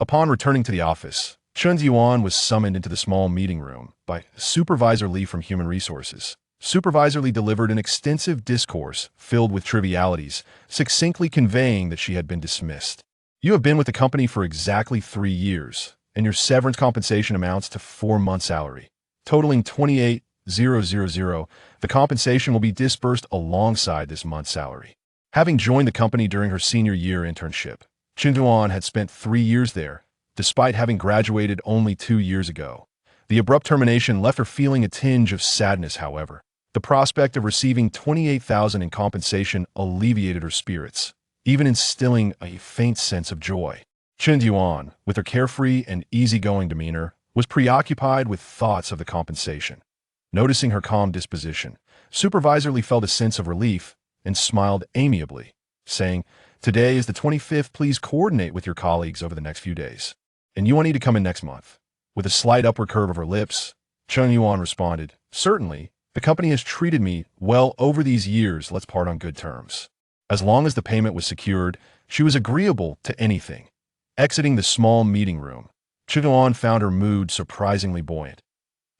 Upon returning to the office, Chun Yuan was summoned into the small meeting room by Supervisor Lee from Human Resources. Supervisor Lee delivered an extensive discourse filled with trivialities, succinctly conveying that she had been dismissed. You have been with the company for exactly 3 years, and your severance compensation amounts to 4 months' salary, totaling 28,000. The compensation will be disbursed alongside this month's salary. Having joined the company during her senior year internship, Chun Yuan had spent 3 years there, despite having graduated only 2 years ago. The abrupt termination left her feeling a tinge of sadness, however. The prospect of receiving 28,000 in compensation alleviated her spirits, even instilling a faint sense of joy. Chun Yuan, with her carefree and easygoing demeanor, was preoccupied with thoughts of the compensation. Noticing her calm disposition, Supervisor Lee felt a sense of relief and smiled amiably, saying, "Today is the 25th. Please coordinate with your colleagues over the next few days. And you will need to come in next month." With a slight upward curve of her lips, Chun Yuan responded, "Certainly. The company has treated me well over these years. Let's part on good terms." As long as the payment was secured, she was agreeable to anything. Exiting the small meeting room, Chun Yuan found her mood surprisingly buoyant.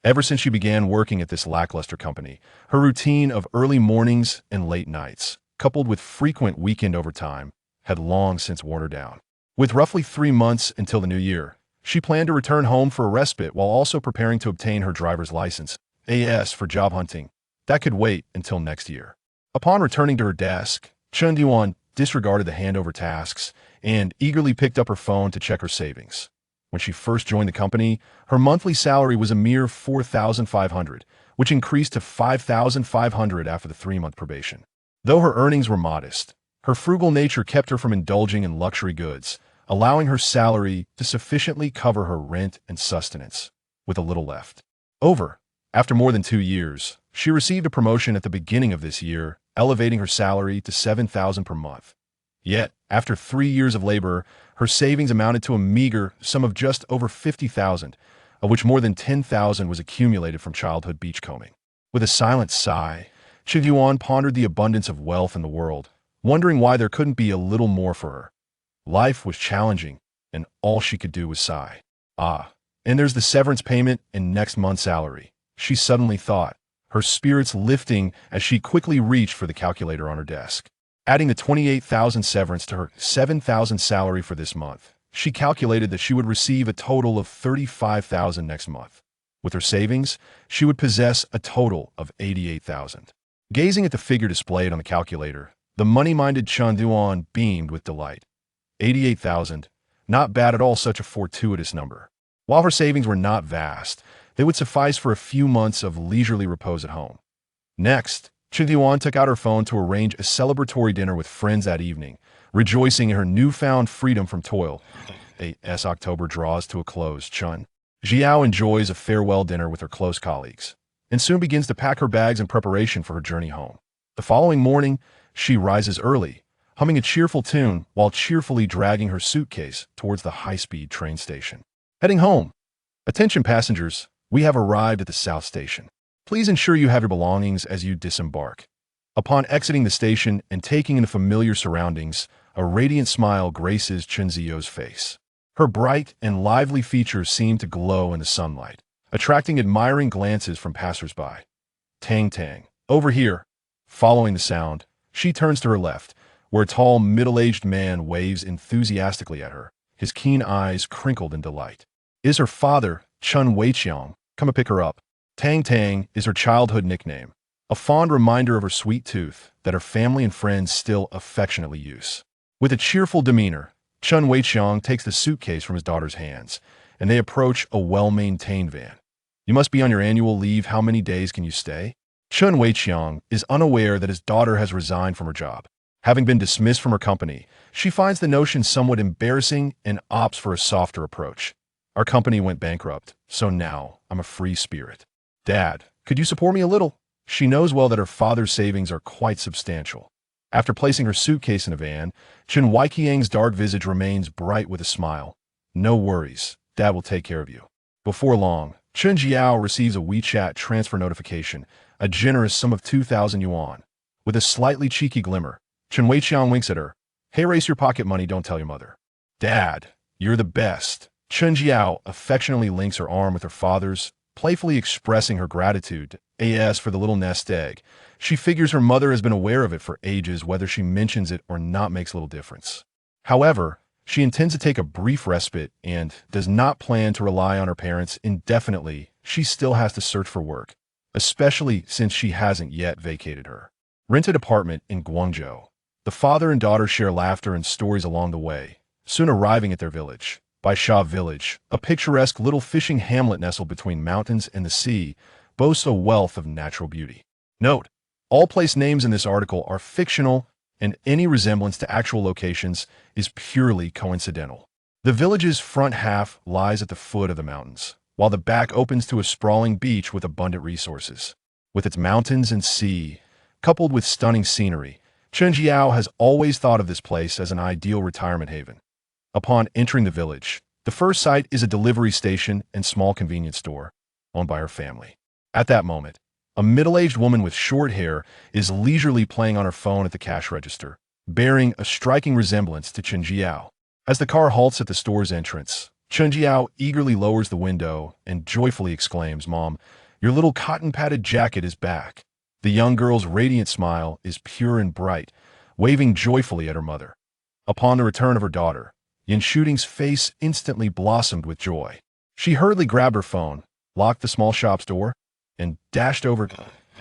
Ever since she began working at this lackluster company, her routine of early mornings and late nights, coupled with frequent weekend overtime, had long since worn her down. With roughly 3 months until the new year, she planned to return home for a respite while also preparing to obtain her driver's license, AS, for job hunting. That could wait until next year. Upon returning to her desk, Chun Yuan disregarded the handover tasks and eagerly picked up her phone to check her savings. When she first joined the company, her monthly salary was a mere 4,500, which increased to 5,500 after the 3-month probation. Though her earnings were modest, her frugal nature kept her from indulging in luxury goods, allowing her salary to sufficiently cover her rent and sustenance, with a little left over. After more than 2 years, she received a promotion at the beginning of this year, elevating her salary to 7,000 per month. Yet, after 3 years of labor, her savings amounted to a meager sum of just over 50,000, of which more than 10,000 was accumulated from childhood beachcombing. With a silent sigh, Chun Yuan pondered the abundance of wealth in the world, wondering why there couldn't be a little more for her. Life was challenging, and all she could do was sigh. Ah, and there's the severance payment and next month's salary, she suddenly thought, her spirits lifting as she quickly reached for the calculator on her desk. Adding the 28,000 severance to her 7,000 salary for this month, she calculated that she would receive a total of 35,000 next month. With her savings, she would possess a total of 88,000. Gazing at the figure displayed on the calculator, the money-minded Chun Yuan beamed with delight. 88,000, not bad at all, such a fortuitous number. While her savings were not vast, they would suffice for a few months of leisurely repose at home. Next, Chun Yuan took out her phone to arrange a celebratory dinner with friends that evening, rejoicing in her newfound freedom from toil. As October draws to a close, Chun Jiao enjoys a farewell dinner with her close colleagues, and soon begins to pack her bags in preparation for her journey home. The following morning, she rises early, humming a cheerful tune while cheerfully dragging her suitcase towards the high-speed train station. Heading home. Attention passengers, we have arrived at the South Station. Please ensure you have your belongings as you disembark. Upon exiting the station and taking in the familiar surroundings, a radiant smile graces Chun Zio's face. Her bright and lively features seem to glow in the sunlight, attracting admiring glances from passers-by. Tang tang, over here. Following the sound, she turns to her left, where a tall, middle-aged man waves enthusiastically at her, his keen eyes crinkled in delight. Is her father, Chun Weiqiang, come to pick her up. Tang Tang is her childhood nickname, a fond reminder of her sweet tooth that her family and friends still affectionately use. With a cheerful demeanor, Chun Weiqiang takes the suitcase from his daughter's hands, and they approach a well-maintained van. You must be on your annual leave. How many days can you stay? Chun Weiqiang is unaware that his daughter has resigned from her job. Having been dismissed from her company, she finds the notion somewhat embarrassing and opts for a softer approach. Our company went bankrupt, so now I'm a free spirit. Dad, could you support me a little? She knows well that her father's savings are quite substantial. After placing her suitcase in a van, Chun Weiqiang's dark visage remains bright with a smile. No worries, Dad will take care of you. Before long, Chun Jiao receives a WeChat transfer notification, a generous sum of 2,000 yuan. With a slightly cheeky glimmer, Chun Weiqiang winks at her. Hey, erase your pocket money, don't tell your mother. Dad, You're the best. Chen Jiao affectionately links her arm with her father's, playfully expressing her gratitude, as for the little nest egg. She figures her mother has been aware of it for ages, whether she mentions it or not makes little difference. However, she intends to take a brief respite and does not plan to rely on her parents indefinitely. She still has to search for work, especially since she hasn't yet vacated her rented apartment in Guangzhou. The father and daughter share laughter and stories along the way, soon arriving at their village. Baisha Village, a picturesque little fishing hamlet nestled between mountains and the sea, boasts a wealth of natural beauty. Note, all place names in this article are fictional, and any resemblance to actual locations is purely coincidental. The village's front half lies at the foot of the mountains, while the back opens to a sprawling beach with abundant resources. With its mountains and sea, coupled with stunning scenery, Chen Jiao has always thought of this place as an ideal retirement haven. Upon entering the village, the first sight is a delivery station and small convenience store, owned by her family. At that moment, a middle-aged woman with short hair is leisurely playing on her phone at the cash register, bearing a striking resemblance to Chen Jiao. As the car halts at the store's entrance, Chen Jiao eagerly lowers the window and joyfully exclaims, "Mom, your little cotton-padded jacket is back." The young girl's radiant smile is pure and bright, waving joyfully at her mother. Upon the return of her daughter, Yin Shooting's face instantly blossomed with joy. She hurriedly grabbed her phone, locked the small shop's door, and dashed over.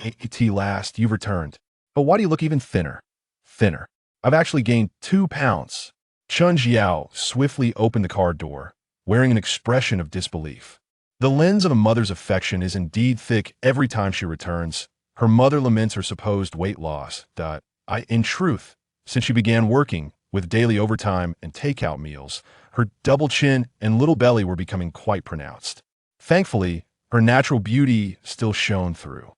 "At last, you've returned. But why do you look even thinner?" "Thinner. I've actually gained 2 pounds." Chen Jiao swiftly opened the car door, wearing an expression of disbelief. The lens of a mother's affection is indeed thick every time she returns. Her mother laments her supposed weight loss. In truth, since she began working, with daily overtime and takeout meals, her double chin and little belly were becoming quite pronounced. Thankfully, her natural beauty still shone through.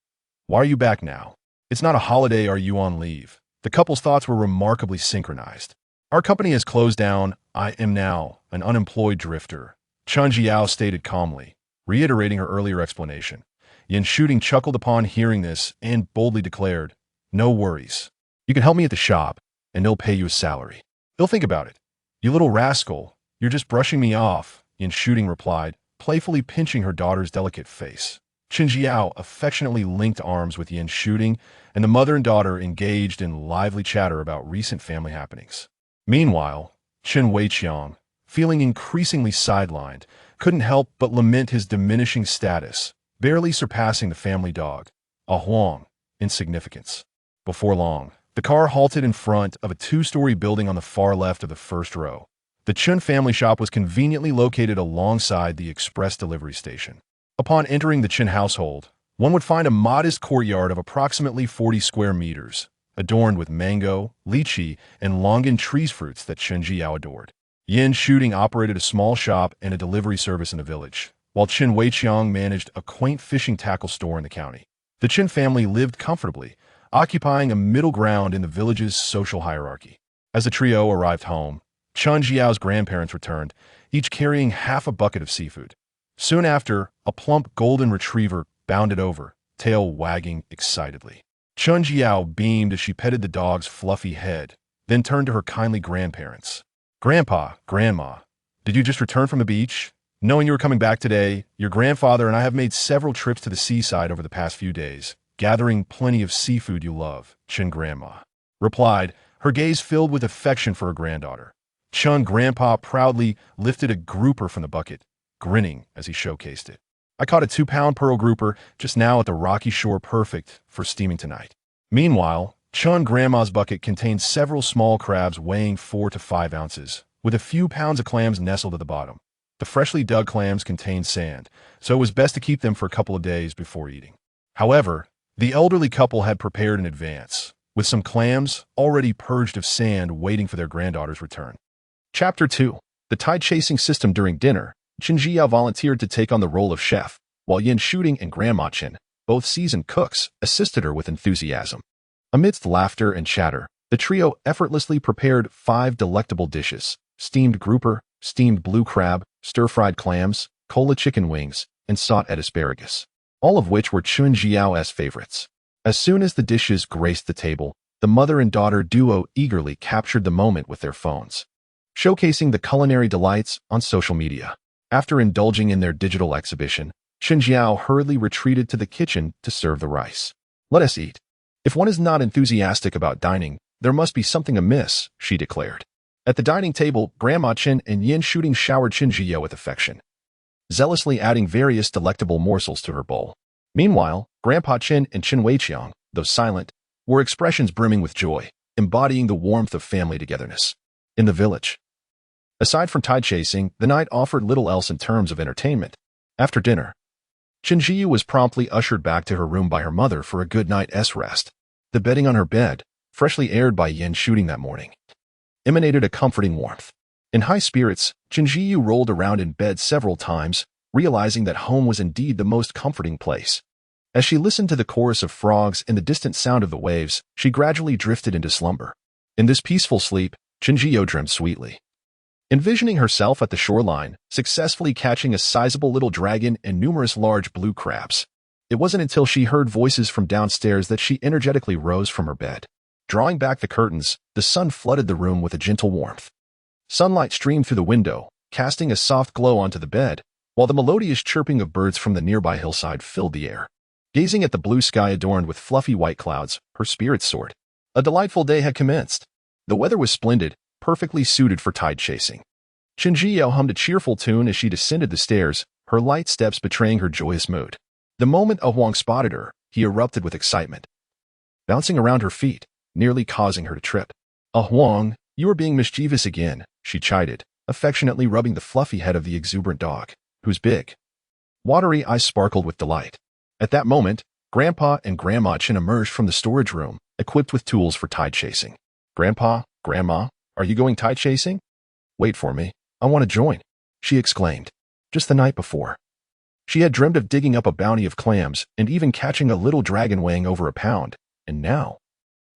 "Why are you back now? It's not a holiday, are you on leave?" The couple's thoughts were remarkably synchronized. "Our company has closed down. I am now an unemployed drifter," Chen Jiao stated calmly, reiterating her earlier explanation. Yin Shooting chuckled upon hearing this and boldly declared, "No worries. You can help me at the shop, and they'll pay you a salary." "They'll think about it." "You little rascal, you're just brushing me off," Yin Shooting replied, playfully pinching her daughter's delicate face. Chen Jiao affectionately linked arms with Yin Shooting, and the mother and daughter engaged in lively chatter about recent family happenings. Meanwhile, Chen Weiqiang, feeling increasingly sidelined, couldn't help but lament his diminishing status, barely surpassing the family dog, a Huang, in significance. Before long, the car halted in front of a 2-story building on the far left of the first row. The Chen family shop was conveniently located alongside the express delivery station. Upon entering the Chen household, one would find a modest courtyard of approximately 40 square meters, adorned with mango, lychee, and longan trees fruits that Chen Jiao adored. Yin Shooting operated a small shop and a delivery service in the village, while Chen Weiqiang managed a quaint fishing tackle store in the county. The Chen family lived comfortably, occupying a middle ground in the village's social hierarchy. As the trio arrived home, Chen Jiao's grandparents returned, each carrying half a bucket of seafood. Soon after, a plump golden retriever bounded over, tail wagging excitedly. Chen Jiao beamed as she petted the dog's fluffy head, then turned to her kindly grandparents. "Grandpa, Grandma, did you just return from the beach? Knowing you were coming back today, your grandfather and I have made several trips to the seaside over the past few days, gathering plenty of seafood you love," Chen Grandma replied, her gaze filled with affection for her granddaughter. Chen Grandpa proudly lifted a grouper from the bucket, grinning as he showcased it. "I caught a 2-pound pearl grouper just now at the rocky shore, perfect for steaming tonight." Meanwhile, Chen Grandma's bucket contained several small crabs weighing 4 to 5 ounces, with a few pounds of clams nestled at the bottom. The freshly dug clams contained sand, so it was best to keep them for a couple of days before eating. However, the elderly couple had prepared in advance, with some clams already purged of sand waiting for their granddaughter's return. Chapter 2. The tide-chasing system during dinner. Chen Jia volunteered to take on the role of chef, while Yin Shooting and Grandma Chen, both seasoned cooks, assisted her with enthusiasm. Amidst laughter and chatter, the trio effortlessly prepared 5 delectable dishes: steamed grouper, steamed blue crab, stir-fried clams, cola chicken wings, and sauteed asparagus, all of which were Chen Jiao's favorites. As soon as the dishes graced the table, the mother and daughter duo eagerly captured the moment with their phones. showcasing the culinary delights on social media. After indulging in their digital exhibition, Chen Jiao hurriedly retreated to the kitchen to serve the rice. "Let us eat. If one is not enthusiastic about dining, there must be something amiss," she declared. At the dining table, Grandma Chen and Yin Shooting showered Chen Jiao with affection, zealously adding various delectable morsels to her bowl. Meanwhile, Grandpa Chen and Chen Weiqiang, though silent, were expressions brimming with joy, embodying the warmth of family togetherness. In the village, aside from tide chasing, the night offered little else in terms of entertainment. After dinner, Chen Jiao was promptly ushered back to her room by her mother for a good night's rest. The bedding on her bed, freshly aired by Yin Shooting that morning, emanated a comforting warmth. In high spirits, Chen Jiao rolled around in bed several times, realizing that home was indeed the most comforting place. As she listened to the chorus of frogs and the distant sound of the waves, she gradually drifted into slumber. In this peaceful sleep, Chen Jiao dreamed sweetly, envisioning herself at the shoreline, successfully catching a sizable little dragon and numerous large blue crabs. It wasn't until she heard voices from downstairs that she energetically rose from her bed. Drawing back the curtains, the sun flooded the room with a gentle warmth. Sunlight streamed through the window, casting a soft glow onto the bed, while the melodious chirping of birds from the nearby hillside filled the air. Gazing at the blue sky adorned with fluffy white clouds, her spirits soared. A delightful day had commenced. The weather was splendid, perfectly suited for tide chasing. Chen Jiao hummed a cheerful tune as she descended the stairs, her light steps betraying her joyous mood. The moment Ah Huang spotted her, he erupted with excitement, bouncing around her feet, nearly causing her to trip. "Ah Huang, you are being mischievous again," she chided, affectionately rubbing the fluffy head of the exuberant dog, whose big, watery eyes sparkled with delight. At that moment, Grandpa and Grandma Chen emerged from the storage room, equipped with tools for tide chasing. "Grandpa, Grandma, are you going tide chasing? Wait for me. I want to join," she exclaimed. Just the night before, she had dreamed of digging up a bounty of clams and even catching a little dragon weighing over a pound, and now,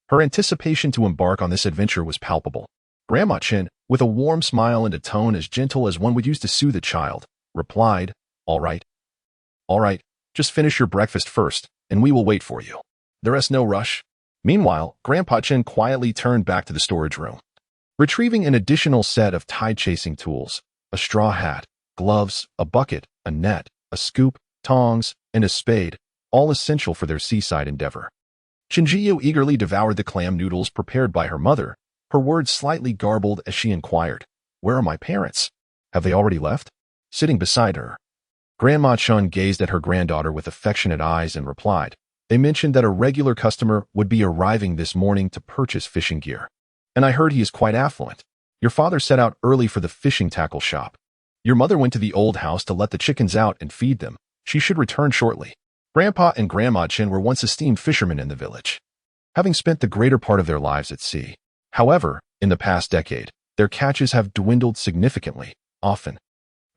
her anticipation to embark on this adventure was palpable. Grandma Chen, with a warm smile and a tone as gentle as one would use to soothe a child, replied, All right, just finish your breakfast first, and we will wait for you. There is no rush." Meanwhile, Grandpa Chen quietly turned back to the storage room, retrieving an additional set of tide-chasing tools: a straw hat, gloves, a bucket, a net, a scoop, tongs, and a spade, all essential for their seaside endeavor. Chen Jiao eagerly devoured the clam noodles prepared by her mother, her words slightly garbled as she inquired, "Where are my parents? Have they already left?" Sitting beside her, Grandma Chen gazed at her granddaughter with affectionate eyes and replied, "They mentioned that a regular customer would be arriving this morning to purchase fishing gear. And I heard he is quite affluent. Your father set out early for the fishing tackle shop. Your mother went to the old house to let the chickens out and feed them. She should return shortly." Grandpa and Grandma Chen were once esteemed fishermen in the village, having spent the greater part of their lives at sea. However, in the past decade, their catches have dwindled significantly. Often,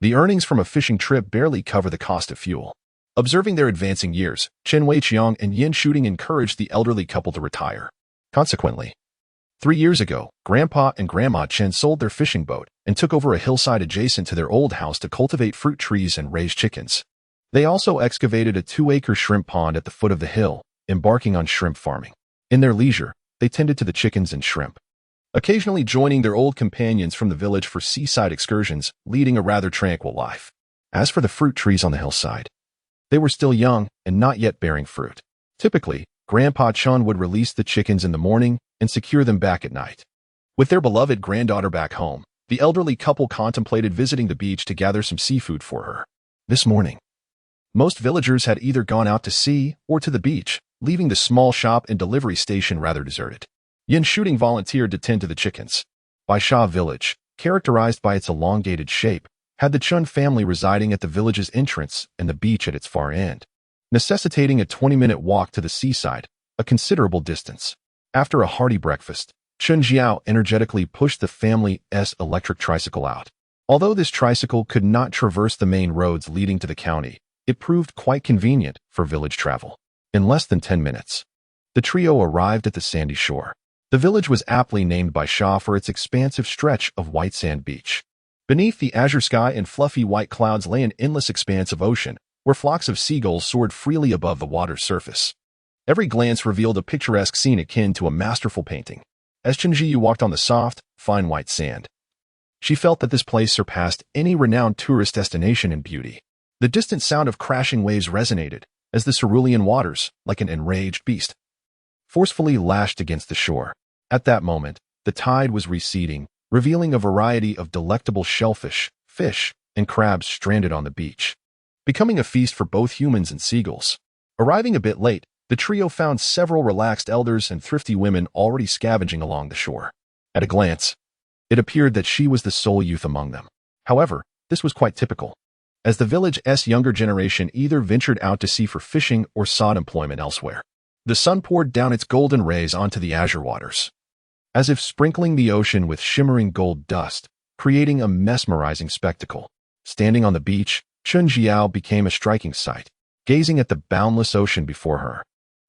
the earnings from a fishing trip barely cover the cost of fuel. Observing their advancing years, Chen Weiqiang and Yin Shooting encouraged the elderly couple to retire. Consequently, 3 years ago, Grandpa and Grandma Chen sold their fishing boat and took over a hillside adjacent to their old house to cultivate fruit trees and raise chickens. They also excavated a 2-acre shrimp pond at the foot of the hill, embarking on shrimp farming. In their leisure, they tended to the chickens and shrimp, occasionally joining their old companions from the village for seaside excursions, leading a rather tranquil life. As for the fruit trees on the hillside, they were still young and not yet bearing fruit. Typically, Grandpa Chen would release the chickens in the morning and secure them back at night. With their beloved granddaughter back home, the elderly couple contemplated visiting the beach to gather some seafood for her. This morning, most villagers had either gone out to sea or to the beach, leaving the small shop and delivery station rather deserted. Yin Shooting volunteered to tend to the chickens. Baisha Village, characterized by its elongated shape, had the Chun family residing at the village's entrance and the beach at its far end, necessitating a 20-minute walk to the seaside, a considerable distance. After a hearty breakfast, Chen Jiao energetically pushed the family's electric tricycle out. Although this tricycle could not traverse the main roads leading to the county, it proved quite convenient for village travel. In less than 10 minutes, the trio arrived at the sandy shore. The village was aptly named by Shah for its expansive stretch of white sand beach. Beneath the azure sky and fluffy white clouds lay an endless expanse of ocean, where flocks of seagulls soared freely above the water's surface. Every glance revealed a picturesque scene akin to a masterful painting. As Chen Jiao walked on the soft, fine white sand, She felt that this place surpassed any renowned tourist destination in beauty. The distant sound of crashing waves resonated as the cerulean waters, like an enraged beast, forcefully lashed against the shore. At that moment, the tide was receding, revealing a variety of delectable shellfish, fish, and crabs stranded on the beach, becoming a feast for both humans and seagulls. Arriving a bit late, the trio found several relaxed elders and thrifty women already scavenging along the shore. At a glance, it appeared that she was the sole youth among them. However, this was quite typical, as the village's younger generation either ventured out to sea for fishing or sought employment elsewhere. The sun poured down its golden rays onto the azure waters, as if sprinkling the ocean with shimmering gold dust, creating a mesmerizing spectacle. Standing on the beach, Chun Jiao became a striking sight. Gazing at the boundless ocean before her,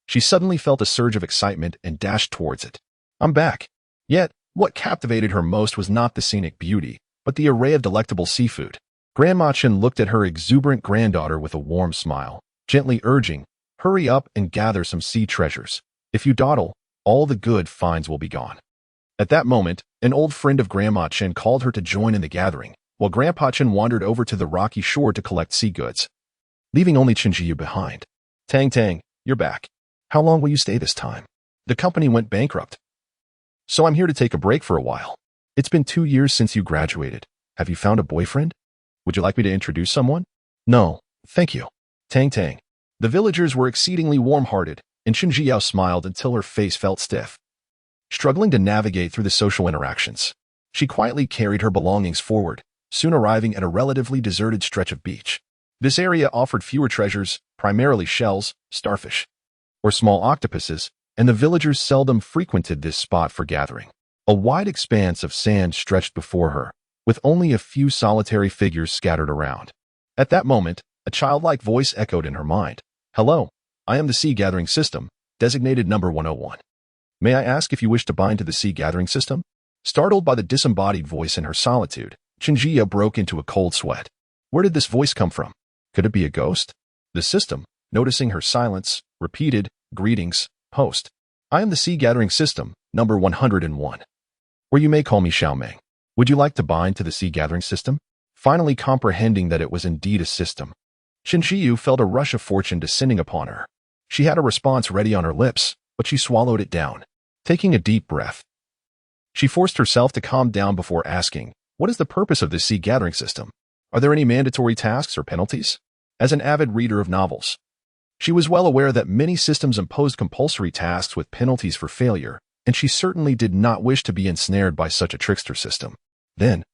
she suddenly felt a surge of excitement and dashed towards it. I'm back. Yet, what captivated her most was not the scenic beauty, but the array of delectable seafood. Grandma Chen looked at her exuberant granddaughter with a warm smile, gently urging, hurry up and gather some sea treasures. If you dawdle, all the good finds will be gone. At that moment, an old friend of Grandma Chen called her to join in the gathering, while Grandpa Chen wandered over to the rocky shore to collect sea goods, leaving only Chen Jiyu behind. Tang Tang, you're back. How long will you stay this time? The company went bankrupt, so I'm here to take a break for a while. It's been 2 years since you graduated. Have you found a boyfriend? Would you like me to introduce someone? No, thank you. Tang Tang. The villagers were exceedingly warm-hearted, and Chen Jiao smiled until her face felt stiff. Struggling to navigate through the social interactions, she quietly carried her belongings forward, soon arriving at a relatively deserted stretch of beach. This area offered fewer treasures, primarily shells, starfish, or small octopuses, and the villagers seldom frequented this spot for gathering. A wide expanse of sand stretched before her, with only a few solitary figures scattered around. At that moment, a childlike voice echoed in her mind. Hello, I am the Sea Gathering System, designated number 101. May I ask if you wish to bind to the Sea Gathering System? Startled by the disembodied voice in her solitude, Chen Jia broke into a cold sweat. Where did this voice come from? Could it be a ghost? The system, noticing her silence, repeated, Greetings, host. I am the Sea Gathering System, number 101. Or you may call me Xiaomeng. Would you like to bind to the Sea Gathering System? Finally comprehending that it was indeed a system, Chen Xiyu felt a rush of fortune descending upon her. She had a response ready on her lips, but she swallowed it down. Taking a deep breath, she forced herself to calm down before asking, what is the purpose of this Sea Gathering System? Are there any mandatory tasks or penalties? As an avid reader of novels, she was well aware that many systems imposed compulsory tasks with penalties for failure, and she certainly did not wish to be ensnared by such a trickster system. Then,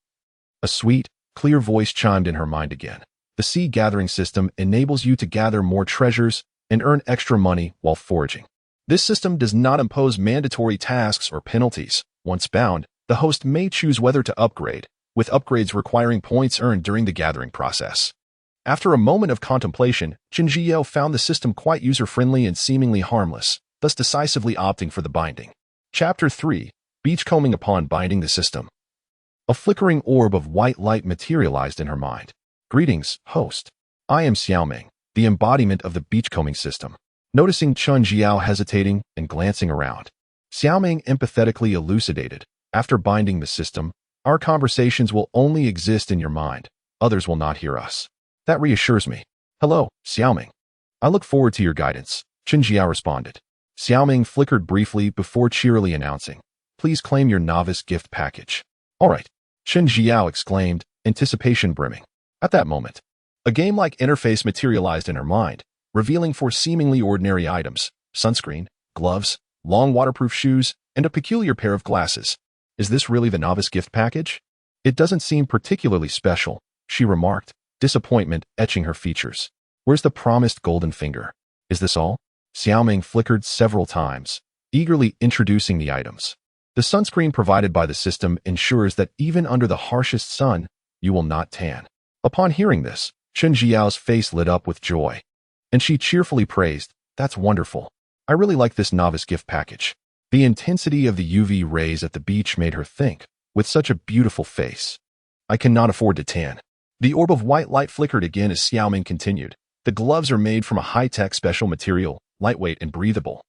a sweet, clear voice chimed in her mind again. The Sea Gathering System enables you to gather more treasures and earn extra money while foraging. This system does not impose mandatory tasks or penalties. Once bound, the host may choose whether to upgrade, with upgrades requiring points earned during the gathering process. After a moment of contemplation, Chen Jiao found the system quite user-friendly and seemingly harmless, thus decisively opting for the binding. Chapter 3. Beachcombing upon binding the system. A flickering orb of white light materialized in her mind. Greetings, host. I am Xiaomeng, the embodiment of the beachcombing system. Noticing Chen Jiao hesitating and glancing around, Xiaomeng empathetically elucidated. After binding the system, our conversations will only exist in your mind. Others will not hear us. That reassures me. Hello, Xiaomeng. I look forward to your guidance, Chen Jiao responded. Xiaomeng flickered briefly before cheerily announcing, please claim your novice gift package. All right, Chen Jiao exclaimed, anticipation brimming. At that moment, a game-like interface materialized in her mind, revealing 4 seemingly ordinary items: sunscreen, gloves, long waterproof shoes, and a peculiar pair of glasses. Is this really the novice gift package? It doesn't seem particularly special, she remarked, disappointment etching her features. Where's the promised golden finger? Is this all? Xiaomeng flickered several times, eagerly introducing the items. The sunscreen provided by the system ensures that even under the harshest sun, you will not tan. Upon hearing this, Chen Jiao's face lit up with joy, and she cheerfully praised, that's wonderful. I really like this novice gift package. The intensity of the UV rays at the beach made her think, with such a beautiful face, I cannot afford to tan. The orb of white light flickered again as Xiaomeng continued. The gloves are made from a high-tech special material, lightweight and breathable,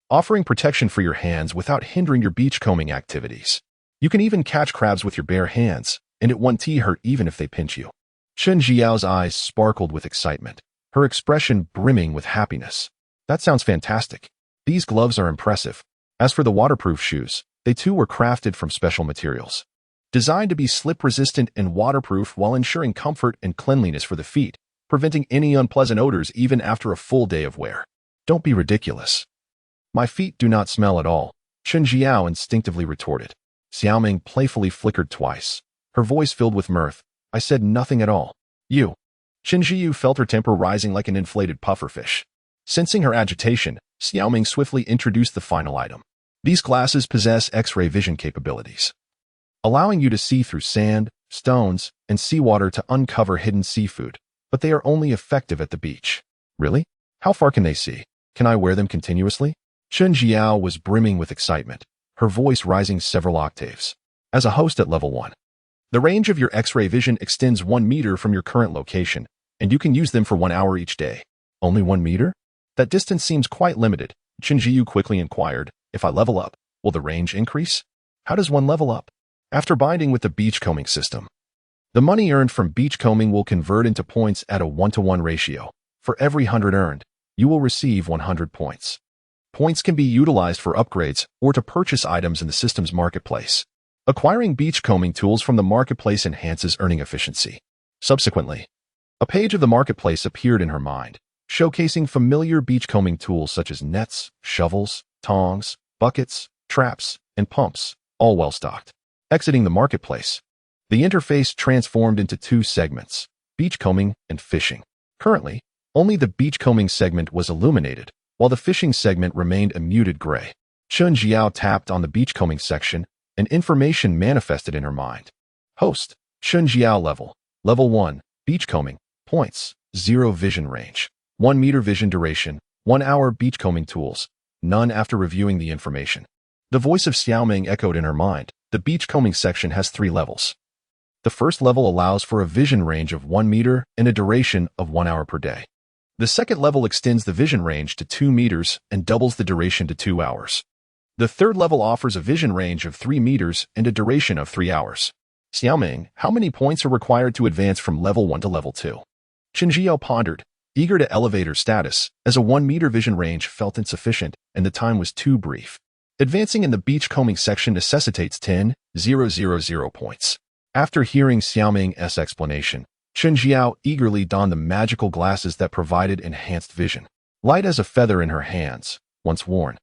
offering protection for your hands without hindering your beachcombing activities. You can even catch crabs with your bare hands, and it won't hurt even if they pinch you. Chen Jiao's eyes sparkled with excitement, her expression brimming with happiness. That sounds fantastic. These gloves are impressive. As for the waterproof shoes, they too were crafted from special materials, designed to be slip-resistant and waterproof while ensuring comfort and cleanliness for the feet, preventing any unpleasant odors even after a full day of wear. Don't be ridiculous. My feet do not smell at all, Chen Jiao instinctively retorted. Xiaoming playfully flickered twice, her voice filled with mirth. I said nothing at all. You. Chen Jiu felt her temper rising like an inflated pufferfish. Sensing her agitation, Xiaoming swiftly introduced the final item. These glasses possess X-ray vision capabilities, allowing you to see through sand, stones, and seawater to uncover hidden seafood, but they are only effective at the beach. Really? How far can they see? Can I wear them continuously? Chen Jiao was brimming with excitement, her voice rising several octaves. As a host at level 1, the range of your X-ray vision extends 1 meter from your current location, and you can use them for 1 hour each day. Only 1 meter? That distance seems quite limited. Chen Jiu quickly inquired, if I level up, will the range increase? How does one level up? After binding with the beachcombing system, the money earned from beachcombing will convert into points at a 1-to-1 ratio. For every 100 earned, you will receive 100 points. Points can be utilized for upgrades or to purchase items in the system's marketplace. Acquiring beachcombing tools from the marketplace enhances earning efficiency. Subsequently, a page of the marketplace appeared in her mind, showcasing familiar beachcombing tools such as nets, shovels, tongs, buckets, traps, and pumps, all well stocked. Exiting the marketplace, the interface transformed into 2 segments, beachcombing and fishing. Currently, only the beachcombing segment was illuminated, while the fishing segment remained a muted gray. Chen Jiao tapped on the beachcombing section, and information manifested in her mind. Host, Chen Jiao Level 1, beachcombing, points, 0 vision range, 1 meter vision duration, 1 hour beachcombing tools, none after reviewing the information. The voice of Xiaoming echoed in her mind. The beachcombing section has 3 levels. The first level allows for a vision range of 1 meter and a duration of 1 hour per day. The second level extends the vision range to 2 meters and doubles the duration to 2 hours. The third level offers a vision range of 3 meters and a duration of 3 hours. Xiaoming, how many points are required to advance from level 1 to level 2? Chen Jiao pondered, eager to elevate her status, as a 1 meter vision range felt insufficient and the time was too brief. Advancing in the beachcombing section necessitates 10,000 points. After hearing Xiaoming's explanation, Chen Jiao eagerly donned the magical glasses that provided enhanced vision. Light as a feather in her hands, once worn,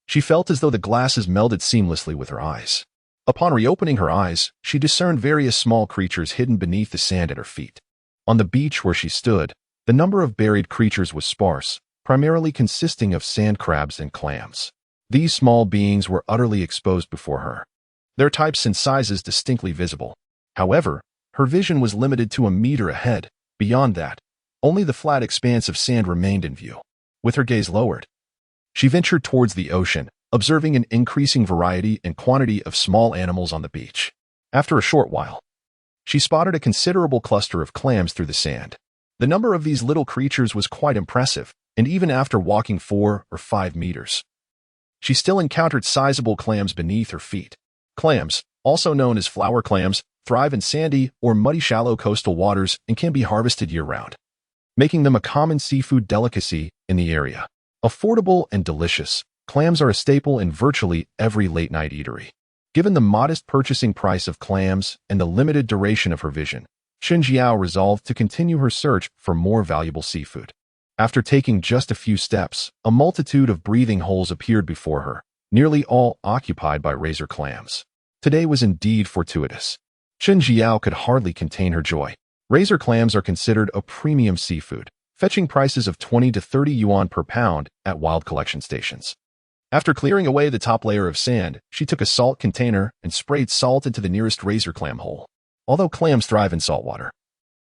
she felt as though the glasses melded seamlessly with her eyes. Upon reopening her eyes, she discerned various small creatures hidden beneath the sand at her feet. On the beach where she stood, the number of buried creatures was sparse, primarily consisting of sand crabs and clams. These small beings were utterly exposed before her, their types and sizes distinctly visible. However, her vision was limited to 1 meter ahead. Beyond that, only the flat expanse of sand remained in view. With her gaze lowered, she ventured towards the ocean, observing an increasing variety and quantity of small animals on the beach. After a short while, she spotted a considerable cluster of clams through the sand. The number of these little creatures was quite impressive, and even after walking 4 or 5 meters, she still encountered sizable clams beneath her feet. Clams, also known as flower clams, thrive in sandy or muddy shallow coastal waters and can be harvested year-round, making them a common seafood delicacy in the area. Affordable and delicious, clams are a staple in virtually every late-night eatery. Given the modest purchasing price of clams and the limited duration of her vision, Chen Jiao resolved to continue her search for more valuable seafood. After taking just a few steps, a multitude of breathing holes appeared before her, nearly all occupied by razor clams. Today was indeed fortuitous. Chen Jiao could hardly contain her joy. Razor clams are considered a premium seafood, fetching prices of 20 to 30 yuan per pound at wild collection stations. After clearing away the top layer of sand, she took a salt container and sprayed salt into the nearest razor clam hole. Although clams thrive in saltwater,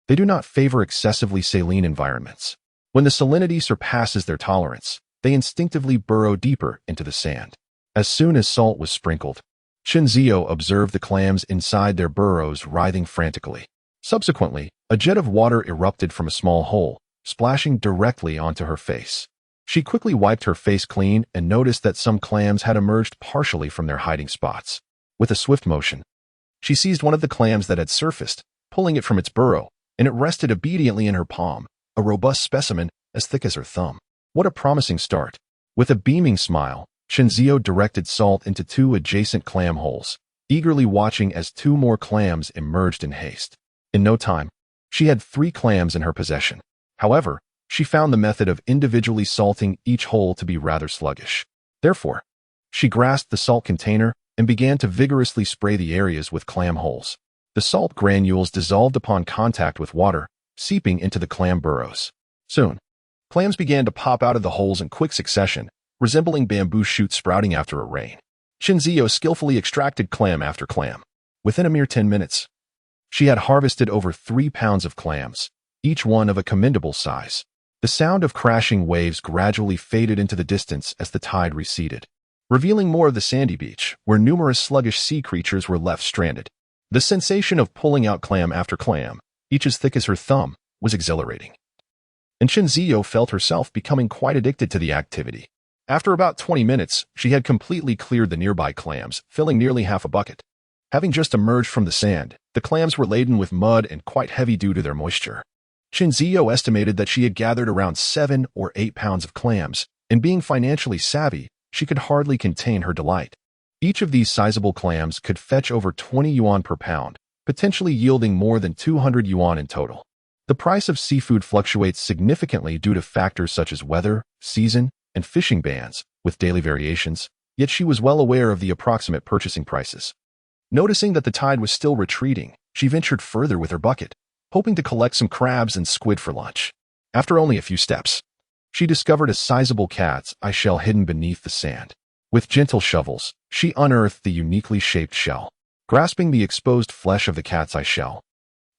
they do not favor excessively saline environments. When the salinity surpasses their tolerance, they instinctively burrow deeper into the sand. As soon as salt was sprinkled, Chen Zio observed the clams inside their burrows writhing frantically. Subsequently, a jet of water erupted from a small hole, splashing directly onto her face. She quickly wiped her face clean and noticed that some clams had emerged partially from their hiding spots. With a swift motion, She seized one of the clams that had surfaced, pulling it from its burrow, and it rested obediently in her palm, a robust specimen as thick as her thumb. What a promising start. With a beaming smile, Chinzio directed Salt into 2 adjacent clam holes, eagerly watching as 2 more clams emerged in haste. In no time, she had 3 clams in her possession. However, she found the method of individually salting each hole to be rather sluggish. Therefore, she grasped the salt container and began to vigorously spray the areas with clam holes. The salt granules dissolved upon contact with water, seeping into the clam burrows. Soon, clams began to pop out of the holes in quick succession, resembling bamboo shoots sprouting after a rain. Chinzio skillfully extracted clam after clam. Within a mere 10 minutes, she had harvested over 3 pounds of clams, each one of a commendable size. The sound of crashing waves gradually faded into the distance as the tide receded, revealing more of the sandy beach, where numerous sluggish sea creatures were left stranded. The sensation of pulling out clam after clam, each as thick as her thumb, was exhilarating. And Chinzio felt herself becoming quite addicted to the activity. After about 20 minutes, she had completely cleared the nearby clams, filling nearly half a bucket. Having just emerged from the sand, the clams were laden with mud and quite heavy due to their moisture. Chinzio estimated that she had gathered around 7 or 8 pounds of clams, and being financially savvy, she could hardly contain her delight. Each of these sizable clams could fetch over 20 yuan per pound, potentially yielding more than 200 yuan in total. The price of seafood fluctuates significantly due to factors such as weather, season, and fishing bans, with daily variations, yet she was well aware of the approximate purchasing prices. Noticing that the tide was still retreating, she ventured further with her bucket, hoping to collect some crabs and squid for lunch. After only a few steps, she discovered a sizable cat's eye shell hidden beneath the sand. With gentle shovels, she unearthed the uniquely shaped shell. Grasping the exposed flesh of the cat's eye shell,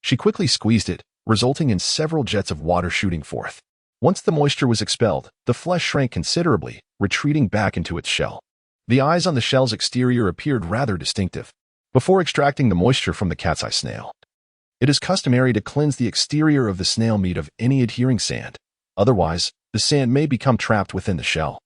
she quickly squeezed it, resulting in several jets of water shooting forth. Once the moisture was expelled, the flesh shrank considerably, retreating back into its shell. The eyes on the shell's exterior appeared rather distinctive. Before extracting the moisture from the cat's eye snail, it is customary to cleanse the exterior of the snail meat of any adhering sand. Otherwise, the sand may become trapped within the shell,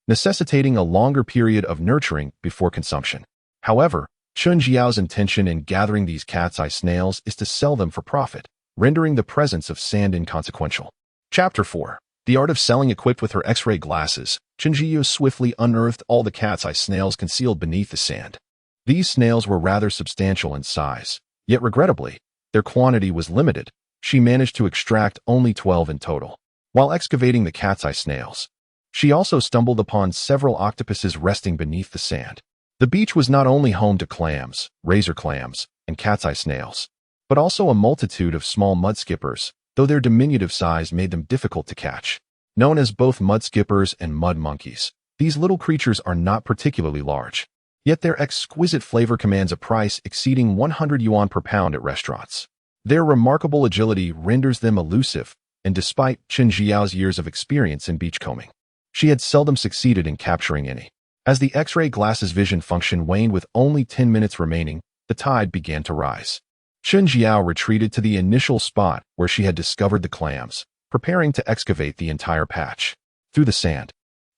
necessitating a longer period of nurturing before consumption. However, Chun Jiao's intention in gathering these cat's eye snails is to sell them for profit, rendering the presence of sand inconsequential. Chapter 4. The art of selling. Equipped with her X-ray glasses, Chun Jiao swiftly unearthed all the cat's eye snails concealed beneath the sand. These snails were rather substantial in size, yet regrettably, their quantity was limited. She managed to extract only 12 in total. While excavating the cat's eye snails, she also stumbled upon several octopuses resting beneath the sand. The beach was not only home to clams, razor clams, and cat's eye snails, but also a multitude of small mud skippers, though their diminutive size made them difficult to catch. Known as both mud skippers and mud monkeys, these little creatures are not particularly large, yet their exquisite flavor commands a price exceeding 100 yuan per pound at restaurants. Their remarkable agility renders them elusive, and despite Chun Jiao's years of experience in beachcombing, she had seldom succeeded in capturing any. As the X-ray glasses vision function waned with only 10 minutes remaining, the tide began to rise. Chun Jiao retreated to the initial spot where she had discovered the clams, preparing to excavate the entire patch. Through the sand,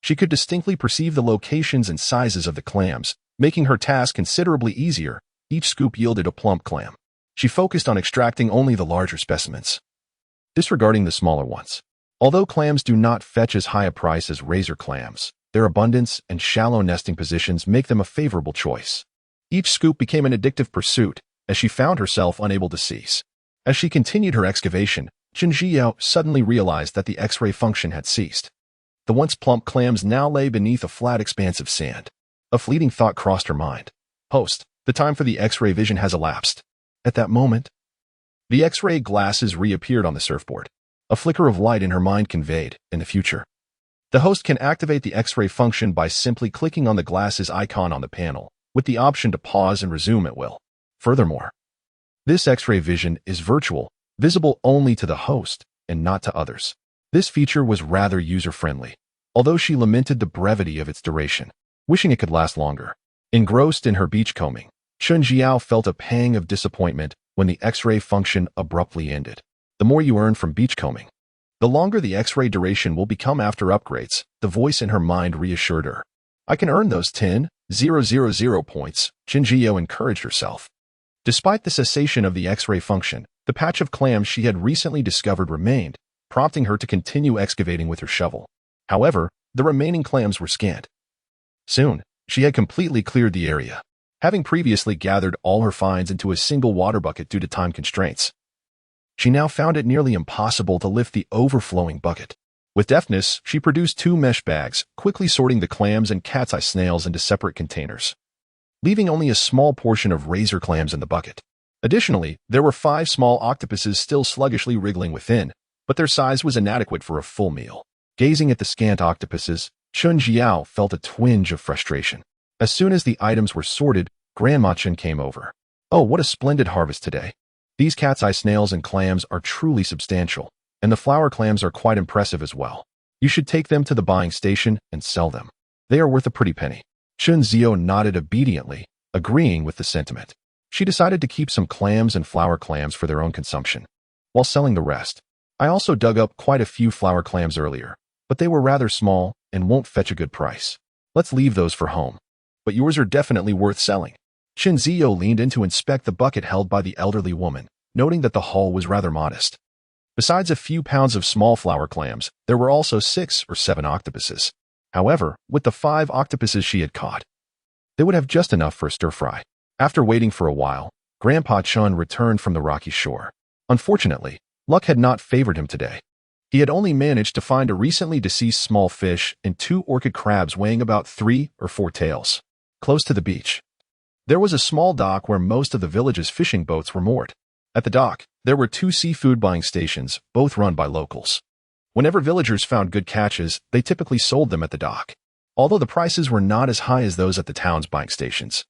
she could distinctly perceive the locations and sizes of the clams, making her task considerably easier. Each scoop yielded a plump clam. She focused on extracting only the larger specimens, disregarding the smaller ones. Although clams do not fetch as high a price as razor clams, their abundance and shallow nesting positions make them a favorable choice. Each scoop became an addictive pursuit, as she found herself unable to cease. As she continued her excavation, Chun Jiao suddenly realized that the X-ray function had ceased. The once plump clams now lay beneath a flat expanse of sand. A fleeting thought crossed her mind. Host, the time for the X-ray vision has elapsed. At that moment, the X-ray glasses reappeared on the surfboard. A flicker of light in her mind conveyed, in the future, the host can activate the X-ray function by simply clicking on the glasses icon on the panel, with the option to pause and resume at will. Furthermore, this X-ray vision is virtual, visible only to the host and not to others. This feature was rather user-friendly, although she lamented the brevity of its duration, wishing it could last longer. Engrossed in her beachcombing, Chun Jiao felt a pang of disappointment when the X-ray function abruptly ended. The more you earn from beachcombing, the longer the X-ray duration will become after upgrades, the voice in her mind reassured her. I can earn those 10,000 points, Chun Jiao encouraged herself. Despite the cessation of the X-ray function, the patch of clams she had recently discovered remained, prompting her to continue excavating with her shovel. However, the remaining clams were scant. Soon, she had completely cleared the area, having previously gathered all her finds into a single water bucket due to time constraints. She now found it nearly impossible to lift the overflowing bucket. With deftness, she produced 2 mesh bags, quickly sorting the clams and cat's eye snails into separate containers, leaving only a small portion of razor clams in the bucket. Additionally, there were 5 small octopuses still sluggishly wriggling within, but their size was inadequate for a full meal. Gazing at the scant octopuses, Chun Jiao felt a twinge of frustration. As soon as the items were sorted, Grandma Chun came over. "Oh, what a splendid harvest today. These cat's eye snails and clams are truly substantial, and the flower clams are quite impressive as well. You should take them to the buying station and sell them. They are worth a pretty penny." Chun Zio nodded obediently, agreeing with the sentiment. She decided to keep some clams and flower clams for their own consumption, while selling the rest. "I also dug up quite a few flower clams earlier, but they were rather small and won't fetch a good price. Let's leave those for home. But yours are definitely worth selling." Chun Zio leaned in to inspect the bucket held by the elderly woman, noting that the haul was rather modest. Besides a few pounds of small flower clams, there were also 6 or 7 octopuses. However, with the 5 octopuses she had caught, they would have just enough for a stir-fry. After waiting for a while, Grandpa Chun returned from the rocky shore. Unfortunately, luck had not favored him today. He had only managed to find a recently deceased small fish and 2 orchid crabs weighing about 3 or 4 taels. Close to the beach, there was a small dock where most of the village's fishing boats were moored. At the dock, there were 2 seafood buying stations, both run by locals. Whenever villagers found good catches, they typically sold them at the dock. Although the prices were not as high as those at the town's buying stations,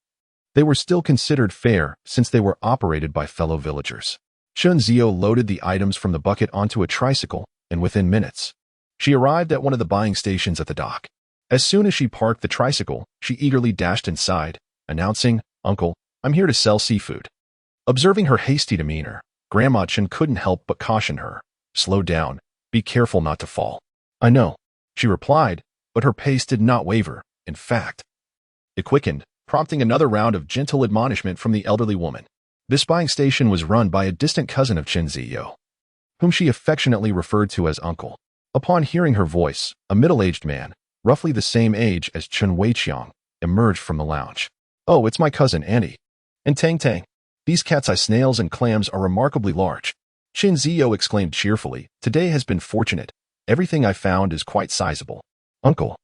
they were still considered fair since they were operated by fellow villagers. Chun Zio loaded the items from the bucket onto a tricycle, and within minutes, she arrived at one of the buying stations at the dock. As soon as she parked the tricycle, she eagerly dashed inside, announcing, "Uncle, I'm here to sell seafood." Observing her hasty demeanor, Grandma Chun couldn't help but caution her. "Slow down. Be careful not to fall." "I know," she replied, but her pace did not waver. In fact, it quickened, prompting another round of gentle admonishment from the elderly woman. This buying station was run by a distant cousin of Chun Zio, whom she affectionately referred to as Uncle. Upon hearing her voice, a middle-aged man, roughly the same age as Chun Weiqiang, emerged from the lounge. "Oh, it's my cousin, Andy. And Tang Tang. These cat's eye snails and clams are remarkably large." Chun Zio exclaimed cheerfully, "Today has been fortunate. Everything I found is quite sizable." "Uncle,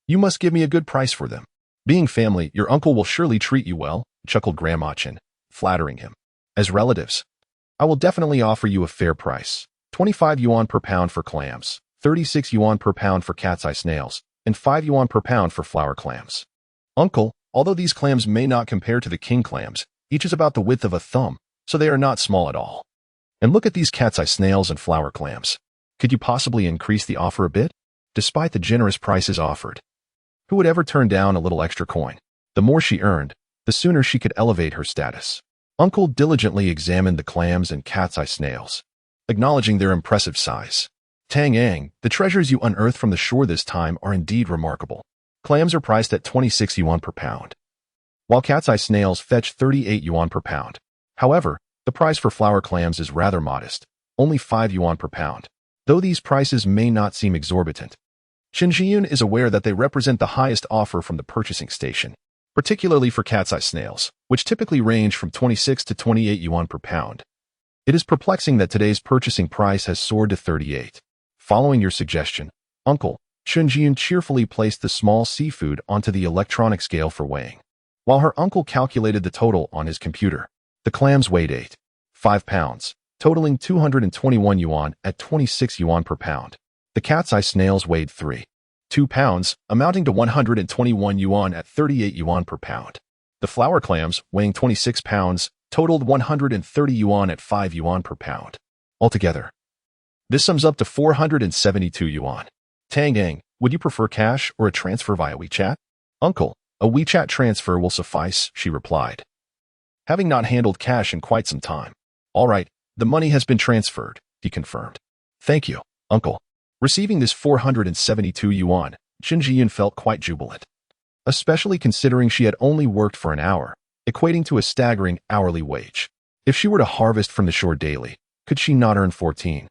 you must give me a good price for them. Being family, your uncle will surely treat you well," chuckled Grandma Chun, flattering him. "As relatives, I will definitely offer you a fair price. 25 yuan per pound for clams, 36 yuan per pound for cat's eye snails, and 5 yuan per pound for flower clams. Uncle, although these clams may not compare to the king clams, each is about the width of a thumb, so they are not small at all. And look at these cat's eye snails and flower clams. Could you possibly increase the offer a bit?" Despite the generous prices offered, who would ever turn down a little extra coin? The more she earned, the sooner she could elevate her status. Uncle diligently examined the clams and cat's eye snails, acknowledging their impressive size. "Tang Yang, the treasures you unearthed from the shore this time are indeed remarkable. Clams are priced at 26 yuan per pound, while cat's eye snails fetch 38 yuan per pound. However, the price for flower clams is rather modest, only 5 yuan per pound. Though these prices may not seem exorbitant, Shen Jiyun is aware that they represent the highest offer from the purchasing station, particularly for cat's eye snails, which typically range from 26 to 28 yuan per pound. It is perplexing that today's purchasing price has soared to 38. Following your suggestion, Uncle, Shen Jiyun cheerfully placed the small seafood onto the electronic scale for weighing. While her uncle calculated the total on his computer, the clams weighed 8.5 pounds, totaling 221 yuan at 26 yuan per pound. The cat's eye snails weighed 3.2 pounds, amounting to 121 yuan at 38 yuan per pound. The flower clams, weighing 26 pounds, totaled 130 yuan at 5 yuan per pound. Altogether, this sums up to 472 yuan. "Tang Yang, would you prefer cash or a transfer via WeChat?" "Uncle, a WeChat transfer will suffice," she replied, having not handled cash in quite some time. "All right, the money has been transferred," he confirmed. "Thank you, Uncle." Receiving this 472 yuan, Shen Jiyun felt quite jubilant, especially considering she had only worked for an hour, equating to a staggering hourly wage. If she were to harvest from the shore daily, could she not earn 14,000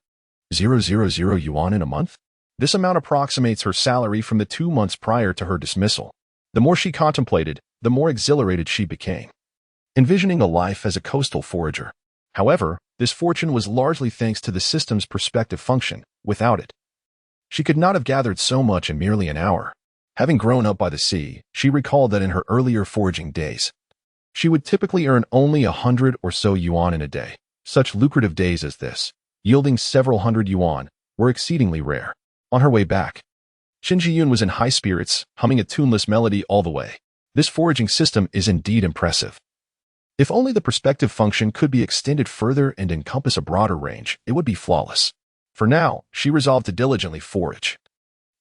yuan in a month? This amount approximates her salary from the 2 months prior to her dismissal. The more she contemplated, the more exhilarated she became, envisioning a life as a coastal forager. However, this fortune was largely thanks to the system's prospective function. Without it, she could not have gathered so much in merely an hour. Having grown up by the sea, she recalled that in her earlier foraging days, she would typically earn only 100 or so yuan in a day. Such lucrative days as this, yielding several hundred yuan, were exceedingly rare. On her way back, Qin Jiyun was in high spirits, humming a tuneless melody all the way. This foraging system is indeed impressive. If only the prospective function could be extended further and encompass a broader range, it would be flawless. For now, she resolved to diligently forage,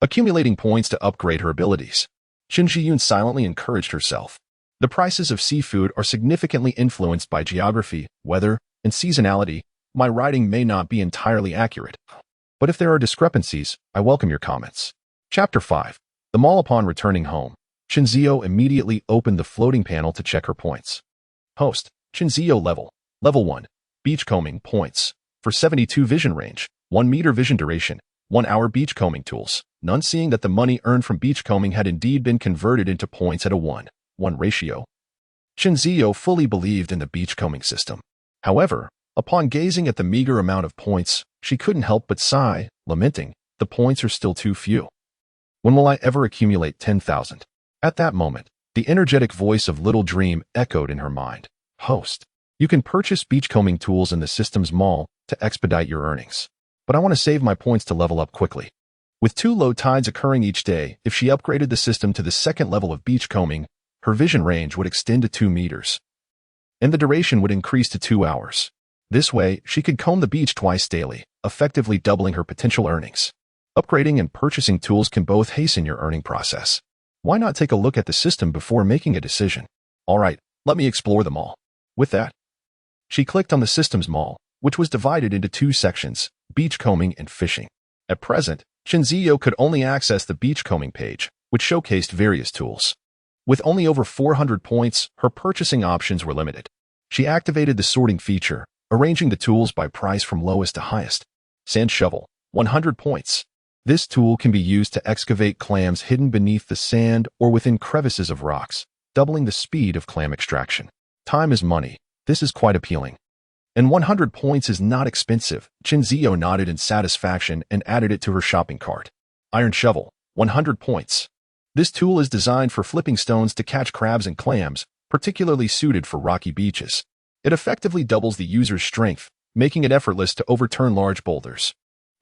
accumulating points to upgrade her abilities. Qin Jiyun silently encouraged herself. The prices of seafood are significantly influenced by geography, weather, and seasonality. My writing may not be entirely accurate, but if there are discrepancies, I welcome your comments. Chapter 5. The Mall. Upon returning home, Chinzio immediately opened the floating panel to check her points. Host, Chinzio Level 1, Beachcombing points. For 72 vision range, 1 meter vision duration, 1 hour beachcombing tools. None. Seeing that the money earned from beachcombing had indeed been converted into points at a 1:1 ratio, Chinzio fully believed in the beachcombing system. However, upon gazing at the meager amount of points, she couldn't help but sigh, lamenting, the points are still too few. When will I ever accumulate 10,000? At that moment, the energetic voice of Little Dream echoed in her mind. Host, you can purchase beachcombing tools in the system's mall to expedite your earnings. But I want to save my points to level up quickly. With 2 low tides occurring each day, if she upgraded the system to the second level of beachcombing, her vision range would extend to 2 meters, and the duration would increase to 2 hours. This way, she could comb the beach twice daily, effectively doubling her potential earnings. Upgrading and purchasing tools can both hasten your earning process. Why not take a look at the system before making a decision? All right, let me explore them all. With that, she clicked on the system's mall, which was divided into 2 sections, beachcombing and fishing. At present, Chinzio could only access the beachcombing page, which showcased various tools. With only over 400 points, her purchasing options were limited. She activated the sorting feature, arranging the tools by price from lowest to highest. Sand shovel, 100 points. This tool can be used to excavate clams hidden beneath the sand or within crevices of rocks, doubling the speed of clam extraction. Time is money. This is quite appealing. And 100 points is not expensive. Chinzio nodded in satisfaction and added it to her shopping cart. Iron shovel, 100 points. This tool is designed for flipping stones to catch crabs and clams, particularly suited for rocky beaches. It effectively doubles the user's strength, making it effortless to overturn large boulders.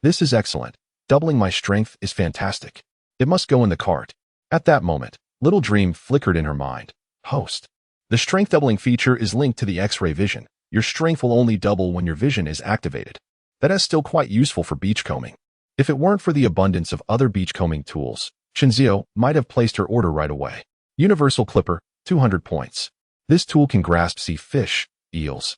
This is excellent. Doubling my strength is fantastic. It must go in the cart. At that moment, Little Dream flickered in her mind. Host, the strength doubling feature is linked to the X-ray vision. Your strength will only double when your vision is activated. That is still quite useful for beachcombing. If it weren't for the abundance of other beachcombing tools, Chinzio might have placed her order right away. Universal Clipper, 200 points. This tool can grasp sea fish, eels,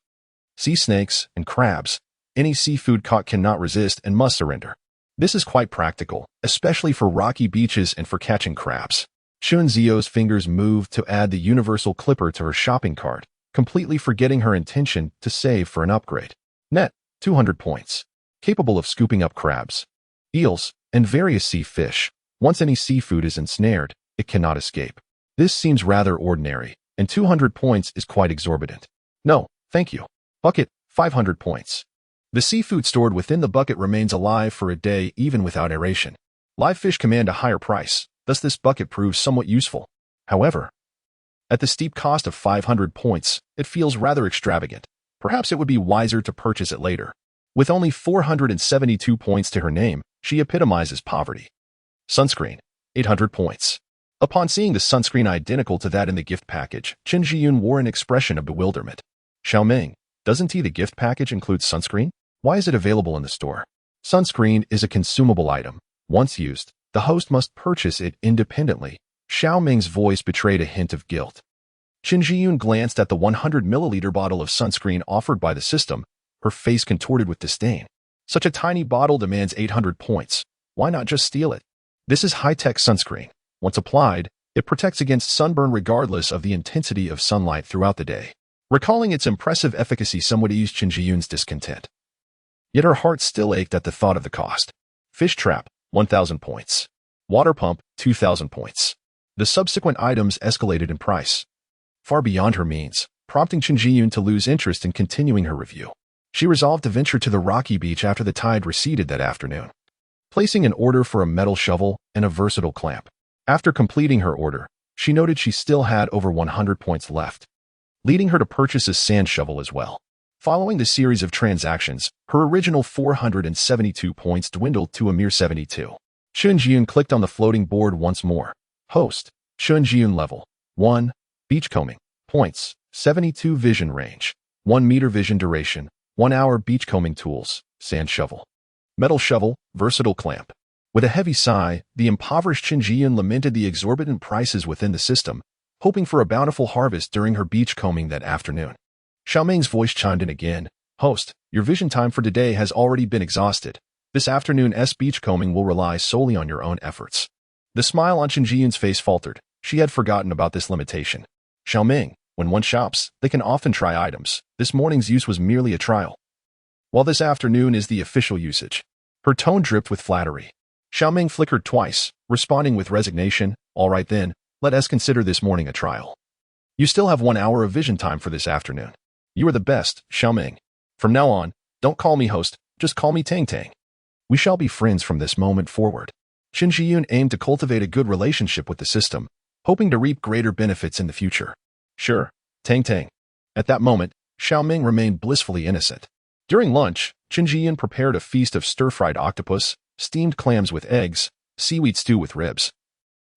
sea snakes, and crabs. Any seafood caught cannot resist and must surrender. This is quite practical, especially for rocky beaches and for catching crabs. Chinzio's fingers moved to add the Universal Clipper to her shopping cart, completely forgetting her intention to save for an upgrade. Net, 200 points. Capable of scooping up crabs, eels, and various sea fish. Once any seafood is ensnared, it cannot escape. This seems rather ordinary, and 200 points is quite exorbitant. No, thank you. Bucket, 500 points. The seafood stored within the bucket remains alive for a day even without aeration. Live fish command a higher price, thus this bucket proves somewhat useful. However, at the steep cost of 500 points, it feels rather extravagant. Perhaps it would be wiser to purchase it later. With only 472 points to her name, she epitomizes poverty. Sunscreen, 800 points. Upon seeing the sunscreen identical to that in the gift package, Qin Jiyun wore an expression of bewilderment. Xiaoming, doesn't the gift package include sunscreen? Why is it available in the store? Sunscreen is a consumable item. Once used, the host must purchase it independently. Xiaoming's voice betrayed a hint of guilt. Qin Jiyun glanced at the 100 milliliter bottle of sunscreen offered by the system, her face contorted with disdain. Such a tiny bottle demands 800 points. Why not just steal it? This is high-tech sunscreen. Once applied, It protects against sunburn regardless of the intensity of sunlight throughout the day. Recalling its impressive efficacy somewhat eased Chen Jiyun's discontent. Yet her heart still ached at the thought of the cost. Fish trap, 1,000 points. Water pump, 2,000 points. The subsequent items escalated in price, far beyond her means, prompting Chen Jiyun to lose interest in continuing her review. She resolved to venture to the rocky beach after the tide receded that afternoon, placing an order for a metal shovel and a versatile clamp. After completing her order, she noted she still had over 100 points left, leading her to purchase a sand shovel as well. Following the series of transactions, her original 472 points dwindled to a mere 72. Chen Jiyun clicked on the floating board once more. Host, Chen Jiyun level 1, Beachcombing, points, 72 vision range, 1 meter vision duration, 1 hour beachcombing tools, sand shovel, metal shovel, versatile clamp. With a heavy sigh, the impoverished Chen Jiyun lamented the exorbitant prices within the system, hoping for a bountiful harvest during her beachcombing that afternoon. Xiaoming's voice chimed in again. Host, your vision time for today has already been exhausted. This afternoon's beachcombing will rely solely on your own efforts. The smile on Chen Jiyun's face faltered. She had forgotten about this limitation. Xiaoming, when one shops, they can often try items. This morning's use was merely a trial, while this afternoon is the official usage. Her tone dripped with flattery. Xiaoming flickered twice, responding with resignation. All right then, let us consider this morning a trial. You still have 1 hour of vision time for this afternoon. You are the best, Xiaoming. From now on, don't call me host, just call me Tang Tang. We shall be friends from this moment forward. Chen Jiyun aimed to cultivate a good relationship with the system, hoping to reap greater benefits in the future. Sure, Tang Tang. At that moment, Xiaoming remained blissfully innocent. During lunch, Chen Jiyun prepared a feast of stir-fried octopus, steamed clams with eggs, seaweed stew with ribs,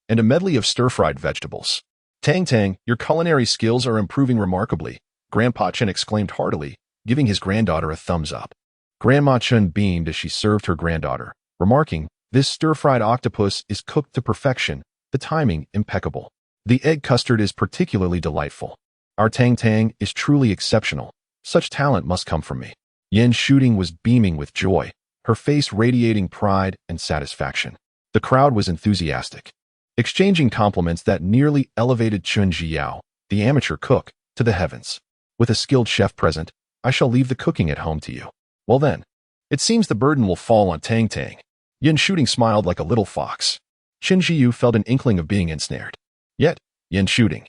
and a medley of stir-fried vegetables. Tang Tang, your culinary skills are improving remarkably, Grandpa Chen exclaimed heartily, giving his granddaughter a thumbs up. Grandma Chen beamed as she served her granddaughter, remarking, this stir-fried octopus is cooked to perfection, the timing impeccable. The egg custard is particularly delightful. Our Tang Tang is truly exceptional. Such talent must come from me. Yan Shooting was beaming with joy, her face radiating pride and satisfaction. The crowd was enthusiastic, exchanging compliments that nearly elevated Chun Jiao, the amateur cook, to the heavens. With a skilled chef present, I shall leave the cooking at home to you. Well then, it seems the burden will fall on Tang Tang. Yan Shooting smiled like a little fox. Qin Jiyu felt an inkling of being ensnared. Yet, Yan Shooting,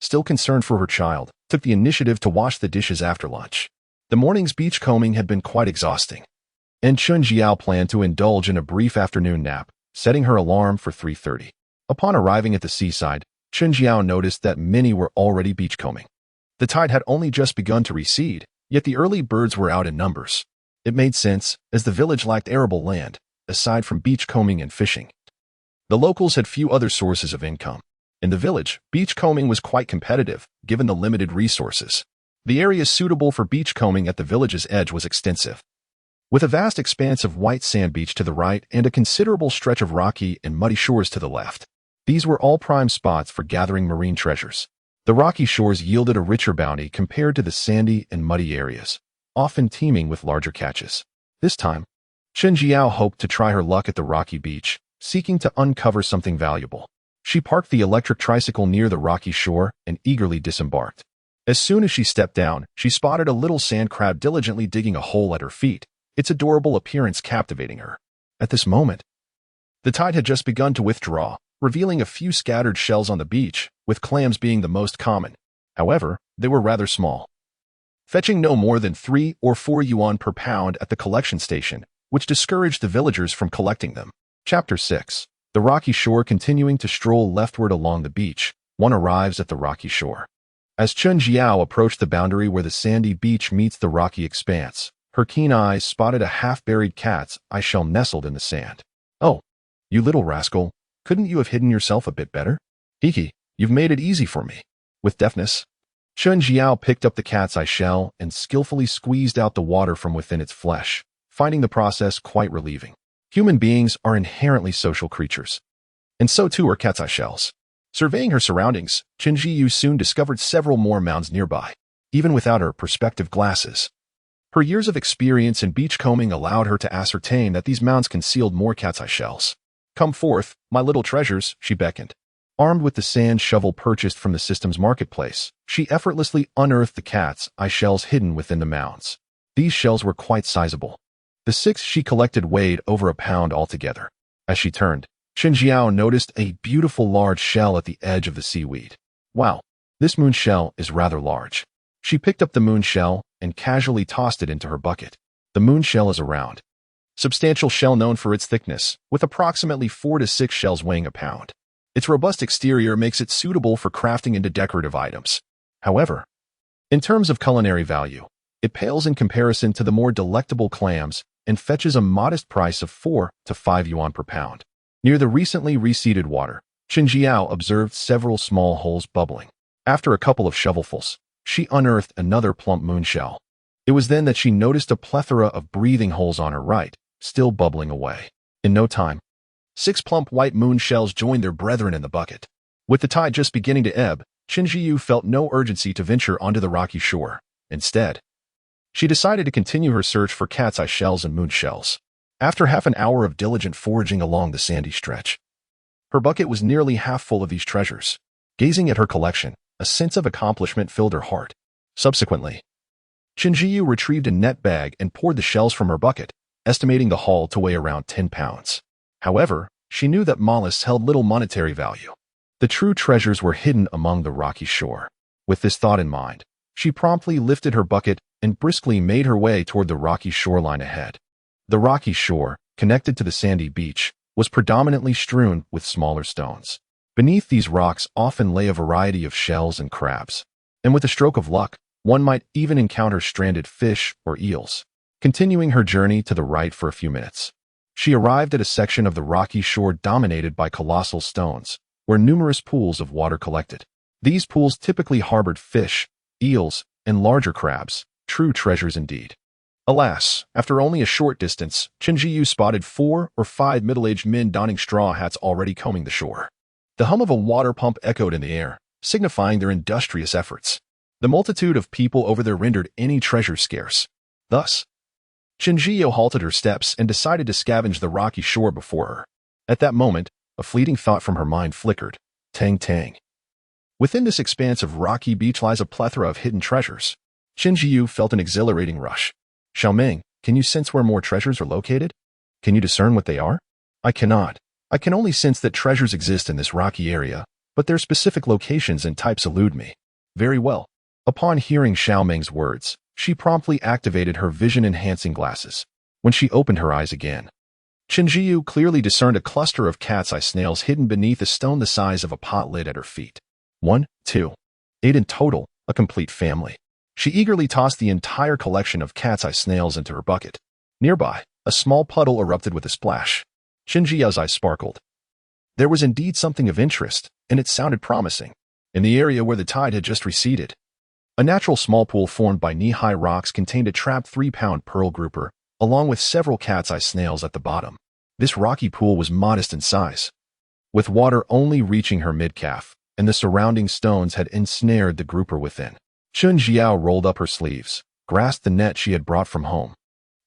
still concerned for her child, took the initiative to wash the dishes after lunch. The morning's beachcombing had been quite exhausting, and Chun Jiao planned to indulge in a brief afternoon nap, setting her alarm for 3:30. Upon arriving at the seaside, Chun Jiao noticed that many were already beachcombing. The tide had only just begun to recede, yet the early birds were out in numbers. It made sense, as the village lacked arable land, aside from beachcombing and fishing. The locals had few other sources of income. In the village, beachcombing was quite competitive, given the limited resources. The area suitable for beachcombing at the village's edge was extensive, with a vast expanse of white sand beach to the right and a considerable stretch of rocky and muddy shores to the left. These were all prime spots for gathering marine treasures. The rocky shores yielded a richer bounty compared to the sandy and muddy areas, often teeming with larger catches. This time, Chen Jiao hoped to try her luck at the rocky beach, seeking to uncover something valuable. She parked the electric tricycle near the rocky shore and eagerly disembarked. As soon as she stepped down, she spotted a little sand crab diligently digging a hole at her feet, its adorable appearance captivating her. At this moment, the tide had just begun to withdraw, revealing a few scattered shells on the beach, with clams being the most common. However, they were rather small, fetching no more than 3 or 4 yuan per pound at the collection station, which discouraged the villagers from collecting them. Chapter 6. The rocky shore. Continuing to stroll leftward along the beach, one arrives at the rocky shore. As Chun Jiao approached the boundary where the sandy beach meets the rocky expanse, her keen eyes spotted a half-buried cat's eyeshell nestled in the sand. Oh, you little rascal, couldn't you have hidden yourself a bit better? Hiki, you've made it easy for me. With deftness, Chun Jiao picked up the cat's eyeshell and skillfully squeezed out the water from within its flesh, finding the process quite relieving. Human beings are inherently social creatures, and so too are cat's eyeshells. Surveying her surroundings, Chen Jiyu soon discovered several more mounds nearby, even without her perspective glasses. Her years of experience in beachcombing allowed her to ascertain that these mounds concealed more cat's eyeshells. Come forth, my little treasures, she beckoned. Armed with the sand shovel purchased from the system's marketplace, she effortlessly unearthed the cat's eye shells hidden within the mounds. These shells were quite sizable. The 6 she collected weighed over a pound altogether. As she turned, Qinjiao noticed a beautiful large shell at the edge of the seaweed. Wow, this moon shell is rather large. She picked up the moon shell and casually tossed it into her bucket. The moon shell is a round, substantial shell known for its thickness, with approximately 4 to 6 shells weighing a pound. Its robust exterior makes it suitable for crafting into decorative items. However, in terms of culinary value, it pales in comparison to the more delectable clams and fetches a modest price of 4 to 5 yuan per pound. Near the recently reseeded water, Qinjiao observed several small holes bubbling. After a couple of shovelfuls, she unearthed another plump moon shell. It was then that she noticed a plethora of breathing holes on her right, still bubbling away. In no time, 6 plump white moon shells joined their brethren in the bucket. With the tide just beginning to ebb, Qinjiao felt no urgency to venture onto the rocky shore. Instead, she decided to continue her search for cat's eye shells and moon shells. After half an hour of diligent foraging along the sandy stretch, her bucket was nearly half full of these treasures. Gazing at her collection, a sense of accomplishment filled her heart. Subsequently, Qinjiao retrieved a net bag and poured the shells from her bucket, estimating the haul to weigh around 10 pounds. However, she knew that mollusks held little monetary value. The true treasures were hidden among the rocky shore. With this thought in mind, she promptly lifted her bucket and briskly made her way toward the rocky shoreline ahead. The rocky shore, connected to the sandy beach, was predominantly strewn with smaller stones. Beneath these rocks often lay a variety of shells and crabs, and with a stroke of luck, one might even encounter stranded fish or eels. Continuing her journey to the right for a few minutes, she arrived at a section of the rocky shore dominated by colossal stones, where numerous pools of water collected. These pools typically harbored fish, eels, and larger crabs, true treasures indeed. Alas, after only a short distance, Qinjiao spotted 4 or 5 middle-aged men donning straw hats already combing the shore. The hum of a water pump echoed in the air, signifying their industrious efforts. The multitude of people over there rendered any treasure scarce. Thus, Qinjiao halted her steps and decided to scavenge the rocky shore before her. At that moment, a fleeting thought from her mind flickered. Tang tang. Within this expanse of rocky beach lies a plethora of hidden treasures. Qinjiao felt an exhilarating rush. Xiaoming, can you sense where more treasures are located? Can you discern what they are? I cannot. I can only sense that treasures exist in this rocky area, but their specific locations and types elude me. Very well. Upon hearing Xiaoming's words, she promptly activated her vision-enhancing glasses. When she opened her eyes again, Qinjiao clearly discerned a cluster of cat's eye snails hidden beneath a stone the size of a pot lid at her feet. 1, 2, 8 in total, a complete family. She eagerly tossed the entire collection of cat's eye snails into her bucket. Nearby, a small puddle erupted with a splash. Qinjiao's eyes sparkled. There was indeed something of interest, and it sounded promising. In the area where the tide had just receded, a natural small pool formed by knee-high rocks contained a trapped 3-pound pearl grouper, along with several cat's eye snails at the bottom. This rocky pool was modest in size, with water only reaching her mid-calf, and the surrounding stones had ensnared the grouper within. Qinjiao rolled up her sleeves, grasped the net she had brought from home,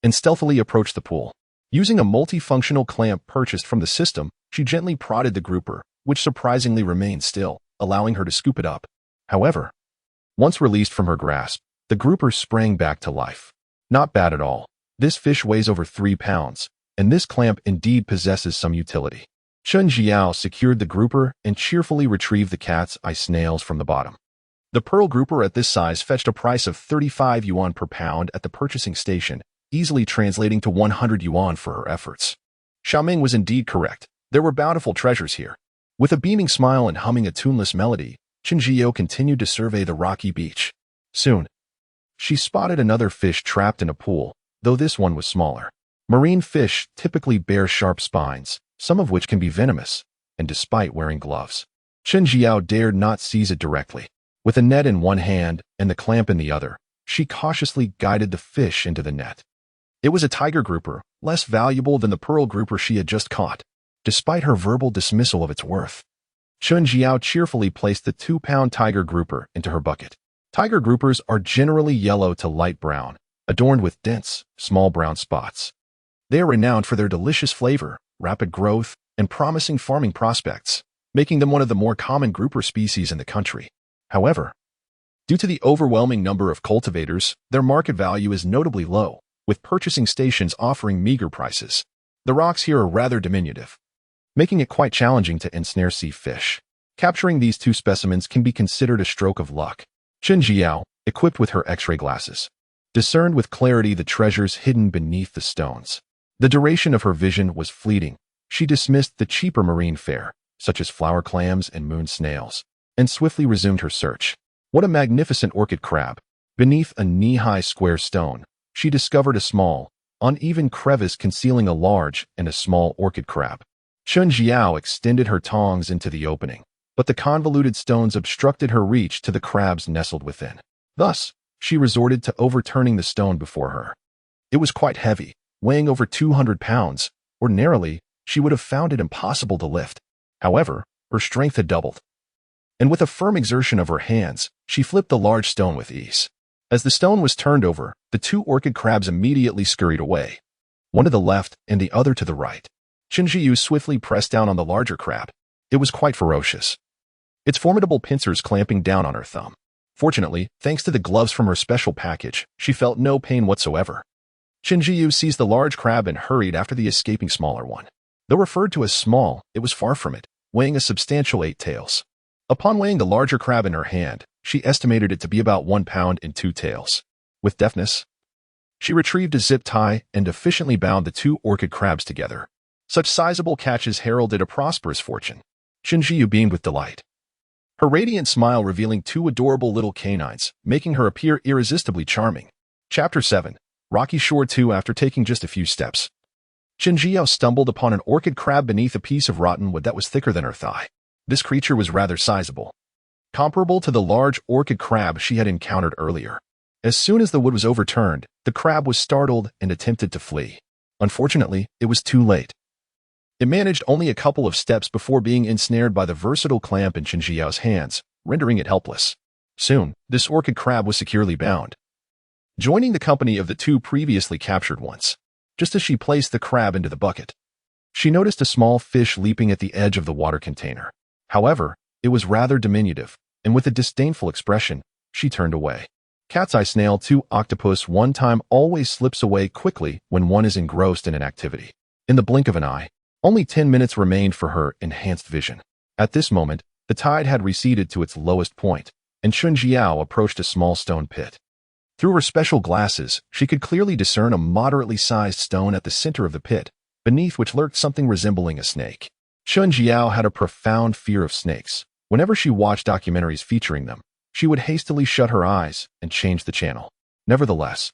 and stealthily approached the pool. Using a multifunctional clamp purchased from the system, she gently prodded the grouper, which surprisingly remained still, allowing her to scoop it up. However, once released from her grasp, the grouper sprang back to life. Not bad at all. This fish weighs over 3 pounds, and this clamp indeed possesses some utility. Qinjiao secured the grouper and cheerfully retrieved the cat's eye snails from the bottom. The pearl grouper at this size fetched a price of 35 yuan per pound at the purchasing station, easily translating to 100 yuan for her efforts. Xiaoming was indeed correct. There were bountiful treasures here. With a beaming smile and humming a tuneless melody, Qinjiao continued to survey the rocky beach. Soon, she spotted another fish trapped in a pool, though this one was smaller. Marine fish typically bear sharp spines, some of which can be venomous, and despite wearing gloves, Qinjiao dared not seize it directly. With a net in one hand and the clamp in the other, she cautiously guided the fish into the net. It was a tiger grouper, less valuable than the pearl grouper she had just caught. Despite her verbal dismissal of its worth, Qinjiao cheerfully placed the 2-pound tiger grouper into her bucket. Tiger groupers are generally yellow to light brown, adorned with dense, small brown spots. They are renowned for their delicious flavor, rapid growth, and promising farming prospects. making them one of the more common grouper species in the country. However, due to the overwhelming number of cultivators, their market value is notably low, with purchasing stations offering meager prices. The rocks here are rather diminutive, making it quite challenging to ensnare sea fish. Capturing these two specimens can be considered a stroke of luck. Chen Jiao, equipped with her X-ray glasses, discerned with clarity the treasures hidden beneath the stones. The duration of her vision was fleeting. She dismissed the cheaper marine fare, such as flower clams and moon snails, and swiftly resumed her search. What a magnificent orchid crab! Beneath a knee-high square stone, she discovered a small, uneven crevice concealing a large and a small orchid crab. Chen Jiao extended her tongs into the opening, but the convoluted stones obstructed her reach to the crabs nestled within. Thus, she resorted to overturning the stone before her. It was quite heavy, weighing over 200 pounds. Ordinarily, she would have found it impossible to lift. However, her strength had doubled, and with a firm exertion of her hands, she flipped the large stone with ease. As the stone was turned over, the two orchid crabs immediately scurried away, one to the left and the other to the right. Chen Jiu swiftly pressed down on the larger crab. It was quite ferocious, its formidable pincers clamping down on her thumb. Fortunately, thanks to the gloves from her special package, she felt no pain whatsoever. Chen Jiu seized the large crab and hurried after the escaping smaller one. Though referred to as small, it was far from it, weighing a substantial 8 taels. Upon weighing the larger crab in her hand, she estimated it to be about 1 pound and 2 taels. With deftness, she retrieved a zip tie and efficiently bound the two orchid crabs together. Such sizable catches heralded a prosperous fortune. Chen Jiu beamed with delight, her radiant smile revealing 2 adorable little canines, making her appear irresistibly charming. Chapter 7. Rocky Shore 2. After taking just a few steps, Chen Jiao stumbled upon an orchid crab beneath a piece of rotten wood that was thicker than her thigh. This creature was rather sizable, comparable to the large orchid crab she had encountered earlier. As soon as the wood was overturned, the crab was startled and attempted to flee. Unfortunately, it was too late. It managed only a couple of steps before being ensnared by the versatile clamp in Chen Jiao's hands, rendering it helpless. Soon, this orchid crab was securely bound, joining the company of the 2 previously captured ones. Just as she placed the crab into the bucket, she noticed a small fish leaping at the edge of the water container. However, it was rather diminutive, and with a disdainful expression, she turned away. Cat's eye snail 2 octopus 1 time always slips away quickly when one is engrossed in an activity. In the blink of an eye, only 10 minutes remained for her enhanced vision. At this moment, the tide had receded to its lowest point, and Chen Jiao approached a small stone pit. Through her special glasses, she could clearly discern a moderately sized stone at the center of the pit, beneath which lurked something resembling a snake. Chen Jiao had a profound fear of snakes. Whenever she watched documentaries featuring them, she would hastily shut her eyes and change the channel. Nevertheless,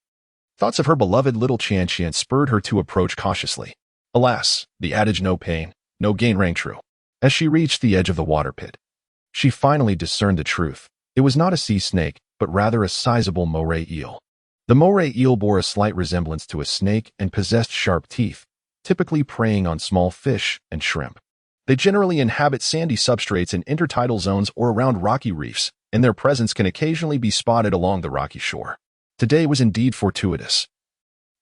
thoughts of her beloved little Qian spurred her to approach cautiously. Alas, the adage no pain, no gain rang true. As she reached the edge of the water pit, she finally discerned the truth. It was not a sea snake, but rather a sizable moray eel. The moray eel bore a slight resemblance to a snake and possessed sharp teeth, typically preying on small fish and shrimp. They generally inhabit sandy substrates in intertidal zones or around rocky reefs, and their presence can occasionally be spotted along the rocky shore. Today was indeed fortuitous.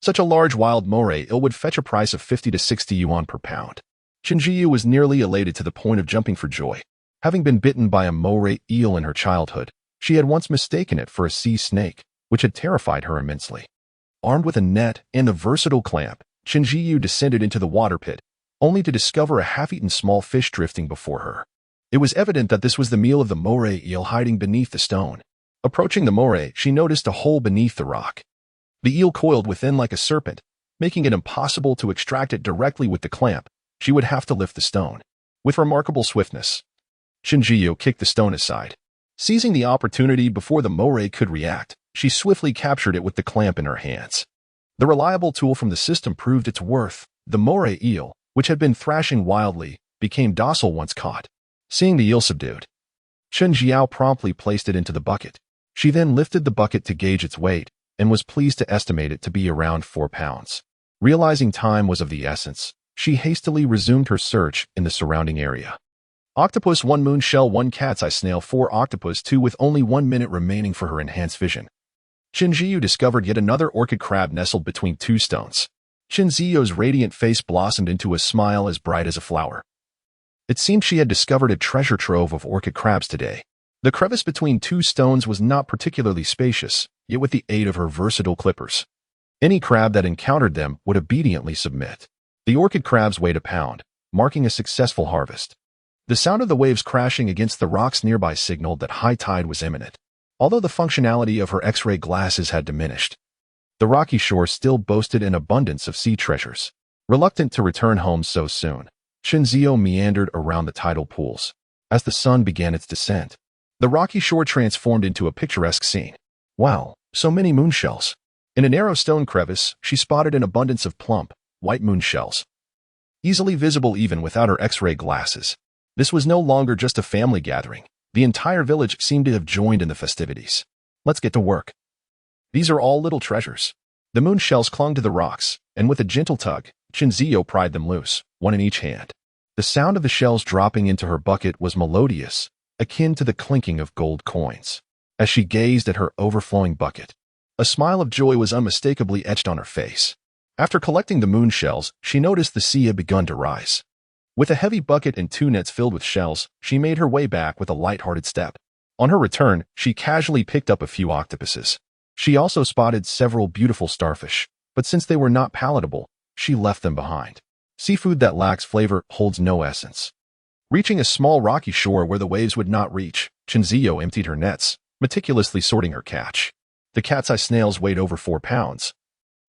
Such a large wild moray eel would fetch a price of 50 to 60 yuan per pound. Chen Jiu was nearly elated to the point of jumping for joy. Having been bitten by a moray eel in her childhood, she had once mistaken it for a sea snake, which had terrified her immensely. Armed with a net and a versatile clamp, Chen Jiu descended into the water pit, only to discover a half-eaten small fish drifting before her. It was evident that this was the meal of the moray eel hiding beneath the stone. Approaching the moray, she noticed a hole beneath the rock. The eel coiled within like a serpent, making it impossible to extract it directly with the clamp. She would have to lift the stone. With remarkable swiftness, Chen Jiu kicked the stone aside. Seizing the opportunity before the moray could react, she swiftly captured it with the clamp in her hands. The reliable tool from the system proved its worth. The moray eel, which had been thrashing wildly, became docile once caught. Seeing the eel subdued, Chen Jiao promptly placed it into the bucket. She then lifted the bucket to gauge its weight, and was pleased to estimate it to be around 4 pounds. Realizing time was of the essence, she hastily resumed her search in the surrounding area. Octopus 1 moon shell 1 cat's eye snail 4 octopus 2 with only 1 minute remaining for her enhanced vision. Chen Jiu discovered yet another orchid crab nestled between 2 stones. Chen Zio's radiant face blossomed into a smile as bright as a flower. It seemed she had discovered a treasure trove of orchid crabs today. The crevice between two stones was not particularly spacious, yet with the aid of her versatile clippers, any crab that encountered them would obediently submit. The orchid crabs weighed a pound, marking a successful harvest. The sound of the waves crashing against the rocks nearby signaled that high tide was imminent. Although the functionality of her X-ray glasses had diminished, the rocky shore still boasted an abundance of sea treasures. Reluctant to return home so soon, Chinzio meandered around the tidal pools. As the sun began its descent, the rocky shore transformed into a picturesque scene. Wow, so many moonshells! In a narrow stone crevice, she spotted an abundance of plump, white moonshells, easily visible even without her X-ray glasses. This was no longer just a family gathering. The entire village seemed to have joined in the festivities. Let's get to work. These are all little treasures. The moonshells clung to the rocks, and with a gentle tug, Chinzio pried them loose, one in each hand. The sound of the shells dropping into her bucket was melodious, akin to the clinking of gold coins. As she gazed at her overflowing bucket, a smile of joy was unmistakably etched on her face. After collecting the moonshells, she noticed the sea had begun to rise. With a heavy bucket and 2 nets filled with shells, she made her way back with a light-hearted step. On her return, she casually picked up a few octopuses. She also spotted several beautiful starfish, but since they were not palatable, she left them behind. Seafood that lacks flavor holds no essence. Reaching a small rocky shore where the waves would not reach, Chinzio emptied her nets, meticulously sorting her catch. The cat's eye snails weighed over 4 pounds,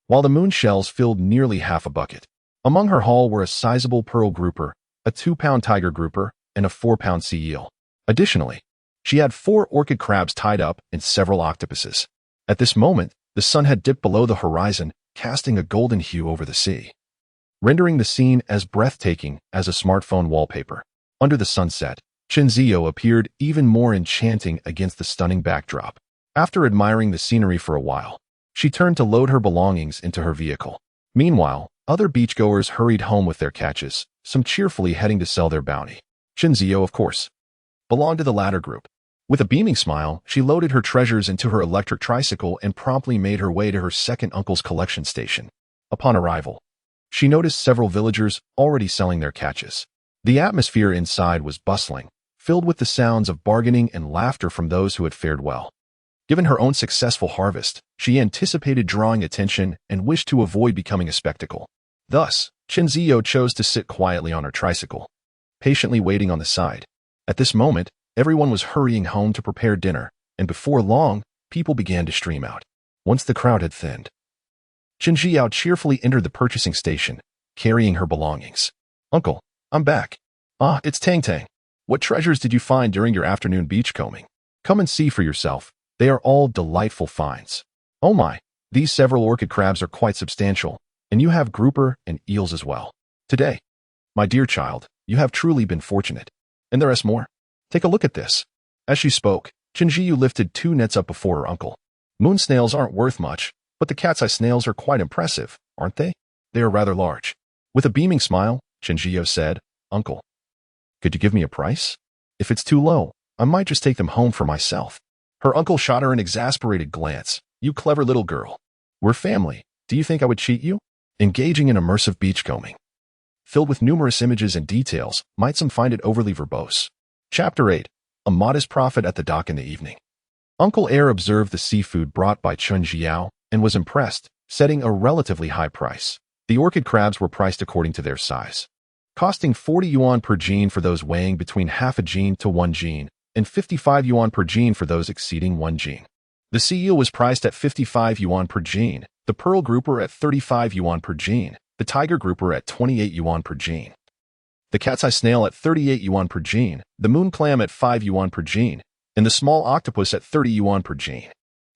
while the moonshells filled nearly half a bucket. Among her haul were a sizable pearl grouper, a 2-pound tiger grouper, and a 4-pound sea eel. Additionally, she had 4 orchid crabs tied up and several octopuses. At this moment, the sun had dipped below the horizon, casting a golden hue over the sea, rendering the scene as breathtaking as a smartphone wallpaper. Under the sunset, Chinzio appeared even more enchanting against the stunning backdrop. After admiring the scenery for a while, she turned to load her belongings into her vehicle. Meanwhile, other beachgoers hurried home with their catches, some cheerfully heading to sell their bounty. Chinzio, of course, belonged to the latter group. With a beaming smile, she loaded her treasures into her electric tricycle and promptly made her way to her second uncle's collection station. Upon arrival, she noticed several villagers already selling their catches. The atmosphere inside was bustling, filled with the sounds of bargaining and laughter from those who had fared well. Given her own successful harvest, she anticipated drawing attention and wished to avoid becoming a spectacle. Thus, Chinzio chose to sit quietly on her tricycle, patiently waiting on the side. At this moment, everyone was hurrying home to prepare dinner, and before long, people began to stream out. Once the crowd had thinned, Chinzio cheerfully entered the purchasing station, carrying her belongings. "Uncle, I'm back. Ah, it's Tang Tang. What treasures did you find during your afternoon beachcombing? Come and see for yourself. They are all delightful finds. Oh my, these several orchid crabs are quite substantial, and you have grouper and eels as well. Today, my dear child, you have truly been fortunate. And there is more. Take a look at this." As she spoke, Chinzio lifted 2 nets up before her uncle. Moon snails aren't worth much, but the cat's eye snails are quite impressive, aren't they? They are rather large. With a beaming smile, Chinzio said, "Uncle, could you give me a price? If it's too low, I might just take them home for myself." Her uncle shot her an exasperated glance. "You clever little girl. We're family. Do you think I would cheat you?" Engaging in immersive beachcombing, filled with numerous images and details, might some find it overly verbose. Chapter 8. A modest profit at the dock in the evening. Uncle Air observed the seafood brought by Chinzio and was impressed, setting a relatively high price. The orchid crabs were priced according to their size, costing 40 yuan per jean for those weighing between half a jean to 1 jean, and 55 yuan per jean for those exceeding 1 jean. The sea eel was priced at 55 yuan per jean, the pearl grouper at 35 yuan per jean, the tiger grouper at 28 yuan per jean, the cat's eye snail at 38 yuan per jean, the moon clam at 5 yuan per jean, and the small octopus at 30 yuan per jean.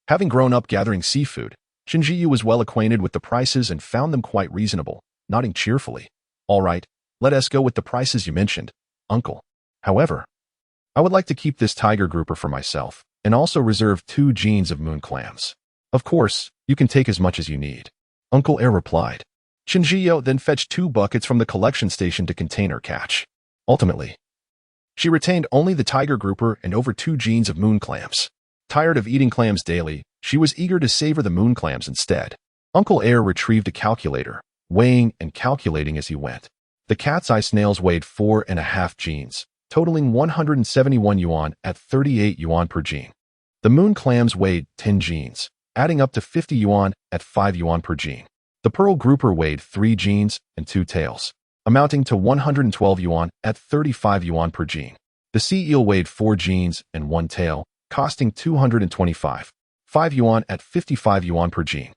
Having grown up gathering seafood, Chinzio was well acquainted with the prices and found them quite reasonable, nodding cheerfully. "All right, let us go with the prices you mentioned, uncle. However, I would like to keep this tiger grouper for myself, and also reserve 2 jeans of moon clams." "Of course, you can take as much as you need," Uncle Air replied. Chinzio then fetched 2 buckets from the collection station to contain her catch. Ultimately, she retained only the tiger grouper and over 2 jeans of moon clams. Tired of eating clams daily, she was eager to savor the moon clams instead. Uncle Air retrieved a calculator, weighing and calculating as he went. The cat's eye snails weighed 4.5 jeans, totaling 171 yuan at 38 yuan per jean. The moon clams weighed 10 jeans, adding up to 50 yuan at 5 yuan per jean. The pearl grouper weighed 3 jeans and 2 tails, amounting to 112 yuan at 35 yuan per jean. The sea eel weighed 4 jeans and 1 tail, costing 225, 5 yuan at 55 yuan per jean.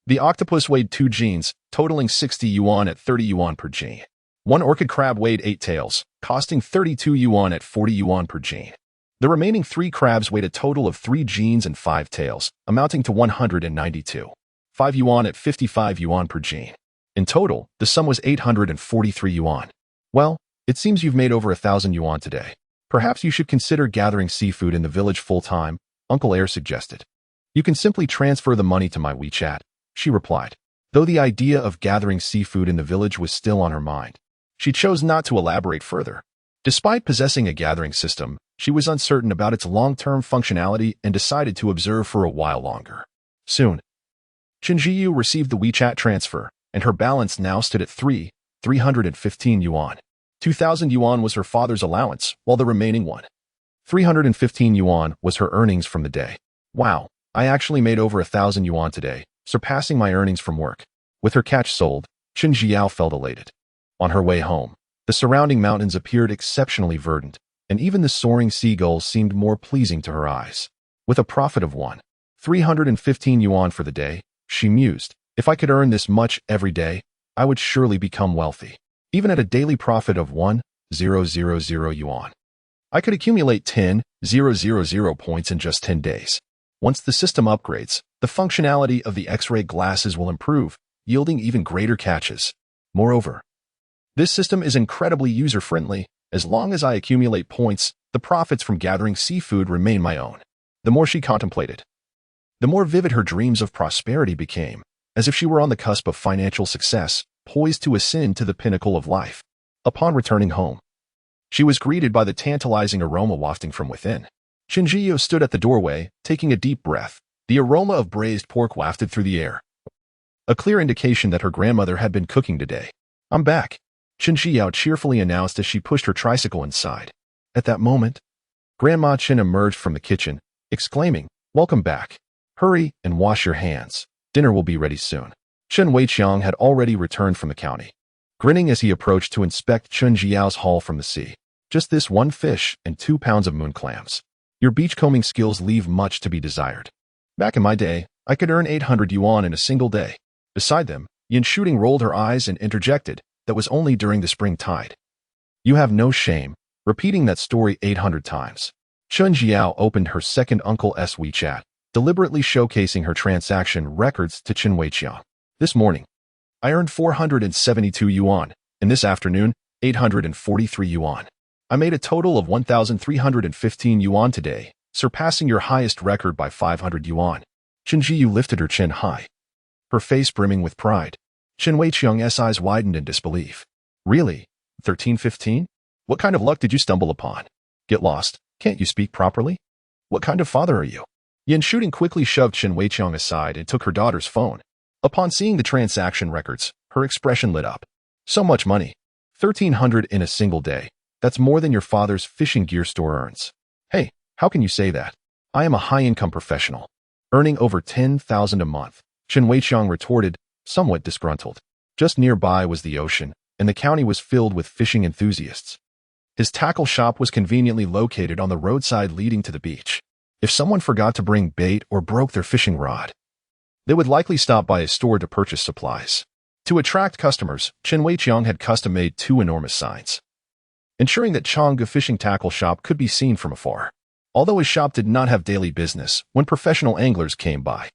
The octopus weighed 2 jeans, totaling 60 yuan at 30 yuan per jean. One orchid crab weighed 8 tails, costing 32 yuan at 40 yuan per jean. The remaining 3 crabs weighed a total of 3 jeans and 5 tails, amounting to 192, 5 yuan at 55 yuan per jean. In total, the sum was 843 yuan. Well, it seems you've made over 1,000 yuan today. Perhaps you should consider gathering seafood in the village full-time, Uncle Air suggested. You can simply transfer the money to my WeChat, she replied. Though the idea of gathering seafood in the village was still on her mind, she chose not to elaborate further. Despite possessing a gathering system, she was uncertain about its long-term functionality and decided to observe for a while longer. Soon, Chen Jiyu received the WeChat transfer, and her balance now stood at 315 yuan. 2,000 yuan was her father's allowance, while the remaining 315 yuan was her earnings from the day. Wow, I actually made over 1,000 yuan today, surpassing my earnings from work. With her catch sold, Chen Jiao felt elated. On her way home, the surrounding mountains appeared exceptionally verdant, and even the soaring seagulls seemed more pleasing to her eyes. With a profit of 315 yuan for the day, she mused, if I could earn this much every day, I would surely become wealthy. Even at a daily profit of 1,000 yuan, I could accumulate 10,000 points in just 10 days. Once the system upgrades, the functionality of the X-ray glasses will improve, yielding even greater catches. Moreover, this system is incredibly user-friendly. As long as I accumulate points, the profits from gathering seafood remain my own. The more she contemplated, the more vivid her dreams of prosperity became, as if she were on the cusp of financial success, poised to ascend to the pinnacle of life. Upon returning home, she was greeted by the tantalizing aroma wafting from within. Chen Jiyu stood at the doorway, taking a deep breath. The aroma of braised pork wafted through the air, a clear indication that her grandmother had been cooking today. I'm back, Chen Jiao cheerfully announced as she pushed her tricycle inside. At that moment, Grandma Chen emerged from the kitchen, exclaiming, "Welcome back. Hurry and wash your hands. Dinner will be ready soon." Chen Weiqiang had already returned from the county, grinning as he approached to inspect Chen Jiao's haul from the sea. Just this 1 fish and 2 pounds of moon clams. Your beachcombing skills leave much to be desired. Back in my day, I could earn 800 yuan in a single day. Beside them, Yin Shooting rolled her eyes and interjected, that was only during the spring tide. You have no shame, repeating that story 800 times. Chen Jiao opened her second uncle's WeChat, deliberately showcasing her transaction records to Chen Weiqiang. This morning, I earned 472 yuan, and this afternoon, 843 yuan. I made a total of 1,315 yuan today, surpassing your highest record by 500 yuan. Chen Jiyu lifted her chin high, her face brimming with pride. Chen Weiqiang's eyes widened in disbelief. Really? 1315? What kind of luck did you stumble upon? Get lost. Can't you speak properly? What kind of father are you? Yin Shooting quickly shoved Chen Weiqiang aside and took her daughter's phone. Upon seeing the transaction records, her expression lit up. So much money. 1,300 in a single day. That's more than your father's fishing gear store earns. Hey, how can you say that? I am a high-income professional, earning over 10,000 a month, Chen Weiqiang retorted, somewhat disgruntled. Just nearby was the ocean, and the county was filled with fishing enthusiasts. His tackle shop was conveniently located on the roadside leading to the beach. If someone forgot to bring bait or broke their fishing rod, they would likely stop by his store to purchase supplies. To attract customers, Chen Weiqiang had custom-made 2 enormous signs, ensuring that Chang'e Fishing Tackle Shop could be seen from afar. Although his shop did not have daily business, when professional anglers came by,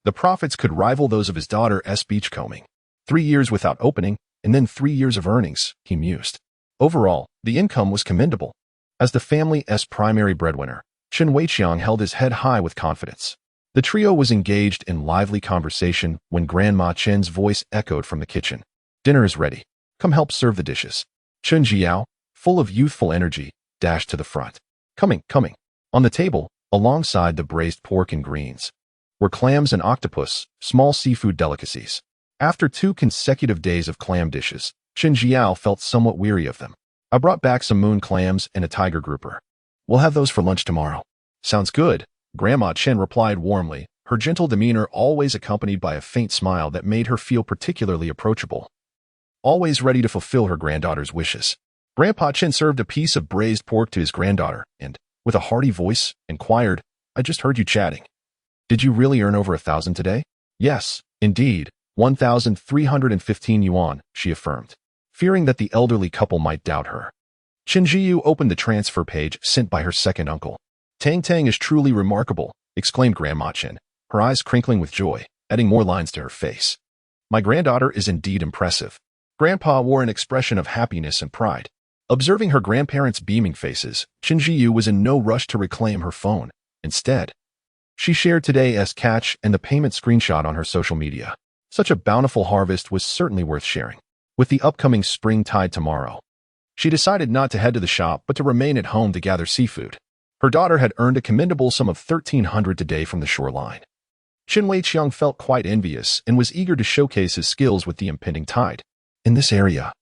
the profits could rival those of his daughter's beachcombing. 3 years without opening, and then 3 years of earnings, he mused. Overall, the income was commendable. As the family's primary breadwinner, Chen Weiqiang held his head high with confidence. The trio was engaged in lively conversation when Grandma Chen's voice echoed from the kitchen. Dinner is ready. Come help serve the dishes. Chen Jiao, full of youthful energy, dashed to the front. Coming. On the table, alongside the braised pork and greens, were clams and octopus, small seafood delicacies. After 2 consecutive days of clam dishes, Chen Jiao felt somewhat weary of them. I brought back some moon clams and a tiger grouper. We'll have those for lunch tomorrow. Sounds good, Grandma Chen replied warmly, her gentle demeanor always accompanied by a faint smile that made her feel particularly approachable. Always ready to fulfill her granddaughter's wishes. Grandpa Chen served a piece of braised pork to his granddaughter and, with a hearty voice, inquired, I just heard you chatting. Did you really earn over 1,000 today? Yes, indeed, 1,315 yuan, she affirmed, fearing that the elderly couple might doubt her. Chen Jiyu opened the transfer page sent by her second uncle. Tang Tang is truly remarkable, exclaimed Grandma Chen, her eyes crinkling with joy, adding more lines to her face. My granddaughter is indeed impressive. Grandpa wore an expression of happiness and pride. Observing her grandparents' beaming faces, Chen Jiyu was in no rush to reclaim her phone. Instead, she shared today's catch and the payment screenshot on her social media. Such a bountiful harvest was certainly worth sharing. With the upcoming spring tide tomorrow, she decided not to head to the shop but to remain at home to gather seafood. Her daughter had earned a commendable sum of 1,300 today from the shoreline. Chen Weiqiang felt quite envious and was eager to showcase his skills with the impending tide. In this area,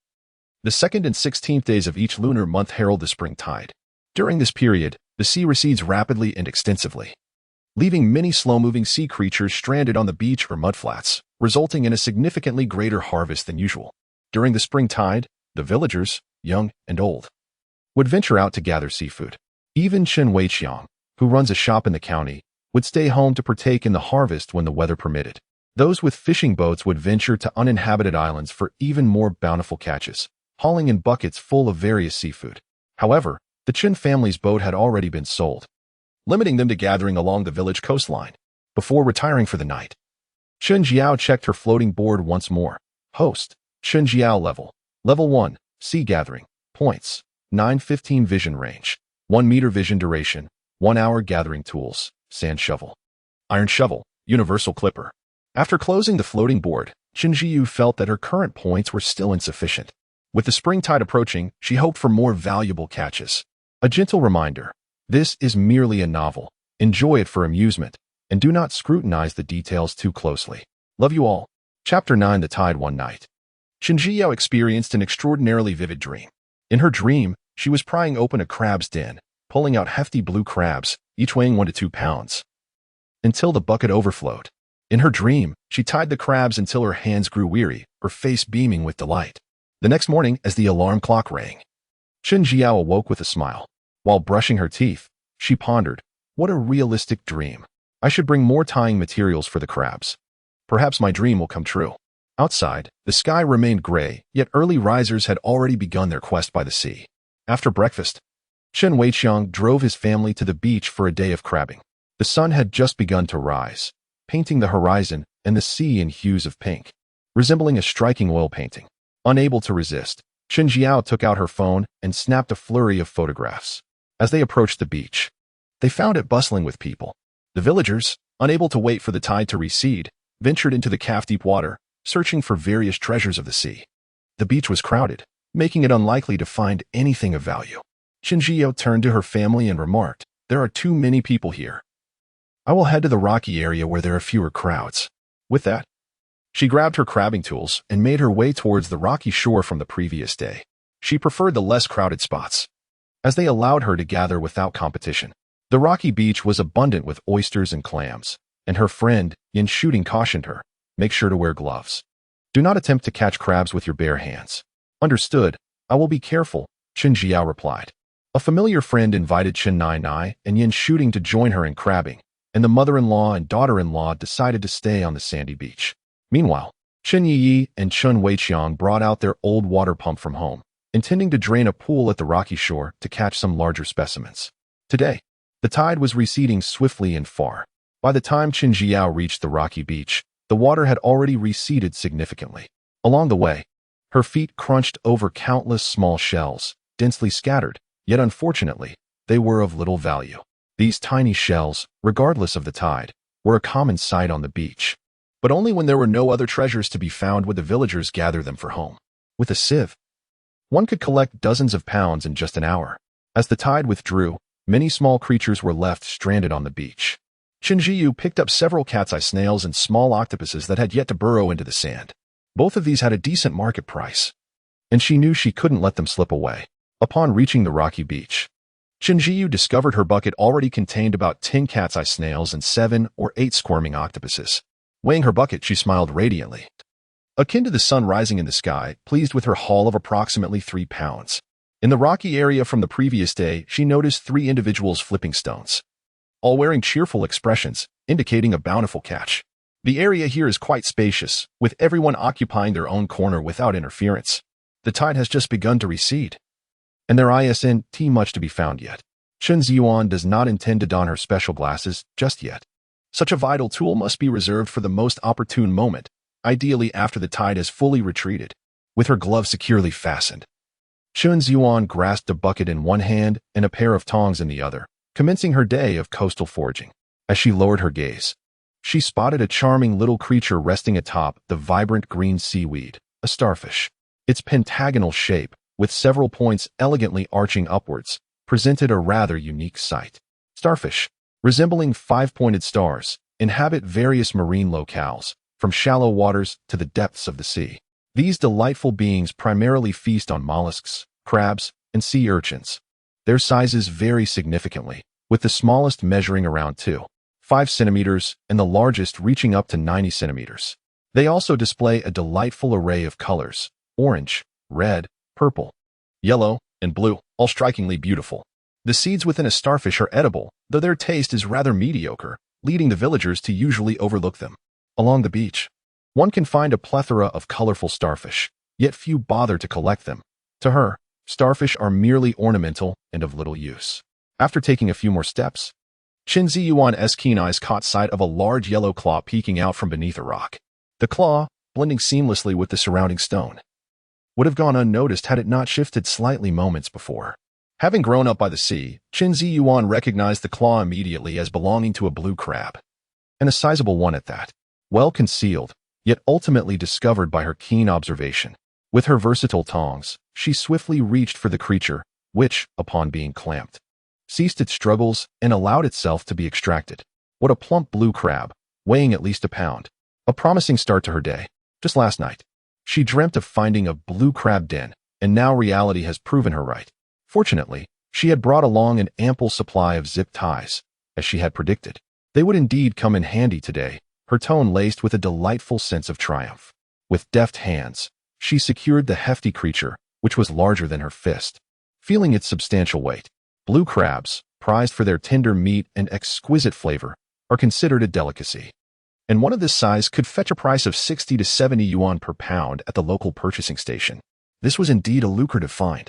the 2nd and 16th days of each lunar month herald the spring tide. During this period, the sea recedes rapidly and extensively, leaving many slow-moving sea creatures stranded on the beach or mudflats, resulting in a significantly greater harvest than usual. During the spring tide, the villagers, young and old, would venture out to gather seafood. Even Chen Weiqiang, who runs a shop in the county, would stay home to partake in the harvest when the weather permitted. Those with fishing boats would venture to uninhabited islands for even more bountiful catches, hauling in buckets full of various seafood. However, the Chen family's boat had already been sold, limiting them to gathering along the village coastline. Before retiring for the night, Chen Jiao checked her floating board once more. Host, Chen Jiao level. Level 1, sea gathering. Points, 915 vision range, 1 meter vision duration, 1 hour gathering tools, sand shovel, iron shovel, universal clipper. After closing the floating board, Chen Jiyu felt that her current points were still insufficient. With the spring tide approaching, she hoped for more valuable catches. A gentle reminder, this is merely a novel. Enjoy it for amusement, and do not scrutinize the details too closely. Love you all. Chapter 9 The Tide One Night. Chen Jiao experienced an extraordinarily vivid dream. In her dream, she was prying open a crab's den, pulling out hefty blue crabs, each weighing 1 to 2 pounds, until the bucket overflowed. In her dream, she tied the crabs until her hands grew weary, her face beaming with delight. The next morning, as the alarm clock rang, Chen Jiao awoke with a smile. While brushing her teeth, she pondered, what a realistic dream. I should bring more tying materials for the crabs. Perhaps my dream will come true. Outside, the sky remained gray, yet early risers had already begun their quest by the sea. After breakfast, Chen Weiqiang drove his family to the beach for a day of crabbing. The sun had just begun to rise, painting the horizon and the sea in hues of pink, resembling a striking oil painting. Unable to resist, Chen Jiao took out her phone and snapped a flurry of photographs. As they approached the beach, they found it bustling with people. The villagers, unable to wait for the tide to recede, ventured into the calf-deep water, searching for various treasures of the sea. The beach was crowded, making it unlikely to find anything of value. Chen Jiao turned to her family and remarked, there are too many people here. I will head to the rocky area where there are fewer crowds. With that, she grabbed her crabbing tools and made her way towards the rocky shore from the previous day. She preferred the less crowded spots, as they allowed her to gather without competition. The rocky beach was abundant with oysters and clams, and her friend, Yin Shooting, cautioned her, make sure to wear gloves. Do not attempt to catch crabs with your bare hands. Understood, I will be careful, Chen Jiao replied. A familiar friend invited Chen Nai Nai and Yin Shooting to join her in crabbing, and the mother-in-law and daughter-in-law decided to stay on the sandy beach. Meanwhile, Chen Yiyi and Chen Weiqiang brought out their old water pump from home, intending to drain a pool at the rocky shore to catch some larger specimens. Today, the tide was receding swiftly and far. By the time Chen Jiao reached the rocky beach, the water had already receded significantly. Along the way, her feet crunched over countless small shells, densely scattered, yet unfortunately, they were of little value. These tiny shells, regardless of the tide, were a common sight on the beach. But only when there were no other treasures to be found would the villagers gather them for home. With a sieve, one could collect dozens of pounds in just an hour. As the tide withdrew, many small creatures were left stranded on the beach. Chen Jiyu picked up several cat's-eye snails and small octopuses that had yet to burrow into the sand. Both of these had a decent market price. and she knew she couldn't let them slip away. Upon reaching the rocky beach, Shinjiyu discovered her bucket already contained about 10 cat's eye snails and 7 or 8 squirming octopuses. Weighing her bucket, she smiled radiantly, akin to the sun rising in the sky, pleased with her haul of approximately 3 pounds. In the rocky area from the previous day, she noticed 3 individuals flipping stones, all wearing cheerful expressions, indicating a bountiful catch. The area here is quite spacious, with everyone occupying their own corner without interference. The tide has just begun to recede, and there isn't much to be found yet. Chen Ziyuan does not intend to don her special glasses just yet. Such a vital tool must be reserved for the most opportune moment, ideally after the tide has fully retreated. With her glove securely fastened, Chen Ziyuan grasped a bucket in one hand and a pair of tongs in the other, commencing her day of coastal foraging. As she lowered her gaze, she spotted a charming little creature resting atop the vibrant green seaweed, a starfish. Its pentagonal shape, with several points elegantly arching upwards, presented a rather unique sight. Starfish, resembling 5-pointed stars, inhabit various marine locales, from shallow waters to the depths of the sea. These delightful beings primarily feast on mollusks, crabs, and sea urchins. Their sizes vary significantly, with the smallest measuring around 2.5 centimeters and the largest reaching up to 90 centimeters. They also display a delightful array of colors: orange, red, purple, yellow, and blue, all strikingly beautiful. The seeds within a starfish are edible, though their taste is rather mediocre, leading the villagers to usually overlook them. Along the beach, one can find a plethora of colorful starfish, yet few bother to collect them. To her, starfish are merely ornamental and of little use. After taking a few more steps, Chen Ziyuan's keen eyes caught sight of a large yellow claw peeking out from beneath a rock. The claw, blending seamlessly with the surrounding stone, would have gone unnoticed had it not shifted slightly moments before. Having grown up by the sea, Chen Ziyuan recognized the claw immediately as belonging to a blue crab, and a sizable one at that. Well concealed, yet ultimately discovered by her keen observation. With her versatile tongs, she swiftly reached for the creature, which, upon being clamped, ceased its struggles and allowed itself to be extracted. What a plump blue crab, weighing at least a pound. A promising start to her day. Just last night, she dreamt of finding a blue crab den, and now reality has proven her right. Fortunately, she had brought along an ample supply of zip ties, as she had predicted. They would indeed come in handy today, her tone laced with a delightful sense of triumph. With deft hands, she secured the hefty creature, which was larger than her fist. Feeling its substantial weight, blue crabs, prized for their tender meat and exquisite flavor, are considered a delicacy, and one of this size could fetch a price of 60 to 70 yuan per pound at the local purchasing station. This was indeed a lucrative find.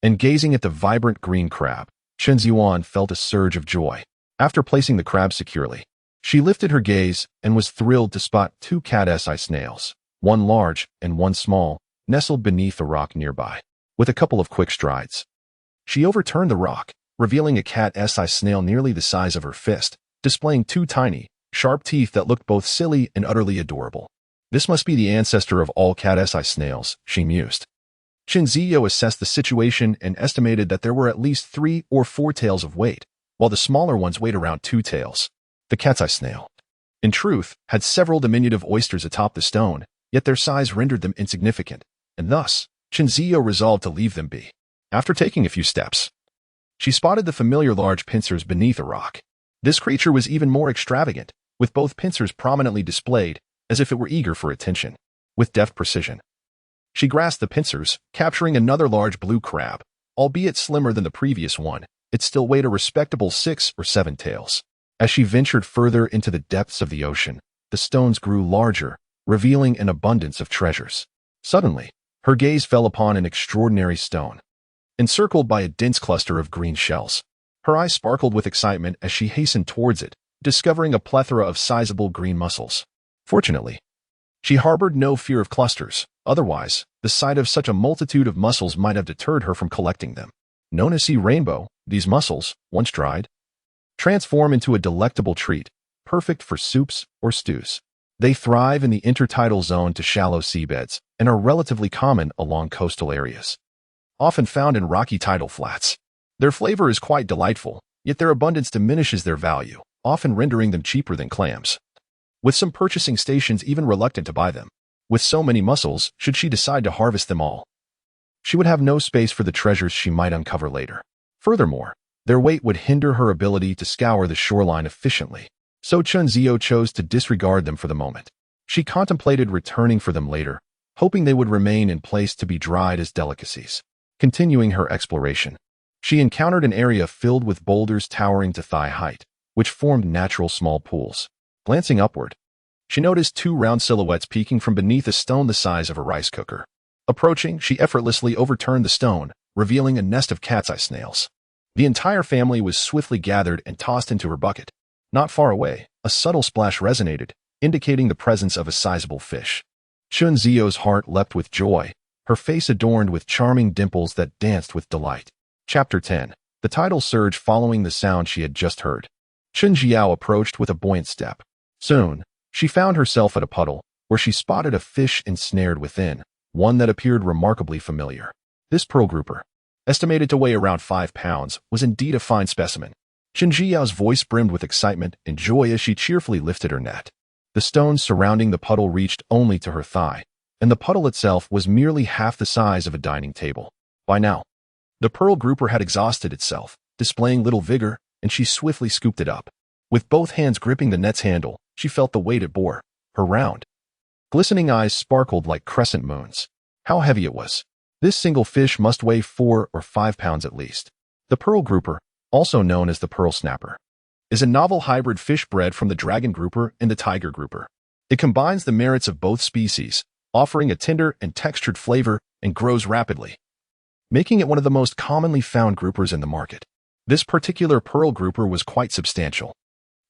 And gazing at the vibrant green crab, Chen Ziyuan felt a surge of joy. After placing the crab securely, she lifted her gaze and was thrilled to spot 2 cat's eye snails, one large and one small, nestled beneath a rock nearby. With a couple of quick strides, she overturned the rock, revealing a cat's eye snail nearly the size of her fist, displaying 2 tiny, sharp teeth that looked both silly and utterly adorable. This must be the ancestor of all cat's eye snails, she mused. Chen Ziyo assessed the situation and estimated that there were at least 3 or 4 taels of weight, while the smaller ones weighed around 2 taels. The cat's eye snail, in truth, had several diminutive oysters atop the stone, yet their size rendered them insignificant, and thus, Chen Ziyo resolved to leave them be. After taking a few steps, she spotted the familiar large pincers beneath a rock. This creature was even more extravagant, with both pincers prominently displayed, as if it were eager for attention. With deft precision, she grasped the pincers, capturing another large blue crab. Albeit slimmer than the previous one, it still weighed a respectable 6 or 7 taels. As she ventured further into the depths of the ocean, the stones grew larger, revealing an abundance of treasures. Suddenly, her gaze fell upon an extraordinary stone, encircled by a dense cluster of green shells. Her eyes sparkled with excitement as she hastened towards it, discovering a plethora of sizable green mussels. Fortunately, she harbored no fear of clusters. Otherwise, the sight of such a multitude of mussels might have deterred her from collecting them. Known as sea rainbow, these mussels, once dried, transform into a delectable treat, perfect for soups or stews. They thrive in the intertidal zone to shallow seabeds and are relatively common along coastal areas, often found in rocky tidal flats. Their flavor is quite delightful, yet their abundance diminishes their value, often rendering them cheaper than clams, with some purchasing stations even reluctant to buy them. With so many mussels, should she decide to harvest them all, She would have no space for the treasures she might uncover later. Furthermore, their weight would hinder her ability to scour the shoreline efficiently, so Chunzio chose to disregard them for the moment. She contemplated returning for them later, hoping they would remain in place to be dried as delicacies. Continuing her exploration, she encountered an area filled with boulders towering to thigh height, which formed natural small pools. Glancing upward, she noticed two round silhouettes peeking from beneath a stone the size of a rice cooker. Approaching, she effortlessly overturned the stone, revealing a nest of cat's eye snails. The entire family was swiftly gathered and tossed into her bucket. Not far away, a subtle splash resonated, indicating the presence of a sizable fish. Chunzio's heart leapt with joy, her face adorned with charming dimples that danced with delight. Chapter 10. The tidal surge following the sound she had just heard. Chunjiao approached with a buoyant step. Soon, she found herself at a puddle, where she spotted a fish ensnared within, one that appeared remarkably familiar. This pearl grouper, estimated to weigh around 5 pounds, was indeed a fine specimen. Chunjiao's voice brimmed with excitement and joy as she cheerfully lifted her net. The stones surrounding the puddle reached only to her thigh, and the puddle itself was merely half the size of a dining table. By now, the pearl grouper had exhausted itself, displaying little vigor, and she swiftly scooped it up. With both hands gripping the net's handle, she felt the weight it bore. Her round, glistening eyes sparkled like crescent moons. How heavy it was! This single fish must weigh 4 or 5 pounds at least. The pearl grouper, also known as the pearl snapper, is a novel hybrid fish bred from the dragon grouper and the tiger grouper. It combines the merits of both species, offering a tender and textured flavor, and grows rapidly, making it one of the most commonly found groupers in the market. This particular pearl grouper was quite substantial.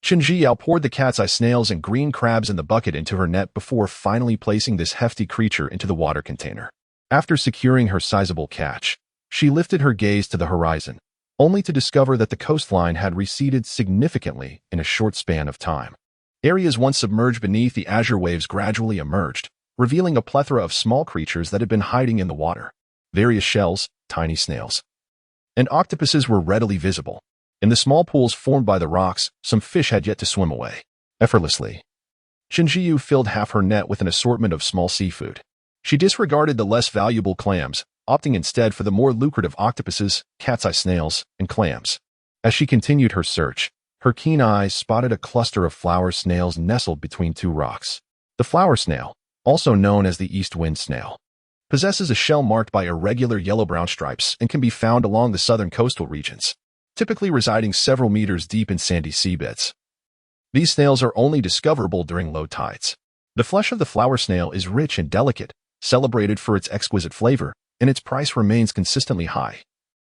Chunjiao poured the cat's eye snails and green crabs in the bucket into her net before finally placing this hefty creature into the water container. After securing her sizable catch, she lifted her gaze to the horizon, only to discover that the coastline had receded significantly in a short span of time. Areas once submerged beneath the azure waves gradually emerged, revealing a plethora of small creatures that had been hiding in the water. Various shells, tiny snails, and octopuses were readily visible. In the small pools formed by the rocks, some fish had yet to swim away. Effortlessly, Chunjiu filled half her net with an assortment of small seafood. She disregarded the less valuable clams, opting instead for the more lucrative octopuses, cat's eye snails, and clams. As she continued her search, her keen eyes spotted a cluster of flower snails nestled between two rocks. The flower snail, also known as the east wind snail, possesses a shell marked by irregular yellow-brown stripes and can be found along the southern coastal regions, typically residing several meters deep in sandy seabeds. These snails are only discoverable during low tides. The flesh of the flower snail is rich and delicate, celebrated for its exquisite flavor, and its price remains consistently high,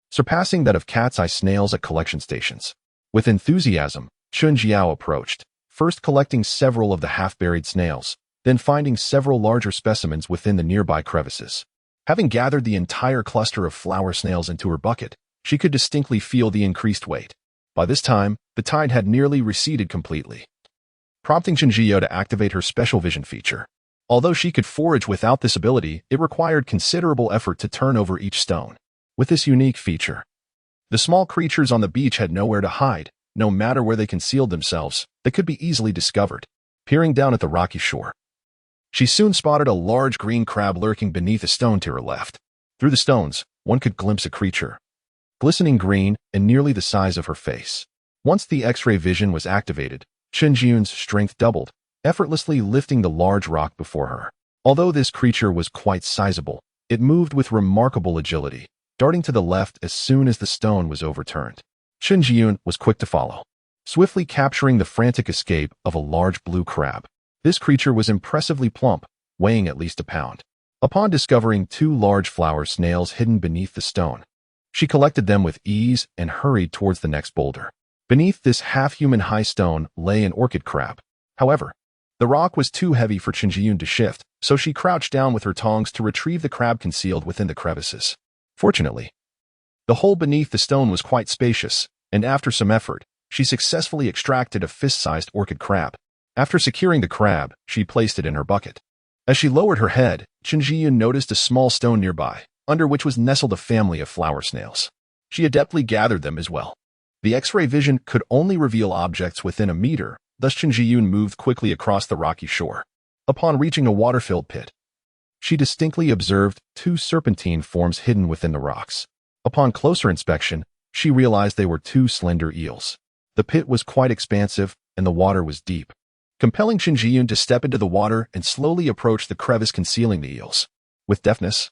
surpassing that of cat's eye snails at collection stations. With enthusiasm, Chunjiao approached, first collecting several of the half-buried snails, then finding several larger specimens within the nearby crevices. Having gathered the entire cluster of flower snails into her bucket, she could distinctly feel the increased weight. By this time, the tide had nearly receded completely, prompting Chunjiao to activate her special vision feature. Although she could forage without this ability, it required considerable effort to turn over each stone. With this unique feature, the small creatures on the beach had nowhere to hide. No matter where they concealed themselves, they could be easily discovered. Peering down at the rocky shore, she soon spotted a large green crab lurking beneath a stone to her left. Through the stones, one could glimpse a creature, glistening green and nearly the size of her face. Once the X-ray vision was activated, Chunjiun's strength doubled, effortlessly lifting the large rock before her. Although this creature was quite sizable, it moved with remarkable agility, darting to the left as soon as the stone was overturned. Chunjiun was quick to follow, swiftly capturing the frantic escape of a large blue crab. This creature was impressively plump, weighing at least a pound. Upon discovering two large flower snails hidden beneath the stone, she collected them with ease and hurried towards the next boulder. Beneath this half-human high stone lay an orchid crab. However, the rock was too heavy for Chunjiun to shift, so she crouched down with her tongs to retrieve the crab concealed within the crevices. Fortunately, the hole beneath the stone was quite spacious, and after some effort, she successfully extracted a fist-sized orchid crab. After securing the crab, she placed it in her bucket. As she lowered her head, Chunjiun noticed a small stone nearby, under which was nestled a family of flower snails. She adeptly gathered them as well. The X-ray vision could only reveal objects within a meter, thus Chunjiun moved quickly across the rocky shore. Upon reaching a water-filled pit, she distinctly observed two serpentine forms hidden within the rocks. Upon closer inspection, she realized they were two slender eels. The pit was quite expansive, and the water was deep, compelling Qin Jiyun to step into the water and slowly approach the crevice concealing the eels. With deftness,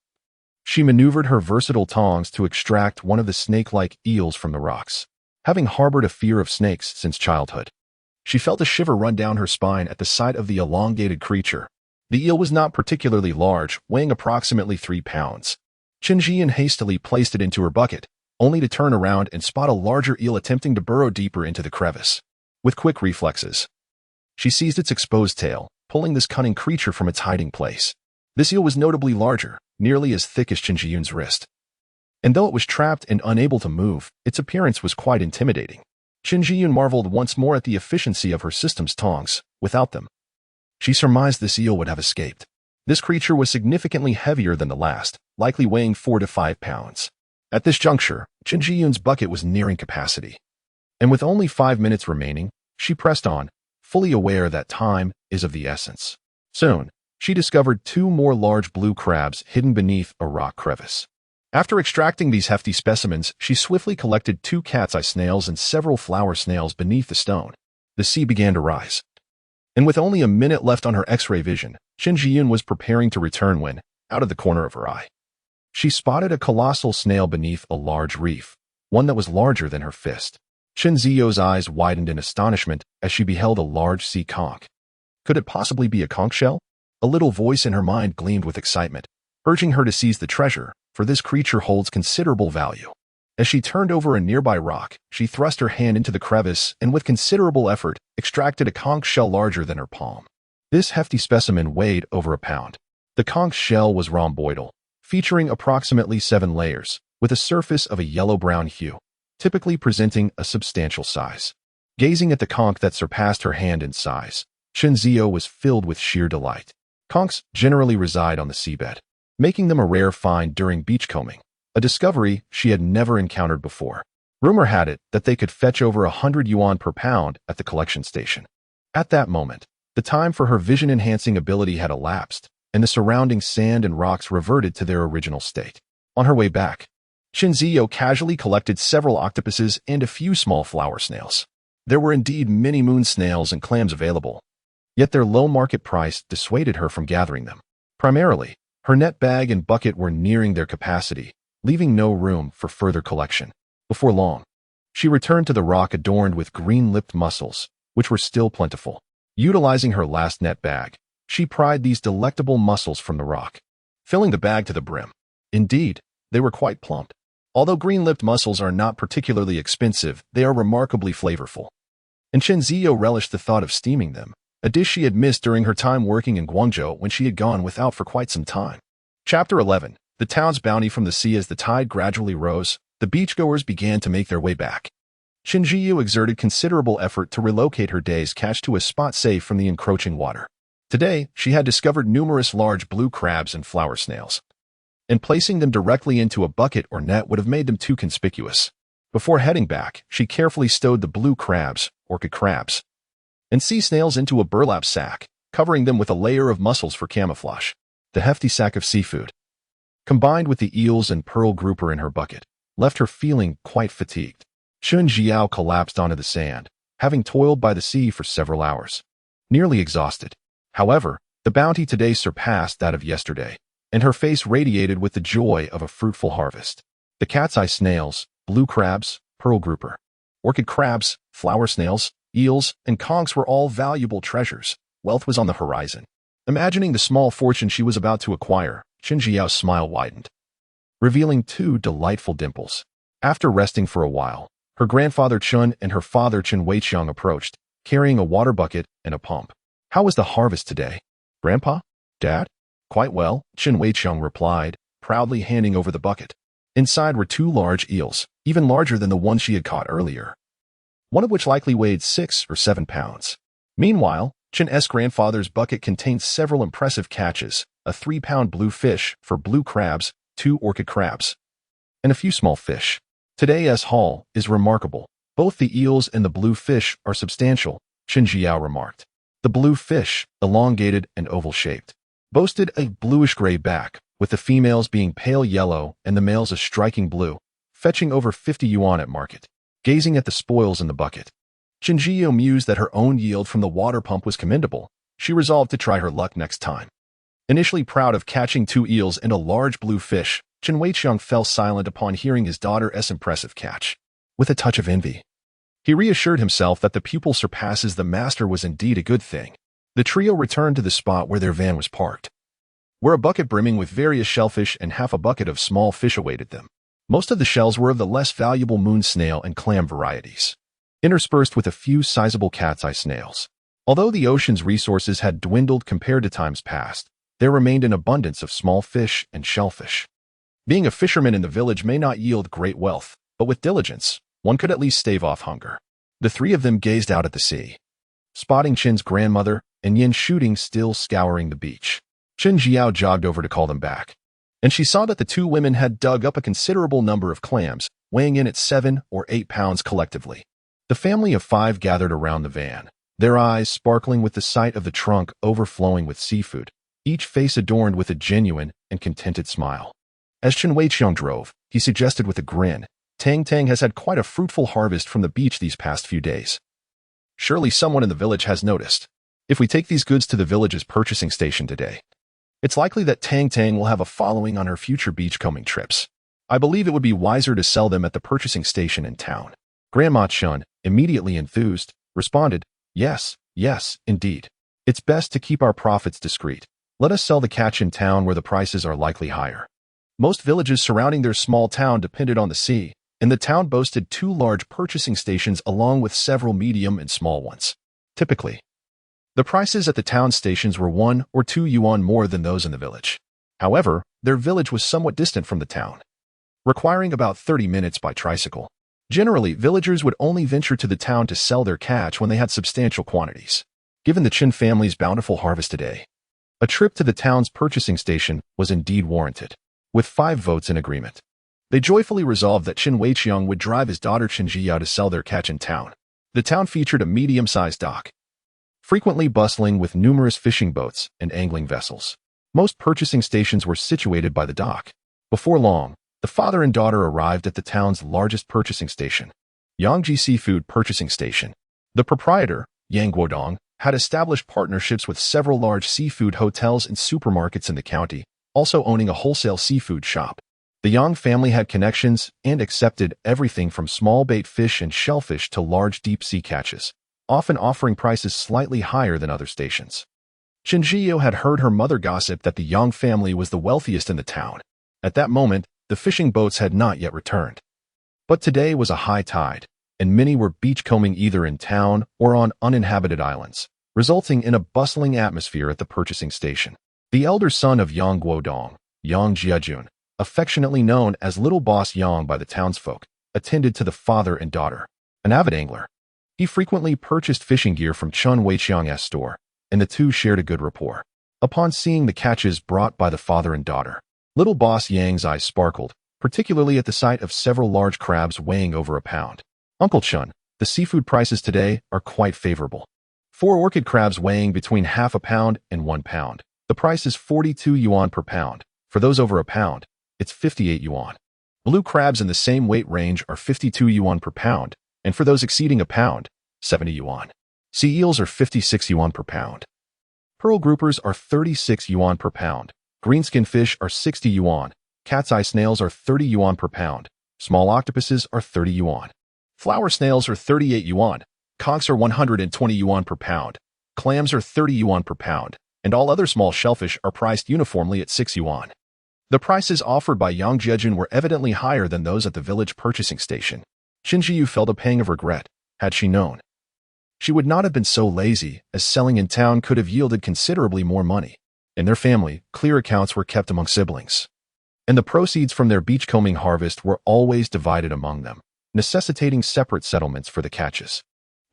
she maneuvered her versatile tongs to extract one of the snake-like eels from the rocks. Having harbored a fear of snakes since childhood, she felt a shiver run down her spine at the sight of the elongated creature. The eel was not particularly large, weighing approximately 3 pounds. Qin Jiyun hastily placed it into her bucket, only to turn around and spot a larger eel attempting to burrow deeper into the crevice. With quick reflexes, she seized its exposed tail, pulling this cunning creature from its hiding place. This eel was notably larger, nearly as thick as Qin Jiyun's wrist. And though it was trapped and unable to move, its appearance was quite intimidating. Qin Jiyun marveled once more at the efficiency of her system's tongs. Without them, she surmised this eel would have escaped. This creature was significantly heavier than the last, likely weighing 4 to 5 pounds. At this juncture, Qin Jiyun's bucket was nearing capacity. And with only 5 minutes remaining, she pressed on, fully aware that time is of the essence. Soon, she discovered 2 more large blue crabs hidden beneath a rock crevice. After extracting these hefty specimens, she swiftly collected 2 cat's eye snails and several flower snails beneath the stone. The sea began to rise. And with only a minute left on her X-ray vision, Qin Jiyun was preparing to return when, out of the corner of her eye, she spotted a colossal snail beneath a large reef, one that was larger than her fist. Qin Ziyou's eyes widened in astonishment as she beheld a large sea conch. Could it possibly be a conch shell? A little voice in her mind gleamed with excitement, urging her to seize the treasure, for this creature holds considerable value. As she turned over a nearby rock, she thrust her hand into the crevice and with considerable effort, extracted a conch shell larger than her palm. This hefty specimen weighed over a pound. The conch shell was rhomboidal, featuring approximately 7 layers, with a surface of a yellow-brown hue, typically presenting a substantial size. Gazing at the conch that surpassed her hand in size, Qin Ziyou was filled with sheer delight. Conchs generally reside on the seabed, making them a rare find during beachcombing, a discovery she had never encountered before. Rumor had it that they could fetch over 100 yuan per pound at the collection station. At that moment, the time for her vision-enhancing ability had elapsed, and the surrounding sand and rocks reverted to their original state. On her way back, Qin Ziyou casually collected several octopuses and a few small flower snails. There were indeed many moon snails and clams available, yet their low market price dissuaded her from gathering them. Primarily, her net bag and bucket were nearing their capacity, leaving no room for further collection. Before long, she returned to the rock adorned with green-lipped mussels, which were still plentiful. Utilizing her last net bag, she pried these delectable mussels from the rock, filling the bag to the brim. Indeed, they were quite plump. Although green-lipped mussels are not particularly expensive, they are remarkably flavorful. And Qin Ziyou relished the thought of steaming them, a dish she had missed during her time working in Guangzhou when she had gone without for quite some time. Chapter 11. The town's bounty from the sea. As the tide gradually rose, the beachgoers began to make their way back. Qin Jiyou exerted considerable effort to relocate her day's catch to a spot safe from the encroaching water. Today, she had discovered numerous large blue crabs and flower snails, and placing them directly into a bucket or net would have made them too conspicuous. Before heading back, she carefully stowed the blue crabs, orchid crabs, and sea snails into a burlap sack, covering them with a layer of mussels for camouflage. The hefty sack of seafood, combined with the eels and pearl grouper in her bucket, left her feeling quite fatigued. Qin Ziyou collapsed onto the sand, having toiled by the sea for several hours, nearly exhausted. However, the bounty today surpassed that of yesterday, and her face radiated with the joy of a fruitful harvest. The cat's eye snails, blue crabs, pearl grouper, orchid crabs, flower snails, eels, and conchs were all valuable treasures. Wealth was on the horizon. Imagining the small fortune she was about to acquire, Qin Ziyou's smile widened, revealing 2 delightful dimples. After resting for a while, her grandfather Chun and her father Qin Weiqiang approached, carrying a water bucket and a pump. How was the harvest today, Grandpa? Dad? Quite well, Qin Weiqiang replied, proudly handing over the bucket. Inside were 2 large eels, even larger than the one she had caught earlier, one of which likely weighed 6 or 7 pounds. Meanwhile, Qin's grandfather's bucket contained several impressive catches, a 3-pound blue fish for blue crabs, 2 orchid crabs, and a few small fish. Today's haul is remarkable. Both the eels and the blue fish are substantial, Qin Ziyou remarked. The blue fish, elongated and oval-shaped, boasted a bluish-gray back, with the females being pale yellow and the males a striking blue, fetching over 50 yuan at market. Gazing at the spoils in the bucket, Qinjiu mused that her own yield from the water pump was commendable. She resolved to try her luck next time. Initially proud of catching 2 eels and a large blue fish, Chen Weiqiang fell silent upon hearing his daughter's impressive catch. With a touch of envy, he reassured himself that the pupil surpasses the master was indeed a good thing. The trio returned to the spot where their van was parked, where a bucket brimming with various shellfish and half a bucket of small fish awaited them. Most of the shells were of the less valuable moon snail and clam varieties, interspersed with a few sizable cat's eye snails. Although the ocean's resources had dwindled compared to times past, there remained an abundance of small fish and shellfish. Being a fisherman in the village may not yield great wealth, but with diligence, one could at least stave off hunger. The 3 of them gazed out at the sea, spotting Chen's grandmother and Yin shooting still scouring the beach. Chen Jiao jogged over to call them back, and she saw that the 2 women had dug up a considerable number of clams, weighing in at 7 or 8 pounds collectively. The family of 5 gathered around the van, their eyes sparkling with the sight of the trunk overflowing with seafood, each face adorned with a genuine and contented smile. As Chen Weiqiang drove, he suggested with a grin, "Tang Tang has had quite a fruitful harvest from the beach these past few days. Surely someone in the village has noticed. If we take these goods to the village's purchasing station today, it's likely that Tang Tang will have a following on her future beachcombing trips. I believe it would be wiser to sell them at the purchasing station in town." Grandma Chun, immediately enthused, responded, Yes, indeed. It's best to keep our profits discreet. Let us sell the catch in town where the prices are likely higher." Most villages surrounding their small town depended on the sea, and the town boasted 2 large purchasing stations along with several medium and small ones. Typically, the prices at the town stations were 1 or 2 yuan more than those in the village. However, their village was somewhat distant from the town, requiring about 30 minutes by tricycle. Generally, villagers would only venture to the town to sell their catch when they had substantial quantities. Given the Qin family's bountiful harvest today, a trip to the town's purchasing station was indeed warranted. With 5 votes in agreement, they joyfully resolved that Chen Weiqiang would drive his daughter Chen Jiao to sell their catch in town. The town featured a medium-sized dock, frequently bustling with numerous fishing boats and angling vessels. Most purchasing stations were situated by the dock. Before long, the father and daughter arrived at the town's largest purchasing station, Yangji Seafood Purchasing Station. The proprietor, Yang Guodong, had established partnerships with several large seafood hotels and supermarkets in the county, also owning a wholesale seafood shop. The Yang family had connections and accepted everything from small bait fish and shellfish to large deep-sea catches, often offering prices slightly higher than other stations. Chen Jiao had heard her mother gossip that the Yang family was the wealthiest in the town. At that moment, the fishing boats had not yet returned. But today was a high tide, and many were beachcombing either in town or on uninhabited islands, resulting in a bustling atmosphere at the purchasing station. The elder son of Yang Guodong, Yang Jiajun, affectionately known as Little Boss Yang by the townsfolk, attended to the father and daughter. An avid angler, he frequently purchased fishing gear from Chen Weiqiang's store, and the two shared a good rapport. Upon seeing the catches brought by the father and daughter, Little Boss Yang's eyes sparkled, particularly at the sight of several large crabs weighing over a pound. "Uncle Chun, the seafood prices today are quite favorable. 4 orchid crabs weighing between half a pound and 1 pound. The price is 42 yuan per pound. For those over a pound, it's 58 yuan. Blue crabs in the same weight range are 52 yuan per pound, and for those exceeding a pound, 70 yuan. Sea eels are 56 yuan per pound. Pearl groupers are 36 yuan per pound. Greenskin fish are 60 yuan. Cat's eye snails are 30 yuan per pound. Small octopuses are 30 yuan. Flower snails are 38 yuan. Conchs are 120 yuan per pound. Clams are 30 yuan per pound, and all other small shellfish are priced uniformly at 6 yuan. The prices offered by Yang Jiejun were evidently higher than those at the village purchasing station. Qin Jiyu felt a pang of regret. Had she known, she would not have been so lazy, as selling in town could have yielded considerably more money. In their family, clear accounts were kept among siblings, and the proceeds from their beachcombing harvest were always divided among them, necessitating separate settlements for the catches.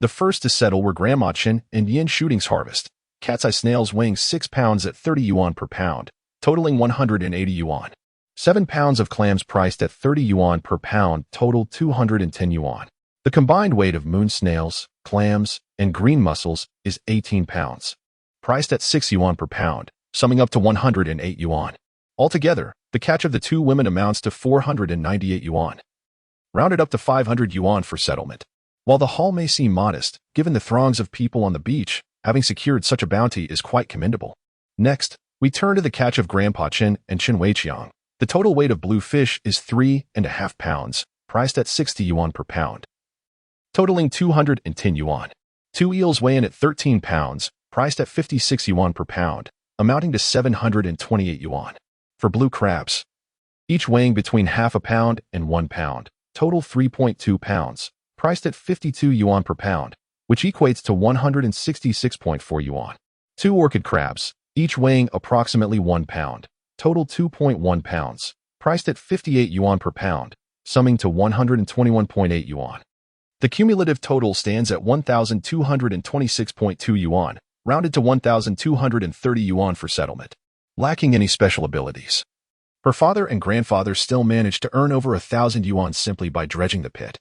The first to settle were Grandma Chen and Yin Shooting's harvest, cat's eye snails weighing 6 pounds at 30 yuan per pound, totaling 180 yuan. 7 pounds of clams priced at 30 yuan per pound totaled 210 yuan. The combined weight of moon snails, clams, and green mussels is 18 pounds. Priced at 6 yuan per pound, summing up to 108 yuan. Altogether, the catch of the two women amounts to 498 yuan. Rounded up to 500 yuan for settlement. While the haul may seem modest, given the throngs of people on the beach, having secured such a bounty is quite commendable. Next, we turn to the catch of Grandpa Chen and Chen Weiqiang. The total weight of blue fish is 3.5 pounds, priced at 60 yuan per pound, totaling 210 yuan. Two eels weigh in at 13 pounds, priced at 56 yuan per pound, amounting to 728 yuan. For blue crabs, each weighing between half a pound and 1 pound, total 3.2 pounds, priced at 52 yuan per pound, which equates to 166.4 yuan. Two orchid crabs, each weighing approximately 1 pound, total 2.1 pounds, priced at 58 yuan per pound, summing to 121.8 yuan. The cumulative total stands at 1,226.2 yuan, rounded to 1,230 yuan for settlement. Lacking any special abilities, her father and grandfather still managed to earn over 1,000 yuan simply by dredging the pit,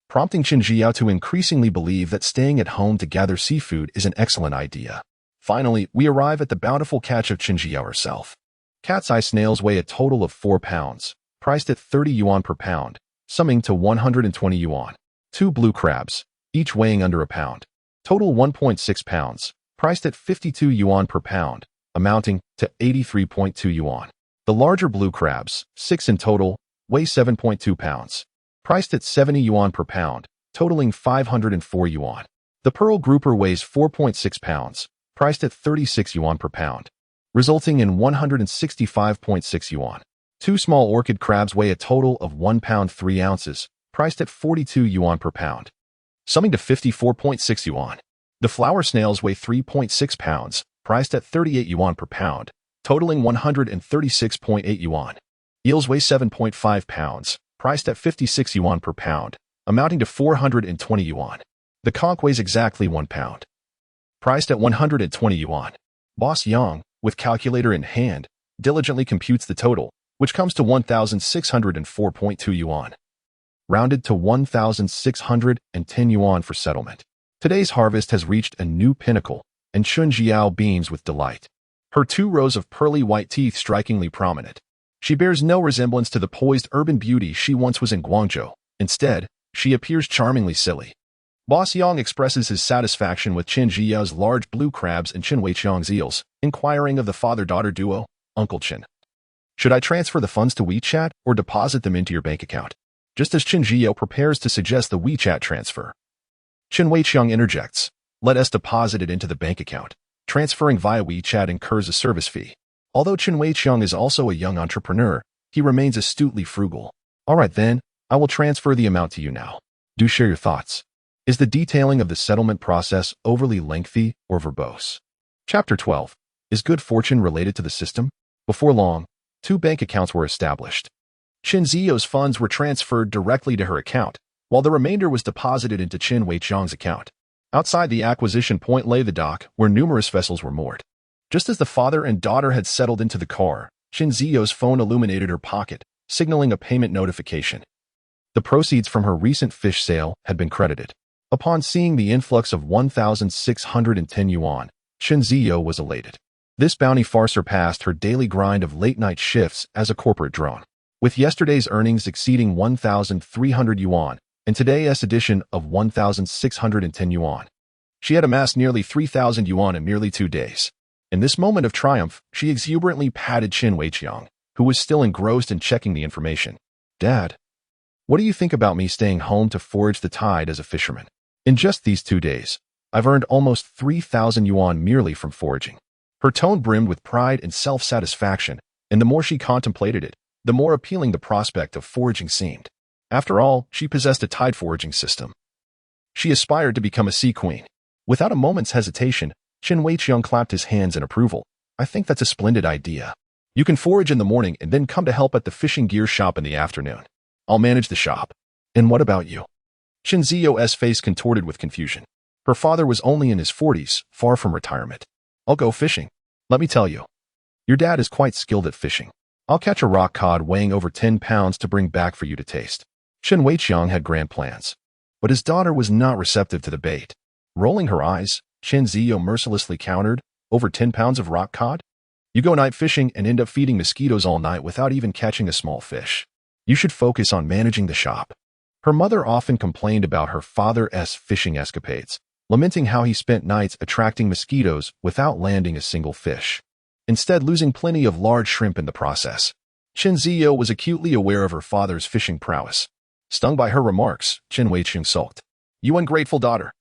prompting Qin Jiao to increasingly believe that staying at home to gather seafood is an excellent idea. Finally, we arrive at the bountiful catch of Qin Jiao herself. Cat's eye snails weigh a total of 4 pounds, priced at 30 yuan per pound, summing to 120 yuan. Two blue crabs, each weighing under a pound, total 1.6 pounds, priced at 52 yuan per pound, amounting to 83.2 yuan. The larger blue crabs, 6 in total, weigh 7.2 pounds, priced at 70 yuan per pound, totaling 504 yuan. The pearl grouper weighs 4.6 pounds, priced at 36 yuan per pound, resulting in 165.6 yuan. Two small orchid crabs weigh a total of 1 pound 3 ounces, priced at 42 yuan per pound, summing to 54.6 yuan. The flower snails weigh 3.6 pounds, priced at 38 yuan per pound, totaling 136.8 yuan. Eels weigh 7.5 pounds, priced at 56 yuan per pound, amounting to 420 yuan. The conch weighs exactly 1 pound, priced at 120 yuan. Boss Yang, with calculator in hand, diligently computes the total, which comes to 1,604.2 yuan. Rounded to 1,610 yuan for settlement. Today's harvest has reached a new pinnacle, and Qin Jiao beams with delight. Her 2 rows of pearly white teeth strikingly prominent. She bears no resemblance to the poised urban beauty she once was in Guangzhou. Instead, she appears charmingly silly. Boss Yang expresses his satisfaction with Qin Jiao's large blue crabs and Chen Weiqiang's eels, inquiring of the father-daughter duo, Uncle Qin. Should I transfer the funds to WeChat or deposit them into your bank account? Just as Qin Jiao prepares to suggest the WeChat transfer, Chen Weiqiang interjects, let us deposit it into the bank account. Transferring via WeChat incurs a service fee. Although Chen Weiqiang is also a young entrepreneur, he remains astutely frugal. All right then, I will transfer the amount to you now. Do share your thoughts. Is the detailing of the settlement process overly lengthy or verbose? Chapter 12. Is good fortune related to the system? Before long, 2 bank accounts were established. Qin Ziyou's funds were transferred directly to her account, while the remainder was deposited into Qin Weiqiang's account. Outside the acquisition point lay the dock, where numerous vessels were moored. Just as the father and daughter had settled into the car, Qin Ziyou's phone illuminated her pocket, signaling a payment notification. The proceeds from her recent fish sale had been credited. Upon seeing the influx of 1,610 yuan, Qin Ziyou was elated. This bounty far surpassed her daily grind of late-night shifts as a corporate drone. With yesterday's earnings exceeding 1,300 yuan, and today's addition of 1,610 yuan, she had amassed nearly 3,000 yuan in merely 2 days. In this moment of triumph, she exuberantly patted Qin Weiqiang, who was still engrossed in checking the information. Dad, what do you think about me staying home to forage the tide as a fisherman? In just these 2 days, I've earned almost 3,000 yuan merely from foraging. Her tone brimmed with pride and self-satisfaction, and the more she contemplated it, the more appealing the prospect of foraging seemed. After all, she possessed a tide foraging system. She aspired to become a sea queen. Without a moment's hesitation, Qin Weiqiang clapped his hands in approval. I think that's a splendid idea. You can forage in the morning and then come to help at the fishing gear shop in the afternoon. I'll manage the shop. And what about you? Qin Ziyou's face contorted with confusion. Her father was only in his 40s, far from retirement. I'll go fishing. Let me tell you. Your dad is quite skilled at fishing. I'll catch a rock cod weighing over 10 pounds to bring back for you to taste. Qin Weiqiang had grand plans. But his daughter was not receptive to the bait. Rolling her eyes, Qin Ziyou mercilessly countered, over 10 pounds of rock cod? You go night fishing and end up feeding mosquitoes all night without even catching a small fish. You should focus on managing the shop. Her mother often complained about her father's fishing escapades, lamenting how he spent nights attracting mosquitoes without landing a single fish, instead losing plenty of large shrimp in the process. Chen Ziyo was acutely aware of her father's fishing prowess. Stung by her remarks, Chen Weiqing sulked. You ungrateful daughter.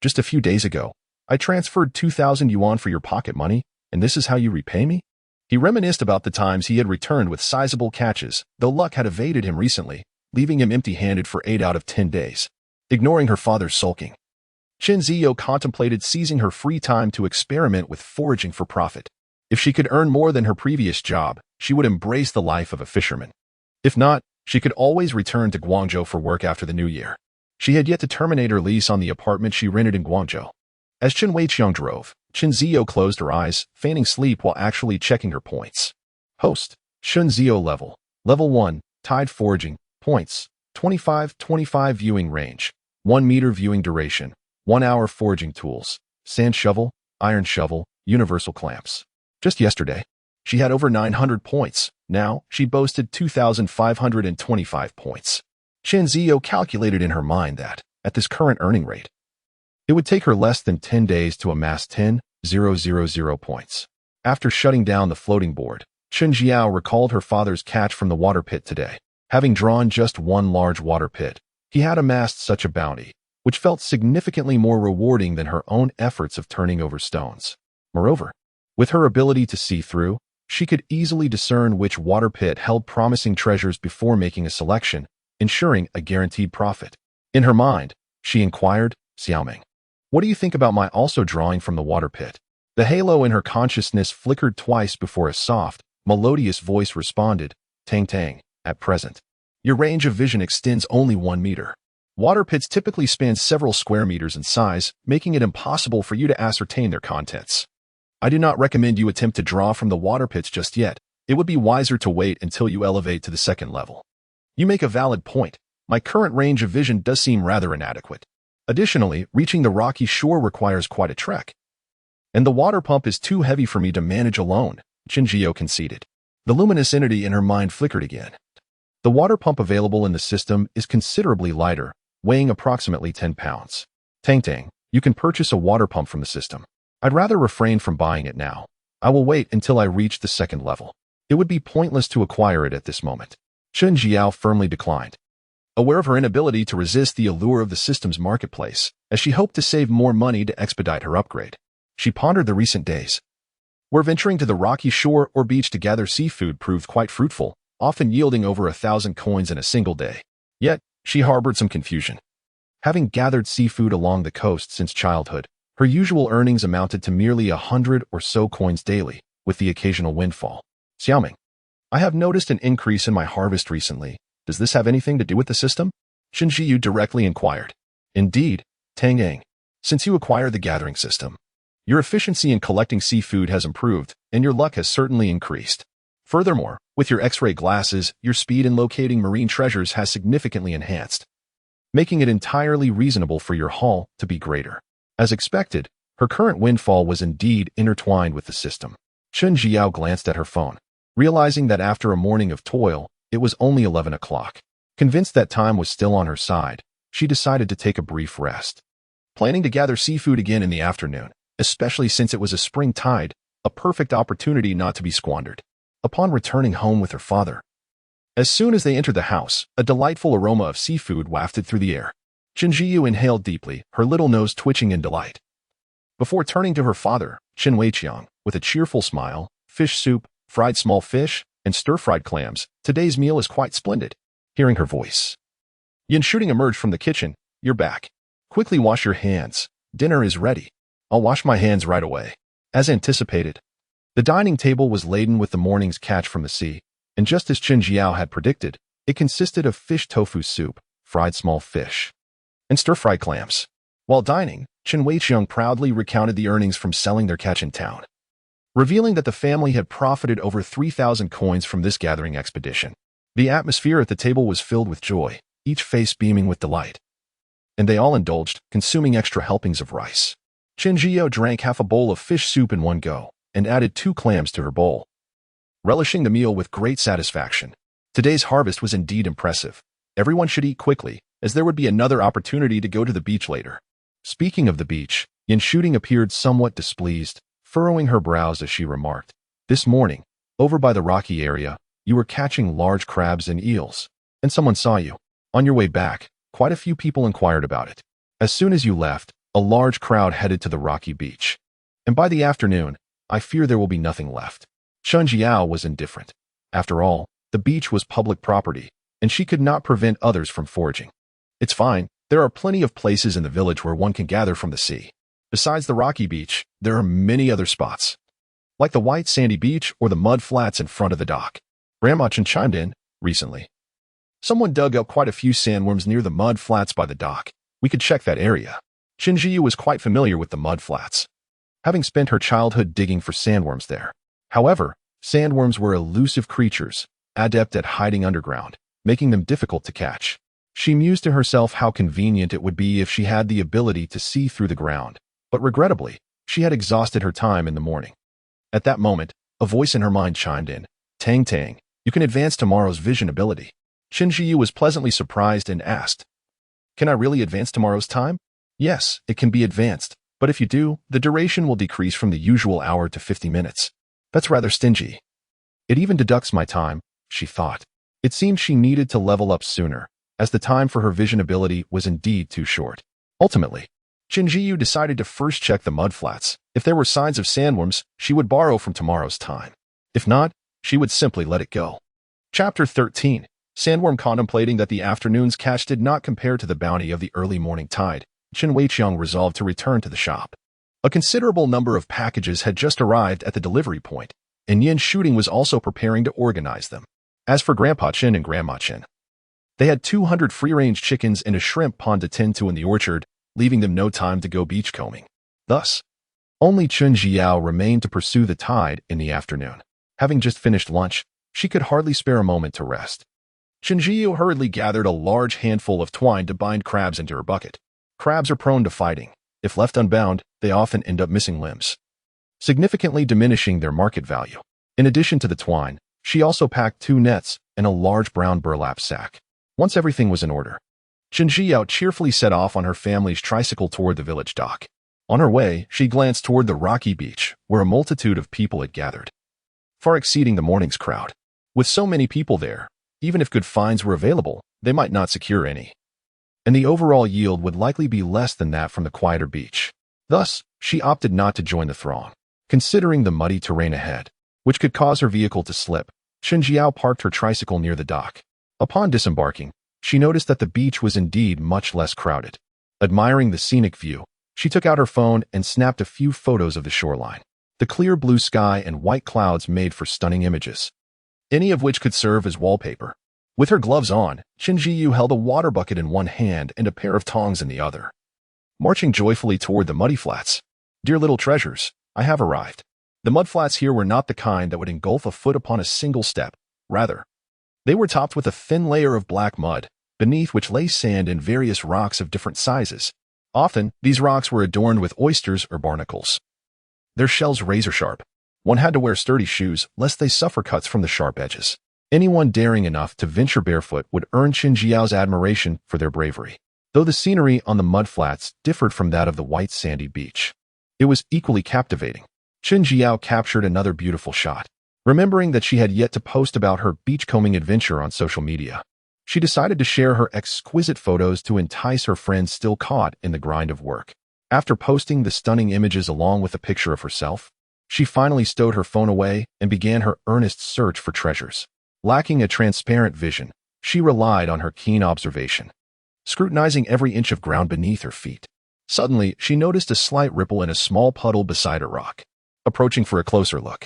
Just a few days ago, I transferred 2,000 yuan for your pocket money, and this is how you repay me? He reminisced about the times he had returned with sizable catches, though luck had evaded him recently, leaving him empty-handed for 8 out of 10 days. Ignoring her father's sulking, Chen Ziyo contemplated seizing her free time to experiment with foraging for profit. If she could earn more than her previous job, she would embrace the life of a fisherman. If not, she could always return to Guangzhou for work after the new year. She had yet to terminate her lease on the apartment she rented in Guangzhou. As Chen Weiqiang drove, Chen Ziyo closed her eyes, feigning sleep while actually checking her points. Host, Chen Ziyo level. Level 1, Tide Foraging. Points, 25 viewing range, 1 meter viewing duration, 1 hour foraging tools, sand shovel, iron shovel, universal clamps. Just yesterday, she had over 900 points. Now, she boasted 2,525 points. Chen Ziyo calculated in her mind that, at this current earning rate, it would take her less than 10 days to amass 10,000 points. After shutting down the floating board, Chen Jiao recalled her father's catch from the water pit today. Having drawn just one large water pit, he had amassed such a bounty, which felt significantly more rewarding than her own efforts of turning over stones. Moreover, with her ability to see through, she could easily discern which water pit held promising treasures before making a selection, ensuring a guaranteed profit. In her mind, she inquired, Xiaoming, what do you think about my also drawing from the water pit? The halo in her consciousness flickered twice before a soft, melodious voice responded, Tang Tang, at present. Your range of vision extends only 1 meter. Water pits typically span several square meters in size, making it impossible for you to ascertain their contents. I do not recommend you attempt to draw from the water pits just yet. It would be wiser to wait until you elevate to the second level. You make a valid point. My current range of vision does seem rather inadequate. Additionally, reaching the rocky shore requires quite a trek. And the water pump is too heavy for me to manage alone, Chen Jiao conceded. The luminous entity in her mind flickered again. The water pump available in the system is considerably lighter, weighing approximately 10 pounds. Tang Tang, you can purchase a water pump from the system. I'd rather refrain from buying it now. I will wait until I reach the second level. It would be pointless to acquire it at this moment. Chen Jiao firmly declined, aware of her inability to resist the allure of the system's marketplace, as she hoped to save more money to expedite her upgrade. She pondered the recent days, where venturing to the rocky shore or beach to gather seafood proved quite fruitful, often yielding over 1,000 coins in a single day. Yet, she harbored some confusion. Having gathered seafood along the coast since childhood, her usual earnings amounted to merely 100 or so coins daily, with the occasional windfall. Xiaoming, I have noticed an increase in my harvest recently. Does this have anything to do with the system? Chen Jiyu directly inquired. Indeed, Tang Yang. Since you acquired the gathering system, your efficiency in collecting seafood has improved, and your luck has certainly increased. Furthermore, with your X-ray glasses, your speed in locating marine treasures has significantly enhanced, making it entirely reasonable for your haul to be greater. As expected, her current windfall was indeed intertwined with the system. Chen Jiao glanced at her phone, realizing that after a morning of toil, it was only 11 o'clock. Convinced that time was still on her side, she decided to take a brief rest. Planning to gather seafood again in the afternoon, especially since it was a spring tide, a perfect opportunity not to be squandered. Upon returning home with her father, as soon as they entered the house, a delightful aroma of seafood wafted through the air. Chen Jiyu inhaled deeply, her little nose twitching in delight. Before turning to her father, Chen Weiqiang, with a cheerful smile, fish soup, fried small fish, and stir-fried clams, today's meal is quite splendid. Hearing her voice, Yin Shooting emerged from the kitchen. You're back. Quickly wash your hands. Dinner is ready. I'll wash my hands right away. As anticipated, the dining table was laden with the morning's catch from the sea, and just as Chen Jiao had predicted, it consisted of fish tofu soup, fried small fish, and stir-fried clams. While dining, Chen Weiqiang proudly recounted the earnings from selling their catch in town, revealing that the family had profited over 3,000 coins from this gathering expedition. The atmosphere at the table was filled with joy, each face beaming with delight, and they all indulged, consuming extra helpings of rice. Chen Jiao drank half a bowl of fish soup in one go, and added 2 clams to her bowl, relishing the meal with great satisfaction. Today's harvest was indeed impressive. Everyone should eat quickly, as there would be another opportunity to go to the beach later. Speaking of the beach, Yin Shooting appeared somewhat displeased, furrowing her brows as she remarked, "This morning, over by the rocky area, you were catching large crabs and eels, and someone saw you. On your way back, quite a few people inquired about it. As soon as you left, a large crowd headed to the rocky beach. And by the afternoon, I fear there will be nothing left." Chen Jiao was indifferent. After all, the beach was public property, and she could not prevent others from foraging. "It's fine. There are plenty of places in the village where one can gather from the sea. Besides the rocky beach, there are many other spots, like the white sandy beach or the mud flats in front of the dock." Grandma Chen chimed in, "Recently, someone dug up quite a few sandworms near the mud flats by the dock. We could check that area." Chen Jiyu was quite familiar with the mud flats, having spent her childhood digging for sandworms there. However, sandworms were elusive creatures, adept at hiding underground, making them difficult to catch. She mused to herself how convenient it would be if she had the ability to see through the ground, but regrettably, she had exhausted her time in the morning. At that moment, a voice in her mind chimed in, "Tang Tang, you can advance tomorrow's vision ability." Qin Shiyu was pleasantly surprised and asked, "Can I really advance tomorrow's time?" "Yes, it can be advanced, but if you do, the duration will decrease from the usual hour to 50 minutes. That's rather stingy. It even deducts my time," she thought. It seemed she needed to level up sooner, as the time for her vision ability was indeed too short. Ultimately, Qin Jiyu decided to first check the mud flats. If there were signs of sandworms, she would borrow from tomorrow's time. If not, she would simply let it go. Chapter 13. Sandworm. Contemplating that the afternoon's catch did not compare to the bounty of the early morning tide, Chen Weiqiang resolved to return to the shop. A considerable number of packages had just arrived at the delivery point, and Yin Shooting was also preparing to organize them. As for Grandpa Chen and Grandma Chen, they had 200 free-range chickens and a shrimp pond to tend to in the orchard, leaving them no time to go beachcombing. Thus, only Chun Jiao remained to pursue the tide in the afternoon. Having just finished lunch, she could hardly spare a moment to rest. Chun Jiao hurriedly gathered a large handful of twine to bind crabs into her bucket. Crabs are prone to fighting. If left unbound, they often end up missing limbs, significantly diminishing their market value. In addition to the twine, she also packed 2 nets and a large brown burlap sack. Once everything was in order, Chen Jiao cheerfully set off on her family's tricycle toward the village dock. On her way, she glanced toward the rocky beach, where a multitude of people had gathered, far exceeding the morning's crowd. With so many people there, even if good finds were available, they might not secure any, and the overall yield would likely be less than that from the quieter beach. Thus, she opted not to join the throng. Considering the muddy terrain ahead, which could cause her vehicle to slip, Chen Jiao parked her tricycle near the dock. Upon disembarking, she noticed that the beach was indeed much less crowded. Admiring the scenic view, she took out her phone and snapped a few photos of the shoreline. The clear blue sky and white clouds made for stunning images, any of which could serve as wallpaper. With her gloves on, Chen Jiyu held a water bucket in one hand and a pair of tongs in the other, marching joyfully toward the muddy flats. "Dear little treasures, I have arrived." The mud flats here were not the kind that would engulf a foot upon a single step. Rather, they were topped with a thin layer of black mud, beneath which lay sand and various rocks of different sizes. Often, these rocks were adorned with oysters or barnacles, their shells razor-sharp. One had to wear sturdy shoes, lest they suffer cuts from the sharp edges. Anyone daring enough to venture barefoot would earn Qin Jiao's admiration for their bravery. Though the scenery on the mud flats differed from that of the white sandy beach, it was equally captivating. Qin Jiao captured another beautiful shot. Remembering that she had yet to post about her beachcombing adventure on social media, she decided to share her exquisite photos to entice her friends still caught in the grind of work. After posting the stunning images along with a picture of herself, she finally stowed her phone away and began her earnest search for treasures. Lacking a transparent vision, she relied on her keen observation, scrutinizing every inch of ground beneath her feet. Suddenly, she noticed a slight ripple in a small puddle beside a rock. Approaching for a closer look,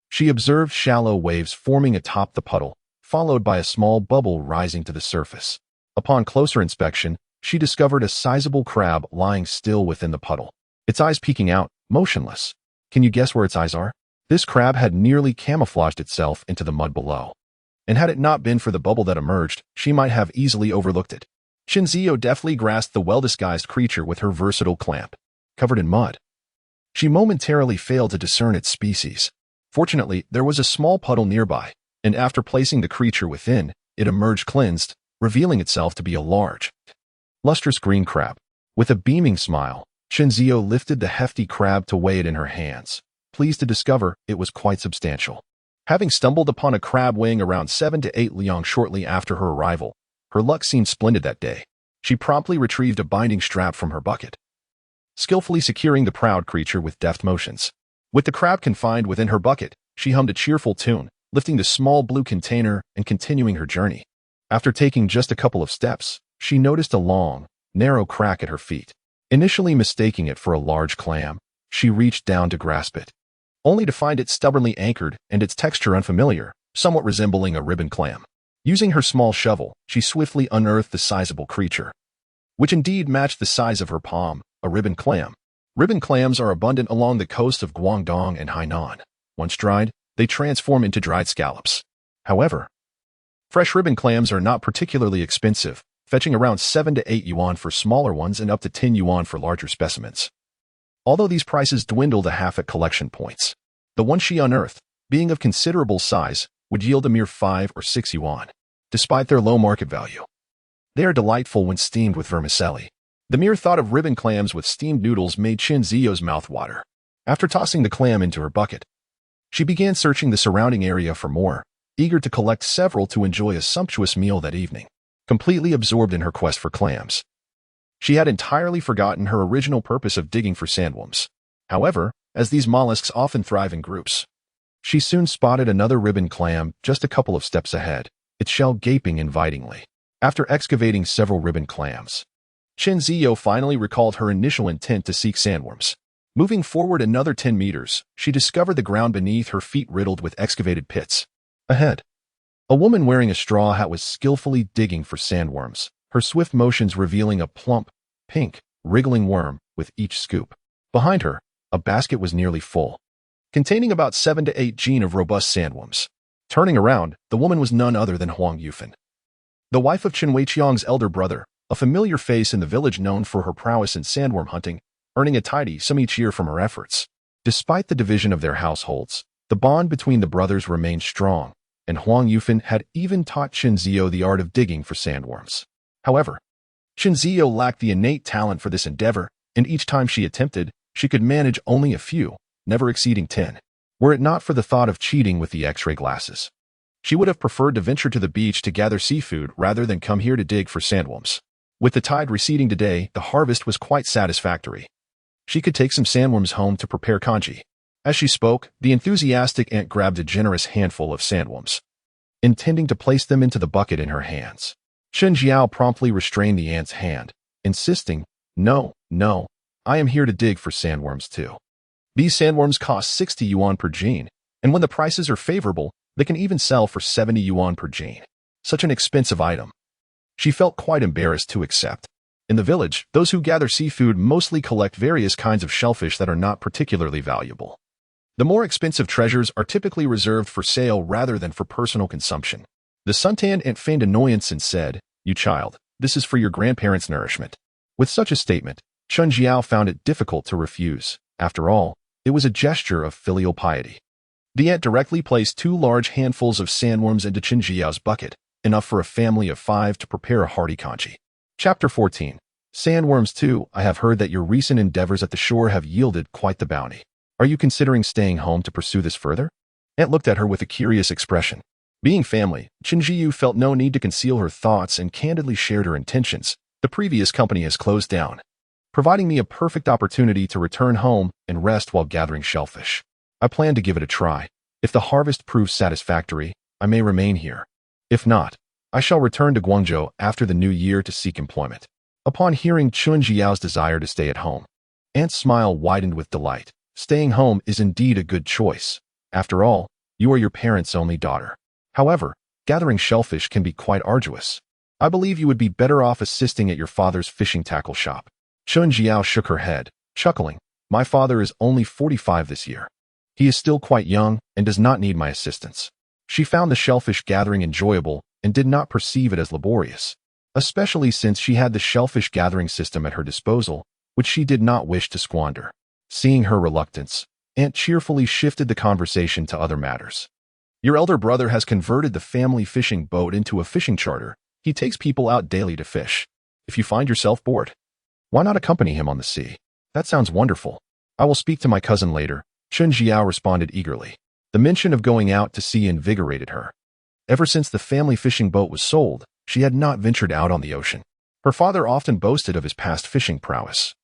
she observed shallow waves forming atop the puddle, followed by a small bubble rising to the surface. Upon closer inspection, she discovered a sizable crab lying still within the puddle, its eyes peeking out, motionless. Can you guess where its eyes are? This crab had nearly camouflaged itself into the mud below, and had it not been for the bubble that emerged, she might have easily overlooked it. Shinzio deftly grasped the well-disguised creature with her versatile clamp. Covered in mud, She momentarily failed to discern its species. Fortunately, there was a small puddle nearby, and after placing the creature within, it emerged cleansed, revealing itself to be a large, lustrous green crab. With a beaming smile, Chinzio lifted the hefty crab to weigh it in her hands, pleased to discover it was quite substantial. Having stumbled upon a crab weighing around 7 to 8 liang shortly after her arrival, her luck seemed splendid that day. She promptly retrieved a binding strap from her bucket, skillfully securing the proud creature with deft motions. With the crab confined within her bucket, she hummed a cheerful tune, lifting the small blue container and continuing her journey. After taking just a couple of steps, she noticed a long, narrow crack at her feet. Initially mistaking it for a large clam, she reached down to grasp it, only to find it stubbornly anchored and its texture unfamiliar, somewhat resembling a ribbon clam. Using her small shovel, she swiftly unearthed the sizable creature, which indeed matched the size of her palm, a ribbon clam. Ribbon clams are abundant along the coast of Guangdong and Hainan. Once dried, they transform into dried scallops. However, fresh ribbon clams are not particularly expensive, fetching around 7 to 8 yuan for smaller ones and up to 10 yuan for larger specimens. Although these prices dwindle to half at collection points, the one she unearthed, being of considerable size, would yield a mere 5 or 6 yuan, despite their low market value. They are delightful when steamed with vermicelli. The mere thought of ribbon clams with steamed noodles made Chinzio's mouth water. After tossing the clam into her bucket, she began searching the surrounding area for more, eager to collect several to enjoy a sumptuous meal that evening. Completely absorbed in her quest for clams, she had entirely forgotten her original purpose of digging for sandworms. However, as these mollusks often thrive in groups, she soon spotted another ribbon clam just a couple of steps ahead, its shell gaping invitingly. After excavating several ribbon clams, Chinzio finally recalled her initial intent to seek sandworms. Moving forward another 10 meters, she discovered the ground beneath her feet riddled with excavated pits. Ahead, a woman wearing a straw hat was skillfully digging for sandworms, her swift motions revealing a plump, pink, wriggling worm with each scoop. Behind her, a basket was nearly full, containing about 7 to 8 gene of robust sandworms. Turning around, the woman was none other than Huang Yufan, the wife of Chen Weiqiang's elder brother, a familiar face in the village known for her prowess in sandworm hunting, earning a tidy sum each year from her efforts. Despite the division of their households, the bond between the brothers remained strong, and Huang Yufan had even taught Chinzio the art of digging for sandworms. However, Chinzio lacked the innate talent for this endeavor, and each time she attempted, she could manage only a few, never exceeding 10. Were it not for the thought of cheating with the X-ray glasses, she would have preferred to venture to the beach to gather seafood rather than come here to dig for sandworms. With the tide receding today, the harvest was quite satisfactory. She could take some sandworms home to prepare congee. As she spoke, the enthusiastic aunt grabbed a generous handful of sandworms, intending to place them into the bucket in her hands. Chen Jiao promptly restrained the aunt's hand, insisting, No, I am here to dig for sandworms too. These sandworms cost 60 yuan per gene, and when the prices are favorable, they can even sell for 70 yuan per gene. Such an expensive item. She felt quite embarrassed to accept. In the village, those who gather seafood mostly collect various kinds of shellfish that are not particularly valuable. The more expensive treasures are typically reserved for sale rather than for personal consumption. The suntan aunt feigned annoyance and said, You child, this is for your grandparents' nourishment. With such a statement, Chen Jiao found it difficult to refuse. After all, it was a gesture of filial piety. The aunt directly placed 2 large handfuls of sandworms into Chen Jiao's bucket, enough for a family of 5 to prepare a hearty congee. Chapter 14. Sandworms too. I have heard that your recent endeavors at the shore have yielded quite the bounty. Are you considering staying home to pursue this further? Aunt looked at her with a curious expression. Being family, Chinjiu felt no need to conceal her thoughts and candidly shared her intentions. The previous company has closed down, providing me a perfect opportunity to return home and rest while gathering shellfish. I plan to give it a try. If the harvest proves satisfactory, I may remain here. If not, I shall return to Guangzhou after the new year to seek employment. Upon hearing Chun Jiao's desire to stay at home, Aunt's smile widened with delight. Staying home is indeed a good choice. After all, you are your parents' only daughter. However, gathering shellfish can be quite arduous. I believe you would be better off assisting at your father's fishing tackle shop. Chun Jiao shook her head, chuckling. My father is only 45 this year. He is still quite young and does not need my assistance. She found the shellfish gathering enjoyable and did not perceive it as laborious, especially since she had the shellfish gathering system at her disposal, which she did not wish to squander. Seeing her reluctance, Aunt cheerfully shifted the conversation to other matters. Your elder brother has converted the family fishing boat into a fishing charter. He takes people out daily to fish. If you find yourself bored, why not accompany him on the sea? That sounds wonderful. I will speak to my cousin later, Chun Jiao responded eagerly. The mention of going out to sea invigorated her. Ever since the family fishing boat was sold, she had not ventured out on the ocean. Her father often boasted of his past fishing prowess,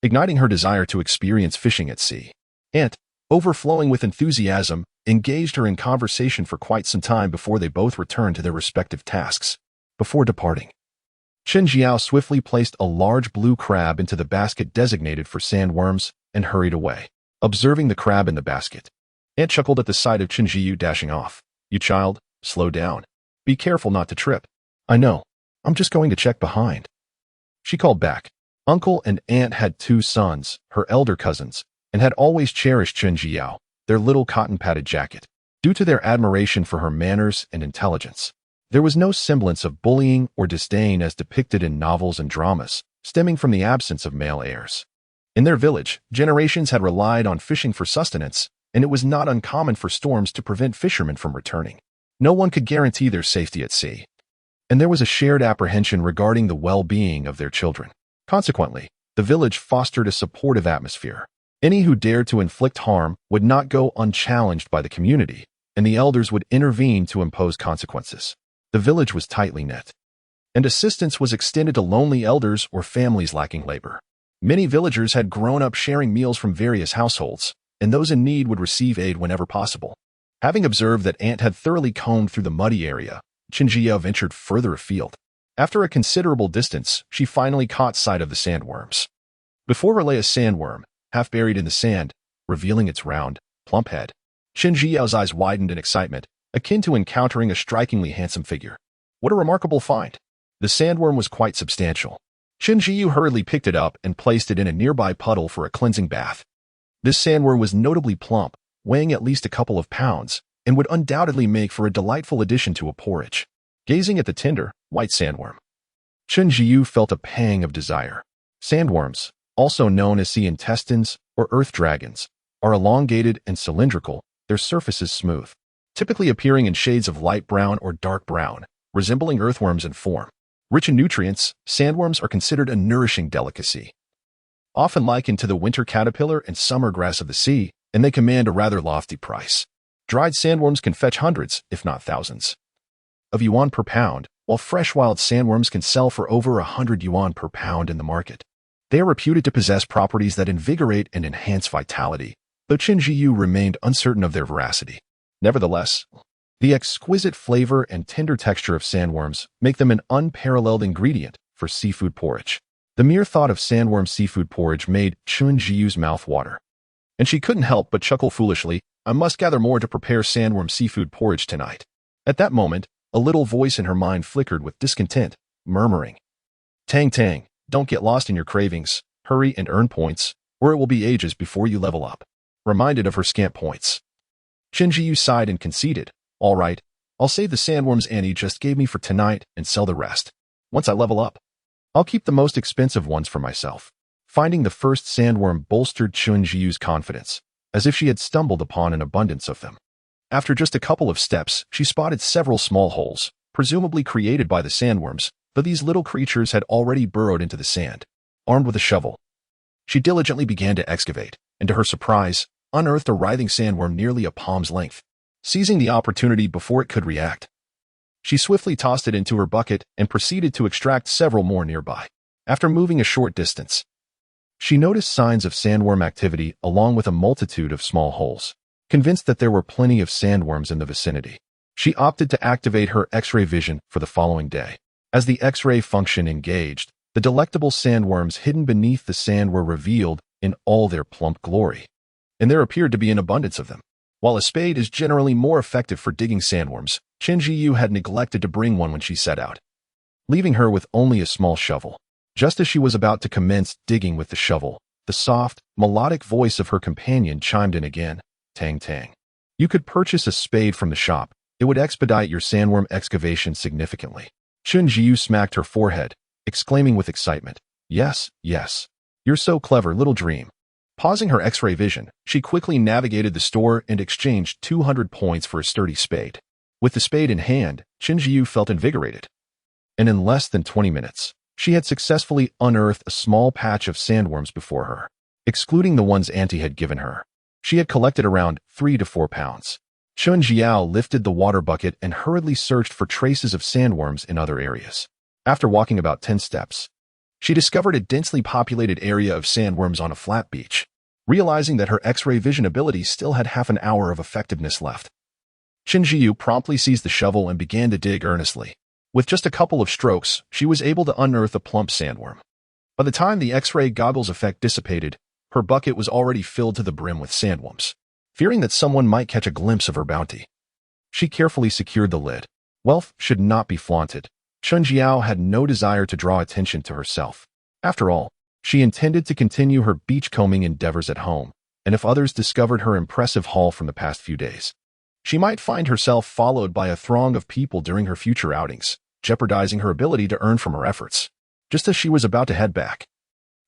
igniting her desire to experience fishing at sea. Aunt, overflowing with enthusiasm, engaged her in conversation for quite some time before they both returned to their respective tasks. Before departing, Chen Jiao swiftly placed a large blue crab into the basket designated for sandworms and hurried away. Observing the crab in the basket, Aunt chuckled at the sight of Chen Jiu dashing off. You child, slow down. Be careful not to trip. I know. I'm just going to check behind. She called back. Uncle and Aunt had 2 sons, her elder cousins, and had always cherished Chen Jiao, their little cotton-padded jacket, due to their admiration for her manners and intelligence. There was no semblance of bullying or disdain as depicted in novels and dramas, stemming from the absence of male heirs. In their village, generations had relied on fishing for sustenance, and it was not uncommon for storms to prevent fishermen from returning. No one could guarantee their safety at sea, and there was a shared apprehension regarding the well-being of their children. Consequently, the village fostered a supportive atmosphere. Any who dared to inflict harm would not go unchallenged by the community, and the elders would intervene to impose consequences. The village was tightly knit, and assistance was extended to lonely elders or families lacking labor. Many villagers had grown up sharing meals from various households, and those in need would receive aid whenever possible. Having observed that Aunt had thoroughly combed through the muddy area, Chen Jiao ventured further afield. After a considerable distance, she finally caught sight of the sandworms. Before her lay a sandworm, half buried in the sand, revealing its round, plump head. Chen Jiao's eyes widened in excitement, akin to encountering a strikingly handsome figure. What a remarkable find! The sandworm was quite substantial. Chen Jiu hurriedly picked it up and placed it in a nearby puddle for a cleansing bath. This sandworm was notably plump, weighing at least a couple of pounds, and would undoubtedly make for a delightful addition to a porridge. Gazing at the tender, white sandworm, Chen Jiu felt a pang of desire. Sandworms, also known as sea intestines or earth dragons, are elongated and cylindrical, their surface is smooth, typically appearing in shades of light brown or dark brown, resembling earthworms in form. Rich in nutrients, sandworms are considered a nourishing delicacy. Often likened to the winter caterpillar and summer grass of the sea, and they command a rather lofty price. Dried sandworms can fetch hundreds, if not thousands, of yuan per pound, while fresh wild sandworms can sell for over 100 yuan per pound in the market. They are reputed to possess properties that invigorate and enhance vitality, though Chen Jiu remained uncertain of their veracity. Nevertheless, the exquisite flavor and tender texture of sandworms make them an unparalleled ingredient for seafood porridge. The mere thought of sandworm seafood porridge made Chen Jiu's mouth water, and she couldn't help but chuckle foolishly. I must gather more to prepare sandworm seafood porridge tonight. At that moment, a little voice in her mind flickered with discontent, murmuring, Tang Tang, don't get lost in your cravings, hurry and earn points, or it will be ages before you level up. Reminded of her scant points, Chen Jiu sighed and conceded, all right, I'll save the sandworms Annie just gave me for tonight and sell the rest. Once I level up, I'll keep the most expensive ones for myself. Finding the first sandworm bolstered Chen Jiu's confidence, as if she had stumbled upon an abundance of them. After just a couple of steps, she spotted several small holes, presumably created by the sandworms, but these little creatures had already burrowed into the sand. Armed with a shovel, she diligently began to excavate, and to her surprise, unearthed a writhing sandworm nearly a palm's length. Seizing the opportunity before it could react, she swiftly tossed it into her bucket and proceeded to extract several more nearby. After moving a short distance, she noticed signs of sandworm activity along with a multitude of small holes. Convinced that there were plenty of sandworms in the vicinity, she opted to activate her X-ray vision for the following day. As the X-ray function engaged, the delectable sandworms hidden beneath the sand were revealed in all their plump glory, and there appeared to be an abundance of them. While a spade is generally more effective for digging sandworms, Chen Jiu had neglected to bring one when she set out, leaving her with only a small shovel. Just as she was about to commence digging with the shovel, the soft, melodic voice of her companion chimed in again. Tang Tang. You could purchase a spade from the shop. It would expedite your sandworm excavation significantly. Chen Jiu smacked her forehead, exclaiming with excitement, Yes, yes. You're so clever, little dream. Pausing her X-ray vision, she quickly navigated the store and exchanged 200 points for a sturdy spade. With the spade in hand, Chen Jiu felt invigorated. And in less than 20 minutes, she had successfully unearthed a small patch of sandworms before her. Excluding the ones Auntie had given her, she had collected around 3 to 4 pounds. Chen Jiao lifted the water bucket and hurriedly searched for traces of sandworms in other areas. After walking about 10 steps, she discovered a densely populated area of sandworms on a flat beach. Realizing that her X-ray vision ability still had half an hour of effectiveness left, Chen Jiu promptly seized the shovel and began to dig earnestly. With just a couple of strokes, she was able to unearth a plump sandworm. By the time the X-ray goggles effect dissipated, her bucket was already filled to the brim with sandworms. Fearing that someone might catch a glimpse of her bounty, she carefully secured the lid. Wealth should not be flaunted. Chen Jiao had no desire to draw attention to herself. After all, she intended to continue her beachcombing endeavors at home, and if others discovered her impressive haul from the past few days, she might find herself followed by a throng of people during her future outings, jeopardizing her ability to earn from her efforts. Just as she was about to head back,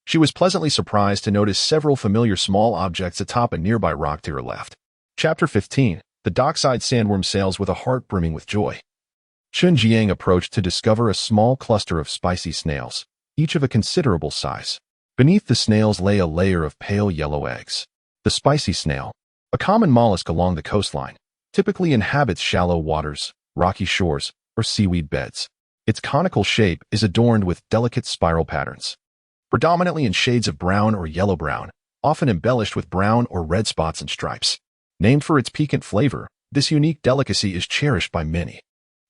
she was pleasantly surprised to notice several familiar small objects atop a nearby rock to her left. Chapter 15. The Dockside Sandworm Sails with a Heart Brimming with Joy. Chen Jiang approached to discover a small cluster of spicy snails, each of a considerable size. Beneath the snails lay a layer of pale yellow eggs. The spicy snail, a common mollusk along the coastline, typically inhabits shallow waters, rocky shores, or seaweed beds. Its conical shape is adorned with delicate spiral patterns, predominantly in shades of brown or yellow-brown, often embellished with brown or red spots and stripes. Named for its piquant flavor, this unique delicacy is cherished by many.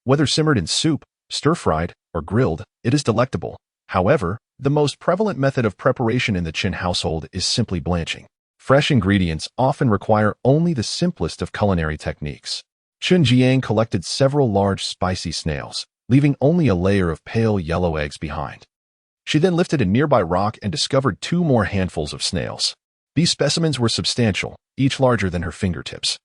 Whether simmered in soup, stir-fried, or grilled, it is delectable. However, the most prevalent method of preparation in the Chen household is simply blanching. Fresh ingredients often require only the simplest of culinary techniques. Chen Jiang collected several large spicy snails, leaving only a layer of pale yellow eggs behind. She then lifted a nearby rock and discovered 2 more handfuls of snails. These specimens were substantial, each larger than her fingertips,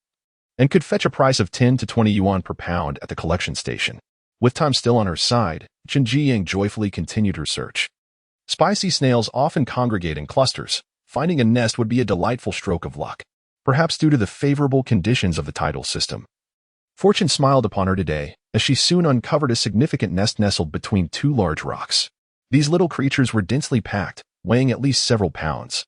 and could fetch a price of 10 to 20 yuan per pound at the collection station. With time still on her side, Chen Jiang joyfully continued her search. Spicy snails often congregate in clusters. Finding a nest would be a delightful stroke of luck, perhaps due to the favorable conditions of the tidal system. Fortune smiled upon her today, as she soon uncovered a significant nest nestled between 2 large rocks. These little creatures were densely packed, weighing at least several pounds,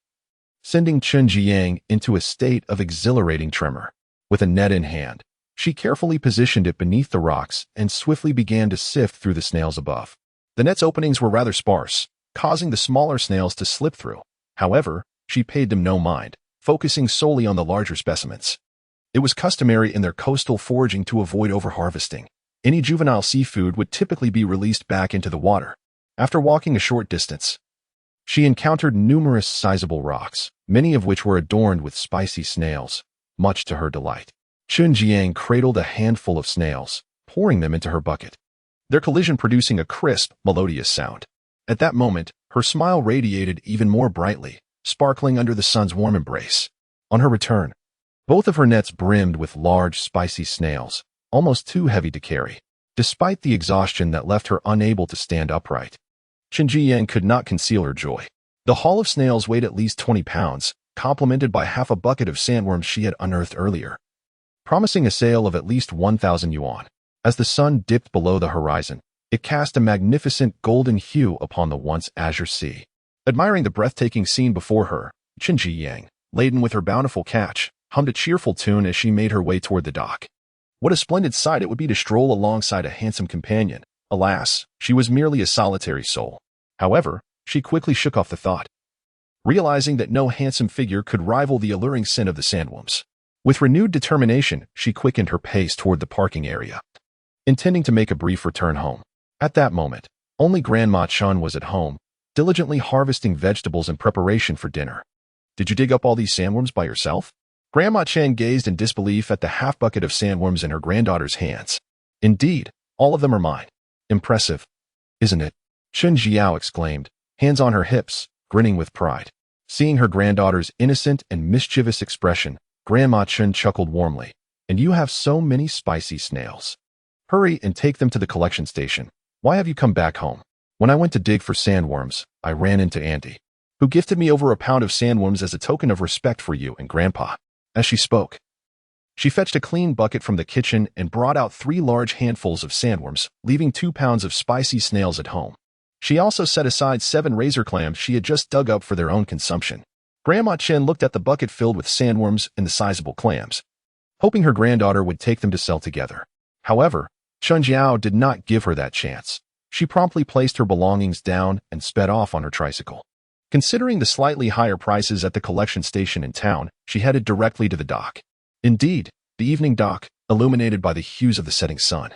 sending Chen Jiang into a state of exhilarating tremor. With a net in hand, she carefully positioned it beneath the rocks and swiftly began to sift through the snails above. The net's openings were rather sparse, causing the smaller snails to slip through. However, she paid them no mind, focusing solely on the larger specimens. It was customary in their coastal foraging to avoid overharvesting. Any juvenile seafood would typically be released back into the water. After walking a short distance, she encountered numerous sizable rocks, many of which were adorned with spicy snails, much to her delight. Chen Jiang cradled a handful of snails, pouring them into her bucket, their collision producing a crisp, melodious sound. At that moment, her smile radiated even more brightly, sparkling under the sun's warm embrace. On her return, both of her nets brimmed with large, spicy snails, almost too heavy to carry. Despite the exhaustion that left her unable to stand upright, Chen Jiang could not conceal her joy. The haul of snails weighed at least 20 pounds, complemented by half a bucket of sandworms she had unearthed earlier, promising a sale of at least 1,000 yuan. As the sun dipped below the horizon, it cast a magnificent golden hue upon the once azure sea. Admiring the breathtaking scene before her, Chen Jiang, laden with her bountiful catch, hummed a cheerful tune as she made her way toward the dock. What a splendid sight it would be to stroll alongside a handsome companion. Alas, she was merely a solitary soul. However, she quickly shook off the thought, realizing that no handsome figure could rival the alluring scent of the sandworms. With renewed determination, she quickened her pace toward the parking area, intending to make a brief return home. At that moment, only Grandma Chun was at home, diligently harvesting vegetables in preparation for dinner. "Did you dig up all these sandworms by yourself?" Grandma Chen gazed in disbelief at the half bucket of sandworms in her granddaughter's hands. "Indeed, all of them are mine." "Impressive, isn't it?" Chen Jiao exclaimed, hands on her hips, grinning with pride. Seeing her granddaughter's innocent and mischievous expression, Grandma Chen chuckled warmly. "And you have so many spicy snails. Hurry and take them to the collection station. Why have you come back home?" "When I went to dig for sandworms, I ran into Auntie. who gifted me over a pound of sandworms as a token of respect for you and Grandpa. As she spoke, she fetched a clean bucket from the kitchen and brought out 3 large handfuls of sandworms, leaving 2 pounds of spicy snails at home. She also set aside 7 razor clams she had just dug up for their own consumption. Grandma Chen looked at the bucket filled with sandworms and the sizable clams, hoping her granddaughter would take them to sell together. However, Chen Jiao did not give her that chance. She promptly placed her belongings down and sped off on her tricycle. Considering the slightly higher prices at the collection station in town, she headed directly to the dock. Indeed, the evening dock, illuminated by the hues of the setting sun,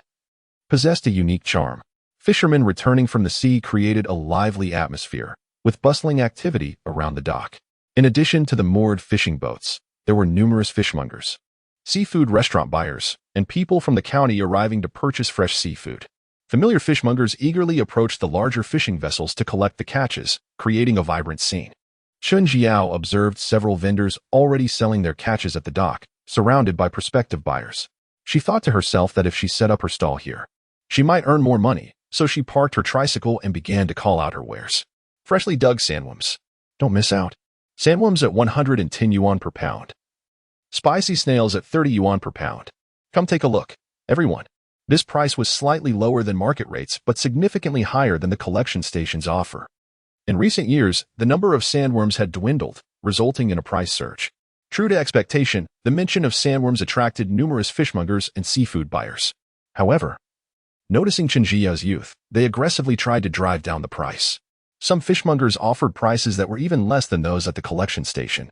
possessed a unique charm. Fishermen returning from the sea created a lively atmosphere, with bustling activity around the dock. In addition to the moored fishing boats, there were numerous fishmongers, seafood restaurant buyers, and people from the county arriving to purchase fresh seafood. Familiar fishmongers eagerly approached the larger fishing vessels to collect the catches, creating a vibrant scene. Chen Jiao observed several vendors already selling their catches at the dock, surrounded by prospective buyers. She thought to herself that if she set up her stall here, she might earn more money, so she parked her tricycle and began to call out her wares. Freshly dug sandworms. Don't miss out. Sandworms at 110 yuan per pound. Spicy snails at 30 yuan per pound. Come take a look, everyone. This price was slightly lower than market rates, but significantly higher than the collection station's offer. In recent years, the number of sandworms had dwindled, resulting in a price surge. True to expectation, the mention of sandworms attracted numerous fishmongers and seafood buyers. However, noticing Chen Jiao's youth, they aggressively tried to drive down the price. Some fishmongers offered prices that were even less than those at the collection station.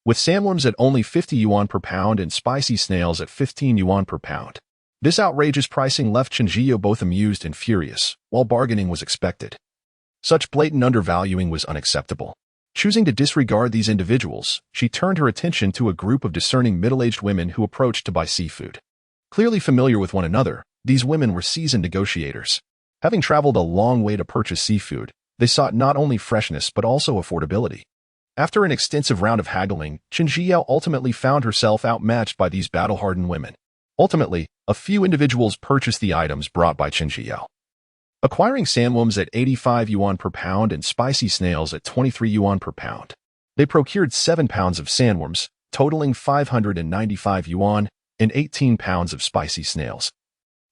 With sandworms at only 50 yuan per pound and spicy snails at 15 yuan per pound. This outrageous pricing left Chen Jiao both amused and furious, while bargaining was expected. Such blatant undervaluing was unacceptable. Choosing to disregard these individuals, she turned her attention to a group of discerning middle-aged women who approached to buy seafood. Clearly familiar with one another, these women were seasoned negotiators. Having traveled a long way to purchase seafood, they sought not only freshness but also affordability. After an extensive round of haggling, Chen Jiao ultimately found herself outmatched by these battle-hardened women. Ultimately, a few individuals purchased the items brought by Chen Jiao, acquiring sandworms at 85 yuan per pound and spicy snails at 23 yuan per pound. They procured 7 pounds of sandworms, totaling 595 yuan, and 18 pounds of spicy snails,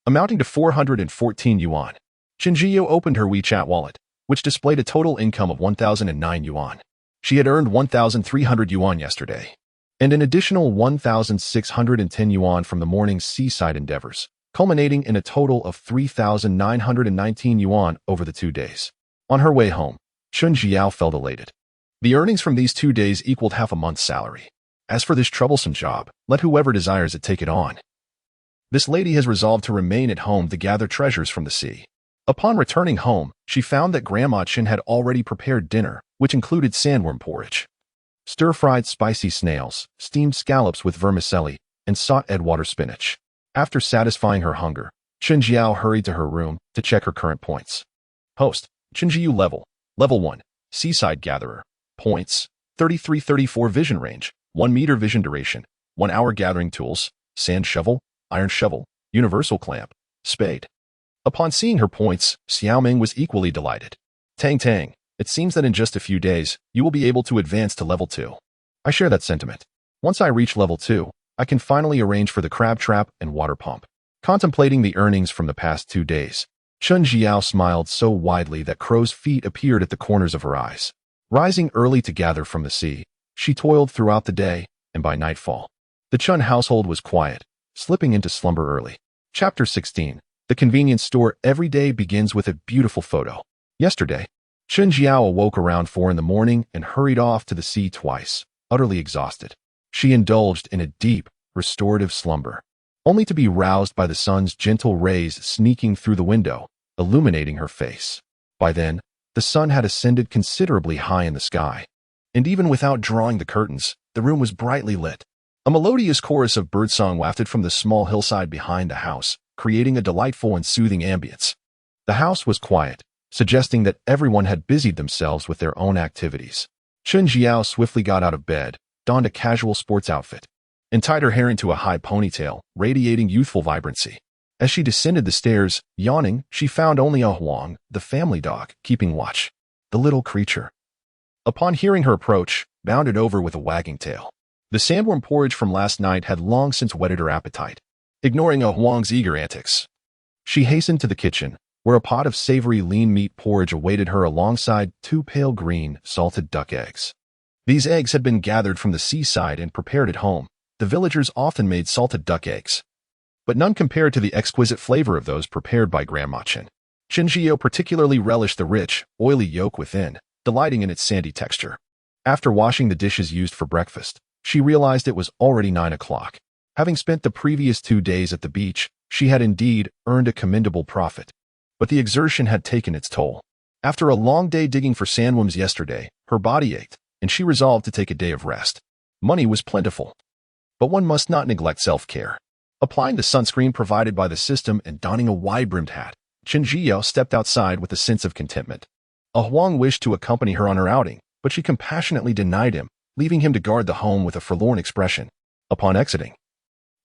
amounting to 414 yuan. Chen Jiao opened her WeChat wallet, which displayed a total income of 1,009 yuan. She had earned 1,300 yuan yesterday, and an additional 1,610 yuan from the morning's seaside endeavors, culminating in a total of 3,919 yuan over the 2 days. On her way home, Chen Jiao felt elated. The earnings from these 2 days equaled half a month's salary. As for this troublesome job, let whoever desires it take it on. This lady has resolved to remain at home to gather treasures from the sea. Upon returning home, she found that Grandma Chen had already prepared dinner, which included sandworm porridge, stir-fried spicy snails, steamed scallops with vermicelli, and sought Edgewater spinach. After satisfying her hunger, Chen Jiao hurried to her room to check her current points. Host, Chen Jiu level 1, Seaside Gatherer. Points, 33-34 vision range, 1 meter vision duration, 1 hour gathering tools, sand shovel, iron shovel, universal clamp, spade. Upon seeing her points, Xiaoming was equally delighted. Tang Tang, it seems that in just a few days, you will be able to advance to level 2. I share that sentiment. Once I reach level 2, I can finally arrange for the crab trap and water pump. Contemplating the earnings from the past 2 days, Chen Jiao smiled so widely that crow's feet appeared at the corners of her eyes. Rising early to gather from the sea, she toiled throughout the day, and by nightfall, the Chen household was quiet, slipping into slumber early. Chapter 16. The convenience store every day begins with a beautiful photo. Yesterday, Chen Jiao awoke around 4 in the morning and hurried off to the sea twice, utterly exhausted. She indulged in a deep, restorative slumber, only to be roused by the sun's gentle rays sneaking through the window, illuminating her face. By then, the sun had ascended considerably high in the sky, and even without drawing the curtains, the room was brightly lit. A melodious chorus of birdsong wafted from the small hillside behind the house, creating a delightful and soothing ambience. The house was quiet, suggesting that everyone had busied themselves with their own activities. Chen Jiao swiftly got out of bed, donned a casual sports outfit, and tied her hair into a high ponytail, radiating youthful vibrancy. As she descended the stairs, yawning, she found only Ah Huang, the family dog, keeping watch. The little creature Upon hearing her approach, bounded over with a wagging tail. The sandworm porridge from last night had long since whetted her appetite. Ignoring Huang's eager antics, she hastened to the kitchen, where a pot of savory lean meat porridge awaited her alongside 2 pale green, salted duck eggs. These eggs had been gathered from the seaside and prepared at home. The villagers often made salted duck eggs, but none compared to the exquisite flavor of those prepared by Grandma Chen. Chen Jiao particularly relished the rich, oily yolk within, delighting in its sandy texture. After washing the dishes used for breakfast, she realized it was already 9 o'clock. Having spent the previous 2 days at the beach, she had indeed earned a commendable profit. But the exertion had taken its toll. After a long day digging for sandworms yesterday, her body ached, and she resolved to take a day of rest. Money was plentiful, but one must not neglect self-care. Applying the sunscreen provided by the system and donning a wide-brimmed hat, Chen Jiao stepped outside with a sense of contentment. Huang wished to accompany her on her outing, but she compassionately denied him, leaving him to guard the home with a forlorn expression. Upon exiting,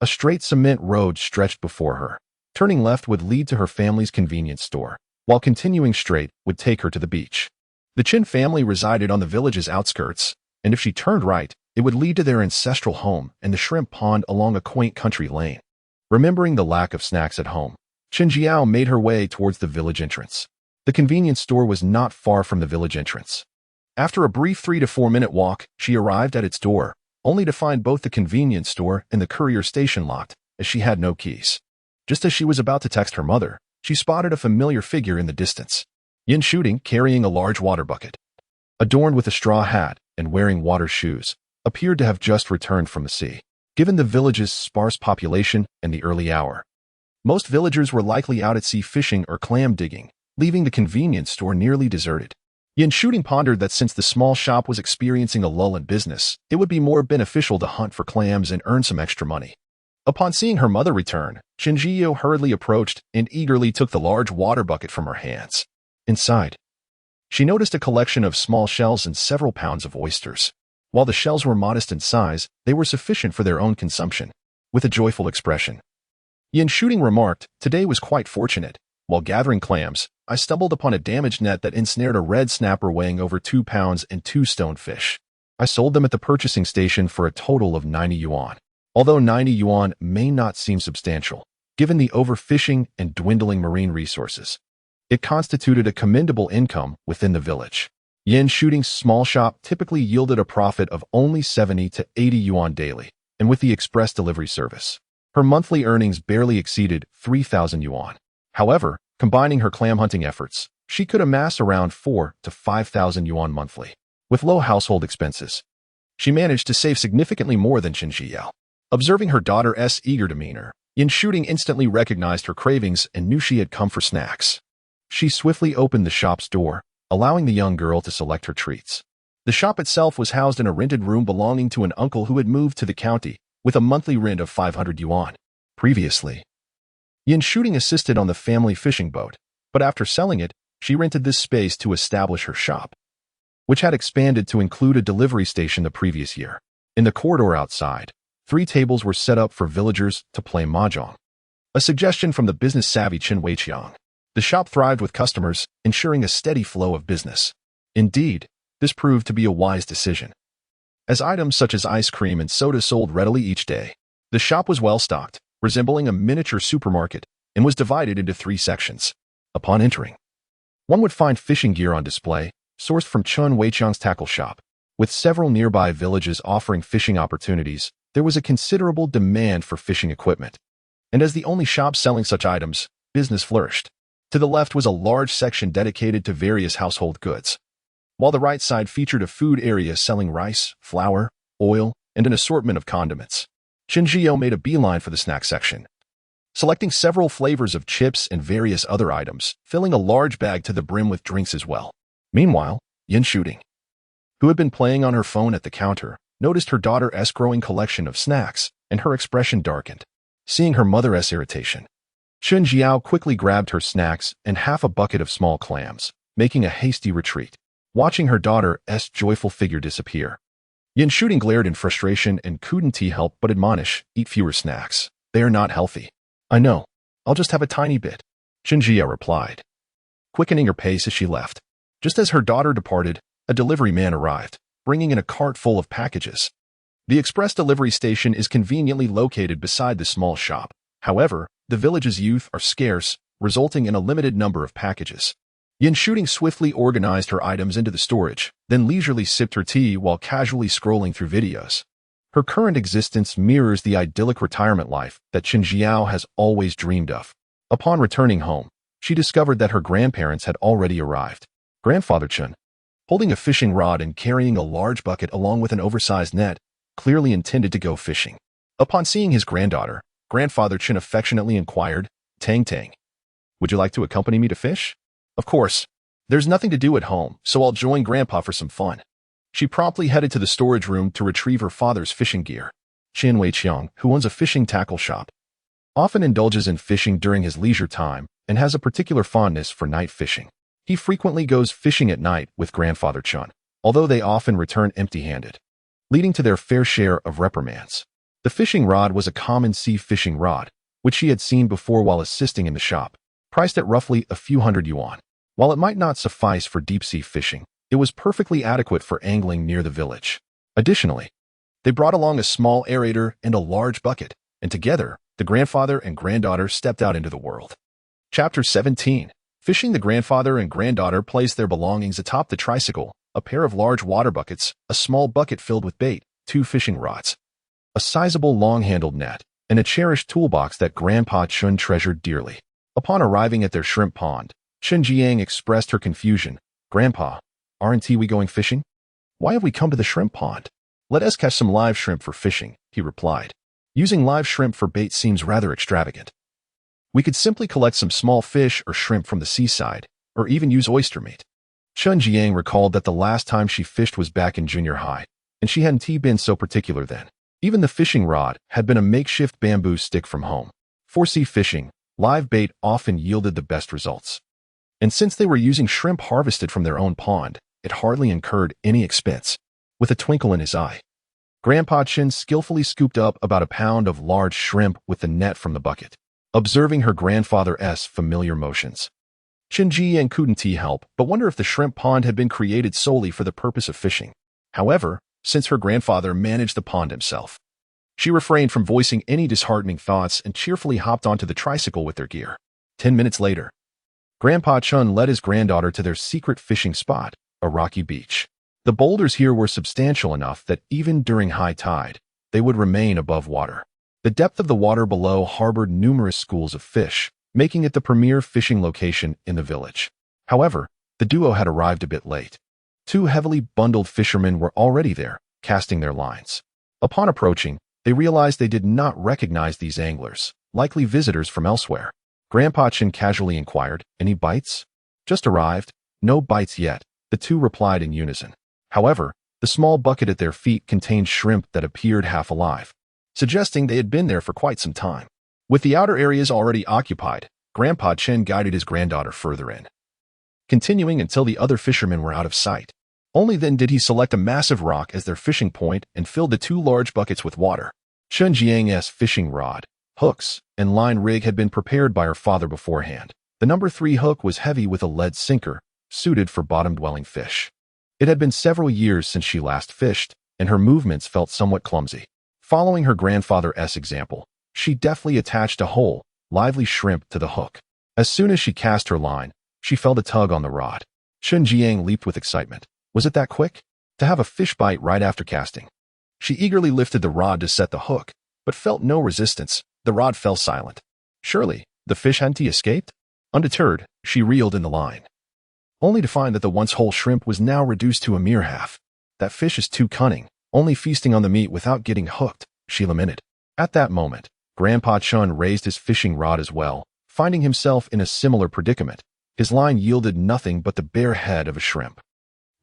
a straight cement road stretched before her. Turning left would lead to her family's convenience store, while continuing straight would take her to the beach. The Chen family resided on the village's outskirts, and if she turned right, it would lead to their ancestral home and the shrimp pond along a quaint country lane. Remembering the lack of snacks at home, Chen Jiao made her way towards the village entrance. The convenience store was not far from the village entrance. After a brief 3 to 4 minute walk, she arrived at its door, only to find both the convenience store and the courier station locked, as she had no keys. Just as she was about to text her mother, she spotted a familiar figure in the distance. Yin Shooting, carrying a large water bucket, adorned with a straw hat and wearing water shoes, appeared to have just returned from the sea. Given the village's sparse population and the early hour, most villagers were likely out at sea fishing or clam digging, leaving the convenience store nearly deserted. Yin Shooting pondered that since the small shop was experiencing a lull in business, it would be more beneficial to hunt for clams and earn some extra money. Upon seeing her mother return, Chen Jiao hurriedly approached and eagerly took the large water bucket from her hands. Inside, she noticed a collection of small shells and several pounds of oysters. While the shells were modest in size, they were sufficient for their own consumption. With a joyful expression, Yin Shooting remarked, "Today was quite fortunate. While gathering clams, I stumbled upon a damaged net that ensnared a red snapper weighing over 2 pounds and 2 stone fish. I sold them at the purchasing station for a total of 90 yuan. Although 90 yuan may not seem substantial, given the overfishing and dwindling marine resources, it constituted a commendable income within the village." Yin Shooting's small shop typically yielded a profit of only 70 to 80 yuan daily, and with the express delivery service, her monthly earnings barely exceeded 3,000 yuan. However, combining her clam hunting efforts, she could amass around 4 to 5,000 yuan monthly. With low household expenses, she managed to save significantly more than Chen Jiao. Observing her daughter's eager demeanor, Yin Shooting instantly recognized her cravings and knew she had come for snacks. She swiftly opened the shop's door, allowing the young girl to select her treats. The shop itself was housed in a rented room belonging to an uncle who had moved to the county, with a monthly rent of 500 yuan. Previously, Yin Shooting assisted on the family fishing boat, but after selling it, she rented this space to establish her shop, which had expanded to include a delivery station the previous year. In the corridor outside, 3 tables were set up for villagers to play mahjong, a suggestion from the business-savvy Chen Weiqiang. The shop thrived with customers, ensuring a steady flow of business. Indeed, this proved to be a wise decision, as items such as ice cream and soda sold readily each day. The shop was well stocked, resembling a miniature supermarket, and was divided into 3 sections. Upon entering, one would find fishing gear on display, sourced from Chen Weiqiang's tackle shop. With several nearby villages offering fishing opportunities, there was a considerable demand for fishing equipment. And as the only shop selling such items, business flourished. To the left was a large section dedicated to various household goods, while the right side featured a food area selling rice, flour, oil, and an assortment of condiments. Chen Jiao made a beeline for the snack section, selecting several flavors of chips and various other items, filling a large bag to the brim with drinks as well. Meanwhile, Yin Shooting, who had been playing on her phone at the counter, noticed her daughter's growing collection of snacks, and her expression darkened. Seeing her mother's irritation, Chen Jiao quickly grabbed her snacks and half a bucket of small clams, making a hasty retreat. Watching her daughter's joyful figure disappear, Yin Shooting glared in frustration and couldn't help but admonish, "Eat fewer snacks. They are not healthy." "I know. I'll just have a tiny bit," Chen Jiao replied, quickening her pace as she left. Just as her daughter departed, a delivery man arrived, bringing in a cart full of packages. The express delivery station is conveniently located beside the small shop. However, the village's youth are scarce, resulting in a limited number of packages. Yin Shooting swiftly organized her items into the storage, then leisurely sipped her tea while casually scrolling through videos. Her current existence mirrors the idyllic retirement life that Chen Jiao has always dreamed of. Upon returning home, she discovered that her grandparents had already arrived. Grandfather Chen, holding a fishing rod and carrying a large bucket along with an oversized net, clearly intended to go fishing. Upon seeing his granddaughter, Grandfather Chen affectionately inquired, "Tang Tang, would you like to accompany me to fish?" "Of course. There's nothing to do at home, so I'll join Grandpa for some fun." She promptly headed to the storage room to retrieve her father's fishing gear. Qian Weiqiang, who owns a fishing tackle shop, often indulges in fishing during his leisure time and has a particular fondness for night fishing. He frequently goes fishing at night with Grandfather Chen, although they often return empty-handed, leading to their fair share of reprimands. The fishing rod was a common sea fishing rod, which she had seen before while assisting in the shop, priced at roughly a few hundred yuan. While it might not suffice for deep-sea fishing, it was perfectly adequate for angling near the village. Additionally, they brought along a small aerator and a large bucket, and together, the grandfather and granddaughter stepped out into the world. Chapter 17. Fishing. The grandfather and granddaughter placed their belongings atop the tricycle, a pair of large water buckets, a small bucket filled with bait, 2 fishing rods, a sizable long-handled net, and a cherished toolbox that Grandpa Chen treasured dearly. Upon arriving at their shrimp pond, Chen Jiang expressed her confusion. "Grandpa, aren't we going fishing? Why have we come to the shrimp pond?" "Let us catch some live shrimp for fishing," he replied. "Using live shrimp for bait seems rather extravagant. We could simply collect some small fish or shrimp from the seaside, or even use oyster meat." Chen Jiang recalled that the last time she fished was back in junior high, and she hadn't been so particular then. Even the fishing rod had been a makeshift bamboo stick from home. For sea fishing, live bait often yielded the best results. And since they were using shrimp harvested from their own pond, it hardly incurred any expense. With a twinkle in his eye, Grandpa Chen skillfully scooped up about a pound of large shrimp with the net from the bucket. Observing her grandfather's familiar motions, Chen Jiang couldn't help but wonder if the shrimp pond had been created solely for the purpose of fishing. However, since her grandfather managed the pond himself, she refrained from voicing any disheartening thoughts and cheerfully hopped onto the tricycle with their gear. 10 minutes later, Grandpa Chen led his granddaughter to their secret fishing spot, a rocky beach. The boulders here were substantial enough that even during high tide, they would remain above water. The depth of the water below harbored numerous schools of fish, making it the premier fishing location in the village. However, the duo had arrived a bit late. 2 heavily bundled fishermen were already there, casting their lines. Upon approaching, they realized they did not recognize these anglers, likely visitors from elsewhere. Grandpa Chen casually inquired, "Any bites?" "Just arrived. No bites yet," the 2 replied in unison. However, the small bucket at their feet contained shrimp that appeared half alive, suggesting they had been there for quite some time. With the outer areas already occupied, Grandpa Chen guided his granddaughter further in, continuing until the other fishermen were out of sight. Only then did he select a massive rock as their fishing point and filled the 2 large buckets with water. Chen Jiang's fishing rod, hooks, and line rig had been prepared by her father beforehand. The number 3 hook was heavy with a lead sinker, suited for bottom-dwelling fish. It had been several years since she last fished, and her movements felt somewhat clumsy. Following her grandfather's example, she deftly attached a whole, lively shrimp to the hook. As soon as she cast her line, she felt a tug on the rod. Chen Jiang leaped with excitement. Was it that quick? To have a fish bite right after casting. She eagerly lifted the rod to set the hook, but felt no resistance. The rod fell silent. Surely, the fish hadn't escaped? Undeterred, she reeled in the line, only to find that the once whole shrimp was now reduced to a mere half. "That fish is too cunning, only feasting on the meat without getting hooked," she lamented. At that moment, Grandpa Chen raised his fishing rod as well, finding himself in a similar predicament. His line yielded nothing but the bare head of a shrimp.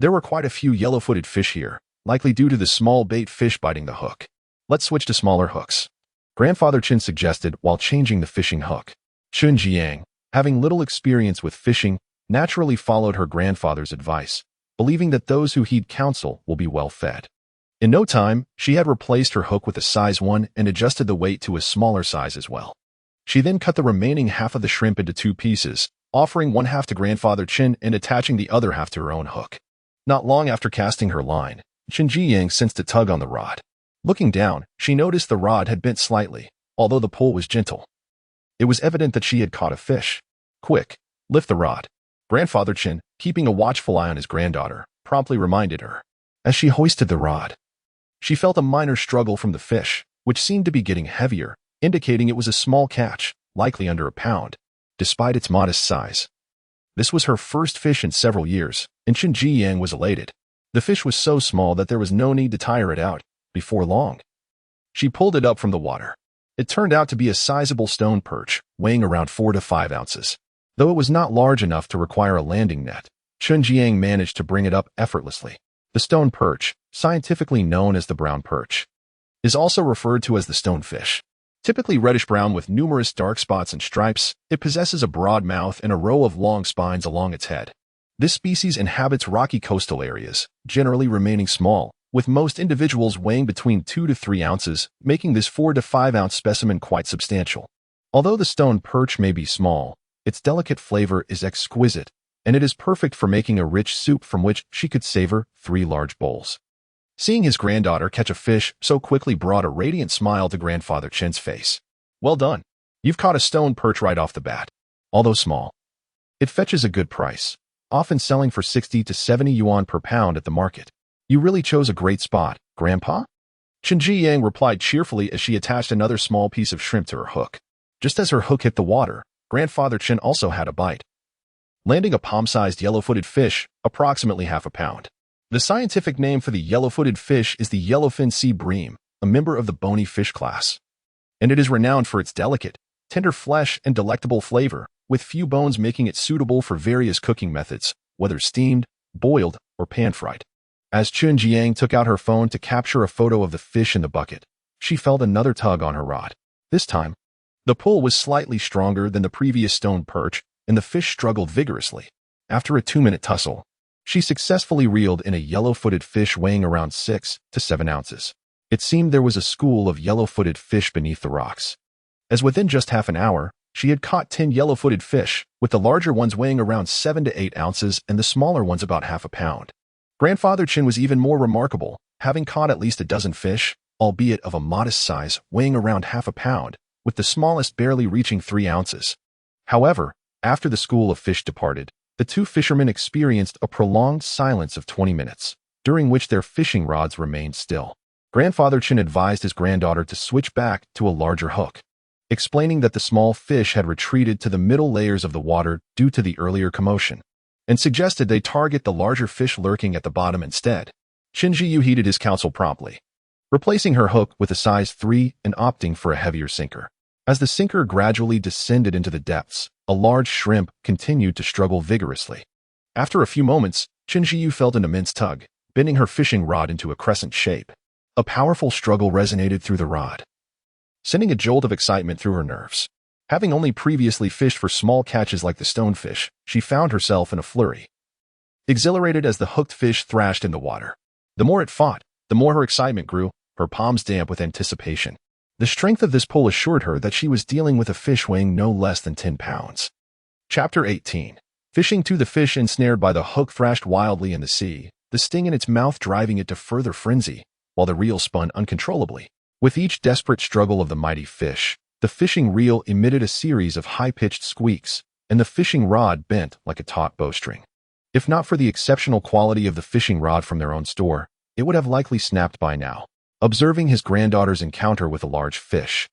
There were quite a few yellow-footed fish here, likely due to the small bait fish biting the hook. "Let's switch to smaller hooks," Grandfather Chen suggested while changing the fishing hook. Chen Jiang, having little experience with fishing, naturally followed her grandfather's advice, believing that those who heed counsel will be well fed. In no time, she had replaced her hook with a size 1 and adjusted the weight to a smaller size as well. She then cut the remaining half of the shrimp into 2 pieces, offering one half to Grandfather Chen and attaching the other half to her own hook. Not long after casting her line, Chen Jiyang sensed a tug on the rod. Looking down, she noticed the rod had bent slightly, although the pull was gentle. It was evident that she had caught a fish. Quick, lift the rod. Grandfather Chen, keeping a watchful eye on his granddaughter, promptly reminded her. As she hoisted the rod, she felt a minor struggle from the fish, which seemed to be getting heavier, indicating it was a small catch, likely under a pound, despite its modest size. This was her first fish in several years, and Chen Jiyang was elated. The fish was so small that there was no need to tire it out. Before long, she pulled it up from the water. It turned out to be a sizable stone perch, weighing around 4 to 5 ounces. Though it was not large enough to require a landing net, Chen Jiyang managed to bring it up effortlessly. The stone perch, scientifically known as the brown perch, is also referred to as the stonefish. Typically reddish-brown with numerous dark spots and stripes, it possesses a broad mouth and a row of long spines along its head. This species inhabits rocky coastal areas, generally remaining small, with most individuals weighing between 2 to 3 ounces, making this 4 to 5 ounce specimen quite substantial. Although the stone perch may be small, its delicate flavor is exquisite, and it is perfect for making a rich soup from which she could savor 3 large bowls. Seeing his granddaughter catch a fish so quickly brought a radiant smile to Grandfather Chen's face. Well done. You've caught a stone perch right off the bat. Although small, it fetches a good price, often selling for 60 to 70 yuan per pound at the market. You really chose a great spot, Grandpa? Chen Jiyang replied cheerfully as she attached another small piece of shrimp to her hook. Just as her hook hit the water, Grandfather Chen also had a bite, landing a palm-sized yellow-footed fish, approximately half a pound. The scientific name for the yellow-footed fish is the yellowfin sea bream, a member of the bony fish class. And it is renowned for its delicate, tender flesh and delectable flavor, with few bones making it suitable for various cooking methods, whether steamed, boiled, or pan-fried. As Chen Jiyang took out her phone to capture a photo of the fish in the bucket, she felt another tug on her rod. This time, the pull was slightly stronger than the previous stone perch, and the fish struggled vigorously. After a 2-minute tussle, she successfully reeled in a yellow-footed fish weighing around 6 to 7 ounces. It seemed there was a school of yellow-footed fish beneath the rocks. As within just half an hour, she had caught 10 yellow-footed fish, with the larger ones weighing around 7 to 8 ounces and the smaller ones about half a pound. Grandfather Chen was even more remarkable, having caught at least a dozen fish, albeit of a modest size, weighing around half a pound, with the smallest barely reaching 3 ounces. However, after the school of fish departed, the 2 fishermen experienced a prolonged silence of 20 minutes, during which their fishing rods remained still. Grandfather Chen advised his granddaughter to switch back to a larger hook, explaining that the small fish had retreated to the middle layers of the water due to the earlier commotion, and suggested they target the larger fish lurking at the bottom instead. Chen Jiyu heeded his counsel promptly, replacing her hook with a size 3 and opting for a heavier sinker. As the sinker gradually descended into the depths, a large shrimp continued to struggle vigorously. After a few moments, Chen Jiyu felt an immense tug, bending her fishing rod into a crescent shape. A powerful struggle resonated through the rod, sending a jolt of excitement through her nerves. Having only previously fished for small catches like the stonefish, she found herself in a flurry, exhilarated as the hooked fish thrashed in the water. The more it fought, the more her excitement grew, her palms damp with anticipation. The strength of this pull assured her that she was dealing with a fish weighing no less than 10 pounds. Chapter 18. Fishing to the fish ensnared by the hook thrashed wildly in the sea, the sting in its mouth driving it to further frenzy, while the reel spun uncontrollably. With each desperate struggle of the mighty fish, the fishing reel emitted a series of high-pitched squeaks, and the fishing rod bent like a taut bowstring. If not for the exceptional quality of the fishing rod from their own store, it would have likely snapped by now. Observing his granddaughter's encounter with a large fish,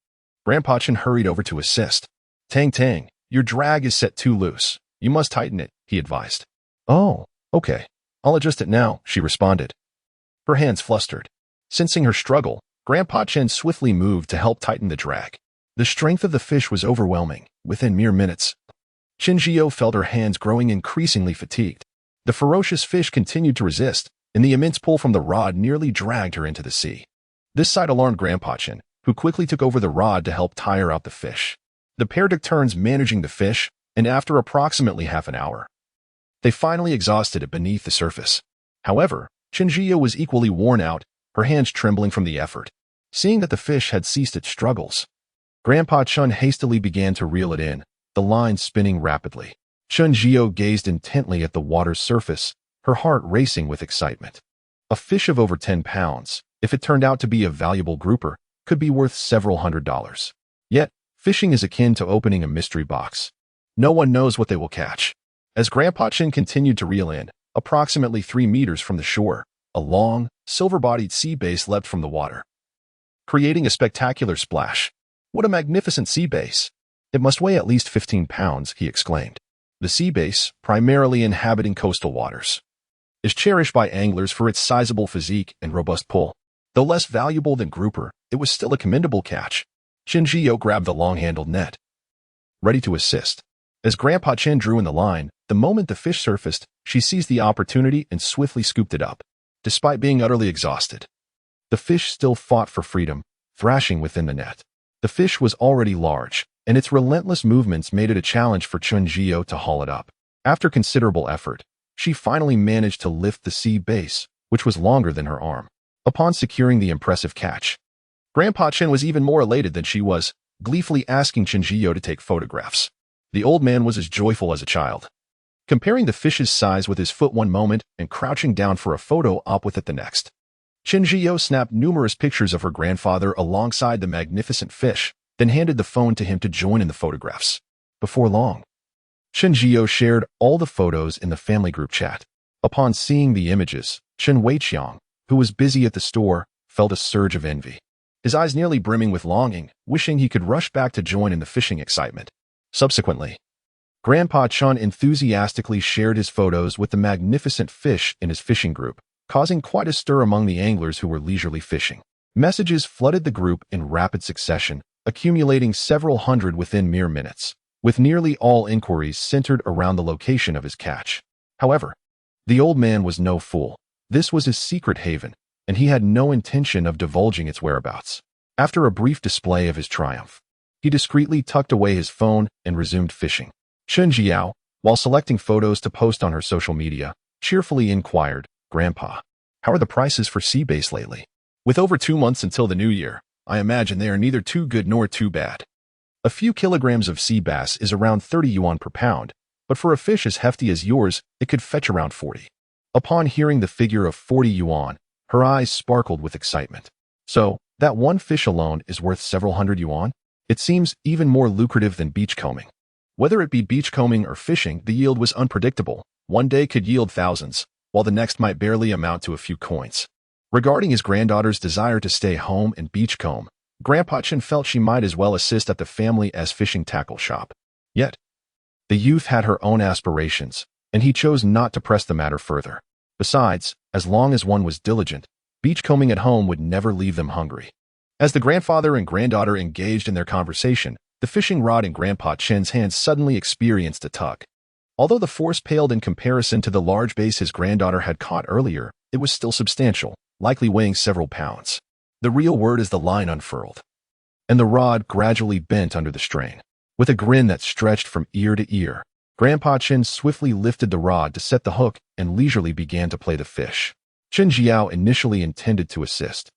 Grandpa Chen hurried over to assist. "Tang Tang, your drag is set too loose. You must tighten it," he advised. "Oh, okay. I'll adjust it now," she responded, her hands flustered. Sensing her struggle, Grandpa Chen swiftly moved to help tighten the drag. The strength of the fish was overwhelming. Within mere minutes, Chen Jiyo felt her hands growing increasingly fatigued. The ferocious fish continued to resist, and the immense pull from the rod nearly dragged her into the sea. This sight alarmed Grandpa Chen, who quickly took over the rod to help tire out the fish. The pair took turns managing the fish, and after approximately half an hour, they finally exhausted it beneath the surface. However, Chen Jiyo was equally worn out, her hands trembling from the effort. Seeing that the fish had ceased its struggles, Grandpa Chen hastily began to reel it in, the line spinning rapidly. Chen Jiyo gazed intently at the water's surface, her heart racing with excitement. A fish of over 10 pounds, if it turned out to be a valuable grouper, could be worth several $100s. Yet, fishing is akin to opening a mystery box. No one knows what they will catch. As Grandpa Chin continued to reel in, approximately 3 meters from the shore, a long, silver-bodied sea bass leapt from the water, creating a spectacular splash. "What a magnificent sea bass! It must weigh at least 15 pounds, he exclaimed. The sea bass, primarily inhabiting coastal waters, is cherished by anglers for its sizable physique and robust pull. Though less valuable than grouper, it was still a commendable catch. Chin Jio grabbed the long-handled net, ready to assist. As Grandpa Chin drew in the line, the moment the fish surfaced, she seized the opportunity and swiftly scooped it up. Despite being utterly exhausted, the fish still fought for freedom, thrashing within the net. The fish was already large, and its relentless movements made it a challenge for Chin Jio to haul it up. After considerable effort, she finally managed to lift the sea bass, which was longer than her arm. Upon securing the impressive catch, Grandpa Chin was even more elated than she was, gleefully asking Chin Jio to take photographs. The old man was as joyful as a child, comparing the fish's size with his foot one moment and crouching down for a photo op with it the next. Chin Jio snapped numerous pictures of her grandfather alongside the magnificent fish, then handed the phone to him to join in the photographs. Before long, Chin Jio shared all the photos in the family group chat. Upon seeing the images, Chen Weiqiang, who was busy at the store, felt a surge of envy, his eyes nearly brimming with longing, wishing he could rush back to join in the fishing excitement. Subsequently, Grandpa Chun enthusiastically shared his photos with the magnificent fish in his fishing group, causing quite a stir among the anglers who were leisurely fishing. Messages flooded the group in rapid succession, accumulating several hundred within mere minutes, with nearly all inquiries centered around the location of his catch. However, the old man was no fool. This was his secret haven, and he had no intention of divulging its whereabouts. After a brief display of his triumph, he discreetly tucked away his phone and resumed fishing. Chen Jiao, while selecting photos to post on her social media, cheerfully inquired, "Grandpa, how are the prices for sea bass lately? With over 2 months until the new year, I imagine they are neither too good nor too bad. A few kilograms of sea bass is around 30 yuan per pound, but for a fish as hefty as yours, it could fetch around 40. Upon hearing the figure of 40 yuan, her eyes sparkled with excitement. "So, that one fish alone is worth several hundred yuan? It seems even more lucrative than beachcombing." Whether it be beachcombing or fishing, the yield was unpredictable. One day could yield thousands, while the next might barely amount to a few coins. Regarding his granddaughter's desire to stay home and beachcomb, Grandpa Chin felt she might as well assist at the family's fishing tackle shop. Yet, the youth had her own aspirations, and he chose not to press the matter further. Besides, as long as one was diligent, beachcombing at home would never leave them hungry. As the grandfather and granddaughter engaged in their conversation, the fishing rod in Grandpa Chin's hands suddenly experienced a tug. Although the force paled in comparison to the large bass his granddaughter had caught earlier, it was still substantial, likely weighing several pounds. The real word is the line unfurled, and the rod gradually bent under the strain. With a grin that stretched from ear to ear, Grandpa Chin swiftly lifted the rod to set the hook and leisurely began to play the fish. Chen Jiao initially intended to assist,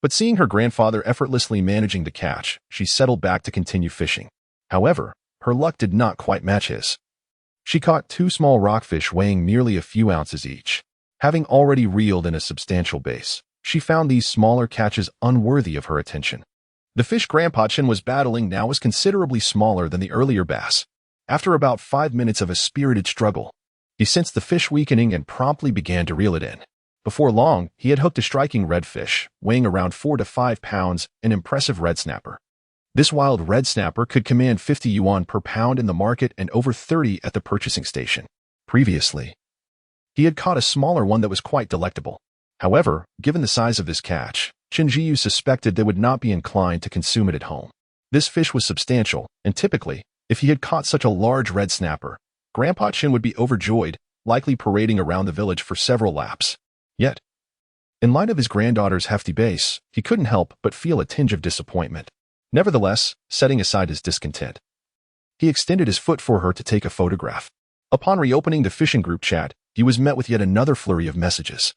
but seeing her grandfather effortlessly managing the catch, she settled back to continue fishing. However, her luck did not quite match his. She caught 2 small rockfish weighing merely a few ounces each. Having already reeled in a substantial bass, she found these smaller catches unworthy of her attention. The fish Grandpa Chin was battling now was considerably smaller than the earlier bass. After about 5 minutes of a spirited struggle, he sensed the fish weakening and promptly began to reel it in. Before long, he had hooked a striking redfish, weighing around 4 to 5 pounds, an impressive red snapper. This wild red snapper could command 50 yuan per pound in the market and over 30 at the purchasing station. Previously, he had caught a smaller one that was quite delectable. However, given the size of this catch, Chen Jiu suspected they would not be inclined to consume it at home. This fish was substantial, and typically, if he had caught such a large red snapper, Grandpa Chin would be overjoyed, likely parading around the village for several laps. Yet, in light of his granddaughter's hefty bass, he couldn't help but feel a tinge of disappointment. Nevertheless, setting aside his discontent, he extended his foot for her to take a photograph. Upon reopening the fishing group chat, he was met with yet another flurry of messages,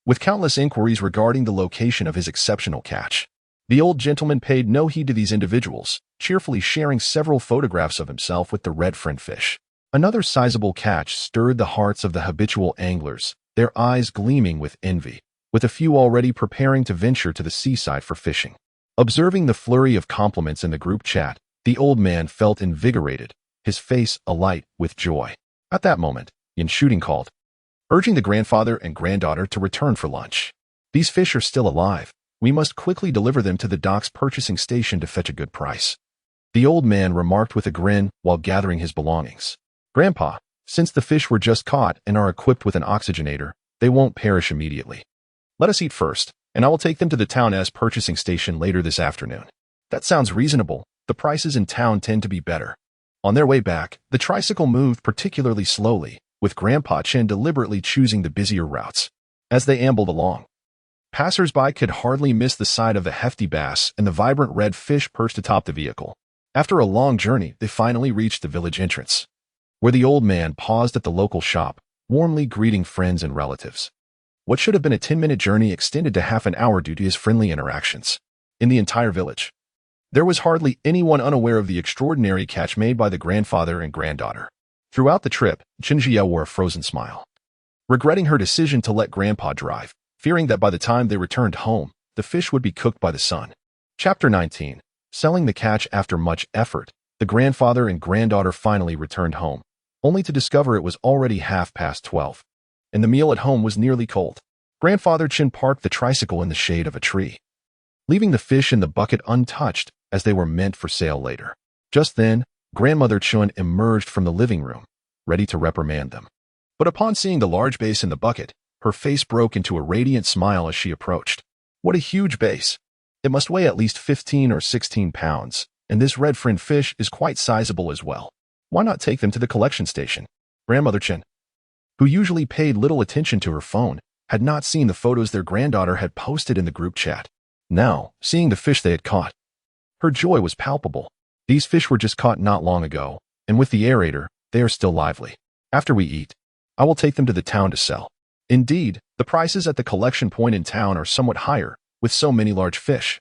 with countless inquiries regarding the location of his exceptional catch. The old gentleman paid no heed to these individuals, cheerfully sharing several photographs of himself with the red friend fish. Another sizable catch stirred the hearts of the habitual anglers, their eyes gleaming with envy, with a few already preparing to venture to the seaside for fishing. Observing the flurry of compliments in the group chat, the old man felt invigorated, his face alight with joy. At that moment, Yin Shooting called, urging the grandfather and granddaughter to return for lunch. These fish are still alive. We must quickly deliver them to the dock's purchasing station to fetch a good price. The old man remarked with a grin while gathering his belongings. Grandpa, since the fish were just caught and are equipped with an oxygenator, they won't perish immediately. Let us eat first, and I will take them to the town's purchasing station later this afternoon. That sounds reasonable. The prices in town tend to be better. On their way back, the tricycle moved particularly slowly, with Grandpa Chen deliberately choosing the busier routes. As they ambled along, passers-by could hardly miss the sight of the hefty bass and the vibrant red fish perched atop the vehicle. After a long journey, they finally reached the village entrance, where the old man paused at the local shop, warmly greeting friends and relatives. What should have been a 10-minute journey extended to half an hour due to his friendly interactions. In the entire village, there was hardly anyone unaware of the extraordinary catch made by the grandfather and granddaughter. Throughout the trip, Chen Jia wore a frozen smile, regretting her decision to let Grandpa drive, fearing that by the time they returned home, the fish would be cooked by the sun. Chapter 19. Selling the catch. After much effort, the grandfather and granddaughter finally returned home, only to discover it was already 12:30, and the meal at home was nearly cold. Grandfather Chen parked the tricycle in the shade of a tree, leaving the fish in the bucket untouched as they were meant for sale later. Just then, Grandmother Chen emerged from the living room, ready to reprimand them. But upon seeing the large bass in the bucket, her face broke into a radiant smile as she approached. What a huge bass! It must weigh at least 15 or 16 pounds, and this red fin fish is quite sizable as well. Why not take them to the collection station? Grandmother Chen, who usually paid little attention to her phone, had not seen the photos their granddaughter had posted in the group chat. Now, seeing the fish they had caught, her joy was palpable. These fish were just caught not long ago, and with the aerator, they are still lively. After we eat, I will take them to the town to sell. Indeed, the prices at the collection point in town are somewhat higher, with so many large fish.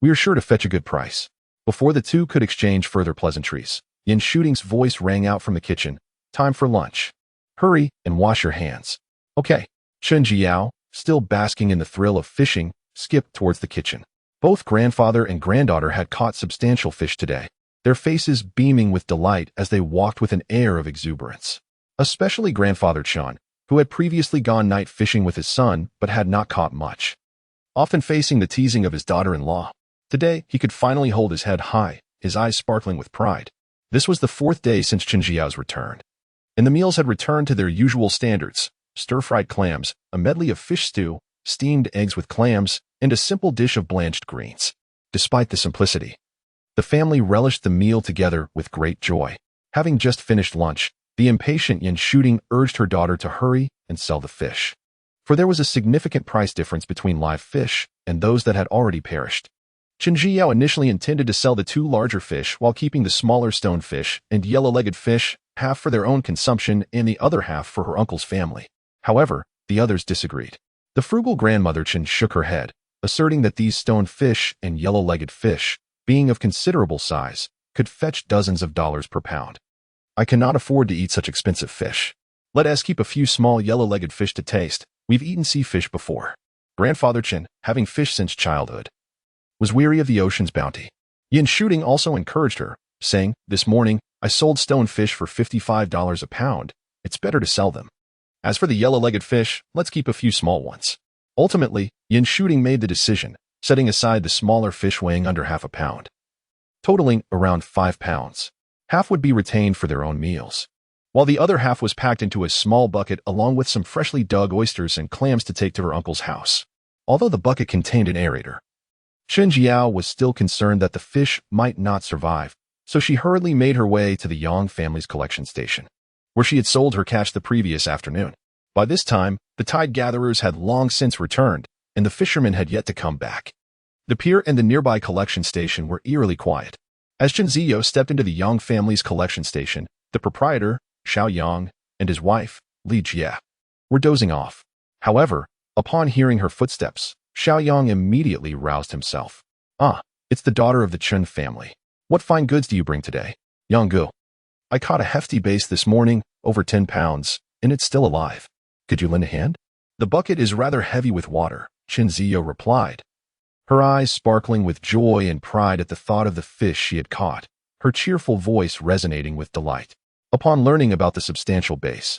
We are sure to fetch a good price. Before the two could exchange further pleasantries, Yin Shooting's voice rang out from the kitchen. Time for lunch. Hurry and wash your hands. Okay. Chen Jiao, still basking in the thrill of fishing, skipped towards the kitchen. Both grandfather and granddaughter had caught substantial fish today, their faces beaming with delight as they walked with an air of exuberance. Especially Grandfather Chen, who had previously gone night fishing with his son but had not caught much. Often facing the teasing of his daughter-in-law, today he could finally hold his head high, his eyes sparkling with pride. This was the 4th day since Chen Jiao's return, and the meals had returned to their usual standards: stir-fried clams, a medley of fish stew, steamed eggs with clams, and a simple dish of blanched greens. Despite the simplicity, the family relished the meal together with great joy. Having just finished lunch, the impatient Yin Shooting urged her daughter to hurry and sell the fish, for there was a significant price difference between live fish and those that had already perished. Chen Jiao initially intended to sell the 2 larger fish while keeping the smaller stonefish and yellow-legged fish, half for their own consumption and the other half for her uncle's family. However, the others disagreed. The frugal grandmother Chen shook her head, asserting that these stone fish and yellow-legged fish, being of considerable size, could fetch dozens of dollars per pound. I cannot afford to eat such expensive fish. Let us keep a few small yellow-legged fish to taste. We've eaten sea fish before. Grandfather Chen, having fished since childhood, was weary of the ocean's bounty. Yin Shooting also encouraged her, saying, "This morning, I sold stone fish for $55 a pound. It's better to sell them. As for the yellow-legged fish, let's keep a few small ones." Ultimately, Yin Shooting made the decision, setting aside the smaller fish weighing under half a pound, totaling around 5 pounds. Half would be retained for their own meals, while the other half was packed into a small bucket along with some freshly dug oysters and clams to take to her uncle's house. Although the bucket contained an aerator, Chen Jiao was still concerned that the fish might not survive, so she hurriedly made her way to the Yang family's collection station, where she had sold her catch the previous afternoon. By this time, the tide gatherers had long since returned, and the fishermen had yet to come back. The pier and the nearby collection station were eerily quiet. As Chen Ziyo stepped into the Yang family's collection station, the proprietor, Xiao Yang, and his wife, Li Jie, were dozing off. However, upon hearing her footsteps, Xiao Yang immediately roused himself. "Ah, it's the daughter of the Chen family. What fine goods do you bring today, Yang Gu?" I caught a hefty bass this morning, over 10 pounds, and it's still alive. Could you lend a hand? The bucket is rather heavy with water, Chinzio replied, her eyes sparkling with joy and pride at the thought of the fish she had caught, her cheerful voice resonating with delight. Upon learning about the substantial bass,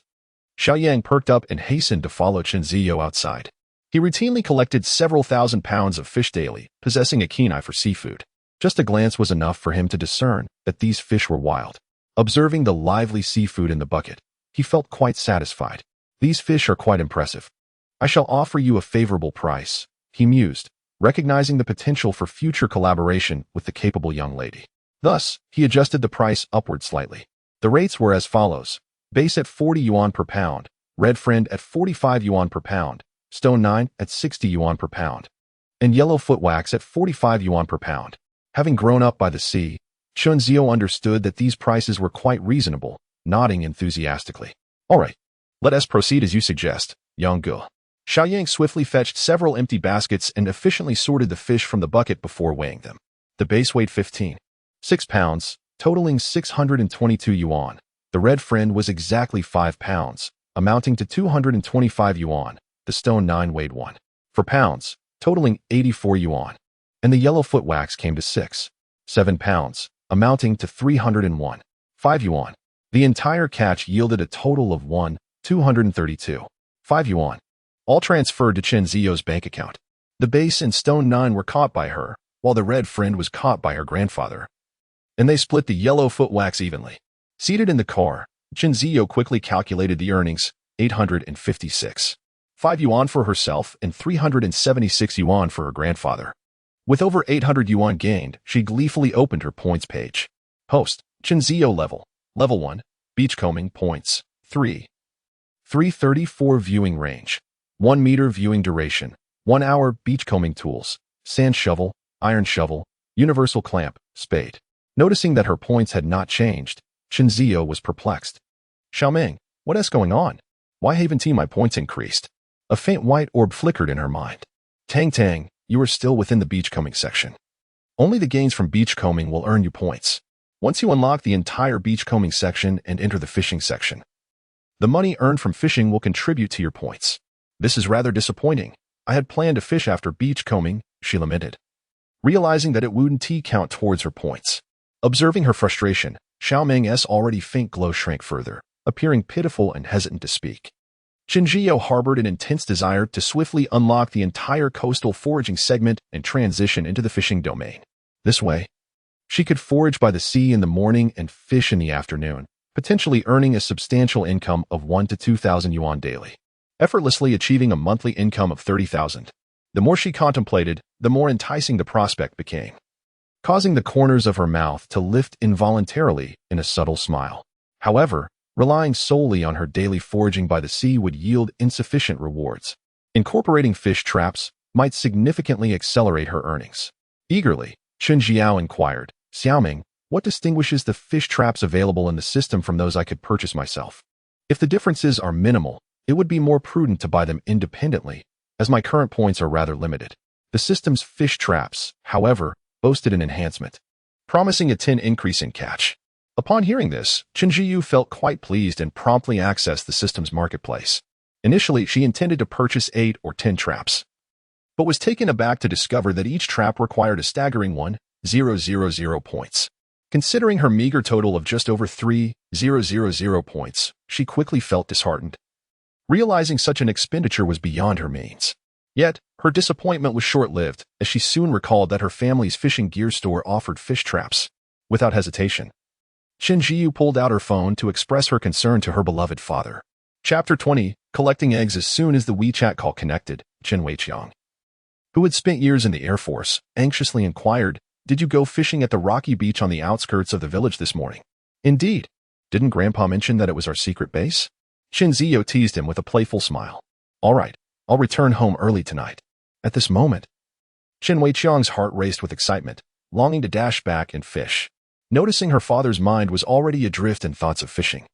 Xiaoyang perked up and hastened to follow Chinzio outside. He routinely collected several thousand pounds of fish daily, possessing a keen eye for seafood. Just a glance was enough for him to discern that these fish were wild. Observing the lively seafood in the bucket, he felt quite satisfied. These fish are quite impressive. I shall offer you a favorable price, he mused, recognizing the potential for future collaboration with the capable young lady. Thus, he adjusted the price upward slightly. The rates were as follows: base at 40 yuan per pound, red friend at 45 yuan per pound, stone 9 at 60 yuan per pound, and yellow foot wax at 45 yuan per pound. Having grown up by the sea, Chinzio understood that these prices were quite reasonable, nodding enthusiastically. All right, let us proceed as you suggest, young girl. Xiaoyang swiftly fetched several empty baskets and efficiently sorted the fish from the bucket before weighing them. The base weighed 6 pounds, totaling 622 yuan. The red friend was exactly 5 pounds, amounting to 225 yuan. The stone 9 weighed 4 pounds, totaling 84 yuan. And the yellow foot wax came to 7 pounds, amounting to 305 yuan. The entire catch yielded a total of 232.5 yuan, all transferred to Chinzio's bank account. The base and stone 9 were caught by her, while the red friend was caught by her grandfather, and they split the yellow foot wax evenly. Seated in the car, Chinzio quickly calculated the earnings: 856.5 yuan for herself and 376 yuan for her grandfather. With over 800 yuan gained, she gleefully opened her points page. Host, Chinzio level 1, beachcombing points, 334 viewing range, 1 meter viewing duration, 1 hour beachcombing tools, sand shovel, iron shovel, universal clamp, spade. Noticing that her points had not changed, Chinzio was perplexed. Xiaoming, what is going on? Why haven't my points increased? A faint white orb flickered in her mind. Tang, you are still within the beachcombing section. Only the gains from beachcombing will earn you points. Once you unlock the entire beachcombing section and enter the fishing section, the money earned from fishing will contribute to your points. This is rather disappointing. I had planned to fish after beachcombing, she lamented, realizing that it wouldn't count towards her points. Observing her frustration, Xiaoming's already faint glow shrank further, appearing pitiful and hesitant to speak. Chinzio harbored an intense desire to swiftly unlock the entire coastal foraging segment and transition into the fishing domain. This way, she could forage by the sea in the morning and fish in the afternoon, potentially earning a substantial income of 1,000 to 2,000 yuan daily, effortlessly achieving a monthly income of 30,000. The more she contemplated, the more enticing the prospect became, causing the corners of her mouth to lift involuntarily in a subtle smile. However, relying solely on her daily foraging by the sea would yield insufficient rewards. Incorporating fish traps might significantly accelerate her earnings. Eagerly, Chinzio inquired, Xiaoming, what distinguishes the fish traps available in the system from those I could purchase myself? If the differences are minimal, it would be more prudent to buy them independently, as my current points are rather limited. The system's fish traps, however, boasted an enhancement, promising a 10 increase in catch. Upon hearing this, Chinzio felt quite pleased and promptly accessed the system's marketplace. Initially, she intended to purchase 8 or 10 traps, but was taken aback to discover that each trap required a staggering 1,000 points. Considering her meager total of just over 3,000 points, she quickly felt disheartened, realizing such an expenditure was beyond her means. Yet, her disappointment was short-lived, as she soon recalled that her family's fishing gear store offered fish traps. Without hesitation, Chinzio pulled out her phone to express her concern to her beloved father. Chapter 20, Collecting Eggs. As soon as the WeChat call connected, Chen Weiqiang, who had spent years in the Air Force, anxiously inquired, Did you go fishing at the rocky beach on the outskirts of the village this morning? Indeed. Didn't Grandpa mention that it was our secret base? Chinzio teased him with a playful smile. All right, I'll return home early tonight. At this moment, Chen Weiqiang's heart raced with excitement, longing to dash back and fish. Noticing her father's mind was already adrift in thoughts of fishing,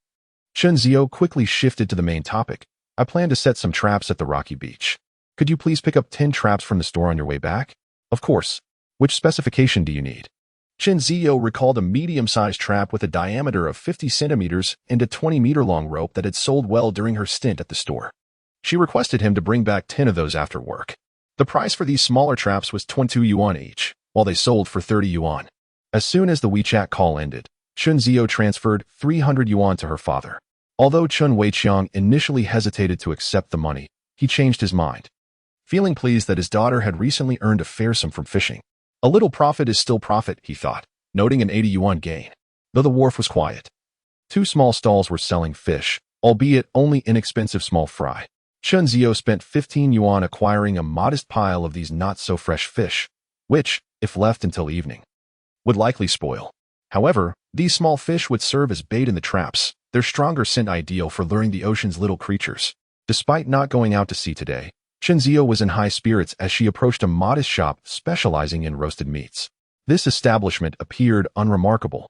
Chinzio quickly shifted to the main topic. I plan to set some traps at the rocky beach. Could you please pick up 10 traps from the store on your way back? Of course. Which specification do you need? Chen Zio recalled a medium-sized trap with a diameter of 50 centimeters and a 20-meter-long rope that had sold well during her stint at the store. She requested him to bring back 10 of those after work. The price for these smaller traps was 22 yuan each, while they sold for 30 yuan. As soon as the WeChat call ended, Chen Zio transferred 300 yuan to her father. Although Chen Weiqiang initially hesitated to accept the money, he changed his mind, feeling pleased that his daughter had recently earned a fair sum from fishing. A little profit is still profit, he thought, noting an 80 yuan gain. Though the wharf was quiet, 2 small stalls were selling fish, albeit only inexpensive small fry. Chen Zio spent 15 yuan acquiring a modest pile of these not-so-fresh fish, which, if left until evening, would likely spoil. However, these small fish would serve as bait in the traps, their stronger scent ideal for luring the ocean's little creatures. Despite not going out to sea today, Chen Zio was in high spirits as she approached a modest shop specializing in roasted meats. This establishment appeared unremarkable,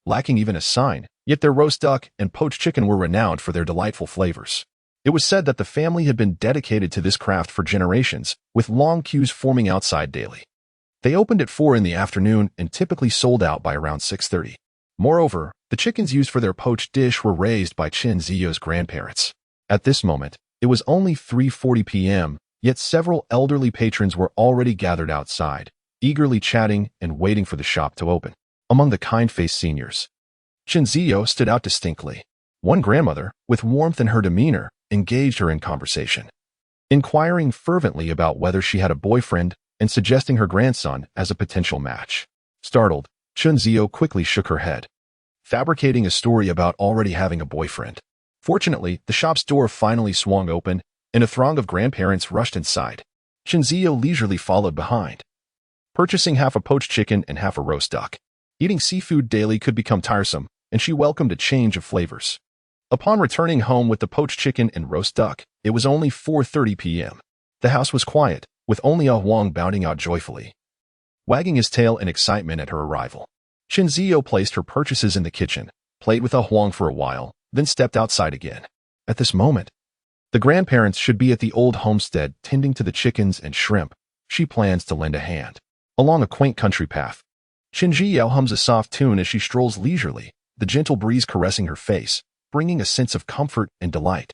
lacking even a sign, yet their roast duck and poached chicken were renowned for their delightful flavors. It was said that the family had been dedicated to this craft for generations, with long queues forming outside daily. They opened at 4 in the afternoon and typically sold out by around 6:30. Moreover, the chickens used for their poached dish were raised by Chen Zio's grandparents. At this moment, it was only 3:40 p.m., yet several elderly patrons were already gathered outside, eagerly chatting and waiting for the shop to open. Among the kind-faced seniors, Chen Zio stood out distinctly. One grandmother, with warmth in her demeanor, engaged her in conversation, inquiring fervently about whether she had a boyfriend and suggesting her grandson as a potential match. Startled, Chen Zio quickly shook her head, fabricating a story about already having a boyfriend. Fortunately, the shop's door finally swung open, and a throng of grandparents rushed inside. Chen Zio leisurely followed behind, purchasing half a poached chicken and half a roast duck. Eating seafood daily could become tiresome, and she welcomed a change of flavors. Upon returning home with the poached chicken and roast duck, it was only 4:30 p.m. The house was quiet, with only Ah Huang bounding out joyfully, wagging his tail in excitement at her arrival. Chen Zio placed her purchases in the kitchen, played with Ah Huang for a while, then stepped outside again. At this moment, the grandparents should be at the old homestead tending to the chickens and shrimp. She plans to lend a hand. Along a quaint country path, Chen Zio hums a soft tune as she strolls leisurely, the gentle breeze caressing her face, bringing a sense of comfort and delight.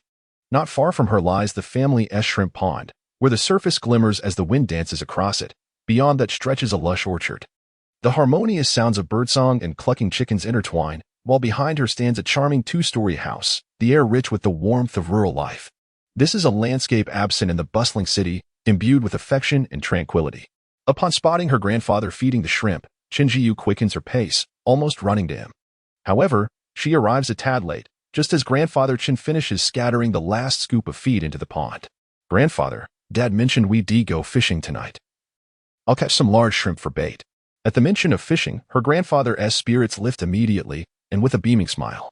Not far from her lies the family shrimp pond, where the surface glimmers as the wind dances across it. Beyond that stretches a lush orchard. The harmonious sounds of birdsong and clucking chickens intertwine, while behind her stands a charming 2-story house, the air rich with the warmth of rural life. This is a landscape absent in the bustling city, imbued with affection and tranquility. Upon spotting her grandfather feeding the shrimp, Chen Zio quickens her pace, almost running to him. However, she arrives a tad late, just as grandfather Chen finishes scattering the last scoop of feed into the pond. Grandfather, Dad mentioned we'd go fishing tonight. I'll catch some large shrimp for bait. At the mention of fishing, her grandfather's spirits lift immediately, and with a beaming smile,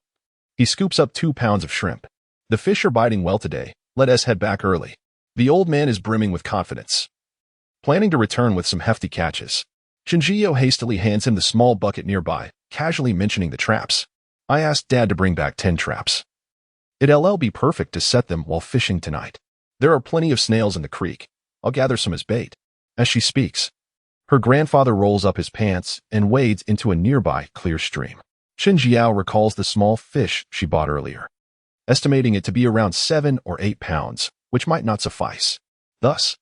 he scoops up 2 pounds of shrimp. The fish are biting well today, let us head back early. The old man is brimming with confidence, planning to return with some hefty catches. Chen Zio hastily hands him the small bucket nearby, casually mentioning the traps. I asked Dad to bring back 10 traps. It'll be perfect to set them while fishing tonight. There are plenty of snails in the creek. I'll gather some as bait. As she speaks, her grandfather rolls up his pants and wades into a nearby clear stream. Chen Zio recalls the small fish she bought earlier, estimating it to be around 7 or 8 pounds, which might not suffice. Thus,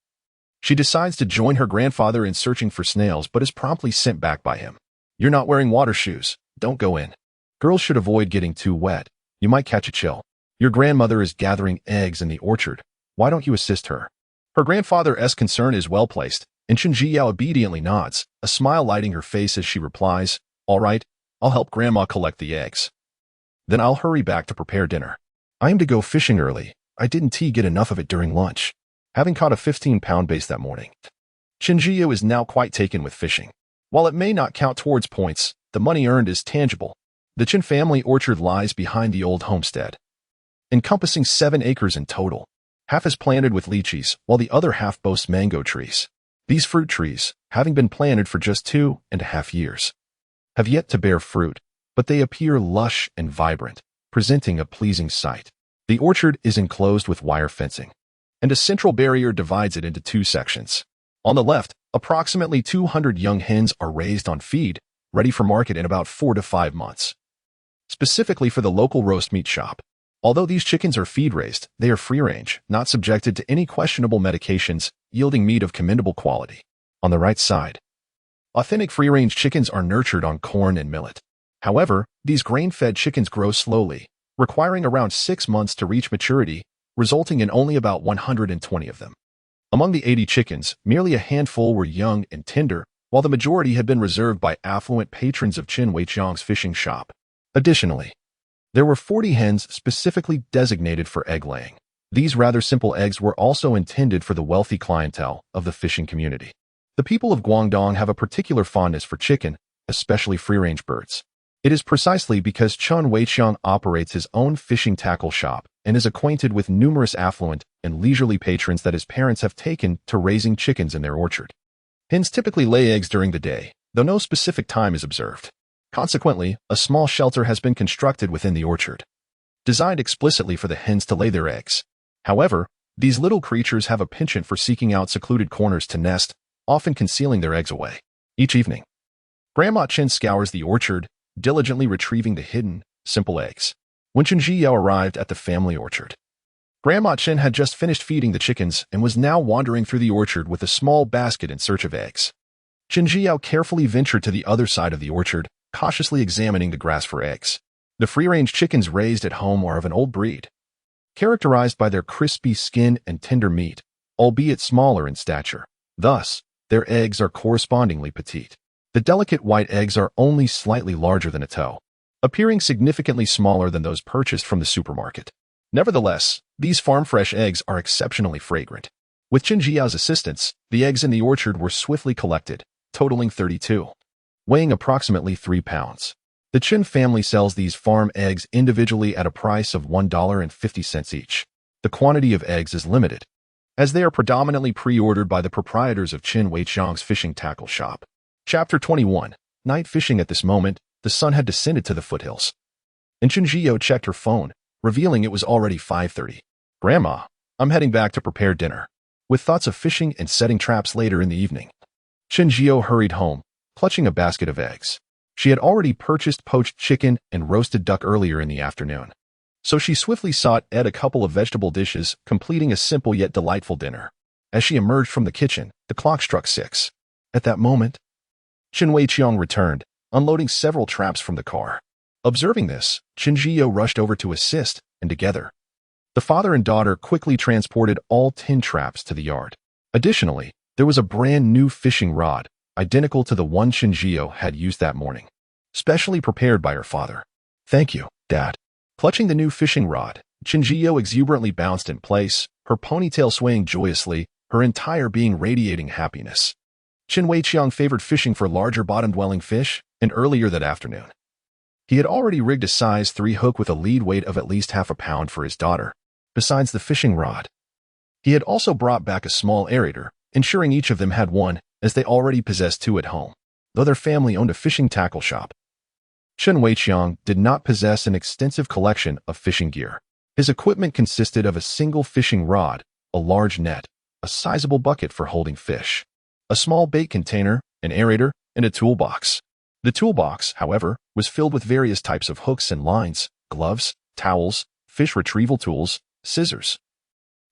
she decides to join her grandfather in searching for snails but is promptly sent back by him. You're not wearing water shoes. Don't go in. Girls should avoid getting too wet. You might catch a chill. Your grandmother is gathering eggs in the orchard. Why don't you assist her? Her grandfather's concern is well placed, and Chen Zio obediently nods, a smile lighting her face as she replies, All right, I'll help Grandma collect the eggs. Then I'll hurry back to prepare dinner. I am to go fishing early. I didn't get enough of it during lunch, having caught a 15-pound bass that morning. Chen Zio is now quite taken with fishing. While it may not count towards points, the money earned is tangible. The Chen family orchard lies behind the old homestead, encompassing 7 acres in total. Half is planted with lychees, while the other half boasts mango trees. These fruit trees, having been planted for just 2.5 years, have yet to bear fruit, but they appear lush and vibrant, presenting a pleasing sight. The orchard is enclosed with wire fencing, and a central barrier divides it into 2 sections. On the left, approximately 200 young hens are raised on feed, ready for market in about 4 to 5 months. Specifically for the local roast meat shop. Although these chickens are feed-raised, they are free-range, not subjected to any questionable medications, yielding meat of commendable quality. On the right side, authentic free-range chickens are nurtured on corn and millet. However, these grain-fed chickens grow slowly, requiring around 6 months to reach maturity, resulting in only about 120 of them. Among the 80 chickens, merely a handful were young and tender, while the majority had been reserved by affluent patrons of Chen Weiqiang's fishing shop. Additionally, there were 40 hens specifically designated for egg laying. These rather simple eggs were also intended for the wealthy clientele of the fishing community. The people of Guangdong have a particular fondness for chicken, especially free-range birds. It is precisely because Chen Weiqiang operates his own fishing tackle shop and is acquainted with numerous affluent and leisurely patrons that his parents have taken to raising chickens in their orchard. Hens typically lay eggs during the day, though no specific time is observed. Consequently, a small shelter has been constructed within the orchard, designed explicitly for the hens to lay their eggs. However, these little creatures have a penchant for seeking out secluded corners to nest, often concealing their eggs away. Each evening, Grandma Chen scours the orchard, diligently retrieving the hidden, simple eggs. When Chen Zhiyao arrived at the family orchard, Grandma Chen had just finished feeding the chickens and was now wandering through the orchard with a small basket in search of eggs. Chen Zhiyao carefully ventured to the other side of the orchard, cautiously examining the grass for eggs. The free-range chickens raised at home are of an old breed, characterized by their crispy skin and tender meat, albeit smaller in stature. Thus, their eggs are correspondingly petite. The delicate white eggs are only slightly larger than a toe, appearing significantly smaller than those purchased from the supermarket. Nevertheless, these farm-fresh eggs are exceptionally fragrant. With Chen Zhiyao's assistance, the eggs in the orchard were swiftly collected, totaling 32. Weighing approximately 3 pounds. The Chen family sells these farm eggs individually at a price of $1.50 each. The quantity of eggs is limited, as they are predominantly pre-ordered by the proprietors of Chen Weiqiang's fishing tackle shop. Chapter 21. Night fishing. At this moment, the sun had descended to the foothills, and Chen Zhiyao checked her phone, revealing it was already 5:30. Grandma, I'm heading back to prepare dinner, with thoughts of fishing and setting traps later in the evening. Chen Zhiyao hurried home, clutching a basket of eggs. She had already purchased poached chicken and roasted duck earlier in the afternoon, so she swiftly sought a couple of vegetable dishes, completing a simple yet delightful dinner. As she emerged from the kitchen, the clock struck 6. At that moment, Chen Weiqiang returned, unloading several traps from the car. Observing this, Chen Zhiyao rushed over to assist, and together, the father and daughter quickly transported all 10 traps to the yard. Additionally, there was a brand new fishing rod, identical to the one Chen Zhiyao had used that morning, specially prepared by her father. Thank you, Dad. Clutching the new fishing rod, Chen Zhiyao exuberantly bounced in place, her ponytail swaying joyously, her entire being radiating happiness. Chen Weiqiang favored fishing for larger bottom-dwelling fish, and earlier that afternoon, he had already rigged a size 3 hook with a lead weight of at least half a pound for his daughter. Besides the fishing rod, he had also brought back a small aerator, ensuring each of them had one, as they already possessed 2 at home, though their family owned a fishing tackle shop. Chen Weiqiang did not possess an extensive collection of fishing gear. His equipment consisted of a single fishing rod, a large net, a sizable bucket for holding fish, a small bait container, an aerator, and a toolbox. The toolbox, however, was filled with various types of hooks and lines, gloves, towels, fish retrieval tools, scissors,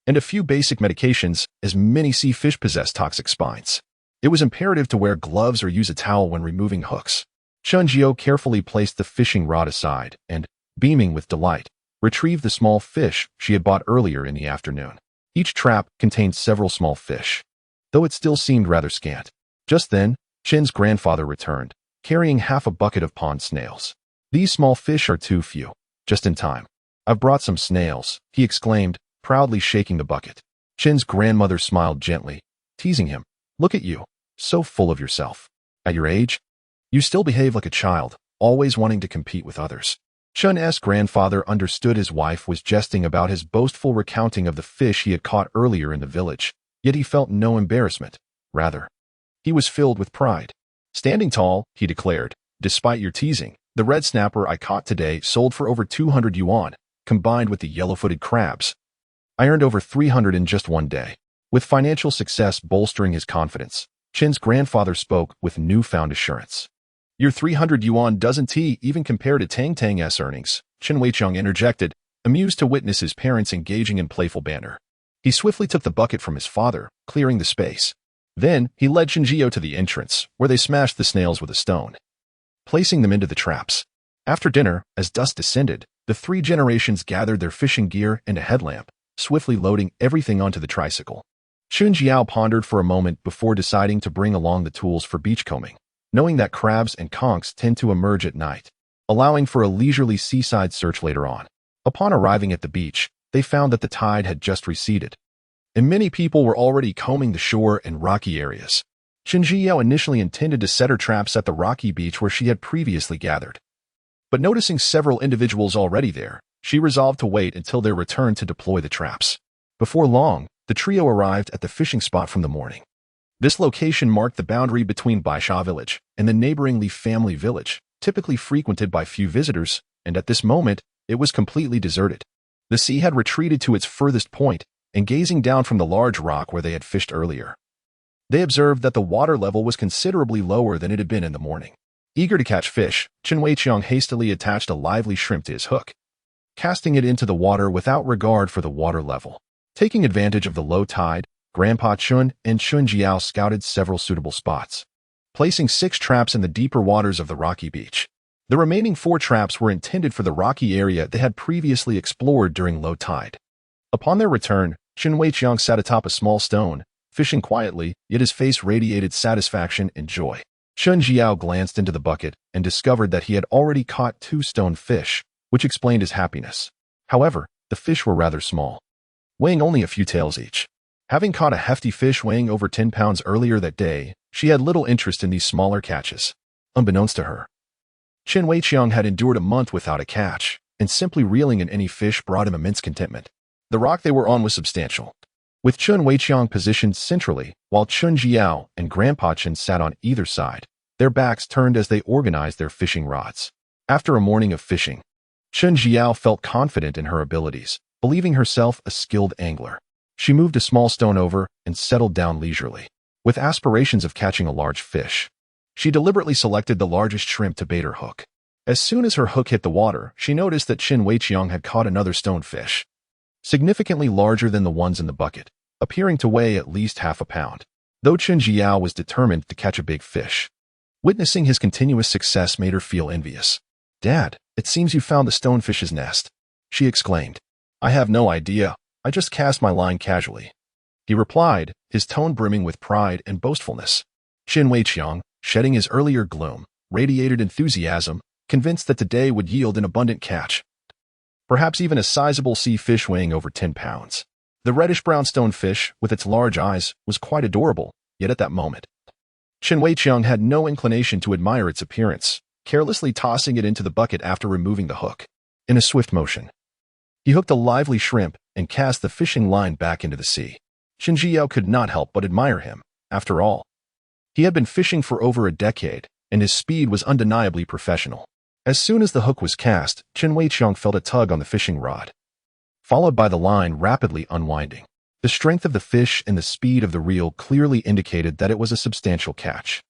and a few basic medications, as many sea fish possess toxic spines. It was imperative to wear gloves or use a towel when removing hooks. Chen Zhiyao carefully placed the fishing rod aside and, beaming with delight, retrieved the small fish she had bought earlier in the afternoon. Each trap contained several small fish, though it still seemed rather scant. Just then, Chen's grandfather returned, carrying half a bucket of pond snails. These small fish are too few. Just in time. I've brought some snails, he exclaimed, proudly shaking the bucket. Chen's grandmother smiled gently, teasing him. Look at you, so full of yourself. At your age, you still behave like a child, always wanting to compete with others. Chen's grandfather understood his wife was jesting about his boastful recounting of the fish he had caught earlier in the village, yet he felt no embarrassment. Rather, he was filled with pride. Standing tall, he declared, despite your teasing, the red snapper I caught today sold for over 200 yuan, combined with the yellow-footed crabs. I earned over 300 in just one day. With financial success bolstering his confidence, Chen's grandfather spoke with newfound assurance. Your 300 yuan doesn't even compare to Tang Tang's earnings, Chen Weiqiang interjected, amused to witness his parents engaging in playful banter. He swiftly took the bucket from his father, clearing the space. Then, he led Shinjio to the entrance, where they smashed the snails with a stone, placing them into the traps. After dinner, as dusk descended, the three generations gathered their fishing gear and a headlamp, swiftly loading everything onto the tricycle. Chunjiao pondered for a moment before deciding to bring along the tools for beachcombing, knowing that crabs and conchs tend to emerge at night, allowing for a leisurely seaside search later on. Upon arriving at the beach, they found that the tide had just receded, and many people were already combing the shore and rocky areas. Chunjiao initially intended to set her traps at the rocky beach where she had previously gathered. But noticing several individuals already there, she resolved to wait until their return to deploy the traps. Before long, the trio arrived at the fishing spot from the morning. This location marked the boundary between Baisha village and the neighboring Li family village, typically frequented by few visitors, and at this moment, it was completely deserted. The sea had retreated to its furthest point, and gazing down from the large rock where they had fished earlier, they observed that the water level was considerably lower than it had been in the morning. Eager to catch fish, Chen Weiqiang hastily attached a lively shrimp to his hook, casting it into the water without regard for the water level. Taking advantage of the low tide, Grandpa Chun and Chun Jiao scouted several suitable spots, placing 6 traps in the deeper waters of the rocky beach. The remaining 4 traps were intended for the rocky area they had previously explored during low tide. Upon their return, Chen Weiqiang sat atop a small stone, fishing quietly, yet his face radiated satisfaction and joy. Chun Jiao glanced into the bucket and discovered that he had already caught 2 stone fish, which explained his happiness. However, the fish were rather small, weighing only a few taels each. Having caught a hefty fish weighing over 10 pounds earlier that day, she had little interest in these smaller catches. Unbeknownst to her, Chen Weiqiang had endured a month without a catch, and simply reeling in any fish brought him immense contentment. The rock they were on was substantial, with Chun Weiqiang positioned centrally, while Chun Jiao and Grandpa Chen sat on either side, their backs turned as they organized their fishing rods. After a morning of fishing, Chun Jiao felt confident in her abilities, believing herself a skilled angler. She moved a small stone over and settled down leisurely, with aspirations of catching a large fish. She deliberately selected the largest shrimp to bait her hook. As soon as her hook hit the water, she noticed that Chen Weiqiang had caught another stonefish, significantly larger than the ones in the bucket, appearing to weigh at least half a pound. Though Chun Jiao was determined to catch a big fish, witnessing his continuous success made her feel envious. "Dad, it seems you found the stonefish's nest," she exclaimed. "I have no idea. I just cast my line casually," he replied, his tone brimming with pride and boastfulness. Chen Weiqiang, shedding his earlier gloom, radiated enthusiasm, convinced that today would yield an abundant catch, perhaps even a sizable sea fish weighing over 10 pounds. The reddish-brown stonefish, with its large eyes, was quite adorable, yet at that moment, Chen Weiqiang had no inclination to admire its appearance, carelessly tossing it into the bucket after removing the hook. In a swift motion, he hooked a lively shrimp and cast the fishing line back into the sea. Shinjiao could not help but admire him. After all, he had been fishing for over a decade, and his speed was undeniably professional. As soon as the hook was cast, Chen Weiqiang felt a tug on the fishing rod, followed by the line rapidly unwinding. The strength of the fish and the speed of the reel clearly indicated that it was a substantial catch.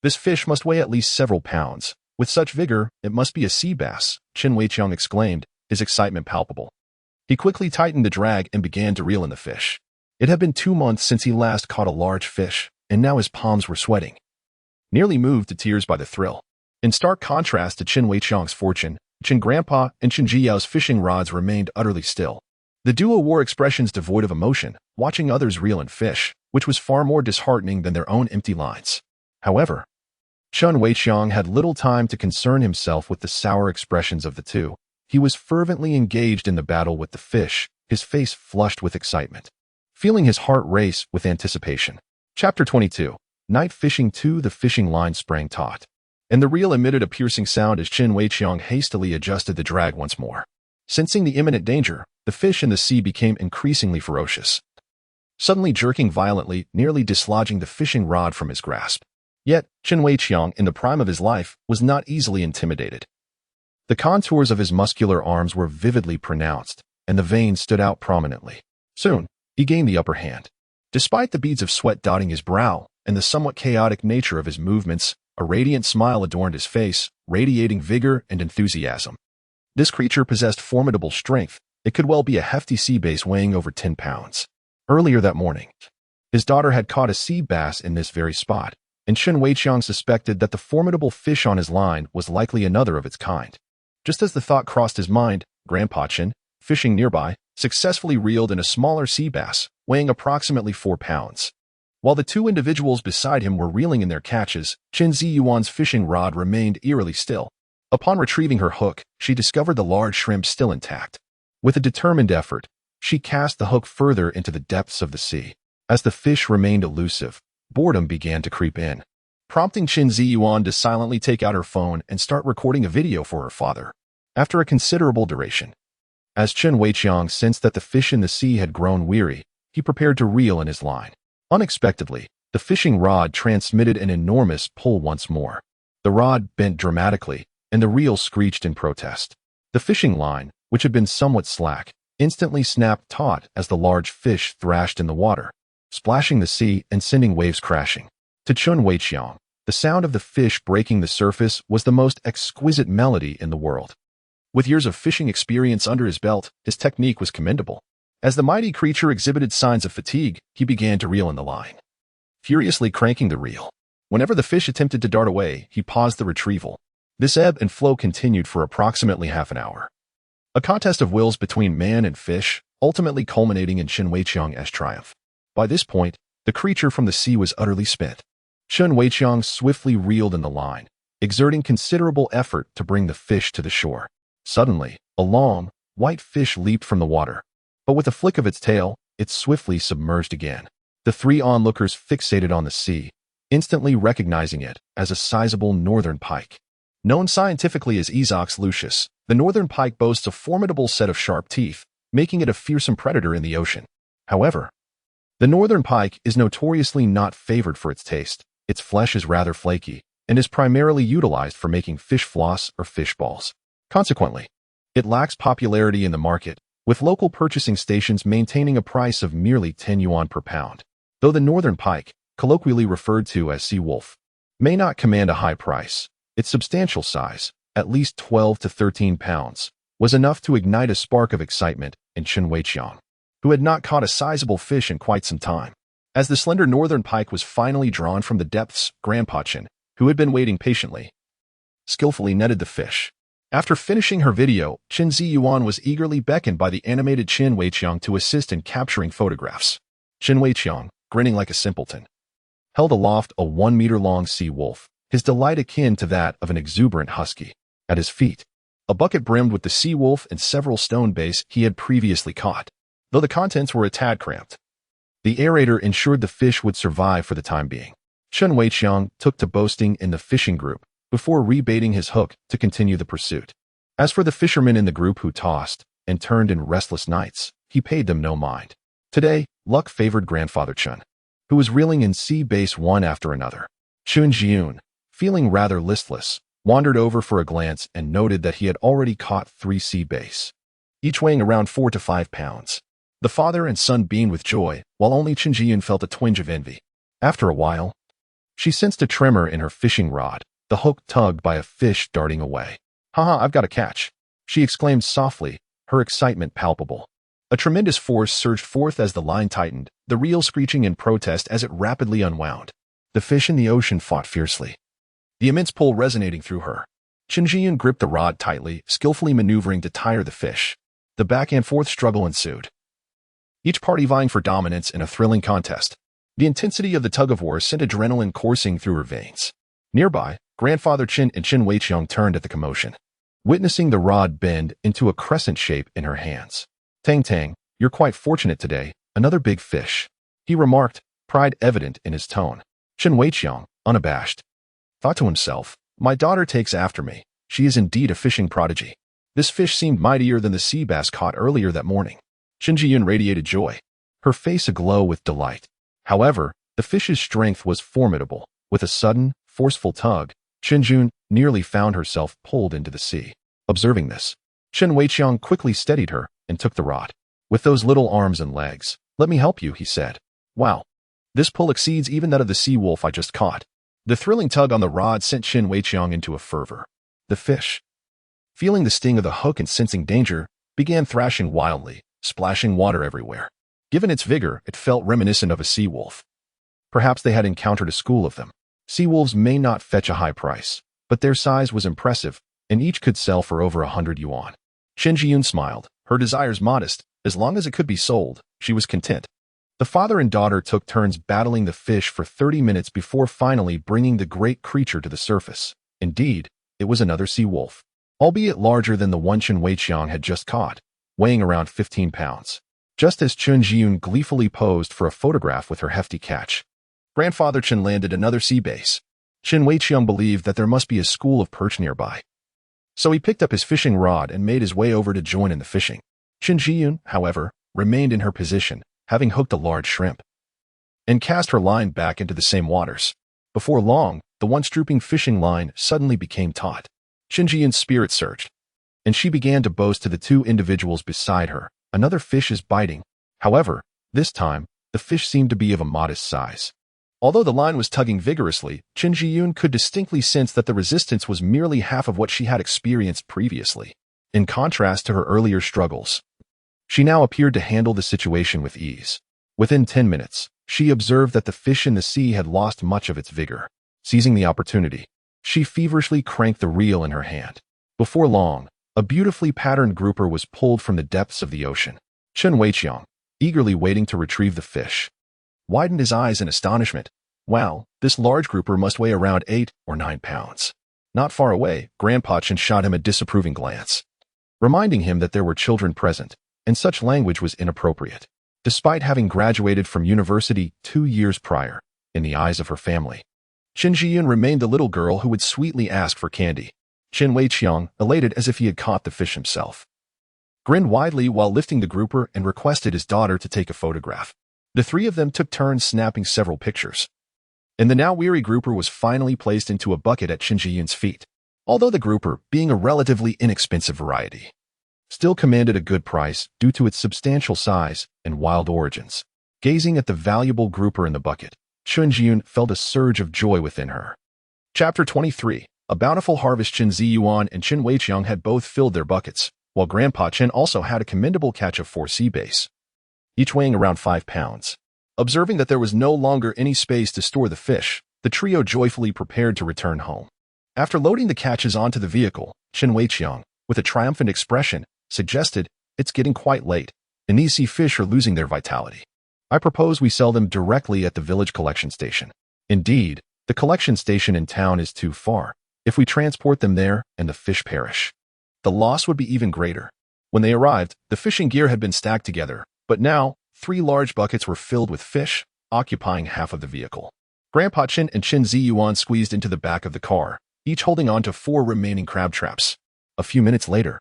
This fish must weigh at least several pounds. With such vigor, it must be a sea bass, Chen Weiqiang exclaimed, his excitement palpable. He quickly tightened the drag and began to reel in the fish. It had been 2 months since he last caught a large fish, and now his palms were sweating, nearly moved to tears by the thrill. In stark contrast to Chen Weiqiang's fortune, Chen Grandpa and Chen Jiao's fishing rods remained utterly still. The duo wore expressions devoid of emotion, watching others reel and fish, which was far more disheartening than their own empty lines. However, Chen Weiqiang had little time to concern himself with the sour expressions of the two. He was fervently engaged in the battle with the fish, his face flushed with excitement, feeling his heart race with anticipation. Chapter 22. Night Fishing 2. The fishing line sprang taut, and the reel emitted a piercing sound as Chen Weiqiang hastily adjusted the drag once more. Sensing the imminent danger, the fish in the sea became increasingly ferocious, suddenly jerking violently, nearly dislodging the fishing rod from his grasp. Yet, Chen Weiqiang, in the prime of his life, was not easily intimidated. The contours of his muscular arms were vividly pronounced, and the veins stood out prominently. Soon, he gained the upper hand. Despite the beads of sweat dotting his brow and the somewhat chaotic nature of his movements, A radiant smile adorned his face, radiating vigor and enthusiasm. This creature possessed formidable strength. It could well be a hefty sea bass weighing over 10 pounds. Earlier that morning, his daughter had caught a sea bass in this very spot, and Chen Weiqiang suspected that the formidable fish on his line was likely another of its kind. Just as the thought crossed his mind, Grandpa Chen, fishing nearby, successfully reeled in a smaller sea bass, weighing approximately 4 pounds. While the two individuals beside him were reeling in their catches, Chen Ziyuan's fishing rod remained eerily still. Upon retrieving her hook, she discovered the large shrimp still intact. With a determined effort, she cast the hook further into the depths of the sea. As the fish remained elusive, boredom began to creep in, prompting Chen Ziyuan to silently take out her phone and start recording a video for her father. After a considerable duration, as Chen Weiqiang sensed that the fish in the sea had grown weary, he prepared to reel in his line. Unexpectedly, the fishing rod transmitted an enormous pull once more. The rod bent dramatically, and the reel screeched in protest. The fishing line, which had been somewhat slack, instantly snapped taut as the large fish thrashed in the water, splashing the sea and sending waves crashing. To Chen Weiqiang, the sound of the fish breaking the surface was the most exquisite melody in the world. With years of fishing experience under his belt, his technique was commendable. As the mighty creature exhibited signs of fatigue, he began to reel in the line, furiously cranking the reel. Whenever the fish attempted to dart away, he paused the retrieval. This ebb and flow continued for approximately half an hour. A contest of wills between man and fish, ultimately culminating in Chen Weiqiang's triumph. By this point, the creature from the sea was utterly spent. Chen Weiqiang swiftly reeled in the line, exerting considerable effort to bring the fish to the shore. Suddenly, a long, white fish leaped from the water. But with a flick of its tail, it swiftly submerged again. The three onlookers fixated on the sea, instantly recognizing it as a sizable northern pike. Known scientifically as Esox lucius, the northern pike boasts a formidable set of sharp teeth, making it a fearsome predator in the ocean. However, the northern pike is notoriously not favored for its taste. Its flesh is rather flaky and is primarily utilized for making fish floss or fish balls. Consequently, it lacks popularity in the market, with local purchasing stations maintaining a price of merely 10 yuan per pound. Though the northern pike, colloquially referred to as sea wolf, may not command a high price, its substantial size, at least 12 to 13 pounds, was enough to ignite a spark of excitement in Chen Weiqiang, who had not caught a sizable fish in quite some time. As the slender northern pike was finally drawn from the depths, Grandpa Chen, who had been waiting patiently, skillfully netted the fish. After finishing her video, Chen Ziyuan was eagerly beckoned by the animated Chen Weiqiang to assist in capturing photographs. Chen Weiqiang, grinning like a simpleton, held aloft a 1-meter-long sea wolf, his delight akin to that of an exuberant husky. At his feet, a bucket brimmed with the sea wolf and several stone bass he had previously caught. Though the contents were a tad cramped, the aerator ensured the fish would survive for the time being. Chen Weiqiang took to boasting in the fishing group, before rebaiting his hook to continue the pursuit. As for the fishermen in the group who tossed and turned in restless nights, he paid them no mind. Today, luck favored Grandfather Chen, who was reeling in sea bass one after another. Chun Jiun, feeling rather listless, wandered over for a glance and noted that he had already caught 3 sea bass, each weighing around 4 to 5 pounds. The father and son beamed with joy, while only Chun Jiun felt a twinge of envy. After a while, she sensed a tremor in her fishing rod, the hook tugged by a fish darting away. "Haha, I've got a catch," she exclaimed softly, her excitement palpable. A tremendous force surged forth as the line tightened, the reel screeching in protest as it rapidly unwound. The fish in the ocean fought fiercely, the immense pull resonating through her. Chen Jian gripped the rod tightly, skillfully maneuvering to tire the fish. The back-and-forth struggle ensued, each party vying for dominance in a thrilling contest. The intensity of the tug-of-war sent adrenaline coursing through her veins. Nearby, Grandfather Chen and Chen Weiqiang turned at the commotion, witnessing the rod bend into a crescent shape in her hands. "Tang Tang, you're quite fortunate today, another big fish," he remarked, pride evident in his tone. Chen Weiqiang, unabashed, thought to himself, "My daughter takes after me. She is indeed a fishing prodigy." This fish seemed mightier than the sea bass caught earlier that morning. Chen Jiyun radiated joy, her face aglow with delight. However, the fish's strength was formidable. With a sudden, forceful tug, Chen Jun nearly found herself pulled into the sea. Observing this, Chen Weiqiang quickly steadied her and took the rod. "With those little arms and legs, let me help you," he said. "Wow, this pull exceeds even that of the sea wolf I just caught." The thrilling tug on the rod sent Qin Weiqiang into a fervor. The fish, feeling the sting of the hook and sensing danger, began thrashing wildly, splashing water everywhere. Given its vigor, it felt reminiscent of a sea wolf. Perhaps they had encountered a school of them. Sea wolves may not fetch a high price, but their size was impressive, and each could sell for over 100 yuan. Qin Jiyun smiled, her desires modest. As long as it could be sold, she was content. The father and daughter took turns battling the fish for 30 minutes before finally bringing the great creature to the surface. Indeed, it was another sea wolf, albeit larger than the one Qin Weiqiang had just caught, weighing around 15 pounds. Just as Qin Jiyun gleefully posed for a photograph with her hefty catch, Grandfather Qin landed another sea bass. Qin Weiqiang believed that there must be a school of perch nearby. So he picked up his fishing rod and made his way over to join in the fishing. Qin Jiyun, however, remained in her position, having hooked a large shrimp, and cast her line back into the same waters. Before long, the once drooping fishing line suddenly became taut. Qin Jiyun's spirit surged, and she began to boast to the two individuals beside her, "Another fish is biting." However, this time, the fish seemed to be of a modest size. Although the line was tugging vigorously, Qin Jiyun could distinctly sense that the resistance was merely half of what she had experienced previously. In contrast to her earlier struggles, she now appeared to handle the situation with ease. Within 10 minutes, she observed that the fish in the sea had lost much of its vigor. Seizing the opportunity, she feverishly cranked the reel in her hand. Before long, a beautifully patterned grouper was pulled from the depths of the ocean. Qin Weiqiang, eagerly waiting to retrieve the fish, widened his eyes in astonishment. Wow, this large grouper must weigh around 8 or 9 pounds. Not far away, Grandpa Qin shot him a disapproving glance, reminding him that there were children present, and such language was inappropriate. Despite having graduated from university 2 years prior, in the eyes of her family, Qin Jiyun remained the little girl who would sweetly ask for candy. Qin Weiqiang, elated as if he had caught the fish himself, grinned widely while lifting the grouper and requested his daughter to take a photograph. The three of them took turns snapping several pictures, and the now weary grouper was finally placed into a bucket at Qin Jiyun's feet. Although the grouper, being a relatively inexpensive variety, still commanded a good price due to its substantial size and wild origins. Gazing at the valuable grouper in the bucket, Qin Jiyun felt a surge of joy within her. Chapter 23. A bountiful harvest. Qin Ziyuan and Qin Weiqiang had both filled their buckets, while Grandpa Qin also had a commendable catch of 4 sea bass, each weighing around 5 pounds. Observing that there was no longer any space to store the fish, the trio joyfully prepared to return home. After loading the catches onto the vehicle, Qin Weiqiang, with a triumphant expression, suggested, "It's getting quite late, and these sea fish are losing their vitality. I propose we sell them directly at the village collection station. Indeed, the collection station in town is too far. If we transport them there and the fish perish, the loss would be even greater." When they arrived, the fishing gear had been stacked together, but now 3 large buckets were filled with fish, occupying half of the vehicle. Grandpa Qin and Qin Ziyuan squeezed into the back of the car, each holding on to 4 remaining crab traps. A few minutes later,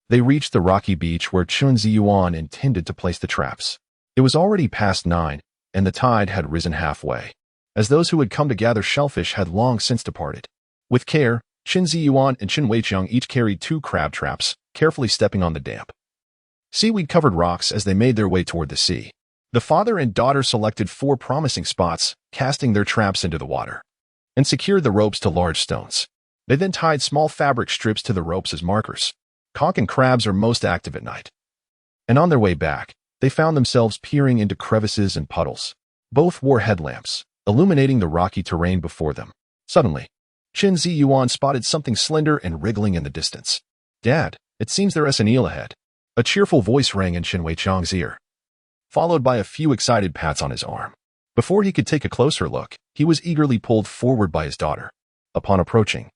they reached the rocky beach where Qin Ziyuan intended to place the traps. It was already past 9, and the tide had risen halfway, as those who had come to gather shellfish had long since departed. With care, Qin Ziyuan and Qin Weiqiang each carried 2 crab traps, carefully stepping on the damp, seaweed-covered rocks as they made their way toward the sea. The father and daughter selected 4 promising spots, casting their traps into the water, and secured the ropes to large stones. They then tied small fabric strips to the ropes as markers. Conch and crabs are most active at night, and on their way back, they found themselves peering into crevices and puddles. Both wore headlamps, illuminating the rocky terrain before them. Suddenly, Qin Ziyuan spotted something slender and wriggling in the distance. "Dad, it seems there is an eel ahead." A cheerful voice rang in Qin Weiqiang's ear, followed by a few excited pats on his arm. Before he could take a closer look, he was eagerly pulled forward by his daughter. Upon approaching,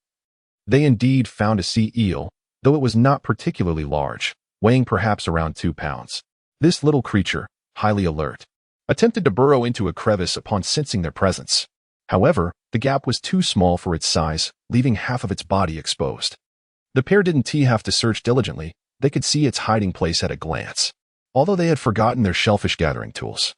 they indeed found a sea eel, though it was not particularly large, weighing perhaps around 2 pounds. This little creature, highly alert, attempted to burrow into a crevice upon sensing their presence. However, the gap was too small for its size, leaving half of its body exposed. The pair didn't have to search diligently. They could see its hiding place at a glance, although they had forgotten their shellfish gathering tools.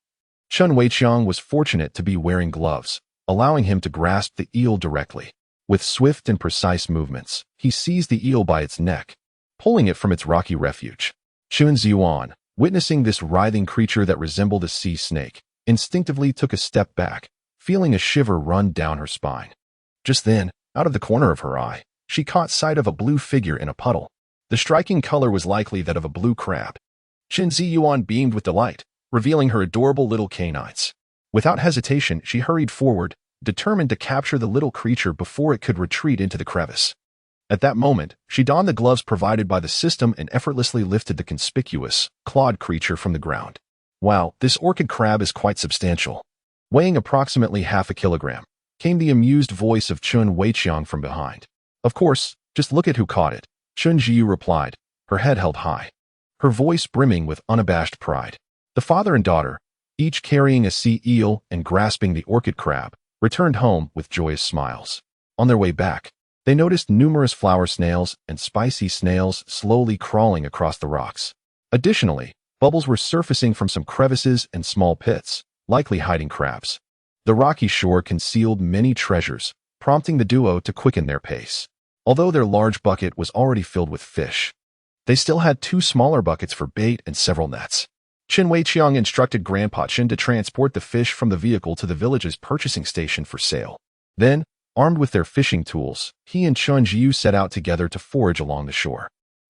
Qin Weiqiang was fortunate to be wearing gloves, allowing him to grasp the eel directly. With swift and precise movements, he seized the eel by its neck, pulling it from its rocky refuge. Qin Ziyuan, witnessing this writhing creature that resembled a sea snake, instinctively took a step back, feeling a shiver run down her spine. Just then, out of the corner of her eye, she caught sight of a blue figure in a puddle. The striking color was likely that of a blue crab. Qin Ziyuan beamed with delight, revealing her adorable little canines. Without hesitation, she hurried forward, determined to capture the little creature before it could retreat into the crevice. At that moment, she donned the gloves provided by the system and effortlessly lifted the conspicuous, clawed creature from the ground. Wow, this orchid crab is quite substantial. Weighing approximately half a kilogram, came the amused voice of Chun Weiqiang from behind. Of course, just look at who caught it, Chun Jiyu replied, her head held high, her voice brimming with unabashed pride. The father and daughter, each carrying a sea eel and grasping the orchid crab, returned home with joyous smiles. On their way back, they noticed numerous flower snails and spicy snails slowly crawling across the rocks. Additionally, bubbles were surfacing from some crevices and small pits, likely hiding crabs. The rocky shore concealed many treasures, prompting the duo to quicken their pace. Although their large bucket was already filled with fish, they still had 2 smaller buckets for bait and several nets. Qin Weiqiang instructed Grandpa Qin to transport the fish from the vehicle to the village's purchasing station for sale. Then, armed with their fishing tools, he and Chun Jiyu set out together to forage along the shore.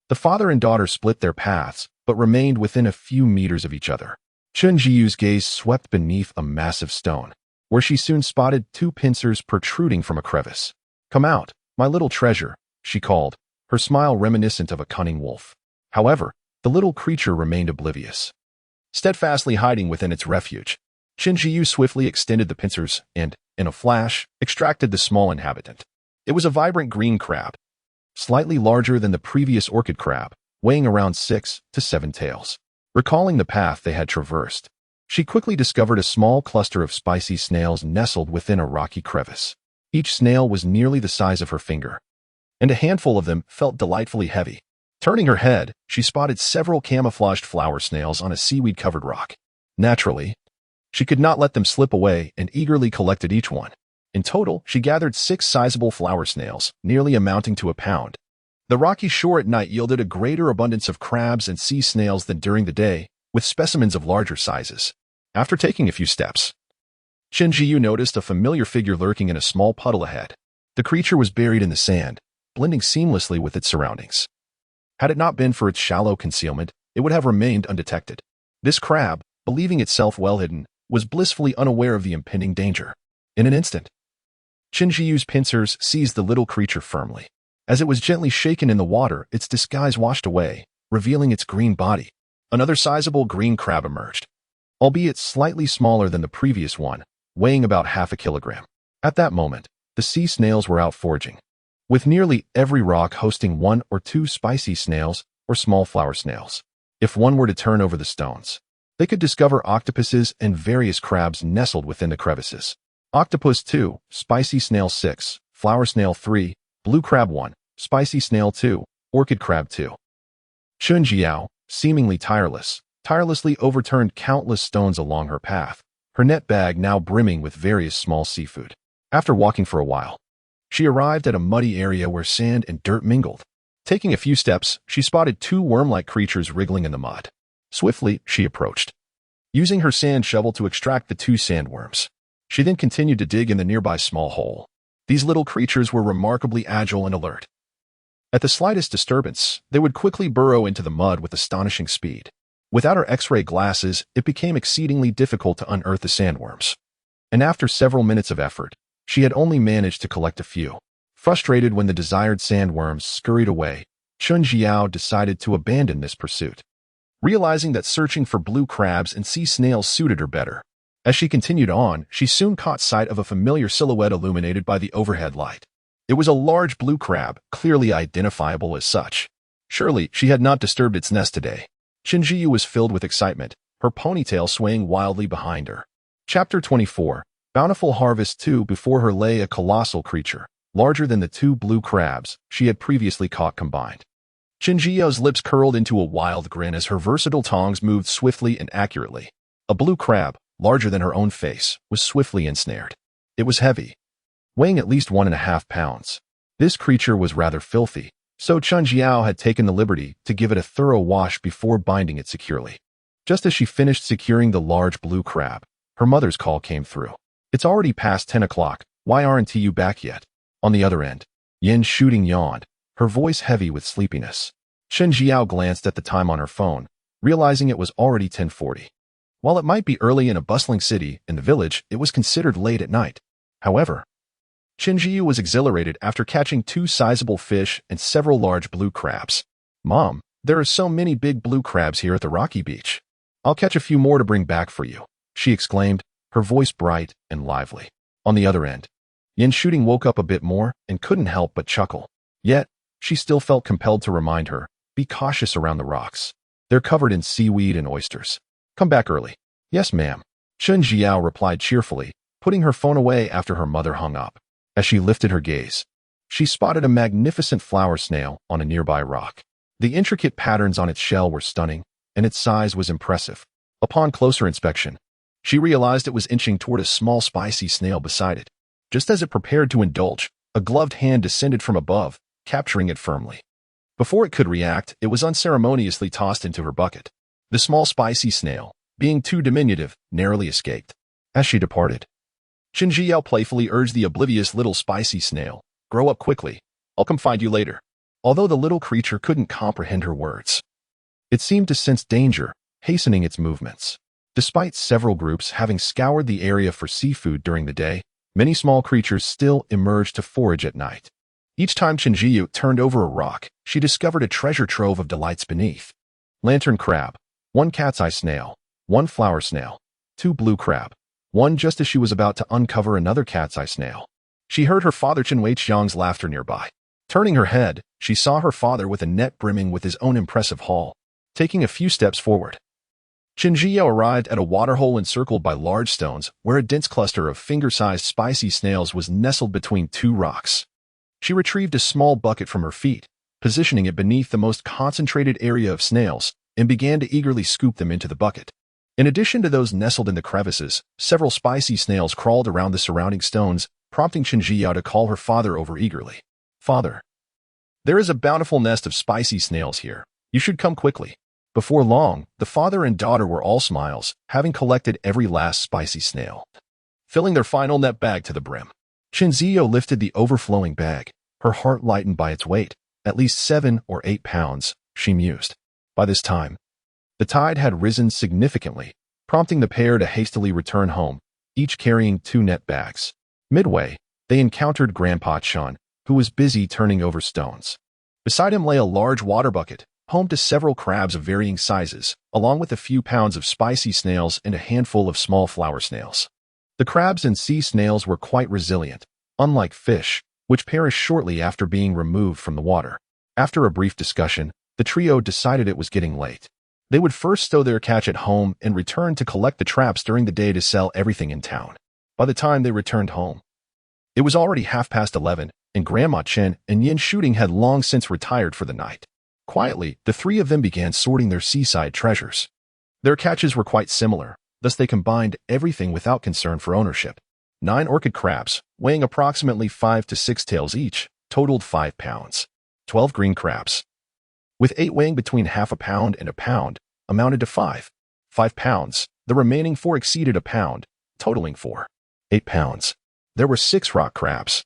The father and daughter split their paths, but remained within a few meters of each other. Chun Jiyu's gaze swept beneath a massive stone, where she soon spotted 2 pincers protruding from a crevice. "Come out, my little treasure," she called, her smile reminiscent of a cunning wolf. However, the little creature remained oblivious, steadfastly hiding within its refuge. Qin Jiyu swiftly extended the pincers and, in a flash, extracted the small inhabitant. It was a vibrant green crab, slightly larger than the previous orchid crab, weighing around 6 to 7 tails. Recalling the path they had traversed, she quickly discovered a small cluster of spicy snails nestled within a rocky crevice. Each snail was nearly the size of her finger, and a handful of them felt delightfully heavy. Turning her head, she spotted several camouflaged flower snails on a seaweed-covered rock. Naturally, she could not let them slip away and eagerly collected each one. In total, she gathered 6 sizable flower snails, nearly amounting to a pound. The rocky shore at night yielded a greater abundance of crabs and sea snails than during the day, with specimens of larger sizes. After taking a few steps, Qin Jiyu noticed a familiar figure lurking in a small puddle ahead. The creature was buried in the sand, blending seamlessly with its surroundings. Had it not been for its shallow concealment, it would have remained undetected. This crab, believing itself well hidden, was blissfully unaware of the impending danger. In an instant, Qin Jiyu's pincers seized the little creature firmly. As it was gently shaken in the water, its disguise washed away, revealing its green body. Another sizable green crab emerged, albeit slightly smaller than the previous one, weighing about half a kilogram. At that moment, the sea snails were out foraging, with nearly every rock hosting 1 or 2 spicy snails or small flower snails. If one were to turn over the stones, they could discover octopuses and various crabs nestled within the crevices. Octopus 2, spicy snail 6, flower snail 3, blue crab 1, spicy snail 2, orchid crab 2. Chun Jiao, seemingly tirelessly overturned countless stones along her path, her net bag now brimming with various small seafood. After walking for a while, she arrived at a muddy area where sand and dirt mingled. Taking a few steps, she spotted 2 worm-like creatures wriggling in the mud. Swiftly, she approached, using her sand shovel to extract the 2 sandworms. She then continued to dig in the nearby small hole. These little creatures were remarkably agile and alert. At the slightest disturbance, they would quickly burrow into the mud with astonishing speed. Without her X-ray glasses, it became exceedingly difficult to unearth the sandworms. And after several minutes of effort, she had only managed to collect a few. Frustrated when the desired sandworms scurried away, Chun Jiao decided to abandon this pursuit, realizing that searching for blue crabs and sea snails suited her better. As she continued on, she soon caught sight of a familiar silhouette illuminated by the overhead light. It was a large blue crab, clearly identifiable as such. Surely, she had not disturbed its nest today. Qin Jiyu was filled with excitement, her ponytail swaying wildly behind her. Chapter 24. Bountiful Harvest 2. Before her lay a colossal creature, larger than the 2 blue crabs she had previously caught combined. Qin Jiyu's lips curled into a wild grin as her versatile tongs moved swiftly and accurately. A blue crab, larger than her own face, was swiftly ensnared. It was heavy, weighing at least 1.5 pounds. This creature was rather filthy, so Chun Jiao had taken the liberty to give it a thorough wash before binding it securely. Just as she finished securing the large blue crab, her mother's call came through. It's already past 10 o'clock. Why aren't you back yet? On the other end, Yin Shooting yawned, her voice heavy with sleepiness. Chen Jiao glanced at the time on her phone, realizing it was already 10:40. While it might be early in a bustling city, in the village, it was considered late at night. However, Chen Jiu was exhilarated after catching 2 sizable fish and several large blue crabs. Mom, there are so many big blue crabs here at the rocky beach. I'll catch a few more to bring back for you, she exclaimed, her voice bright and lively. On the other end, Yin Shooting woke up a bit more and couldn't help but chuckle. Yet, she still felt compelled to remind her, be cautious around the rocks. They're covered in seaweed and oysters. Come back early. Yes, ma'am. Chen Jiao replied cheerfully, putting her phone away after her mother hung up. As she lifted her gaze, she spotted a magnificent flower snail on a nearby rock. The intricate patterns on its shell were stunning, and its size was impressive. Upon closer inspection, she realized it was inching toward a small spicy snail beside it. Just as it prepared to indulge, a gloved hand descended from above, capturing it firmly. Before it could react, it was unceremoniously tossed into her bucket. The small spicy snail, being too diminutive, narrowly escaped. As she departed, Chen Jiao playfully urged the oblivious little spicy snail, grow up quickly. I'll come find you later. Although the little creature couldn't comprehend her words, it seemed to sense danger, hastening its movements. Despite several groups having scoured the area for seafood during the day, many small creatures still emerged to forage at night. Each time Chen Jiu turned over a rock, she discovered a treasure trove of delights beneath. Lantern crab, 1 cat's eye snail, 1 flower snail, 2 blue crab, 1 just as she was about to uncover another cat's eye snail. She heard her father Chen Weiqiang's laughter nearby. Turning her head, she saw her father with a net brimming with his own impressive haul. Taking a few steps forward, Chen Jiao arrived at a waterhole encircled by large stones where a dense cluster of finger-sized spicy snails was nestled between 2 rocks. She retrieved a small bucket from her feet, positioning it beneath the most concentrated area of snails, and began to eagerly scoop them into the bucket. In addition to those nestled in the crevices, several spicy snails crawled around the surrounding stones, prompting Chen Jiao to call her father over eagerly. Father, there is a bountiful nest of spicy snails here. You should come quickly. Before long, the father and daughter were all smiles, having collected every last spicy snail, filling their final net bag to the brim. Chen Jiao lifted the overflowing bag, her heart lightened by its weight, at least 7 or 8 pounds, she mused. By this time, the tide had risen significantly, prompting the pair to hastily return home, each carrying 2 net bags. Midway, they encountered Grandpa Chen, who was busy turning over stones. Beside him lay a large water bucket, home to several crabs of varying sizes, along with a few pounds of spicy snails and a handful of small flower snails. The crabs and sea snails were quite resilient, unlike fish, which perish shortly after being removed from the water. After a brief discussion, the trio decided it was getting late. They would first stow their catch at home and return to collect the traps during the day to sell everything in town. By the time they returned home, it was already 11:30, and Grandma Chen and Yin Shooting had long since retired for the night. Quietly, the 3 of them began sorting their seaside treasures. Their catches were quite similar, thus they combined everything without concern for ownership. 9 orchid crabs, weighing approximately 5 to 6 tails each, totaled 5 pounds. 12 green crabs, with 8 weighing between half a pound and a pound, amounted to 5 pounds. The remaining 4 exceeded a pound, totaling 8 pounds. There were 6 rock crabs,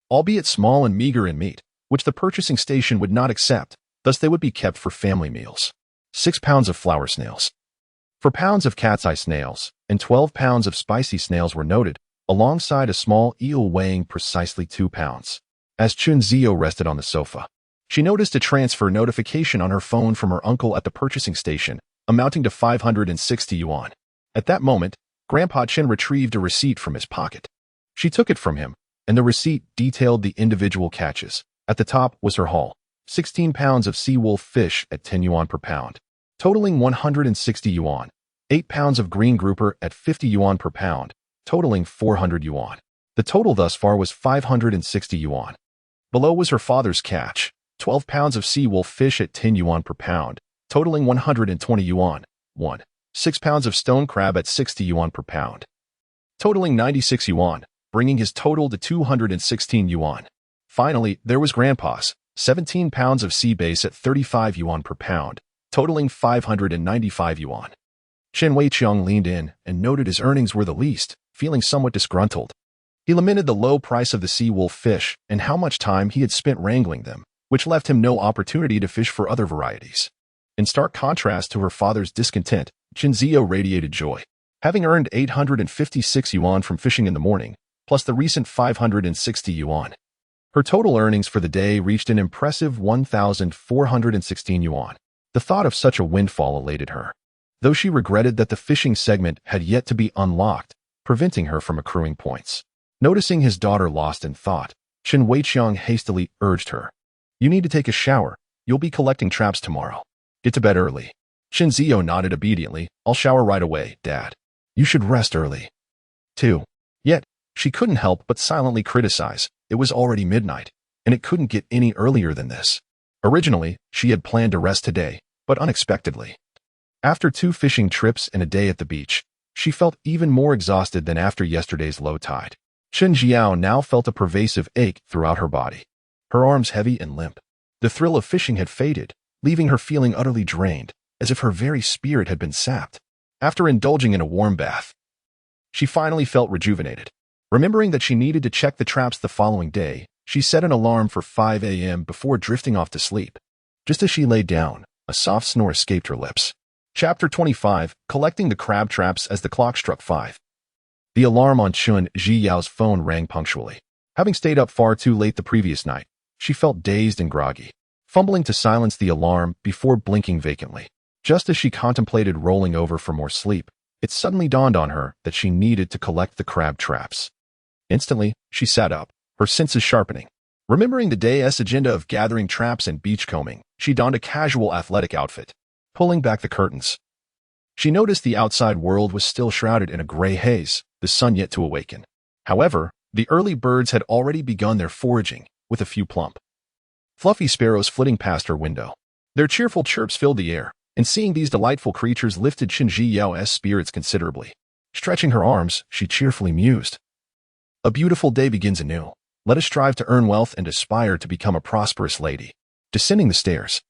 albeit small and meager in meat, which the purchasing station would not accept, thus they would be kept for family meals. 6 pounds of flower snails, 4 pounds of cat's eye snails, and 12 pounds of spicy snails were noted, alongside a small eel weighing precisely 2 pounds. As Chun Zio rested on the sofa, she noticed a transfer notification on her phone from her uncle at the purchasing station, amounting to 560 yuan. At that moment, Grandpa Chen retrieved a receipt from his pocket. She took it from him, and the receipt detailed the individual catches. At the top was her haul: 16 pounds of sea wolf fish at 10 yuan per pound, totaling 160 yuan, 8 pounds of green grouper at 50 yuan per pound, totaling 400 yuan. The total thus far was 560 yuan. Below was her father's catch: 12 pounds of sea wolf fish at 10 yuan per pound, totaling 120 yuan. 6 pounds of stone crab at 60 yuan per pound, totaling 96 yuan, bringing his total to 216 yuan. Finally, there was Grandpa's: 17 pounds of sea bass at 35 yuan per pound, totaling 595 yuan. Chen Weiqiang leaned in and noted his earnings were the least, feeling somewhat disgruntled. He lamented the low price of the sea wolf fish and how much time he had spent wrangling them, which left him no opportunity to fish for other varieties. In stark contrast to her father's discontent, Chinzio radiated joy. Having earned 856 yuan from fishing in the morning, plus the recent 560 yuan, her total earnings for the day reached an impressive 1,416 yuan. The thought of such a windfall elated her, though she regretted that the fishing segment had yet to be unlocked, preventing her from accruing points. Noticing his daughter lost in thought, Chen Weiqiang hastily urged her. You need to take a shower. You'll be collecting traps tomorrow. Get to bed early. Chen Zio nodded obediently. I'll shower right away, Dad. You should rest early. 2. Yet, she couldn't help but silently criticize. It was already midnight, and it couldn't get any earlier than this. Originally, she had planned to rest today, but unexpectedly. After 2 fishing trips and a day at the beach, she felt even more exhausted than after yesterday's low tide. Chen Jiao now felt a pervasive ache throughout her body, her arms heavy and limp. The thrill of fishing had faded, leaving her feeling utterly drained, as if her very spirit had been sapped. After indulging in a warm bath, she finally felt rejuvenated. Remembering that she needed to check the traps the following day, she set an alarm for 5 a.m. before drifting off to sleep. Just as she lay down, a soft snore escaped her lips. Chapter 25, Collecting the Crab Traps as the clock struck 5. The alarm on Chun Jiyao's phone rang punctually. Having stayed up far too late the previous night, she felt dazed and groggy, fumbling to silence the alarm before blinking vacantly. Just as she contemplated rolling over for more sleep, it suddenly dawned on her that she needed to collect the crab traps. Instantly, she sat up, her senses sharpening. Remembering the day's agenda of gathering traps and beachcombing, she donned a casual athletic outfit. Pulling back the curtains, she noticed the outside world was still shrouded in a gray haze, the sun yet to awaken. However, the early birds had already begun their foraging, with a few plump, fluffy sparrows flitting past her window. Their cheerful chirps filled the air, and seeing these delightful creatures lifted Chen Jiyao's spirits considerably. Stretching her arms, she cheerfully mused. A beautiful day begins anew. Let us strive to earn wealth and aspire to become a prosperous lady. Descending the stairs,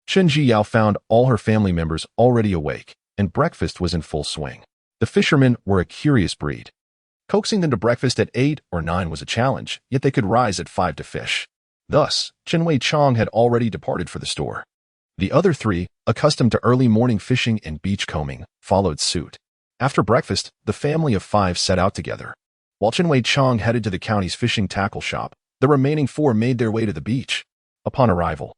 Chen Jiyao found all her family members already awake, and breakfast was in full swing. The fishermen were a curious breed. Coaxing them to breakfast at 8 or 9 was a challenge, yet they could rise at 5 to fish. Thus, Chen Weiqiang had already departed for the store. The other 3, accustomed to early morning fishing and beachcombing, followed suit. After breakfast, the family of 5 set out together. While Chen Weiqiang headed to the county's fishing tackle shop, the remaining 4 made their way to the beach. Upon arrival,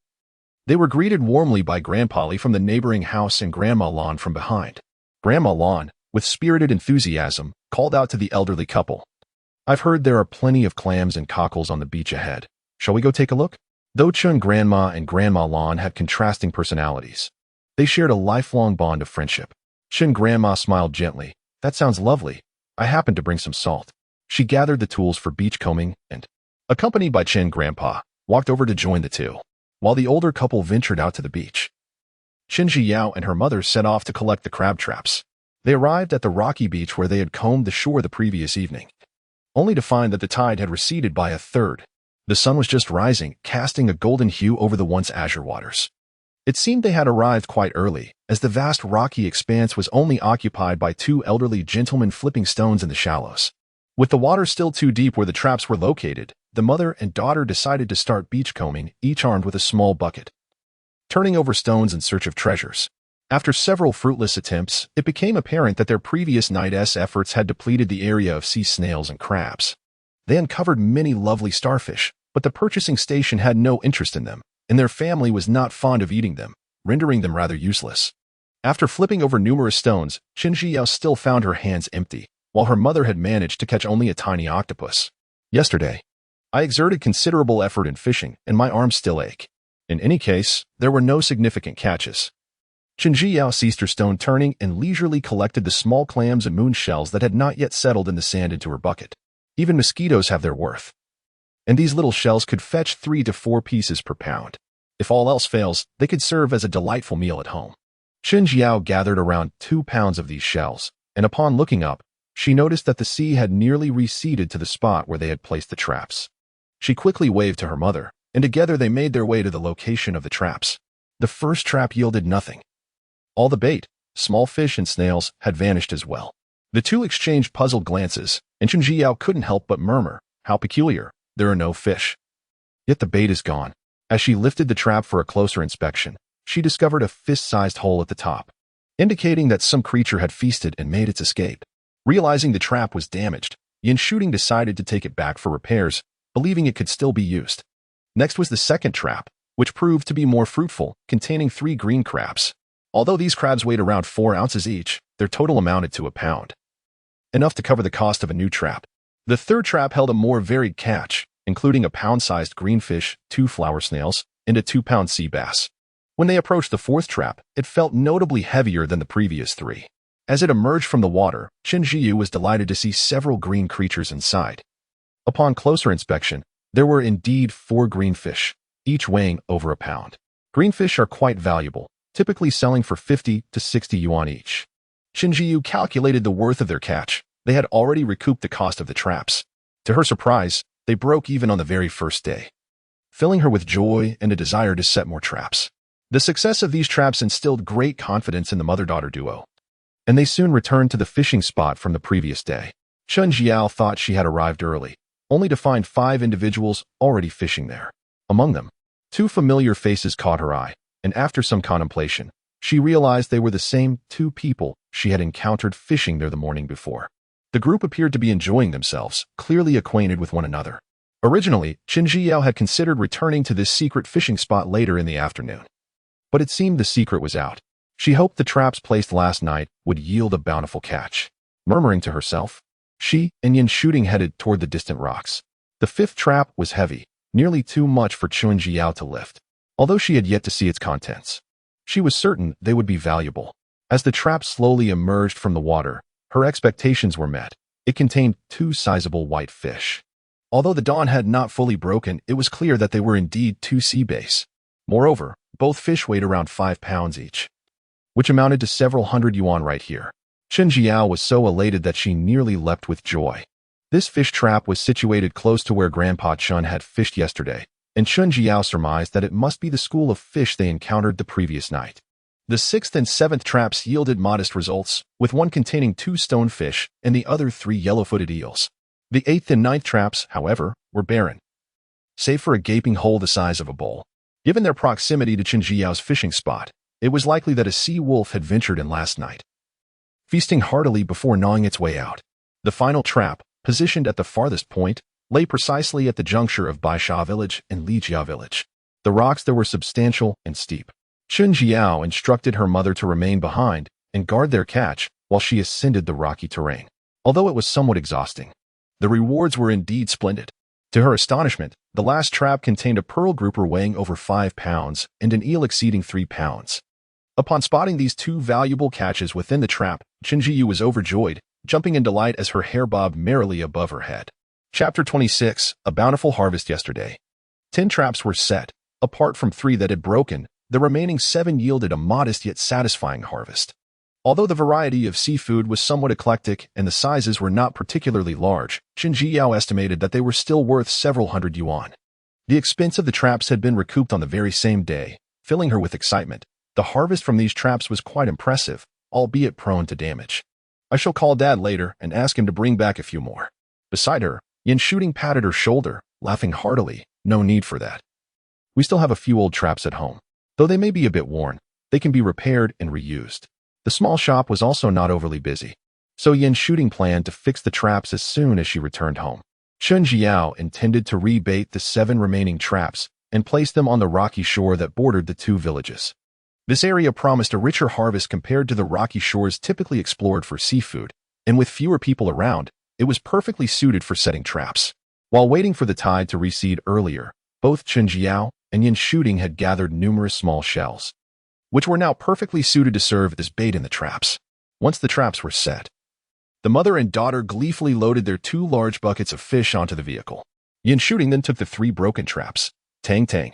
they were greeted warmly by Grandpa Li from the neighboring house and Grandma Lan from behind. Grandma Lan, with spirited enthusiasm, called out to the elderly couple. I've heard there are plenty of clams and cockles on the beach ahead. Shall we go take a look? Though Chun Grandma and Grandma Lan had contrasting personalities, they shared a lifelong bond of friendship. Chun Grandma smiled gently. That sounds lovely. I happen to bring some salt. She gathered the tools for beachcombing and, accompanied by Chen Grandpa, walked over to join the 2. While the older couple ventured out to the beach, Chen Jiyao and her mother set off to collect the crab traps. They arrived at the rocky beach where they had combed the shore the previous evening, only to find that the tide had receded by a third. The sun was just rising, casting a golden hue over the once azure waters. It seemed they had arrived quite early, as the vast rocky expanse was only occupied by 2 elderly gentlemen flipping stones in the shallows. With the water still too deep where the traps were located, the mother and daughter decided to start beachcombing, each armed with a small bucket, turning over stones in search of treasures. After several fruitless attempts, it became apparent that their previous night's efforts had depleted the area of sea snails and crabs. They uncovered many lovely starfish, but the purchasing station had no interest in them, and their family was not fond of eating them, rendering them rather useless. After flipping over numerous stones, Chen Jiyao still found her hands empty, while her mother had managed to catch only a tiny octopus. Yesterday, I exerted considerable effort in fishing, and my arms still ache. In any case, there were no significant catches. Chen Jiyao ceased her stone turning and leisurely collected the small clams and moon shells that had not yet settled in the sand into her bucket. Even mosquitoes have their worth, and these little shells could fetch 3 to 4 pieces per pound. If all else fails, they could serve as a delightful meal at home. Chen Jiao gathered around 2 pounds of these shells, and upon looking up, she noticed that the sea had nearly receded to the spot where they had placed the traps. She quickly waved to her mother, and together they made their way to the location of the traps. The first trap yielded nothing. All the bait, small fish and snails, had vanished as well. The two exchanged puzzled glances, and Chen Jiao couldn't help but murmur, "How peculiar, there are no fish." Yet the bait is gone. As she lifted the trap for a closer inspection, she discovered a fist-sized hole at the top, indicating that some creature had feasted and made its escape. Realizing the trap was damaged, Yin Shooting decided to take it back for repairs, believing it could still be used. Next was the second trap, which proved to be more fruitful, containing 3 green crabs. Although these crabs weighed around 4 ounces each, their total amounted to a pound, enough to cover the cost of a new trap. The third trap held a more varied catch, including a pound-sized greenfish, 2 flower snails, and a 2-pound sea bass. When they approached the fourth trap, it felt notably heavier than the previous 3. As it emerged from the water, Chen Jiyu was delighted to see several green creatures inside. Upon closer inspection, there were indeed 4 greenfish, each weighing over a pound. Greenfish are quite valuable, typically selling for 50 to 60 yuan each. Chen Jiyu calculated the worth of their catch. They had already recouped the cost of the traps. To her surprise, they broke even on the very first day, filling her with joy and a desire to set more traps. The success of these traps instilled great confidence in the mother-daughter duo, and they soon returned to the fishing spot from the previous day. Chen Jiao thought she had arrived early, only to find 5 individuals already fishing there. Among them, 2 familiar faces caught her eye, and after some contemplation, she realized they were the same 2 people she had encountered fishing there the morning before. The group appeared to be enjoying themselves, clearly acquainted with one another. Originally, Chen Jiao had considered returning to this secret fishing spot later in the afternoon, but it seemed the secret was out. She hoped the traps placed last night would yield a bountiful catch. Murmuring to herself, she and Yin Shooting headed toward the distant rocks. The 5th trap was heavy, nearly too much for Chen Jiao to lift, although she had yet to see its contents. She was certain they would be valuable. As the trap slowly emerged from the water, her expectations were met. It contained 2 sizable white fish. Although the dawn had not fully broken, it was clear that they were indeed 2 sea bass. Moreover, both fish weighed around 5 pounds each, which amounted to several hundred yuan right here. Chen Jiao was so elated that she nearly leapt with joy. This fish trap was situated close to where Grandpa Chun had fished yesterday, and Chen Jiao surmised that it must be the school of fish they encountered the previous night. The 6th and 7th traps yielded modest results, with one containing 2 stonefish and the other 3 yellow-footed eels. The 8th and 9th traps, however, were barren, save for a gaping hole the size of a bowl. Given their proximity to Chen Jiao's fishing spot, it was likely that a sea wolf had ventured in last night, feasting heartily before gnawing its way out. The final trap, positioned at the farthest point, lay precisely at the juncture of Baisha village and Lijia village. The rocks there were substantial and steep. Chen Jiao instructed her mother to remain behind and guard their catch while she ascended the rocky terrain. Although it was somewhat exhausting, the rewards were indeed splendid. To her astonishment, the last trap contained a pearl grouper weighing over 5 pounds and an eel exceeding 3 pounds. Upon spotting these 2 valuable catches within the trap, Chen Jiyu was overjoyed, jumping in delight as her hair bobbed merrily above her head. Chapter 26, A Bountiful Harvest Yesterday. 10 traps were set. Apart from 3 that had broken, the remaining 7 yielded a modest yet satisfying harvest. Although the variety of seafood was somewhat eclectic and the sizes were not particularly large, Chen Jiao estimated that they were still worth several hundred yuan. The expense of the traps had been recouped on the very same day, filling her with excitement. The harvest from these traps was quite impressive, albeit prone to damage. I shall call Dad later and ask him to bring back a few more. Beside her, Yin Shooting patted her shoulder, laughing heartily. No need for that. We still have a few old traps at home. Though they may be a bit worn, they can be repaired and reused. The small shop was also not overly busy, so Yin Shooting planned to fix the traps as soon as she returned home. Chen Jiao intended to rebait the 7 remaining traps and place them on the rocky shore that bordered the 2 villages. This area promised a richer harvest compared to the rocky shores typically explored for seafood, and with fewer people around, it was perfectly suited for setting traps. While waiting for the tide to recede earlier, both Chen Jiao and Yin Shooting had gathered numerous small shells, which were now perfectly suited to serve as bait in the traps. Once the traps were set, the mother and daughter gleefully loaded their 2 large buckets of fish onto the vehicle. Yin Shooting then took the 3 broken traps. Tang Tang,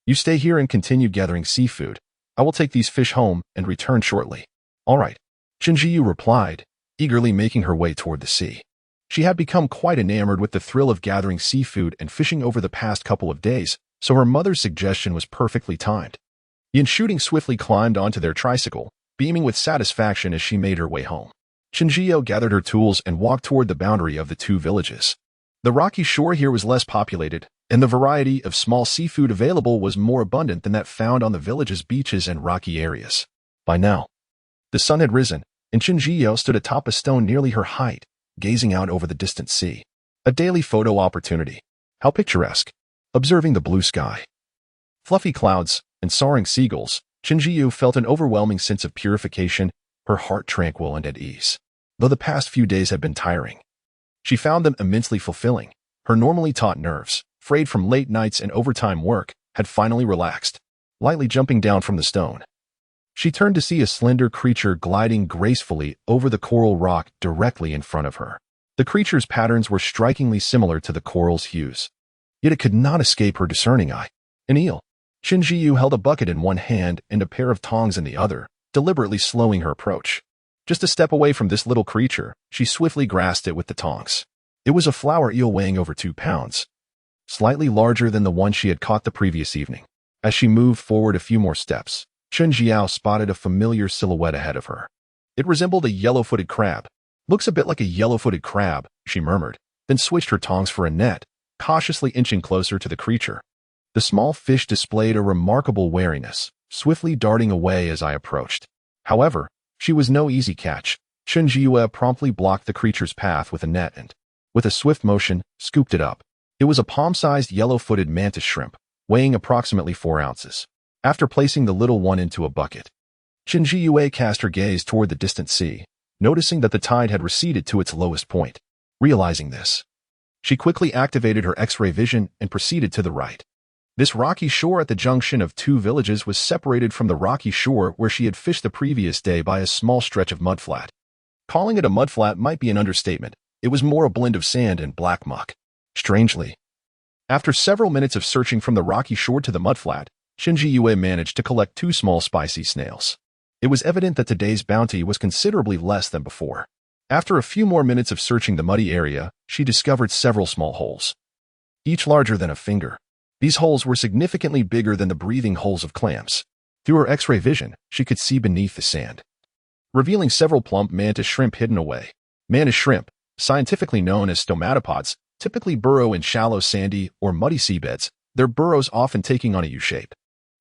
you stay here and continue gathering seafood. I will take these fish home and return shortly. All right, Chen Jiyu replied, eagerly making her way toward the sea. She had become quite enamored with the thrill of gathering seafood and fishing over the past couple of days, so her mother's suggestion was perfectly timed. Yin Shooting swiftly climbed onto their tricycle, beaming with satisfaction as she made her way home. Shinjio gathered her tools and walked toward the boundary of the two villages. The rocky shore here was less populated, and the variety of small seafood available was more abundant than that found on the village's beaches and rocky areas. By now, the sun had risen, and Shinjio stood atop a stone nearly her height, gazing out over the distant sea. A daily photo opportunity. How picturesque. Observing the blue sky, fluffy clouds, and soaring seagulls, Shinjio felt an overwhelming sense of purification, her heart tranquil and at ease. Though the past few days had been tiring, she found them immensely fulfilling. Her normally taut nerves, frayed from late nights and overtime work, had finally relaxed. Lightly jumping down from the stone, she turned to see a slender creature gliding gracefully over the coral rock directly in front of her. The creature's patterns were strikingly similar to the coral's hues, yet it could not escape her discerning eye. An eel. Shinjio held a bucket in one hand and a pair of tongs in the other, deliberately slowing her approach. Just a step away from this little creature, she swiftly grasped it with the tongs. It was a flower eel weighing over 2 pounds, slightly larger than the one she had caught the previous evening. As she moved forward a few more steps, Shinjio spotted a familiar silhouette ahead of her. It resembled a yellow-footed crab. Looks a bit like a yellow-footed crab, she murmured, then switched her tongs for a net, cautiously inching closer to the creature. The small fish displayed a remarkable wariness, swiftly darting away as I approached. However, she was no easy catch. Shinjio promptly blocked the creature's path with a net and, with a swift motion, scooped it up. It was a palm-sized yellow-footed mantis shrimp, weighing approximately 4 ounces. After placing the little one into a bucket, Shinjio cast her gaze toward the distant sea, noticing that the tide had receded to its lowest point. Realizing this, she quickly activated her X-ray vision and proceeded to the right. This rocky shore at the junction of two villages was separated from the rocky shore where she had fished the previous day by a small stretch of mudflat. Calling it a mudflat might be an understatement. It was more a blend of sand and black muck. Strangely, after several minutes of searching from the rocky shore to the mudflat, Shinjio managed to collect 2 small spicy snails. It was evident that today's bounty was considerably less than before. After a few more minutes of searching the muddy area, she discovered several small holes, each larger than a finger. These holes were significantly bigger than the breathing holes of clams. Through her X-ray vision, she could see beneath the sand, revealing several plump mantis shrimp hidden away. Mantis shrimp, scientifically known as stomatopods, typically burrow in shallow sandy or muddy seabeds, their burrows often taking on a U-shape.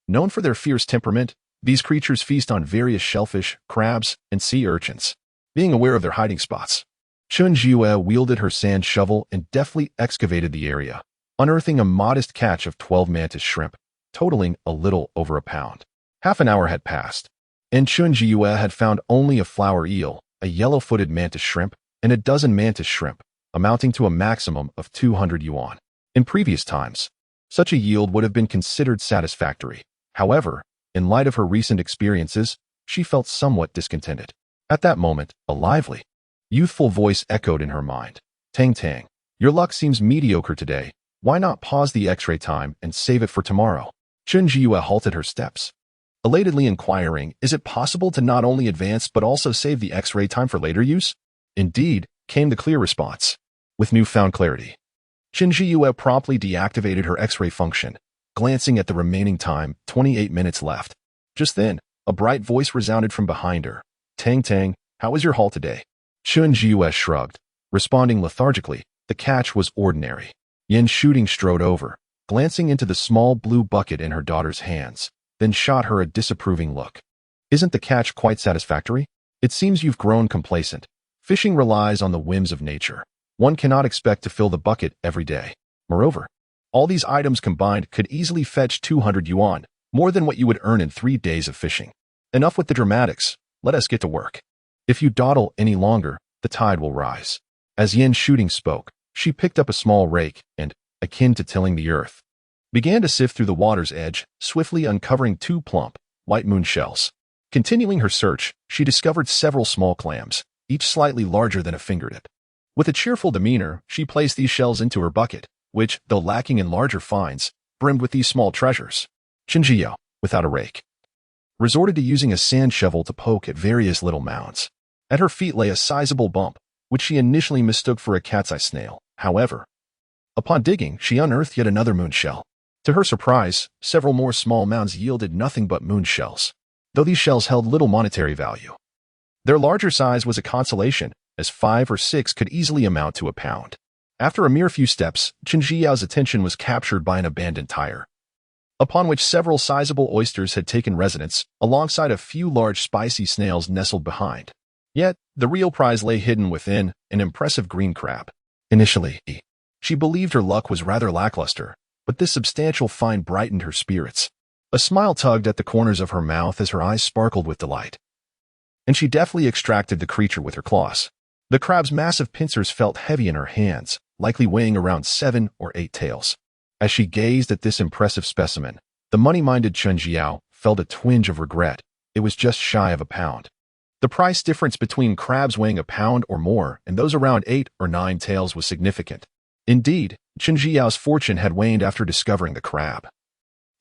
Known for their fierce temperament, these creatures feast on various shellfish, crabs, and sea urchins. Being aware of their hiding spots, Shinjio wielded her sand shovel and deftly excavated the area, unearthing a modest catch of 12 mantis shrimp, totaling a little over a pound. Half an hour had passed, and Shinjio had found only a flower eel, a yellow-footed mantis shrimp, and a dozen mantis shrimp, amounting to a maximum of 200 yuan. In previous times, such a yield would have been considered satisfactory. However, in light of her recent experiences, she felt somewhat discontented. At that moment, a lively, youthful voice echoed in her mind. Tang Tang, your luck seems mediocre today. Why not pause the X-ray time and save it for tomorrow? Shinjio halted her steps, elatedly inquiring, is it possible to not only advance but also save the X-ray time for later use? Indeed, came the clear response. With newfound clarity, Shinjio promptly deactivated her X-ray function, glancing at the remaining time, 28 minutes left. Just then, a bright voice resounded from behind her. Tang Tang, how was your haul today? Shinjio shrugged, responding lethargically. The catch was ordinary. Yin Shooting strode over, glancing into the small blue bucket in her daughter's hands, then shot her a disapproving look. Isn't the catch quite satisfactory? It seems you've grown complacent. Fishing relies on the whims of nature. One cannot expect to fill the bucket every day. Moreover, all these items combined could easily fetch 200 yuan, more than what you would earn in 3 days of fishing. Enough with the dramatics. Let us get to work. If you dawdle any longer, the tide will rise. As Yin Shooting spoke, she picked up a small rake and, akin to tilling the earth, began to sift through the water's edge, swiftly uncovering 2 plump, white moon shells. Continuing her search, she discovered several small clams, each slightly larger than a fingertip. With a cheerful demeanor, she placed these shells into her bucket, which, though lacking in larger finds, brimmed with these small treasures. Shinjio, without a rake, resorted to using a sand shovel to poke at various little mounds. At her feet lay a sizable bump, which she initially mistook for a cat's eye snail. However, upon digging, she unearthed yet another moon shell. To her surprise, several more small mounds yielded nothing but moon shells, though these shells held little monetary value. Their larger size was a consolation, as 5 or 6 could easily amount to a pound. After a mere few steps, Chen Jiao's attention was captured by an abandoned tire, upon which several sizable oysters had taken residence, alongside a few large spicy snails nestled behind. Yet, the real prize lay hidden within, an impressive green crab. Initially, she believed her luck was rather lackluster, but this substantial find brightened her spirits. A smile tugged at the corners of her mouth as her eyes sparkled with delight, and she deftly extracted the creature with her claws. The crab's massive pincers felt heavy in her hands, likely weighing around 7 or 8 tails. As she gazed at this impressive specimen, the money-minded Chen Jiao felt a twinge of regret. It was just shy of a pound. The price difference between crabs weighing a pound or more and those around 8 or 9 tails was significant. Indeed, Chen Jiao's fortune had waned after discovering the crab,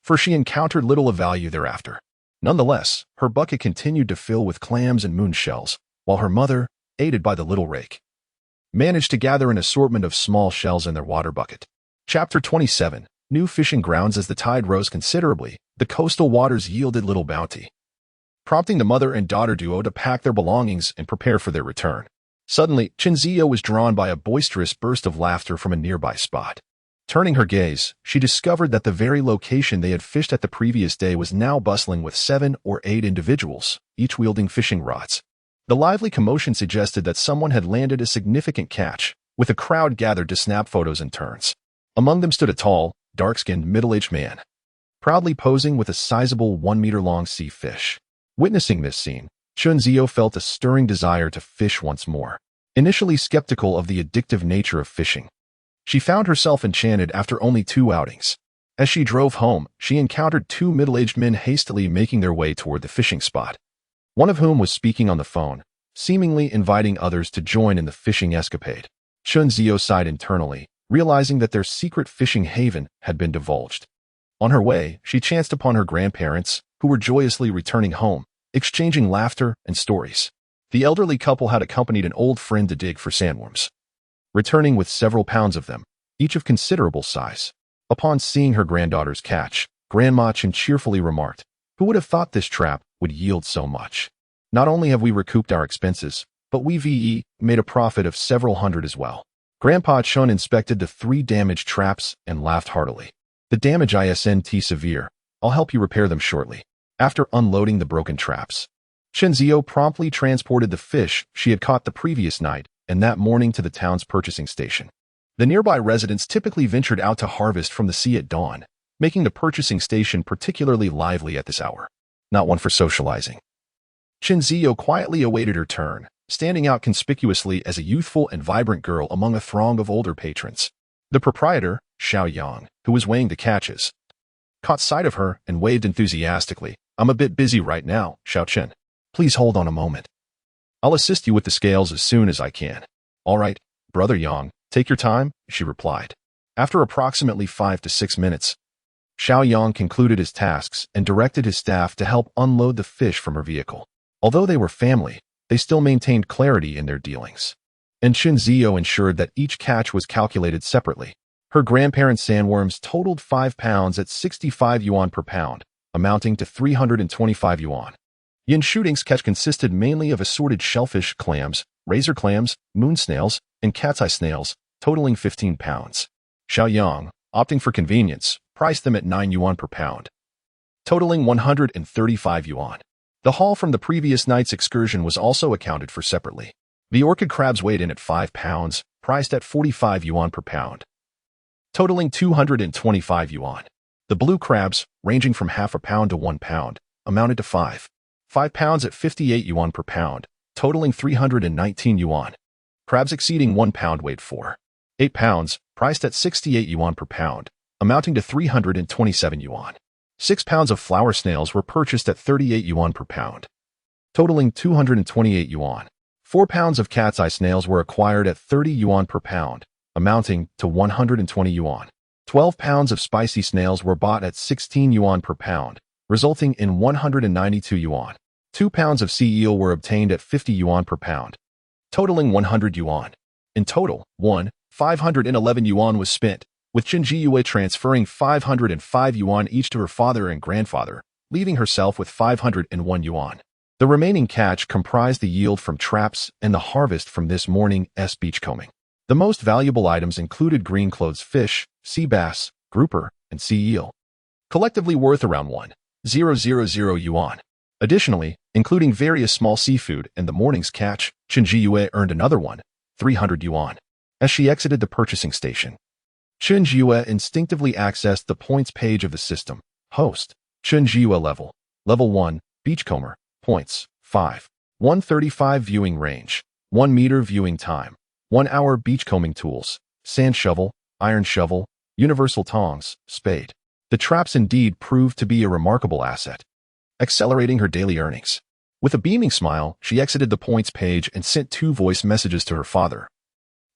for she encountered little of value thereafter. Nonetheless, her bucket continued to fill with clams and moon shells, while her mother, aided by the little rake, managed to gather an assortment of small shells in their water bucket. Chapter 27. New fishing grounds. As the tide rose considerably, the coastal waters yielded little bounty, prompting the mother and daughter duo to pack their belongings and prepare for their return. Suddenly, Chen Zio was drawn by a boisterous burst of laughter from a nearby spot. Turning her gaze, she discovered that the very location they had fished at the previous day was now bustling with 7 or 8 individuals, each wielding fishing rods. The lively commotion suggested that someone had landed a significant catch, with a crowd gathered to snap photos in turns. Among them stood a tall, dark-skinned, middle-aged man, proudly posing with a sizable 1-meter-long sea fish. Witnessing this scene, Chen Zio felt a stirring desire to fish once more. Initially skeptical of the addictive nature of fishing, she found herself enchanted after only 2 outings. As she drove home, she encountered 2 middle-aged men hastily making their way toward the fishing spot, one of whom was speaking on the phone, seemingly inviting others to join in the fishing escapade. Chen Zio sighed internally, realizing that their secret fishing haven had been divulged. On her way, she chanced upon her grandparents, who were joyously returning home, exchanging laughter and stories. The elderly couple had accompanied an old friend to dig for sandworms, returning with several pounds of them, each of considerable size. Upon seeing her granddaughter's catch, Grandma Chen cheerfully remarked, "Who would have thought this trap would yield so much? Not only have we recouped our expenses, but we've made a profit of several hundred as well." Grandpa Chen inspected the 3 damaged traps and laughed heartily. "The damage isn't severe. I'll help you repair them shortly." After unloading the broken traps, Chen Zio promptly transported the fish she had caught the previous night and that morning to the town's purchasing station. The nearby residents typically ventured out to harvest from the sea at dawn, making the purchasing station particularly lively at this hour, not one for socializing. Chen Zio quietly awaited her turn, standing out conspicuously as a youthful and vibrant girl among a throng of older patrons. The proprietor, Xiao Yang, who was weighing the catches, caught sight of her and waved enthusiastically. "I'm a bit busy right now, Xiao Chen. Please hold on a moment. I'll assist you with the scales as soon as I can." "All right, Brother Yang, take your time," she replied. After approximately 5 to 6 minutes, Xiao Yang concluded his tasks and directed his staff to help unload the fish from her vehicle. Although they were family, they still maintained clarity in their dealings, and Chen Zio ensured that each catch was calculated separately. Her grandparents' sandworms totaled 5 pounds at 65 yuan per pound, amounting to 325 yuan. Yin Shooting's catch consisted mainly of assorted shellfish, clams, razor clams, moon snails, and cat's eye snails, totaling 15 pounds. Xiao Yang, opting for convenience, priced them at 9 yuan per pound, totaling 135 yuan. The haul from the previous night's excursion was also accounted for separately. The orchid crabs weighed in at 5 pounds, priced at 45 yuan per pound, totaling 225 yuan. The blue crabs, ranging from half a pound to 1 pound, amounted to 5 pounds at 58 yuan per pound, totaling 319 yuan. Crabs exceeding 1 pound weighed 8 pounds, priced at 68 yuan per pound, amounting to 327 yuan. 6 pounds of flower snails were purchased at 38 yuan per pound, totaling 228 yuan. 4 pounds of cat's eye snails were acquired at 30 yuan per pound, amounting to 120 yuan. 12 pounds of spicy snails were bought at 16 yuan per pound, resulting in 192 yuan. 2 pounds of sea eel were obtained at 50 yuan per pound, totaling 100 yuan. In total, 511 yuan was spent, with Chen Jiyue transferring 505 yuan each to her father and grandfather, leaving herself with 501 yuan. The remaining catch comprised the yield from traps and the harvest from this morning's beachcombing. The most valuable items included green-clothes fish, sea bass, grouper, and sea eel, collectively worth around 1,000 yuan. Additionally, including various small seafood and the morning's catch, Chen Jiyue earned another 300 yuan. As she exited the purchasing station, Chen Jiyue instinctively accessed the points page of the system. Host, Chen Jiyue Level 1, Beachcomber, points, 5. 135 viewing range, 1 meter viewing time, 1 hour beachcombing tools, sand shovel, iron shovel, universal tongs, spade. The traps indeed proved to be a remarkable asset, accelerating her daily earnings. With a beaming smile, she exited the points page and sent 2 voice messages to her father,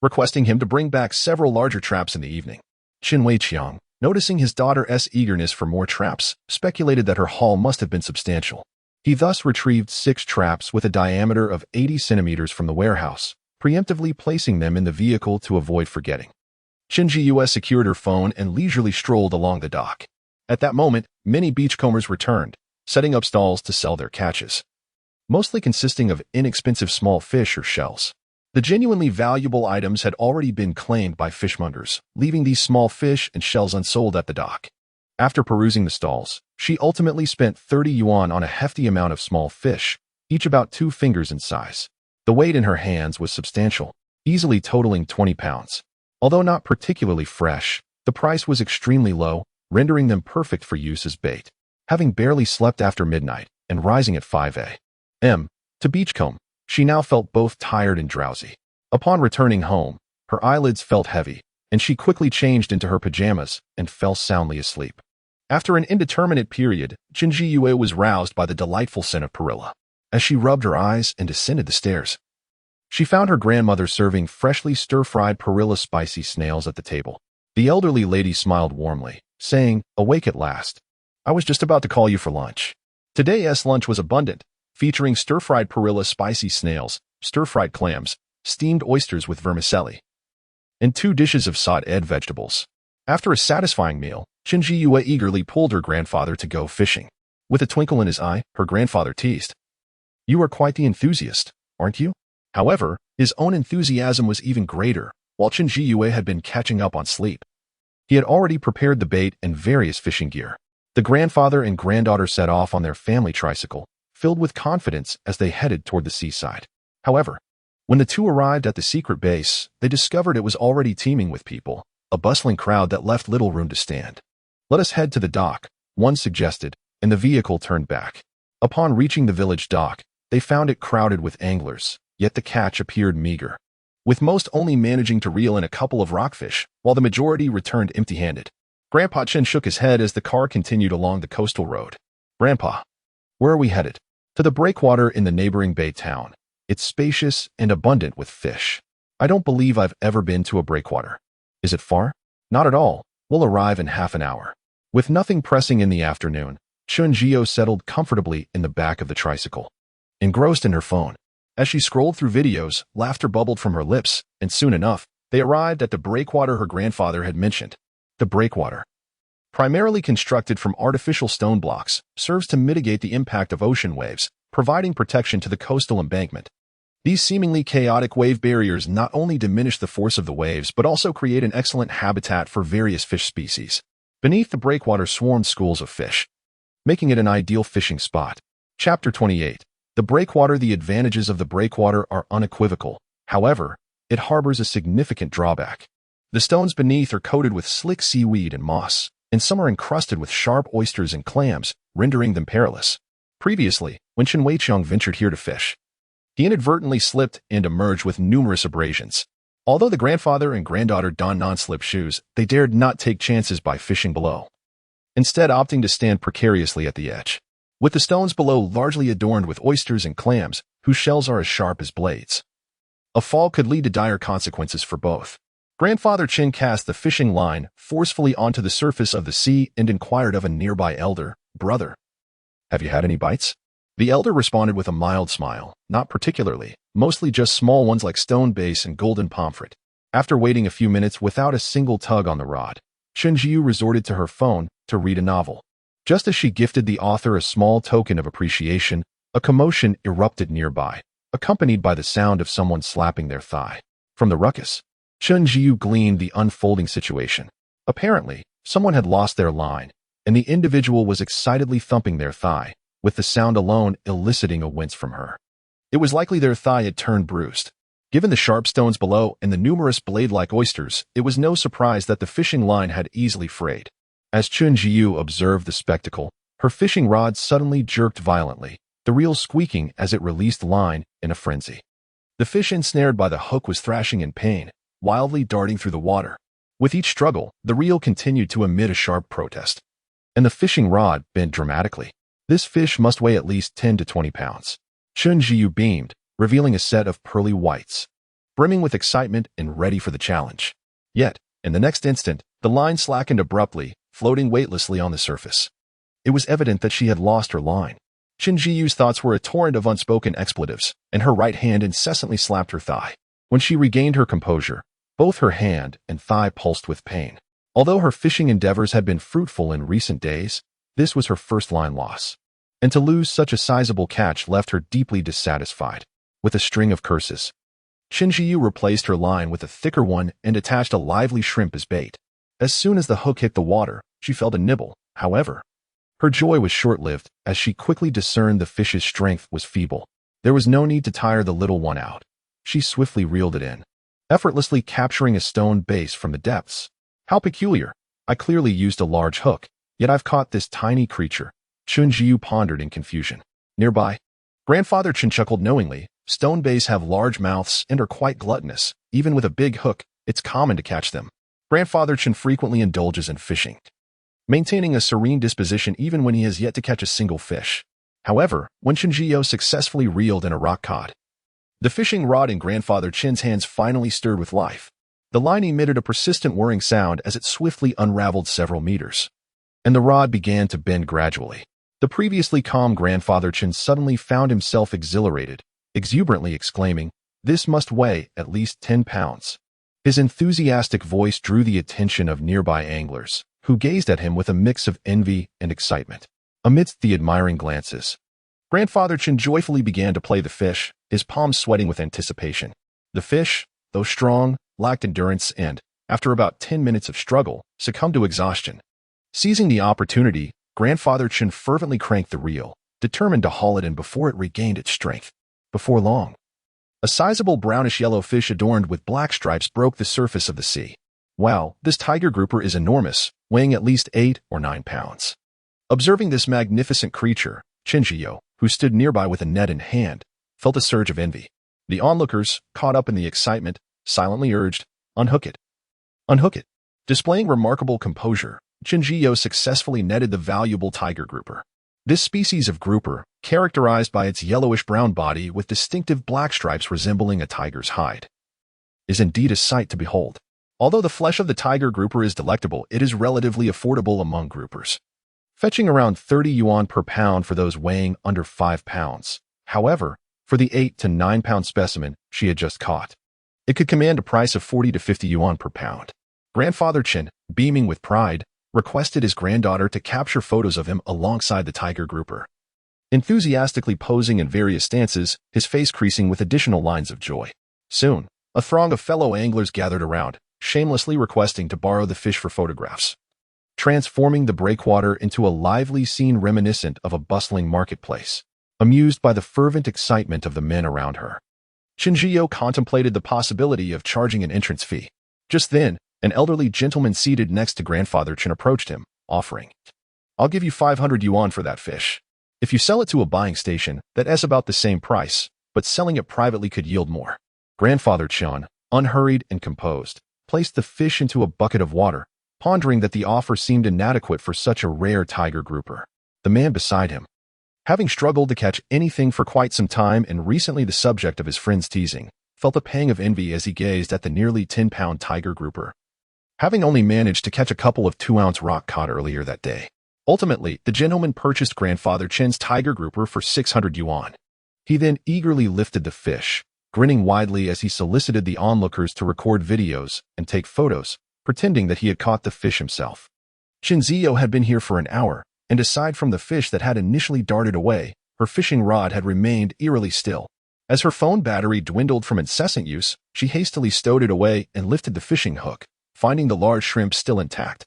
requesting him to bring back several larger traps in the evening. Qin Weiqiang, noticing his daughter's eagerness for more traps, speculated that her haul must have been substantial. He thus retrieved 6 traps with a diameter of 80 centimeters from the warehouse, preemptively placing them in the vehicle to avoid forgetting. Qin Jiyue secured her phone and leisurely strolled along the dock. At that moment, many beachcombers returned, setting up stalls to sell their catches, mostly consisting of inexpensive small fish or shells. The genuinely valuable items had already been claimed by fishmongers, leaving these small fish and shells unsold at the dock. After perusing the stalls, she ultimately spent 30 yuan on a hefty amount of small fish, each about 2 fingers in size. The weight in her hands was substantial, easily totaling 20 pounds. Although not particularly fresh, the price was extremely low, rendering them perfect for use as bait. Having barely slept after midnight and rising at 5 a.m. to beachcomb, she now felt both tired and drowsy. Upon returning home, her eyelids felt heavy, and she quickly changed into her pajamas and fell soundly asleep. After an indeterminate period, Qin Jiyue was roused by the delightful scent of perilla. As she rubbed her eyes and descended the stairs, she found her grandmother serving freshly stir-fried perilla spicy snails at the table. The elderly lady smiled warmly, saying, "Awake at last. I was just about to call you for lunch." Today's lunch was abundant, featuring stir-fried perilla spicy snails, stir-fried clams, steamed oysters with vermicelli, and 2 dishes of sautéed vegetables. After a satisfying meal, Qin Jiyue eagerly pulled her grandfather to go fishing. With a twinkle in his eye, her grandfather teased, "You are quite the enthusiast, aren't you?" However, his own enthusiasm was even greater, while Qin Jiyue had been catching up on sleep. He had already prepared the bait and various fishing gear. The grandfather and granddaughter set off on their family tricycle, filled with confidence as they headed toward the seaside. However, when the 2 arrived at the secret base, they discovered it was already teeming with people, a bustling crowd that left little room to stand. "Let us head to the dock," one suggested, and the vehicle turned back. Upon reaching the village dock, they found it crowded with anglers, yet the catch appeared meager, with most only managing to reel in a couple of rockfish, while the majority returned empty-handed. Grandpa Chen shook his head as the car continued along the coastal road. "Grandpa, where are we headed?" "To the breakwater in the neighboring bay town. It's spacious and abundant with fish." "I don't believe I've ever been to a breakwater." "Is it far?" "Not at all. We'll arrive in half an hour." With nothing pressing in the afternoon, Chen Jiyue settled comfortably in the back of the tricycle, engrossed in her phone. As she scrolled through videos, laughter bubbled from her lips, and soon enough, they arrived at the breakwater her grandfather had mentioned. The breakwater, primarily constructed from artificial stone blocks, serves to mitigate the impact of ocean waves, providing protection to the coastal embankment. These seemingly chaotic wave barriers not only diminish the force of the waves but also create an excellent habitat for various fish species. Beneath the breakwater swarmed schools of fish, making it an ideal fishing spot. Chapter 28. The breakwater. The advantages of the breakwater are unequivocal. However, it harbors a significant drawback. The stones beneath are coated with slick seaweed and moss, and some are encrusted with sharp oysters and clams, rendering them perilous. Previously, when Chen Weiqiang ventured here to fish, he inadvertently slipped and emerged with numerous abrasions. Although the grandfather and granddaughter donned non-slip shoes, they dared not take chances by fishing below, instead opting to stand precariously at the edge, with the stones below largely adorned with oysters and clams, whose shells are as sharp as blades. A fall could lead to dire consequences for both. Grandfather Chen cast the fishing line forcefully onto the surface of the sea and inquired of a nearby elder, "Brother, have you had any bites?" The elder responded with a mild smile, "Not particularly, mostly just small ones like stone bass and golden pomfret." After waiting a few minutes without a single tug on the rod, Chen Jiu resorted to her phone to read a novel. Just as she gifted the author a small token of appreciation, A commotion erupted nearby, accompanied by the sound of someone slapping their thigh. From the ruckus, Chen Jiu gleaned the unfolding situation. Apparently, someone had lost their line, and the individual was excitedly thumping their thigh, with the sound alone eliciting a wince from her. It was likely their thigh had turned bruised. Given the sharp stones below and the numerous blade-like oysters, it was no surprise that the fishing line had easily frayed. As Chen Jiu observed the spectacle, her fishing rod suddenly jerked violently, the reel squeaking as it released line in a frenzy. The fish ensnared by the hook was thrashing in pain, wildly darting through the water. With each struggle, the reel continued to emit a sharp protest, and the fishing rod bent dramatically. This fish must weigh at least 10 to 20 pounds. Chen Jiu beamed, revealing a set of pearly whites, brimming with excitement and ready for the challenge. Yet, in the next instant, the line slackened abruptly, floating weightlessly on the surface. It was evident that she had lost her line. Chen Jiu's thoughts were a torrent of unspoken expletives, and her right hand incessantly slapped her thigh. When she regained her composure, both her hand and thigh pulsed with pain. Although her fishing endeavors had been fruitful in recent days, this was her first line loss. And to lose such a sizable catch left her deeply dissatisfied. With a string of curses, Chen Jiu replaced her line with a thicker one and attached a lively shrimp as bait. As soon as the hook hit the water, she felt a nibble. However, her joy was short-lived, as she quickly discerned the fish's strength was feeble. There was no need to tire the little one out. She swiftly reeled it in, effortlessly capturing a stone base from the depths. How peculiar. I clearly used a large hook, yet I've caught this tiny creature, Chen Jiu pondered in confusion. Nearby, Grandfather Chen chuckled knowingly. Stone bass have large mouths and are quite gluttonous. Even with a big hook, it's common to catch them. Grandfather Chen frequently indulges in fishing, maintaining a serene disposition even when he has yet to catch a single fish. However, when Chen Jiu successfully reeled in a rock cod, the fishing rod in Grandfather Chen's hands finally stirred with life. The line emitted a persistent whirring sound as it swiftly unraveled several meters, and the rod began to bend gradually. The previously calm Grandfather Chen suddenly found himself exhilarated, exuberantly exclaiming, "This must weigh at least 10 pounds. His enthusiastic voice drew the attention of nearby anglers, who gazed at him with a mix of envy and excitement. Amidst the admiring glances, Grandfather Chen joyfully began to play the fish, his palms sweating with anticipation. The fish, though strong, lacked endurance and, after about 10 minutes of struggle, succumbed to exhaustion. Seizing the opportunity, Grandfather Chen fervently cranked the reel, determined to haul it in before it regained its strength. Before long, a sizable brownish-yellow fish adorned with black stripes broke the surface of the sea. Wow, this tiger grouper is enormous, weighing at least 8 or 9 pounds. Observing this magnificent creature, Chen Jiu, who stood nearby with a net in hand, felt a surge of envy. The onlookers, caught up in the excitement, silently urged, "Unhook it. Unhook it." Displaying remarkable composure, Chen Jiu successfully netted the valuable tiger grouper. This species of grouper, characterized by its yellowish-brown body with distinctive black stripes resembling a tiger's hide, is indeed a sight to behold. Although the flesh of the tiger grouper is delectable, it is relatively affordable among groupers, fetching around 30 yuan per pound for those weighing under 5 pounds. However, for the 8 to 9 pound specimen she had just caught, it could command a price of 40 to 50 yuan per pound. Grandfather Chen, beaming with pride, requested his granddaughter to capture photos of him alongside the tiger grouper, enthusiastically posing in various stances, his face creasing with additional lines of joy. Soon, a throng of fellow anglers gathered around, shamelessly requesting to borrow the fish for photographs, transforming the breakwater into a lively scene reminiscent of a bustling marketplace. Amused by the fervent excitement of the men around her, Chen Jiu contemplated the possibility of charging an entrance fee. Just then, an elderly gentleman seated next to Grandfather Chen approached him, offering, "I'll give you 500 yuan for that fish. If you sell it to a buying station, that's about the same price, but selling it privately could yield more." Grandfather Chen, unhurried and composed, placed the fish into a bucket of water, pondering that the offer seemed inadequate for such a rare tiger grouper. The man beside him, having struggled to catch anything for quite some time and recently the subject of his friend's teasing, felt a pang of envy as he gazed at the nearly 10-pound tiger grouper, having only managed to catch a couple of 2-ounce rock cod earlier that day. Ultimately, the gentleman purchased Grandfather Chen's tiger grouper for 600 yuan. He then eagerly lifted the fish, grinning widely as he solicited the onlookers to record videos and take photos, pretending that he had caught the fish himself. Chen Jiu had been here for an hour, and aside from the fish that had initially darted away, her fishing rod had remained eerily still. As her phone battery dwindled from incessant use, she hastily stowed it away and lifted the fishing hook, finding the large shrimp still intact.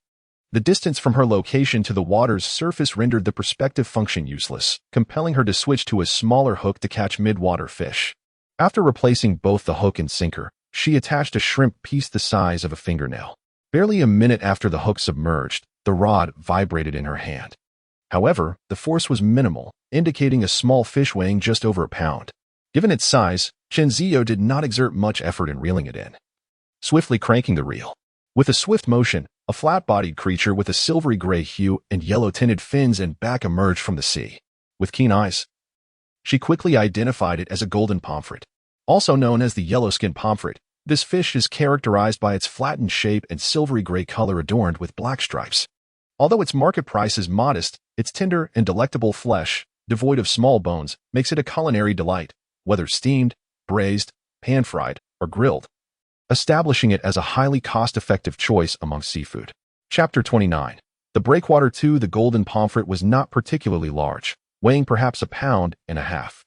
The distance from her location to the water's surface rendered the perspective function useless, compelling her to switch to a smaller hook to catch mid-water fish. After replacing both the hook and sinker, she attached a shrimp piece the size of a fingernail. Barely a minute after the hook submerged, the rod vibrated in her hand. However, the force was minimal, indicating a small fish weighing just over a pound. Given its size, Chinzio did not exert much effort in reeling it in. Swiftly cranking the reel. With a swift motion, a flat-bodied creature with a silvery gray hue and yellow-tinted fins and back emerged from the sea. With keen eyes, she quickly identified it as a golden pomfret. Also known as the yellow-skinned pomfret, this fish is characterized by its flattened shape and silvery gray color adorned with black stripes. Although its market price is modest, its tender and delectable flesh, devoid of small bones, makes it a culinary delight, whether steamed, braised, pan-fried, or grilled, establishing it as a highly cost-effective choice among seafood. Chapter 29. The breakwater 2. The golden pomfret was not particularly large, weighing perhaps a pound and a half.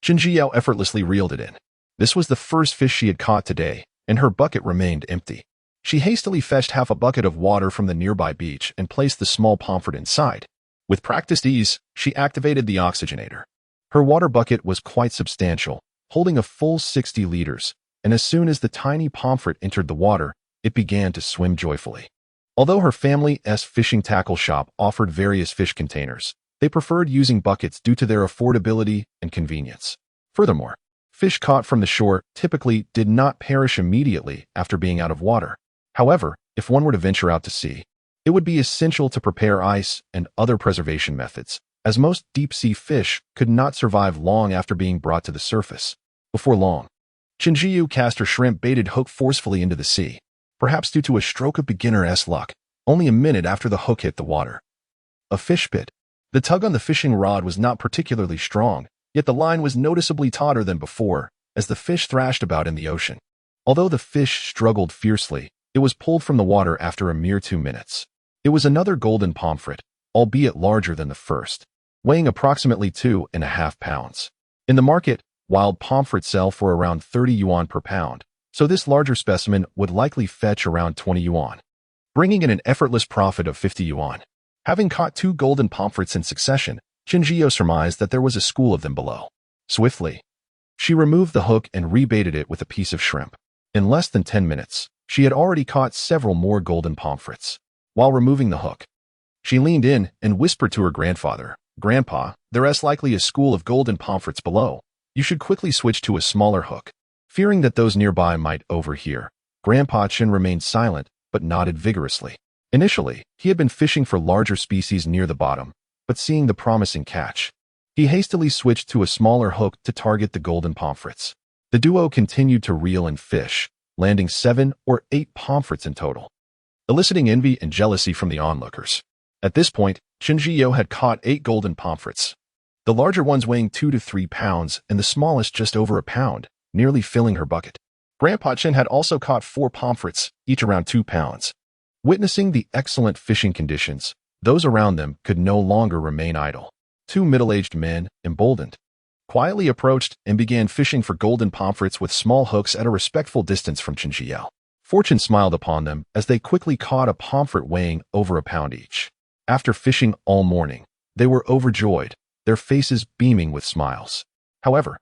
Chinzio effortlessly reeled it in. This was the first fish she had caught today, and her bucket remained empty. She hastily fetched half a bucket of water from the nearby beach and placed the small pomfret inside. With practiced ease, she activated the oxygenator. Her water bucket was quite substantial, holding a full 60 liters, and as soon as the tiny pomfret entered the water, it began to swim joyfully. Although her family's fishing tackle shop offered various fish containers, they preferred using buckets due to their affordability and convenience. Furthermore, fish caught from the shore typically did not perish immediately after being out of water. However, if one were to venture out to sea, it would be essential to prepare ice and other preservation methods, as most deep-sea fish could not survive long after being brought to the surface. Before long, Chinzio cast her shrimp-baited hook forcefully into the sea, perhaps due to a stroke of beginner-esque luck, only a minute after the hook hit the water. A fish bit. The tug on the fishing rod was not particularly strong, yet the line was noticeably tauter than before, as the fish thrashed about in the ocean. Although the fish struggled fiercely, it was pulled from the water after a mere 2 minutes. It was another golden pomfret, albeit larger than the first, weighing approximately 2.5 pounds. In the market, wild pomfrets sell for around 30 yuan per pound, so this larger specimen would likely fetch around 20 yuan, bringing in an effortless profit of 50 yuan. Having caught 2 golden pomfrets in succession, Chinzio surmised that there was a school of them below. Swiftly, she removed the hook and rebaited it with a piece of shrimp. In less than 10 minutes, she had already caught several more golden pomfrets. While removing the hook, she leaned in and whispered to her grandfather, "Grandpa, there's likely a school of golden pomfrets below. You should quickly switch to a smaller hook." Fearing that those nearby might overhear, Grandpa Chin remained silent but nodded vigorously. Initially, he had been fishing for larger species near the bottom, but seeing the promising catch, he hastily switched to a smaller hook to target the golden pomfrets. The duo continued to reel and fish, landing 7 or 8 pomfrets in total, eliciting envy and jealousy from the onlookers. At this point, Chinzio had caught 8 golden pomfrets, the larger ones weighing 2 to 3 pounds and the smallest just over a pound, nearly filling her bucket. Grandpa Chin had also caught 4 pomfrets, each around 2 pounds. Witnessing the excellent fishing conditions, those around them could no longer remain idle. 2 middle-aged men, emboldened, quietly approached and began fishing for golden pomfrets with small hooks at a respectful distance from Chinzio. Fortune smiled upon them as they quickly caught a pomfret weighing over a pound each. After fishing all morning, they were overjoyed, their faces beaming with smiles. However,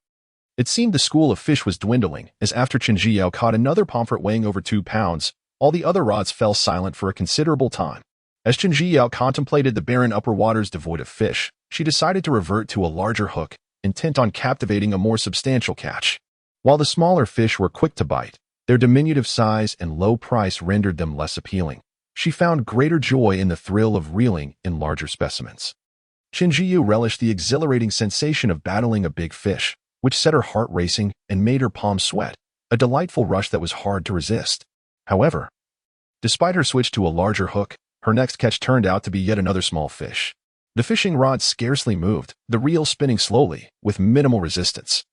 it seemed the school of fish was dwindling, as after Chinzio caught another pomfret weighing over 2 pounds, all the other rods fell silent for a considerable time. As Chinzio contemplated the barren upper waters devoid of fish, she decided to revert to a larger hook, intent on captivating a more substantial catch. While the smaller fish were quick to bite, their diminutive size and low price rendered them less appealing. She found greater joy in the thrill of reeling in larger specimens. Chinzio relished the exhilarating sensation of battling a big fish, which set her heart racing and made her palms sweat, a delightful rush that was hard to resist. However, despite her switch to a larger hook, her next catch turned out to be yet another small fish. The fishing rod scarcely moved, the reel spinning slowly, with minimal resistance.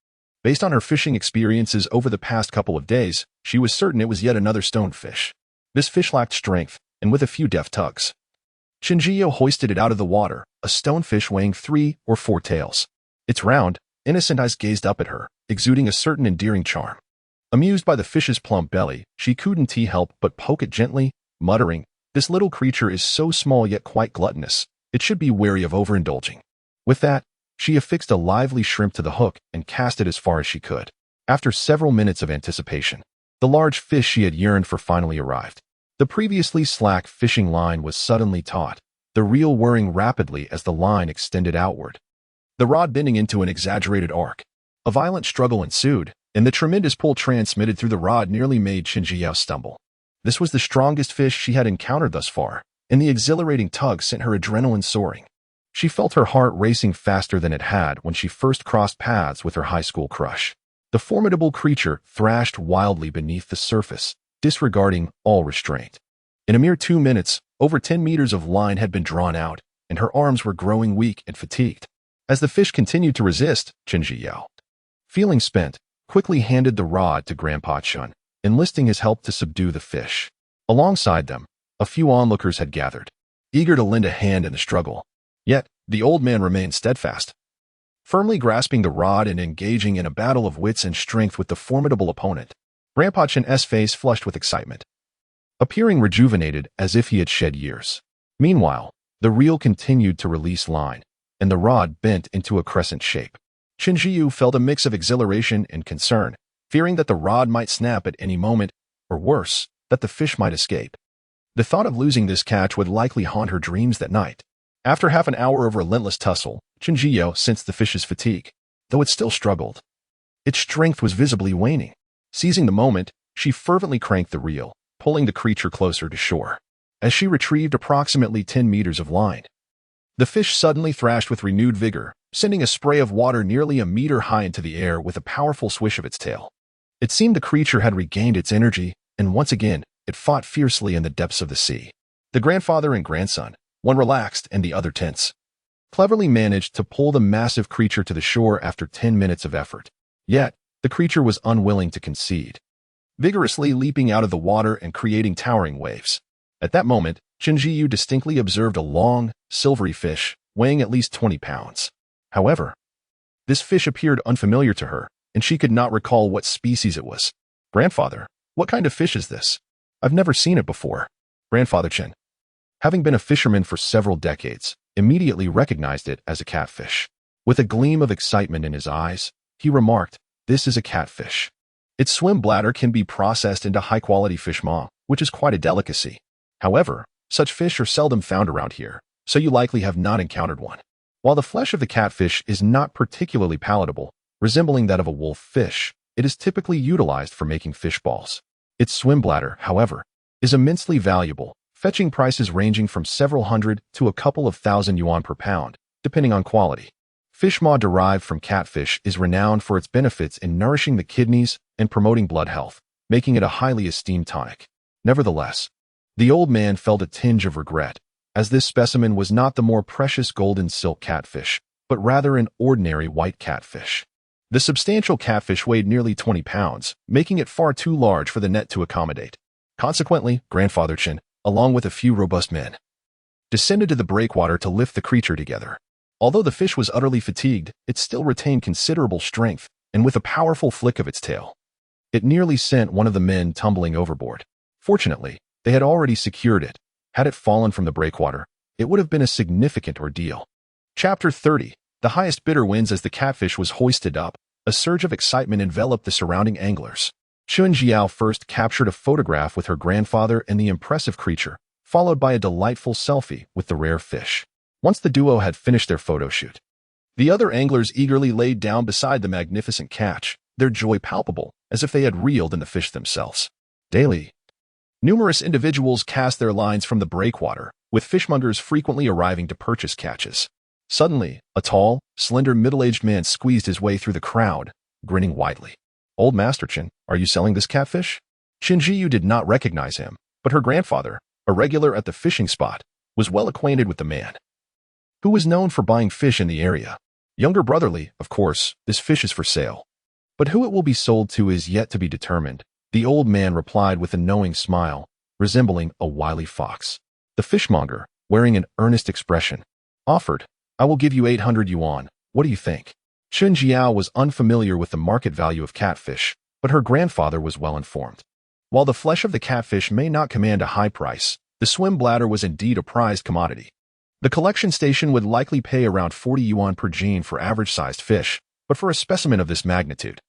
Based on her fishing experiences over the past couple of days, she was certain it was yet another stonefish. This fish lacked strength, and with a few deft tugs, Chinzio hoisted it out of the water, a stonefish weighing 3 or 4 taels. Its round, innocent eyes gazed up at her, exuding a certain endearing charm. Amused by the fish's plump belly, she couldn't help but poke it gently, muttering, "This little creature is so small yet quite gluttonous. It should be wary of overindulging." With that, she affixed a lively shrimp to the hook and cast it as far as she could. After several minutes of anticipation, the large fish she had yearned for finally arrived. The previously slack fishing line was suddenly taut, the reel whirring rapidly as the line extended outward, the rod bending into an exaggerated arc. A violent struggle ensued, and the tremendous pull transmitted through the rod nearly made Qinzhiyao stumble. This was the strongest fish she had encountered thus far, and the exhilarating tug sent her adrenaline soaring. She felt her heart racing faster than it had when she first crossed paths with her high school crush. The formidable creature thrashed wildly beneath the surface, disregarding all restraint. In a mere 2 minutes, over 10 meters of line had been drawn out, and her arms were growing weak and fatigued. As the fish continued to resist, Qinzhiyao, feeling spent, quickly handed the rod to Grandpa Chun, enlisting his help to subdue the fish. Alongside them, a few onlookers had gathered, eager to lend a hand in the struggle. Yet, the old man remained steadfast, firmly grasping the rod and engaging in a battle of wits and strength with the formidable opponent. Grandpa Chun's face flushed with excitement, appearing rejuvenated as if he had shed years. Meanwhile, the reel continued to release line, and the rod bent into a crescent shape. Qinzhiyu felt a mix of exhilaration and concern, fearing that the rod might snap at any moment, or worse, that the fish might escape. The thought of losing this catch would likely haunt her dreams that night. After half an hour of relentless tussle, Qinzhiyao sensed the fish's fatigue, though it still struggled. Its strength was visibly waning. Seizing the moment, she fervently cranked the reel, pulling the creature closer to shore. As she retrieved approximately 10 meters of line, the fish suddenly thrashed with renewed vigor, sending a spray of water nearly a meter high into the air with a powerful swish of its tail. It seemed the creature had regained its energy, and once again, it fought fiercely in the depths of the sea. The grandfather and grandson, one relaxed and the other tense, cleverly managed to pull the massive creature to the shore after 10 minutes of effort. Yet, the creature was unwilling to concede, vigorously leaping out of the water and creating towering waves. At that moment, Qinzhiyu distinctly observed a long, silvery fish, weighing at least 20 pounds. However, this fish appeared unfamiliar to her, and she could not recall what species it was. "Grandfather, what kind of fish is this? I've never seen it before." Grandfather Chen, having been a fisherman for several decades, immediately recognized it as a catfish. With a gleam of excitement in his eyes, he remarked, "This is a catfish. Its swim bladder can be processed into high-quality fish maw, which is quite a delicacy. However, such fish are seldom found around here, so you likely have not encountered one." While the flesh of the catfish is not particularly palatable, resembling that of a wolf fish, it is typically utilized for making fish balls. Its swim bladder, however, is immensely valuable, fetching prices ranging from several hundred to a couple of thousand yuan per pound, depending on quality. Fish maw derived from catfish is renowned for its benefits in nourishing the kidneys and promoting blood health, making it a highly esteemed tonic. Nevertheless, the old man felt a tinge of regret, as this specimen was not the more precious golden silk catfish, but rather an ordinary white catfish. The substantial catfish weighed nearly 20 pounds, making it far too large for the net to accommodate. Consequently, Grandfather Chen, along with a few robust men, descended to the breakwater to lift the creature together. Although the fish was utterly fatigued, it still retained considerable strength, and with a powerful flick of its tail, it nearly sent one of the men tumbling overboard. Fortunately, they had already secured it. Had it fallen from the breakwater, it would have been a significant ordeal. Chapter 30. The highest bidder wins. As the catfish was hoisted up, a surge of excitement enveloped the surrounding anglers. Qinzhiyao first captured a photograph with her grandfather and the impressive creature, followed by a delightful selfie with the rare fish. Once the duo had finished their photo shoot, the other anglers eagerly laid down beside the magnificent catch, their joy palpable, as if they had reeled in the fish themselves. Daily, numerous individuals cast their lines from the breakwater, with fishmongers frequently arriving to purchase catches. Suddenly, a tall, slender middle-aged man squeezed his way through the crowd, grinning widely. "Old Master Chen, are you selling this catfish?" Qinzhiyu did not recognize him, but her grandfather, a regular at the fishing spot, was well acquainted with the man, who was known for buying fish in the area. Younger brotherly, of course, this fish is for sale. But who it will be sold to is yet to be determined, the old man replied with a knowing smile, resembling a wily fox. The fishmonger, wearing an earnest expression, offered, "I will give you 800 yuan. What do you think?" Chun Jiao was unfamiliar with the market value of catfish, but her grandfather was well informed. While the flesh of the catfish may not command a high price, the swim bladder was indeed a prized commodity. The collection station would likely pay around 40 yuan per gene for average-sized fish, but for a specimen of this magnitude,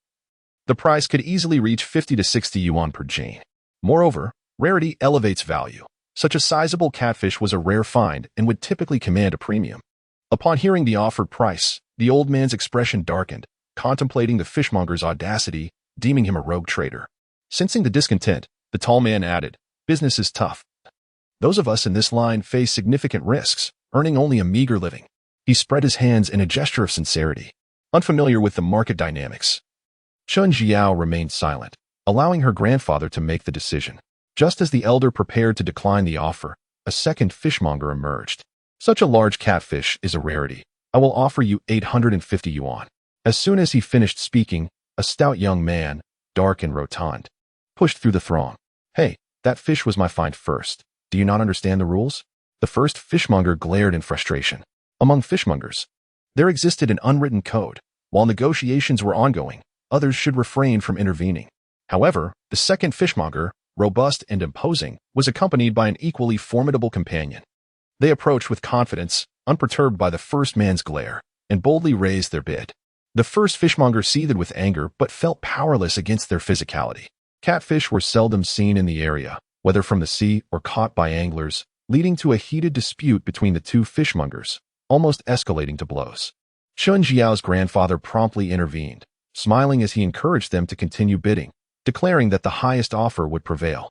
the price could easily reach 50 to 60 yuan per gene. Moreover, rarity elevates value. Such a sizable catfish was a rare find and would typically command a premium. Upon hearing the offered price, the old man's expression darkened, contemplating the fishmonger's audacity, deeming him a rogue trader. Sensing the discontent, the tall man added, "Business is tough. Those of us in this line face significant risks, earning only a meager living." He spread his hands in a gesture of sincerity. Unfamiliar with the market dynamics, Chun Jiao remained silent, allowing her grandfather to make the decision. Just as the elder prepared to decline the offer, a second fishmonger emerged. "Such a large catfish is a rarity. I will offer you 850 yuan. As soon as he finished speaking, a stout young man, dark and rotund, pushed through the throng. "Hey, that fish was my find first. Do you not understand the rules?" The first fishmonger glared in frustration. Among fishmongers, there existed an unwritten code. While negotiations were ongoing, others should refrain from intervening. However, the second fishmonger, robust and imposing, was accompanied by an equally formidable companion. They approached with confidence, unperturbed by the first man's glare, and boldly raised their bid. The first fishmonger seethed with anger but felt powerless against their physicality. Catfish were seldom seen in the area, whether from the sea or caught by anglers, leading to a heated dispute between the two fishmongers, almost escalating to blows. Chun Jiao's grandfather promptly intervened, smiling as he encouraged them to continue bidding, declaring that the highest offer would prevail.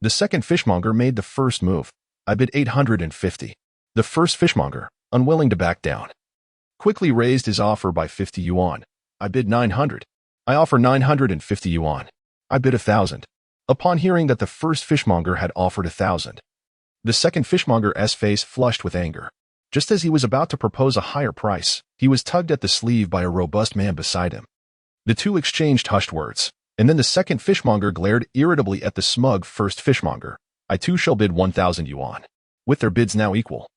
The second fishmonger made the first move. "I bid 850. The first fishmonger, unwilling to back down, quickly raised his offer by 50 yuan. "I bid 900. I offer 950 yuan. I bid 1,000. Upon hearing that the first fishmonger had offered 1,000, the second fishmonger's face flushed with anger. Just as he was about to propose a higher price, he was tugged at the sleeve by a robust man beside him. The two exchanged hushed words, and then the second fishmonger glared irritably at the smug first fishmonger. "I too shall bid 1,000 yuan. With their bids now equal,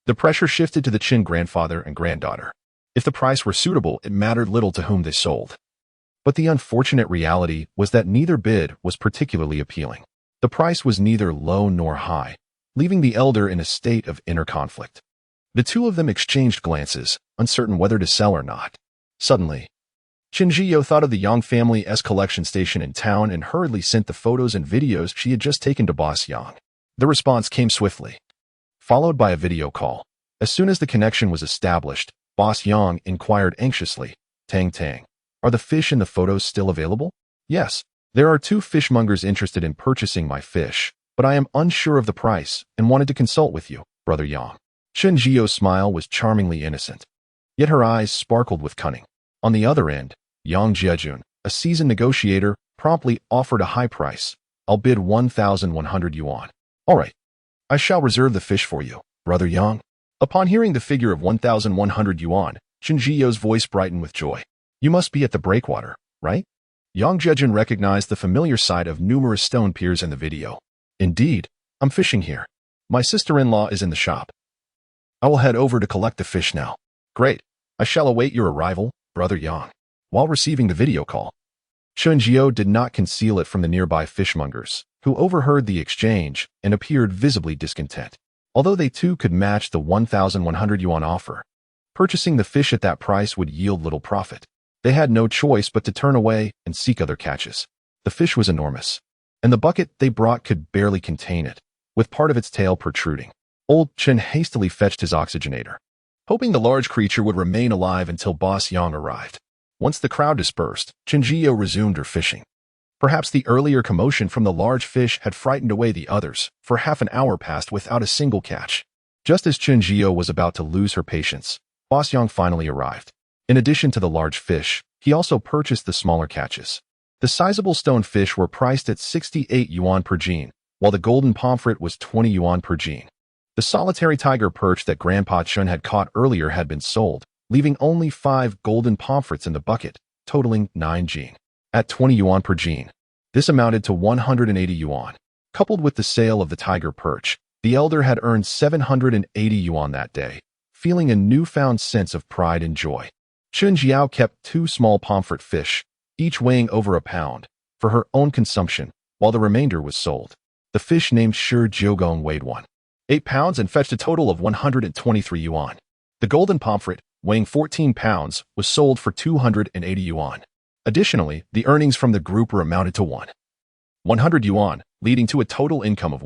the pressure shifted to the Qin grandfather and granddaughter. If the price were suitable, it mattered little to whom they sold. But the unfortunate reality was that neither bid was particularly appealing. The price was neither low nor high, leaving the elder in a state of inner conflict. The two of them exchanged glances, uncertain whether to sell or not. Suddenly, Qin Jiao thought of the Yang family's collection station in town and hurriedly sent the photos and videos she had just taken to Boss Yang. The response came swiftly, followed by a video call. As soon as the connection was established, Boss Yang inquired anxiously, "Tang Tang, are the fish in the photos still available?" "Yes, there are two fishmongers interested in purchasing my fish, but I am unsure of the price and wanted to consult with you, Brother Yang." Qin Jiao's smile was charmingly innocent, yet her eyes sparkled with cunning. On the other end, Yang Jiajun, a seasoned negotiator, promptly offered a high price. "I'll bid 1,100 yuan. "All right, I shall reserve the fish for you, Brother Yang." Upon hearing the figure of 1,100 yuan, Qin Jiao's voice brightened with joy. "You must be at the breakwater, right?" Yang Jiajun recognized the familiar sight of numerous stone piers in the video. "Indeed, I'm fishing here. My sister-in-law is in the shop. I will head over to collect the fish now." "Great. I shall await your arrival, Brother Yang." While receiving the video call, Chun Jiao did not conceal it from the nearby fishmongers, who overheard the exchange and appeared visibly discontent. Although they too could match the 1,100 yuan offer, purchasing the fish at that price would yield little profit. They had no choice but to turn away and seek other catches. The fish was enormous, and the bucket they brought could barely contain it, with part of its tail protruding. Old Chen hastily fetched his oxygenator, hoping the large creature would remain alive until Boss Yang arrived. Once the crowd dispersed, Qin Jiao resumed her fishing. Perhaps the earlier commotion from the large fish had frightened away the others, for half an hour passed without a single catch. Just as Qin Jiao was about to lose her patience, Boss Yang finally arrived. In addition to the large fish, he also purchased the smaller catches. The sizable stone fish were priced at 68 yuan per gene, while the golden pomfret was 20 yuan per gene. The solitary tiger perch that Grandpa Chun had caught earlier had been sold, leaving only 5 golden pomfrets in the bucket, totaling 9 gene. At 20 yuan per gene, this amounted to 180 yuan. Coupled with the sale of the tiger perch, the elder had earned 780 yuan that day, feeling a newfound sense of pride and joy. Chun Jiao kept 2 small pomfret fish, each weighing over a pound, for her own consumption, while the remainder was sold. The fish named Shi Jiugong weighed 8 pounds and fetched a total of 123 yuan. The golden pomfret, weighing 14 pounds, was sold for 280 yuan. Additionally, the earnings from the grouper amounted to 100 yuan, leading to a total income of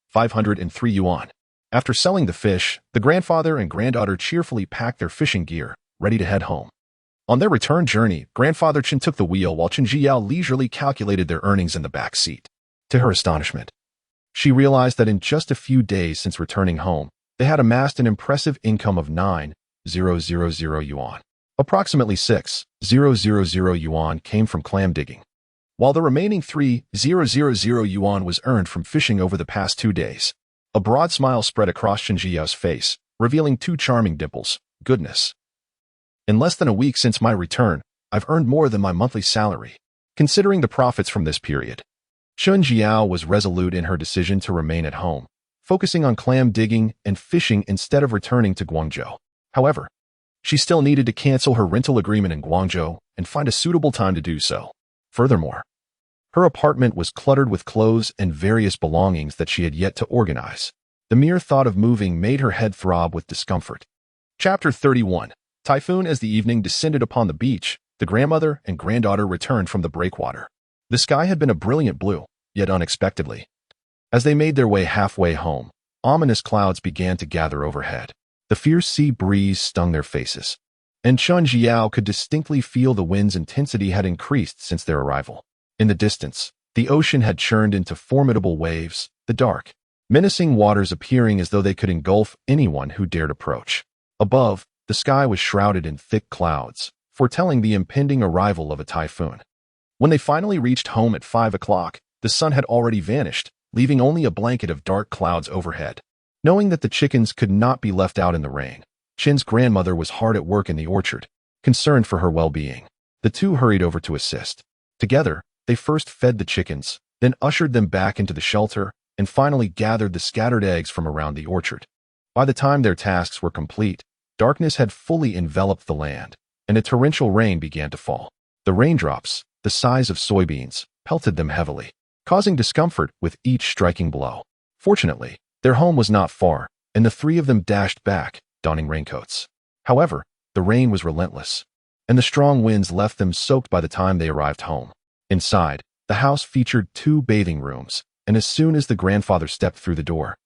503 yuan. After selling the fish, the grandfather and granddaughter cheerfully packed their fishing gear, ready to head home. On their return journey, Grandfather Chen took the wheel while Chun Jiao leisurely calculated their earnings in the back seat. To her astonishment, she realized that in just a few days since returning home, they had amassed an impressive income of 9,000 yuan. Approximately 6,000 yuan came from clam digging, while the remaining 3,000 yuan was earned from fishing over the past 2 days. A broad smile spread across Chun Jiao's face, revealing 2 charming dimples. Goodness. In less than a week since my return, I've earned more than my monthly salary. Considering the profits from this period, Chun Jiao was resolute in her decision to remain at home, focusing on clam digging and fishing instead of returning to Guangzhou. However, she still needed to cancel her rental agreement in Guangzhou and find a suitable time to do so. Furthermore, her apartment was cluttered with clothes and various belongings that she had yet to organize. The mere thought of moving made her head throb with discomfort. Chapter 31. Typhoon. As the evening descended upon the beach, the grandmother and granddaughter returned from the breakwater. The sky had been a brilliant blue, yet unexpectedly. As they made their way halfway home, ominous clouds began to gather overhead. The fierce sea breeze stung their faces, and Chun Jiao could distinctly feel the wind's intensity had increased since their arrival. In the distance, the ocean had churned into formidable waves, the dark, menacing waters appearing as though they could engulf anyone who dared approach. Above, the sky was shrouded in thick clouds, foretelling the impending arrival of a typhoon. When they finally reached home at 5 o'clock, the sun had already vanished, leaving only a blanket of dark clouds overhead. Knowing that the chickens could not be left out in the rain, Chen's grandmother was hard at work in the orchard, concerned for her well-being. The two hurried over to assist. Together, they first fed the chickens, then ushered them back into the shelter, and finally gathered the scattered eggs from around the orchard. By the time their tasks were complete, darkness had fully enveloped the land, and a torrential rain began to fall. The raindrops, the size of soybeans, pelted them heavily, causing discomfort with each striking blow. Fortunately, their home was not far, and the 3 of them dashed back, donning raincoats. However, the rain was relentless, and the strong winds left them soaked by the time they arrived home. Inside, the house featured 2 bathing rooms, and as soon as the grandfather stepped through the door,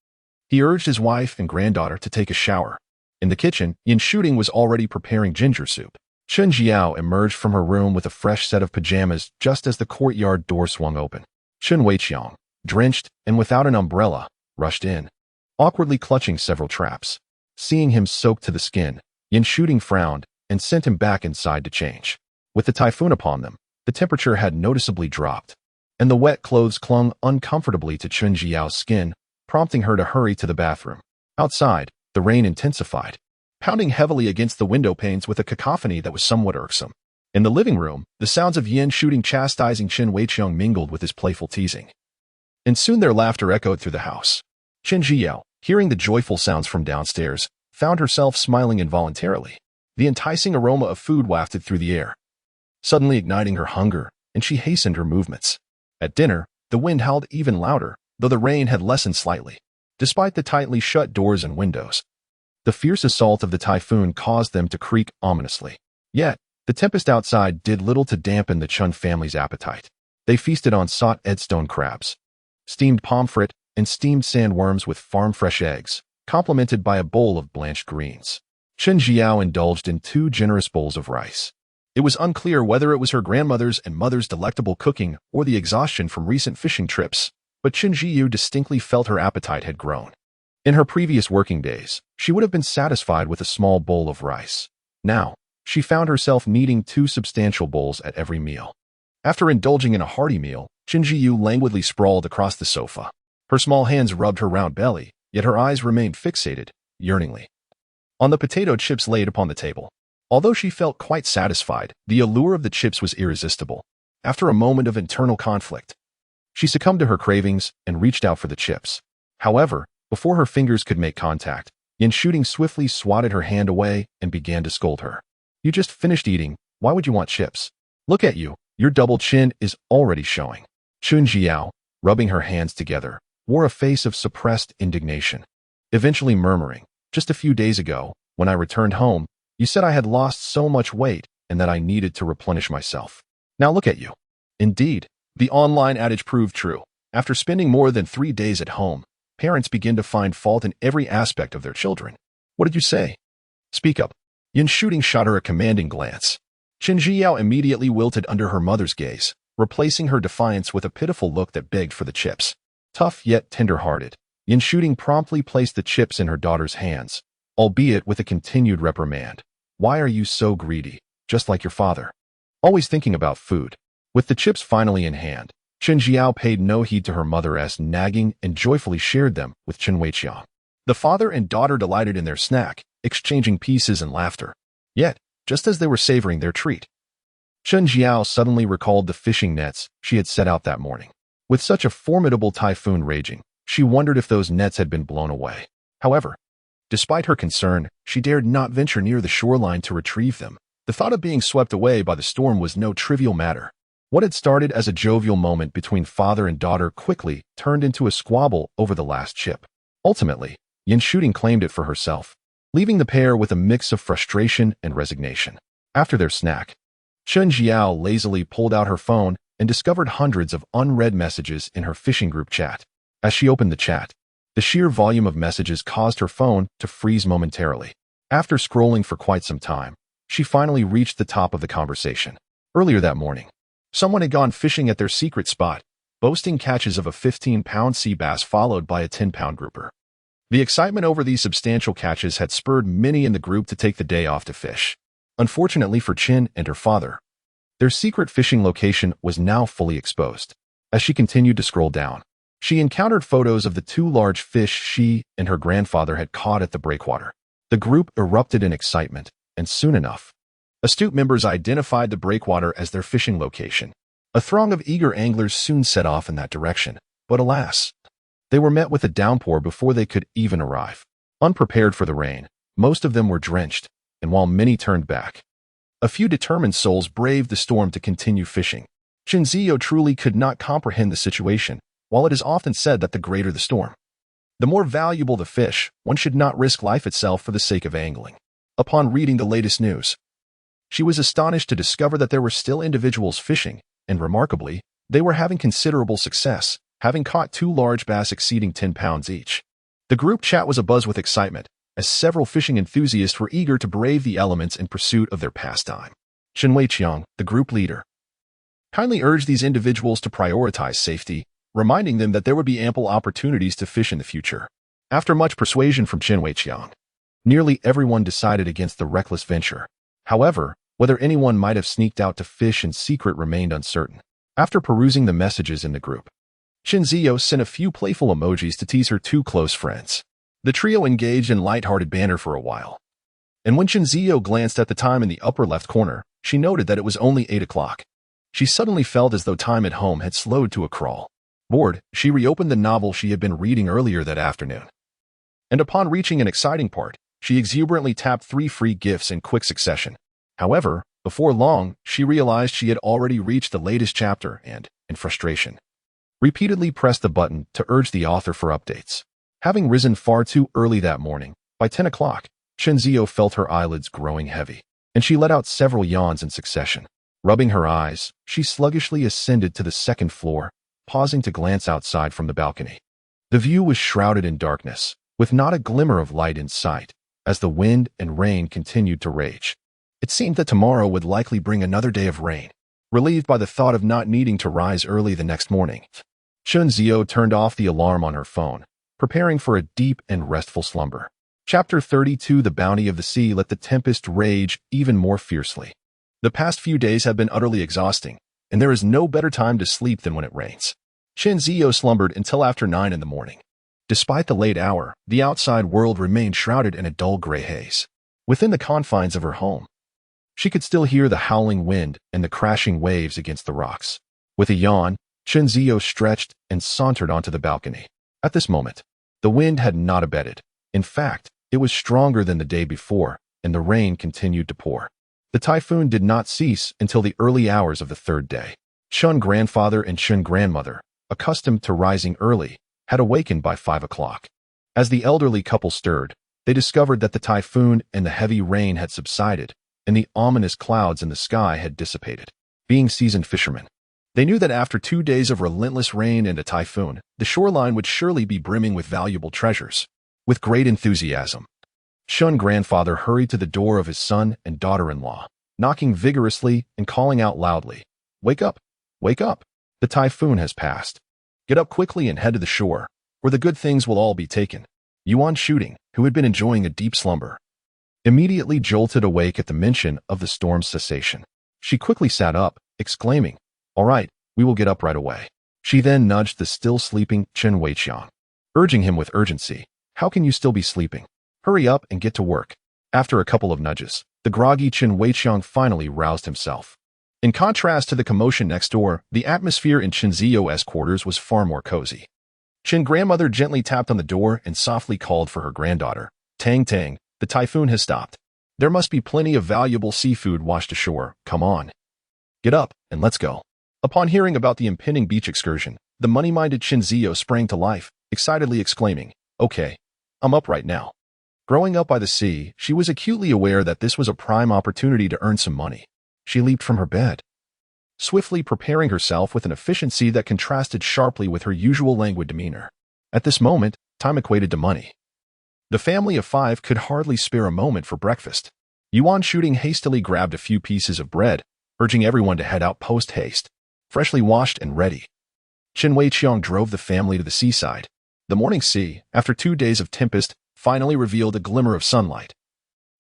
he urged his wife and granddaughter to take a shower. In the kitchen, Yin Shooting was already preparing ginger soup. Chun Jiao emerged from her room with a fresh set of pajamas just as the courtyard door swung open. Chun Weiqiang, drenched and without an umbrella, rushed in, awkwardly clutching several traps. Seeing him soaked to the skin, Yin Shooting frowned and sent him back inside to change. With the typhoon upon them, the temperature had noticeably dropped, and the wet clothes clung uncomfortably to Chun Jiao's skin, prompting her to hurry to the bathroom. Outside, the rain intensified, pounding heavily against the window panes with a cacophony that was somewhat irksome. In the living room, the sounds of Yin Shooting chastising Chen Weiqiang mingled with his playful teasing, and soon their laughter echoed through the house. Chen Jiao, hearing the joyful sounds from downstairs, found herself smiling involuntarily. The enticing aroma of food wafted through the air, suddenly igniting her hunger, and she hastened her movements. At dinner, the wind howled even louder, though the rain had lessened slightly. Despite the tightly shut doors and windows, the fierce assault of the typhoon caused them to creak ominously. Yet, the tempest outside did little to dampen the Chun family's appetite. They feasted on salt Edstone crabs, steamed pomfret, and steamed sandworms with farm-fresh eggs, complemented by a bowl of blanched greens. Chun Jiao indulged in 2 generous bowls of rice. It was unclear whether it was her grandmother's and mother's delectable cooking or the exhaustion from recent fishing trips, but Chun Jiu distinctly felt her appetite had grown. In her previous working days, she would have been satisfied with a small bowl of rice. Now, she found herself needing 2 substantial bowls at every meal. After indulging in a hearty meal, Chun Jiu languidly sprawled across the sofa. Her small hands rubbed her round belly, yet her eyes remained fixated, yearningly, on the potato chips laid upon the table. Although she felt quite satisfied, the allure of the chips was irresistible. After a moment of internal conflict, she succumbed to her cravings and reached out for the chips. However, before her fingers could make contact, Yin Shooting swiftly swatted her hand away and began to scold her. You just finished eating. Why would you want chips? Look at you. Your double chin is already showing. Chun Jiao, rubbing her hands together, wore a face of suppressed indignation, eventually murmuring, "Just a few days ago, when I returned home, you said I had lost so much weight and that I needed to replenish myself. Now look at you." Indeed, the online adage proved true. After spending more than 3 days at home, parents begin to find fault in every aspect of their children. "What did you say? Speak up." Yin Shooting shot her a commanding glance. Chen Jiao immediately wilted under her mother's gaze, replacing her defiance with a pitiful look that begged for the chips. Tough yet tender-hearted, Yin Shooting promptly placed the chips in her daughter's hands, albeit with a continued reprimand. "Why are you so greedy, just like your father? Always thinking about food." With the chips finally in hand, Chen Jiao paid no heed to her mother's nagging and joyfully shared them with Chen Weiqiang. The father and daughter delighted in their snack, exchanging pieces and laughter. Yet, just as they were savoring their treat, Chen Jiao suddenly recalled the fishing nets she had set out that morning. With such a formidable typhoon raging, she wondered if those nets had been blown away. However, despite her concern, she dared not venture near the shoreline to retrieve them. The thought of being swept away by the storm was no trivial matter. What had started as a jovial moment between father and daughter quickly turned into a squabble over the last chip. Ultimately, Yin Shooting claimed it for herself, leaving the pair with a mix of frustration and resignation. After their snack, Chen Jiao lazily pulled out her phone and discovered hundreds of unread messages in her fishing group chat. As she opened the chat, the sheer volume of messages caused her phone to freeze momentarily. After scrolling for quite some time, she finally reached the top of the conversation. Earlier that morning, someone had gone fishing at their secret spot, boasting catches of a 15-pound sea bass followed by a 10-pound grouper. The excitement over these substantial catches had spurred many in the group to take the day off to fish. Unfortunately for Chin and her father, their secret fishing location was now fully exposed. As she continued to scroll down, she encountered photos of the 2 large fish she and her grandfather had caught at the breakwater. The group erupted in excitement, and soon enough, astute members identified the breakwater as their fishing location. A throng of eager anglers soon set off in that direction, but alas, they were met with a downpour before they could even arrive. Unprepared for the rain, most of them were drenched, and while many turned back, a few determined souls braved the storm to continue fishing. Chen Zio truly could not comprehend the situation. While it is often said that the greater the storm, the more valuable the fish, one should not risk life itself for the sake of angling. Upon reading the latest news, she was astonished to discover that there were still individuals fishing, and remarkably, they were having considerable success, having caught 2 large bass exceeding 10 pounds each. The group chat was abuzz with excitement, as several fishing enthusiasts were eager to brave the elements in pursuit of their pastime. Chen Weiqiang, the group leader, kindly urged these individuals to prioritize safety, reminding them that there would be ample opportunities to fish in the future. After much persuasion from Chen Weiqiang, nearly everyone decided against the reckless venture. However, whether anyone might have sneaked out to fish in secret remained uncertain. After perusing the messages in the group, Chen Zio sent a few playful emojis to tease her 2 close friends. The trio engaged in light-hearted banter for a while, and when Chen Zio glanced at the time in the upper left corner, she noted that it was only 8 o'clock. She suddenly felt as though time at home had slowed to a crawl. Bored, she reopened the novel she had been reading earlier that afternoon. And upon reaching an exciting part, she exuberantly tapped 3 free gifts in quick succession. However, before long, she realized she had already reached the latest chapter and, in frustration, repeatedly pressed the button to urge the author for updates. Having risen far too early that morning, by 10 o'clock, Chen Zio felt her eyelids growing heavy, and she let out several yawns in succession. Rubbing her eyes, she sluggishly ascended to the 2nd floor, pausing to glance outside from the balcony. The view was shrouded in darkness, with not a glimmer of light in sight, as the wind and rain continued to rage. It seemed that tomorrow would likely bring another day of rain. Relieved by the thought of not needing to rise early the next morning, Chen Zio turned off the alarm on her phone, preparing for a deep and restful slumber. Chapter 32 The Bounty of the Sea let the tempest rage even more fiercely. The past few days have been utterly exhausting, and there is no better time to sleep than when it rains. Chen Zio slumbered until after 9 in the morning. Despite the late hour, the outside world remained shrouded in a dull gray haze. Within the confines of her home, she could still hear the howling wind and the crashing waves against the rocks. With a yawn, Chen Zio stretched and sauntered onto the balcony. At this moment, the wind had not abated. In fact, it was stronger than the day before, and the rain continued to pour. The typhoon did not cease until the early hours of the third day. Chun grandfather and Chun grandmother, accustomed to rising early, had awakened by 5 o'clock. As the elderly couple stirred, they discovered that the typhoon and the heavy rain had subsided, and the ominous clouds in the sky had dissipated. Being seasoned fishermen, they knew that after 2 days of relentless rain and a typhoon, the shoreline would surely be brimming with valuable treasures. With great enthusiasm, Chun grandfather hurried to the door of his son and daughter-in-law, knocking vigorously and calling out loudly, "Wake up! Wake up! The typhoon has passed. Get up quickly and head to the shore, where the good things will all be taken." Yuan Shooting, who had been enjoying a deep slumber, immediately jolted awake at the mention of the storm's cessation. She quickly sat up, exclaiming, "All right, we will get up right away." She then nudged the still sleeping Chen Weiqiang, urging him with urgency, "How can you still be sleeping? Hurry up and get to work." After a couple of nudges, the groggy Chen Weiqiang finally roused himself. In contrast to the commotion next door, the atmosphere in Chen Zio's quarters was far more cozy. Chen grandmother gently tapped on the door and softly called for her granddaughter. "Tang Tang, the typhoon has stopped. There must be plenty of valuable seafood washed ashore. Come on. Get up and let's go." Upon hearing about the impending beach excursion, the money-minded Chen Zio sprang to life, excitedly exclaiming, "Okay, I'm up right now." Growing up by the sea, she was acutely aware that this was a prime opportunity to earn some money. She leaped from her bed, swiftly preparing herself with an efficiency that contrasted sharply with her usual languid demeanor. At this moment, time equated to money. The family of 5 could hardly spare a moment for breakfast. Yuan Shooting hastily grabbed a few pieces of bread, urging everyone to head out post-haste, freshly washed and ready. Chen Weiqiang drove the family to the seaside. The morning sea, after 2 days of tempest, finally revealed a glimmer of sunlight,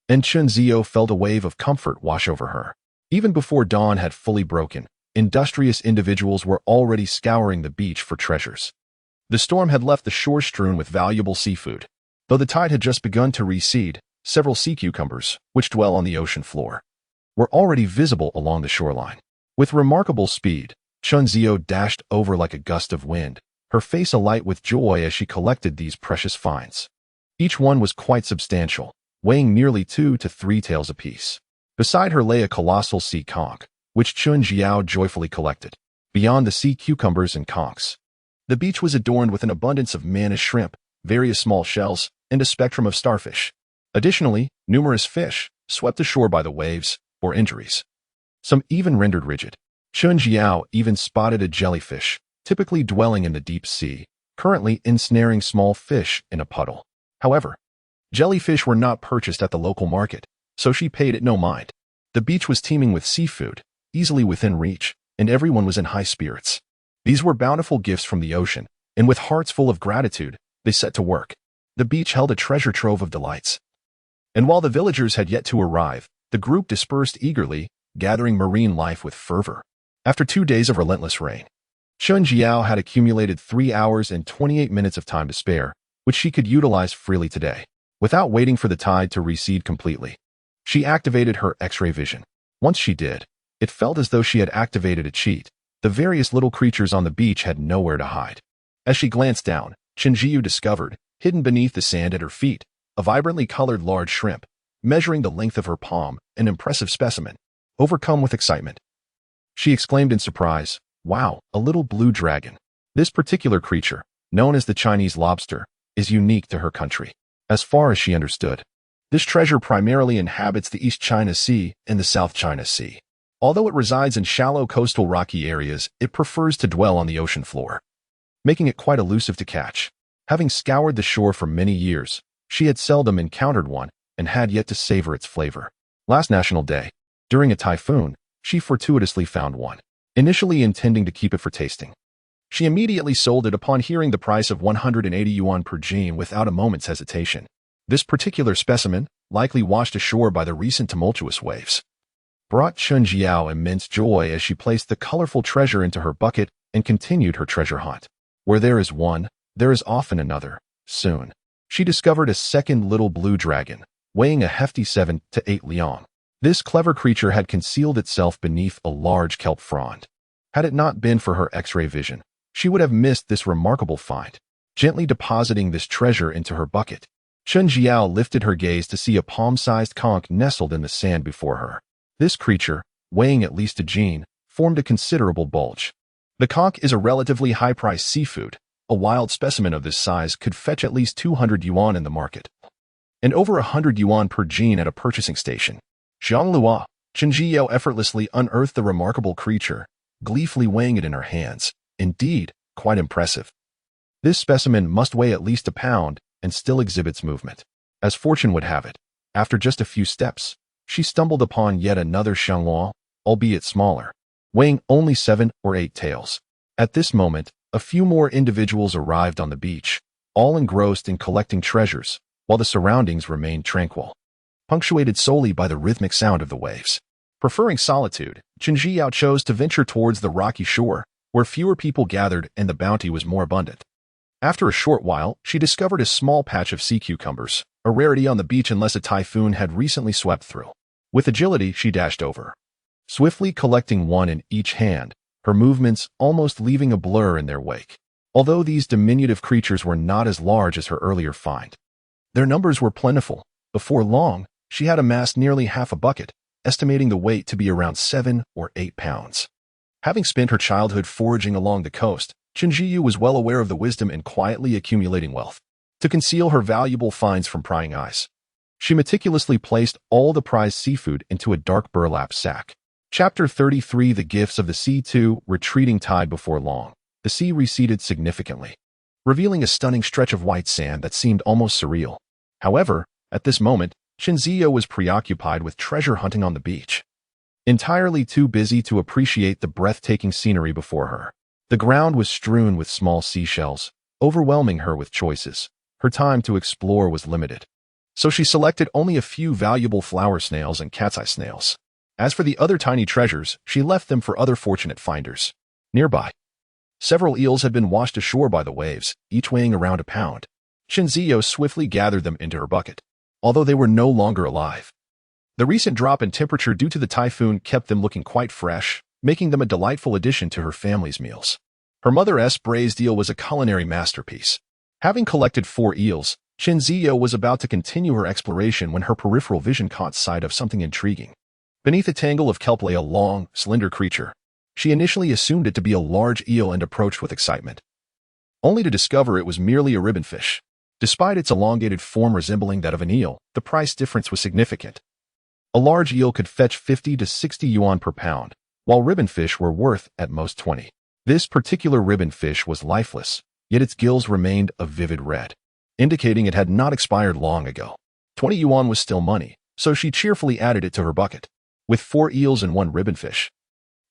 and Chen Zio felt a wave of comfort wash over her. Even before dawn had fully broken, industrious individuals were already scouring the beach for treasures. The storm had left the shore strewn with valuable seafood. Though the tide had just begun to recede, several sea cucumbers, which dwell on the ocean floor, were already visible along the shoreline. With remarkable speed, Chen Zio dashed over like a gust of wind, her face alight with joy as she collected these precious finds. Each one was quite substantial, weighing nearly 2 to 3 taels apiece. Beside her lay a colossal sea conch, which Chun Jiao joyfully collected. Beyond the sea cucumbers and conchs, the beach was adorned with an abundance of manna shrimp, various small shells, and a spectrum of starfish. Additionally, numerous fish, swept ashore by the waves, bore injuries. Some even rendered rigid. Chun Jiao even spotted a jellyfish, typically dwelling in the deep sea, currently ensnaring small fish in a puddle. However, jellyfish were not purchased at the local market, so she paid it no mind. The beach was teeming with seafood, easily within reach, and everyone was in high spirits. These were bountiful gifts from the ocean, and with hearts full of gratitude, they set to work. The beach held a treasure trove of delights. And while the villagers had yet to arrive, the group dispersed eagerly, gathering marine life with fervor. After 2 days of relentless rain, Chun Jiao had accumulated 3 hours and 28 minutes of time to spare, which she could utilize freely today. Without waiting for the tide to recede completely, she activated her X-ray vision. Once she did, it felt as though she had activated a cheat. The various little creatures on the beach had nowhere to hide. As she glanced down, Chen Jiu discovered, hidden beneath the sand at her feet, a vibrantly colored large shrimp, measuring the length of her palm, an impressive specimen. Overcome with excitement, she exclaimed in surprise, "Wow, a little blue dragon." This particular creature, known as the Chinese lobster, is unique to her country. As far as she understood, this treasure primarily inhabits the East China Sea and the South China Sea. Although it resides in shallow coastal rocky areas, it prefers to dwell on the ocean floor, making it quite elusive to catch. Having scoured the shore for many years, she had seldom encountered one and had yet to savor its flavor. Last National Day, during a typhoon, she fortuitously found one, initially intending to keep it for tasting. She immediately sold it upon hearing the price of 180 yuan per gene without a moment's hesitation. This particular specimen, likely washed ashore by the recent tumultuous waves, brought Chun Jiao immense joy as she placed the colorful treasure into her bucket and continued her treasure hunt. Where there is one, there is often another. Soon, she discovered a second little blue dragon, weighing a hefty 7 to 8 liang. This clever creature had concealed itself beneath a large kelp frond. Had it not been for her X-ray vision, she would have missed this remarkable find. Gently depositing this treasure into her bucket, Chun Jiao lifted her gaze to see a palm-sized conch nestled in the sand before her. This creature, weighing at least a gene, formed a considerable bulge. The conch is a relatively high-priced seafood. A wild specimen of this size could fetch at least 200 yuan in the market, and over 100 yuan per gene at a purchasing station. Zhang Lua, Chen Zhiyao effortlessly unearthed the remarkable creature, gleefully weighing it in her hands. Indeed, quite impressive. This specimen must weigh at least a pound and still exhibits movement. As fortune would have it, after just a few steps, she stumbled upon yet another xianglua, albeit smaller, weighing only 7 or 8 taels. At this moment, a few more individuals arrived on the beach, all engrossed in collecting treasures, while the surroundings remained tranquil, punctuated solely by the rhythmic sound of the waves. Preferring solitude, Chen Zhiyao chose to venture towards the rocky shore, where fewer people gathered and the bounty was more abundant. After a short while, she discovered a small patch of sea cucumbers, a rarity on the beach unless a typhoon had recently swept through. With agility, she dashed over, swiftly collecting one in each hand, her movements almost leaving a blur in their wake. Although these diminutive creatures were not as large as her earlier find, their numbers were plentiful. Before long, she had amassed nearly half a bucket, estimating the weight to be around 7 or 8 pounds. Having spent her childhood foraging along the coast, Chen Zhiyu was well aware of the wisdom in quietly accumulating wealth. To conceal her valuable finds from prying eyes, she meticulously placed all the prized seafood into a dark burlap sack. Chapter 33 The Gifts of the Sea 2 Retreating tide. Before long, the sea receded significantly, revealing a stunning stretch of white sand that seemed almost surreal. However, at this moment, Chen Zhiyu was preoccupied with treasure hunting on the beach, entirely too busy to appreciate the breathtaking scenery before her. The ground was strewn with small seashells, overwhelming her with choices. Her time to explore was limited, so she selected only a few valuable flower snails and cat's eye snails. As for the other tiny treasures, she left them for other fortunate finders. Nearby, several eels had been washed ashore by the waves, each weighing around a pound. Chen Zhiyu swiftly gathered them into her bucket, although they were no longer alive. The recent drop in temperature due to the typhoon kept them looking quite fresh, making them a delightful addition to her family's meals. Her mother's braised eel was a culinary masterpiece. Having collected 4 eels, Chen Zhiyu was about to continue her exploration when her peripheral vision caught sight of something intriguing. Beneath a tangle of kelp lay a long, slender creature. She initially assumed it to be a large eel and approached with excitement, only to discover it was merely a ribbonfish. Despite its elongated form resembling that of an eel, the price difference was significant. A large eel could fetch 50 to 60 yuan per pound, while ribbonfish were worth at most 20. This particular ribbonfish was lifeless, yet its gills remained a vivid red, indicating it had not expired long ago. 20 yuan was still money, so she cheerfully added it to her bucket. With 4 eels and 1 ribbonfish,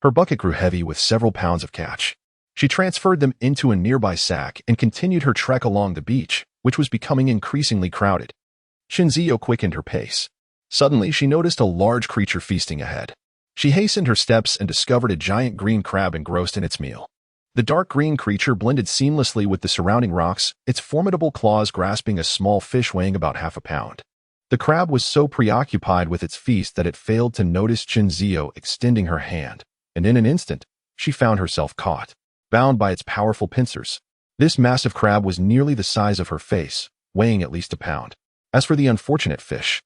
her bucket grew heavy with several pounds of catch. She transferred them into a nearby sack and continued her trek along the beach, which was becoming increasingly crowded. Chen Zhiyu quickened her pace. Suddenly, she noticed a large creature feasting ahead. She hastened her steps and discovered a giant green crab engrossed in its meal. The dark green creature blended seamlessly with the surrounding rocks, its formidable claws grasping a small fish weighing about half a pound. The crab was so preoccupied with its feast that it failed to notice Chen Zhiyu extending her hand, and in an instant, she found herself caught, bound by its powerful pincers. This massive crab was nearly the size of her face, weighing at least a pound. As for the unfortunate fish,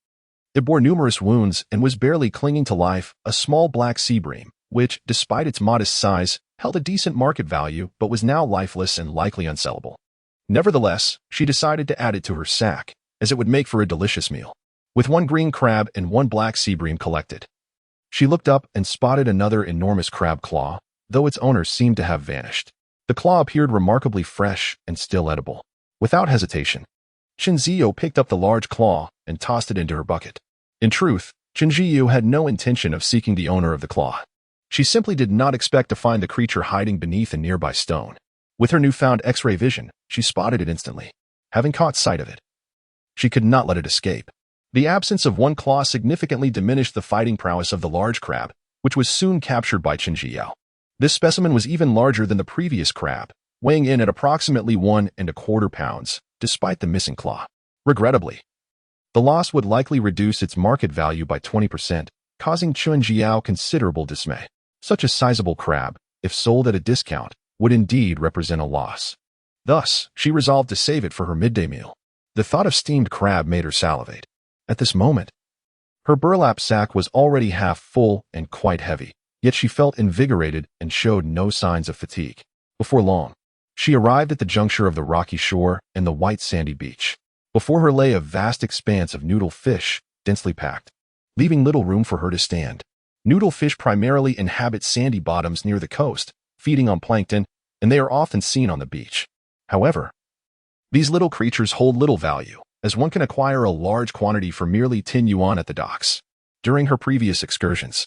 it bore numerous wounds and was barely clinging to life, a small black sea bream, which, despite its modest size, held a decent market value but was now lifeless and likely unsellable. Nevertheless, she decided to add it to her sack, as it would make for a delicious meal. With 1 green crab and 1 black sea bream collected, she looked up and spotted another enormous crab claw, though its owner seemed to have vanished. The claw appeared remarkably fresh and still edible. Without hesitation, Chen Zhiyu picked up the large claw and tossed it into her bucket. In truth, Chen Zhiyu had no intention of seeking the owner of the claw. She simply did not expect to find the creature hiding beneath a nearby stone. With her newfound X-ray vision, she spotted it instantly. Having caught sight of it, she could not let it escape. The absence of 1 claw significantly diminished the fighting prowess of the large crab, which was soon captured by Chen Zhiyu. This specimen was even larger than the previous crab, weighing in at approximately 1¼ pounds, despite the missing claw. Regrettably, the loss would likely reduce its market value by 20%, causing Chen Zhiyu considerable dismay. Such a sizable crab, if sold at a discount, would indeed represent a loss. Thus, she resolved to save it for her midday meal. The thought of steamed crab made her salivate. At this moment, Her burlap sack was already half full and quite heavy, yet she felt invigorated and showed no signs of fatigue. Before long, she arrived at the juncture of the rocky shore and the white sandy beach. Before her lay a vast expanse of noodle fish, densely packed, leaving little room for her to stand. Noodle fish primarily inhabit sandy bottoms near the coast, feeding on plankton, and they are often seen on the beach. However, these little creatures hold little value, as one can acquire a large quantity for merely 10 yuan at the docks. During her previous excursions,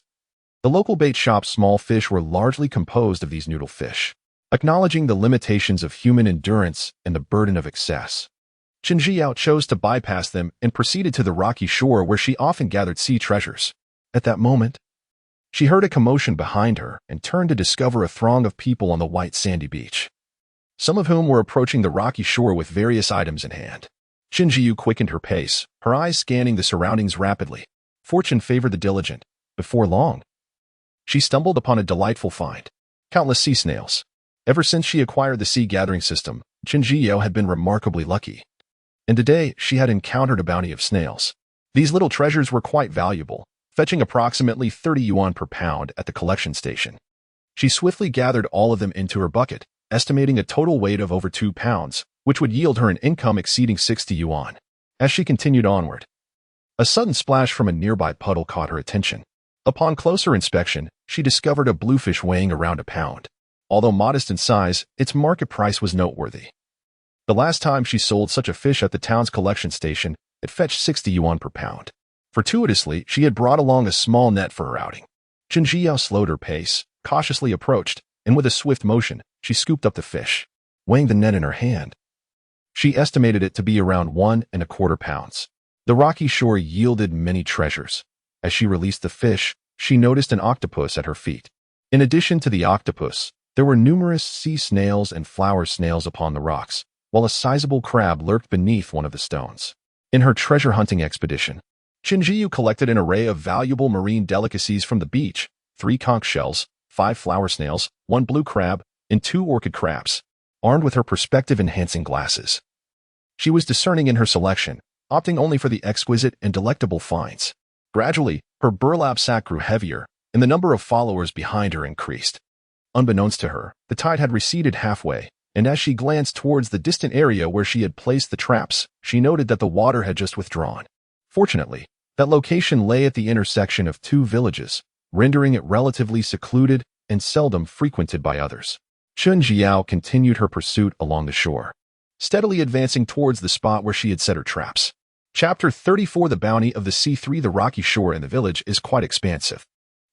the local bait shop's small fish were largely composed of these noodle fish. Acknowledging the limitations of human endurance and the burden of excess, Chen Jiao chose to bypass them and proceeded to the rocky shore where she often gathered sea treasures. At that moment, she heard a commotion behind her and turned to discover a throng of people on the white sandy beach, some of whom were approaching the rocky shore with various items in hand. Chen Jiu quickened her pace, her eyes scanning the surroundings rapidly. Fortune favored the diligent. Before long, she stumbled upon a delightful find: countless sea snails. Ever since she acquired the sea gathering system, Chen Jiu had been remarkably lucky, and today she had encountered a bounty of snails. These little treasures were quite valuable, fetching approximately 30 yuan per pound at the collection station. She swiftly gathered all of them into her bucket, estimating a total weight of over 2 pounds, which would yield her an income exceeding 60 yuan. As she continued onward, a sudden splash from a nearby puddle caught her attention. Upon closer inspection, she discovered a bluefish weighing around a pound. Although modest in size, its market price was noteworthy. The last time she sold such a fish at the town's collection station, it fetched 60 yuan per pound. Fortuitously, she had brought along a small net for her outing. Chen Jiao slowed her pace, cautiously approached, and with a swift motion, she scooped up the fish. Weighing the net in her hand, she estimated it to be around 1.25 pounds. The rocky shore yielded many treasures. As she released the fish, she noticed an octopus at her feet. In addition to the octopus, there were numerous sea snails and flower snails upon the rocks, while a sizable crab lurked beneath one of the stones. In her treasure hunting expedition, Chen Jiu collected an array of valuable marine delicacies from the beach: 3 conch shells, 5 flower snails, 1 blue crab, and 2 orchid crabs. Armed with her perspective-enhancing glasses, she was discerning in her selection, opting only for the exquisite and delectable finds. Gradually, her burlap sack grew heavier, and the number of followers behind her increased. Unbeknownst to her, the tide had receded halfway, and as she glanced towards the distant area where she had placed the traps, she noted that the water had just withdrawn. Fortunately, that location lay at the intersection of 2 villages, rendering it relatively secluded and seldom frequented by others. Chen Jiao continued her pursuit along the shore, steadily advancing towards the spot where she had set her traps. Chapter 34: The Bounty of the Sea. The rocky shore in the village is quite expansive.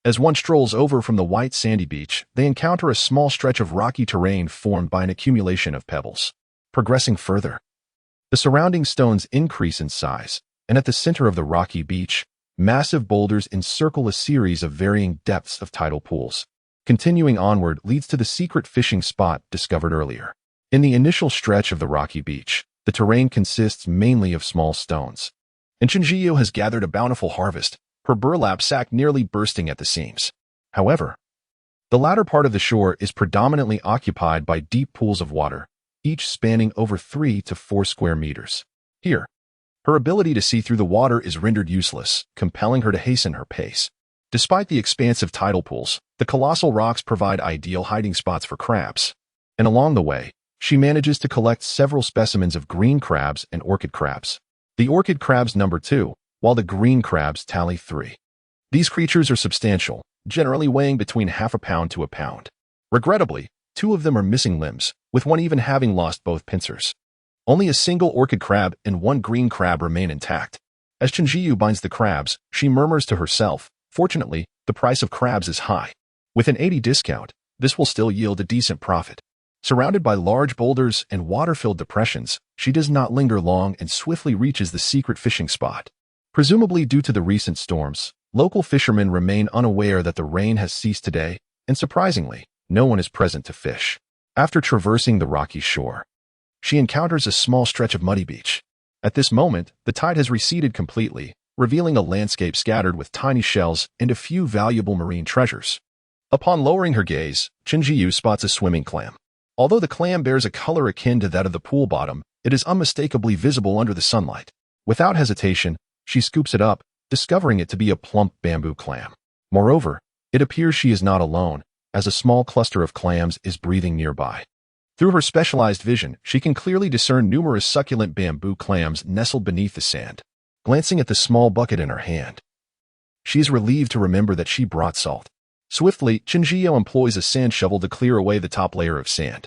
As one strolls over from the white sandy beach, they encounter a small stretch of rocky terrain formed by an accumulation of pebbles. Progressing further, the surrounding stones increase in size, and at the center of the rocky beach, massive boulders encircle a series of varying depths of tidal pools. Continuing onward leads to the secret fishing spot discovered earlier. In the initial stretch of the rocky beach, the terrain consists mainly of small stones, and Chen Jiu has gathered a bountiful harvest, her burlap sack nearly bursting at the seams. However, the latter part of the shore is predominantly occupied by deep pools of water, each spanning over 3 to 4 square meters. Here, her ability to see through the water is rendered useless, compelling her to hasten her pace. Despite the expansive tidal pools, the colossal rocks provide ideal hiding spots for crabs, and along the way, she manages to collect several specimens of green crabs and orchid crabs. The orchid crabs number 2, while the green crabs tally 3. These creatures are substantial, generally weighing between half a pound to a pound. Regrettably, 2 of them are missing limbs, with one even having lost both pincers. Only a single orchid crab and 1 green crab remain intact. As Chen Jiu binds the crabs, she murmurs to herself, "Fortunately, the price of crabs is high. With an 80 discount, this will still yield a decent profit." Surrounded by large boulders and water-filled depressions, she does not linger long and swiftly reaches the secret fishing spot. Presumably due to the recent storms, local fishermen remain unaware that the rain has ceased today, and surprisingly, no one is present to fish. After traversing the rocky shore, she encounters a small stretch of muddy beach. At this moment, the tide has receded completely, revealing a landscape scattered with tiny shells and a few valuable marine treasures. Upon lowering her gaze, Chen Jiu spots a swimming clam. Although the clam bears a color akin to that of the pool bottom, it is unmistakably visible under the sunlight. Without hesitation, she scoops it up, discovering it to be a plump bamboo clam. Moreover, it appears she is not alone, as a small cluster of clams is breathing nearby. Through her specialized vision, she can clearly discern numerous succulent bamboo clams nestled beneath the sand. Glancing at the small bucket in her hand, she is relieved to remember that she brought salt. Swiftly, Chinjiao employs a sand shovel to clear away the top layer of sand,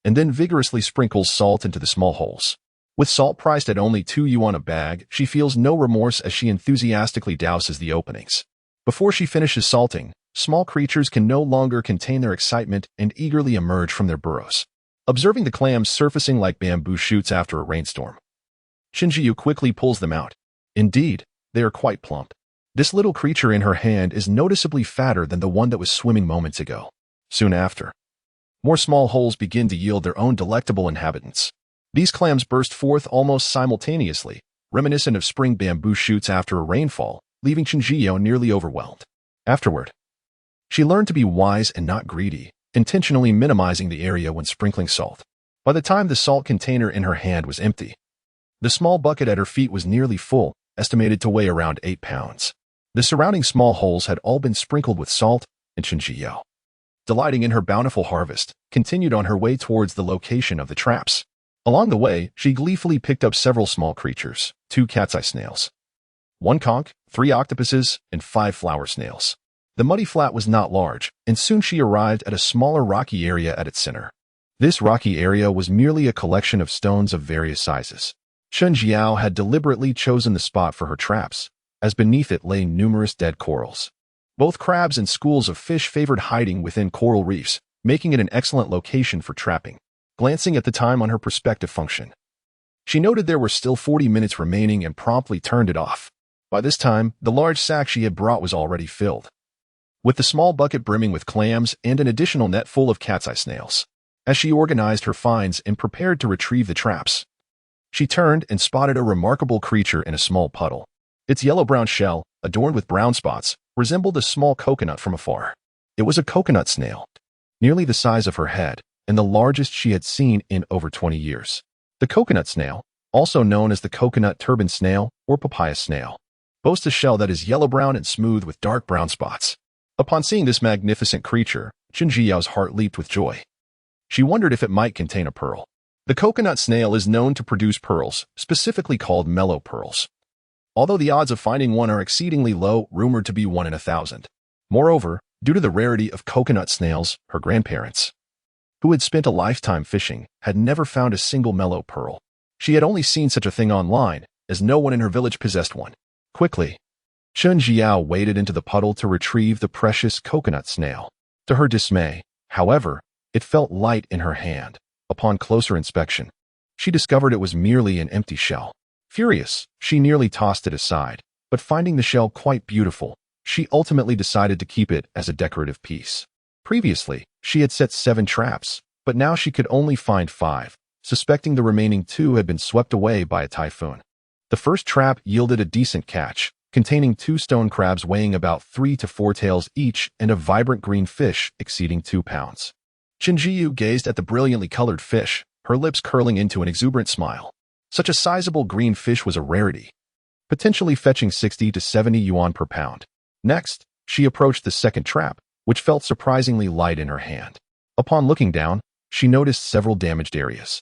and then vigorously sprinkles salt into the small holes. With salt priced at only 2 yuan a bag, she feels no remorse as she enthusiastically douses the openings. Before she finishes salting, small creatures can no longer contain their excitement and eagerly emerge from their burrows, observing the clams surfacing like bamboo shoots after a rainstorm. Chinjiao quickly pulls them out. Indeed, they are quite plump. This little creature in her hand is noticeably fatter than the one that was swimming moments ago. Soon after, more small holes begin to yield their own delectable inhabitants. These clams burst forth almost simultaneously, reminiscent of spring bamboo shoots after a rainfall, leaving Chinjiao nearly overwhelmed. Afterward, she learned to be wise and not greedy, intentionally minimizing the area when sprinkling salt. By the time the salt container in her hand was empty, the small bucket at her feet was nearly full, estimated to weigh around 8 pounds. The surrounding small holes had all been sprinkled with salt, and Chinjiao, delighting in her bountiful harvest, continued on her way towards the location of the traps. Along the way, she gleefully picked up several small creatures, 2 cat's eye snails, 1 conch, 3 octopuses, and 5 flower snails. The muddy flat was not large, and soon she arrived at a smaller rocky area at its center. This rocky area was merely a collection of stones of various sizes. Chinjiao had deliberately chosen the spot for her traps, as beneath it lay numerous dead corals. Both crabs and schools of fish favored hiding within coral reefs, making it an excellent location for trapping. Glancing at the time on her perspective function, she noted there were still 40 minutes remaining and promptly turned it off. By this time, the large sack she had brought was already filled, with the small bucket brimming with clams and an additional net full of cat's eye snails. As she organized her finds and prepared to retrieve the traps, she turned and spotted a remarkable creature in a small puddle. Its yellow-brown shell, adorned with brown spots, resembled a small coconut from afar. It was a coconut snail, nearly the size of her head, and the largest she had seen in over 20 years. The coconut snail, also known as the coconut turban snail or papaya snail, boasts a shell that is yellow-brown and smooth with dark brown spots. Upon seeing this magnificent creature, Chinjiao's heart leaped with joy. She wondered if it might contain a pearl. The coconut snail is known to produce pearls, specifically called mellow pearls, although the odds of finding one are exceedingly low, rumored to be 1 in 1,000. Moreover, due to the rarity of coconut snails, her grandparents, who had spent a lifetime fishing, had never found a single mellow pearl. She had only seen such a thing online, as no one in her village possessed one. Quickly, Chinjiao waded into the puddle to retrieve the precious coconut snail. To her dismay, however, it felt light in her hand. Upon closer inspection, she discovered it was merely an empty shell. Furious, she nearly tossed it aside, but finding the shell quite beautiful, she ultimately decided to keep it as a decorative piece. Previously, she had set 7 traps, but now she could only find 5, suspecting the remaining 2 had been swept away by a typhoon. The first trap yielded a decent catch, containing 2 stone crabs weighing about 3 to 4 tails each and a vibrant green fish exceeding 2 pounds. Chinjiao gazed at the brilliantly colored fish, her lips curling into an exuberant smile. Such a sizable green fish was a rarity, potentially fetching 60 to 70 yuan per pound. Next, she approached the second trap, which felt surprisingly light in her hand. Upon looking down, she noticed several damaged areas.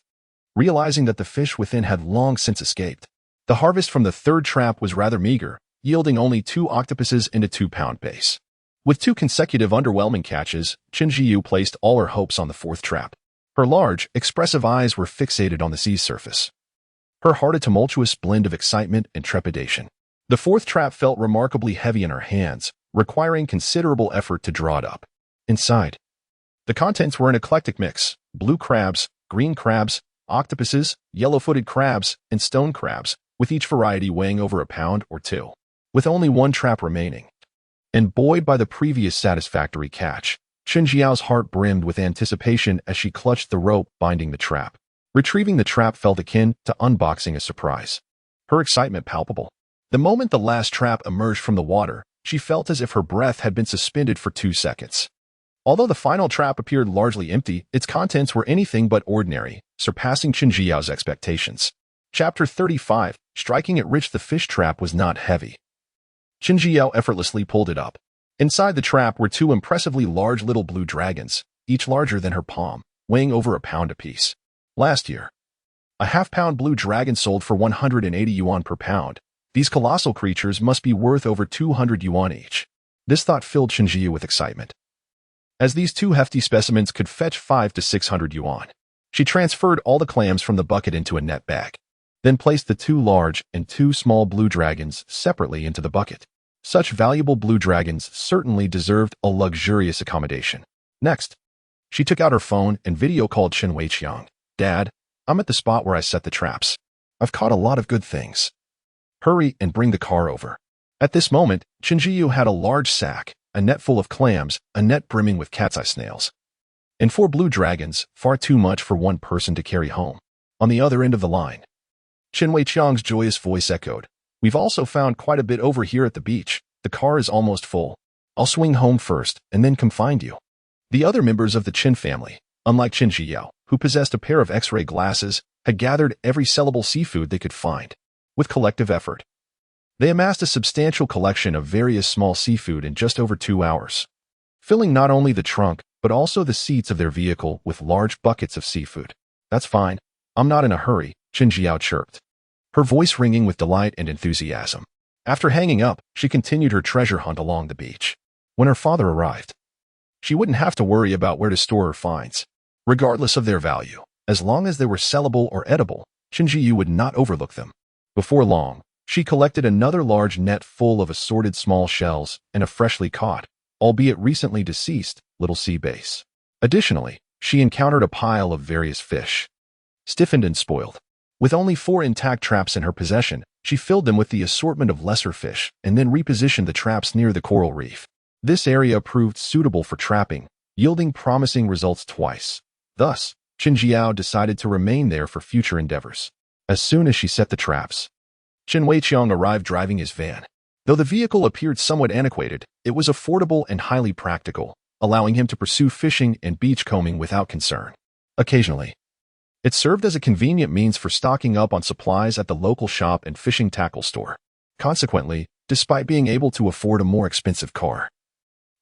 Realizing that the fish within had long since escaped, the harvest from the third trap was rather meager, yielding only 2 octopuses and a 2-pound base. With 2 consecutive underwhelming catches, Chinjiao placed all her hopes on the 4th trap. Her large, expressive eyes were fixated on the sea's surface. Her heart a tumultuous blend of excitement and trepidation. The 4th trap felt remarkably heavy in her hands, requiring considerable effort to draw it up. Inside, the contents were an eclectic mix: blue crabs, green crabs, octopuses, yellow-footed crabs, and stone crabs, with each variety weighing over 1 pound or 2. With only 1 trap remaining, and buoyed by the previous satisfactory catch, Chinjiao's heart brimmed with anticipation as she clutched the rope binding the trap. Retrieving the trap felt akin to unboxing a surprise, her excitement palpable. The moment the last trap emerged from the water, she felt as if her breath had been suspended for 2 seconds. Although the final trap appeared largely empty, its contents were anything but ordinary, surpassing Chinjiao's expectations. Chapter 35. Striking it rich. The fish trap was not heavy, Qin Jiao effortlessly pulled it up. Inside the trap were two impressively large little blue dragons, each larger than her palm, weighing over a pound apiece. Last year, a half-pound blue dragon sold for 180 yuan per pound. These colossal creatures must be worth over 200 yuan each. This thought filled Qin Jiao with excitement, as these two hefty specimens could fetch 500 to 600 yuan. She transferred all the clams from the bucket into a net bag, then placed the two large and two small blue dragons separately into the bucket. Such valuable blue dragons certainly deserved a luxurious accommodation. Next, she took out her phone and video called Chen Weiqiang. "Dad, I'm at the spot where I set the traps. I've caught a lot of good things. Hurry and bring the car over." At this moment, Qin Jiao had a large sack, a net full of clams, a net brimming with cat's eye snails, and 4 blue dragons, far too much for one person to carry home. On the other end of the line, Chen Weiqiang's joyous voice echoed. "We've also found quite a bit over here at the beach. The car is almost full. I'll swing home first and then come find you." The other members of the Qin family, unlike Qin Jiao, who possessed a pair of X-ray glasses, had gathered every sellable seafood they could find. With collective effort, they amassed a substantial collection of various small seafood in just over 2 hours, filling not only the trunk, but also the seats of their vehicle with large buckets of seafood. "That's fine. I'm not in a hurry," Qin Jiao chirped, her voice ringing with delight and enthusiasm. After hanging up, she continued her treasure hunt along the beach. When her father arrived, she wouldn't have to worry about where to store her finds, regardless of their value. As long as they were sellable or edible, Qin Jiao would not overlook them. Before long, she collected another large net full of assorted small shells and a freshly caught, albeit recently deceased, little sea bass. Additionally, she encountered a pile of various fish, stiffened and spoiled. With only 4 intact traps in her possession, she filled them with the assortment of lesser fish and then repositioned the traps near the coral reef. This area proved suitable for trapping, yielding promising results twice. Thus, Qin Jiao decided to remain there for future endeavors. As soon as she set the traps, Chen Weiqiang arrived driving his van. Though the vehicle appeared somewhat antiquated, it was affordable and highly practical, allowing him to pursue fishing and beachcombing without concern. Occasionally, it served as a convenient means for stocking up on supplies at the local shop and fishing tackle store. Consequently, despite being able to afford a more expensive car,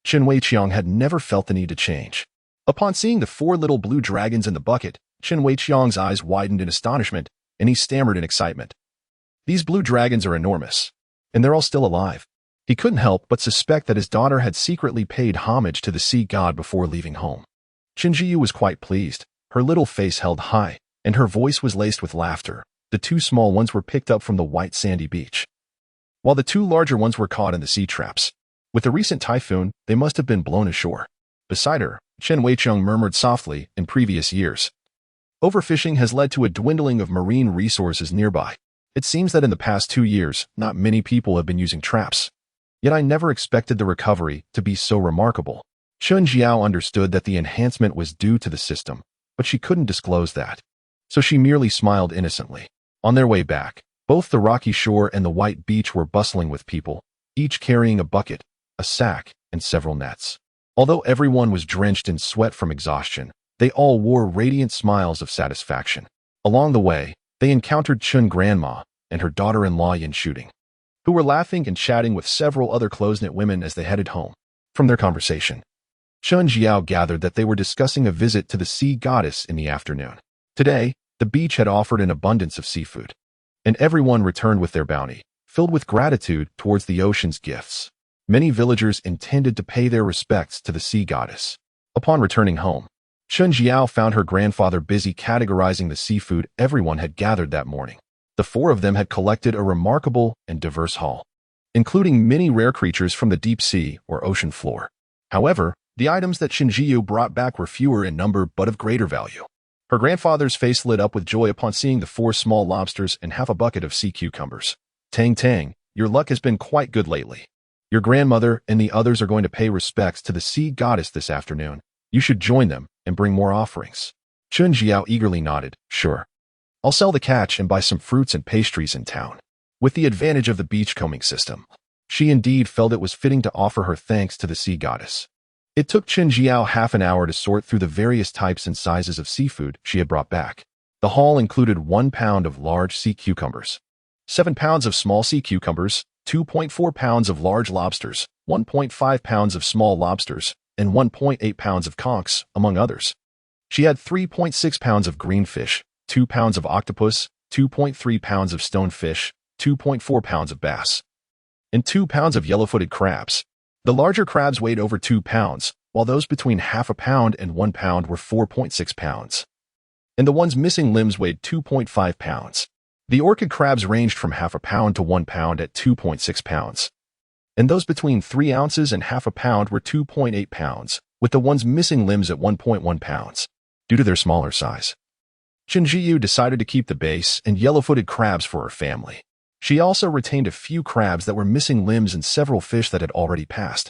Chen Weiqiang had never felt the need to change. Upon seeing the 4 little blue dragons in the bucket, Chen Weiqiang's eyes widened in astonishment, and he stammered in excitement. "These blue dragons are enormous, and they're all still alive." He couldn't help but suspect that his daughter had secretly paid homage to the sea god before leaving home. Qin Jiao was quite pleased. Her little face held high, and her voice was laced with laughter. The 2 small ones were picked up from the white sandy beach, while the 2 larger ones were caught in the sea traps. With the recent typhoon, they must have been blown ashore. Beside her, Chen Weiqiang murmured softly, "In previous years, overfishing has led to a dwindling of marine resources nearby. It seems that in the past 2 years, not many people have been using traps. Yet I never expected the recovery to be so remarkable." Qin Jiao understood that the enhancement was due to the system, but she couldn't disclose that, so she merely smiled innocently. On their way back, both the rocky shore and the white beach were bustling with people, each carrying a bucket, a sack, and several nets. Although everyone was drenched in sweat from exhaustion, they all wore radiant smiles of satisfaction. Along the way, they encountered Chun Grandma and her daughter-in-law Yin Shooting, who were laughing and chatting with several other close-knit women as they headed home. From their conversation, Chen Jiao gathered that they were discussing a visit to the sea goddess in the afternoon. Today, the beach had offered an abundance of seafood, and everyone returned with their bounty, filled with gratitude towards the ocean's gifts. Many villagers intended to pay their respects to the sea goddess. Upon returning home, Chen Jiao found her grandfather busy categorizing the seafood everyone had gathered that morning. The 4 of them had collected a remarkable and diverse haul, including many rare creatures from the deep sea or ocean floor. However, the items that Qin Jiao brought back were fewer in number but of greater value. Her grandfather's face lit up with joy upon seeing the 4 small lobsters and half a bucket of sea cucumbers. "Tang Tang, your luck has been quite good lately. Your grandmother and the others are going to pay respects to the sea goddess this afternoon. You should join them and bring more offerings." Chen Jiao eagerly nodded. "Sure. I'll sell the catch and buy some fruits and pastries in town." With the advantage of the beachcombing system, she indeed felt it was fitting to offer her thanks to the sea goddess. It took Chen Jiao half an hour to sort through the various types and sizes of seafood she had brought back. The haul included 1 pound of large sea cucumbers, 7 pounds of small sea cucumbers, 2.4 pounds of large lobsters, 1.5 pounds of small lobsters, and 1.8 pounds of conchs, among others. She had 3.6 pounds of green fish, 2 pounds of octopus, 2.3 pounds of stonefish, 2.4 pounds of bass, and 2 pounds of yellow-footed crabs. The larger crabs weighed over 2 pounds, while those between half a pound and 1 pound were 4.6 pounds. And the ones missing limbs weighed 2.5 pounds. The orchid crabs ranged from half a pound to 1 pound at 2.6 pounds. And those between 3 ounces and half a pound were 2.8 pounds, with the ones missing limbs at 1.1 pounds, due to their smaller size. Chen Jiyu decided to keep the bass and yellow-footed crabs for her family. She also retained a few crabs that were missing limbs and several fish that had already passed,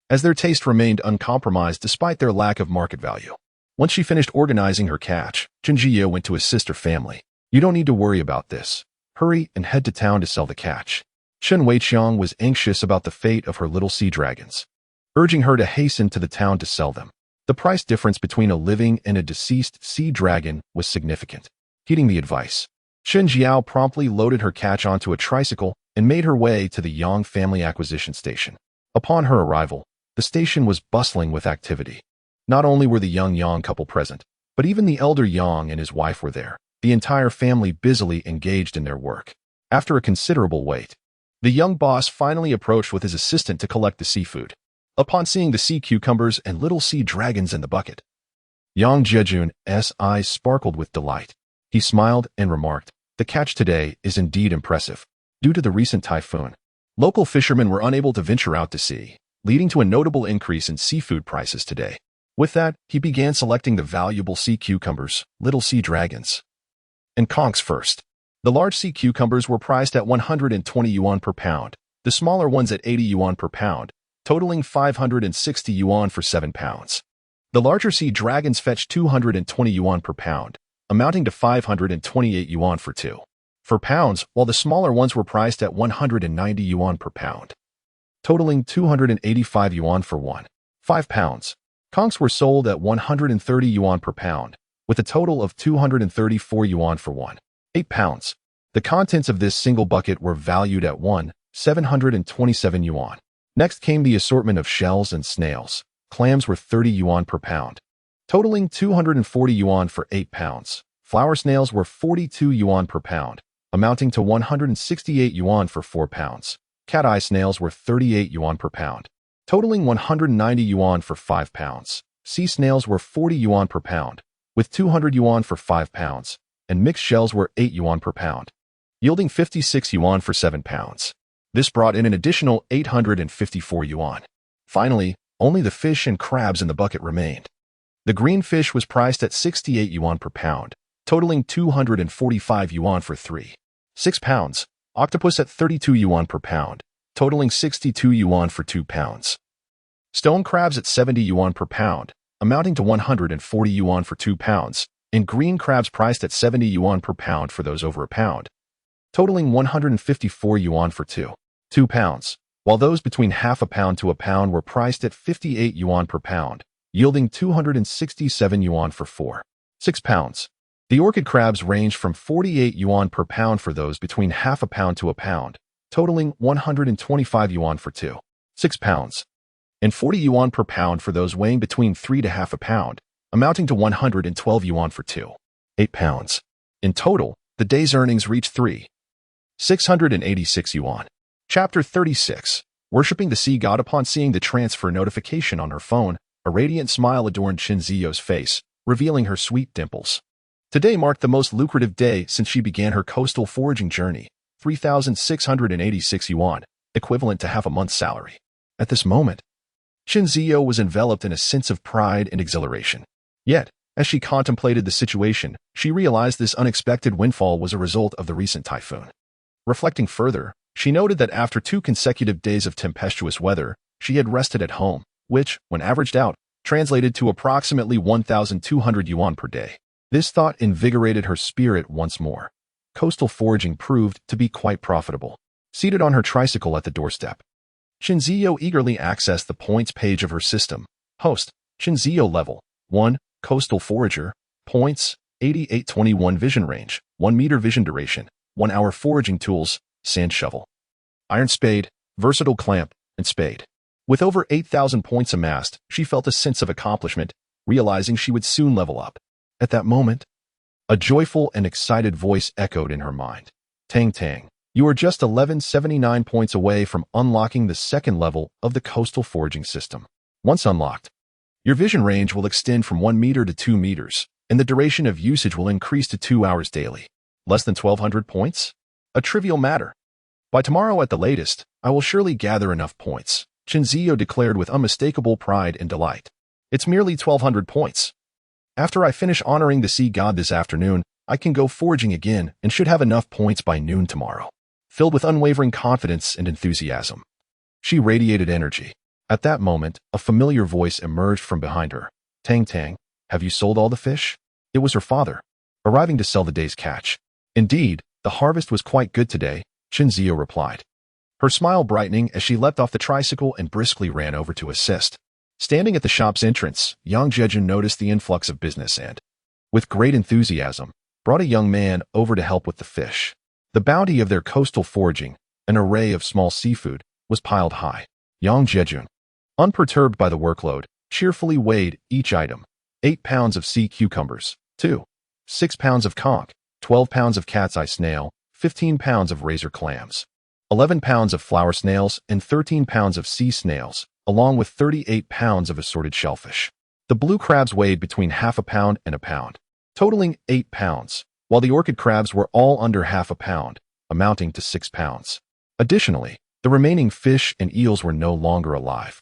as their taste remained uncompromised despite their lack of market value. Once she finished organizing her catch, Chen Jiyu went to assist her family. "You don't need to worry about this. Hurry and head to town to sell the catch." Chen Weiqiang was anxious about the fate of her little sea dragons, urging her to hasten to the town to sell them. The price difference between a living and a deceased sea dragon was significant. Heeding the advice, Chen Jiao promptly loaded her catch onto a tricycle and made her way to the Yang family acquisition station. Upon her arrival, the station was bustling with activity. Not only were the young Yang couple present, but even the elder Yang and his wife were there, the entire family busily engaged in their work. After a considerable wait, the young boss finally approached with his assistant to collect the seafood. Upon seeing the sea cucumbers and little sea dragons in the bucket, Yang Jejun's eyes sparkled with delight. He smiled and remarked, "The catch today is indeed impressive. Due to the recent typhoon, local fishermen were unable to venture out to sea, leading to a notable increase in seafood prices today." With that, he began selecting the valuable sea cucumbers, little sea dragons, and conchs first. The large sea cucumbers were priced at 120 yuan per pound, the smaller ones at 80 yuan per pound, totaling 560 yuan for 7 pounds. The larger sea dragons fetched 220 yuan per pound, amounting to 528 yuan for 2 pounds, while the smaller ones were priced at 190 yuan per pound, totaling 285 yuan for 5 pounds. Conchs were sold at 130 yuan per pound, with a total of 234 yuan for 8 pounds. The contents of this single bucket were valued at 727 yuan. Next came the assortment of shells and snails. Clams were 30 yuan per pound, totaling 240 yuan for 8 pounds. Flower snails were 42 yuan per pound, amounting to 168 yuan for 4 pounds. Cat-eye snails were 38 yuan per pound, totaling 190 yuan for 5 pounds. Sea snails were 40 yuan per pound, with 200 yuan for 5 pounds, and mixed shells were 8 yuan per pound, yielding 56 yuan for 7 pounds. This brought in an additional 854 yuan. Finally, only the fish and crabs in the bucket remained. The green fish was priced at 68 yuan per pound, totaling 245 yuan for 6 pounds. Octopus at 32 yuan per pound, totaling 62 yuan for 2 pounds. Stone crabs at 70 yuan per pound, amounting to 140 yuan for 2 pounds, and green crabs priced at 70 yuan per pound for those over a pound, totaling 154 yuan for 2 pounds, while those between half a pound to a pound were priced at 58 yuan per pound, yielding 267 yuan for 6 pounds. The orchid crabs ranged from 48 yuan per pound for those between half a pound to a pound, totaling 125 yuan for 6 pounds, and 40 yuan per pound for those weighing between 3 to half a pound, amounting to 112 yuan for 8 pounds. In total, the day's earnings reached 686 yuan. Chapter 36. Worshipping the sea god. Upon seeing the transfer notification on her phone, a radiant smile adorned Chen Ziyou's face, revealing her sweet dimples. Today marked the most lucrative day since she began her coastal foraging journey, 3,686 yuan, equivalent to half a month's salary. At this moment, Chen Ziyou was enveloped in a sense of pride and exhilaration. Yet, as she contemplated the situation, she realized this unexpected windfall was a result of the recent typhoon. Reflecting further, she noted that after 2 consecutive days of tempestuous weather, she had rested at home, which, when averaged out, translated to approximately 1,200 yuan per day. This thought invigorated her spirit once more. Coastal foraging proved to be quite profitable. Seated on her tricycle at the doorstep, Chen Ziyou eagerly accessed the points page of her system. Host, Chen Ziyou level 1, Coastal Forager, points, 8821 vision range, 1 meter vision duration, 1 hour foraging tools, sand shovel. iron spade, versatile clamp, and spade. With over 8,000 points amassed, she felt a sense of accomplishment, realizing she would soon level up. At that moment, a joyful and excited voice echoed in her mind. Tang Tang, you are just 1179 points away from unlocking the second level of the coastal foraging system. Once unlocked, your vision range will extend from 1 meter to 2 meters, and the duration of usage will increase to 2 hours daily. Less than 1,200 points? A trivial matter. By tomorrow at the latest, I will surely gather enough points, Chen Zio declared with unmistakable pride and delight. It's merely 1,200 points. After I finish honoring the sea god this afternoon, I can go foraging again and should have enough points by noon tomorrow. Filled with unwavering confidence and enthusiasm, she radiated energy. At that moment, a familiar voice emerged from behind her. Tang Tang, have you sold all the fish? It was her father, arriving to sell the day's catch. Indeed, the harvest was quite good today, Chen Zio replied, her smile brightening as she leapt off the tricycle and briskly ran over to assist. Standing at the shop's entrance, Yang Jejun noticed the influx of business and, with great enthusiasm, brought a young man over to help with the fish. The bounty of their coastal foraging, an array of small seafood, was piled high. Yang Jejun, unperturbed by the workload, cheerfully weighed each item. 8 pounds of sea cucumbers, 6 pounds of conch, 12 pounds of cat's eye snail, 15 pounds of razor clams, 11 pounds of flower snails, and 13 pounds of sea snails, along with 38 pounds of assorted shellfish. The blue crabs weighed between half a pound and a pound, totaling 8 pounds, while the orchid crabs were all under half a pound, amounting to 6 pounds. Additionally, the remaining fish and eels were no longer alive,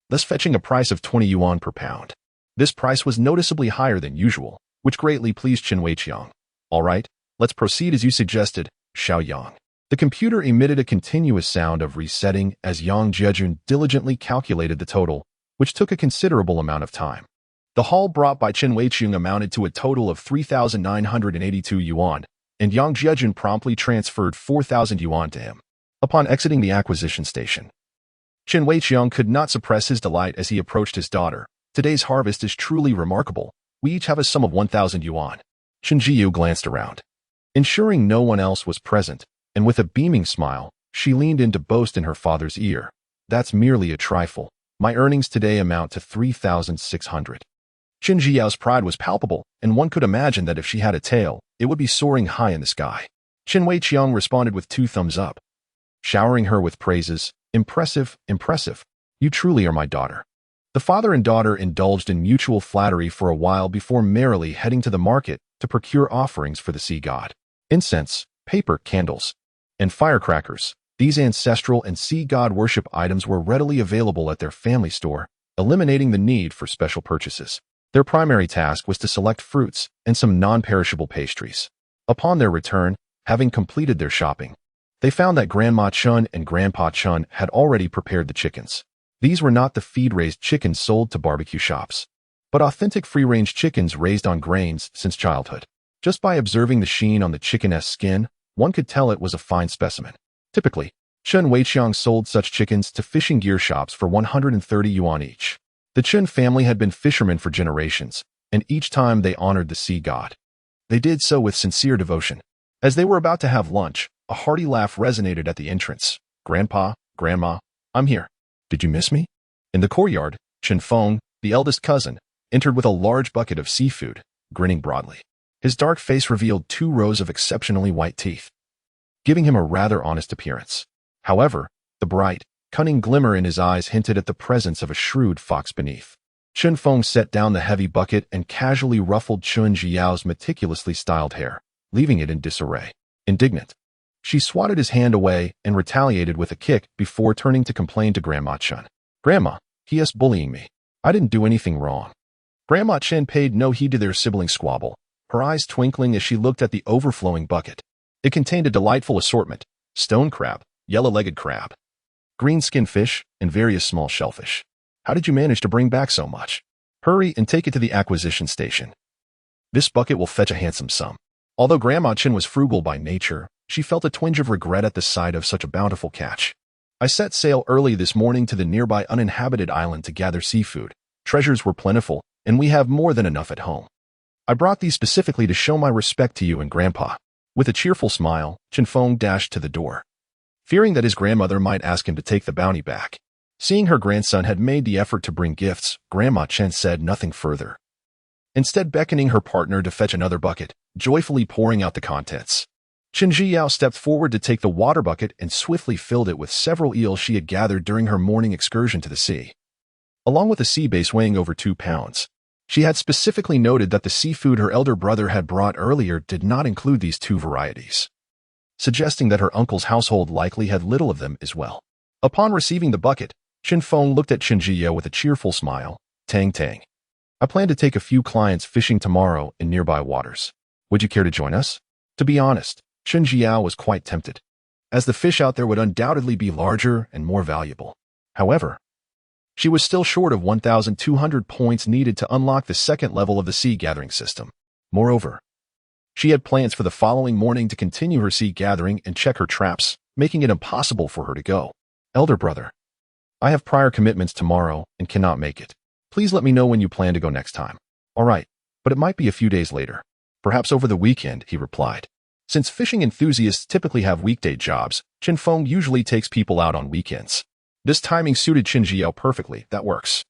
thus fetching a price of 20 yuan per pound. This price was noticeably higher than usual, which greatly pleased Chen Weiqiang. All right, let's proceed as you suggested, Xiao Yang. The computer emitted a continuous sound of resetting as Yang Jejun diligently calculated the total, which took a considerable amount of time. The haul brought by Chen Weiqiang amounted to a total of 3,982 yuan, and Yang Jejun promptly transferred 4,000 yuan to him. Upon exiting the acquisition station, Chen Weiqiang could not suppress his delight as he approached his daughter. Today's harvest is truly remarkable. We each have a sum of 1,000 yuan. Chen Jiu glanced around, ensuring no one else was present, and with a beaming smile, she leaned in to boast in her father's ear. That's merely a trifle. My earnings today amount to 3,600. Chen Jiao's pride was palpable, and one could imagine that if she had a tail, it would be soaring high in the sky. Chen Weiqiang responded with 2 thumbs up, showering her with praises. Impressive, impressive. You truly are my daughter. The father and daughter indulged in mutual flattery for a while before merrily heading to the market to procure offerings for the sea god. Incense, paper, candles, and firecrackers. These ancestral and sea god worship items were readily available at their family store, eliminating the need for special purchases. Their primary task was to select fruits and some non-perishable pastries. Upon their return, having completed their shopping, they found that Grandma Chun and Grandpa Chun had already prepared the chickens. These were not the feed-raised chickens sold to barbecue shops, but authentic free-range chickens raised on grains since childhood. Just by observing the sheen on the chicken's skin, one could tell it was a fine specimen. Typically, Chen Weiqiang sold such chickens to fishing gear shops for 130 yuan each. The Chen family had been fishermen for generations, and each time they honored the sea god, they did so with sincere devotion. As they were about to have lunch, a hearty laugh resonated at the entrance. Grandpa, Grandma, I'm here. Did you miss me? In the courtyard, Chen Feng, the eldest cousin, entered with a large bucket of seafood, grinning broadly. His dark face revealed 2 rows of exceptionally white teeth, giving him a rather honest appearance. However, the bright, cunning glimmer in his eyes hinted at the presence of a shrewd fox beneath. Chen Feng set down the heavy bucket and casually ruffled Chen Jiao's meticulously styled hair, leaving it in disarray. Indignant, she swatted his hand away and retaliated with a kick before turning to complain to Grandma Chun. Grandma, he is bullying me. I didn't do anything wrong. Grandma Chen paid no heed to their sibling squabble, her eyes twinkling as she looked at the overflowing bucket. It contained a delightful assortment: stone crab, yellow-legged crab, green-skinned fish, and various small shellfish. How did you manage to bring back so much? Hurry and take it to the acquisition station. This bucket will fetch a handsome sum. Although Grandma Chen was frugal by nature, she felt a twinge of regret at the sight of such a bountiful catch. I set sail early this morning to the nearby uninhabited island to gather seafood. Treasures were plentiful, and we have more than enough at home. I brought these specifically to show my respect to you and Grandpa. With a cheerful smile, Chen Feng dashed to the door. fearing that his grandmother might ask him to take the bounty back. Seeing her grandson had made the effort to bring gifts, Grandma Chen said nothing further, instead beckoning her partner to fetch another bucket, joyfully pouring out the contents. Chen Zhiyao stepped forward to take the water bucket and swiftly filled it with several eels she had gathered during her morning excursion to the sea. Along with a sea bass weighing over 2 pounds, she had specifically noted that the seafood her elder brother had brought earlier did not include these 2 varieties, suggesting that her uncle's household likely had little of them as well. Upon receiving the bucket, Chen Feng looked at Chen Zhiyao with a cheerful smile. Tang tang. I plan to take a few clients fishing tomorrow in nearby waters. Would you care to join us? To be honest, Chen Zhiyao was quite tempted, as the fish out there would undoubtedly be larger and more valuable. However, she was still short of 1,200 points needed to unlock the second level of the sea gathering system. Moreover, she had plans for the following morning to continue her sea gathering and check her traps, making it impossible for her to go. Elder brother, I have prior commitments tomorrow and cannot make it. Please let me know when you plan to go next time. All right, but it might be a few days later. Perhaps over the weekend, he replied. Since fishing enthusiasts typically have weekday jobs, Chen Feng usually takes people out on weekends. This timing suited Chen Zhiyao perfectly. That works.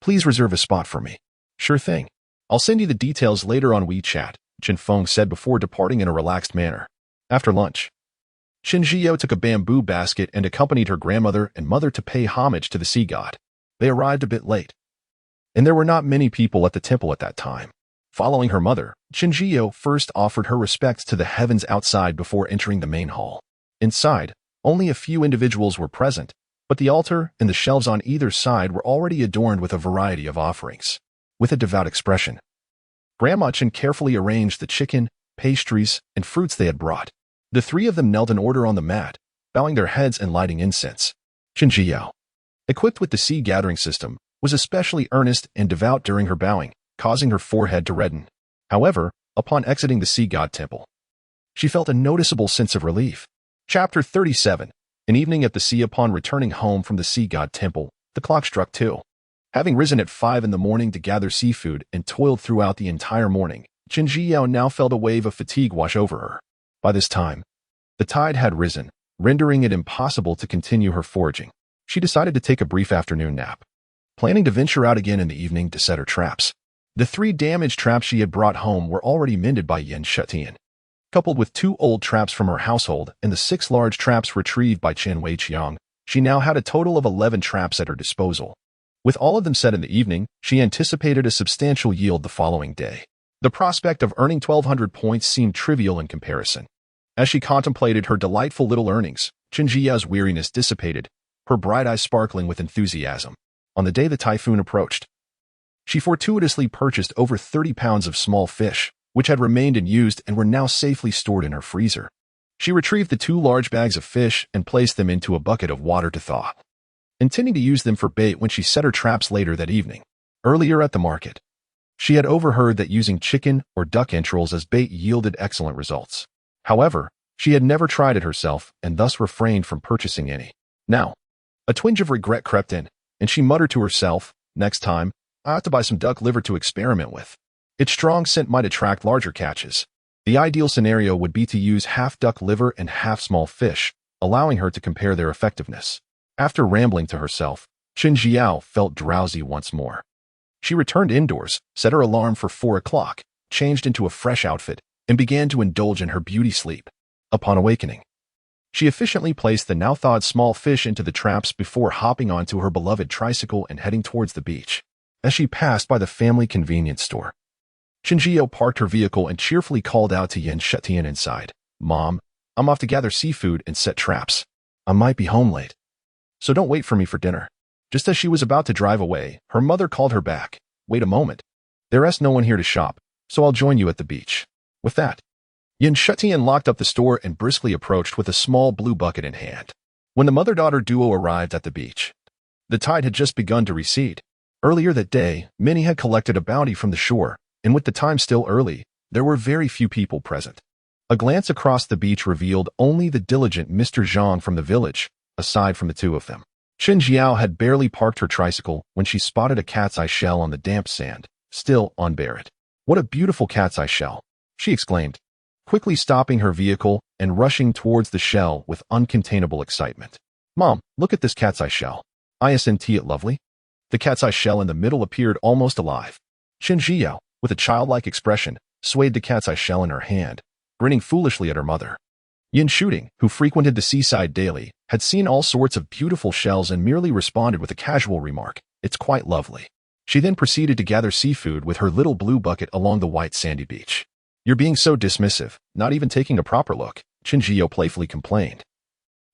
Please reserve a spot for me. Sure thing. I'll send you the details later on WeChat, Chen Feng said before departing in a relaxed manner. After lunch, Chen Zhiyao took a bamboo basket and accompanied her grandmother and mother to pay homage to the sea god. They arrived a bit late, and there were not many people at the temple at that time. Following her mother, Chen Zhiyao first offered her respects to the heavens outside before entering the main hall. Inside, only a few individuals were present, but the altar and the shelves on either side were already adorned with a variety of offerings. With a devout expression, Grandma Chen carefully arranged the chicken, pastries, and fruits they had brought. The 3 of them knelt in order on the mat, bowing their heads and lighting incense. Chen Zhiyao, equipped with the sea gathering system, was especially earnest and devout during her bowing, causing her forehead to redden. However, upon exiting the sea god temple, she felt a noticeable sense of relief. Chapter 37. An evening at the sea. Upon returning home from the sea god temple, the clock struck 2. Having risen at 5 in the morning to gather seafood and toiled throughout the entire morning, Chen Zhiyao now felt a wave of fatigue wash over her. By this time, the tide had risen, rendering it impossible to continue her foraging. She decided to take a brief afternoon nap, planning to venture out again in the evening to set her traps. The 3 damaged traps she had brought home were already mended by Yan Shetian, coupled with 2 old traps from her household and the 6 large traps retrieved by Chen Weiqiang. She now had a total of 11 traps at her disposal. With all of them set in the evening, she anticipated a substantial yield the following day. The prospect of earning 1,200 points seemed trivial in comparison. As she contemplated her delightful little earnings, Chen Zhiyao's weariness dissipated, her bright eyes sparkling with enthusiasm. On the day the typhoon approached, she fortuitously purchased over 30 pounds of small fish, which had remained unused and were now safely stored in her freezer. She retrieved the 2 large bags of fish and placed them into a bucket of water to thaw, intending to use them for bait when she set her traps later that evening. Earlier at the market, she had overheard that using chicken or duck entrails as bait yielded excellent results. However, she had never tried it herself and thus refrained from purchasing any. Now, a twinge of regret crept in, and she muttered to herself, next time, I ought to buy some duck liver to experiment with. Its strong scent might attract larger catches. The ideal scenario would be to use half duck liver and half small fish, allowing her to compare their effectiveness. After rambling to herself, Chen Zhiyao felt drowsy once more. She returned indoors, set her alarm for 4 o'clock, changed into a fresh outfit, and began to indulge in her beauty sleep. Upon awakening, she efficiently placed the now thawed small fish into the traps before hopping onto her beloved tricycle and heading towards the beach. As she passed by the family convenience store, Chen Zhiyao parked her vehicle and cheerfully called out to Yan Shetian inside. Mom, I'm off to gather seafood and set traps. I might be home late, so don't wait for me for dinner. Just as she was about to drive away, her mother called her back. Wait a moment. There's no one here to shop, so I'll join you at the beach. With that, Yan Shetian locked up the store and briskly approached with a small blue bucket in hand. When the mother-daughter duo arrived at the beach, the tide had just begun to recede. Earlier that day, many had collected a bounty from the shore, and with the time still early, there were very few people present. A glance across the beach revealed only the diligent Mr. Zhang from the village, aside from the 2 of them. Chen Zhiyao had barely parked her tricycle when she spotted a cat's eye shell on the damp sand, still unburied. What a beautiful cat's eye shell, she exclaimed. quickly stopping her vehicle and rushing towards the shell with uncontainable excitement. "Mom, look at this cat's eye shell. Isn't it lovely?" The cat's eye shell in the middle appeared almost alive. Chen Zhiyao, with a childlike expression, swayed the cat's eye shell in her hand, grinning foolishly at her mother. Yin Shooting, who frequented the seaside daily, had seen all sorts of beautiful shells and merely responded with a casual remark, "It's quite lovely." She then proceeded to gather seafood with her little blue bucket along the white sandy beach. "You're being so dismissive, not even taking a proper look," Chen Zhiyao playfully complained.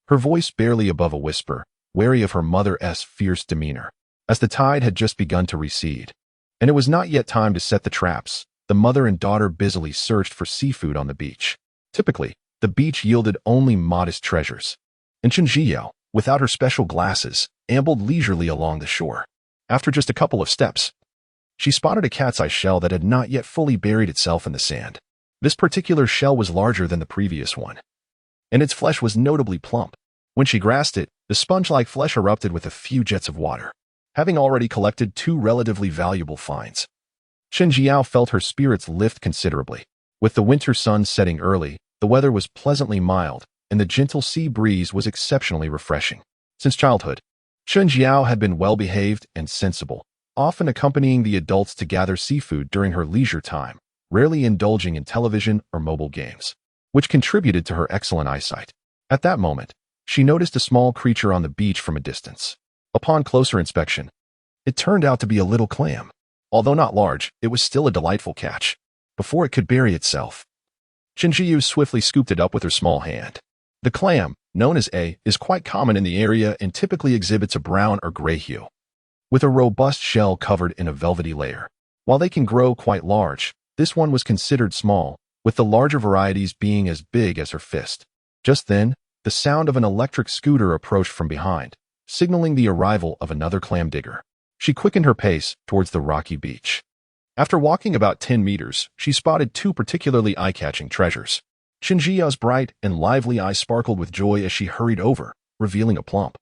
Her voice barely above a whisper, wary of her mother's fierce demeanor. As the tide had just begun to recede, and it was not yet time to set the traps, the mother and daughter busily searched for seafood on the beach. Typically, the beach yielded only modest treasures, and Chen Zhiyao, without her special glasses, ambled leisurely along the shore. After just a couple of steps, she spotted a cat's eye shell that had not yet fully buried itself in the sand. This particular shell was larger than the previous one, and its flesh was notably plump. When she grasped it, the sponge-like flesh erupted with a few jets of water. Having already collected 2 relatively valuable finds, Chen Zhiyao felt her spirits lift considerably. With the winter sun setting early, the weather was pleasantly mild, and the gentle sea breeze was exceptionally refreshing. Since childhood, Chen Zhiyao had been well-behaved and sensible, often accompanying the adults to gather seafood during her leisure time, rarely indulging in television or mobile games, which contributed to her excellent eyesight. At that moment, she noticed a small creature on the beach from a distance. Upon closer inspection, it turned out to be a little clam. Although not large, it was still a delightful catch. Before it could bury itself, Chen Zhiyao swiftly scooped it up with her small hand. The clam, known as A, is quite common in the area and typically exhibits a brown or gray hue, with a robust shell covered in a velvety layer. While they can grow quite large, this one was considered small, with the larger varieties being as big as her fist. Just then, the sound of an electric scooter approached from behind, signaling the arrival of another clam digger. She quickened her pace towards the rocky beach. After walking about 10 meters, she spotted 2 particularly eye-catching treasures. Chen Zhiyao's bright and lively eyes sparkled with joy as she hurried over, revealing a plump,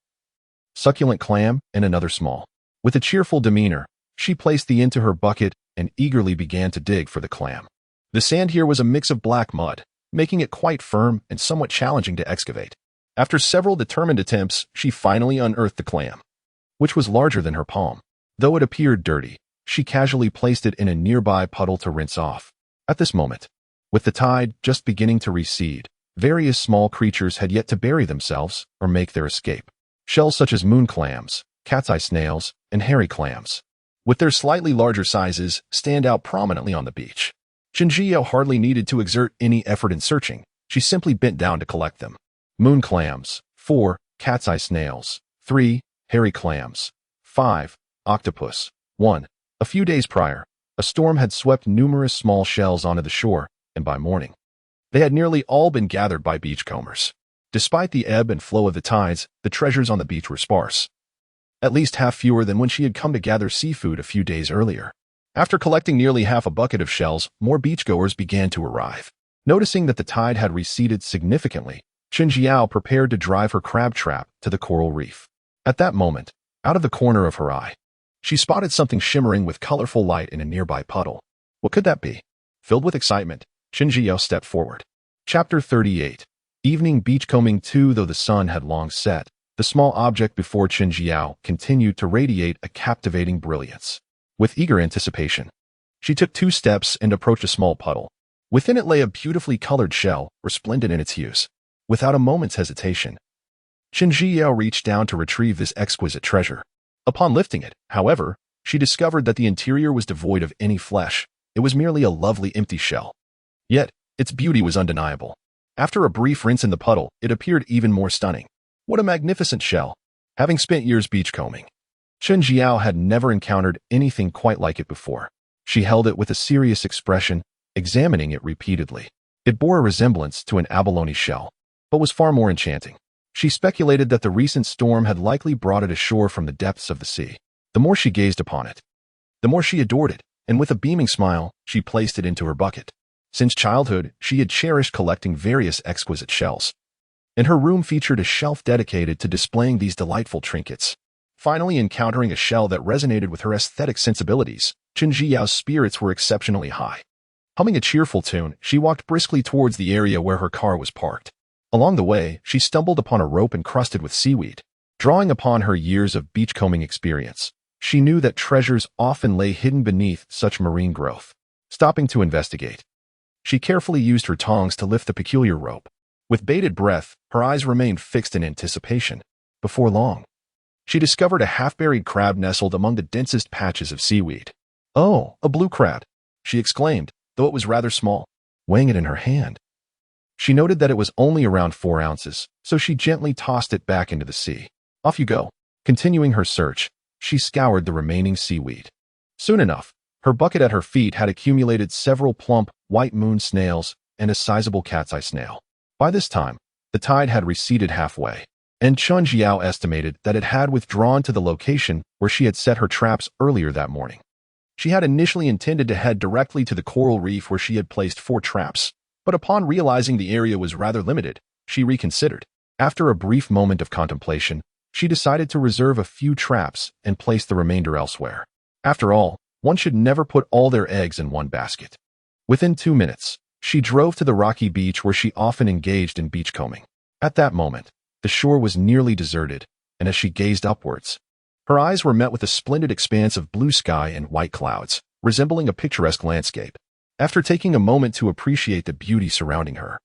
succulent clam and another small. With a cheerful demeanor, she placed the into her bucket and eagerly began to dig for the clam. The sand here was a mix of black mud, making it quite firm and somewhat challenging to excavate. After several determined attempts, she finally unearthed the clam, which was larger than her palm. Though it appeared dirty, she casually placed it in a nearby puddle to rinse off. At this moment, with the tide just beginning to recede, various small creatures had yet to bury themselves or make their escape. Shells such as moon clams, cat's eye snails, and hairy clams, with their slightly larger sizes, stand out prominently on the beach. Chen Zhiyao hardly needed to exert any effort in searching. She simply bent down to collect them. Moon clams, 4, cat's eye snails, 3, hairy clams, 5, octopus, 1. A few days prior, a storm had swept numerous small shells onto the shore, and by morning, they had nearly all been gathered by beachcombers. Despite the ebb and flow of the tides, the treasures on the beach were sparse, at least half fewer than when she had come to gather seafood a few days earlier. After collecting nearly half a bucket of shells, more beachgoers began to arrive. Noticing that the tide had receded significantly, Chen Zhiyao prepared to drive her crab trap to the coral reef. At that moment, out of the corner of her eye, she spotted something shimmering with colorful light in a nearby puddle. What could that be? Filled with excitement, Chen Zhiyao stepped forward. Chapter 38. Evening Beachcombing 2. Though the sun had long set, the small object before Chen Zhiyao continued to radiate a captivating brilliance. With eager anticipation, she took 2 steps and approached a small puddle. Within it lay a beautifully colored shell, resplendent in its hues. Without a moment's hesitation, Chen Zhiyao reached down to retrieve this exquisite treasure. Upon lifting it, however, she discovered that the interior was devoid of any flesh. It was merely a lovely empty shell. Yet, its beauty was undeniable. After a brief rinse in the puddle, it appeared even more stunning. What a magnificent shell! Having spent years beachcombing, Chen Zhiyao had never encountered anything quite like it before. She held it with a serious expression, examining it repeatedly. It bore a resemblance to an abalone shell, but was far more enchanting. She speculated that the recent storm had likely brought it ashore from the depths of the sea. The more she gazed upon it, the more she adored it, and with a beaming smile, she placed it into her bucket. Since childhood, she had cherished collecting various exquisite shells, and her room featured a shelf dedicated to displaying these delightful trinkets. Finally encountering a shell that resonated with her aesthetic sensibilities, Chen Zhiyao's spirits were exceptionally high. Humming a cheerful tune, she walked briskly towards the area where her car was parked. Along the way, she stumbled upon a rope encrusted with seaweed. Drawing upon her years of beachcombing experience, she knew that treasures often lay hidden beneath such marine growth. Stopping to investigate, she carefully used her tongs to lift the peculiar rope. With bated breath, her eyes remained fixed in anticipation. Before long, she discovered a half-buried crab nestled among the densest patches of seaweed. "Oh, a blue crab," she exclaimed, though it was rather small. Weighing it in her hand, she noted that it was only around 4 ounces, so she gently tossed it back into the sea. "Off you go." Continuing her search, she scoured the remaining seaweed. Soon enough, her bucket at her feet had accumulated several plump, white moon snails and a sizable cat's eye snail. By this time, the tide had receded halfway, and Chun Jiao estimated that it had withdrawn to the location where she had set her traps earlier that morning. She had initially intended to head directly to the coral reef where she had placed 4 traps, but upon realizing the area was rather limited, she reconsidered. After a brief moment of contemplation, she decided to reserve a few traps and place the remainder elsewhere. After all, one should never put all their eggs in one basket. Within 2 minutes, she drove to the rocky beach where she often engaged in beachcombing. At that moment, the shore was nearly deserted, and as she gazed upwards, her eyes were met with a splendid expanse of blue sky and white clouds, resembling a picturesque landscape. After taking a moment to appreciate the beauty surrounding her,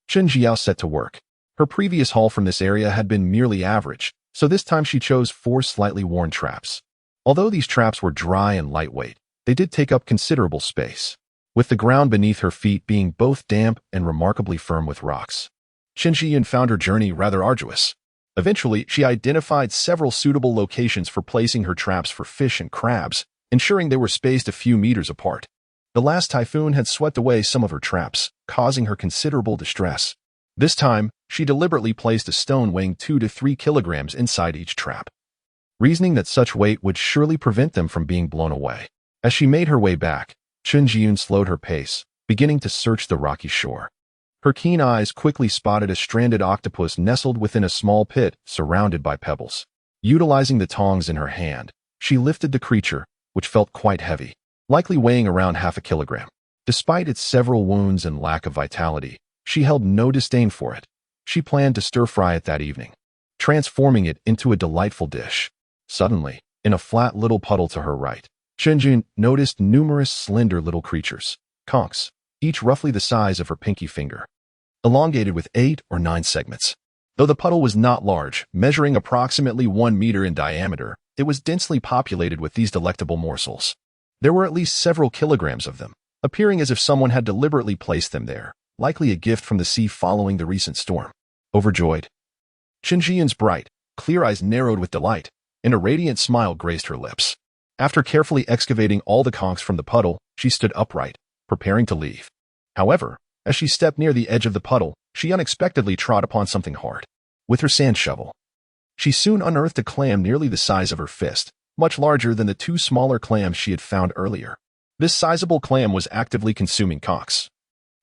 Chun Jiao set to work. Her previous haul from this area had been merely average, so this time she chose 4 slightly worn traps. Although these traps were dry and lightweight, they did take up considerable space, with the ground beneath her feet being both damp and remarkably firm with rocks. Qin Zhiyun found her journey rather arduous. Eventually, she identified several suitable locations for placing her traps for fish and crabs, ensuring they were spaced a few meters apart. The last typhoon had swept away some of her traps, causing her considerable distress. This time, she deliberately placed a stone weighing 2 to 3 kilograms inside each trap, reasoning that such weight would surely prevent them from being blown away. As she made her way back, Chun Jiyun slowed her pace, beginning to search the rocky shore. Her keen eyes quickly spotted a stranded octopus nestled within a small pit surrounded by pebbles. Utilizing the tongs in her hand, she lifted the creature, which felt quite heavy, likely weighing around half a kilogram. Despite its several wounds and lack of vitality, she held no disdain for it. She planned to stir-fry it that evening, transforming it into a delightful dish. Suddenly, in a flat little puddle to her right, Chunjun noticed numerous slender little creatures, conchs, each roughly the size of her pinky finger, elongated with 8 or 9 segments. Though the puddle was not large, measuring approximately 1 meter in diameter, it was densely populated with these delectable morsels. There were at least several kilograms of them, appearing as if someone had deliberately placed them there, likely a gift from the sea following the recent storm. Overjoyed, Qinjian's bright, clear eyes narrowed with delight, and a radiant smile graced her lips. After carefully excavating all the conchs from the puddle, she stood upright, preparing to leave. However, as she stepped near the edge of the puddle, she unexpectedly trod upon something hard. With her sand shovel, she soon unearthed a clam nearly the size of her fist, much larger than the 2 smaller clams she had found earlier. This sizable clam was actively consuming conchs,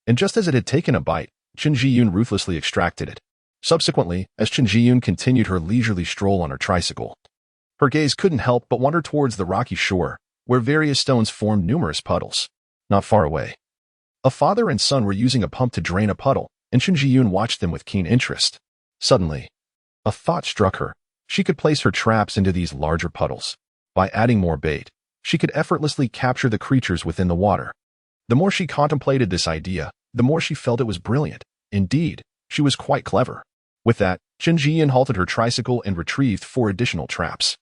and just as it had taken a bite, Qin Jiyun ruthlessly extracted it. Subsequently, as Qin Jiyun continued her leisurely stroll on her tricycle, her gaze couldn't help but wander towards the rocky shore, where various stones formed numerous puddles. Not far away, a father and son were using a pump to drain a puddle, and Qin Jiyun watched them with keen interest. Suddenly, a thought struck her. She could place her traps into these larger puddles. By adding more bait, she could effortlessly capture the creatures within the water. The more she contemplated this idea, the more she felt it was brilliant. Indeed, she was quite clever. With that, Qin Jiyun halted her tricycle and retrieved 4 additional traps.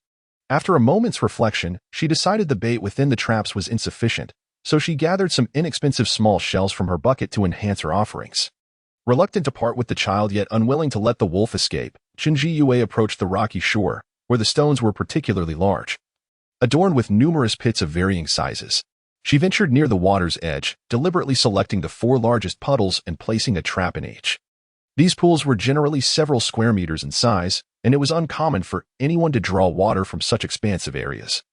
After a moment's reflection, she decided the bait within the traps was insufficient, so she gathered some inexpensive small shells from her bucket to enhance her offerings. Reluctant to part with the child yet unwilling to let the wolf escape, Qin Jiyue approached the rocky shore, where the stones were particularly large, adorned with numerous pits of varying sizes. She ventured near the water's edge, deliberately selecting the 4 largest puddles and placing a trap in each. These pools were generally several square meters in size, and it was uncommon for anyone to draw water from such expansive areas.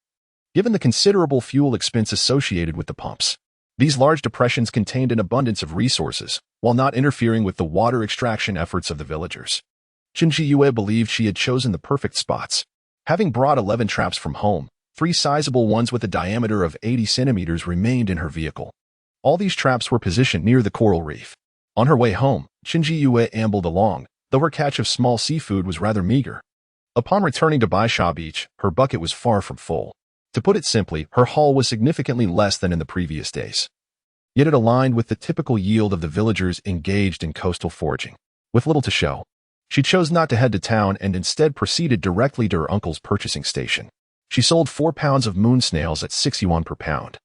Given the considerable fuel expense associated with the pumps, these large depressions contained an abundance of resources, while not interfering with the water extraction efforts of the villagers. Qin Jiyue believed she had chosen the perfect spots. Having brought 11 traps from home, 3 sizable ones with a diameter of 80 centimeters remained in her vehicle. All these traps were positioned near the coral reef. On her way home, Qinji ambled along, though her catch of small seafood was rather meager. Upon returning to Baisha Beach, her bucket was far from full. To put it simply, her haul was significantly less than in the previous days. Yet it aligned with the typical yield of the villagers engaged in coastal foraging. With little to show, she chose not to head to town and instead proceeded directly to her uncle's purchasing station. She sold 4 pounds of moon snails at 6 yuan per pound,